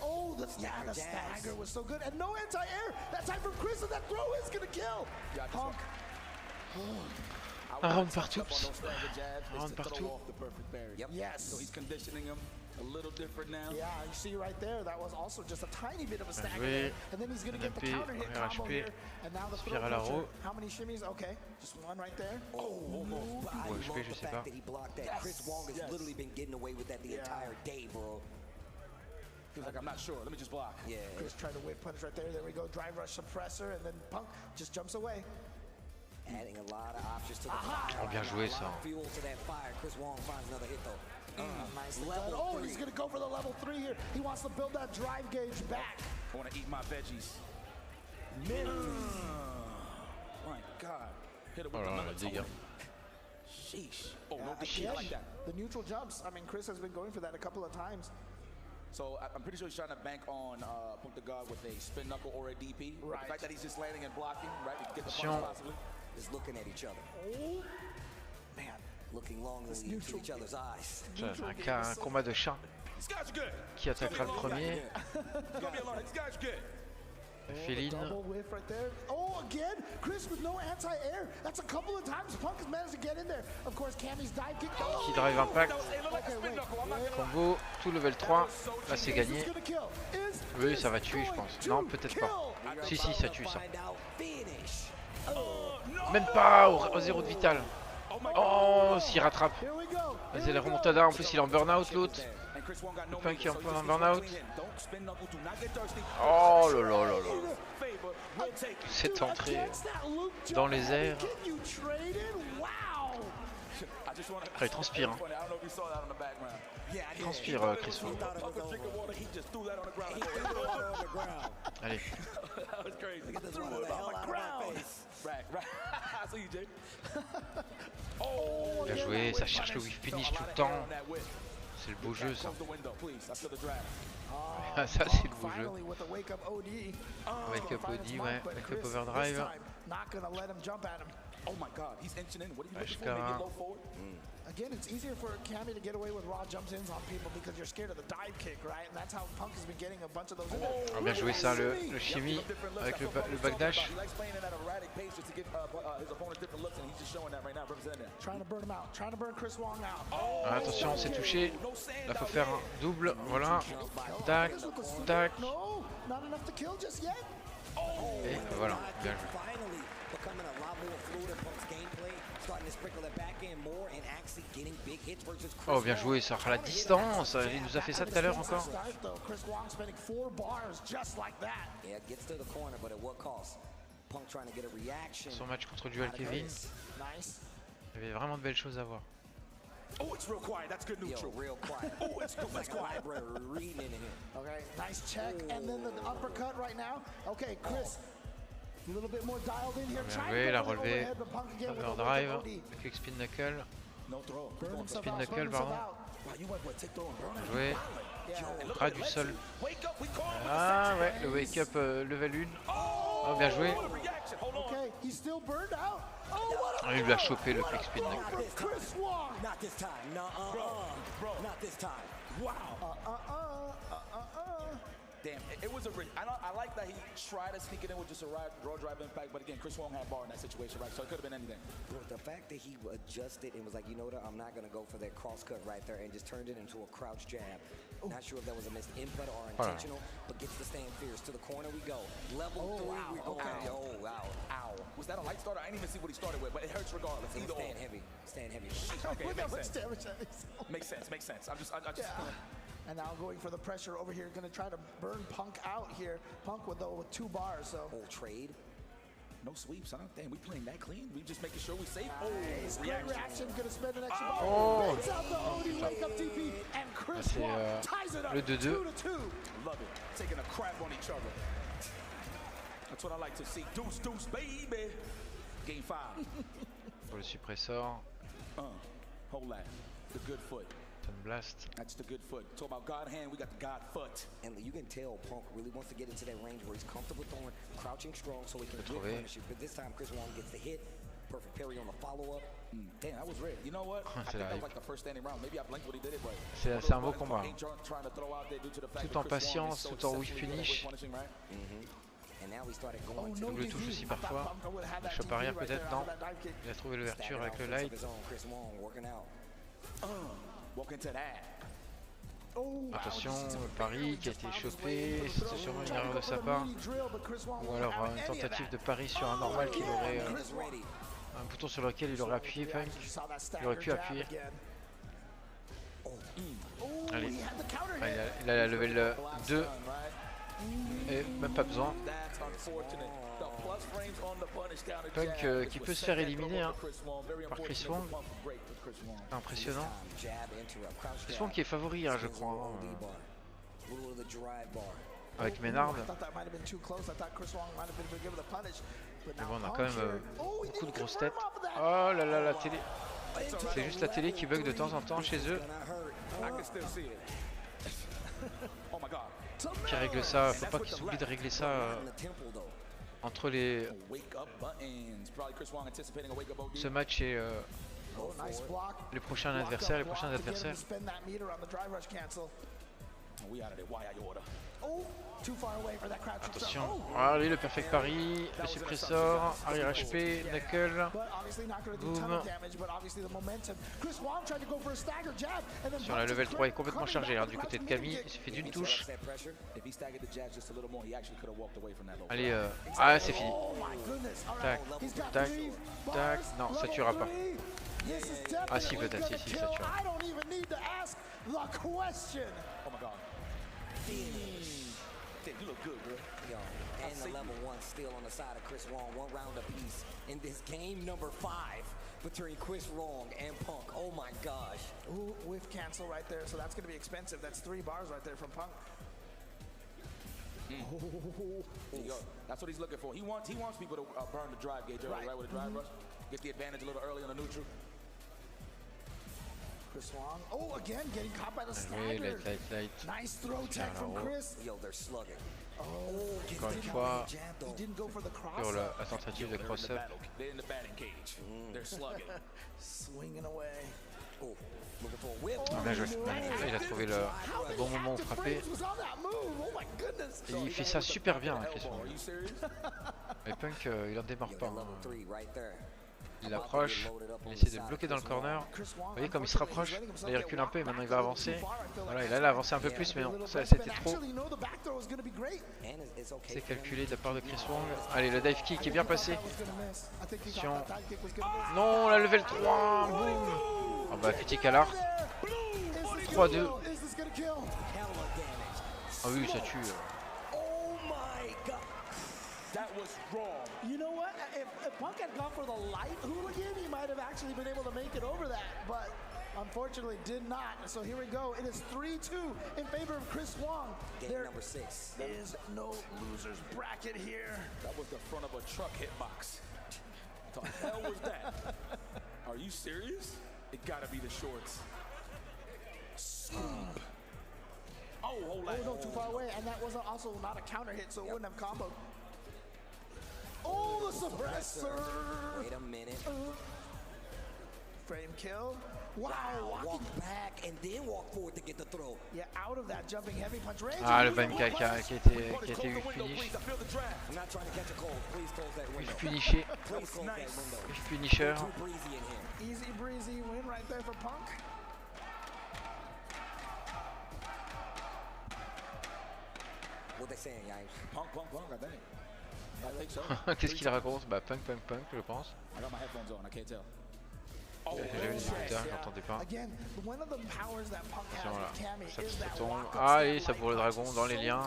[SPEAKER 3] Oh, the stagger was so good. And no anti-air. That time from Chris, and that throw is going to kill. Punk.
[SPEAKER 1] Un round partout. Un round partout.
[SPEAKER 3] Yes.
[SPEAKER 6] So he's conditioning him a little different now.
[SPEAKER 3] Yeah, you see right there, that was also just a tiny bit of a stagger. And then he's going to get the counter hit combo here. And now the throw. How many shimmies? Okay, just one right there.
[SPEAKER 8] Oh, I love the fact that he blocked that. Chris Wong has literally been getting away with that the entire day, bro.
[SPEAKER 6] He's like, I'm not sure. Let me just block.
[SPEAKER 8] Yeah.
[SPEAKER 3] Chris tried to whip punish right there. There we go. Drive rush suppressor, and then Punk just jumps away.
[SPEAKER 8] Adding a lot of options to the fire.
[SPEAKER 1] Oh, bien joué ça.
[SPEAKER 8] Fuel to that fire. Chris Wong finds another hit though.
[SPEAKER 3] Oh, he's going to go for the level 3 here. He wants to build that drive gauge back.
[SPEAKER 6] I want to eat my veggies. My God. Hit it with
[SPEAKER 1] Oh là là, le
[SPEAKER 6] the
[SPEAKER 1] dégât.
[SPEAKER 6] Sheesh. Oh, no big
[SPEAKER 3] Again,
[SPEAKER 6] I like that.
[SPEAKER 3] the neutral jumps. I mean, Chris has been going for that a couple of times.
[SPEAKER 6] So I'm pretty sure he's trying to bank on Punk the God with a spin knuckle or a DP. Right. The fact that he's just landing and blocking, right? You can get the punch possibly.
[SPEAKER 8] Just looking at each other.
[SPEAKER 3] Oh, man.
[SPEAKER 8] Looking longingly into each other's eyes.
[SPEAKER 1] Un combat de chat. Qui attaquera le premier? Féline.
[SPEAKER 3] Double whiff right there. Oh, again, Chris with no anti-air. That's a couple of times Punk has managed to get in there. Of course, Cammy's dive kick.
[SPEAKER 1] Qui drive impact. Combo, tout level 3. Là, c'est gagné. Oui, ça va tuer, je pense. Non, peut-être pas. Si, si, ça tue ça. Même pas au 0 de vital. Oh, s'il rattrape. Vas-y, la remontada. En plus, il est en burn-out, l'autre. Le Punk est en burn-out. Oh là là là là. Cette entrée dans les airs. Ah, il transpire. Hein. Il transpire, Chris Wong. Allez. Bien joué, ça cherche le whiff finish tout le temps. C'est le beau jeu ça. Ah, ça c'est le beau jeu. Wake up OD, ouais. Wake up overdrive.
[SPEAKER 6] Oh my God, he's inching in. What are you looking
[SPEAKER 1] for?
[SPEAKER 6] Maybe a low forward?
[SPEAKER 3] Again, it's easier for Cammy to get away with raw jumps ins on people because you're scared of the dive kick, right? And that's how Punk has been getting a bunch of those in there.
[SPEAKER 1] Ah, bien joué ça, le chimie avec le backdash.
[SPEAKER 3] Trying to burn him out, trying to burn Chris Wong out.
[SPEAKER 1] Ah, attention, c'est touché. Là, faut faire un double. Voilà. Tac, tac. Et voilà, bien joué. Oh, bien joué, ça à la distance. Il nous a fait ça tout à l'heure encore. Son match contre Dual Kevin. Il y avait vraiment de belles choses à voir.
[SPEAKER 6] Oh, it's real quiet. That's good neutral.
[SPEAKER 8] Real quiet.
[SPEAKER 6] Oh, it's good. That's quiet.
[SPEAKER 3] Reading in here. Okay, nice check, and then the uppercut right now. Okay, Chris. A little bit more dialed in here.
[SPEAKER 1] Bien joué, la relevée. Overdrive. Quick spin knuckle. Spin knuckle, pardon. Bien joué. Ras du sol. Ah ouais, le wake up level 1. Oh, bien joué. Ah, il lui a chopé le quick spin knuckle.
[SPEAKER 6] Damn, it was a. I like that he tried to sneak it in with just a raw drive impact, but again, Chris Wong had bar in that situation, right? So it could have been anything.
[SPEAKER 8] Bro, the fact that he adjusted and was like, you know what, I'm not gonna go for that cross cut right there, and just turned it into a crouch jab. Not sure if that was a missed input or intentional, but gets the stand fierce. To the corner we go. Level 3, we're going. Oh, wow. Ow.
[SPEAKER 6] Was that a light starter? I didn't even see what he started with, but it hurts regardless. Either
[SPEAKER 8] stand heavy. Stand heavy.
[SPEAKER 6] Okay, it makes sense. Makes sense. I just.
[SPEAKER 3] And now going for the pressure over here, going to try to burn Punk out here. Punk with 2 bars, so.
[SPEAKER 8] Oh, trade.
[SPEAKER 6] No sweeps, huh? Damn, we playing that clean? We just making sure we safe? Oh,
[SPEAKER 3] great reaction. Going to spend an extra bar. Makes out the OD wake up TP, and Chris Wong ties it up.
[SPEAKER 1] Le 2-2.
[SPEAKER 3] 2-2.
[SPEAKER 6] Love it. Taking a crap on each other. That's what I like to see. Deuce, deuce, baby. Game 5.
[SPEAKER 1] Pour le suppressor.
[SPEAKER 6] Hold that. The good foot.
[SPEAKER 1] Blast.
[SPEAKER 6] That's the good foot. Talk about God hand, we got the God foot.
[SPEAKER 8] And you can tell Punk really wants to get into that range where he's comfortable throwing, crouching strong so he can punish you. But this time Chris Wong gets the hit. Perfect parry on the follow-up.
[SPEAKER 6] Damn, that was red. You know what? I think that was like the first standing round. Maybe I blinked when he did it, but
[SPEAKER 1] c'est un beau combat. Tout en patience, tout en whiff finish. Double touche aussi parfois. Shop arrière peut-être, non. Il a trouvé l'ouverture avec le light. Attention, le pari qui a été chopé, c'était sûrement une erreur de sa part. Ou alors une tentative de pari sur un normal qu'il aurait... un bouton sur lequel il aurait appuyé, Punk. Il aurait pu appuyer. Allez, il a la level 2. Et même pas besoin. Punk qui peut se faire éliminer hein, par Chris Wong. Impressionnant. Chris Wong qui est favori, hein, je crois. avec Ménard.
[SPEAKER 3] I thought that might have been too close. I thought Chris Wong might have been given the punish. But
[SPEAKER 1] Mais
[SPEAKER 3] now
[SPEAKER 1] bon, on a
[SPEAKER 3] Punk
[SPEAKER 1] quand même
[SPEAKER 3] here. Oh, he
[SPEAKER 1] beaucoup de
[SPEAKER 3] didn't
[SPEAKER 1] grosses
[SPEAKER 3] confirm
[SPEAKER 1] têtes.
[SPEAKER 3] off of that.
[SPEAKER 1] Oh là là, la télé. C'est juste la télé qui bug de temps en temps chez eux.
[SPEAKER 6] I can still see it. Oh my god.
[SPEAKER 1] Qui règle ça, faut pas qu'ils s'oublient de régler ça entre les. Ce match et
[SPEAKER 3] Oh, nice block.
[SPEAKER 1] les prochains adversaires, les prochains
[SPEAKER 3] Block to get him
[SPEAKER 1] adversaires.
[SPEAKER 3] to spend that meter on the drive rush cancel.
[SPEAKER 6] We out of there. Why are you order?
[SPEAKER 3] Oh, too far away for that crouch.
[SPEAKER 1] Attention, allez le perfect pari, le suppressor, arrière HP, knuckle,
[SPEAKER 3] But obviously not going to do
[SPEAKER 1] boom.
[SPEAKER 3] ton of damage, but obviously the momentum. Chris Wong tried to go for a stagger jab and then
[SPEAKER 1] Sur la level 3 est complètement chargé hein, du côté de Camille, il suffit d'une touche. Allez, ah c'est fini. Tac, tac, tac, non ça tuera pas. Ah si peut-être, si ça tuera.
[SPEAKER 3] I don't even need to ask the question.
[SPEAKER 6] Oh my god. Damn, you look good, bro.
[SPEAKER 8] Yo, and the level 1 still on the side of Chris Wong, 1 round apiece in this game number 5 between Chris Wong and Punk. Oh my gosh.
[SPEAKER 3] Ooh, whiff cancel right there, so that's going to be expensive. That's 3 bars right there from Punk.
[SPEAKER 6] There you go. That's what he's looking for. He wants people to burn the drive gauge early, right with the drive rush. Get the advantage a little early on the neutral.
[SPEAKER 3] Chris Wong. Oh, again, getting caught by the stagger.
[SPEAKER 1] Light.
[SPEAKER 3] Nice throw tech from Chris.
[SPEAKER 8] Yo, they're slugging.
[SPEAKER 3] Oh,
[SPEAKER 1] Encore une fois,
[SPEAKER 3] he didn't go for the cross.
[SPEAKER 1] sur la tentative de cross-up.
[SPEAKER 6] They're in the batting cage. They're slugging.
[SPEAKER 3] Swinging away.
[SPEAKER 8] Oh, looking for a whip.
[SPEAKER 1] Bien joué. Il a trouvé le bon moment où frapper. Et il fait ça super bien, Chris Wong. Mais Punk, il en démarre pas. Il approche, il essaie de bloquer dans le corner. Vous voyez comme il se rapproche, là il recule un peu et maintenant il va avancer. Voilà, il allait avancer un peu plus mais non, ça c'était trop. C'est calculé de la part de Chris Wong. Allez, le dive kick est bien passé. Attention. Non, la level 3, boum. Ah bah critique à l'art. 3-2. Ah oui, ça tue.
[SPEAKER 6] That was wrong.
[SPEAKER 3] You know what? If Punk had gone for the light hooligan, he might have actually been able to make it over that, but unfortunately did not. So here we go. It is 3-2 in favor of Chris Wong.
[SPEAKER 8] Game number 6.
[SPEAKER 3] There is no losers bracket here.
[SPEAKER 6] That was the front of a truck hitbox. What the hell was that? Are you serious? It gotta be the shorts. Oh, hold that.
[SPEAKER 3] Oh no, too far away, and that wasn't also not a counter hit, so it wouldn't have comboed. Oh, the suppressor!
[SPEAKER 8] Wait a minute.
[SPEAKER 3] Frame kill. Wow,
[SPEAKER 8] walk back and then walk forward to get the throw.
[SPEAKER 3] Yeah, out of that jumping heavy punch range.
[SPEAKER 1] Ah, le bankai qui a été whiff finish.
[SPEAKER 8] I'm not trying to catch a cold. Please close that window.
[SPEAKER 1] Whiff finishé.
[SPEAKER 8] Please close that window.
[SPEAKER 1] Whiff finisher.
[SPEAKER 8] Too breezy in here.
[SPEAKER 3] Easy breezy win right there for Punk.
[SPEAKER 8] What they saying, guys?
[SPEAKER 6] Punk, I think. I think so.
[SPEAKER 1] Qu'est-ce qu'il raconte? Bah Punk, je pense.
[SPEAKER 6] I got my headphones on, I can't tell.
[SPEAKER 1] J'avais les écouteurs, j'entendais pas.
[SPEAKER 3] Again, one of the powers that Punk has
[SPEAKER 1] Voilà,
[SPEAKER 3] with Cammy
[SPEAKER 1] ça
[SPEAKER 3] is that
[SPEAKER 1] tombe.
[SPEAKER 3] walk-up
[SPEAKER 1] Ah et
[SPEAKER 3] step
[SPEAKER 1] ça pour le dragon dans les liens.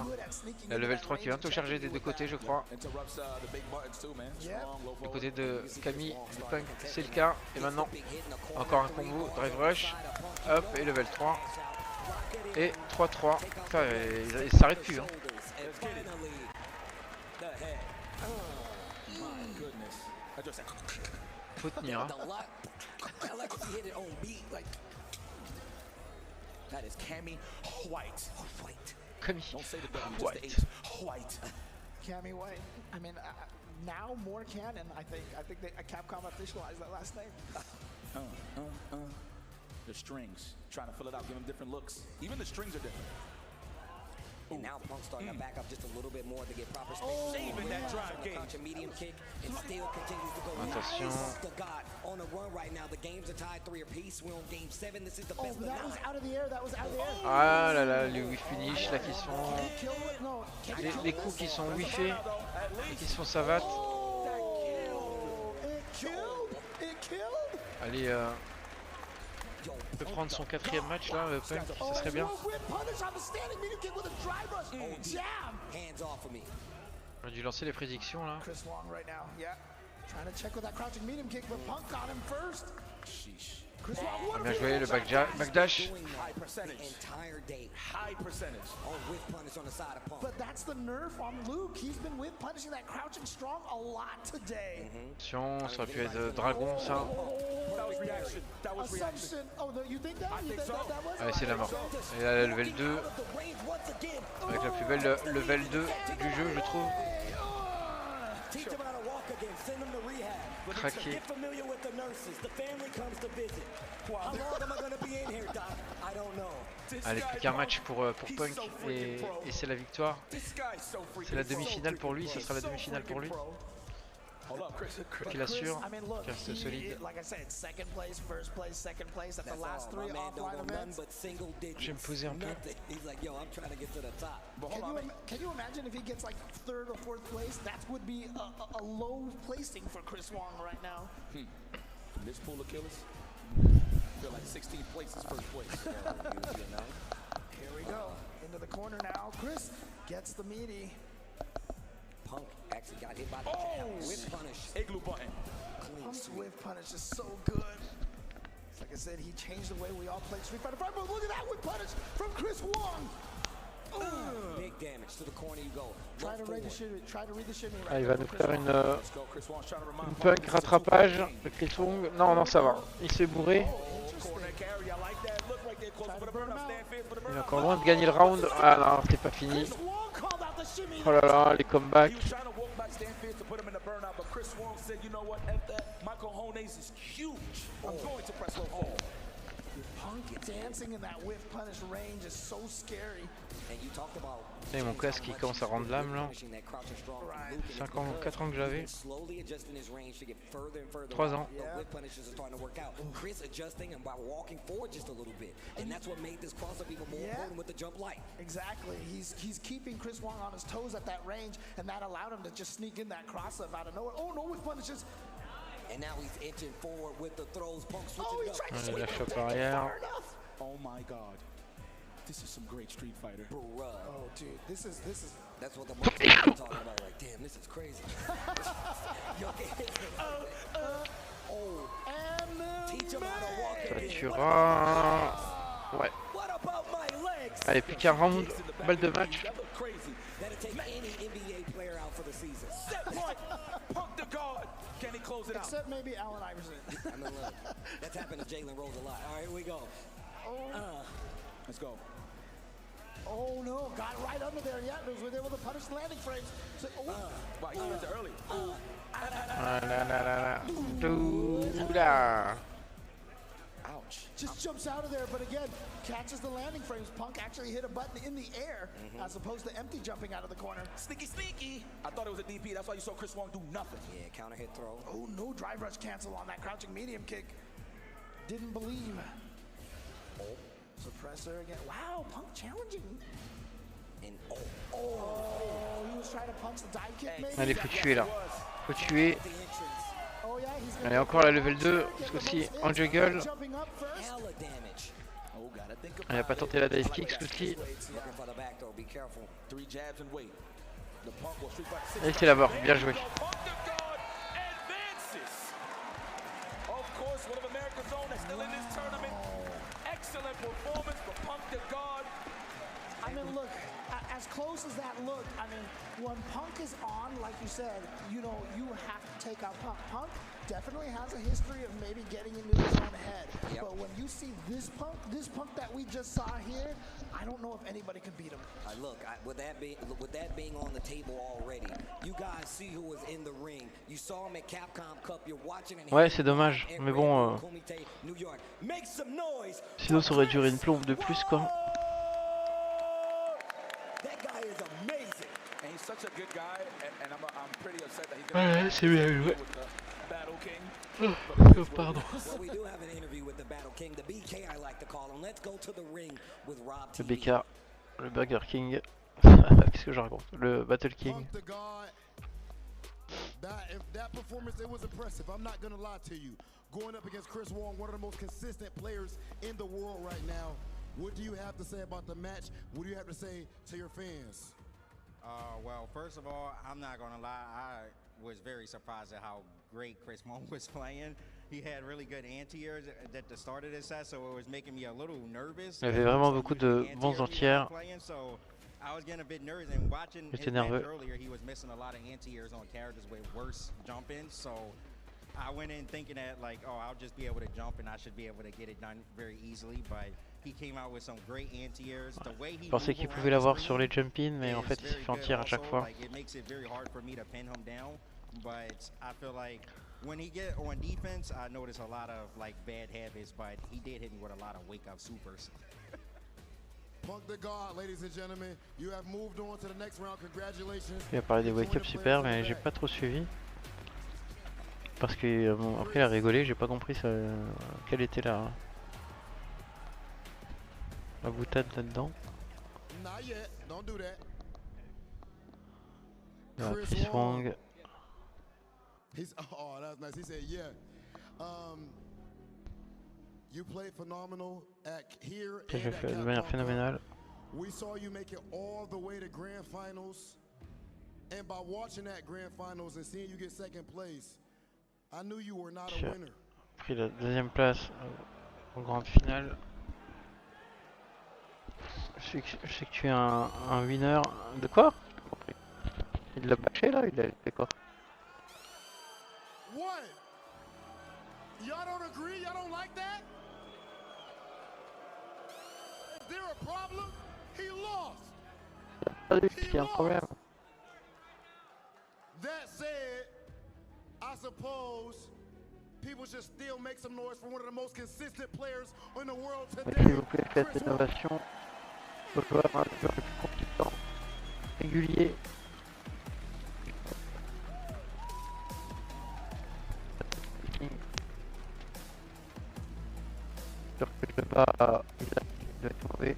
[SPEAKER 1] La level 3 qui vient de charger des deux côtés je crois. Du côté de Camille, du Punk, c'est le cas. Et maintenant, encore un combo, drive rush. Hop, et level 3. Et 3-3. Enfin, il s'arrête plus. Hein. Faut tenir. Hein.
[SPEAKER 6] That is Cammy White.
[SPEAKER 1] Cammy
[SPEAKER 6] White.
[SPEAKER 3] Cammy White. I mean, now more canon. I think they Capcom officialized that last name.
[SPEAKER 6] The strings, trying to fill it out, give them different looks. Even the strings are different.
[SPEAKER 8] And now Punk's starting to back up just a little bit more to get proper space.
[SPEAKER 6] Saving that drive gauge.
[SPEAKER 8] Medium kick and still continues to go.
[SPEAKER 1] Attention.
[SPEAKER 8] The God on a run right now. The games are tied 3 apiece. We're on game 7. This is the best of 9.
[SPEAKER 3] That was out of the air. That was out of the air.
[SPEAKER 1] Ah là là, les whiff finish là qui sont. Les coups qui sont whiffés, qui sont savates. Allez, il peut prendre son 4e match là, Punk, ça serait bien. On a dû lancer les prédictions là. Bien joué le backdash.
[SPEAKER 21] High percentage. Entire day. High percentage. On whip punish on the side of Punk.
[SPEAKER 3] But that's the nerf on Luke. He's been whip punishing that crouching strong a lot today.
[SPEAKER 1] Attention, ça aurait pu être dragon ça.
[SPEAKER 21] That was reaction. That was reaction.
[SPEAKER 3] Oh, you think that? You think that was?
[SPEAKER 1] Allez, c'est la mort. Et là, la level 2. Avec la plus belle level 2 du jeu, je trouve.
[SPEAKER 8] Teach him how to walk again. Send him to rehab.
[SPEAKER 1] Craqué.
[SPEAKER 8] Get familiar with the nurses. The family comes to visit. How long am I going to be in here, Doc? I don't know.
[SPEAKER 1] Allez, plus qu'un match pour Punk et c'est la victoire. C'est la demi-finale pour lui, ça sera la demi-finale pour lui. Qu'il assure, qu'il reste solide. Je vais me poser un peu.
[SPEAKER 3] Can you imagine if he gets like third or fourth place? That would be a low placing for Chris Wong right now.
[SPEAKER 6] From this pool of killers, feel like 16th place is first place.
[SPEAKER 3] Here we go, into the corner now. Chris gets the meaty.
[SPEAKER 8] Punk actually got hit by the jab. Whip punish.
[SPEAKER 6] Igloo button.
[SPEAKER 3] Punk's whip punish is so good. Like I said, he changed the way we all play Street Fighter 5. But look at that whip punish from Chris Wong.
[SPEAKER 8] Big damage to the corner you go.
[SPEAKER 3] Try to read the shimmy.
[SPEAKER 1] Ah, il va nous faire une Punk rattrapage. Le Chris Wong. Non, non, ça va. Il s'est bourré. Il est encore loin de gagner le round. Ah non, c'est pas fini. Oh là là, les comebacks.
[SPEAKER 3] Punk dancing in that whip punish range is so scary.
[SPEAKER 1] Et mon casque il commence à rendre l'âme là. 5 ans, 4 ans que j'avais. 3 ans.
[SPEAKER 3] Exactly. He's keeping Chris Wong on his toes at that range, and that allowed him to just sneak in that cross up out of nowhere. Oh no, whip punishes.
[SPEAKER 8] And now he's inching forward with the throws. Punk switching
[SPEAKER 3] he tried to
[SPEAKER 1] swing
[SPEAKER 3] swing
[SPEAKER 1] it arrière.
[SPEAKER 6] Oh my god. This is some great Street Fighter.
[SPEAKER 3] Bruh. Oh dude, this is
[SPEAKER 8] that's what the marketing is talking about. Like, damn, this is crazy. Teach him how to walk
[SPEAKER 1] Satura. Ouais. Allez, plus qu'un round. Balle de match.
[SPEAKER 8] That'll take any NBA player out for the season.
[SPEAKER 6] Punk the guard. Can he close it out?
[SPEAKER 3] Except maybe Allen Iverson.
[SPEAKER 8] I mean, look, that's happened to Jalen Rose a lot. All right, here we go.
[SPEAKER 6] Let's go.
[SPEAKER 3] Oh no, got right under there. Yeah, was able to punish the landing frames. So,
[SPEAKER 6] wow, he went early. Ouch.
[SPEAKER 3] Just jumps out of there, but again, catches the landing frames. Punk actually hit a button in the air as opposed to empty jumping out of the corner.
[SPEAKER 6] Sneaky, sneaky. I thought it was a DP. That's why you saw Chris Wong do nothing.
[SPEAKER 8] Yeah, counter hit throw.
[SPEAKER 3] Oh, no drive rush cancel on that crouching medium kick. Didn't believe. Suppressor again. Wow, Punk challenging.
[SPEAKER 8] And
[SPEAKER 3] he was trying to punch the dive kick maybe.
[SPEAKER 1] Allez, faut tuer là. Faut tuer.
[SPEAKER 3] Oh, yeah, he's
[SPEAKER 1] Allez, encore la level 2. Ce coup-ci en juggle. Elle a pas tenté la dive kick ce coup-ci. Et c'est la mort. Bien joué.
[SPEAKER 3] I mean, look, as close as that looked, I mean, when Punk is on, like you said, you know, you have to take out Punk. Punk definitely has a history of maybe getting into his own head. But when you see this Punk that we just saw here, I don't know if anybody can beat him.
[SPEAKER 8] Look, with that being on the table already, you guys see who was in the ring. You saw him at Capcom Cup. You're watching.
[SPEAKER 1] Ouais, c'est dommage. Mais bon,
[SPEAKER 8] New York. Make some noise.
[SPEAKER 1] sinon ça aurait duré une plombe de plus quoi.
[SPEAKER 8] That guy is amazing.
[SPEAKER 6] And he's such a good guy, and I'm pretty upset that he's
[SPEAKER 1] Ouais, c'est bien joué.
[SPEAKER 6] Battle King.
[SPEAKER 1] Oh, pardon.
[SPEAKER 8] Well, we do have an interview with the Battle King, the BK I like to call him. Let's go to the ring with Rob
[SPEAKER 1] Le
[SPEAKER 8] TV.
[SPEAKER 1] BK, le Burger King. Qu'est-ce que je raconte? Le Battle King.
[SPEAKER 2] That performance, it was impressive. I'm not gonna lie to you. Going up against Chris Wong, one of the most consistent players in the world right now. What do you have to say about the match? What do you have to say to your fans?
[SPEAKER 25] Well, first of all, I'm not gonna lie. I was very surprised at how great Chris Wong was playing. he had really good anti-airs at the start of this set, so it was making me a little nervous.
[SPEAKER 1] Il avait vraiment beaucoup de bons anti-airs.
[SPEAKER 25] I was getting a bit nervous, and watching
[SPEAKER 1] J'étais
[SPEAKER 25] his match
[SPEAKER 1] nerveux.
[SPEAKER 25] earlier, he was missing a lot of anti-airs on characters with worse jump-ins, so I went in thinking that, like, oh, I'll just be able to jump and I should be able to get it done very easily, but he came out with some great anti-airs. The way he
[SPEAKER 1] Je pensais qu'il pouvait l'avoir sur les jump-in, mais en fait il s'est fait anti-air à chaque fois.
[SPEAKER 25] Like, it makes it very hard for me to pin him down, but I feel like when he get on defense, I notice a lot of like bad habits, but he did hit me with a lot of wake-up supers.
[SPEAKER 2] Punk the guard, ladies and gentlemen. You have moved on to the next round. Congratulations.
[SPEAKER 1] Il a parlé des wake-up super, mais j'ai pas trop suivi. Parce que bon, après il a rigolé, j'ai pas compris ça, quelle était la boutade là-dedans.
[SPEAKER 2] Not yet. Don't do that.
[SPEAKER 1] Chris Wong.
[SPEAKER 2] He's, oh, that's nice. He said, yeah. You played phenomenal at here
[SPEAKER 1] J'ai
[SPEAKER 2] and
[SPEAKER 1] fait de
[SPEAKER 2] at
[SPEAKER 1] manière
[SPEAKER 2] Capcom
[SPEAKER 1] phénoménale.
[SPEAKER 2] Cup. We saw you make it all the way to grand finals. And by watching that grand finals and seeing you get second place, I knew you were not a
[SPEAKER 1] J'ai
[SPEAKER 2] winner.
[SPEAKER 1] pris la deuxième place en grande finale. Je sais que tu es un winner. De quoi? Il l'a bâché là? Il a fait quoi?
[SPEAKER 2] What? Y'all don't agree? Y'all don't like that? Is there a problem? He lost.
[SPEAKER 1] Il y a un problème.
[SPEAKER 2] That said, I suppose people should still make some noise for one of the most consistent players in the world today.
[SPEAKER 1] S'il vous plaît, faites l'innovation. Le joueur un peu plus consistant, régulier. Sûr que je vais pas. Isaac, il doit être mauvais.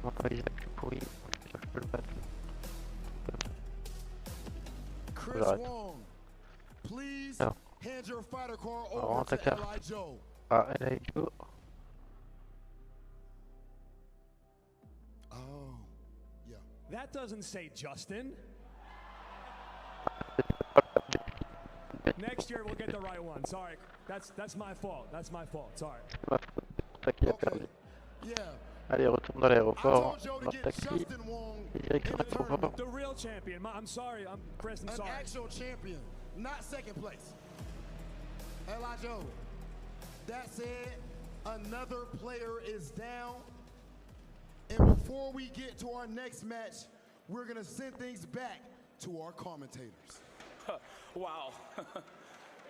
[SPEAKER 1] Non, pas Isaac, je suis pourri. Je suis sûr que je peux le battre.
[SPEAKER 2] Chris Wong, please hand your fighter card
[SPEAKER 1] Alors,
[SPEAKER 2] over
[SPEAKER 1] ta
[SPEAKER 2] to
[SPEAKER 1] carte.
[SPEAKER 2] L.I. Joe.
[SPEAKER 1] Ah, L.I. Joe.
[SPEAKER 2] Oh, yeah.
[SPEAKER 12] That doesn't say Justin. Next year we'll get the right one. Sorry, that's my fault. That's my fault. Sorry.
[SPEAKER 1] C'est toi qui l'as perdu.
[SPEAKER 2] Yeah.
[SPEAKER 1] Allez, retourne dans l'aéroport. Dans le taxi. Et direction l'aéroport.
[SPEAKER 12] The real champion. I'm sorry. I'm Chris. I'm sorry.
[SPEAKER 2] An actual champion, not second place. L.I. Joe. That said, another player is down. And before we get to our next match, we're gonna send things back to our commentators.
[SPEAKER 6] Wow.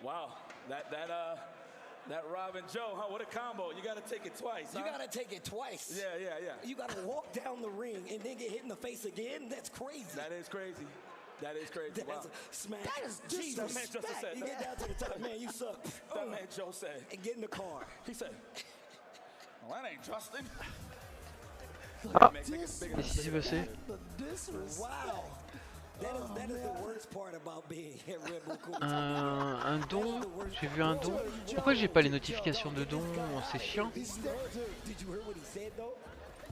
[SPEAKER 6] Wow. That Rob and Joe, huh? What a combo. You got to take it twice, huh?
[SPEAKER 8] You got to take it twice.
[SPEAKER 6] Yeah.
[SPEAKER 8] You got to walk down the ring and then get hit in the face again. That's crazy.
[SPEAKER 6] That is crazy. That is crazy. Wow.
[SPEAKER 8] Smash.
[SPEAKER 6] That is disrespect. That man just said.
[SPEAKER 8] You get down to the top, man, you suck.
[SPEAKER 6] That man Joe said.
[SPEAKER 8] And get in the car.
[SPEAKER 6] He said, well, that ain't Justin.
[SPEAKER 1] Ah, qu'est-ce qui s'est passé?
[SPEAKER 8] Wow. That is the worst part about being at Redbull Kumite.
[SPEAKER 1] Un don, j'ai vu un don. Pourquoi j'ai pas les notifications de don? C'est chiant.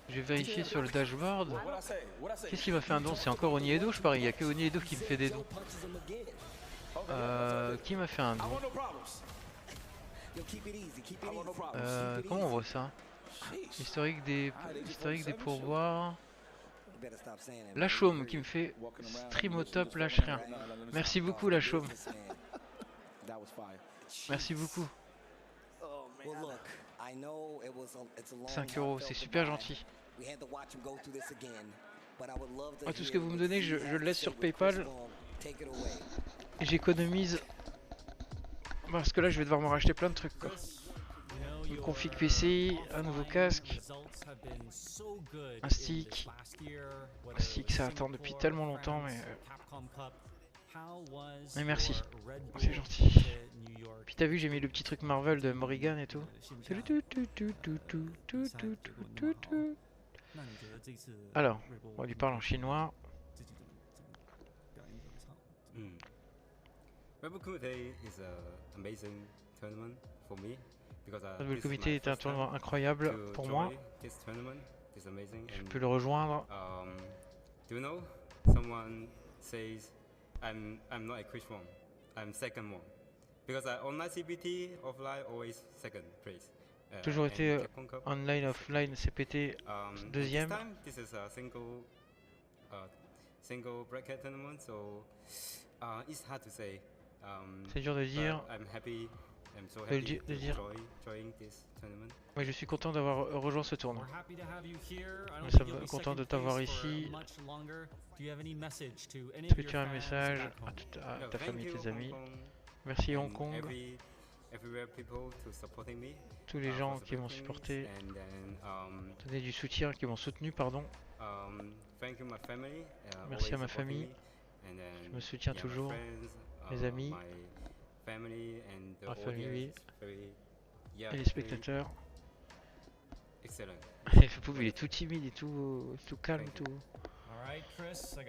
[SPEAKER 1] J'ai vérifié sur le dashboard. Qu'est-ce qui m'a fait un don? C'est encore Oniedo, je parie. Il n'y a que Oniedo qui me fait des dons. Qui m'a fait un don? Comment on voit ça? Historique des pourboires. La Chaume qui me fait stream au top, lâche rien. Merci beaucoup la Chaume. Merci beaucoup. 5 €, c'est super gentil. Tout ce que vous me donnez, je le laisse sur PayPal. Et j'économise. Parce que là, je vais devoir me racheter plein de trucs, quoi. Une config PC, un nouveau casque, un stick. Un stick, ça attend depuis tellement longtemps, mais merci, c'est gentil. Puis t'as vu, j'ai mis le petit truc Marvel de Morrigan et tout. Alors, on lui parle en chinois.
[SPEAKER 14] Redbull Kumite is an amazing tournament for me.
[SPEAKER 1] Redbull Kumite est un tournoi incroyable pour moi. Je peux le rejoindre.
[SPEAKER 14] Do you know? Someone says I'm not a Chris Wong. I'm second one. Because online CPT, offline always second place.
[SPEAKER 1] Toujours été online, offline, CPT deuxième.
[SPEAKER 14] This time, this is a single bracket tournament, so it's hard to say.
[SPEAKER 1] C'est dur de dire.
[SPEAKER 14] I'm happy. I'm so happy to join this tournament.
[SPEAKER 1] Ouais, je suis content d'avoir rejoint ce tournoi. Nous sommes contents de t'avoir ici. Est-ce que tu as un message à ta famille, tes amis? Merci Hong Kong. Tous les gens qui m'ont supporté, donné du soutien, qui m'ont soutenu, pardon. Merci à ma famille, qui me soutient toujours. Mes amis, ma famille, oui. Et les spectateurs.
[SPEAKER 14] Excellent.
[SPEAKER 1] Il est tout timide et tout calme, tout. C'est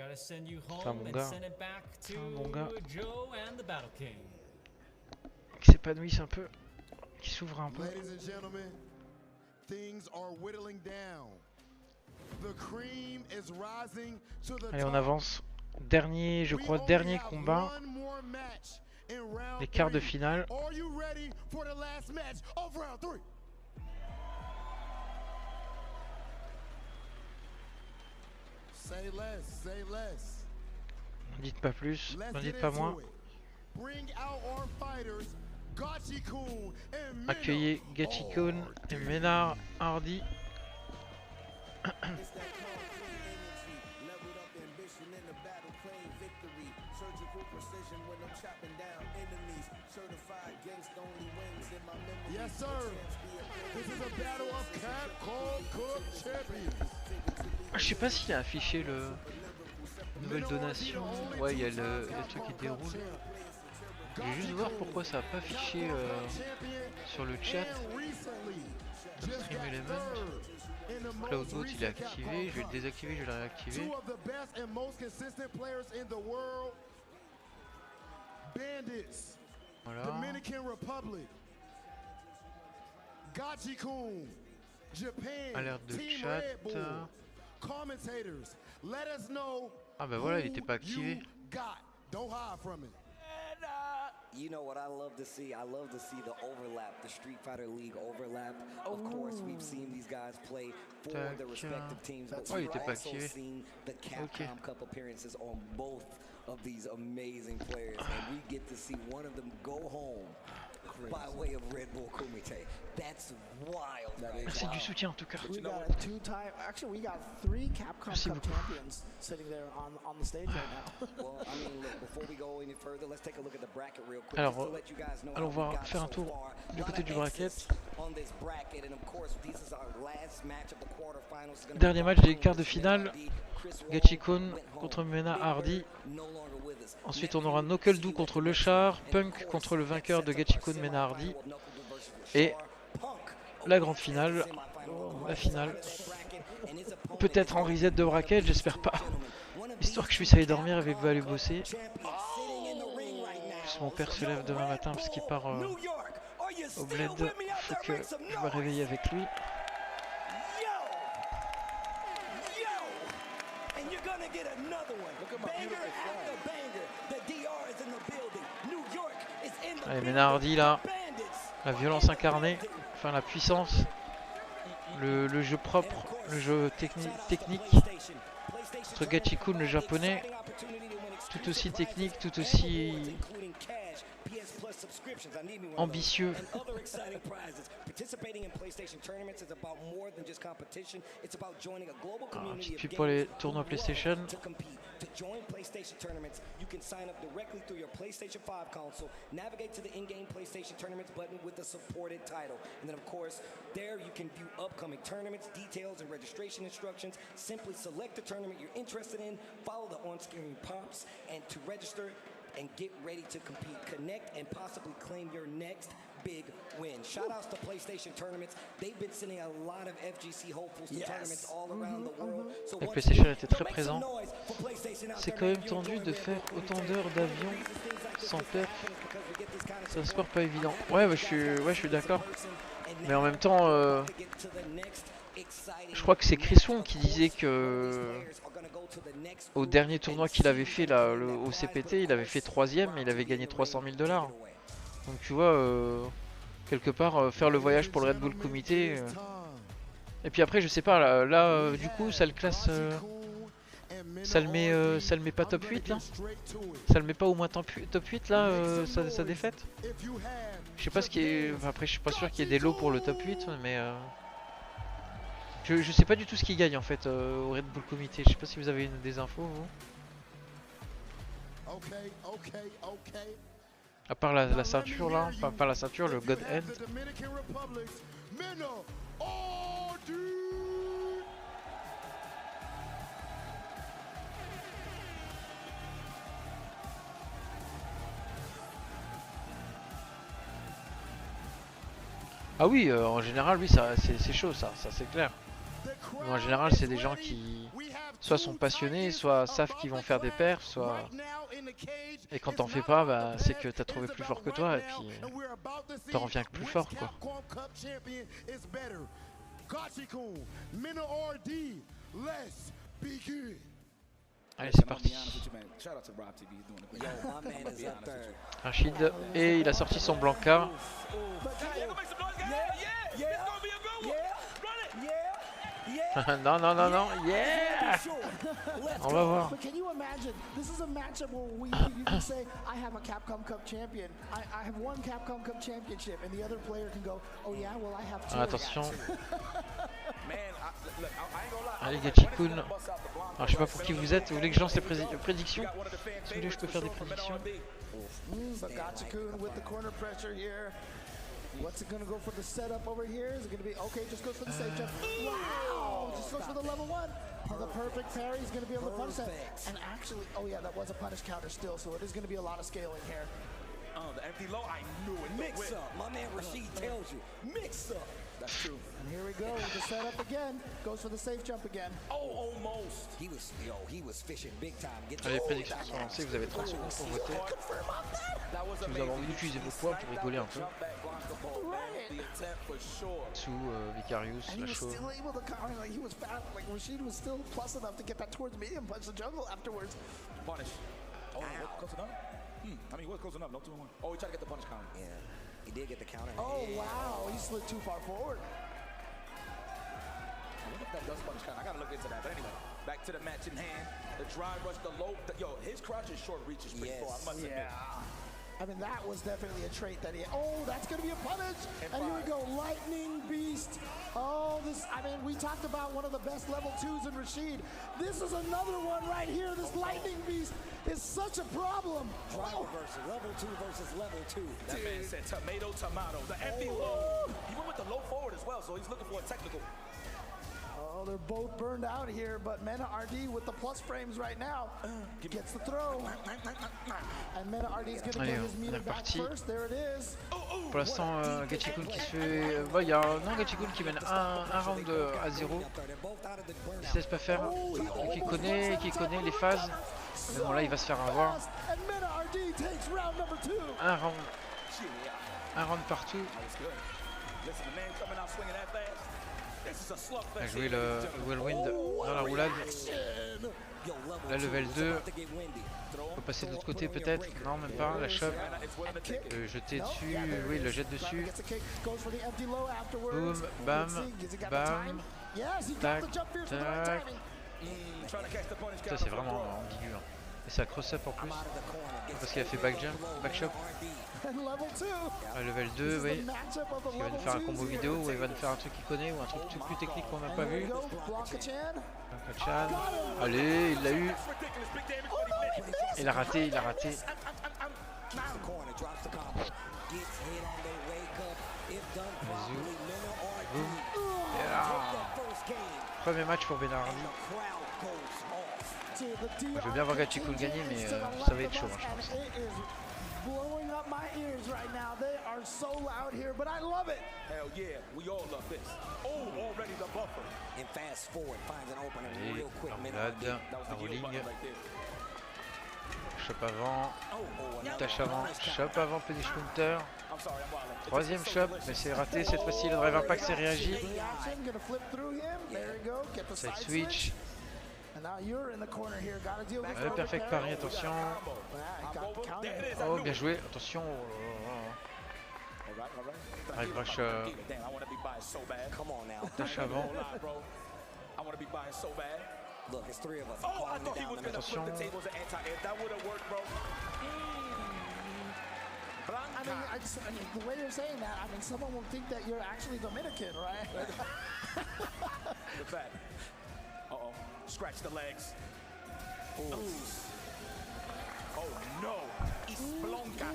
[SPEAKER 1] un bon gars. C'est un bon gars. Qui s'épanouisse un peu. Qui s'ouvre un peu. Allez, on avance. Dernier, je crois, dernier combat. Les quarts de finale. N'en dites pas plus, n'en dites pas moins. Accueillez Gachikun et Ménard Hardy.
[SPEAKER 2] Yes, sir. This is a battle of Cook champions.
[SPEAKER 1] Je sais pas s'il a affiché le nouvelle donation. Ouais, il y a le truc qui déroule. Je vais juste voir pourquoi ça a pas affiché sur le chat. Stream Element. Cloudboat il est activé, je vais le désactiver, je vais le réactiver. Voilà. Alerte de chat. Ah bah voilà, il était pas activé.
[SPEAKER 8] You know what I love to see? I love to see the overlap, the Street Fighter League overlap. Of course, we've seen these guys play for their respective teams, but we've also seen the Capcom Cup appearances on both of these amazing players, and we get to see one of them go home by way of Redbull Kumite. That's wild.
[SPEAKER 1] Merci du soutien en tout cas.
[SPEAKER 3] We got a two-time. Actually, we got 3 Capcom Cup champions sitting there on the stage right now.
[SPEAKER 8] Well, I mean, look, before we go any further, let's take a look at the bracket real quick.
[SPEAKER 1] Alors, allons voir, faire un tour du côté du bracket. Dernier match des quarts de finale. Gachikun contre Mena Hardy. Ensuite, on aura Nokeldou contre Le Char, Punk contre le vainqueur de Gachikun Mena Hardy. Et la grande finale, la finale. Peut-être en reset de bracket, j'espère pas. Histoire que je puisse aller dormir et aller bosser. Plus mon père se lève demain matin parce qu'il part au bled. Faut que je me réveille avec lui. Allez, Mena Hardy là. La violence incarnée, enfin la puissance, le jeu propre, le jeu technique. Entre Gachikun, le japonais, tout aussi technique, tout aussi ambitieux. Un petit pied pour les tournois PlayStation.
[SPEAKER 8] To join PlayStation tournaments, you can sign up directly through your PlayStation 5 console, navigate to the in-game PlayStation tournaments button with the supported title. And then of course, there you can view upcoming tournaments, details, and registration instructions. Simply select the tournament you're interested in, follow the on-screen prompts, and to register and get ready to compete, connect, and possibly claim your next big win. Shout outs to PlayStation tournaments. They've been sending a lot of FGC hopefuls to tournaments all around the world. So
[SPEAKER 1] la PlayStation était très présent. C'est quand même tendu de faire autant d'heures d'avion sans perf. C'est un sport pas évident. Ouais, je suis d'accord. Mais en même temps, je crois que c'est Crisson qui disait que au dernier tournoi qu'il avait fait là, au CPT, il avait fait 3ème et il avait gagné 300 000 $. Donc tu vois, quelque part, faire le voyage pour le Red Bull Kumite. Et puis après, je sais pas, là du coup, ça le classe... ça le met pas top 8 là? Ça le met pas au moins top 8 là, sa défaite? Je sais pas ce qui est... Enfin, après, je suis pas sûr qu'il y ait des lots pour le top 8, mais... Je sais pas du tout ce qu'il gagne en fait au Red Bull Kumite. Je sais pas si vous avez des infos vous. À part la ceinture là, enfin pas la ceinture, le God End. Ah oui, en général, oui, c'est chaud, ça c'est clair. Mais en général, c'est des gens qui soit sont passionnés, soit savent qu'ils vont faire des perfs, soit... Et quand t'en fais pas, bah, c'est que t'as trouvé plus fort que toi, et puis t'en reviens que plus fort, quoi. Allez, c'est parti. Rachid, et il a sorti son Blanca. Non, non, non, non, yeah! On va voir.
[SPEAKER 3] But can you imagine? This is a matchup where you can say, I have a Capcom Cup champion. I have one Capcom Cup championship, and the other player can go, oh yeah, well I have two.
[SPEAKER 1] Attention. Allez, Gachikun. Alors, je sais pas pour qui vous êtes. Vous voulez que je lance les prédictions? Si vous voulez, je peux faire des prédictions.
[SPEAKER 3] But Gachikun with the corner pressure here. What's it gonna go for the setup over here? Is it gonna be okay? Just goes for the safe jump. Wow! Just goes for the level 1. And the perfect parry. He's gonna be able to punish that. And actually, oh yeah, that was a punish counter still, so it is gonna be a lot of scaling here.
[SPEAKER 21] Oh, the empty low, I knew it. Mix up. My man Rashid tells you. Mix up. That's true.
[SPEAKER 3] And here we go with the setup again. Goes for the safe jump again.
[SPEAKER 21] Oh, almost. He was fishing big time.
[SPEAKER 1] Allez, prédictions sont lancées. Vous avez 30 secondes pour voter. Si vous avez envie d'utiliser vos points pour rigoler un peu. Sous Vicarius, la show.
[SPEAKER 3] He was fast. Like Rashid was still plus enough to get that towards medium punch the jungle afterwards.
[SPEAKER 21] Punish. Oh, close enough. I mean, he was close enough. No 2-1. Oh, he tried to get the punish counter.
[SPEAKER 8] Yeah, he did get the counter.
[SPEAKER 3] Oh wow, he slid too far forward.
[SPEAKER 21] I wonder if that does punish counter. I gotta look into that. But anyway, back to the match in hand. The drive rush, the low. Yo, his crouch is short reach is pretty far. I must admit.
[SPEAKER 3] I mean, that was definitely a trait that he... Oh, that's going to be a punish. And here we go, Lightning Beast. Oh, this... I mean, we talked about one of the best level 2s in Rashid. This is another one right here. This Lightning Beast is such a problem.
[SPEAKER 8] Driver versus level 2 versus level 2.
[SPEAKER 21] That man said tomato, tomato. The empty low. He went with the low forward as well, so he's looking for a technical.
[SPEAKER 3] Oh, they're both burned out here, but Mena RD with the plus frames right now gets the throw. And Mena RD is going to get his meter back first. There it is.
[SPEAKER 1] Pour l'instant, Gachikun qui se fait... Il y a Gachikun qui mène un round à 0. Il se laisse pas faire. Qui connaît les phases. Mais bon, là, il va se faire avoir. Un round partout. Il a joué le whirlwind dans la roulade. La level 2. On peut passer de l'autre côté peut-être. Non, même pas. La chope. Jeter dessus. Oui, il le jette dessus. Boum, bam, bam. Tac, tac. Ça, c'est vraiment ambigu. Hein. Et c'est un cross-up en plus. Parce qu'il a fait back jump, back chop. Level 2, oui. Il va nous faire un combo vidéo ou il va nous faire un truc qu'il connaît ou un truc plus technique qu'on n'a pas vu. Chan. Allez, il l'a eu. Il a raté, il a raté. Premier match pour Benardi. Je veux bien voir Gachikun gagner, mais ça va être chaud, hein, je pense.
[SPEAKER 3] Blowing up my ears right now. They are so loud here, but I love it.
[SPEAKER 21] Hell yeah, we all love this. Oh, already the buffer.
[SPEAKER 8] And fast forward finds an opening real quick.
[SPEAKER 1] La rolling. Chop avant. Dash avant. Chop avant, punish counter. Troisième chop, mais c'est raté cette fois-ci. Le drive impact s'est réagi. Side switch. Perfect pari, attention. Oh, bien joué, attention. Drive rush. Dash avant.
[SPEAKER 8] Look, it's three of us.
[SPEAKER 9] Oh, I thought he was gonna flip the tables and if that would have worked, bro.
[SPEAKER 13] I mean, the way you're saying that, I mean, someone will think that you're actually Dominican, right?
[SPEAKER 6] The fact. Uh-oh. Scratch the legs. Ooh. Oh, no. Isplonka.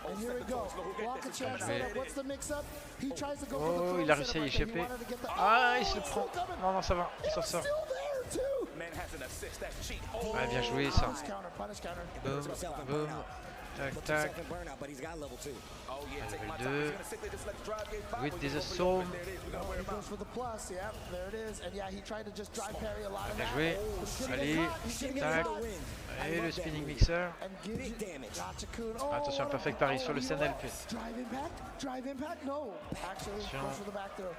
[SPEAKER 13] And here we go. Block a chance setup. What's the mix-up? He tries to go for the
[SPEAKER 1] Oh,
[SPEAKER 13] pro
[SPEAKER 1] il a réussi à y
[SPEAKER 13] setup, but he
[SPEAKER 1] échapper.
[SPEAKER 13] wanted to get the-
[SPEAKER 1] Ah, il se le prend. Non, non, ça va. Il s'en sort. Ouais, bien joué ça. Boum, boum. Tac, tac. Level 2. With des assauts.
[SPEAKER 13] He goes for the plus, yeah, there it is. And yeah, he tried to just drive parry a lot of
[SPEAKER 1] Bien
[SPEAKER 13] that.
[SPEAKER 1] joué. Allez, tac. Allez, le spinning mixer. Attention, un perfect parry sur le CNLP.
[SPEAKER 13] Drive impact, no. Actually, goes for the back throw.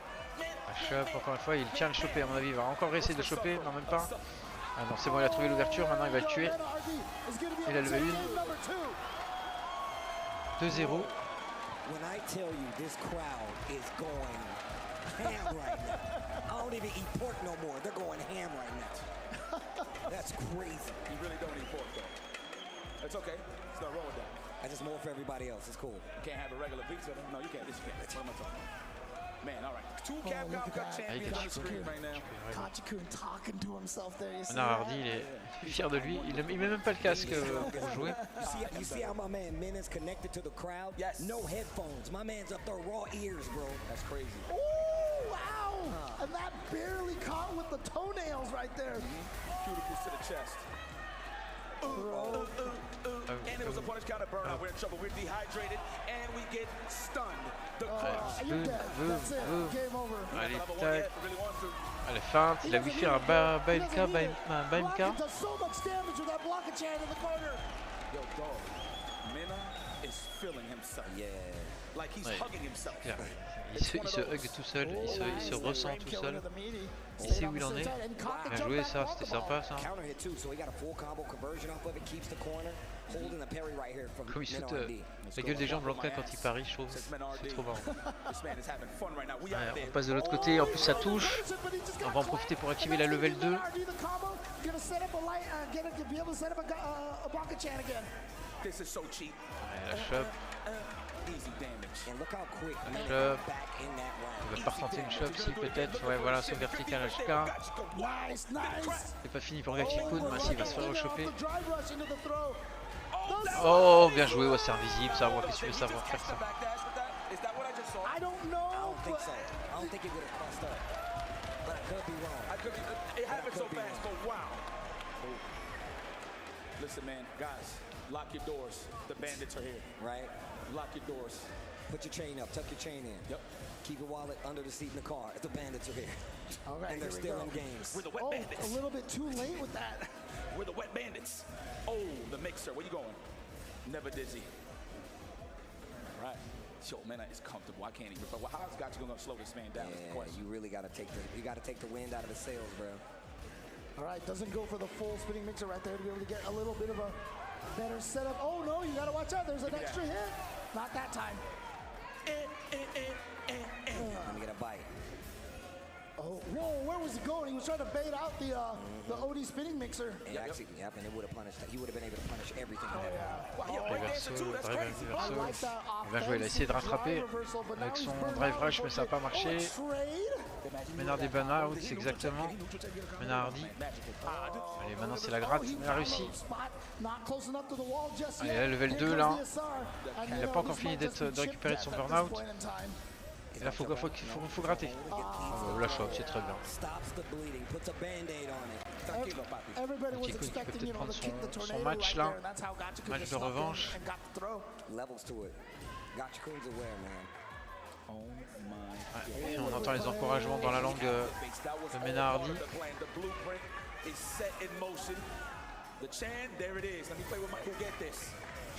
[SPEAKER 1] Chope, encore une fois, il tient à le choper. À mon avis, il va encore essayer de le choper, non, même pas. Ah non, c'est bon, il a trouvé l'ouverture. Maintenant, il va le tuer. Il a levé une. 2-0.
[SPEAKER 8] When I tell you this crowd is going ham right now, I don't even eat pork no more. They're going ham right now. That's crazy.
[SPEAKER 6] You really don't eat pork, though. It's okay. It's not wrong with that.
[SPEAKER 8] I just more for everybody else. It's cool.
[SPEAKER 6] You can't have a regular pizza. No, you can't. This you can't. What am I talking about? Man, all right. Two Capcom Cup champions on the screen right now.
[SPEAKER 13] Kachikun talking to himself there. You see
[SPEAKER 1] Menard Hardy, il est fier de lui. Il met même pas le casque pour jouer.
[SPEAKER 8] You see how my man Min is connected to the crowd?
[SPEAKER 6] Yes.
[SPEAKER 8] No headphones. My man's up there raw ears, bro.
[SPEAKER 6] That's crazy.
[SPEAKER 13] Ooh, wow! And that barely caught with the toenails right there.
[SPEAKER 6] Cuticles to the chest. And it was a punish counter burnout. We're in trouble. We're dehydrated and we get stunned. The
[SPEAKER 13] You're dead. That's it. Game over.
[SPEAKER 1] Allez, tac. Allez, feinte. Il a voulu faire un BMK.
[SPEAKER 13] Rocket does so much damage with that block of chain in the corner.
[SPEAKER 6] Yo, dog. Mena is feeling himself. Yeah. Like he's hugging himself.
[SPEAKER 1] Il se hug tout seul, il se ressent tout seul. Il sait où il en est. Bien joué ça, c'était sympa ça. Comme il saute la gueule des gens Blanca quand il parie, je trouve. C'est trop marrant. Ouais, on passe de l'autre côté, en plus ça touche. On va en profiter pour activer la level 2. Ouais, la chope. Chop. Il va pas retenter une chop si peut-être. Ouais voilà, son vertical HK. C'est pas fini pour Gachikun, mais si il va se faire rechoper. Oh bien joué, ouais, c'est invisible, ça voit qu'est-ce que tu veux savoir faire ça.
[SPEAKER 6] Listen, man, guys, lock your doors. The bandits are here.
[SPEAKER 8] Right?
[SPEAKER 6] Lock your doors.
[SPEAKER 8] Put your chain up. Tuck your chain in.
[SPEAKER 6] Yep.
[SPEAKER 8] Keep your wallet under the seat in the car. The bandits are here.
[SPEAKER 13] All right,
[SPEAKER 8] and they're still in games.
[SPEAKER 6] We're the wet bandits.
[SPEAKER 13] A little bit too late with that.
[SPEAKER 6] We're the wet bandits. Oh, the mixer. Where you going? Never dizzy. All right. Yo, man, it's comfortable. I can't even. But how's Gachikun gonna slow this man down?
[SPEAKER 8] Yeah, you really gotta take the wind out of the sails, bro.
[SPEAKER 13] All right, doesn't go for the full spinning mixer right there to be able to get a little bit of a better setup. Oh no, you gotta watch out. There's an extra hit. Not that time.
[SPEAKER 8] Let me get a bite.
[SPEAKER 13] Oh, whoa, where was he going? He was trying to bait out the OD spinning mixer.
[SPEAKER 8] And actually, yep, and it would have punished. He would have been able to punish everything.
[SPEAKER 1] Bien joué, il a essayé de rattraper avec son drive rush, mais ça n'a pas marché. Menard des burn-out, c'est exactement. Menard Hardy. Allez, maintenant c'est la gratte, il a réussi. Allez, là, level 2 là. Il n'a pas encore fini de récupérer de son burn-out. Et là, faut gratter. Oh, la chope, c'est très bien. Gachikun qui peut peut-être prendre son match là. Match de revanche. Ouais, et on entend les encouragements dans la langue de Menard Hardy.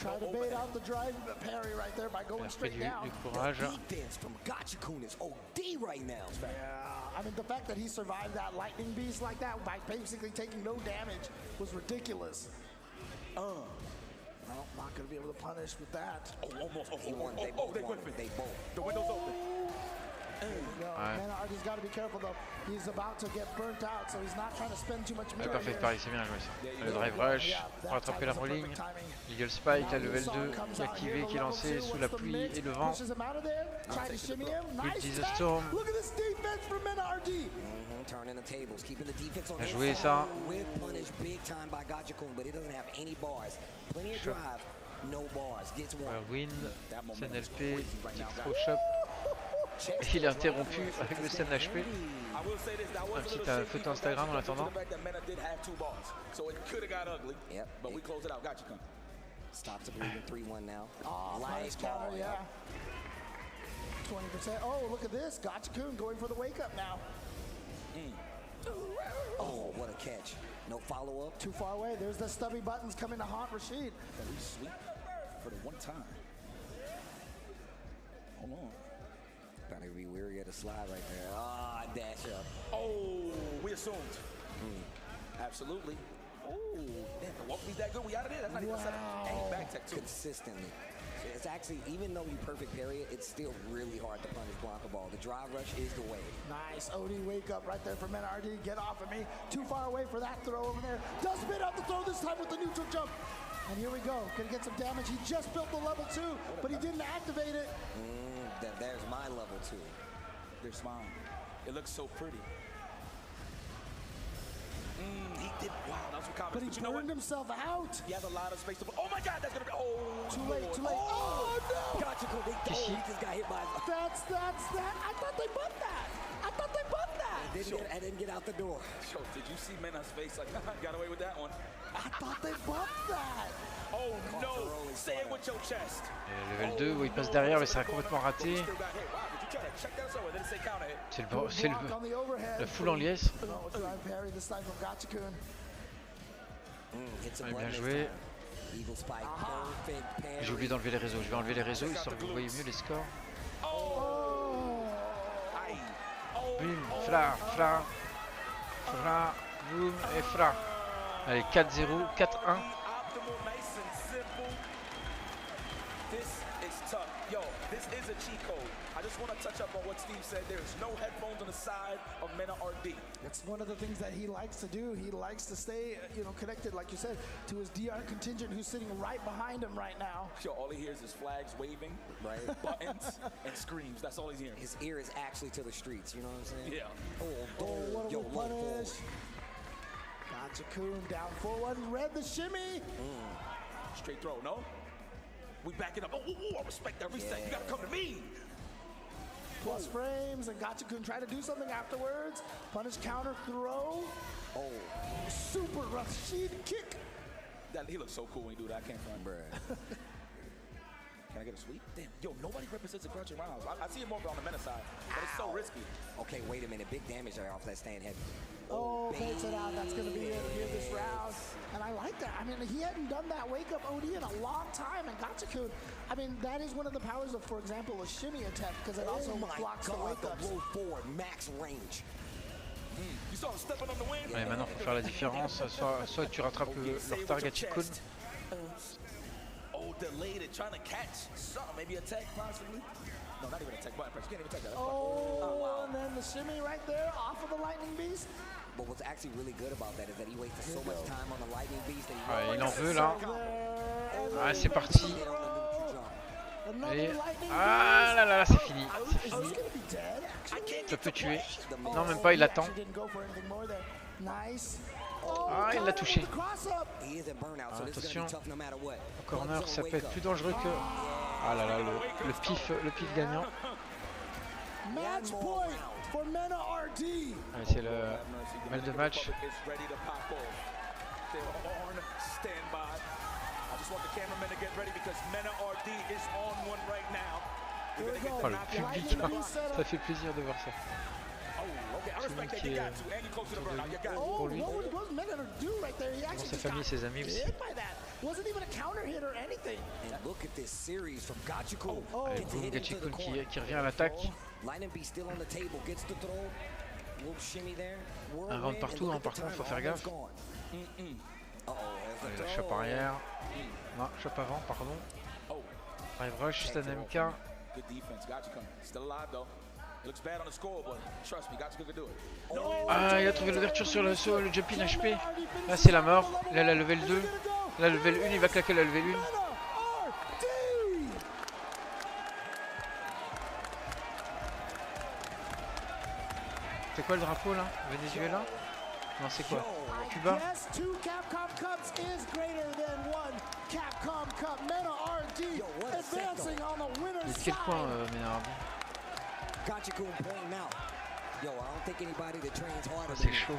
[SPEAKER 13] Try to bait out the drive parry right there by going straight down.
[SPEAKER 1] Du courage.
[SPEAKER 8] Defense from Gachikun is OD right now.
[SPEAKER 13] Yeah, I mean the fact that he survived that lightning beast like that by basically taking no damage was ridiculous.
[SPEAKER 3] No, not gonna be able to punish with that.
[SPEAKER 21] Oh, almost. They whipping. They both. The window's open.
[SPEAKER 3] Man, Artie's got to be careful though. He's about to get burnt out, so he's not trying to spend too much meter.
[SPEAKER 1] Parfait, pareil, c'est bien joué ça. Le drive rush pour rattraper la rolling. Eagle Spike, la level 2 qui est activé, qui est lancé sous la pluie et le vent. Utilise Storm. Bien joué ça. Wind, CNLP, Pro Shop. Il est interrompu avec le CNHP. Un petit photo Instagram en attendant.
[SPEAKER 8] Stops, I believe, in 3-1 now.
[SPEAKER 3] Oh, nice counter, yeah. 20%. Oh, look at this. Gotcha-kun going for the wake-up now.
[SPEAKER 8] Oh, what a catch. No follow-up.
[SPEAKER 3] Too far away. There's the stubby buttons coming to haunt Rashid.
[SPEAKER 6] Very sweet for the one time. Hold on.
[SPEAKER 8] Gotta be weary of the slide right there. Ah, dash up.
[SPEAKER 6] Oh, we assumed. Absolutely. Oh, damn, the walk beat that good. We out of there. That's not even a setup. And back tech too.
[SPEAKER 8] Consistently. It's actually, even though you perfect parry it, it's still really hard to punish Blanca Ball. The drive rush is the way.
[SPEAKER 3] Nice. OD wake up right there for Menardi. Get off of me. Too far away for that throw over there. Does spin out the throw this time with the neutral jump. And here we go. Gonna get some damage. He just built the level 2, but he didn't activate it.
[SPEAKER 8] There's my level 2.
[SPEAKER 6] There's mine. It looks so pretty. He did. Wow, that was some comments.
[SPEAKER 3] But he burned himself out.
[SPEAKER 6] He has a lot of space to. Oh my God, that's gonna be. Oh,
[SPEAKER 3] too late. Too late. Oh no!
[SPEAKER 8] Gotcha. He just got hit by.
[SPEAKER 3] That's that. I thought they bumped that.
[SPEAKER 8] I didn't get out the door.
[SPEAKER 6] Yo, did you see Mena's face? Like, got away with that one.
[SPEAKER 3] I thought they bumped that.
[SPEAKER 6] Oh no! Say it with your chest.
[SPEAKER 1] Et level 2 où il passe derrière mais ça a complètement raté. C'est la foule en liesse. Bien joué. J'ai oublié d'enlever les réseaux. Je vais enlever les réseaux histoire que vous voyez mieux les scores. Boum, fra, boum et fra. Allez, 4-0, 4-1.
[SPEAKER 6] Yo, this is a cheat code. I just want to touch up on what Steve said. There's no headphones on the side of Mena RD.
[SPEAKER 3] It's one of the things that he likes to do. He likes to stay, connected, like you said, to his DR contingent who's sitting right behind him right now.
[SPEAKER 6] Yo, all he hears is flags waving, right? Buttons and screams. That's all he's hearing.
[SPEAKER 8] His ear is actually to the streets. You know what I'm saying?
[SPEAKER 6] Yeah.
[SPEAKER 3] What a punish. Gotcha-kun down forward. Read the shimmy.
[SPEAKER 6] Straight throw, no? We back it up. Oh, I respect that reset. You gotta come to me.
[SPEAKER 3] Plus frames, and Gotcha-kun try to do something afterwards. Punish, counter, throw.
[SPEAKER 8] Oh,
[SPEAKER 3] super Rashid kick.
[SPEAKER 6] He looks so cool when he do that. I can't find bruh. Can I get a sweep? Damn, yo, nobody represents the crouching rounds. I see him over on the Mena side, but it's so risky.
[SPEAKER 8] Okay, wait a minute. Big damage there off that stand heavy.
[SPEAKER 3] Oh, fakes it out. That's going to be it here this round. And I like that. I mean, he hadn't done that wake-up OD in a long time. And Gotcha-kun, I mean, that is one of the powers of, for example, a shimmy attempt, because it also blocks the wake-ups.
[SPEAKER 8] The roll forward, max range.
[SPEAKER 6] You saw him stepping on the wind.
[SPEAKER 1] Allez, maintenant, il faut faire la différence. Soit tu rattrapes leur target Chikun.
[SPEAKER 6] Oh, delayed it, trying to catch something. Maybe a tech, possibly. No, not even a tech button press. You can't even take that.
[SPEAKER 3] Wow. And then the shimmy right there off of the Lightning Beast.
[SPEAKER 8] But what's actually really good about that is that he wasted so much time on the Lightning Beast.
[SPEAKER 1] Il en veut là. Ah, c'est parti. Allez. Ah là là, c'est fini. C'est fini. Ça peut tuer. Non, même pas, il attend. Ah, il l'a touché. Attention. En corner, ça peut être plus dangereux que... Ah là là, le pif gagnant. Allez, c'est le mal de match. Oh, le public, ça fait plaisir de voir ça. Qui est pour lui, pour sa famille et ses amis aussi. Allez, boum, Gotcha-kun qui revient à l'attaque. Un round partout, hein, par contre, faut faire gaffe. Allez, la chope arrière. Non, chope avant, pardon. Drive rush, juste un MK. Ah, il a trouvé l'ouverture sur le jumping HP. Là, c'est la mort. Là, la level 2. La level 1, il va claquer la level 1. C'est quoi le drapeau là? Venezuela? Non, c'est quoi? Cuba? Il est de quel coin, Mena RD? C'est chaud.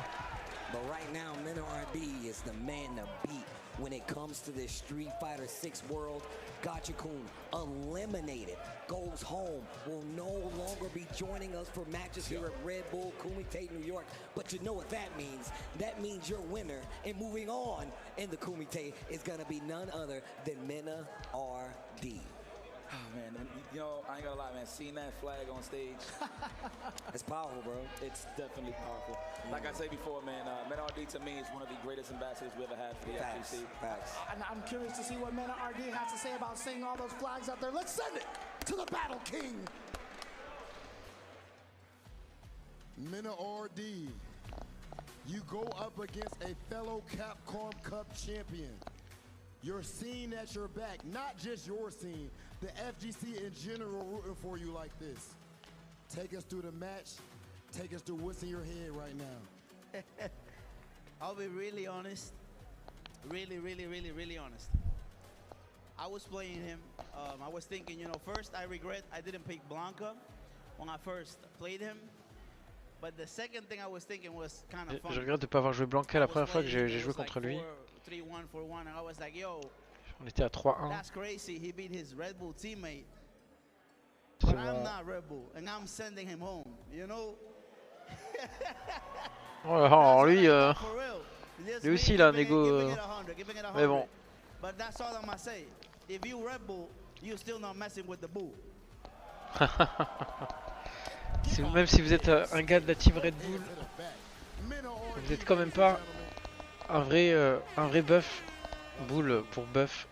[SPEAKER 8] But right now, Mena RD is the man to beat when it comes to this Street Fighter 6 world. Gachikun, eliminated, goes home, will no longer be joining us for matches here at Redbull Kumite New York. But you know what that means? That means your winner and moving on in the Kumite is going to be none other than Mena RD.
[SPEAKER 6] Oh man, you know, I ain't gonna lie, man. Seeing that flag on stage,
[SPEAKER 8] it's powerful, bro.
[SPEAKER 6] It's definitely powerful. Like I said before, man, Mena RD to me is one of the greatest ambassadors we ever had for the FGC.
[SPEAKER 8] Facts.
[SPEAKER 13] And I'm curious to see what Mena RD has to say about seeing all those flags out there. Let's send it to the Battle King.
[SPEAKER 2] Mena RD, you go up against a fellow Capcom Cup champion. You're seeing at your back, not just your scene, the FGC in general rooting for you like this. Take us through the match. Take us through what's in your head right now.
[SPEAKER 15] I'll be really honest. Really honest. I was playing him. I was thinking, you know, first I regret I didn't pick Blanca when I first played him. But the second thing I was thinking was kind of fun.
[SPEAKER 1] Je regrette de ne pas avoir joué Blanca la première fois que j'ai joué contre lui.
[SPEAKER 15] 3-1 for 1 and I was like, yo,
[SPEAKER 1] on était à 3-1.
[SPEAKER 15] That's crazy. He beat his Red Bull teammate. But I'm not Red Bull and I'm sending him home, you know?
[SPEAKER 1] Oh, lui aussi il a un ego. Mais bon.
[SPEAKER 15] But that's all I'm gonna say. If you Red Bull, you're still not messing with the bull.
[SPEAKER 1] Même si vous êtes un gars de la team Red Bull, vous êtes quand même pas un vrai buff. Bull pour buff.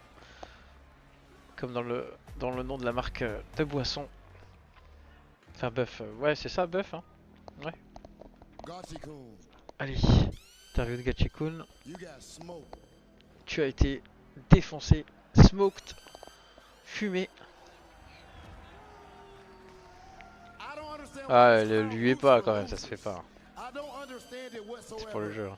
[SPEAKER 1] Comme dans le nom de la marque de boisson. Enfin buff, ouais c'est ça buff hein. Ouais. Allez, interview de Gachikun. Tu as été défoncé, smoked, fumé. Ah, lui est pas quand même, ça se fait pas. C'est pour le jeu.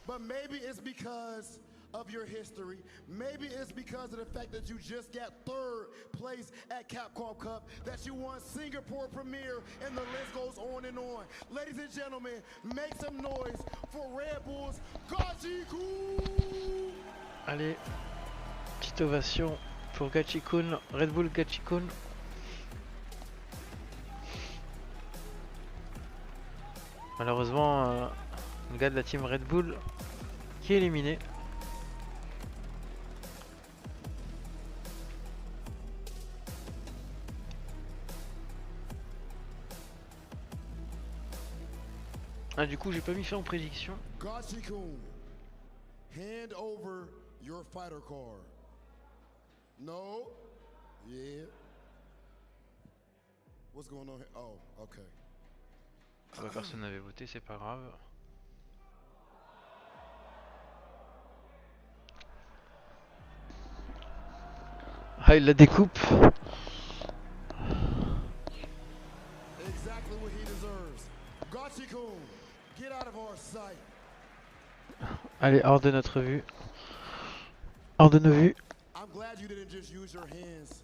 [SPEAKER 2] But maybe it's because of your history. Maybe it's because of the fact that you just got 3rd place at Capcom Cup, that you won Singapore Premier, and the list goes on and on. Ladies and gentlemen, make some noise for Red Bull's Gachikun.
[SPEAKER 1] Allez, petite ovation pour Gachikun, Red Bull Gachikun. Malheureusement, le gars de la team Red Bull qui est éliminé. Ah du coup j'ai pas mis fin aux prédictions.
[SPEAKER 2] Gachikun, hand over your fighter card. No. Yeah. What's going on here? Oh, okay.
[SPEAKER 1] Bah, personne n'avait voté, c'est pas grave. Ah, il la découpe.
[SPEAKER 2] Exactly what he deserves. Gachikun, get out of our sight.
[SPEAKER 1] Allez, hors de notre vue. Hors de nos vues.
[SPEAKER 2] I'm glad you didn't just use your hands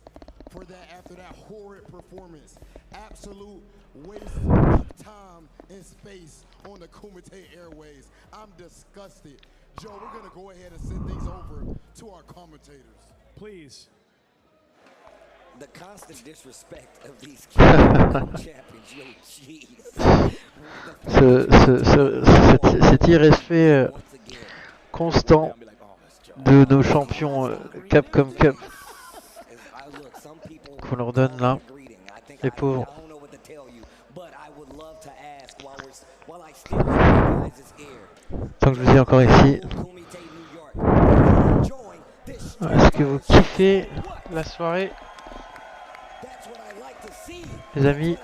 [SPEAKER 2] for that after that horrid performance. Absolute waste of time and space on the Kumite airways. I'm disgusted. Joe, we're going to go ahead and send things over to our commentators.
[SPEAKER 12] Please.
[SPEAKER 8] The constant disrespect of these champions, yo, jeez.
[SPEAKER 1] Cet irrespect constant de nos champions Capcom Cup qu'on leur donne là, les pauvres. Tant que je vous ai encore ici, Est-ce que vous kiffez la soirée, les amis?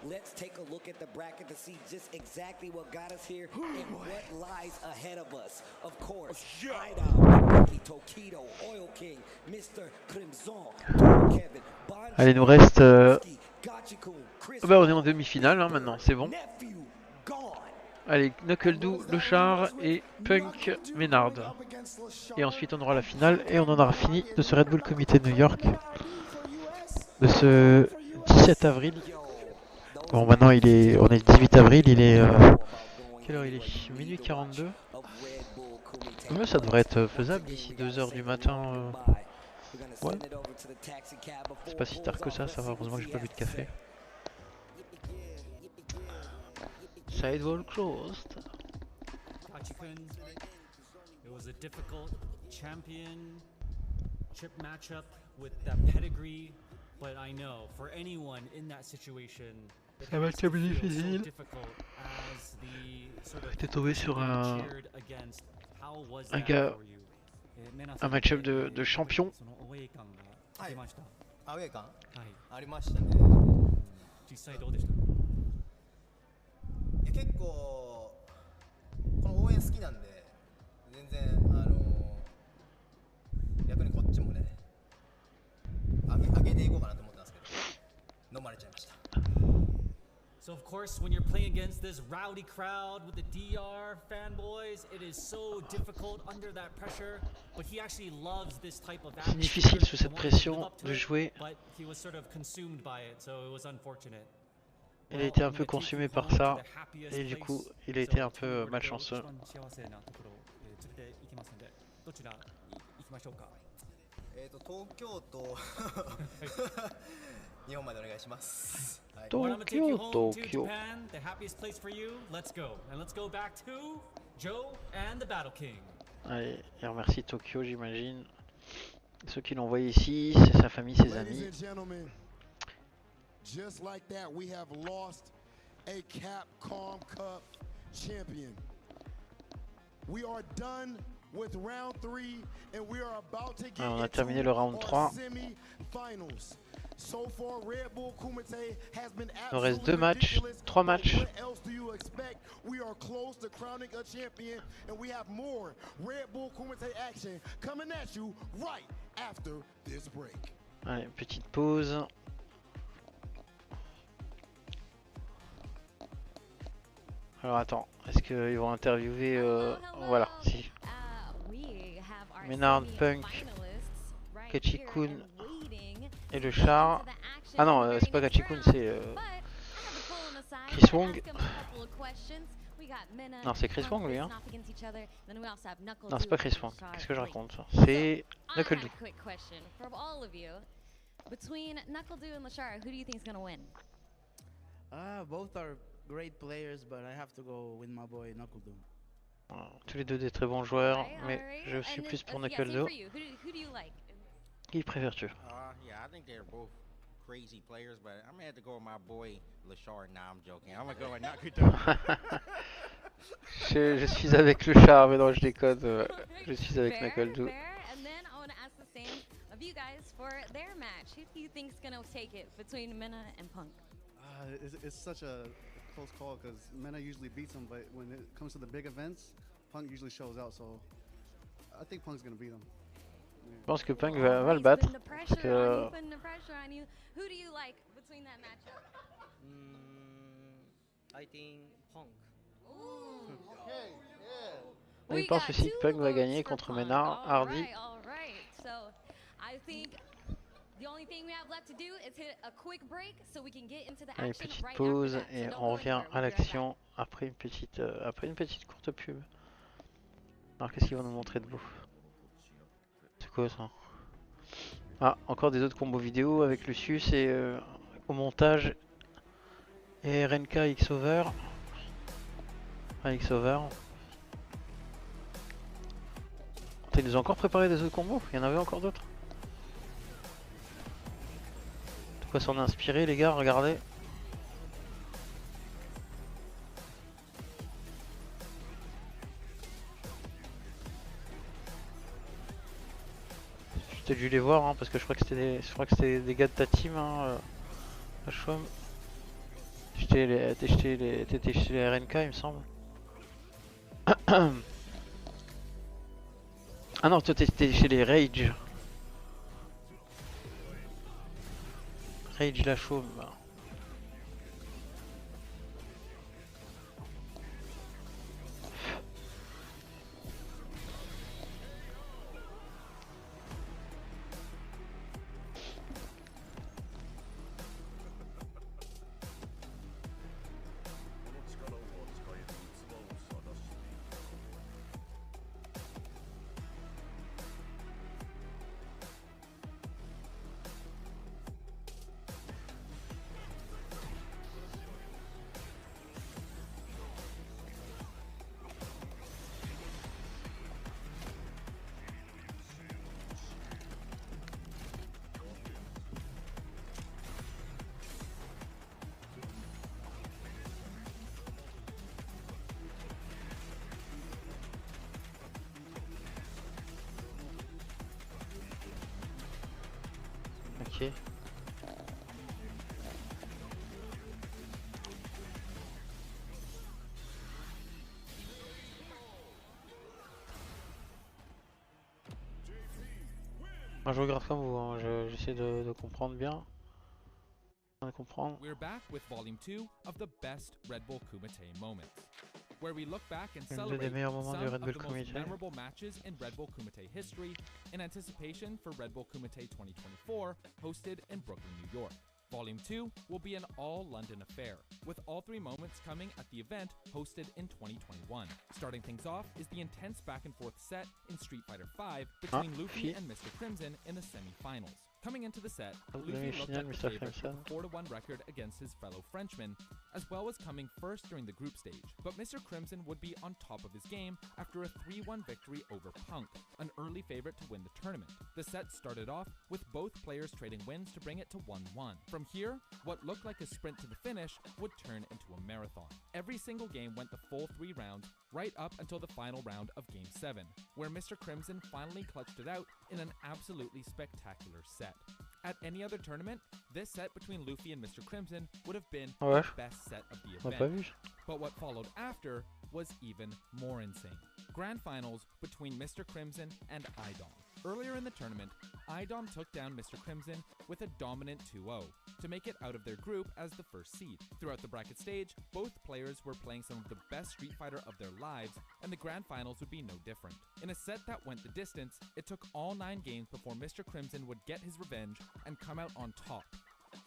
[SPEAKER 8] Let's take a look at the bracket to see just exactly what got us here and what lies ahead of us. Of course, Idol, Tokido, Oil King, Mr. Crimson, Kevin,
[SPEAKER 1] Allez, il nous reste... Bah, on est en demi-finale hein, maintenant, c'est bon. Allez, Knuckledoo, Le Char et Punk Ménard. Et ensuite on aura la finale et on en aura fini de ce Red Bull Kumite New York. De ce 17 avril. Bon maintenant on est le 18 avril, il est... quelle heure il est? Minuit 42. Mais ça devrait être faisable d'ici 2h du matin. Ouais. C'est pas si tard que ça va, heureusement que j'ai pas bu de café. Sidewall closed.
[SPEAKER 17] It was a difficult championship matchup with that pedigree, but I know for anyone in that situation,
[SPEAKER 1] c'est un match difficile. J'étais tombé sur un gars, un match-up de champion.
[SPEAKER 16] アウェー感ありましたね。実際どうでした？いや結構この応援好きなんで全然逆にこっちもね上げていこうかなと思ったんですけど飲まれちゃいました。
[SPEAKER 17] So of course, when you're playing against this rowdy crowd with the DR fanboys, it is so difficult under that pressure. But he actually loves this type of
[SPEAKER 1] C'est difficile sous cette pression de jouer.
[SPEAKER 17] But he was sort of consumed by it, so it was unfortunate.
[SPEAKER 1] Il a été un peu consumé par ça et du coup, il a été un peu malchanceux.
[SPEAKER 16] 東京都日本までお願いします。
[SPEAKER 1] 東京。
[SPEAKER 17] The happiest place for you. Let's go. And let's go back to Joe and the Battle King.
[SPEAKER 1] Allez, et remercie Tokyo, j'imagine. Ceux qui l'ont envoyé ici, c'est sa famille, ses amis.
[SPEAKER 2] Just like that, we have lost a Capcom Cup champion. We are done with round 3 and we are about to get
[SPEAKER 1] on a terminé le round 3.
[SPEAKER 2] So far, Red Bull Kumite has been
[SPEAKER 1] il nous reste 2 matchs, 3 matchs.
[SPEAKER 2] What else do you expect? We are close to crowning a champion and we have more Red Bull Kumite action coming at you right after this break.
[SPEAKER 1] Allez, petite pause. Alors attends, est-ce qu'ils vont interviewer voilà, si. Ménard, Punk, Kachikun et le char. Ah non, c'est pas Kachikun, c'est Chris Wong. Non, c'est Chris Wong lui, hein. Non, c'est pas Chris Wong. Qu'est-ce que je raconte? C'est Knuckledoo.
[SPEAKER 7] Between Knuckledoo and Lashara, who do you think is going to win?
[SPEAKER 19] Both are great players, but I have to go with my boy Knuckledoo.
[SPEAKER 1] Tous les deux des très bons joueurs, mais je suis plus pour Knuckledoo. Qui préfères-tu?
[SPEAKER 25] Yeah, I think they're both crazy players, but I'm gonna have to go with my boy Lashard. Nah, I'm joking. I'm gonna go with Knuckledoo.
[SPEAKER 1] je suis avec le char, mais non, je déconne. Je suis avec Knuckledoo.
[SPEAKER 7] And then I want to ask the same of you guys for their match. Who do you think is going to take it between Mena and Punk?
[SPEAKER 22] It's such a close call because Mena usually beats him, but when it comes to the big events, Punk usually shows out. So I think Punk's gonna beat him.
[SPEAKER 1] Je pense que Punk va le battre. Parce que...
[SPEAKER 7] Who do you like between that matchup?
[SPEAKER 19] I think Punk.
[SPEAKER 7] Okay, yeah.
[SPEAKER 1] Il pense aussi que Punk va gagner contre Ménard, Hardy.
[SPEAKER 7] So I think the only thing we have left to do is hit a quick break so we can get into the action.
[SPEAKER 1] Allez, petite pause et on revient à l'action après une petite courte pub. Alors qu'est-ce qu'ils vont nous montrer de beau? C'est quoi ça? Ah, encore des autres combos vidéo avec Lucius et au montage et RNK X-Over. Ah, X-Over. Ils nous ont encore préparé des autres combos? Il y en avait encore d'autres? De quoi s'en inspirer les gars, regardez. t'as dû les voir, hein, parce que je crois que c'était des gars de ta team, hein, à Chaume. T'étais chez les RNK, il me semble. Ah non, toi t'étais chez les Rage. Rage la Chaume. Ok. Moi je regarde comme vous, hein. J'essaie de comprendre bien.
[SPEAKER 4] We're back with volume 2 of the best Red Bull Kumite moments, where we look back and celebrate some of the most memorable matches in Red Bull Kumite history in anticipation for Red Bull Kumite 2024, hosted in Brooklyn, New York. Volume 2 will be an all-London affair, with all 3 moments coming at the event hosted in 2021. Starting things off is the intense back-and-forth set in Street Fighter V between Luffy and Mr. Crimson in the semi-finals. Coming into the set, Luffy looked like the favorite with a 4-1 record against his fellow Frenchman, as well as coming first during the group stage. But Mr. Crimson would be on top of his game after a 3-1 victory over Punk, an early favorite to win the tournament. The set started off with both players trading wins to bring it to 1-1. From here, what looked like a sprint to the finish would turn into a marathon. Every single game went the full 3 rounds, right up until the final round of Game 7, where Mr. Crimson finally clutched it out in an absolutely spectacular set. At any other tournament, this set between Luffy and Mr. Crimson would have been the best set of the event. But what followed after was even more insane. Grand finals between Mr. Crimson and Idom. Earlier in the tournament, Idom took down Mr. Crimson with a dominant 2-0 to make it out of their group as the first seed. Throughout the bracket stage, both players were playing some of the best Street Fighter of their lives, and the grand finals would be no different. In a set that went the distance, it took all 9 games before Mr. Crimson would get his revenge and come out on top,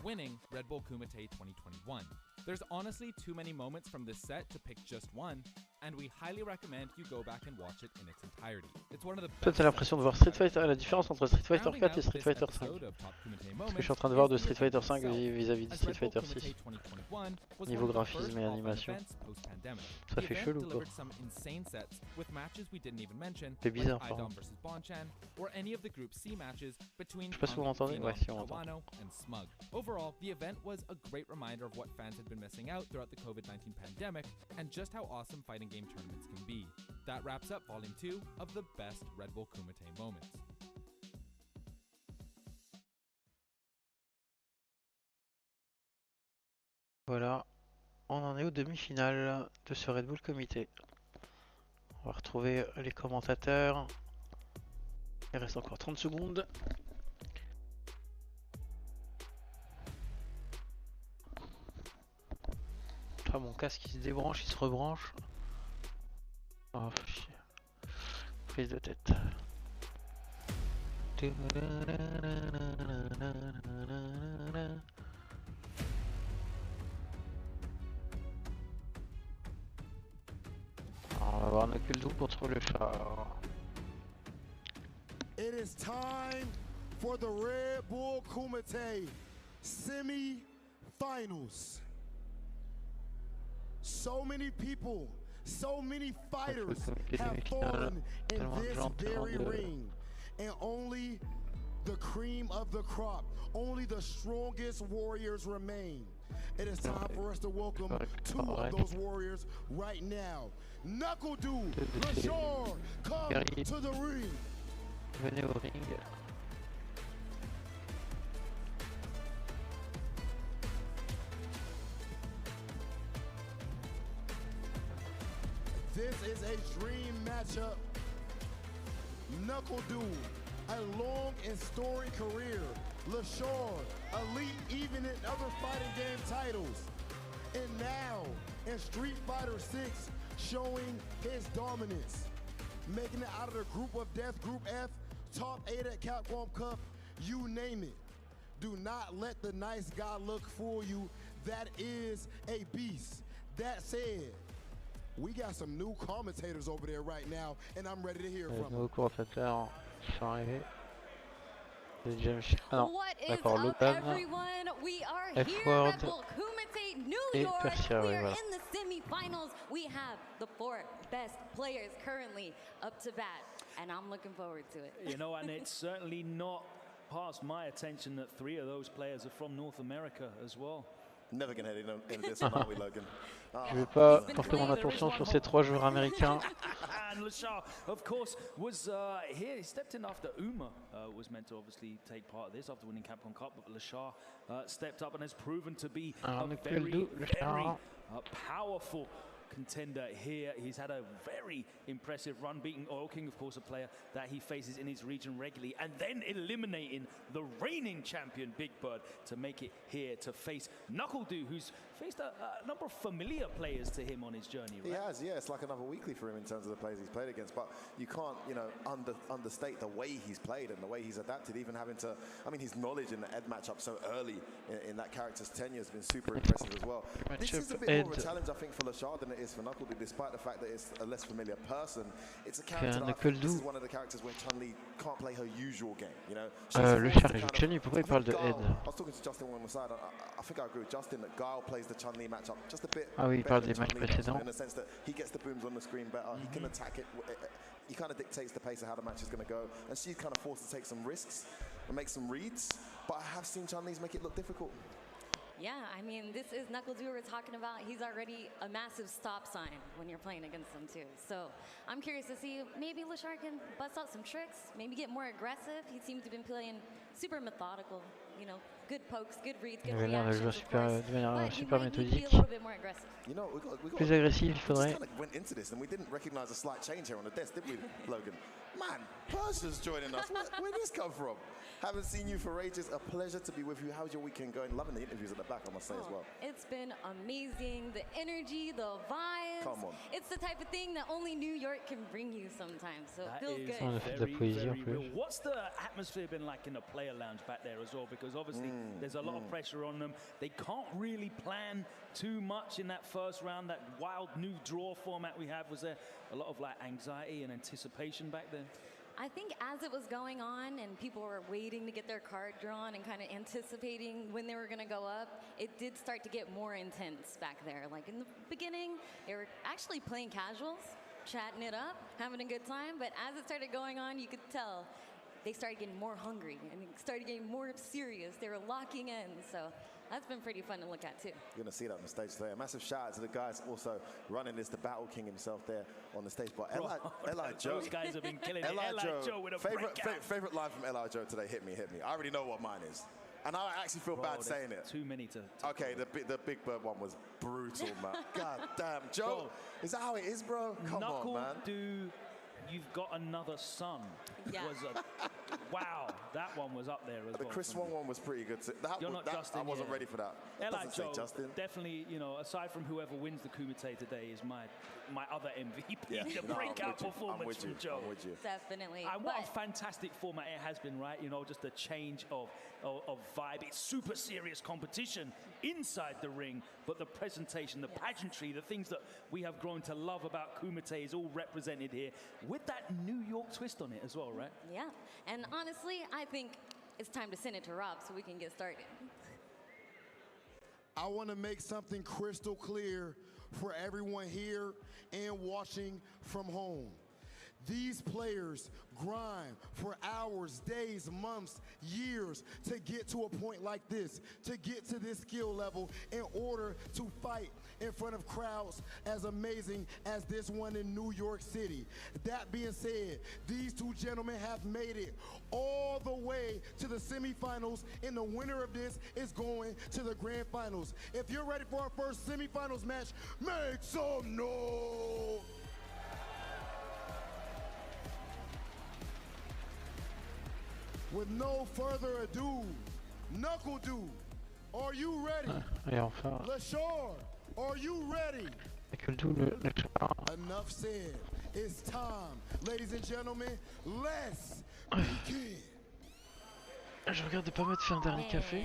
[SPEAKER 4] winning Red Bull Kumite 2021. There's honestly too many moments from this set to pick just one, and we highly recommend you go back and watch it in its entirety. It's one of the best.
[SPEAKER 1] T'as l'impression de voir Street Fighter, la différence entre Street Fighter 4 et Street Fighter 5. Parce que je suis en train de voir de Street Fighter 5 vis-à-vis de Street Fighter 6. Niveau graphisme et animation. Ça fait chelou quoi. C'est bizarre par contre. Je sais pas si vous m'entendez. Ouais, si on m'entend.
[SPEAKER 4] Overall, the event was a great reminder of what fans had been missing out throughout the COVID-19 pandemic and just how awesome fighting game tournaments can be. That wraps up Volume 2 of the best Red Bull Kumite moments.
[SPEAKER 1] Voilà, on en est aux demi-finales de ce Red Bull Kumite. On va retrouver les commentateurs. Il reste encore 30 secondes. Ah, mon casque il se débranche, il se rebranche. Oh, chier. Prise de tête. On va voir Knuckle contre le char.
[SPEAKER 2] It is time for the Red Bull Kumite semi-finals. So many people, so many fighters have fallen in this very ring, and only the cream of the crop, only the strongest warriors remain. It is time for us to welcome 2 of those warriors right now. Knuckle Dude, LaShawn, come to the ring.
[SPEAKER 1] Venez au ring.
[SPEAKER 2] This is a dream matchup. Knuckle Dude, a long and storied career. LaShawn, elite even in other fighting game titles. And now, in Street Fighter 6, showing his dominance. Making it out of the Group of Death, Group F, top 8 at Capcom Cup, you name it. Do not let the nice guy look fool you. That is a beast. That said, we got some new commentators over there right now, and I'm ready to hear from them.
[SPEAKER 1] Nouveaux commentateurs sont arrivés.
[SPEAKER 7] What is up, everyone? We are here at Redbull Kumite New York. We are in the semi-finals. We have the 4 best players currently up to bat, and I'm looking forward to it.
[SPEAKER 5] You know, and it's certainly not past my attention that 3 of those players are from North America as well.
[SPEAKER 2] Never gonna head in this one, are we, Logan?
[SPEAKER 1] Je vais pas porter mon attention sur ces 3 joueurs américains.
[SPEAKER 5] And Lashar, of course, was here. He stepped in after Uma was meant to obviously take part of this after winning Capcom Cup, but Lashar stepped up and has proven to be a very powerful contender here. He's had a very impressive run, beating Oil King, of course, a player that he faces in his region regularly, and then eliminating the reigning champion Big Bird to make it here to face Knuckle Dude, who's faced a number of familiar players to him on his journey, right?
[SPEAKER 10] He has, yeah. It's like another weekly for him in terms of the players he's played against, but you can't, you know, understate the way he's played and the way he's adapted, even having to, I mean, his knowledge in the Ed matchup so early in that character's tenure has been super impressive as well. This is a bit more of a challenge, I think, for Lashar than it is for Knuckle Dude, despite the fact that it's a less familiar person. It's a character that I think this is one of the characters where Chun-Li can't play her usual game, you know?
[SPEAKER 1] Le chargé de Chun-Li, pourquoi il parle de Ed?
[SPEAKER 10] I was talking to Justin on the side, I think I agree with Justin that Guile plays the Chun-Li matchup just a bit
[SPEAKER 1] oui, il parle des matchs précédents.
[SPEAKER 10] in the sense that he gets the booms on the screen better, he can attack it, he kind of dictates the pace of how the match is going to go, and she's kind of forced to take some risks and make some reads, but I have seen Chun-Li's make it look difficult.
[SPEAKER 7] Yeah, I mean, this is Knuckle Dude we're talking about. He's already a massive stop sign when you're playing against him too. So I'm curious to see maybe Lashar can bust out some tricks, maybe get more aggressive. He seems to have been playing super methodical, you know, good pokes, good reads, good reactions, of course. But he might need to be a little bit more aggressive.
[SPEAKER 10] You know, we got
[SPEAKER 1] plus agressif, il faudrait.
[SPEAKER 10] We kind of went into this and we didn't recognize a slight change here on the desk, did we, Logan? Man, Persia's joining us. Where did this come from? Haven't seen you for ages. A pleasure to be with you. How's your weekend going? Loving the interviews at the back, I must say, as well.
[SPEAKER 7] It's been amazing. The energy, the vibes.
[SPEAKER 10] Come on.
[SPEAKER 7] It's the type of thing that only New York can bring you sometimes. So it feels good.
[SPEAKER 5] Very real. What's the atmosphere been like in the player lounge back there as well? Because obviously there's a lot of pressure on them. They can't really plan too much in that first round. That wild new draw format we have. Was there a lot of like anxiety and anticipation back there?
[SPEAKER 7] I think as it was going on and people were waiting to get their card drawn and kind of anticipating when they were going to go up, it did start to get more intense back there. Like in the beginning, they were actually playing casuals, chatting it up, having a good time. But as it started going on, you could tell they started getting more hungry and started getting more serious. They were locking in. So that's been pretty fun to look at, too.
[SPEAKER 10] You're going to see that on the stage today. A massive shout out to the guys also running this, the Battle King himself there on the stage. But Eli Joe.
[SPEAKER 5] Those guys have been killing it. Eli Joe with a
[SPEAKER 10] favorite line from Eli Joe today. Hit me. I already know what mine is. And I actually feel bad saying it.
[SPEAKER 5] Too many to
[SPEAKER 10] okay, the Big Bird one was brutal, man. God damn. Joe, is that how it is, bro? Come on, man.
[SPEAKER 5] Dude, you've got another son.
[SPEAKER 7] Yeah.
[SPEAKER 5] Wow, that one was up there as well.
[SPEAKER 10] The Chris Swan one was pretty good.
[SPEAKER 5] You're not Justin.
[SPEAKER 10] I wasn't ready for that.
[SPEAKER 5] Eli
[SPEAKER 10] Joe, Justin.
[SPEAKER 5] Definitely, you know, aside from whoever wins the Kumite today is my other MVP.
[SPEAKER 10] Yeah.
[SPEAKER 5] The breakout performance from Joe.
[SPEAKER 10] I'm with you.
[SPEAKER 7] Definitely.
[SPEAKER 5] And what a fantastic format it has been, right? You know, just a change of vibe. It's super serious competition inside the ring, but the presentation, the pageantry, the things that we have grown to love about Kumite is all represented here with that New York twist on it as well, right?
[SPEAKER 7] Yeah. And honestly, I think it's time to send it to Rob so we can get started.
[SPEAKER 2] I want to make something crystal clear for everyone here and watching from home. These players grind for hours, days, months, years to get to a point like this, to get to this skill level in order to fight in front of crowds as amazing as this one in New York City. That being said, these two gentlemen have made it all the way to the semifinals, and the winner of this is going to the grand finals. If you're ready for our first semifinals match, make some noise. with no further ado, Knuckle Dude, are you ready?
[SPEAKER 1] Et enfin.
[SPEAKER 2] LaShaw, are you ready? Enough said. It's time, ladies and gentlemen. Let's begin.
[SPEAKER 1] Je regarde pas mal de faire un dernier café.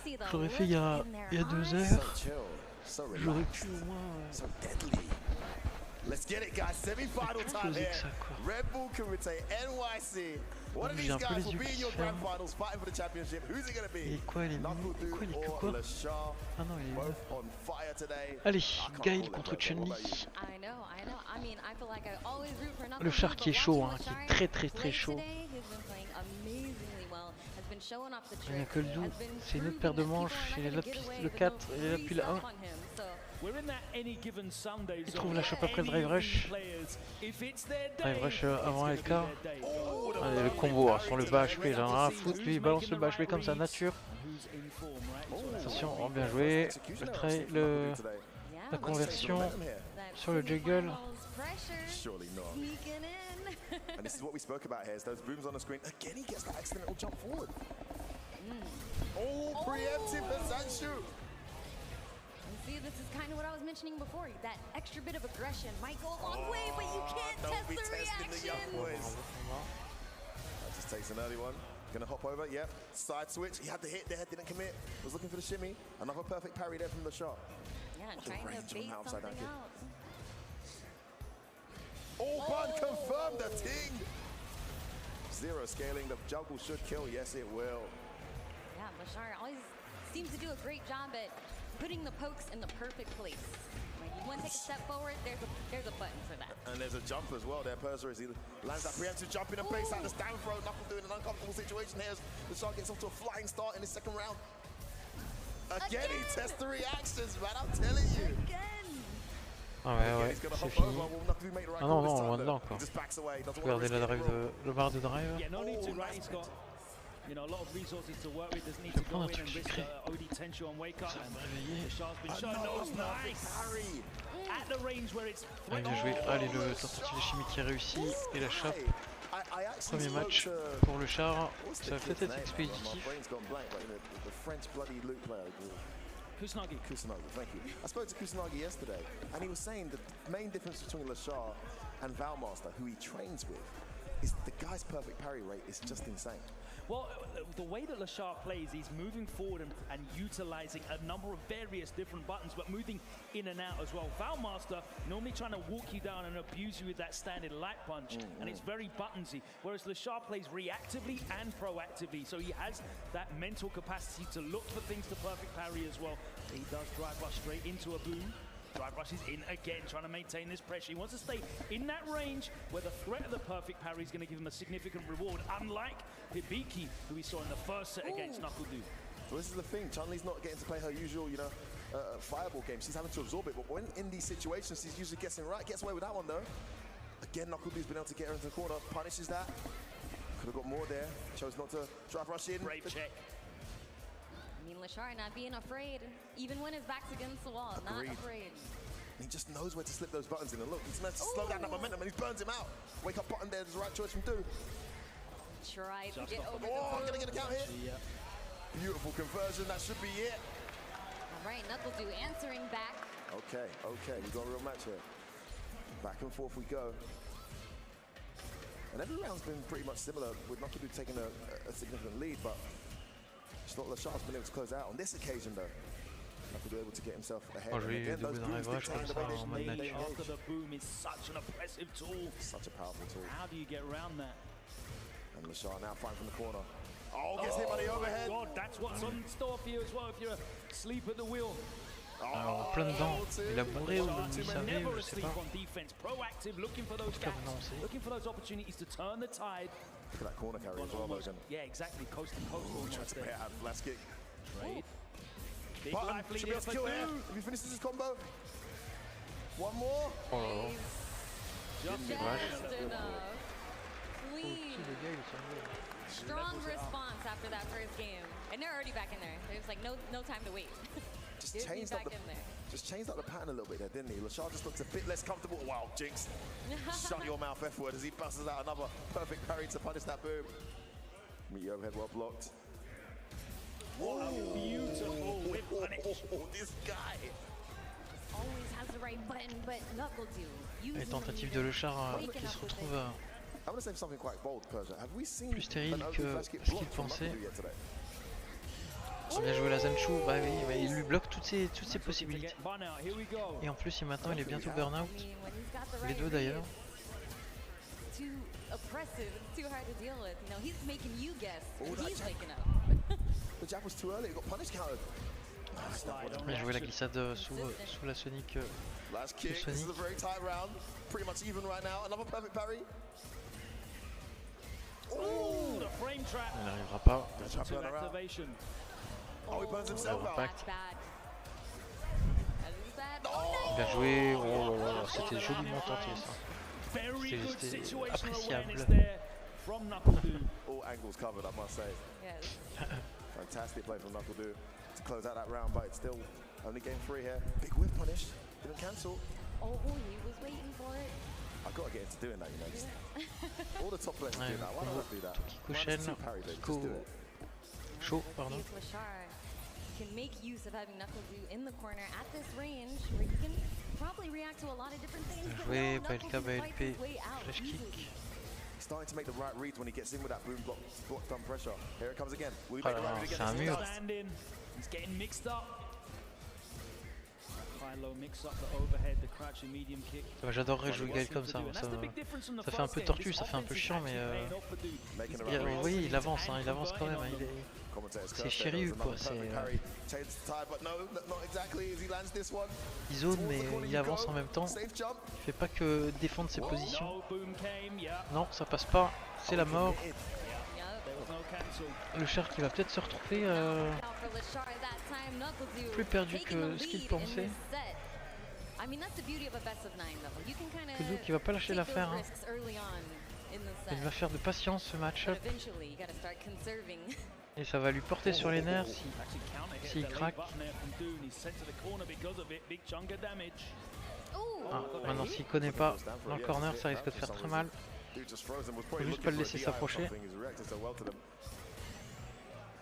[SPEAKER 1] Je l'aurais fait il y a 2 heures. J'aurais pu au moins.
[SPEAKER 10] Let's get it, guys. Semi-final time here. Redbull Kumite NYC. One of these guys will be in your grand finals fighting for the championship. Who's it gonna be? Knuckle Dude or LaShaw? Both on fire today.
[SPEAKER 1] Allez, Gaël contre Chun-Li. Le char qui est chaud, hein, qui est très chaud. Il n'y a que le doux, c'est une autre paire de manches, il est là depuis le 4, il est là depuis le 1. Il trouve la chope après le drive rush. Drive rush avant LK. Allez, le combo hein, sur le bas HP, il en a rien à foutre, lui il balance le bas HP comme sa nature. Attention, oh, bien joué. La conversion sur le juggle.
[SPEAKER 10] And this is what we spoke about here, is those booms on the screen. Again, he gets that accidental jump forward. Oh, preemptive Sanchu.
[SPEAKER 7] See, this is kind of what I was mentioning before. That extra bit of aggression might go a long way, but you can't test the reaction.
[SPEAKER 10] The young boys. That just takes an early one. Gonna hop over, yep. Side switch. He had the hit there, didn't commit. Was looking for the shimmy. Another perfect parry there from the shot.
[SPEAKER 7] Yeah, trying to bait something out.
[SPEAKER 10] Oh, bun confirmed the ting. Zero scaling. The juggle should kill. Yes, it will.
[SPEAKER 7] Yeah, LaShaw always seems to do a great job at putting the pokes in the perfect place. Like you want to take a step forward, there's a button for that.
[SPEAKER 10] And there's a jump as well there, Purser, as he lands that preemptive jump in a base out the stand throw. Knuckle doing an uncomfortable situation here as LaShaw gets off to a flying start in his second round. Again, he tests the reactions, man, I'm telling you.
[SPEAKER 1] Ah ouais, c'est fini. Ah non, loin de là encore. Regardez le bar de drive.
[SPEAKER 5] You know, a lot of resources to work with. Doesn't need to go in and risk OD tension on wake up. And LaShaw's been shown those nice at the range where it's.
[SPEAKER 1] Bien joué. Allez, le tentative de chimie qui est réussi et la chope. Premier match pour le char. Ça va peut-être être expéditif.
[SPEAKER 10] Kusanagi, thank you. I spoke to Kusanagi yesterday, and he was saying that the main difference between LaShaw and Valmaster, who he trains with, is the guy's perfect parry rate is just insane.
[SPEAKER 5] Well, the way that LaShaw plays, he's moving forward and utilizing a number of various different buttons, but moving in and out as well. Valmaster normally trying to walk you down and abuse you with that standard light punch, and it's very buttonsy. Whereas LaShaw plays reactively and proactively, so he has that mental capacity to look for things to perfect parry as well. He does drive rush straight into a boom. Drive rush is in again, trying to maintain this pressure. He wants to stay in that range where the threat of the perfect parry is going to give him a significant reward, unlike Hibiki, who we saw in the first set against Knuckle Dude.
[SPEAKER 10] So this is the thing, Chun-Li's not getting to play her usual, fireball game. She's having to absorb it, but when in these situations, she's usually gets away with that one though. Again, Knuckle Dude's been able to get her into the corner, punishes that. Could have got more there, chose not to drive rush in.
[SPEAKER 5] Brave check.
[SPEAKER 7] I mean, LaShaw not being afraid, even when his back's against the wall, not afraid.
[SPEAKER 10] And he just knows where to slip those buttons in. And look, he's meant to slow down that momentum and he burns him out. Wake up button there is the right choice from Do.
[SPEAKER 7] Try to get over
[SPEAKER 10] I'm gonna get a count here. Beautiful conversion, that should be it.
[SPEAKER 7] All right, Knuckle Dude answering back.
[SPEAKER 10] Okay, we got a real match here. Back and forth we go. And every round's been pretty much similar, with Knuckle Dude taking a significant lead, but it's not LaShaw's been able to close out. On this occasion though, Knuckle Dude able to get himself ahead.
[SPEAKER 1] Again, those booms
[SPEAKER 5] after the boom is such an oppressive tool.
[SPEAKER 10] Such a powerful tool.
[SPEAKER 5] How do you get around that?
[SPEAKER 10] And LaShaw now fighting from the corner. Oh, gets hit by the overhead.
[SPEAKER 5] God, that's what's on store for you as well if you're asleep at the wheel.
[SPEAKER 1] Alors, plein dedans, il a bourré ou il savait, je sais pas.
[SPEAKER 5] Proactive, looking for those gaps, looking for those opportunities to turn the tide.
[SPEAKER 10] Look at that corner carry as well, Logan.
[SPEAKER 5] Yeah, exactly, coast to coast.
[SPEAKER 10] Tries to play out last kick.
[SPEAKER 5] Right. Big
[SPEAKER 10] Button,
[SPEAKER 5] life lead
[SPEAKER 10] should be able to kill here. If he finishes his combo. One more.
[SPEAKER 1] Oh.
[SPEAKER 7] Just enough. Clean. Strong response after that first game. And they're already back in there. There's like no time to wait.
[SPEAKER 10] Just changed up the pattern a little bit there, didn't he? LaShaw just looks a bit less comfortable. Wow, Jinx. Shut your mouth F-word as he passes out another perfect parry to punish that boom. Meaty overhead well blocked.
[SPEAKER 5] What a beautiful whip punish.
[SPEAKER 10] This guy.
[SPEAKER 7] Always has the right button, but Knuckle do.
[SPEAKER 1] Les tentatives de Lechar qui se retrouvent
[SPEAKER 10] I'm gonna say something quite bold, Persia. Have we seen
[SPEAKER 1] plus stériles
[SPEAKER 10] an
[SPEAKER 1] que
[SPEAKER 10] OD flash
[SPEAKER 1] ce
[SPEAKER 10] kick
[SPEAKER 1] qu'il
[SPEAKER 10] blocked from
[SPEAKER 1] pensait.
[SPEAKER 10] Knuckle yet today?
[SPEAKER 1] Bien joué la Zanchu, bah oui, mais il lui bloque toutes ses possibilités. Et en plus maintenant il est bientôt burn-out. Les deux d'ailleurs.
[SPEAKER 7] Too oppressive, it's too hard to deal with. You know, he's making you guess. He's waking up.
[SPEAKER 10] The jab was too early, it got punish countered.
[SPEAKER 1] Bien joué la glissade sous la Sonic.
[SPEAKER 10] Last kick, this is a very tight round. Pretty much even right now. Another perfect parry.
[SPEAKER 5] Ooh, the frame trap.
[SPEAKER 1] Il n'arrivera pas.
[SPEAKER 5] Activation.
[SPEAKER 10] Oh, he burns himself out.
[SPEAKER 1] Bien joué, oh là là, c'était joliment tenté ça. C'était appréciable.
[SPEAKER 10] All angles covered, I must say.
[SPEAKER 7] Yes.
[SPEAKER 10] Fantastic play from Knuckle to close out that round, but it's still only game 3 here. Big whip punish, didn't cancel.
[SPEAKER 7] Oh, he was waiting for it.
[SPEAKER 10] I've got to get into doing that, you know. Just all the top players do that. Why don't I do that?
[SPEAKER 1] Kiko
[SPEAKER 10] Two parry, baby. Just do it.
[SPEAKER 1] Chaud, pardon.
[SPEAKER 7] Lachar can make use of having Knuckle do in the corner at this range where he can probably react to a lot of different things.
[SPEAKER 1] Joué, BLK, BLP, flash kick.
[SPEAKER 10] He's starting to make the right reads when he gets in with that boom block thumb pressure. Here it comes again. Will he
[SPEAKER 1] Oh
[SPEAKER 10] make the right read
[SPEAKER 1] c'est un
[SPEAKER 10] again?
[SPEAKER 1] mur.
[SPEAKER 5] He's getting mixed up. High-low mix up the overhead, the crouch and medium kick.
[SPEAKER 1] J'adorerais jouer Gaël comme ça. Ça fait un peu tortu, ça fait un peu chiant, mais oui, il avance, hein, il avance quand même. C'est Shiryu quoi. Il zone, mais il avance en même temps. Il fait pas que défendre ses positions. Non, ça passe pas. C'est la mort. Le Char qui va peut-être se retrouver plus perdu que ce qu'il pensait. Kuzu qui va pas lâcher l'affaire. Hein. Il va faire de patience ce match-up. Et ça va lui porter sur les nerfs s'il craque. Ah, maintenant s'il connaît pas dans le corner, ça risque de faire très mal. Faut juste pas le laisser s'approcher.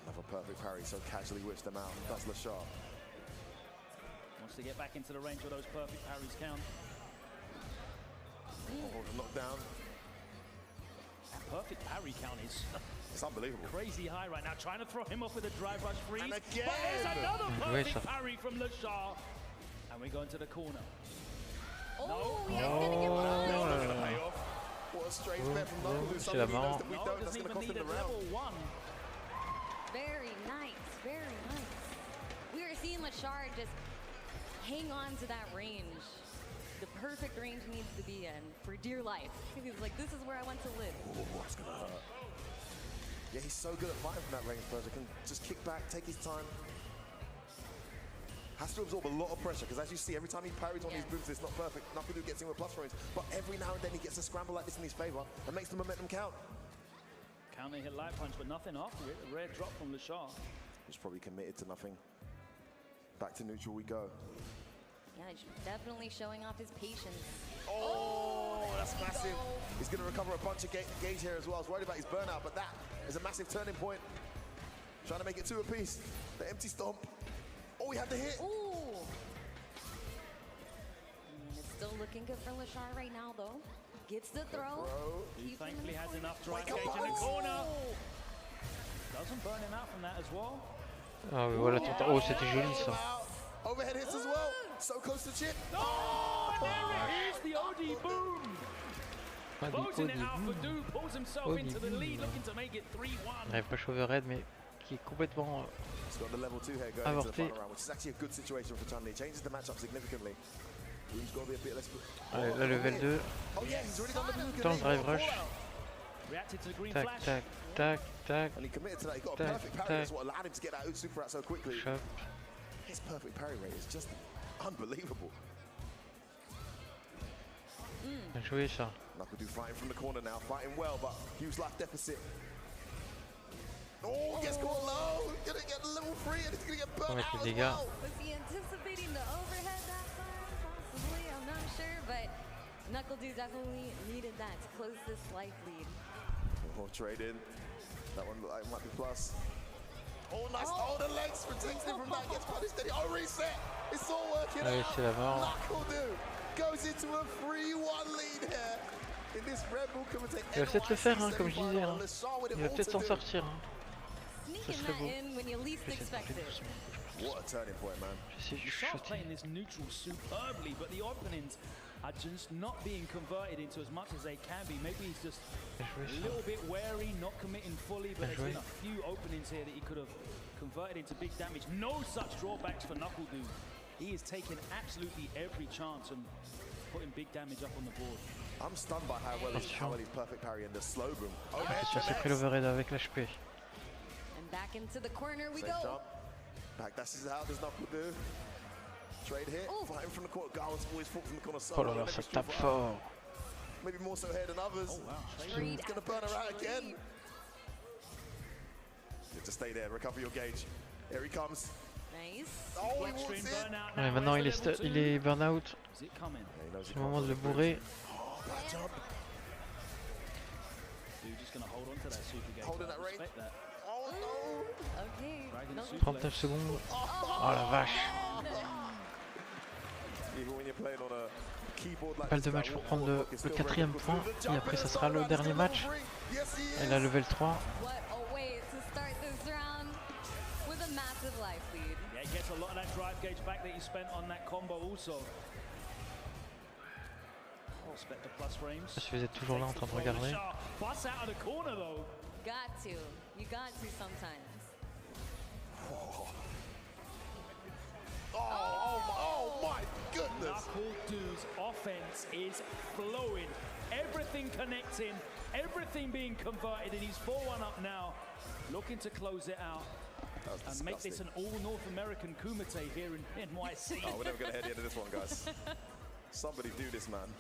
[SPEAKER 10] Another perfect parry, so casually whips them out. Does Lachar.
[SPEAKER 5] Wants to get back into the range where those perfect parries count.
[SPEAKER 10] Oh, knockdown.
[SPEAKER 5] That perfect parry count is
[SPEAKER 10] it's unbelievable.
[SPEAKER 5] Crazy high right now. Trying to throw him off with a drive rush freeze.
[SPEAKER 10] And again!
[SPEAKER 5] But there's another perfect parry from Lachar. And we go into the corner.
[SPEAKER 7] Oh, he's gonna get one.
[SPEAKER 10] What a strange bet from Knuckle.
[SPEAKER 1] C'est la mort.
[SPEAKER 10] If we don't, that's going to cost him the round.
[SPEAKER 7] Very nice, very nice. We are seeing Lachar just hang on to that range. The perfect range he needs to be in for dear life. He's like, this is where I want to live.
[SPEAKER 10] Oh, that's going to hurt. Yeah, he's so good at fighting from that range, Persia. Can just kick back, take his time. Has to absorb a lot of pressure, because as you see, every time he parries on these booms, it's not perfect. Knuckle gets in with plus range, but every now and then he gets a scramble like this in his favor and makes the momentum count.
[SPEAKER 5] Counter hit light punch, but nothing after it. A rare drop from Lachar.
[SPEAKER 10] He's probably committed to nothing. Back to neutral we go.
[SPEAKER 7] Yeah, he's definitely showing off his patience.
[SPEAKER 10] Oh, that's massive. He's going to recover a bunch of gauge here as well. I was worried about his burnout, but that is a massive turning point. Trying to make it 2 apiece. The empty stomp. Oh, he had the hit.
[SPEAKER 7] Ooh. It's still looking good for Lachar right now, though. Gets the throw.
[SPEAKER 5] He thankfully has enough drive gauge in the corner. Doesn't burn him out from that as well.
[SPEAKER 1] Ah oui, voilà, oh c'était joli ça.
[SPEAKER 10] Overhead hits as well. So close to chip.
[SPEAKER 5] Oh, and there it is, the OD boom. Closing it out for Du, pulls himself into the lead, looking to make it 3-1.
[SPEAKER 1] Il n'arrive pas overhead, mais qui est complètement avorté.
[SPEAKER 10] Which is actually a good situation for Chun-Li. Changes the matchup significantly.
[SPEAKER 1] Allez, là level 2. Dans le drive rush. Tac, tac, tac, tac.
[SPEAKER 10] And he committed to that. He got a perfect parry. That's what allowed him to get that super out so quickly. His perfect parry rate is just unbelievable.
[SPEAKER 1] Bien joué ça.
[SPEAKER 10] Knuckle fighting from the corner now, fighting well, but huge life deficit. Oh, gets caught low. Gonna get level 3 and it's gonna get burnt out as well.
[SPEAKER 7] Was he anticipating the overhead that time? Possibly, I'm not sure, but Knuckle definitely needed that to close this life lead.
[SPEAKER 10] Oh, trade in. That one looked like it might be plus. Oh, nice. Oh, the legs protects him from that. Gets punished. Oh, reset. It's all working out. Knuckle goes into a 3-1 lead here in this Redbull Kumite.
[SPEAKER 1] Il va peut-être le faire, hein, comme je disais. Hein. Il va peut-être s'en sortir. Hein. Ça serait beau.
[SPEAKER 10] What a turning point, man.
[SPEAKER 5] Sharp playing this neutral superbly, but the openings are just not being converted into as much as they can be. Maybe he's just a little bit wary, not committing fully, but there's been a few openings here that he could have converted into big damage. No such drawbacks for Knuckle Dude. He is taking absolutely every chance and putting big damage up on the board.
[SPEAKER 10] I'm stunned by how well he's perfect parry in the slow boom.
[SPEAKER 1] J'ai pris l'overhead avec l'HP.
[SPEAKER 7] And back into the corner we go.
[SPEAKER 10] Back, that's how does Knuckle do. Trade hit, fighting from the corner. Garland's always fought from the corner.
[SPEAKER 1] Oh là là, ça tape fort.
[SPEAKER 10] Maybe more so here than others. Oh, wow. He's going to burn her out again. You have to stay there, recover your gauge. Here he comes.
[SPEAKER 7] Nice.
[SPEAKER 10] Oh, he walks in.
[SPEAKER 1] Ouais, maintenant il est burn out. C'est le moment de le bourrer.
[SPEAKER 10] Oh, bad job.
[SPEAKER 5] Dude just going to hold on to that super gauge.
[SPEAKER 10] Holding that range. Oh no.
[SPEAKER 7] Okay.
[SPEAKER 1] 39 secondes. Oh la vache. Balle de match pour prendre le 4e point. Et après ça sera le dernier match. Et la level 3.
[SPEAKER 5] Yeah, he gets a lot of that drive gauge back that he spent on that combo also. Respect the plus frames.
[SPEAKER 1] Je faisais toujours là en train de regarder.
[SPEAKER 5] Bust out of the corner though.
[SPEAKER 7] Got to. You got to sometimes.
[SPEAKER 10] Oh my goodness!
[SPEAKER 5] Knuckle Dude's offense is flowing. Everything connecting, everything being converted, and he's 4-1 up now. Looking to close it out and make this an all North American Kumite here in NYC.
[SPEAKER 10] Oh, we're never going to head the end of this one, guys. Somebody do this, man.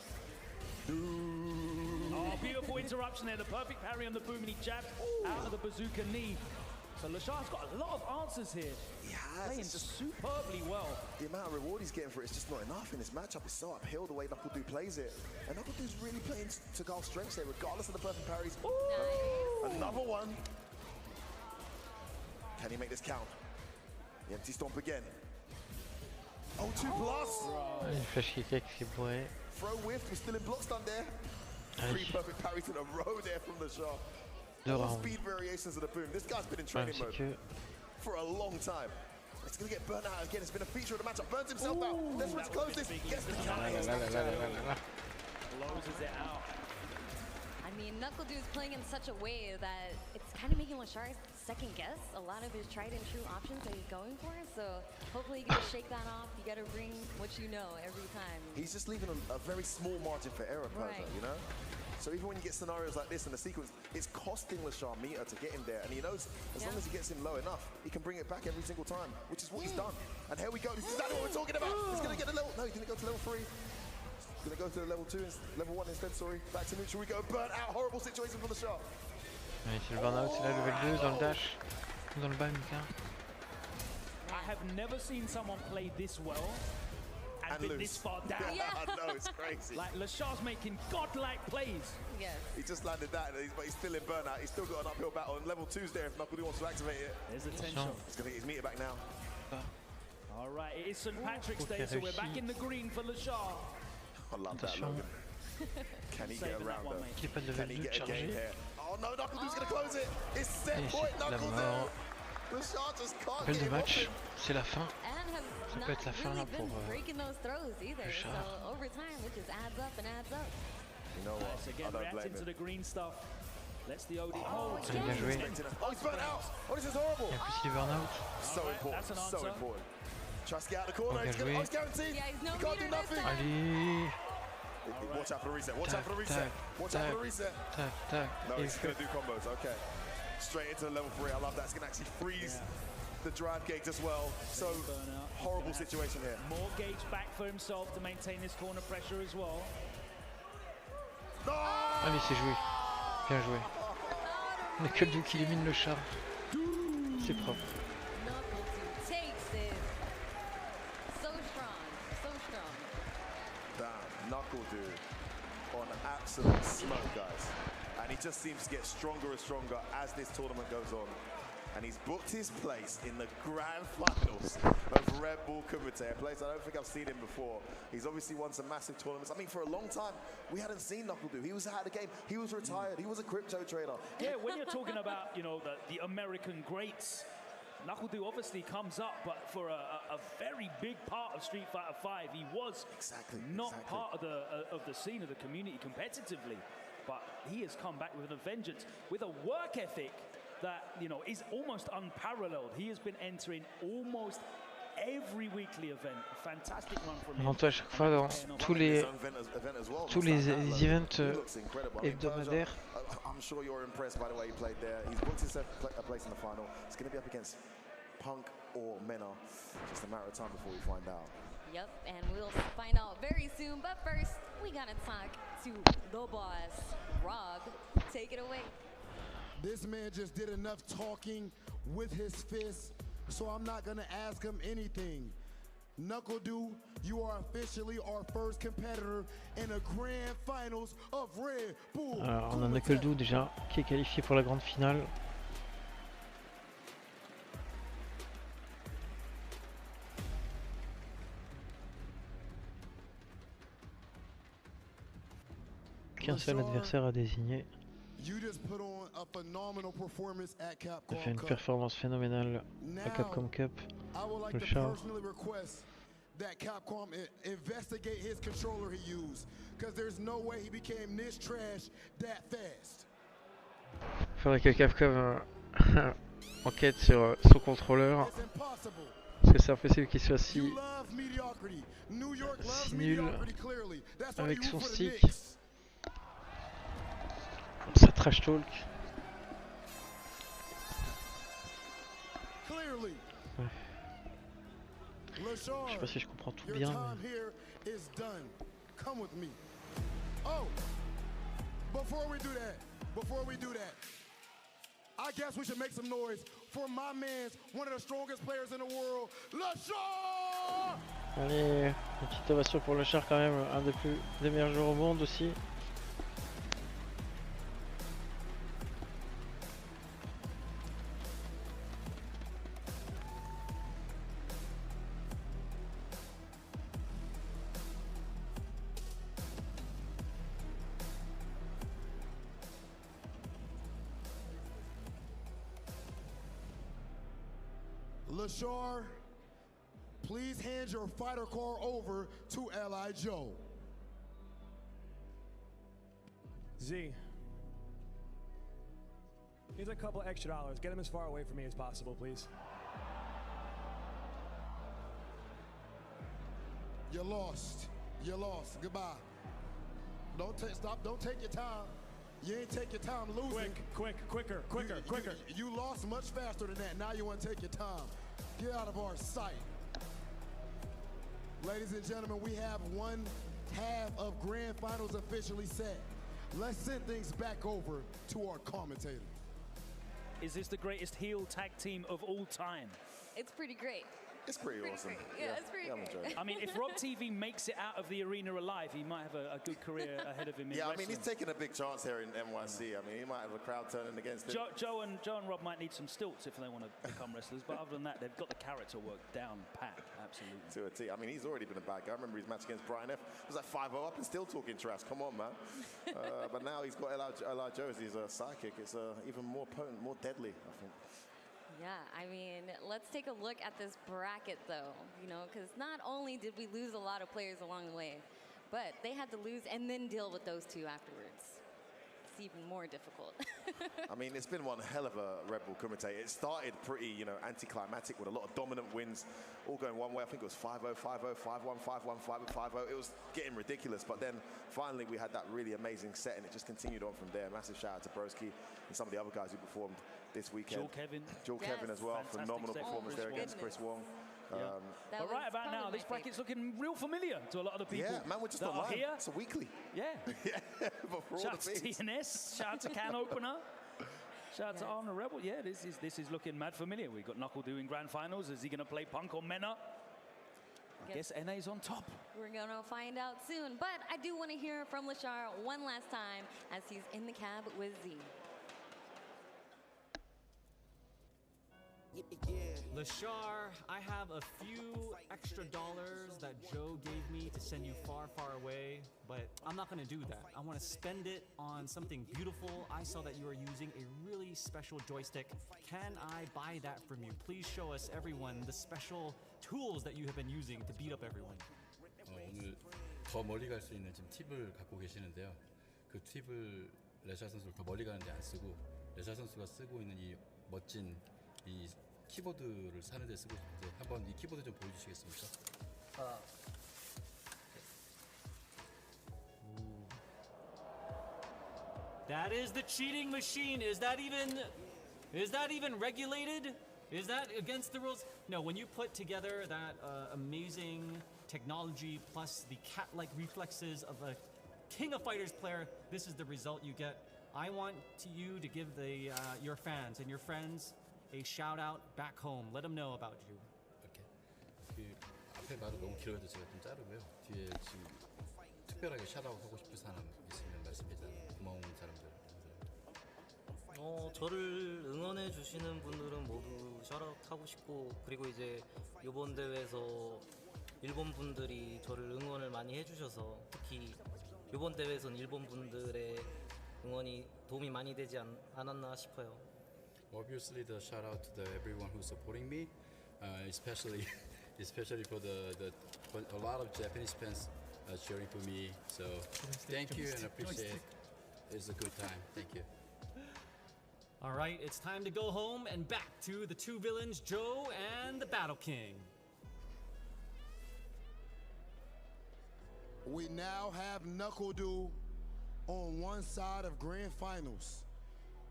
[SPEAKER 5] Oh, beautiful interruption there. The perfect parry on the boom, and he jabbed out of the bazooka knee. So Lashar's got a lot of answers here.
[SPEAKER 10] He has.
[SPEAKER 5] Playing
[SPEAKER 10] just
[SPEAKER 5] superbly well.
[SPEAKER 10] The amount of reward he's getting for it is just not enough in this matchup. It's so uphill the way Knuckle Dude plays it. And Knuckle Dude's really playing to Garl's strengths there, regardless of the perfect parries.
[SPEAKER 7] Nice.
[SPEAKER 10] Another one. Can he make this count? The empty stomp again. Oh, 2 plus.
[SPEAKER 1] Il fait chier avec ses bourrés.
[SPEAKER 10] Throw whiff, we're still in block stun there. 3 perfect parries in a row there from Lashar. All speed variations of the boom. This guy's been in training mode for a long time. It's going to get burnt out again. It's been a feature of the matchup. Burns himself out. Let's close this. Gets the count.
[SPEAKER 5] Closes it out.
[SPEAKER 7] I mean, Knuckle Dude's playing in such a way that it's kind of making Lashar second guess a lot of his tried and true options that he's going for. So hopefully you get to shake that off. You got to bring what you know every time.
[SPEAKER 10] He's just leaving a very small margin for error, you know? So even when you get scenarios like this in the sequence, it's costing Lashar meter to get him there. And he knows as long as he gets him low enough, he can bring it back every single time, which is what he's done. And here we go. This is exactly what we're talking about. He's going to get a level. No, he's going to go to level 3. He's going to go to the level 2, level 1 instead, sorry. Back to neutral we go. Burnt out. Horrible situation for Lashar.
[SPEAKER 1] Ouais, c'est le burn-out, c'est la level 2 dans le dash. Dans le bas, Mika.
[SPEAKER 5] I have never seen someone play this well and been this far down.
[SPEAKER 10] I know, it's crazy.
[SPEAKER 5] Like, Lashar's making godlike plays.
[SPEAKER 7] Yes.
[SPEAKER 10] He just landed that, but he's still in burnout. He's still got an uphill battle, and level 2's there if Knuckle Dude wants to activate it.
[SPEAKER 5] There's the tension.
[SPEAKER 10] He's going to get his meter back now.
[SPEAKER 5] All right, it is St. Patrick's Day, so we're back in the green for Lashar.
[SPEAKER 10] I love that, Logan. Can he get around though? Can he get a game here? Oh no, Knuckle Dude's going to close it. It's set point, Knuckle Dude. Lashar just can't
[SPEAKER 1] Appel
[SPEAKER 10] get
[SPEAKER 1] de
[SPEAKER 10] him
[SPEAKER 1] match,
[SPEAKER 10] off
[SPEAKER 1] c'est la fin.
[SPEAKER 7] Ça
[SPEAKER 1] peut être la fin là pour
[SPEAKER 7] Lashar. So over time, it just adds up and adds up.
[SPEAKER 10] You know what?
[SPEAKER 5] Nice, again,
[SPEAKER 10] I don't blame
[SPEAKER 5] reacting to
[SPEAKER 10] him.
[SPEAKER 5] the green stuff. Let's the OD.
[SPEAKER 10] Oh,
[SPEAKER 1] bien joué.
[SPEAKER 10] Oh, he's burnt out. Oh, this is horrible.
[SPEAKER 1] Et en plus il est burn-out.
[SPEAKER 10] So important, so important. Tries to get out of the corner. He's guaranteed.
[SPEAKER 7] Yeah, he's no
[SPEAKER 10] he can't do nothing.
[SPEAKER 1] Allez.
[SPEAKER 10] Watch out for the reset. Watch out for the reset. Watch out for the reset. No, he's going to do combos. Okay. Straight into the level 3. I love that. It's going to actually freeze the drive gauge as well. So horrible situation here.
[SPEAKER 5] More gauge back for himself to maintain this corner pressure as well.
[SPEAKER 1] Allez, c'est joué. Bien joué. Knuckle Dude qui élimine le char. C'est propre.
[SPEAKER 10] Damn, Knuckle Dude. on absolute smoke, guys. And he just seems to get stronger and stronger as this tournament goes on. And he's booked his place in the grand finals of Redbull Kumite, a place I don't think I've seen him before. He's obviously won some massive tournaments. I mean, for a long time, we hadn't seen NuckleDu. He was out of the game. He was retired. He was a crypto trader.
[SPEAKER 5] Yeah, when you're talking about, you know, the American greats, NuckleDu obviously comes up, but for a very big part of Street Fighter V, he was not part of the scene of the community competitively. But he has come back with a vengeance, with a work ethic that, you know, is almost unparalleled. He has been entering almost every weekly event. A fantastic run from him.
[SPEAKER 1] À chaque fois dans tous les events hebdomadaires.
[SPEAKER 10] I'm sure you're impressed by the way he played there. He's booked himself a place in the final. It's going to be up against Punk or Mena. Just a matter of time before we find out.
[SPEAKER 7] Yep, and we'll find out very soon. But first, we gotta talk to the boss, Rob. Take it away.
[SPEAKER 2] This man just did enough talking with his fists, so I'm not gonna ask him anything. NuckleDu, you are officially our first competitor in the grand finals of Redbull.
[SPEAKER 1] Alors on a NuckleDu déjà qui est qualifié pour la grande finale. Qu'un seul adversaire à désigner.
[SPEAKER 2] You just put on a phenomenal performance at Capcom
[SPEAKER 1] Il a fait une performance phénoménale à Capcom Cup. Le Chart.
[SPEAKER 2] That Capcom investigate his controller he used, because there's no way he became this trash that fast.
[SPEAKER 1] Faudrait que Capcom enquête sur son contrôleur. Parce que c'est impossible qu'il soit si nul avec son stick. Ça trash talk. Ouais. Je sais pas si je comprends tout bien.
[SPEAKER 2] Oh, before we do that, I guess we should make some noise for my man, one of the strongest players in the world, LeChar!
[SPEAKER 1] Allez, une petite ovation pour le Char quand même, un des meilleurs joueurs au monde aussi.
[SPEAKER 2] LeChar, please hand your fighter car over to L.I. Joe.
[SPEAKER 12] Z, here's a couple extra dollars. Get him as far away from me as possible, please.
[SPEAKER 2] You lost. You lost. Goodbye. Don't take your time. You ain't take your time losing.
[SPEAKER 12] Quicker.
[SPEAKER 2] You lost much faster than that. Now you want to take your time. Get out of our sight. Ladies and gentlemen, we have one half of grand finals officially set. Let's send things back over to our commentator.
[SPEAKER 5] Is this the greatest heel tag team of all time?
[SPEAKER 7] It's pretty great.
[SPEAKER 10] It's pretty awesome.
[SPEAKER 7] Great. Yeah, it's pretty great.
[SPEAKER 5] I mean, if Rob TV makes it out of the arena alive, he might have a good career ahead of him in
[SPEAKER 10] wrestling.
[SPEAKER 5] I mean,
[SPEAKER 10] he's taking a big chance here in NYC. I mean, he might have a crowd turning against him.
[SPEAKER 5] Joe and Rob might need some stilts if they want to become wrestlers, but other than that, they've got the character work down pat, absolutely.
[SPEAKER 10] To a T. I mean, he's already been a bad guy. I remember his match against Brian F. It was like 5-0 up and still talking trash. Come on, man. But now he's got L.I. Joe as his sidekick. It's even more potent, more deadly, I think.
[SPEAKER 7] Yeah, I mean, let's take a look at this bracket, though, you know, because not only did we lose a lot of players along the way, but they had to lose and then deal with those two afterwards. It's even more difficult.
[SPEAKER 10] I mean, it's been one hell of a Redbull Kumite. It started pretty, you know, anticlimactic with a lot of dominant wins, all going one way. I think it was 5-0, 5-0, 5-1, 5-1, 5-0, 5-0. It was getting ridiculous, but then finally we had that really amazing set, and it just continued on from there. Massive shout out to Broski and some of the other guys who performed this weekend. Joel Kevin as well.
[SPEAKER 5] Fantastic
[SPEAKER 10] Phenomenal performance there against Chris Wong.
[SPEAKER 5] But right about now, this bracket's looking real familiar to a lot of the people.
[SPEAKER 10] Yeah, man, we're just online.
[SPEAKER 5] Here.
[SPEAKER 10] It's a weekly.
[SPEAKER 5] Yeah.
[SPEAKER 10] But for
[SPEAKER 5] shout
[SPEAKER 10] all
[SPEAKER 5] out
[SPEAKER 10] the
[SPEAKER 5] to TNS. Shout out to Can Opener. Shout out to Arna Rebel. Yeah, this is looking mad familiar. We've got NuckleDu in grand finals. Is he going to play Punk or Mena? I guess NA's on top.
[SPEAKER 7] We're going to find out soon. But I do want to hear from Lashar one last time as he's in the cab with Z.
[SPEAKER 17] Lashar, I have a few extra dollars that Joe gave me to send you far, far away, but I'm not going to do that. I want to spend it on something beautiful. I saw that you are using a really special joystick. Can I buy that from you? Please show us, everyone, the special tools that you have been using to beat up everyone.
[SPEAKER 11] 오늘 더 멀리 갈 수 있는 지금 팁을 갖고 계시는데요. 그 팁을 레샤 선수를 더 멀리 가는데 안 쓰고 레샤 선수가 쓰고 있는 이 멋진 이 키보드를 사는 데 쓰고 싶은데 한번 이 키보드 좀 보여주시겠습니까?
[SPEAKER 17] That is the cheating machine. Is that even regulated? Is that against the rules? No, when you put together that amazing technology plus the cat-like reflexes of a King of Fighters player, this is the result you get. I want you to give your fans and your friends a shout out back home. Let them know about you.
[SPEAKER 11] 그 앞에 말은 너무 길어서 제가 좀 자르고요. 뒤에 지금 특별하게 샤웃 하고 싶은 사람 있으면 말씀해 주세요. 고마운 사람들.
[SPEAKER 18] 저를 응원해 주시는 분들은 모두 샤웃 하고 싶고 그리고 이제 이번 대회에서 일본 분들이 저를 응원을 많이 해주셔서 특히 이번 대회에서는 일본 분들의 응원이 도움이 많이 되지 않았나 싶어요.
[SPEAKER 11] Obviously, the shout out to everyone who's supporting me, especially for a lot of Japanese fans cheering for me. So thank you and appreciate it. It's a good time. Thank you.
[SPEAKER 17] All right, it's time to go home and back to the two villains, Joe and the Battle King.
[SPEAKER 2] We now have NuckleDu on one side of Grand Finals.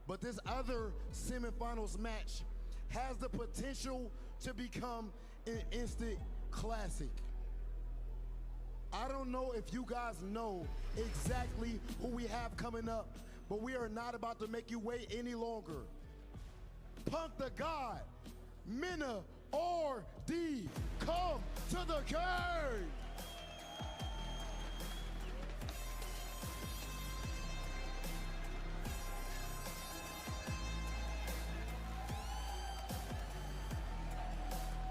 [SPEAKER 2] But this other semifinals match has the potential to become an instant classic. I don't know if you guys know exactly who we have coming up, but we are not about to make you wait any longer. Punk the God, Minna, RD, come to the cage!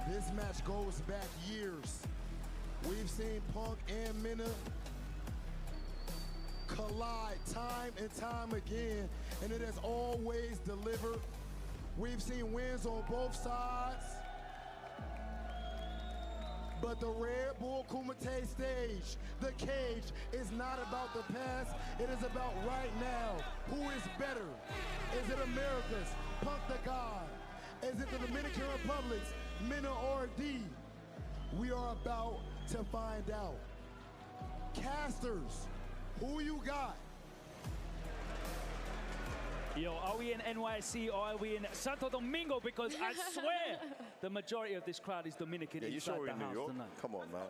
[SPEAKER 2] This match goes back years. We've seen Punk and Minna collide time and time again, and it has always delivered. We've seen wins on both sides. But the Redbull Kumite stage, the cage, is not about the past. It is about right now. Who is better? Is it America's Punk the God? Is it the Dominican Republic's Minna RD? We are about to find out. Casters, who you got?
[SPEAKER 5] Yo, are we in NYC or are we in Santo Domingo? Because I swear the majority of this crowd is Dominican.
[SPEAKER 10] Yeah, you
[SPEAKER 5] inside
[SPEAKER 10] sure we're
[SPEAKER 5] the
[SPEAKER 10] in New
[SPEAKER 5] house
[SPEAKER 10] York?
[SPEAKER 5] tonight.
[SPEAKER 10] Come on, man.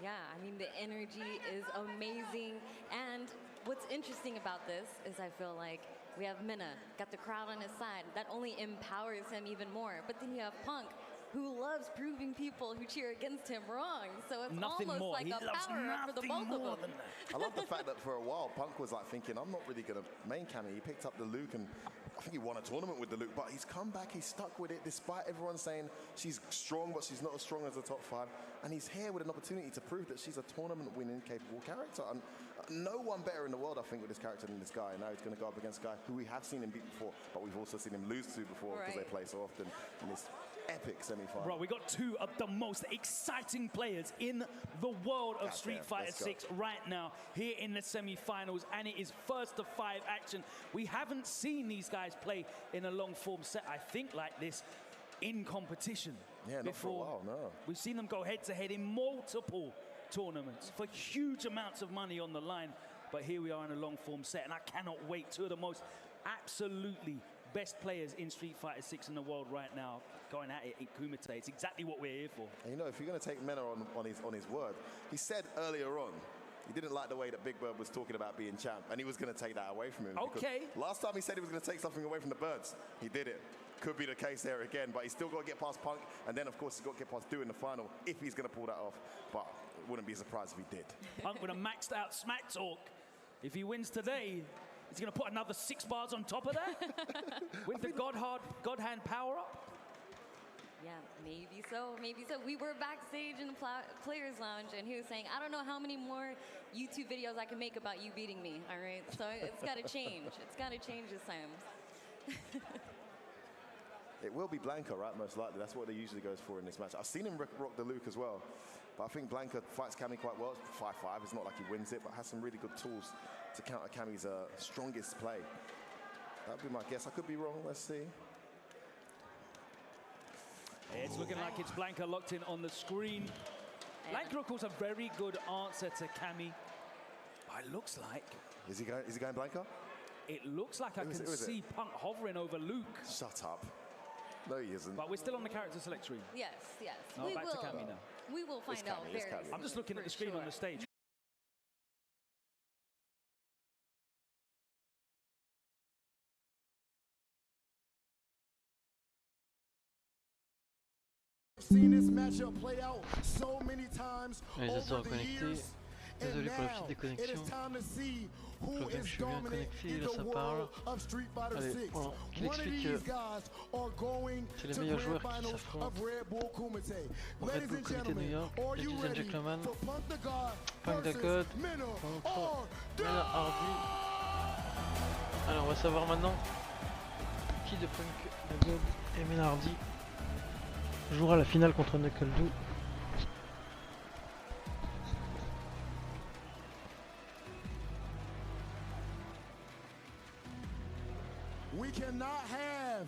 [SPEAKER 7] Yeah, I mean, the energy is amazing. And what's interesting about this is I feel like we have Minna, got the crowd on his side. That only empowers him even more. But then you have Punk, who loves proving people who cheer against him wrong. So it's almost like a power-up for the both of them.
[SPEAKER 10] I love the fact that for a while, Punk was like thinking, I'm not really going to main cam it. He picked up the Luke, and I think he won a tournament with the Luke, but he's come back, he's stuck with it, despite everyone saying she's strong, but she's not as strong as the top five. And he's here with an opportunity to prove that she's a tournament-winning, capable character. And no one better in the world, I think, with this character than this guy. Now he's going to go up against a guy who we have seen him beat before, but we've also seen him lose to before because they play so often in this epic semi-final.
[SPEAKER 5] Bro, we got two of the most exciting players in the world of Street Fighter 6 right now here in the semi-finals, and it is first to five action. We haven't seen these guys play in a long-form set, I think, like this in competition.
[SPEAKER 10] Yeah, not for a while, no.
[SPEAKER 5] We've seen them go head-to-head in multiple tournaments for huge amounts of money on the line, but here we are in a long-form set, and I cannot wait. Two of the most absolutely best players in Street Fighter 6 in the world right now going at it in Kumite. It's exactly what we're here for.
[SPEAKER 10] And you know, if you're going to take Minna on his word, he said earlier on he didn't like the way that Big Bird was talking about being champ, and he was going to take that away from him.
[SPEAKER 5] Okay.
[SPEAKER 10] Last time he said he was going to take something away from the Birds. He did it. could be the case there again, but he's still got to get past Punk, and then of course he's got to get past Do in the final if he's going to pull that off, but it wouldn't be a surprise if he did.
[SPEAKER 5] Punk with a maxed out smack talk. If he wins today, he's going to put another 6 bars on top of that? With the God Hand power up?
[SPEAKER 7] Yeah, maybe so, maybe so. We were backstage in the Players Lounge, and he was saying, I don't know how many more YouTube videos I can make about you beating me, all right? So it's got to change. It's got to change this time.
[SPEAKER 10] It will be Blanca, right, most likely. That's what they usually goes for in this match. I've seen him rock the Luke as well, but I think Blanca fights Cammy quite well. It's 5-5. It's not like he wins it, but has some really good tools to counter Cammy's strongest play. That would be my guess. I could be wrong. Let's see.
[SPEAKER 5] It's looking like it's Blanca locked in on the screen. Blanca, of course, a very good answer to Cammy. But it looks like...
[SPEAKER 10] Is he going Blanca?
[SPEAKER 5] It looks like I can see Punk hovering over Luke.
[SPEAKER 10] Shut up. No, he isn't.
[SPEAKER 5] But we're still on the character select screen.
[SPEAKER 7] Yes, yes.
[SPEAKER 5] No, back to Cammy now.
[SPEAKER 7] We will find out very soon.
[SPEAKER 5] I'm just looking at the screen on the stage.
[SPEAKER 2] Seen this matchup play out so many times over the years.
[SPEAKER 1] Désolé pour la petite déconnexion. Je vois bien que je suis bien connecté, là ça parle. Allez, voilà, qu'il explique que c'est les meilleurs joueurs qui s'affrontent au Redbull Kumite New York, Ladies and Gentlemen, Punk Dakota contre Mena Hardy. Alors on va savoir maintenant qui de Punk Dakota et Mena Hardy jouera la finale contre Knuckle Do.
[SPEAKER 2] We cannot have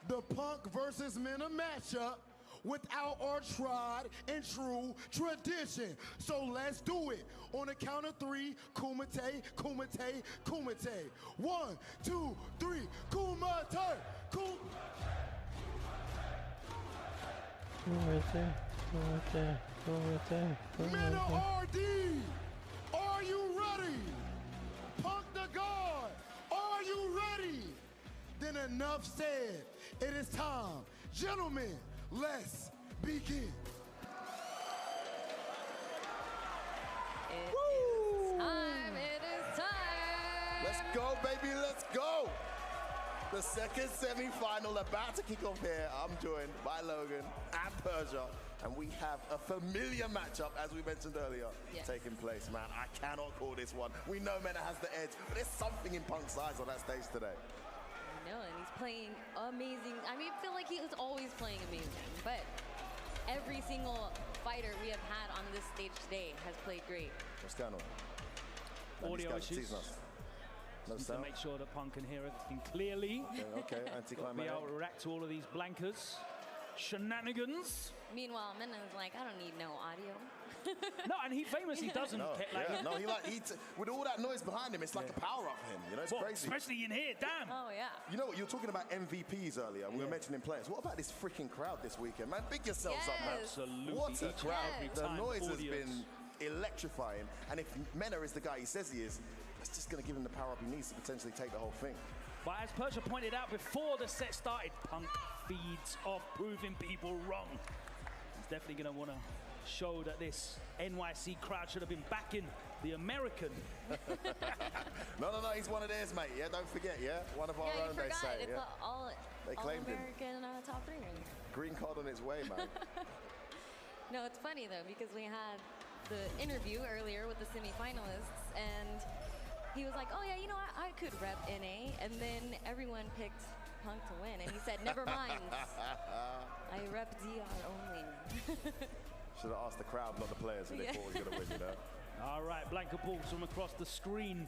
[SPEAKER 2] the Punk versus Mena matchup without our tried and true tradition. So let's do it. On the count of 3, Kumite, Kumite, Kumite. 1, 2, 3, Kumite, Kumite.
[SPEAKER 1] Kumite, Kumite, Kumite, Kumite.
[SPEAKER 2] Mena Hardy, are you ready? Punk the God, are you ready? Then enough said. It is time. Gentlemen, let's begin.
[SPEAKER 7] It is time. It is time.
[SPEAKER 10] Let's go, baby. Let's go. The second semi-final about to kick off here. I'm joined by Logan and Persia, and we have a familiar matchup, as we mentioned earlier, taking place. Man, I cannot call this one. We know Mena has the edge, but there's something in Punk's eyes on that stage today.
[SPEAKER 7] No, and he's playing amazing. I mean, I feel like he was always playing amazing, but every single fighter we have had on this stage today has played great.
[SPEAKER 10] What's going on?
[SPEAKER 5] Audio issues.
[SPEAKER 10] No
[SPEAKER 5] to make sure that Punk can hear everything clearly.
[SPEAKER 10] Okay, anticlimactic.
[SPEAKER 5] Be able to react to all of these Blancas shenanigans.
[SPEAKER 7] Meanwhile, Mena's like, I don't need no audio.
[SPEAKER 5] No, and he famously doesn't.
[SPEAKER 10] No, with all that noise behind him, it's like a power up for him. You know, it's crazy.
[SPEAKER 5] Especially in here, damn.
[SPEAKER 7] Oh yeah.
[SPEAKER 10] You know what? You were talking about MVPs earlier. We were mentioning players. What about this freaking crowd this weekend, man? Big yourselves up, man.
[SPEAKER 5] Absolutely.
[SPEAKER 10] What a crowd! The noise has
[SPEAKER 5] audience.
[SPEAKER 10] been electrifying. And if Mena is the guy he says he is, that's just going to give him the power up he needs to potentially take the whole thing.
[SPEAKER 5] But as Persia pointed out before the set started, Punk feeds off proving people wrong. He's definitely going to want to show that this NYC crowd should have been backing the American.
[SPEAKER 10] No, he's one of theirs, mate. Yeah, don't forget, one of our own, they say.
[SPEAKER 7] It's all
[SPEAKER 10] claimed
[SPEAKER 7] American top 3.
[SPEAKER 10] Green card on its way, man.
[SPEAKER 7] No, it's funny though, because we had the interview earlier with the semi-finalists, and he was like, oh yeah, you know, I could rep NA, and then everyone picked Punk to win, and he said, never mind, I rep DR only.
[SPEAKER 10] Should have asked the crowd, not the players, who they thought was going to win, you know.
[SPEAKER 5] All right, Blanca pulls from across the screen.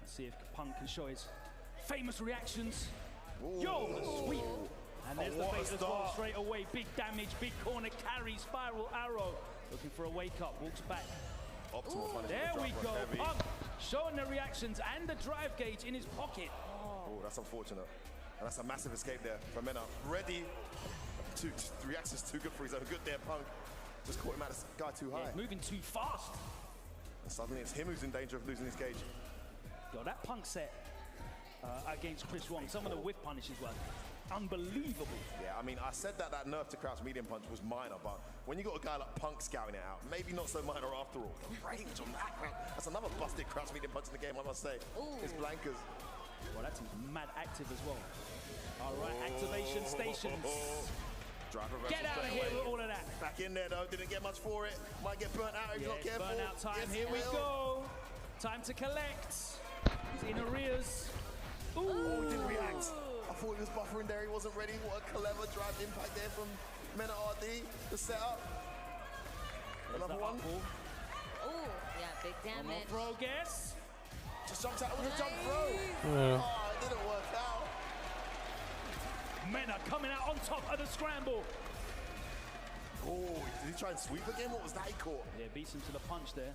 [SPEAKER 5] Let's see if Punk can show his famous reactions.
[SPEAKER 10] Ooh.
[SPEAKER 5] Yo, the sweep. And there's the faceless ball straight away. Big damage, big corner carry, spiral arrow. Looking for a wake up, walks back.
[SPEAKER 10] Optimal
[SPEAKER 5] there we go. Punk showing the reactions and the drive gauge in his pocket.
[SPEAKER 10] Oh, that's unfortunate. And that's a massive escape there from Mena. Ready to the reactions too good for his own good there, Punk. Just caught him out of guy too high.
[SPEAKER 5] Moving too fast.
[SPEAKER 10] And suddenly it's him who's in danger of losing his gauge.
[SPEAKER 5] Yo, that Punk set against Chris Wong, some of the whiff punishes were unbelievable.
[SPEAKER 10] Yeah, I mean, I said that nerf to Kraut's medium punch was minor, but when you got a guy like Punk scouting it out, maybe not so minor after all. The range on that, that's another busted Kraut's medium punch in the game, I must say.
[SPEAKER 5] Ooh.
[SPEAKER 10] It's Blanca's.
[SPEAKER 5] Well, that team's mad active as well. All right, activation stations. Get out of here with all of that.
[SPEAKER 10] Back in there though, didn't get much for it. Might get burnt out if he's not careful.
[SPEAKER 5] Burnout time,
[SPEAKER 10] yes,
[SPEAKER 5] here we go. Time to collect. He's in arrears. Ooh.
[SPEAKER 10] Oh, he didn't react. I thought he was buffering there, he wasn't ready. What a clever drive impact there from Men at RD. The setup. Another one.
[SPEAKER 7] Oh, yeah, big damage.
[SPEAKER 5] Throw guess.
[SPEAKER 10] Just jumped out with a jump throw. Oh, it didn't work out.
[SPEAKER 5] Mena coming out on top of the scramble.
[SPEAKER 10] Oh, did he try and sweep again? What was that he caught?
[SPEAKER 5] Yeah, beats him to the punch there.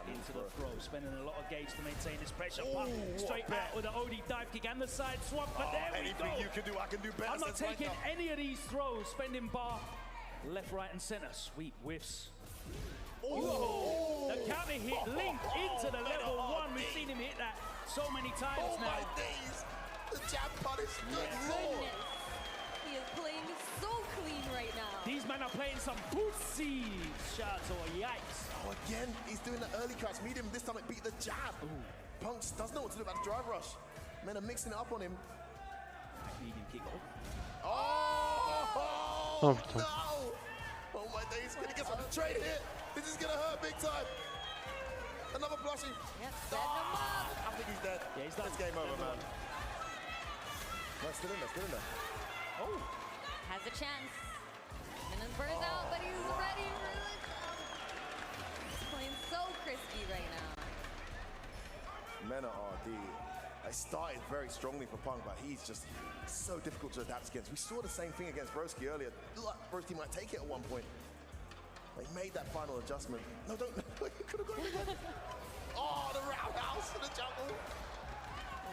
[SPEAKER 5] Into the throw, spending a lot of gauge to maintain this pressure. Pump straight back with an OD dive kick and the side swap, but there we go.
[SPEAKER 10] Anything you can do, I can do better.
[SPEAKER 5] I'm not taking any of these throws. Spending bar, left, right, and center. Sweet whiffs. Oh, the counter hit linked into the level 1. We've seen him hit that so many times now.
[SPEAKER 10] Oh my days! The jab punish. Good lord!
[SPEAKER 7] He is playing so clean right now.
[SPEAKER 5] These men are playing some pussy shots or yikes.
[SPEAKER 10] Oh, again, he's doing the early crouch medium. This time it beat the jab. Punk doesn't know what to do about the drive rush. Men are mixing it up on him.
[SPEAKER 5] Medium kick off.
[SPEAKER 10] Oh, no! Oh my days, gonna get some trade hit. This is gonna hurt big time. Another plushie.
[SPEAKER 7] Yep, setting him up.
[SPEAKER 10] I think he's dead.
[SPEAKER 5] Yeah, he's done.
[SPEAKER 10] It's game over, man. No, still in there, still in there.
[SPEAKER 5] Oh.
[SPEAKER 7] Has a chance. Mena's burns out, but he's ready for the He's playing so crispy right now.
[SPEAKER 10] Mena RD. I started very strongly for Punk, but he's just so difficult to adapt against. We saw the same thing against Broski earlier. Look, Broski might take it at one point. He made that final adjustment. No, don't. You could have gone again. Oh, the roundhouse to the jungle.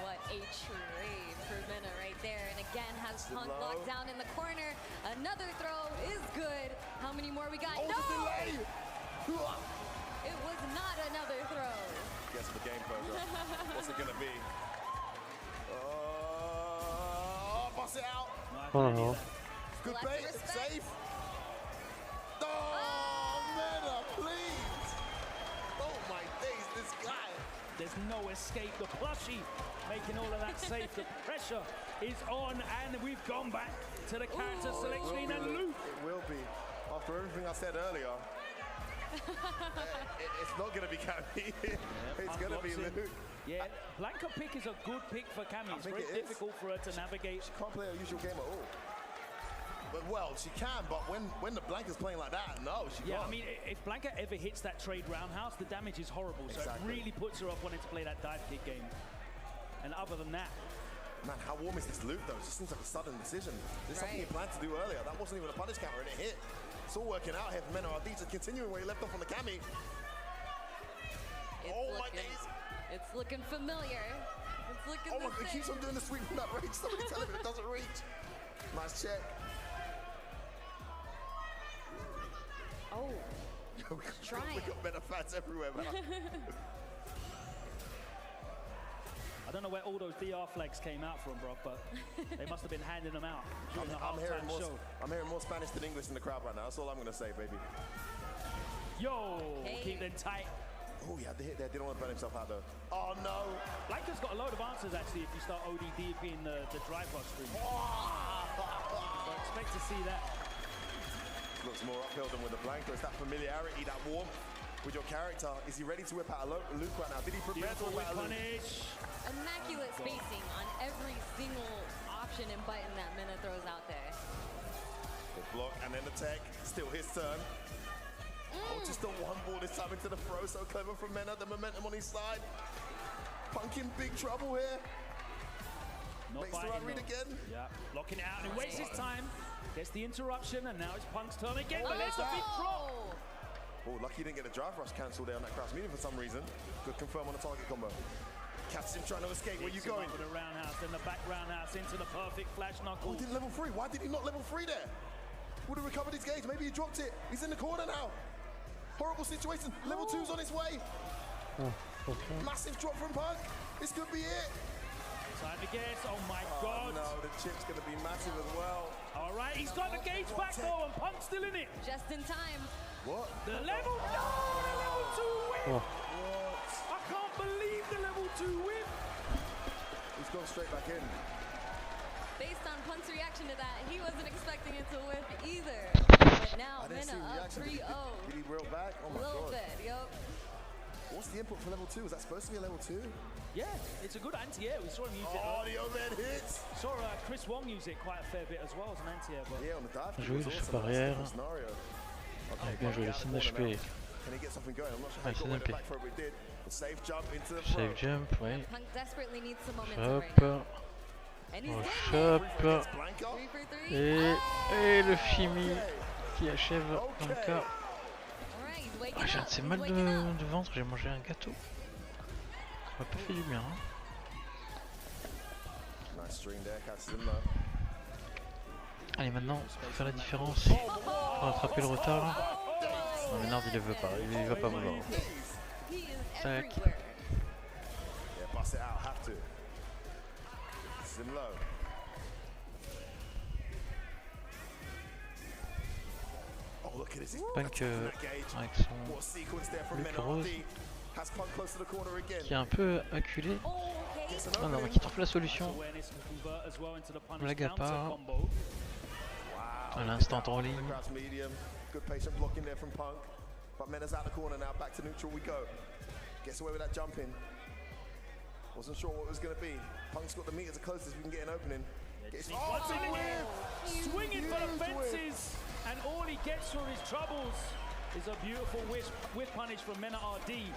[SPEAKER 7] What a trade for Mena right there. And again, has Punk locked down in the corner. Another throw is good. How many more we got?
[SPEAKER 10] Oh,
[SPEAKER 7] no!
[SPEAKER 10] the delay!
[SPEAKER 7] It was not another throw.
[SPEAKER 10] Guess the game closure. What's it gonna be? Bust it out.
[SPEAKER 7] Oh.
[SPEAKER 10] Good bait, it's safe. Oh, Mena, please. Oh my days, this guy.
[SPEAKER 5] There's no escape. The plushie making all of that safe. The pressure is on, and we've gone back to the character select screen and Luke.
[SPEAKER 10] It will be. After everything I said earlier, it's not going to be Cammy. It's going to be Luke.
[SPEAKER 5] Yeah, Blanca pick is a good pick for Cammy. It's very difficult for her to navigate.
[SPEAKER 10] She can't play her usual game at all. But well, she can, but when the Blanca's playing like that, no, she can't.
[SPEAKER 5] Yeah, I mean, if Blanca ever hits that trade roundhouse, the damage is horrible. So it really puts her off wanting to play that dive kick game. And other than that,
[SPEAKER 10] man, how warm is this loop though? It just seems like a sudden decision. This is something he planned to do earlier. That wasn't even a punish counter and it hit. It's all working out here for Mena RD, just continuing where he left off on the Cammy. Oh my days.
[SPEAKER 7] It's looking familiar. It's looking
[SPEAKER 10] oh my God, he keeps on doing the sweep from that range. Somebody tell him it doesn't reach. Nice check.
[SPEAKER 7] Oh.
[SPEAKER 10] We got better fans everywhere, man.
[SPEAKER 5] I don't know where all those DR flags came out from, bro, but they must have been handing them out on the
[SPEAKER 10] I'm hearing
[SPEAKER 5] halftime show.
[SPEAKER 10] more Spanish than English in the crowd right now. That's all I'm going to say, baby.
[SPEAKER 5] Yo, keep them tight.
[SPEAKER 10] Oh, he had the hit there. Didn't want to burn himself out, though. Oh, no.
[SPEAKER 5] Blanca's got a load of answers, actually, if you start ODD in the drive rush stream. So expect to see that.
[SPEAKER 10] Looks more uphill than with the Blanca. It's that familiarity, that warmth with your character. Is he ready to whip out a Luke right now? Did he prepare to whip out a Luke?
[SPEAKER 7] Immaculate spacing on every single option and button that Mena throws out there.
[SPEAKER 10] Good block, and then the tech. Still his turn. Oh, just a one ball this time into the throw. So clever from Mena. The momentum on his side. Punk in big trouble here. Makes the right read again.
[SPEAKER 5] Yeah, blocking it out and he wastes his time. Gets the interruption, and now it's Punk's turn again, but there's a big drop.
[SPEAKER 10] Oh, lucky he didn't get the drive rush cancelled there on that crouch medium for some reason. Good confirm on the target combo. Catches him trying to escape. Where you going?
[SPEAKER 5] With a roundhouse, then the back roundhouse into the perfect flash knuckle.
[SPEAKER 10] Oh, he did level 3. Why did he not level 3 there? Would have recovered his gauge. Maybe he dropped it. He's in the corner now. Horrible situation. Level 2's on his way. Massive drop from Punk. This could be it.
[SPEAKER 5] Time to guess. Oh my God.
[SPEAKER 10] No, the chip's going to be massive as well.
[SPEAKER 5] All right, he's got the gauge back though, and Punk's still in it.
[SPEAKER 7] Just in time.
[SPEAKER 10] What?
[SPEAKER 5] The level, no, the level 2 win.
[SPEAKER 10] What?
[SPEAKER 5] I can't believe the level 2 win.
[SPEAKER 10] He's gone straight back in.
[SPEAKER 7] Based on Punk's reaction to that, he wasn't expecting it to whip either. But now Mena up 3-0.
[SPEAKER 10] Did he reel back? Oh my God.
[SPEAKER 7] A little bit, yup.
[SPEAKER 10] What's the input for level 2? Is that supposed to be a level 2?
[SPEAKER 5] Yeah, it's a good anti-air. We saw him use it.
[SPEAKER 10] Oh, the overhead hits.
[SPEAKER 5] Saw Chris Wong use it quite a fair bit as well as an anti-air. But
[SPEAKER 10] yeah, on the dive.
[SPEAKER 1] Joué le chute arrière. Il a bien joué le CNHP.
[SPEAKER 10] Can he get something going? I'm not sure
[SPEAKER 1] Ah,
[SPEAKER 10] how he got
[SPEAKER 1] CNHP.
[SPEAKER 10] back for it, but he did. A safe jump into the
[SPEAKER 1] Safe jump, oui.
[SPEAKER 7] Punk desperately needs some momentum
[SPEAKER 1] Hop.
[SPEAKER 7] right now. And he's
[SPEAKER 1] Hop.
[SPEAKER 7] getting it. 3 for 3.
[SPEAKER 1] Et le Fimi qui achève dans le cas. Ah, j'ai assez mal de ventre, j'ai mangé un gâteau. Ça m'a pas fait du bien. Hein. Allez, maintenant, faut faire la différence. Pour rattraper le retard. Là. Non, mais Nard il le veut pas, il va pas vouloir. Tac. Punk avec son look rose qui est un peu acculé. Ah non, qui trouve la solution. Blague à part. À l'instant en ligne.
[SPEAKER 10] Good patient blocking there from Punk. But Mena's out the corner now, back to neutral we go. Gets away with that jump in. Wasn't sure what it was going to be. Punk's got the meters as close as we can get an opening.
[SPEAKER 5] Swinging for the fences, and all he gets for his troubles is a beautiful whip punish from Mena RD.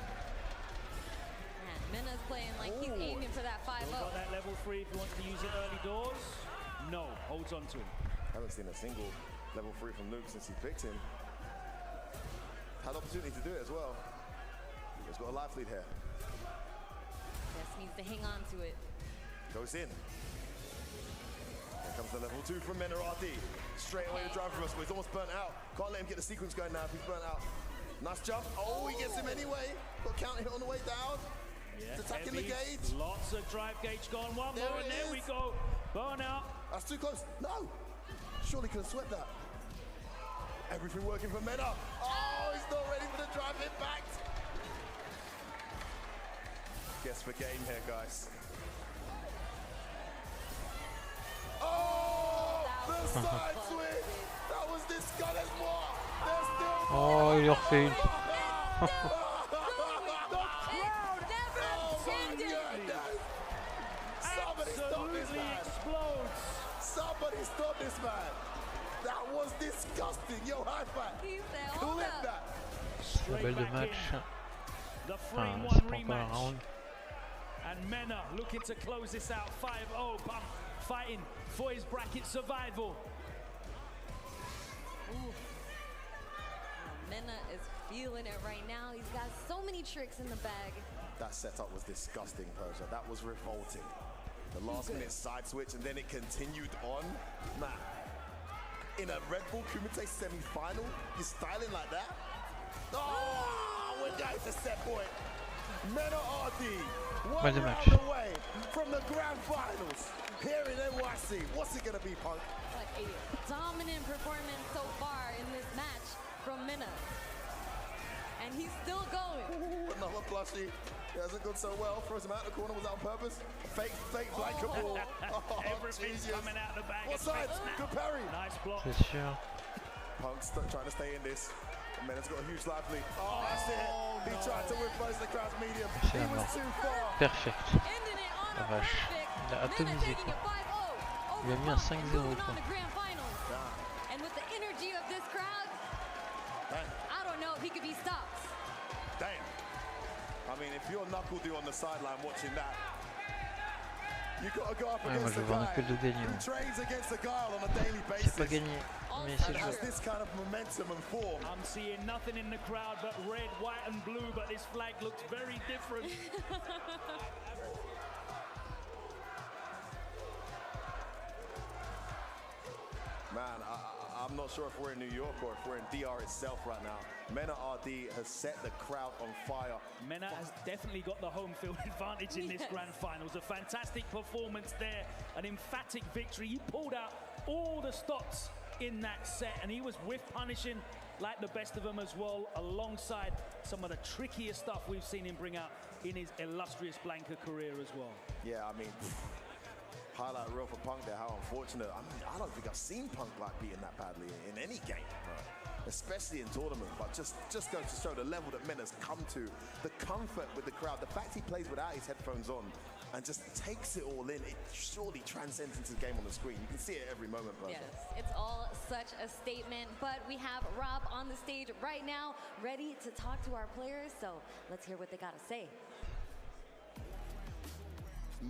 [SPEAKER 7] Mena's playing like he's aiming for that 5-0.
[SPEAKER 5] Got that level 3 if he wants to use it early doors. No, holds on to him.
[SPEAKER 10] Haven't seen a single level 3 from Luke since he picked him. Had opportunity to do it as well. He's got a life lead here.
[SPEAKER 7] Just needs to hang on to it.
[SPEAKER 10] Goes in. Here comes the level 2 from Mena RD. Straight away the drive from us, but he's almost burnt out. Can't let him get the sequence going now if he's burnt out. Nice jump. Oh, he gets him anyway. Got counter hit on the way down.
[SPEAKER 5] Yeah,
[SPEAKER 10] attacking
[SPEAKER 5] heavy.
[SPEAKER 10] the gauge.
[SPEAKER 5] Lots of drive gauge gone. One more, and there we go. Burn out.
[SPEAKER 10] That's too close. No. Surely could have swept that. Everything working for Mena. Oh, he's not ready for the drive impact. Guess for game here, guys. Oh, the side switch. That was disgusting. There's still.
[SPEAKER 1] Oh, il en refait une.
[SPEAKER 10] Somebody stop this man. That was disgusting. Yo, high five. Clip that.
[SPEAKER 1] La belle de match.
[SPEAKER 5] The
[SPEAKER 1] Enfin,
[SPEAKER 5] 3-1
[SPEAKER 1] c'est pas encore un
[SPEAKER 5] rematch.
[SPEAKER 1] round.
[SPEAKER 5] And Mena looking to close this out. 5-0. Punk fighting for his bracket survival.
[SPEAKER 7] Mena is feeling it right now. He's got so many tricks in the bag.
[SPEAKER 10] That setup was disgusting, Persia. That was revolting. The last minute side switch, and then it continued on. Man, in a Redbull Kumite semi-final, you're styling like that? Oh, we're going to set point. Mena RD, one round away from the grand finals here in NYC. What's it going to be, Punk?
[SPEAKER 7] What a dominant performance so far in this match from Mena. And he's still going.
[SPEAKER 10] Another plushie. It hasn't gone so well. Throws him out the corner. Was that on purpose? Fake blanket ball. Oh,
[SPEAKER 5] everything's coming out of the bag.
[SPEAKER 10] What side? Good parry.
[SPEAKER 5] Nice block.
[SPEAKER 1] C'est sûr.
[SPEAKER 10] Punk's trying to stay in this. Mena's got a huge life lead. Oh, that's it. He tried to whip close the crowd's medium. He was too far.
[SPEAKER 1] Perfect. La vache. Il a atomisé quoi. Il a mis un 5-0 quoi.
[SPEAKER 7] And with the energy of this crowd, I don't know if he could be stopped.
[SPEAKER 10] Damn. I mean, if you're Knuckle Dew on the sideline watching that, you got to go up against a guy who trains against a guy on a daily basis.
[SPEAKER 1] C'est pas gagné, mais c'est
[SPEAKER 10] has
[SPEAKER 1] joué.
[SPEAKER 10] this kind of momentum and form.
[SPEAKER 5] I'm seeing nothing in the crowd but red, white, and blue, but this flag looks very different.
[SPEAKER 10] Man, I'm not sure if we're in New York or if we're in DR itself right now. Mena RD has set the crowd on fire.
[SPEAKER 5] Mena has definitely got the home field advantage in this grand finals. A fantastic performance there, an emphatic victory. He pulled out all the stops in that set, and he was whiff punishing like the best of them as well, alongside some of the trickiest stuff we've seen him bring out in his illustrious Blanca career as well.
[SPEAKER 10] Yeah, I mean, highlight reel for Punk there, how unfortunate. I mean, I don't think I've seen Punk like beaten that badly in any game, especially in tournament, but just goes to show the level that Mena's come to, the comfort with the crowd, the fact he plays without his headphones on and just takes it all in. It surely transcends into the game on the screen. You can see it every moment, Bertha.
[SPEAKER 7] Yes, it's all such a statement, but we have Rob on the stage right now, ready to talk to our players, so let's hear what they gotta say.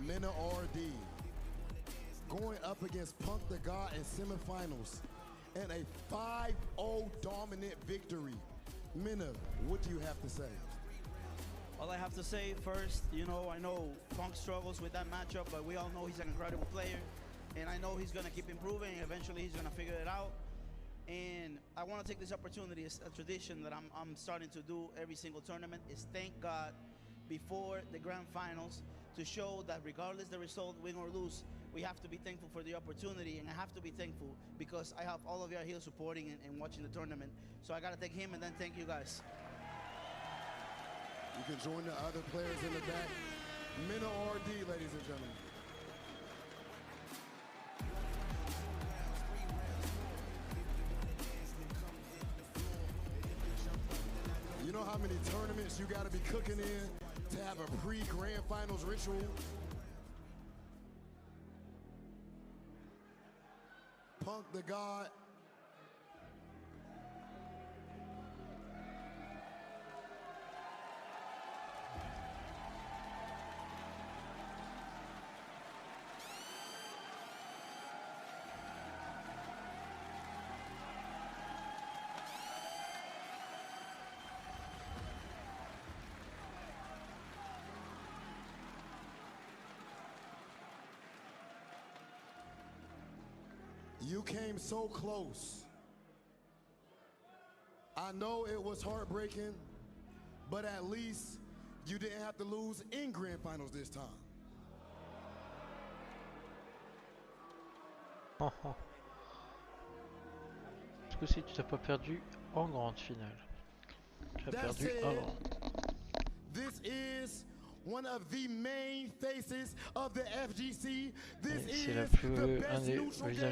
[SPEAKER 2] Mena RD going up against Punk the God in semifinals and a 5-0 dominant victory. Mena, what do you have to say?
[SPEAKER 19] All I have to say first, you know, I know Punk struggles with that matchup, but we all know he's an incredible player, and I know he's going to keep improving. Eventually, he's going to figure it out. And I want to take this opportunity, it's a tradition that I'm starting to do every single tournament, is thank God before the grand finals to show that regardless the result, win or lose, we have to be thankful for the opportunity, and I have to be thankful because I have all of you here supporting and watching the tournament. So I got to thank him and then thank you guys.
[SPEAKER 2] You can join the other players in the back. Mena RD, ladies and gentlemen. You know how many tournaments you got to be cooking in to have a pre-grand finals ritual? Punk the God. You came so close. I know it was heartbreaking, but at least you didn't have to lose in grand finals this time.
[SPEAKER 1] Ce coup-ci, tu n'as pas perdu en grande finale. Tu as perdu en grand.
[SPEAKER 2] This is one of the main faces of the FGC. This is the best neutral game in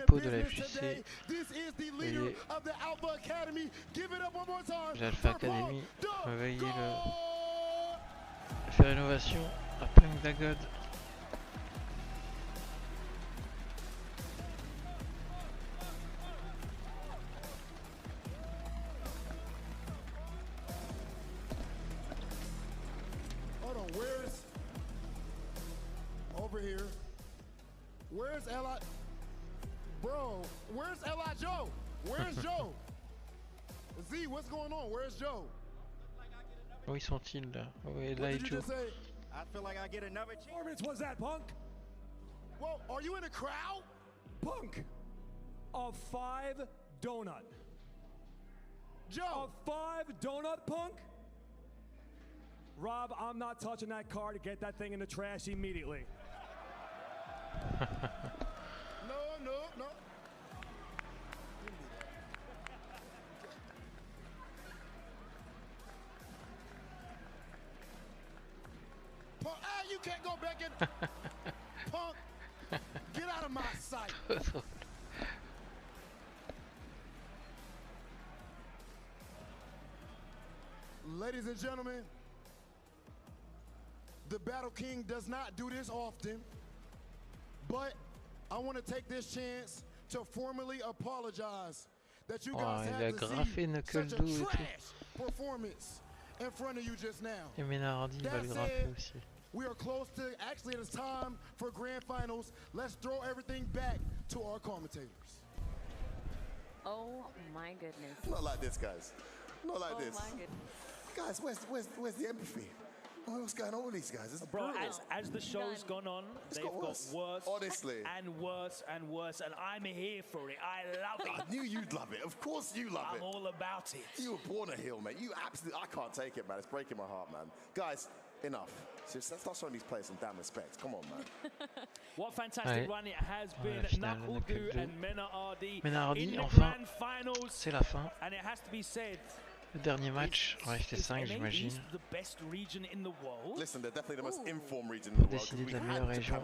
[SPEAKER 2] the business today. This is the leader of the Alpha Academy. Give it up one more time.
[SPEAKER 1] L'Alpha Academy va veiller faire innovation à Punk the God.
[SPEAKER 2] Here. Where's Eli? Bro, where's Eli Joe? Where's Joe? Z, what's going on? Where's Joe?
[SPEAKER 1] Où ils sont-ils là? Oui, là et Joe.
[SPEAKER 12] I feel like I get another performance. Was that Punk?
[SPEAKER 2] Whoa, are you in a crowd?
[SPEAKER 12] Punk, a 5 donut.
[SPEAKER 2] Joe,
[SPEAKER 12] a 5 donut Punk? Rob, I'm not touching that card to get that thing in the trash immediately.
[SPEAKER 2] No. Punk, you can't go back in. Punk, get out of my sight. Ladies and gentlemen, the Battle King does not do this often, but I want to take this chance to formally apologize that you guys had to see such a trash performance in front of you just now.
[SPEAKER 1] Et Mena RD va le graffer aussi.
[SPEAKER 2] We are close to, actually it is time for grand finals. Let's throw everything back to our commentators.
[SPEAKER 7] Oh my goodness.
[SPEAKER 10] Not like this, guys. Not like this.
[SPEAKER 7] Oh my goodness.
[SPEAKER 10] Guys, where's the empathy? What's going on with these guys? This is
[SPEAKER 5] Bro,
[SPEAKER 10] brutal.
[SPEAKER 5] as the show's gone on, they've got worse
[SPEAKER 10] honestly,
[SPEAKER 5] and worse and worse, and I'm here for it. I love it.
[SPEAKER 10] I knew you'd love it. Of course you love it.
[SPEAKER 5] I'm all about it.
[SPEAKER 10] You were born a heel, mate. You absolutely, I can't take it, man. It's breaking my heart, man. Guys, enough. Seriously, let's start showing these players some damn respect. Come on, man.
[SPEAKER 5] What a fantastic run it has been. Knuckle and Mena Hardy in the
[SPEAKER 1] enfin,
[SPEAKER 5] grand finals.
[SPEAKER 1] C'est la fin.
[SPEAKER 5] And it has to be said.
[SPEAKER 1] Le dernier match, on restait 5, j'imagine.
[SPEAKER 5] The best region in the world.
[SPEAKER 10] Listen, they're definitely the most informed region in the world.
[SPEAKER 1] Décider de la meilleure région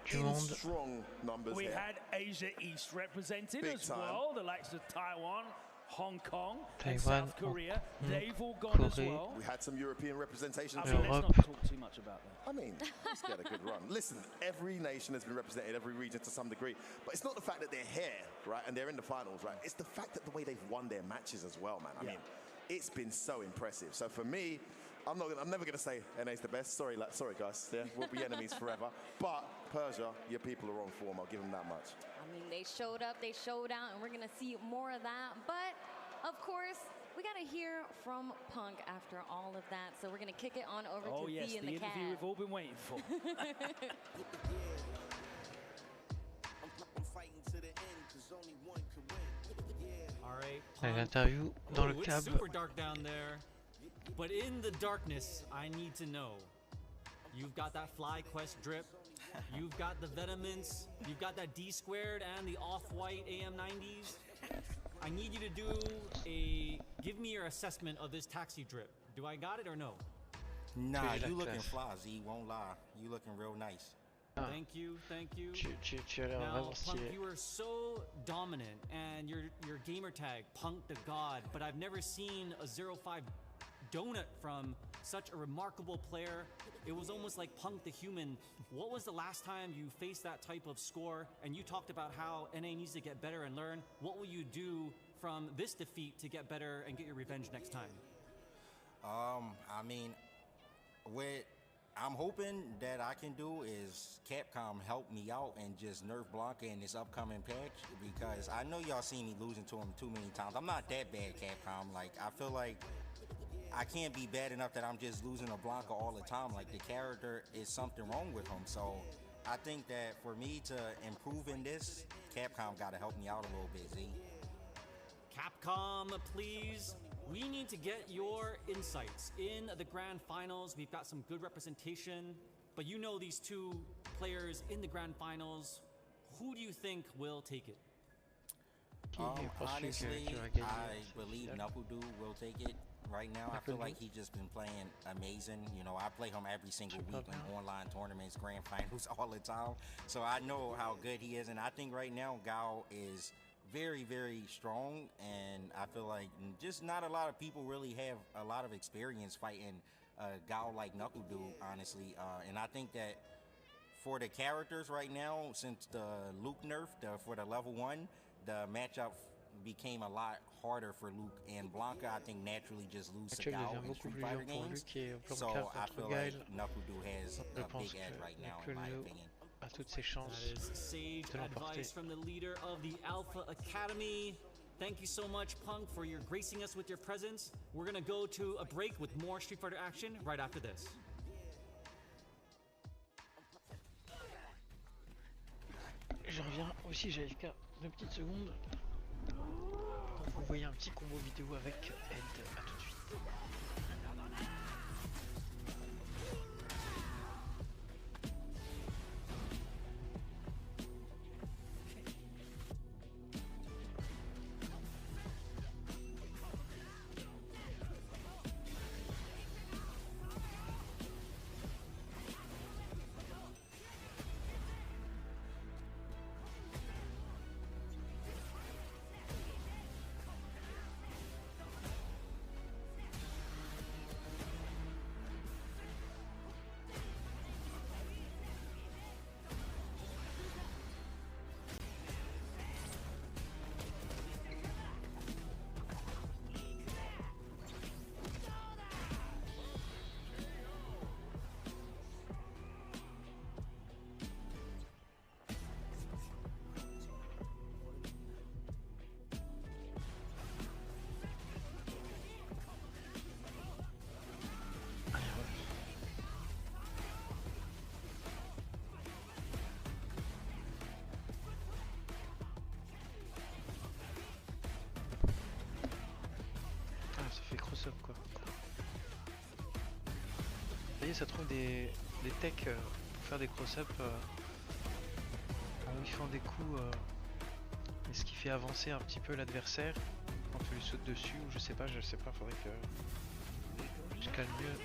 [SPEAKER 1] du monde.
[SPEAKER 10] Strong numbers
[SPEAKER 5] We
[SPEAKER 10] here.
[SPEAKER 5] had Asia East represented
[SPEAKER 10] Big
[SPEAKER 5] as
[SPEAKER 10] time.
[SPEAKER 5] well, the likes of Taiwan, Hong Kong, and
[SPEAKER 1] Taiwan,
[SPEAKER 5] South Korea.
[SPEAKER 1] Hong
[SPEAKER 5] They've all gone as
[SPEAKER 1] Corée.
[SPEAKER 5] well.
[SPEAKER 10] We had some European representation
[SPEAKER 5] I
[SPEAKER 10] too.
[SPEAKER 5] mean, let's not talk too much about that.
[SPEAKER 10] I mean, he's got a good run. Listen, every nation has been represented, every region to some degree. But it's not the fact that they're here, right, and they're in the finals, right? It's the fact that the way they've won their matches as well, man. I mean, it's been so impressive. So for me, I'm never gonna say NA's the best. Sorry, guys. Yeah, we'll be enemies forever. But Persia, your people are on form. I'll give them that much.
[SPEAKER 7] I mean, they showed up, they showed out, and we're gonna see more of that. But of course, we gotta hear from Punk after all of that. So we're gonna kick it on over to
[SPEAKER 5] yes,
[SPEAKER 7] V in the
[SPEAKER 5] interview
[SPEAKER 7] cab.
[SPEAKER 5] we've all been waiting for.
[SPEAKER 1] L'interview dans le cab.
[SPEAKER 17] It's super dark down there, but in the darkness, I need to know. You've got that FlyQuest drip, you've got the Venomins, you've got that D squared and the off-white AM90s. I need you to give me your assessment of this taxi drip. Do I got it or no?
[SPEAKER 25] Nah, you looking fly, Z, won't lie. You looking real nice.
[SPEAKER 17] Thank you, thank you.
[SPEAKER 1] Tu as l'air
[SPEAKER 17] Now,
[SPEAKER 1] vraiment
[SPEAKER 17] Punk,
[SPEAKER 1] stylé.
[SPEAKER 17] you are so dominant, and your gamer tag, Punk the God, but I've never seen a 0-5 donut from such a remarkable player. It was almost like Punk the Human. What was the last time you faced that type of score? And you talked about how NA needs to get better and learn. What will you do from this defeat to get better and get your revenge next time?
[SPEAKER 25] I mean, what I'm hoping that I can do is Capcom help me out and just nerf Blanca in this upcoming patch, because I know y'all seen me losing to him too many times. I'm not that bad, Capcom. Like, I feel like I can't be bad enough that I'm just losing to Blanca all the time. Like, the character is something wrong with him. So I think that for me to improve in this, Capcom got to help me out a little bit, Z.
[SPEAKER 17] Capcom, please. We need to get your insights. In the grand finals, we've got some good representation, but you know these two players in the grand finals. Who do you think will take it?
[SPEAKER 25] Honestly, I believe Knuckle will take it. Right now, I feel like he's just been playing amazing. You know, I play him every single week in online tournaments, grand finals, all the time. So I know how good he is, and I think right now Gao is very, very strong, and I feel like just not a lot of people really have a lot of experience fighting a Gao like Knuckle honestly. And I think that for the characters right now, since the Luke nerf for the level 1, the matchup became a lot harder for Luke, and Blanca I think naturally just loses to Gao in Street Fighter games. So I feel like Knuckle has a big edge right now in my opinion.
[SPEAKER 1] A toutes ses chances
[SPEAKER 17] That is sage
[SPEAKER 1] de l'emporter.
[SPEAKER 17] advice from the leader of the Alpha Academy. Thank you so much, Punk, for your gracing us with your presence. We're gonna go to a break with more Street Fighter action right after this.
[SPEAKER 1] Je reviens aussi, j'ai AFK 2 petites secondes. Donc vous voyez un petit combo vidéo avec Ed. À tout de suite. ça fait cross-up quoi. Vous voyez, ça trouve des techs pour faire des cross-up où ils font des coups et ce qui fait avancer un petit peu l'adversaire quand tu lui sautes dessus ou je sais pas, faudrait que je calme mieux.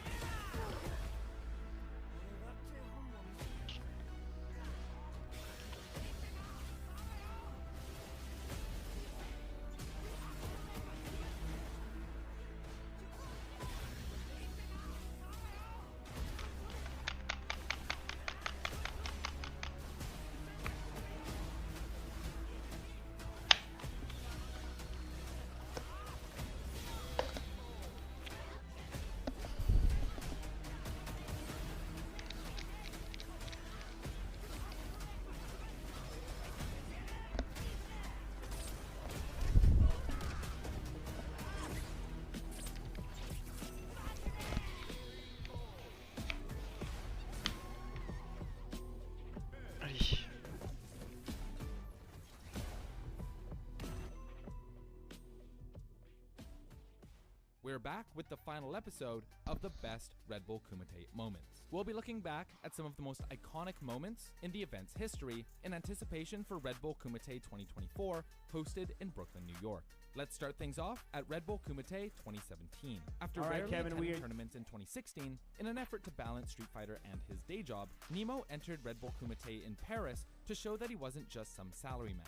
[SPEAKER 4] We're back with the final episode of the best Red Bull Kumite moments. We'll be looking back at some of the most iconic moments in the event's history in anticipation for Red Bull Kumite 2024, hosted in Brooklyn, New York. Let's start things off at Red Bull Kumite 2017. After rarely attending tournaments in 2016, in an effort to balance Street Fighter and his day job, Nemo entered Red Bull Kumite in Paris to show that he wasn't just some salaryman.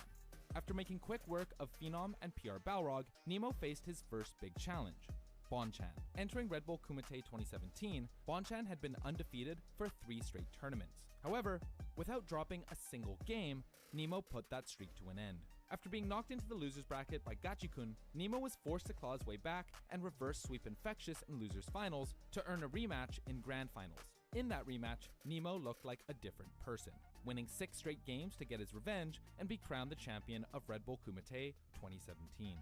[SPEAKER 4] After making quick work of Phenom and PR Balrog, Nemo faced his first big challenge, Bonchan. Entering Red Bull Kumite 2017, Bonchan had been undefeated for 3 straight tournaments. However, without dropping a single game, Nemo put that streak to an end. After being knocked into the losers bracket by Gachikun, Nemo was forced to claw his way back and reverse sweep Infectious in losers finals to earn a rematch in grand finals. In that rematch, Nemo looked like a different person, winning 6 straight games to get his revenge and be crowned the champion of Red Bull Kumite 2017.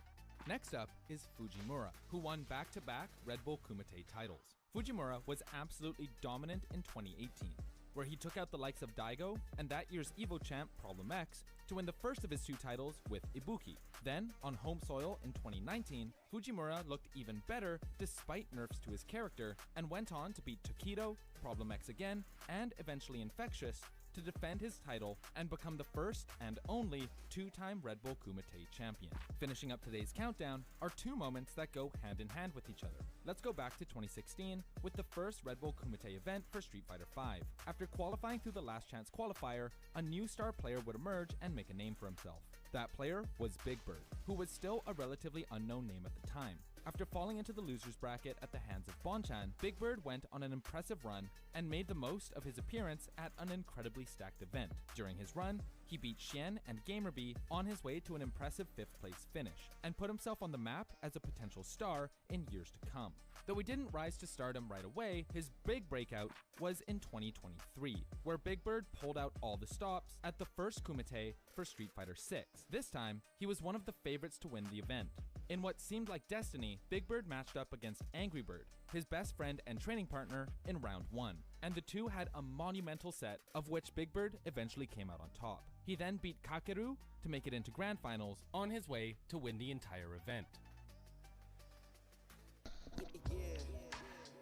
[SPEAKER 4] Next up is Fujimura, who won back-to-back Red Bull Kumite titles. Fujimura was absolutely dominant in 2018, where he took out the likes of Daigo and that year's Evo champ Problem X to win the first of his 2 titles with Ibuki. Then, on home soil in 2019, Fujimura looked even better despite nerfs to his character and went on to beat Tokido, Problem X again, and eventually Infectious to defend his title and become the first and only 2-time Red Bull Kumite champion. Finishing up today's countdown are 2 moments that go hand in hand with each other. Let's go back to 2016 with the first Red Bull Kumite event for Street Fighter V. After qualifying through the last chance qualifier, a new star player would emerge and make a name for himself. That player was Big Bird, who was still a relatively unknown name at the time. After falling into the losers bracket at the hands of Bonchan, Big Bird went on an impressive run and made the most of his appearance at an incredibly stacked event. During his run, he beat Xian and Gamerbee on his way to an impressive 5th place finish, and put himself on the map as a potential star in years to come. Though he didn't rise to stardom right away, his big breakout was in 2023, where Big Bird pulled out all the stops at the first Kumite for Street Fighter VI. This time, he was one of the favorites to win the event. In what seemed like destiny, Big Bird matched up against Angry Bird, his best friend and training partner, in round 1, and the two had a monumental set, of which Big Bird eventually came out on top. He then beat Kakeru to make it into grand finals, on his way to win the entire event.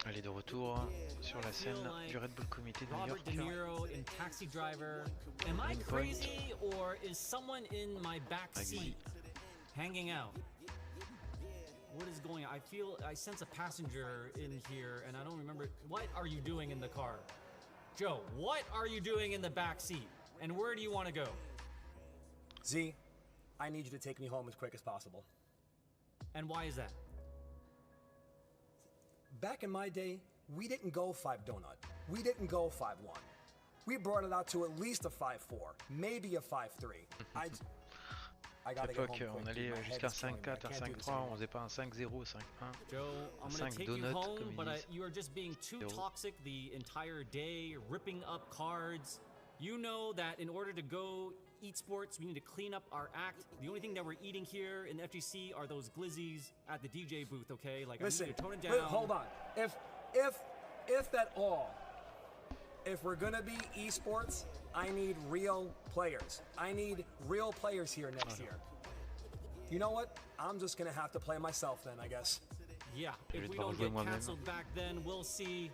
[SPEAKER 1] Allez, de retour sur la scène du Red Bull Kumite New York.
[SPEAKER 17] Robert De Niro in Taxi Driver. Am I crazy or is someone in my back seat hanging out? What is going on? I sense a passenger in here and I don't remember. What are you doing in the car? Joe, what are you doing in the back seat? And where do you want to go?
[SPEAKER 9] Z, I need you to take me home as quick as possible.
[SPEAKER 17] And why is that?
[SPEAKER 9] Back in my day, we didn't go 5 donut. We didn't go 5-1. We brought it out to at least a 5-4, maybe a 5-3.
[SPEAKER 1] À l'époque, on allait jusqu'à 5-4, un 5-3, on faisait pas un 5-0, 5-1.
[SPEAKER 17] Joe, I'm gonna take you home, but you are just being too toxic the entire day, ripping up cards. You know that in order to go eat sports, we need to clean up our act. The only thing that we're eating here in the FGC are those glizzies at the DJ booth, okay? Like,
[SPEAKER 9] listen,
[SPEAKER 17] I need to tone it down.
[SPEAKER 9] Wait, hold on. If at all, if we're gonna be esports, I need real players. I need real players here next year. You know what? I'm just gonna have to play myself then, I guess.
[SPEAKER 17] Yeah, if we don't get canceled back then, we'll see.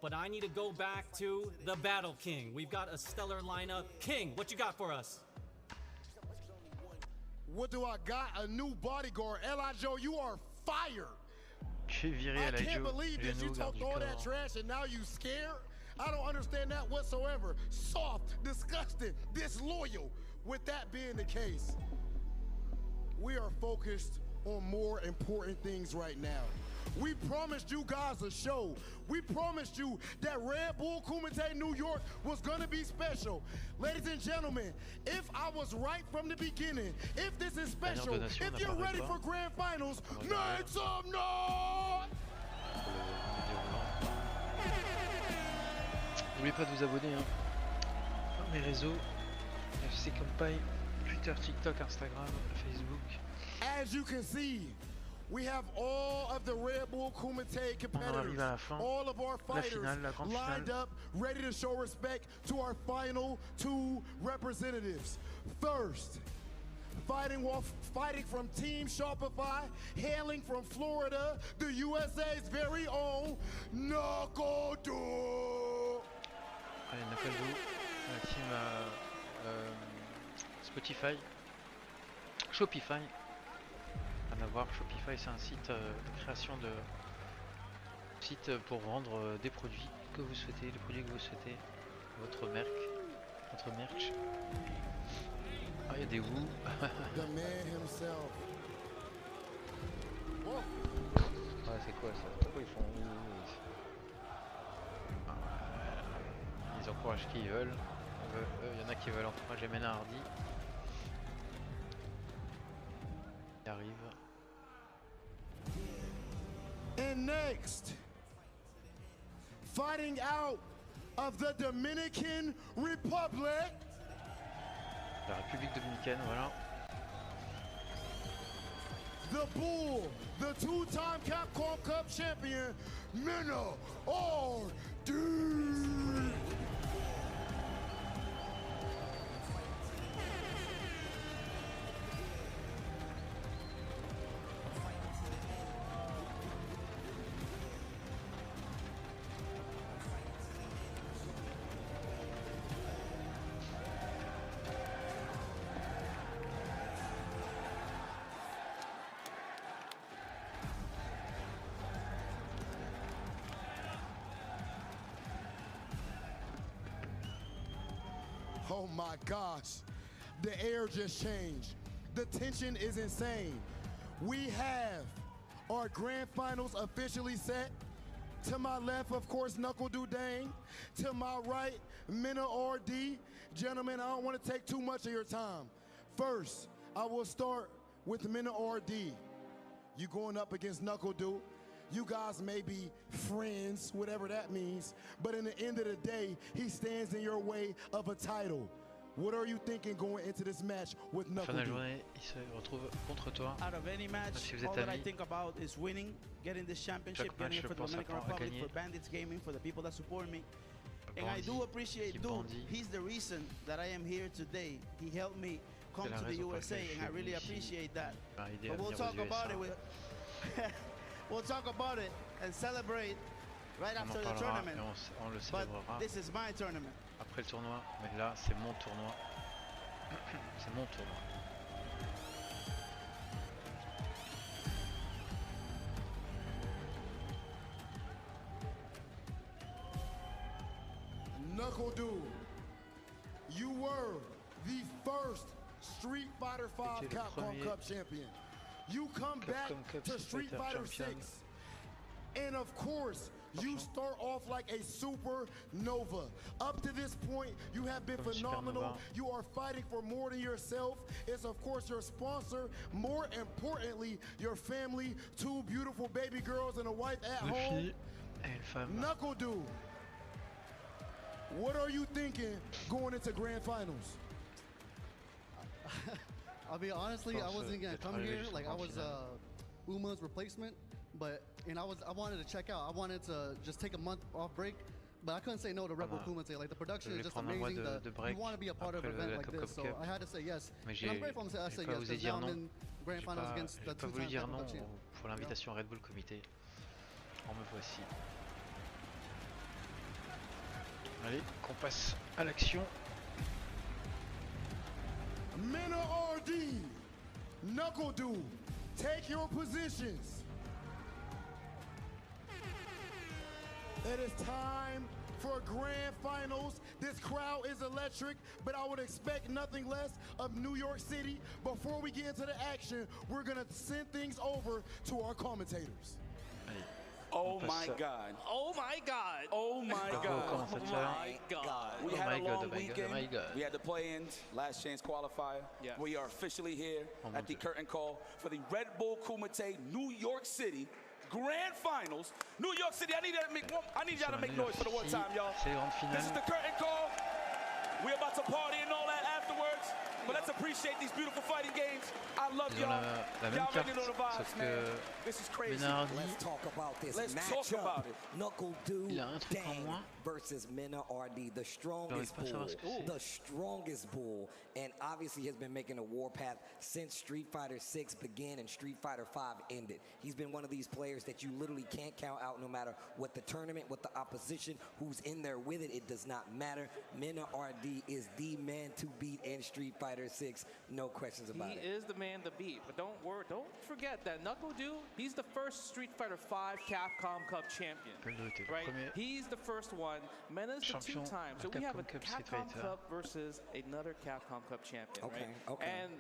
[SPEAKER 17] But I need to go back to the Battle King. We've got a stellar lineup. King, what you got for us?
[SPEAKER 2] What do I got? A new bodyguard. L.I. Joe, you are fire.
[SPEAKER 1] I
[SPEAKER 2] can't believe this. You talked all that trash and now you scared? I don't understand that whatsoever. Soft, disgusting, disloyal. With that being the case, we are focused on more important things right now. We promised you guys a show. We promised you that Redbull Kumite New York was gonna be special. Ladies and gentlemen, if I was right from the beginning, if this is special, if you're ready for grand finals, make some noise!
[SPEAKER 1] N'oubliez pas de vous abonner hein. Dans mes réseaux, FC Campagne, Twitter, TikTok, Instagram, Facebook.
[SPEAKER 2] As you can see, we have all of the Redbull Kumite competitors, all of our fighters lined up, ready to show respect to our final two representatives. First, fighting from Team Shopify, hailing from Florida, the USA's very own Knuckle-Do.
[SPEAKER 1] Allez, Knuckle-Do, la team Spotify, Shopify. Rien à voir, Shopify c'est un site de création de site pour vendre des produits que vous souhaitez, les produits que vous souhaitez, votre merch. Ah, il y a des vous. Ah, c'est quoi ça? Pourquoi ils font ils encouragent qui ils veulent. Il y en a qui veulent encourager Mena Hardy. Il arrive.
[SPEAKER 2] And next, fighting out of the Dominican Republic.
[SPEAKER 1] La République dominicaine, voilà.
[SPEAKER 2] The Bull, the two-time Capcom Cup champion, Mena Hardy. Oh my gosh, the air just changed. The tension is insane. We have our grand finals officially set. To my left, of course, Knuckle-Do Dang. To my right, Mena Hardy. Gentlemen, I don't want to take too much of your time. First, I will start with Mena Hardy. You going up against Knuckle-Do. You guys may be friends, whatever that means, but in the end of the day, he stands in your way of a title. What are you thinking going into this match with Knuckle-Do?
[SPEAKER 1] Fin de la journée, il se retrouve contre toi.
[SPEAKER 15] Out of any match,
[SPEAKER 1] si vous êtes
[SPEAKER 15] all that I
[SPEAKER 1] amis,
[SPEAKER 15] think about is winning, getting this championship, getting it for the Dominican Republic, for Bandits Gaming, for the people that support me. And I do appreciate Dude. He's the reason that I am here today. He helped me come to the USA, and I really appreciate that. But we'll talk about it with... We'll talk about it and celebrate right after the tournament.
[SPEAKER 1] On le
[SPEAKER 15] but this is my tournament.
[SPEAKER 1] Après le tournoi, mais là c'est mon tournoi. C'est mon tournoi.
[SPEAKER 2] Knuckle-Do, you were the first Street Fighter V Capcom Cup champion. You come back to Street Fighter 6, and of course, you start off like a supernova. Up to this point, you have been phenomenal. You are fighting for more than yourself. It's of course your sponsor, more importantly, your family, two beautiful baby girls and a wife at home. Knuckle-Do, what are you thinking going into grand finals?
[SPEAKER 22] I'll be honestly, I wasn't gonna come here. Like I was Uma's replacement, but I wanted to check out. I wanted to just take a month off break, but I couldn't say no to Redbull Kumite. Like the production is just amazing. You want to be a part of an event like this, so I had to say yes. And I'm grateful I said yes because now I'm in grand finals against the two-time Capcom champion.
[SPEAKER 1] pour l'invitation Red Bull Kumite. En me voici. Allez, qu'on passe à l'action.
[SPEAKER 2] Men of RD, Knuckle Dude, take your positions. It is time for grand finals. This crowd is electric, but I would expect nothing less of New York City. Before we get into the action, we're gonna send things over to our commentators.
[SPEAKER 1] Allez.
[SPEAKER 6] Oh my God.
[SPEAKER 18] Oh my God.
[SPEAKER 6] Oh my God.
[SPEAKER 1] Oh my
[SPEAKER 18] God.
[SPEAKER 6] We had a long weekend. We had the play-ins, last chance qualifier.
[SPEAKER 18] Yes.
[SPEAKER 6] We are officially here at the curtain call for the Red Bull Kumite New York City Grand Finals. New York City, I need y'all to make noise for the one time, y'all. This is the curtain call. We're about to party and all that afterwards. But let's appreciate these beautiful fighting games. I love y'all. Y'all already know the vibes, man. This is crazy.
[SPEAKER 8] Let's talk about this.
[SPEAKER 6] Let's talk about it.
[SPEAKER 8] Knuckle Dude versus Mena RD, the strongest bull. The strongest bull. And obviously has been making a warpath since Street Fighter 6 began and Street Fighter 5 ended. He's been one of these players that you literally can't count out no matter what the tournament, what the opposition, who's in there with it. It does not matter. Mena RD is the man to beat in Street Fighter 6. No questions about it.
[SPEAKER 14] He is the man to beat. But don't forget that Knuckle Dude, he's the first Street Fighter 5 Capcom Cup champion. Right? He's the first one. Mena's the two times. So we have a Capcom Cup versus another Capcom Cup champion, right? And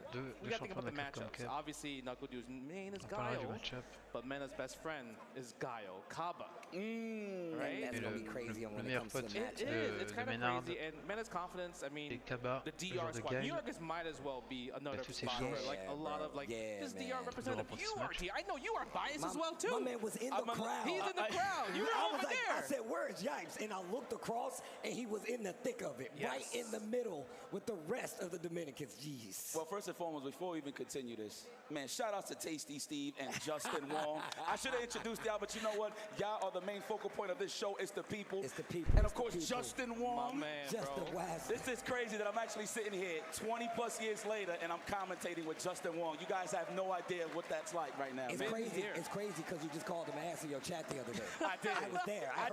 [SPEAKER 14] we got to think about the matchups. Obviously, Knuckle Dude's main is Gaio, but Mena's best friend is Gaio, Kaba. Right?
[SPEAKER 8] That's going to be crazy when it comes to the matchup.
[SPEAKER 14] It is. It's kind of crazy. And Mena's confidence, I mean, the DR squad. New York might as well be another spot for like a lot of like this DR representative. You are here. I know you are biased as well too.
[SPEAKER 8] My man was in the crowd.
[SPEAKER 14] He's in the crowd. You were over there.
[SPEAKER 8] I said, "Where's Yipes?" And I looked across, and he was in the thick of it, right in the middle with the rest of the Dominicans. Jeez.
[SPEAKER 6] Well, first and foremost, before we even continue this, man, shout out to Tasty Steve and Justin Wong. I should have introduced y'all, but you know what? Y'all are the main focal point of this show. It's the people.
[SPEAKER 8] It's the people.
[SPEAKER 6] And of course, Justin Wong.
[SPEAKER 14] My man,
[SPEAKER 8] Justin Wise.
[SPEAKER 6] This is crazy that I'm actually sitting here 20 plus years later and I'm commentating with Justin Wong. You guys have no idea what that's like right now.
[SPEAKER 8] It's crazy. It's crazy because you just called him ass in your chat the other day.
[SPEAKER 14] I did.
[SPEAKER 8] I was there. I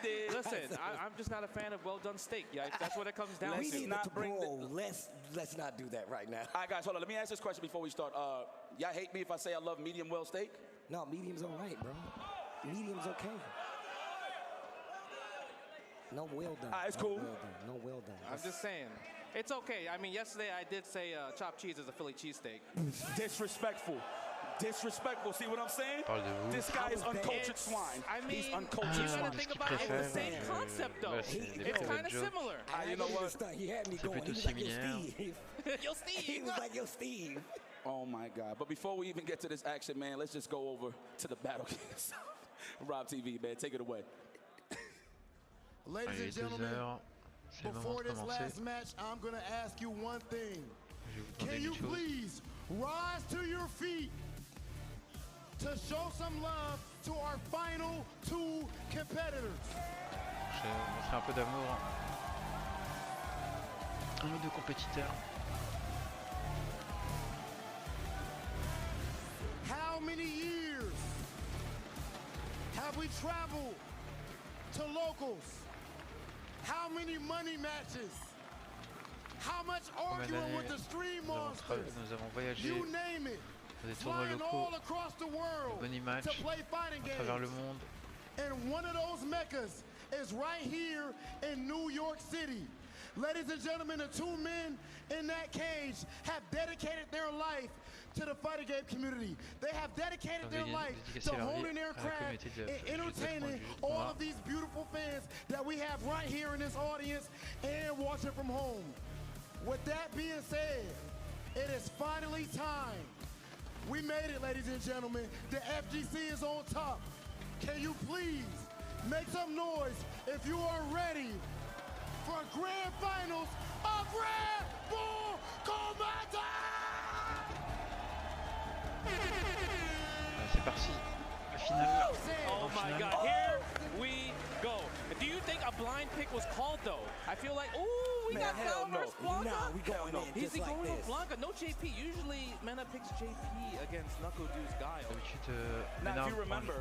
[SPEAKER 14] did. Listen, I'm just not a fan of well done steak. Yeah, that's what it comes down to.
[SPEAKER 8] We need not bring let's not do that right now.
[SPEAKER 6] All right, guys, hold on. Let me ask this question before we start. Y'all hate me if I say I love medium well steak?
[SPEAKER 8] No, medium's all right, bro. Medium's okay. No well done.
[SPEAKER 6] It's cool.
[SPEAKER 8] No well done.
[SPEAKER 14] I'm just saying. It's okay. I mean, yesterday I did say chopped cheese is a Philly cheesesteak.
[SPEAKER 6] Disrespectful. Disrespectful. See what I'm saying? This guy is uncultured swine.
[SPEAKER 14] I mean,
[SPEAKER 6] he's uncultured
[SPEAKER 14] you
[SPEAKER 6] swine.
[SPEAKER 14] gotta think about it. It's the same concept, though. It's kind of similar.
[SPEAKER 8] You know what? He had me going. He was like, yo, Steve.
[SPEAKER 14] Yo, Steve.
[SPEAKER 8] He was like, yo, Steve.
[SPEAKER 6] Oh, my God. But before we even get to this action, man, let's just go over to the battle. Rob TV, man. Take it away.
[SPEAKER 2] Ladies and gentlemen, before this last match, I'm going to ask you one thing. Can you please rise to your feet to show some love to our final two competitors?
[SPEAKER 1] Je vais montrer un peu d'amour à nos deux compétiteurs.
[SPEAKER 2] How many years have we traveled to locals? How many money matches? How much arguing with the stream monsters?
[SPEAKER 1] Nous avons voyagé
[SPEAKER 2] you name it.
[SPEAKER 1] Des tournois
[SPEAKER 2] Flying
[SPEAKER 1] locaux,
[SPEAKER 2] all across the world
[SPEAKER 1] money match
[SPEAKER 2] to play fighting
[SPEAKER 1] à travers le
[SPEAKER 2] games.
[SPEAKER 1] monde.
[SPEAKER 2] And one of those meccas is right here in New York City. Ladies and gentlemen, the two men in that cage have dedicated their life to the fighting game community. They have dedicated their life to honing their craft and entertaining all of these beautiful fans that we have right here in this audience and watching from home. With that being said, it is finally time. We made it, ladies and gentlemen. The FGC is on top. Can you please make some noise if you are ready for grand finals of Redbull Kumite?
[SPEAKER 1] C'est parti. finale.
[SPEAKER 14] Oh my God, here we go. Do you think a blind pick was called though? I feel like, ooh, we got Val versus Blanca.
[SPEAKER 8] No, we going in
[SPEAKER 14] He's
[SPEAKER 8] just
[SPEAKER 14] going
[SPEAKER 8] like
[SPEAKER 14] with
[SPEAKER 8] this.
[SPEAKER 14] Blanca, no JP. Usually Mena picks JP against Knuckle-Du's Guile.
[SPEAKER 1] D'habitude,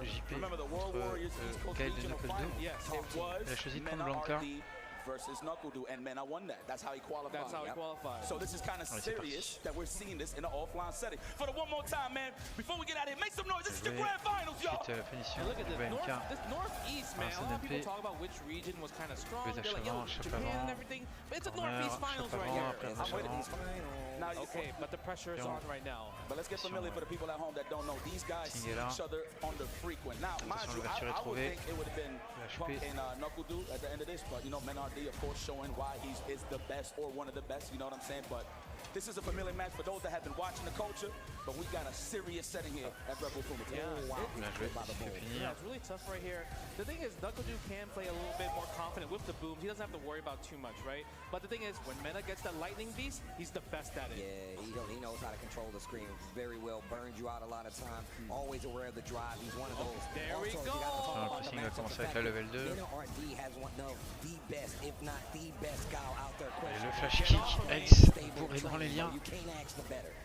[SPEAKER 6] If you remember the World Warriors East Coast Regional Final,
[SPEAKER 14] yes,
[SPEAKER 6] it was
[SPEAKER 1] Elle a choisi de
[SPEAKER 6] Mena
[SPEAKER 1] prendre Blanca.
[SPEAKER 6] RD versus Knuckle-Du, and Mena won that. That's how he qualified.
[SPEAKER 14] That's how he qualified.
[SPEAKER 6] So this is kind of serious that we're seeing this in an offline setting. For the one more time, man, before we get out of here, make some noise. This is the grand finals, y'all.
[SPEAKER 14] And look at this, this northeast, man. A lot of people talk about which region was kind of strong. They're like, yo, Japan and everything. But it's a northeast finals right here.
[SPEAKER 6] I'm with these finals. Now,
[SPEAKER 14] okay, but the pressure is on right now.
[SPEAKER 6] But let's get familiar for the people at home that don't know. These guys see each other on the frequent. Now, mind you, I would think it would have been Punk and Knuckle-Du at the end of this, but you know, Mena RD, of course, showing why he is the best or one of the best. You know what I'm saying? But this is a familiar match for those that have been watching the culture. But we got a serious setting here at Redbull Kumite.
[SPEAKER 14] Yeah, it's really tough right here. The thing is, Knuckle-Du can play a little bit more confident with the booms. He doesn't have to worry about too much, right? But the thing is, when Mena gets that lightning beast, he's the best at it.
[SPEAKER 8] Yeah, he knows how to control the screen very well. Burns you out a lot of time. Always aware of the drive. He's one of those.
[SPEAKER 14] There we go.
[SPEAKER 1] Le pressing va commencer avec la level 2.
[SPEAKER 8] Mena RD has one of the best, if not the best guy out there.
[SPEAKER 1] Et le flash kick, Ace, bourré dans les liens.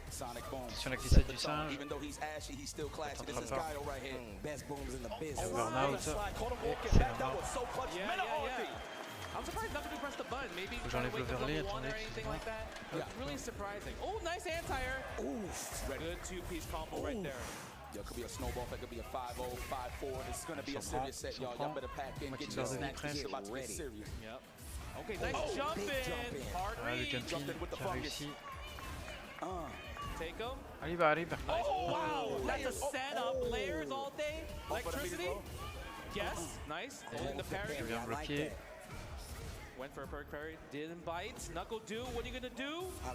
[SPEAKER 6] Sonic boom.
[SPEAKER 1] Sur la glissade du singe.
[SPEAKER 6] Even though he's ashy, he's still classy. This is Guile right here.
[SPEAKER 8] Best booms in the business.
[SPEAKER 1] Burnout.
[SPEAKER 6] That was so clutch. Mena RD.
[SPEAKER 14] I'm surprised Knuckle-Du pressed the button. Maybe
[SPEAKER 1] Faut
[SPEAKER 14] trying to
[SPEAKER 1] j'enlève
[SPEAKER 14] wait
[SPEAKER 1] l'overlay,
[SPEAKER 14] level 1 or
[SPEAKER 1] attendez,
[SPEAKER 14] anything like that. It's really surprising. Oh, nice anti-air. Good two-piece combo right there.
[SPEAKER 6] Yo, it could be a snowball, it could be a 5-0, 5-4. This is going to be a serious set, y'all. Y'all better pack in, get your snacks. This is about to get serious.
[SPEAKER 14] Yep. Okay, nice jump in. Hard read.
[SPEAKER 6] Jumped in with the fungus.
[SPEAKER 14] Take him.
[SPEAKER 1] Arriba.
[SPEAKER 14] Oh, wow. That's a setup. Layers all day. Electricity. Yes. Nice. Holding the parry. Went for a perk parry, didn't bite. Knuckle-Du, what are you gonna do?
[SPEAKER 8] I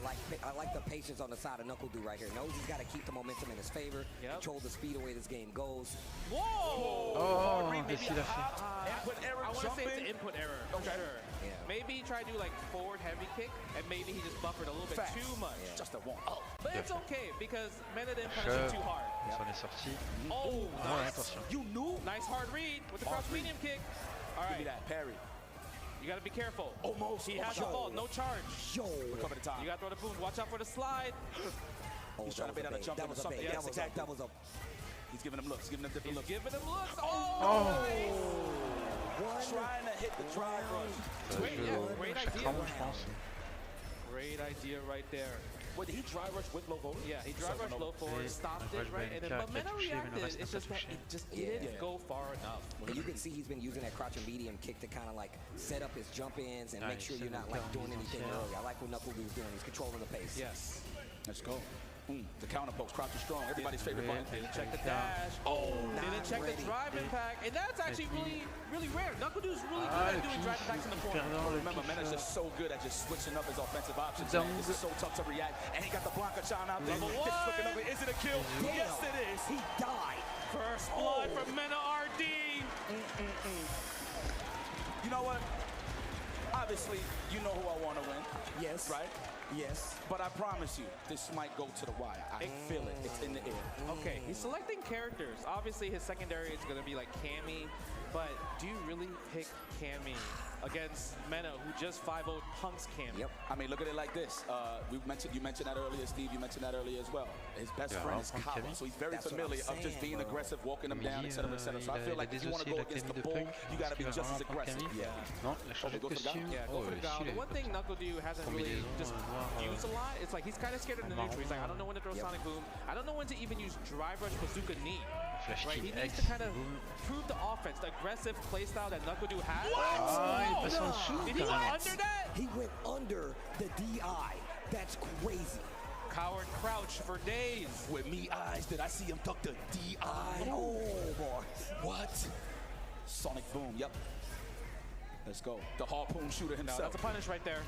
[SPEAKER 8] like the patience on the side of Knuckle-Du right here. Knows he's got to keep the momentum in his favor. Control the speed away this game goes.
[SPEAKER 14] Whoa!
[SPEAKER 1] Oh, qu'est-ce qu'il a fait?
[SPEAKER 14] I want to say it's an input error, for sure. Yeah. Maybe he tried to do like forward heavy kick, and maybe he just buffered a little bit too much.
[SPEAKER 6] Yeah. Just a one.
[SPEAKER 14] But it's okay, because Mena didn't punish him too hard.
[SPEAKER 1] On est sorti.
[SPEAKER 14] Oh, nice.
[SPEAKER 6] You knew?
[SPEAKER 14] Nice hard read with the cross medium kick. All right.
[SPEAKER 6] Give me that parry.
[SPEAKER 14] You gotta be careful.
[SPEAKER 6] Almost.
[SPEAKER 14] He has the ball, no charge.
[SPEAKER 6] Recover the time.
[SPEAKER 14] You gotta throw the boom. Watch out for the slide.
[SPEAKER 6] He's trying to bait out a jump or something.
[SPEAKER 14] Yes, exactly.
[SPEAKER 6] He's giving him looks, giving him different looks.
[SPEAKER 14] Giving him looks. Oh!
[SPEAKER 6] Trying to hit the drive rush.
[SPEAKER 14] Great idea. Great idea right there.
[SPEAKER 6] Wait, did he drive rush with low forward?
[SPEAKER 14] Yeah, he drive rush low forward, stopped it, right? And then but Mena reacted. It's just that it just didn't go far enough.
[SPEAKER 8] And you can see he's been using that crouch and medium kick to kind of like set up his jump ins and make sure you're not like doing anything early. I like what Knuckle-Du's doing. He's controlling the pace.
[SPEAKER 14] Yes.
[SPEAKER 6] Let's go. The counter post, crouch is strong. Everybody's favorite button.
[SPEAKER 14] Didn't check the dash. Oh, didn't check the drive impact. And that's actually really rare. Knuckle-Du's really good at doing drive impacts in the corner.
[SPEAKER 6] Remember, Mena's just so good at just switching up his offensive options. This is so tough to react. And he got the Blanca Chan out there. Is it a kill? Yes, it is.
[SPEAKER 8] He died.
[SPEAKER 14] First blood from Mena RD.
[SPEAKER 6] You know what? Obviously, you know who I want to win.
[SPEAKER 8] Yes.
[SPEAKER 6] Right?
[SPEAKER 8] Yes.
[SPEAKER 6] But I promise you, this might go to the wire. I feel it. It's in the air.
[SPEAKER 14] Okay, he's selecting characters. Obviously, his secondary is going to be like Cammy. But do you really pick Cammy against Mena, who just 5-0'd Punk's Cammy?
[SPEAKER 6] Yep. I mean, look at it like this. You mentioned that earlier, Steve. You mentioned that earlier as well. His best friend is Kyle, so he's very familiar of just being aggressive, walking him down, etc., etc. So I feel like if you want to go against the bull, you got to be just as aggressive.
[SPEAKER 1] Non, il a changé de costume.
[SPEAKER 14] Yeah, go for the guy. The one thing Knuckle-Du hasn't really just used a lot, it's like he's kind of scared of the neutral. He's like, I don't know when to throw Sonic Boom. I don't know when to even use Drive Rush Bazooka Knee. Right? He needs to kind of prove the offense, the aggressive playstyle that Knuckle-Du has.
[SPEAKER 8] What?
[SPEAKER 14] Did he go under that?
[SPEAKER 8] He went under the DI. That's crazy.
[SPEAKER 14] Coward crouch for days.
[SPEAKER 6] With me eyes, did I see him duck the DI?
[SPEAKER 8] Oh, boy.
[SPEAKER 6] What? Sonic Boom, yep. Let's go. The harpoon shooter himself.
[SPEAKER 14] No, that's a punish right there.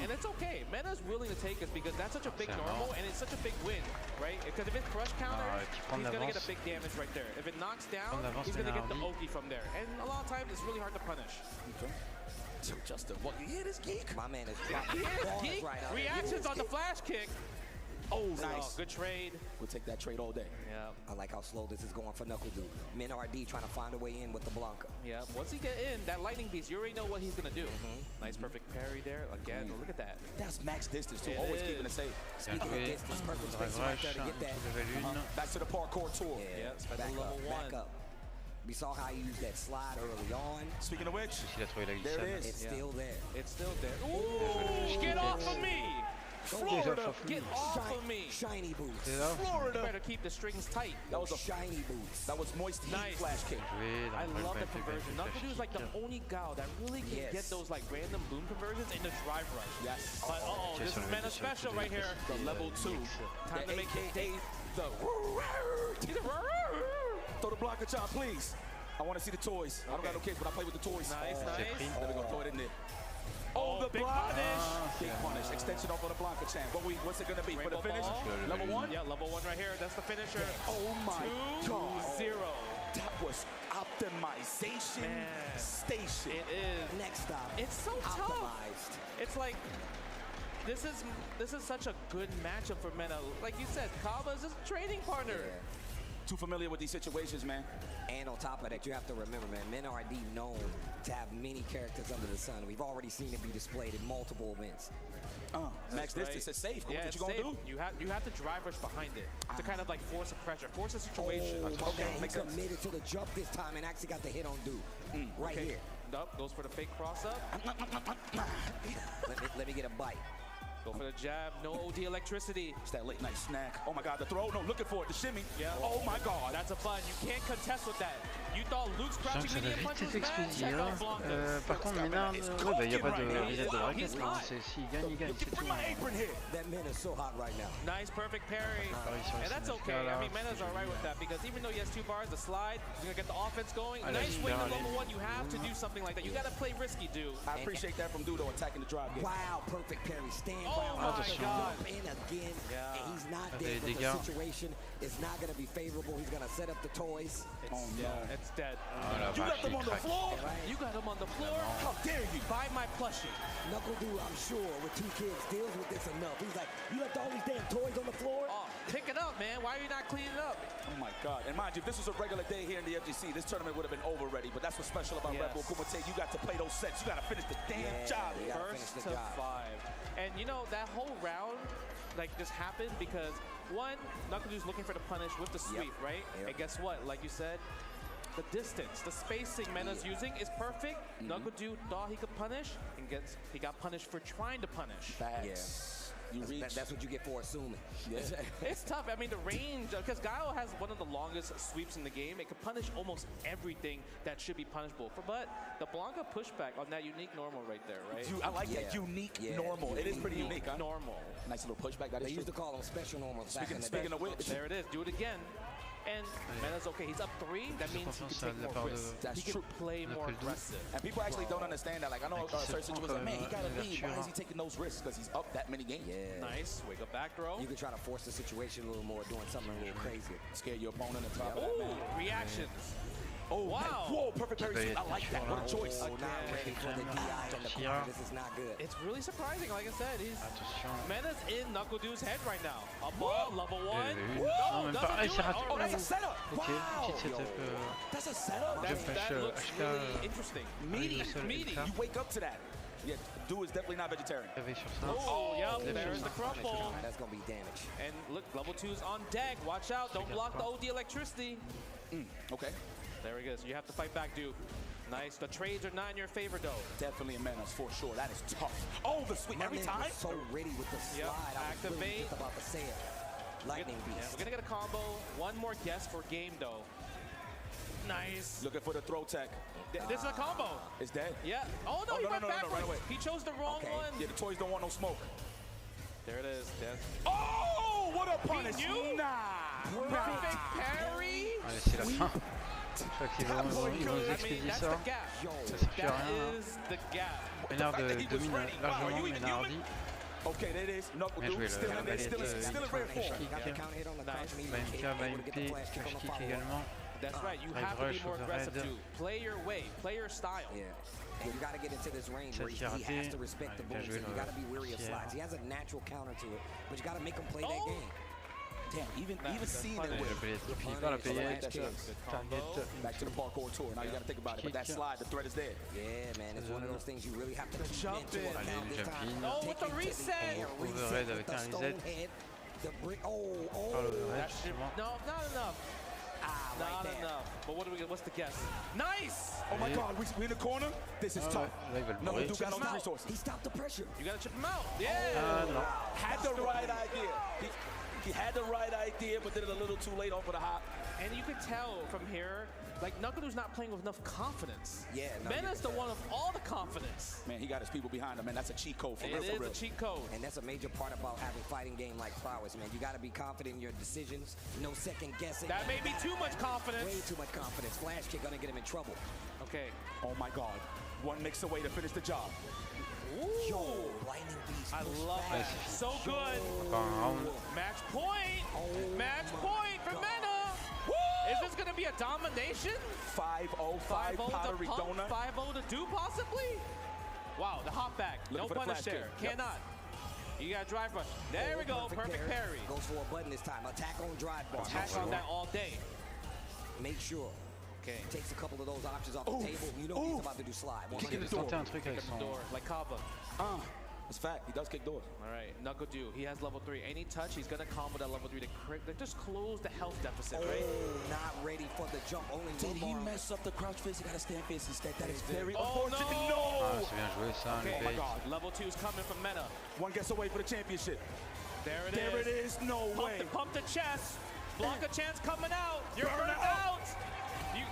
[SPEAKER 14] And it's okay. Mena's willing to take us because that's such a big normal and it's such a big win, right? Because if it crush counter, he's going to get a big damage right there. If it knocks down, he's going to get the Oki from there. And a lot of times, it's really hard to punish.
[SPEAKER 6] Okay. So Justin, what? You hear this geek?
[SPEAKER 8] My man is
[SPEAKER 14] geek. Right reactions on the flash kick.
[SPEAKER 3] Oh,
[SPEAKER 5] nice.
[SPEAKER 3] nice.
[SPEAKER 5] Good trade.
[SPEAKER 3] We'll take that trade all day.
[SPEAKER 5] Yeah.
[SPEAKER 8] I like how slow this is going for Knuckle Dude. Min RD trying to find a way in with the Blanca.
[SPEAKER 5] Yeah, once he get in, that lightning beast, you already know what he's going to do. Nice perfect parry there. Again, look at that.
[SPEAKER 3] That's max distance, too.
[SPEAKER 5] It
[SPEAKER 3] Always
[SPEAKER 5] is.
[SPEAKER 3] keeping it safe.
[SPEAKER 8] Speaking of distance, perfect space right there to get that.
[SPEAKER 3] Back to the parkour tour.
[SPEAKER 5] Yeah,
[SPEAKER 8] back
[SPEAKER 5] level
[SPEAKER 8] up,
[SPEAKER 5] 1.
[SPEAKER 8] back up. We saw how he used that slide early on.
[SPEAKER 3] Speaking of which,
[SPEAKER 8] there it is. It's still there.
[SPEAKER 5] It's still there. Ooh, get off of me! Florida, get off of me!
[SPEAKER 8] Shiny boots.
[SPEAKER 5] Florida. You better keep the strings tight.
[SPEAKER 3] That was a
[SPEAKER 8] shiny boots.
[SPEAKER 3] That was moist heat flash kick.
[SPEAKER 5] I love the conversion. Knuckle Dude is like the only guy that really can get those like random boom conversions in the drive rush.
[SPEAKER 3] Yes.
[SPEAKER 5] But this is Mena special right here.
[SPEAKER 3] The level 2.
[SPEAKER 5] Time to make the day.
[SPEAKER 3] Throw the Blanca chop, please. I want to see the toys. I don't got no kids, but I play with the toys.
[SPEAKER 5] Nice, nice.
[SPEAKER 3] There we go. Throw it in there.
[SPEAKER 5] Oh, the
[SPEAKER 3] big
[SPEAKER 5] punish.
[SPEAKER 3] Big punish. Extension off on the Blanca champ. What's it going to be for the finish? Level 1?
[SPEAKER 5] Yeah, level 1 right here. That's the finisher.
[SPEAKER 3] Oh my God.
[SPEAKER 5] 2-0.
[SPEAKER 3] That was optimization station.
[SPEAKER 5] It is.
[SPEAKER 8] Next stop.
[SPEAKER 5] It's so tough. It's like this is such a good matchup for Mena. Like you said, Kava's his training partner.
[SPEAKER 3] Too familiar with these situations, man.
[SPEAKER 8] And on top of that, you have to remember, man, Min RD known to have many characters under the sun. We've already seen it be displayed in multiple events.
[SPEAKER 3] Max distance is safe.
[SPEAKER 5] Yeah,
[SPEAKER 3] what you gonna do?
[SPEAKER 5] You have to drive rush behind it to kind of like force a pressure, force a situation.
[SPEAKER 8] Okay, he committed to the jump this time and actually got the hit on Dude. Right here.
[SPEAKER 5] Nope, goes for the fake cross up.
[SPEAKER 8] let me get a bite.
[SPEAKER 5] Go for the jab, no OD electricity.
[SPEAKER 3] It's that late night snack. Oh my God, the throw. No, looking for it, the shimmy.
[SPEAKER 5] Yeah.
[SPEAKER 3] Oh my God.
[SPEAKER 5] That's a fun. You can't contest with that. You thought Luke's crouching medium punch was bad? Check out Blanca.
[SPEAKER 1] Par contre, Ménard, il n'y a pas de reset de bracket. S'il gagne, il gagne. C'est tout.
[SPEAKER 8] That man is so hot right now.
[SPEAKER 5] Nice, perfect parry. And that's okay. I mean, Mena's all right with that because even though he has 2 bars, the slide, he's going to get the offense going. Nice wing to level 1. You have to do something like that. You got to play risky, dude.
[SPEAKER 3] I appreciate that from Dudo attacking the drive game.
[SPEAKER 8] Wow, perfect parry. Stand
[SPEAKER 5] by. Oh my God.
[SPEAKER 8] In again, and he's not dead, but the situation is not going to be favorable. He's going to set up the toys.
[SPEAKER 5] It's dead.
[SPEAKER 3] You left him on the floor?
[SPEAKER 5] You got him on the floor?
[SPEAKER 3] How dare you?
[SPEAKER 5] Buy my plushie.
[SPEAKER 8] Knuckle Dude, I'm sure, with 2 kids, deals with this enough. He's like, you left all these damn toys on the floor?
[SPEAKER 5] Oh, pick it up, man. Why are you not cleaning it up?
[SPEAKER 3] Oh my God. And mind you, if this was a regular day here in the FGC, this tournament would have been over already. But that's what's special about Redbull Kumite. You got to play those sets. You got to finish the damn job.
[SPEAKER 5] First to 5. And you know, that whole round, like, just happened because, one, Knuckle Dude's looking for the punish with the sweep, right? And guess what? Like you said, the distance, the spacing Mena's using is perfect. Knuckle Dude thought he could punish, and he got punished for trying to punish.
[SPEAKER 8] That's what you get for assuming.
[SPEAKER 5] It's tough. I mean, the range, because Guile has one of the longest sweeps in the game. It can punish almost everything that should be punishable. But the Blanca pushback on that unique normal right there, right?
[SPEAKER 3] I like that unique normal. It is pretty unique, huh?
[SPEAKER 5] Normal.
[SPEAKER 3] Nice little pushback. That
[SPEAKER 8] they used to call them special normals.
[SPEAKER 3] Speaking of which,
[SPEAKER 5] there it is. Do it again. And Mena's okay. He's up 3. That means he can take more risks. He can play more aggressive.
[SPEAKER 3] And people actually don't understand that. Like, I know certain situations, like, man, he got to lead. Why is he taking those risks? Because he's up that many games.
[SPEAKER 5] Nice. Wake up back throw.
[SPEAKER 8] You can try to force the situation a little more, doing something a little crazier.
[SPEAKER 3] Scare your opponent and top of
[SPEAKER 5] that,
[SPEAKER 3] man.
[SPEAKER 5] Reactions.
[SPEAKER 3] Oh,
[SPEAKER 5] wow.
[SPEAKER 3] Whoa, perfect parry sweep. I like that. What a choice.
[SPEAKER 8] Not ready for the DI in the corner. This is not good.
[SPEAKER 5] It's really surprising. Like I said, Mena's in Knuckle Dude's head right now. Up ball, level 1.
[SPEAKER 3] No, that's a setup. Wow. That's a setup.
[SPEAKER 5] That looks really interesting. Meaty.
[SPEAKER 3] You wake up to that. Yeah, Dude is definitely not vegetarian.
[SPEAKER 5] Oh, yep, there's the crumple.
[SPEAKER 8] That's going to be damage.
[SPEAKER 5] And look, level 2's on deck. Watch out. Don't block the OD electricity.
[SPEAKER 3] Okay.
[SPEAKER 5] There he goes. You have to fight back, Dude. Nice. The trades are not in your favor, though.
[SPEAKER 3] Definitely a menace for sure. That is tough. Oh, the sweep every time.
[SPEAKER 8] So ready with the slide.
[SPEAKER 5] Activate.
[SPEAKER 8] I was really just about to say it. Lightning beast.
[SPEAKER 5] We're gonna get a combo. One more guess for game, though. Nice.
[SPEAKER 3] Looking for the throw tech.
[SPEAKER 5] This is a combo.
[SPEAKER 3] It's dead.
[SPEAKER 5] Yeah. Oh no, he went backwards.
[SPEAKER 3] Right away.
[SPEAKER 5] He chose the wrong one.
[SPEAKER 3] Yeah, the toys don't want no smoke.
[SPEAKER 5] There it is.
[SPEAKER 3] Oh, what a punish!
[SPEAKER 5] Perfect parry.
[SPEAKER 1] Allez, c'est la fin. Je crois qu'ils vont expédier ça. Ça suffit à rien. Ménard domine largement, Ménard hardy.
[SPEAKER 3] Okay, there it is.
[SPEAKER 1] Bien joué, la balayette,
[SPEAKER 3] still in rare form.
[SPEAKER 1] Baimka va MP, push kick également.
[SPEAKER 14] That's right. You have to be more aggressive too. Play your way, play your style.
[SPEAKER 8] Yeah. And you got to get into this range where he has to respect the booms, and you got to be wary of slides. He has a natural counter to it, but you got to make him play that game.
[SPEAKER 6] Damn, even seeing it with back to the parkour tour. Now you got to think about it, but that slide, the threat is there.
[SPEAKER 8] Yeah, man, it's one of those things you really have to keep into it.
[SPEAKER 14] Oh, with the reset!
[SPEAKER 1] Overhead avec un reset.
[SPEAKER 14] No, not enough. Not enough. But what do we get? What's the guess? Nice!
[SPEAKER 6] Oh my God, we in the corner? This is tough. No, Duke got all the resources.
[SPEAKER 8] He stopped the pressure.
[SPEAKER 14] You gotta chip him out. Yeah!
[SPEAKER 6] Had the right idea. He had the right idea, but did it a little too late off of the hop.
[SPEAKER 14] And you could tell from here, like Nukadu's not playing with enough confidence.
[SPEAKER 8] Yeah,
[SPEAKER 14] Mena's the one of all the confidence.
[SPEAKER 6] Man, he got his people behind him, man. That's a cheat code for real.
[SPEAKER 14] It is a cheat code.
[SPEAKER 8] And that's a major part about having fighting game like prowess, man. You got to be confident in your decisions. No second guessing.
[SPEAKER 14] That may be too much confidence.
[SPEAKER 8] Way too much confidence. Flash kick gonna get him in trouble.
[SPEAKER 14] Okay.
[SPEAKER 6] Oh my God. One mix away to finish the job.
[SPEAKER 14] Ooh.
[SPEAKER 8] Yo, lightning beast.
[SPEAKER 14] I love that. So good. Match point. Match point for Mena. Is this going to be a domination?
[SPEAKER 6] 5-0, 5 pottery donut.
[SPEAKER 14] 5-0 to do possibly? Wow, the hop back. No punish there. Cannot. You got drive rush. There we go. Perfect parry.
[SPEAKER 8] Goes for a button this time. Attack on drive bar.
[SPEAKER 14] Attack on that all day.
[SPEAKER 8] Make sure.
[SPEAKER 14] Okay.
[SPEAKER 8] Takes a couple of those options off the table. You know he's about to do slide.
[SPEAKER 6] Kick the door.
[SPEAKER 14] Like Kava.
[SPEAKER 6] It's fact. He does kick doors.
[SPEAKER 14] All right. Nukaду. He has level 3. Any touch, he's going to combo that level 3 to just close the health deficit, right?
[SPEAKER 8] Not ready for the jump. Only
[SPEAKER 6] Did he mess up the crouch face? He got to stand face instead. That is very
[SPEAKER 14] unfortunate.
[SPEAKER 6] No!
[SPEAKER 1] C'est bien joué ça.
[SPEAKER 14] Okay. Oh my God. Level 2 is coming from Mena.
[SPEAKER 6] One guess away for the championship.
[SPEAKER 14] There it is.
[SPEAKER 6] There it is. No way.
[SPEAKER 14] Pump the chest. Block a chance coming out. You're burned out.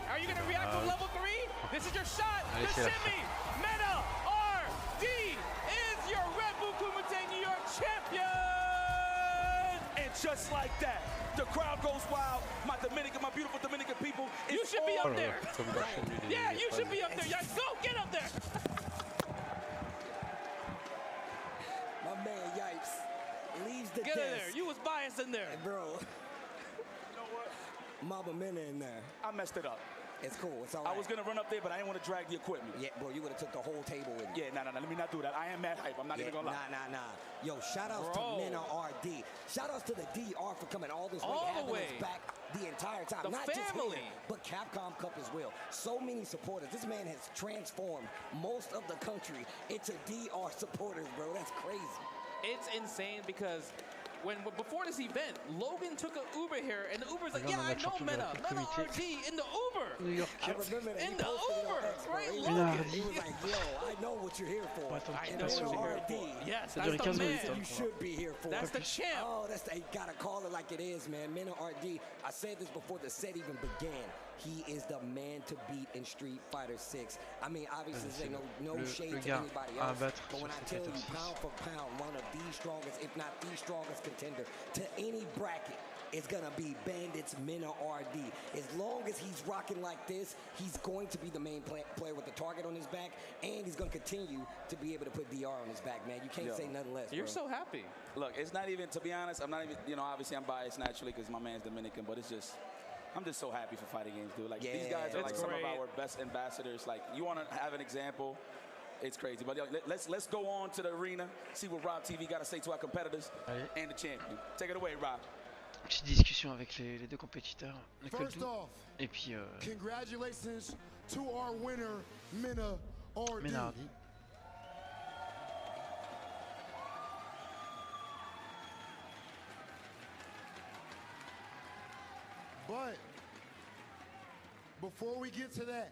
[SPEAKER 14] Are you going to react with level 3? This is your shot. The shimmy. Mena RD is your Redbull Kumite New York champion.
[SPEAKER 6] And just like that, the crowd goes wild. My beautiful Dominican people.
[SPEAKER 14] You should be up there. Yeah, you should be up there. Yeah, go get up there.
[SPEAKER 8] My man Yipes leaves the
[SPEAKER 14] Get
[SPEAKER 8] desk.
[SPEAKER 14] in there. You was biased in there.
[SPEAKER 8] Bro.
[SPEAKER 6] You know what?
[SPEAKER 8] Mama Mena in there.
[SPEAKER 6] I messed it up.
[SPEAKER 8] It's cool. It's all right.
[SPEAKER 6] I was going to run up there, but I didn't want to drag the equipment.
[SPEAKER 8] Yeah, bro, you would have took the whole table with you.
[SPEAKER 6] Yeah, nah. Let me not do that. I am mad hype. I'm not even going to lie.
[SPEAKER 8] Nah. Yo, shout-outs to Mena RD. Shout-outs to the DR for coming all this way. Having us back the entire time.
[SPEAKER 14] The
[SPEAKER 8] Not
[SPEAKER 14] family.
[SPEAKER 8] just him, but Capcom Cup as well. So many supporters. This man has transformed most of the country into DR supporters, bro. That's crazy.
[SPEAKER 14] It's insane because before this event, Logan took an Uber here, and the Uber's like, yeah, I know Mena RD in the Uber.
[SPEAKER 1] New York.
[SPEAKER 8] I remember that.
[SPEAKER 14] In the Uber, right?
[SPEAKER 8] Logan. He was like, yo, I know what you're here for.
[SPEAKER 14] I know what you're here for. Yes, that's the man.
[SPEAKER 8] You should be here for.
[SPEAKER 14] That's the champ.
[SPEAKER 8] Oh, you gotta call it like it is, man. Mena RD. I said this before the set even began. He is the man to beat in Street Fighter 6. I mean, obviously, there's no shade to anybody else. But when I tell you, pound for pound, one of the strongest, if not the strongest contender to any bracket is going to be Bandit's Mena RD. As long as he's rocking like this, he's going to be the main player with the target on his back, and he's going to continue to be able to put DR on his back, man. You can't say nothing less,
[SPEAKER 14] You're
[SPEAKER 8] bro.
[SPEAKER 14] so happy.
[SPEAKER 6] Look, it's not even, to be honest, I'm not even, obviously I'm biased naturally because my man's Dominican, but it's just, I'm just so happy for fighting games, dude. Like, these guys are like some of our best ambassadors. Like, you want to have an example, it's crazy. But let's go on to the arena, see what Rob TV got to say to our competitors and the champion. Take it away, Rob.
[SPEAKER 1] Petite discussion avec les deux compétiteurs.
[SPEAKER 2] First off,
[SPEAKER 1] et puis
[SPEAKER 2] congratulations to our winner, Mena RD.
[SPEAKER 1] Mena RD.
[SPEAKER 2] But before we get to that,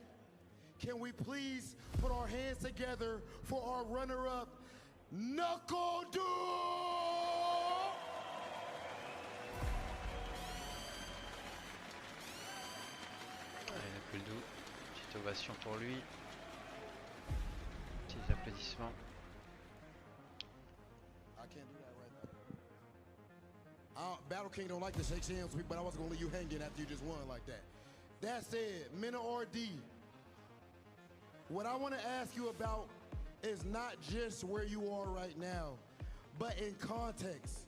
[SPEAKER 2] can we please put our hands together for our runner-up, Nukadu?
[SPEAKER 1] Allez, Nukadu, petite ovation pour lui. Petits applaudissements.
[SPEAKER 2] I can't do that right now. Battle King don't like to shake hands with me, but I wasn't gonna leave you hanging after you just won like that. That said, Mena RD, what I want to ask you about is not just where you are right now, but in context.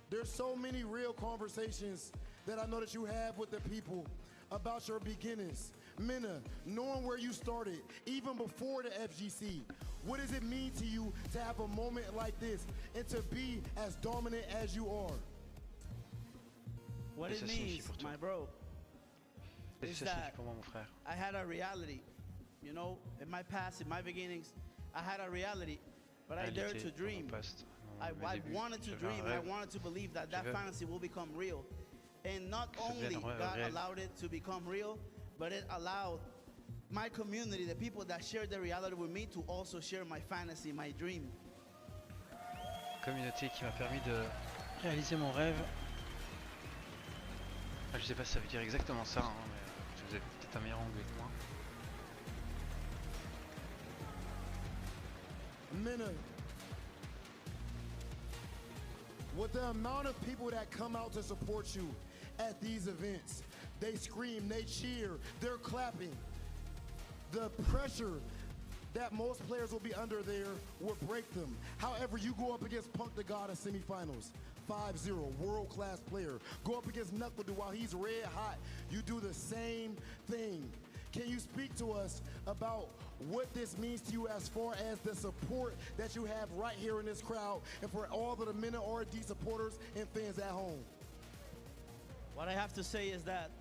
[SPEAKER 2] There's so many real conversations that I know that you have with the people about your beginnings. Minna, knowing where you started, even before the FGC, what does it mean to you to have a moment like this and to be as dominant as you are?
[SPEAKER 15] What it means, my bro, is that I had a reality. You know, in my past, in my beginnings, I had a reality, but I dared to dream. I wanted to dream, and I wanted to believe that that fantasy will become real. And not only God allowed it to become real, but it allowed my community, the people that share the reality with me, to also share my fantasy, my dream.
[SPEAKER 1] Communauté qui m'a permis de réaliser mon rêve. Je sais pas si ça veut dire exactement ça, hein, mais vous avez peut-être un meilleur anglais que moi.
[SPEAKER 2] Minna, with the amount of people that come out to support you at these events, they scream, they cheer, they're clapping. The pressure that most players will be under there will break them. However, you go up against Punk the God in semifinals, 5-0, world-class player. Go up against Knuckle while he's red hot. You do the same thing. Can you speak to us about what this means to you as far as the support that you have right here in this crowd and for all of the Minna RD supporters and fans at home?
[SPEAKER 15] What I have to say is that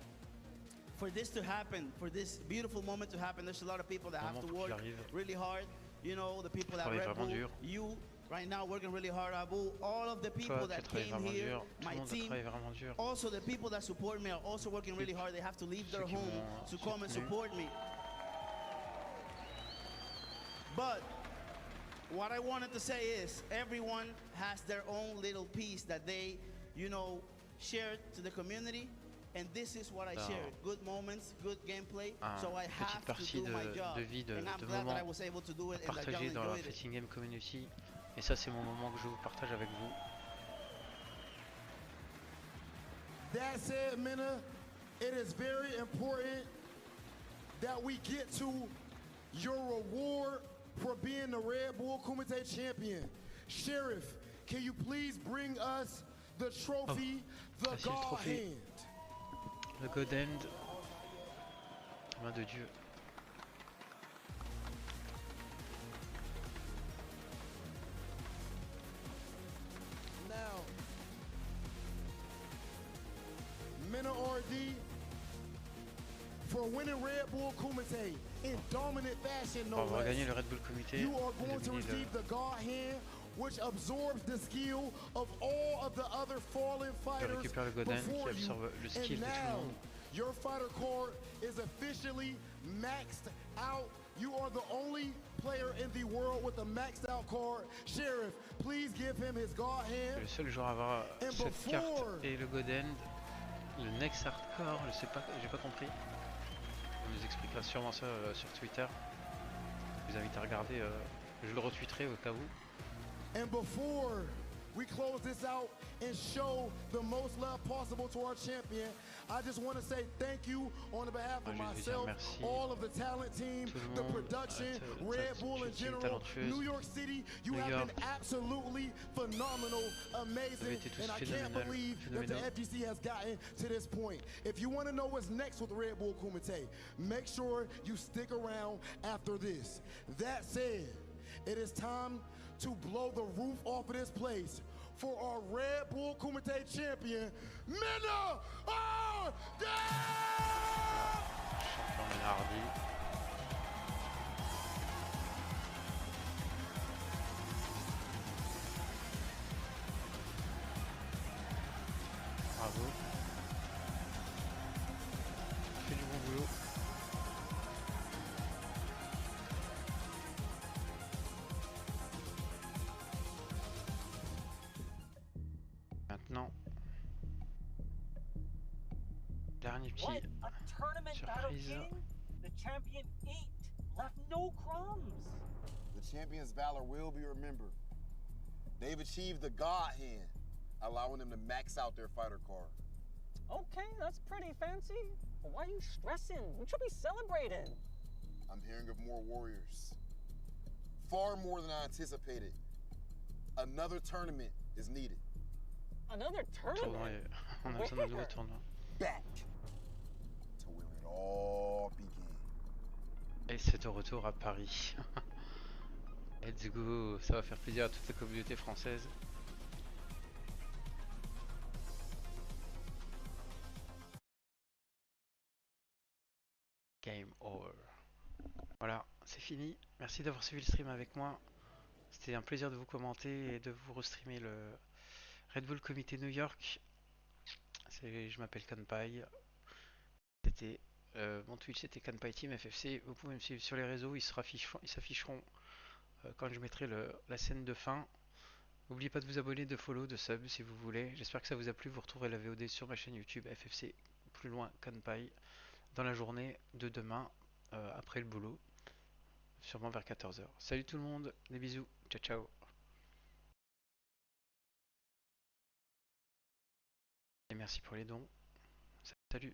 [SPEAKER 15] for this to happen, for this beautiful moment to happen, there's a lot of people that have to work really hard. You know, the people that Redbull, you right now working really hard, Abu, all of the people that came here, my team, also the people that support me are also working really hard. They have to leave their home to come and support me. But what I wanted to say is everyone has their own little piece that they, you know, share to the community. And this is what I shared. Good moments, good gameplay. So I have to do my job. And I'm glad that I was able to do it and that y'all enjoyed it.
[SPEAKER 1] Fighting Game Community. Et ça, c'est mon moment que je vous partage avec vous.
[SPEAKER 2] That said, Minna, it is very important that we get to your reward for being the Redbull Kumite champion. Sheriff, can you please bring us the trophy, the God Hand?
[SPEAKER 1] Le God Hand, main de Dieu.
[SPEAKER 2] Now, Minna RD, for winning Redbull Kumite in dominant fashion, no less.
[SPEAKER 1] Gagner le Redbull Kumite.
[SPEAKER 2] You are going to receive the God Hand, which absorbs the skill of all of the other fallen fighters before you. And now, your fighter card is officially maxed out. You are the only player in the world with a maxed out card. Sheriff, please give him his God Hand.
[SPEAKER 1] Le seul joueur à avoir cette carte et le God Hand. Le next hardcore, je sais pas, j'ai pas compris. On nous expliquera sûrement ça sur Twitter. Je vous invite à regarder, je le retweeterai au cas où.
[SPEAKER 2] And before we close this out and show the most love possible to our champion, I just want to say thank you on behalf of myself, all of the talent team, the production, Redbull in general, New York City. You have been absolutely phenomenal, amazing, and I can't believe that the FGC has gotten to this point. If you want to know what's next with Redbull Kumite, make sure you stick around after this. That said, it is time to blow the roof off of this place for our Redbull Kumite champion, Minna RD!
[SPEAKER 1] Bravo. Fais du bon boulot. Maintenant, dernier petit surprise.
[SPEAKER 13] The champion ate, left no crumbs.
[SPEAKER 20] The champion's valor will be remembered. They've achieved the God Hand, allowing them to max out their fighter card.
[SPEAKER 13] Okay, that's pretty fancy. But why are you stressing? We should be celebrating.
[SPEAKER 20] I'm hearing of more warriors. Far more than I anticipated. Another tournament is needed.
[SPEAKER 13] Another tournament?
[SPEAKER 1] On a besoin d'un nouveau tournoi.
[SPEAKER 20] Back to Will. all begin.
[SPEAKER 1] Et c'est de retour à Paris. Let's go, ça va faire plaisir à toute la communauté française. Game over. Voilà, c'est fini. Merci d'avoir suivi le stream avec moi. C'était un plaisir de vous commenter et de vous restreamer le Redbull Kumite New York. Je m'appelle Kanpai. C'était mon Twitch, c'était Kanpai Team FFC. Vous pouvez me suivre sur les réseaux, ils s'afficheront quand je mettrai la scène de fin. N'oubliez pas de vous abonner, de follow, de sub si vous voulez. J'espère que ça vous a plu. Vous retrouverez la VOD sur ma chaîne YouTube FFC plus loin Kanpai dans la journée de demain après le boulot, sûrement vers 14 h. Salut tout le monde, des bisous, ciao ciao. Et merci pour les dons. Salut.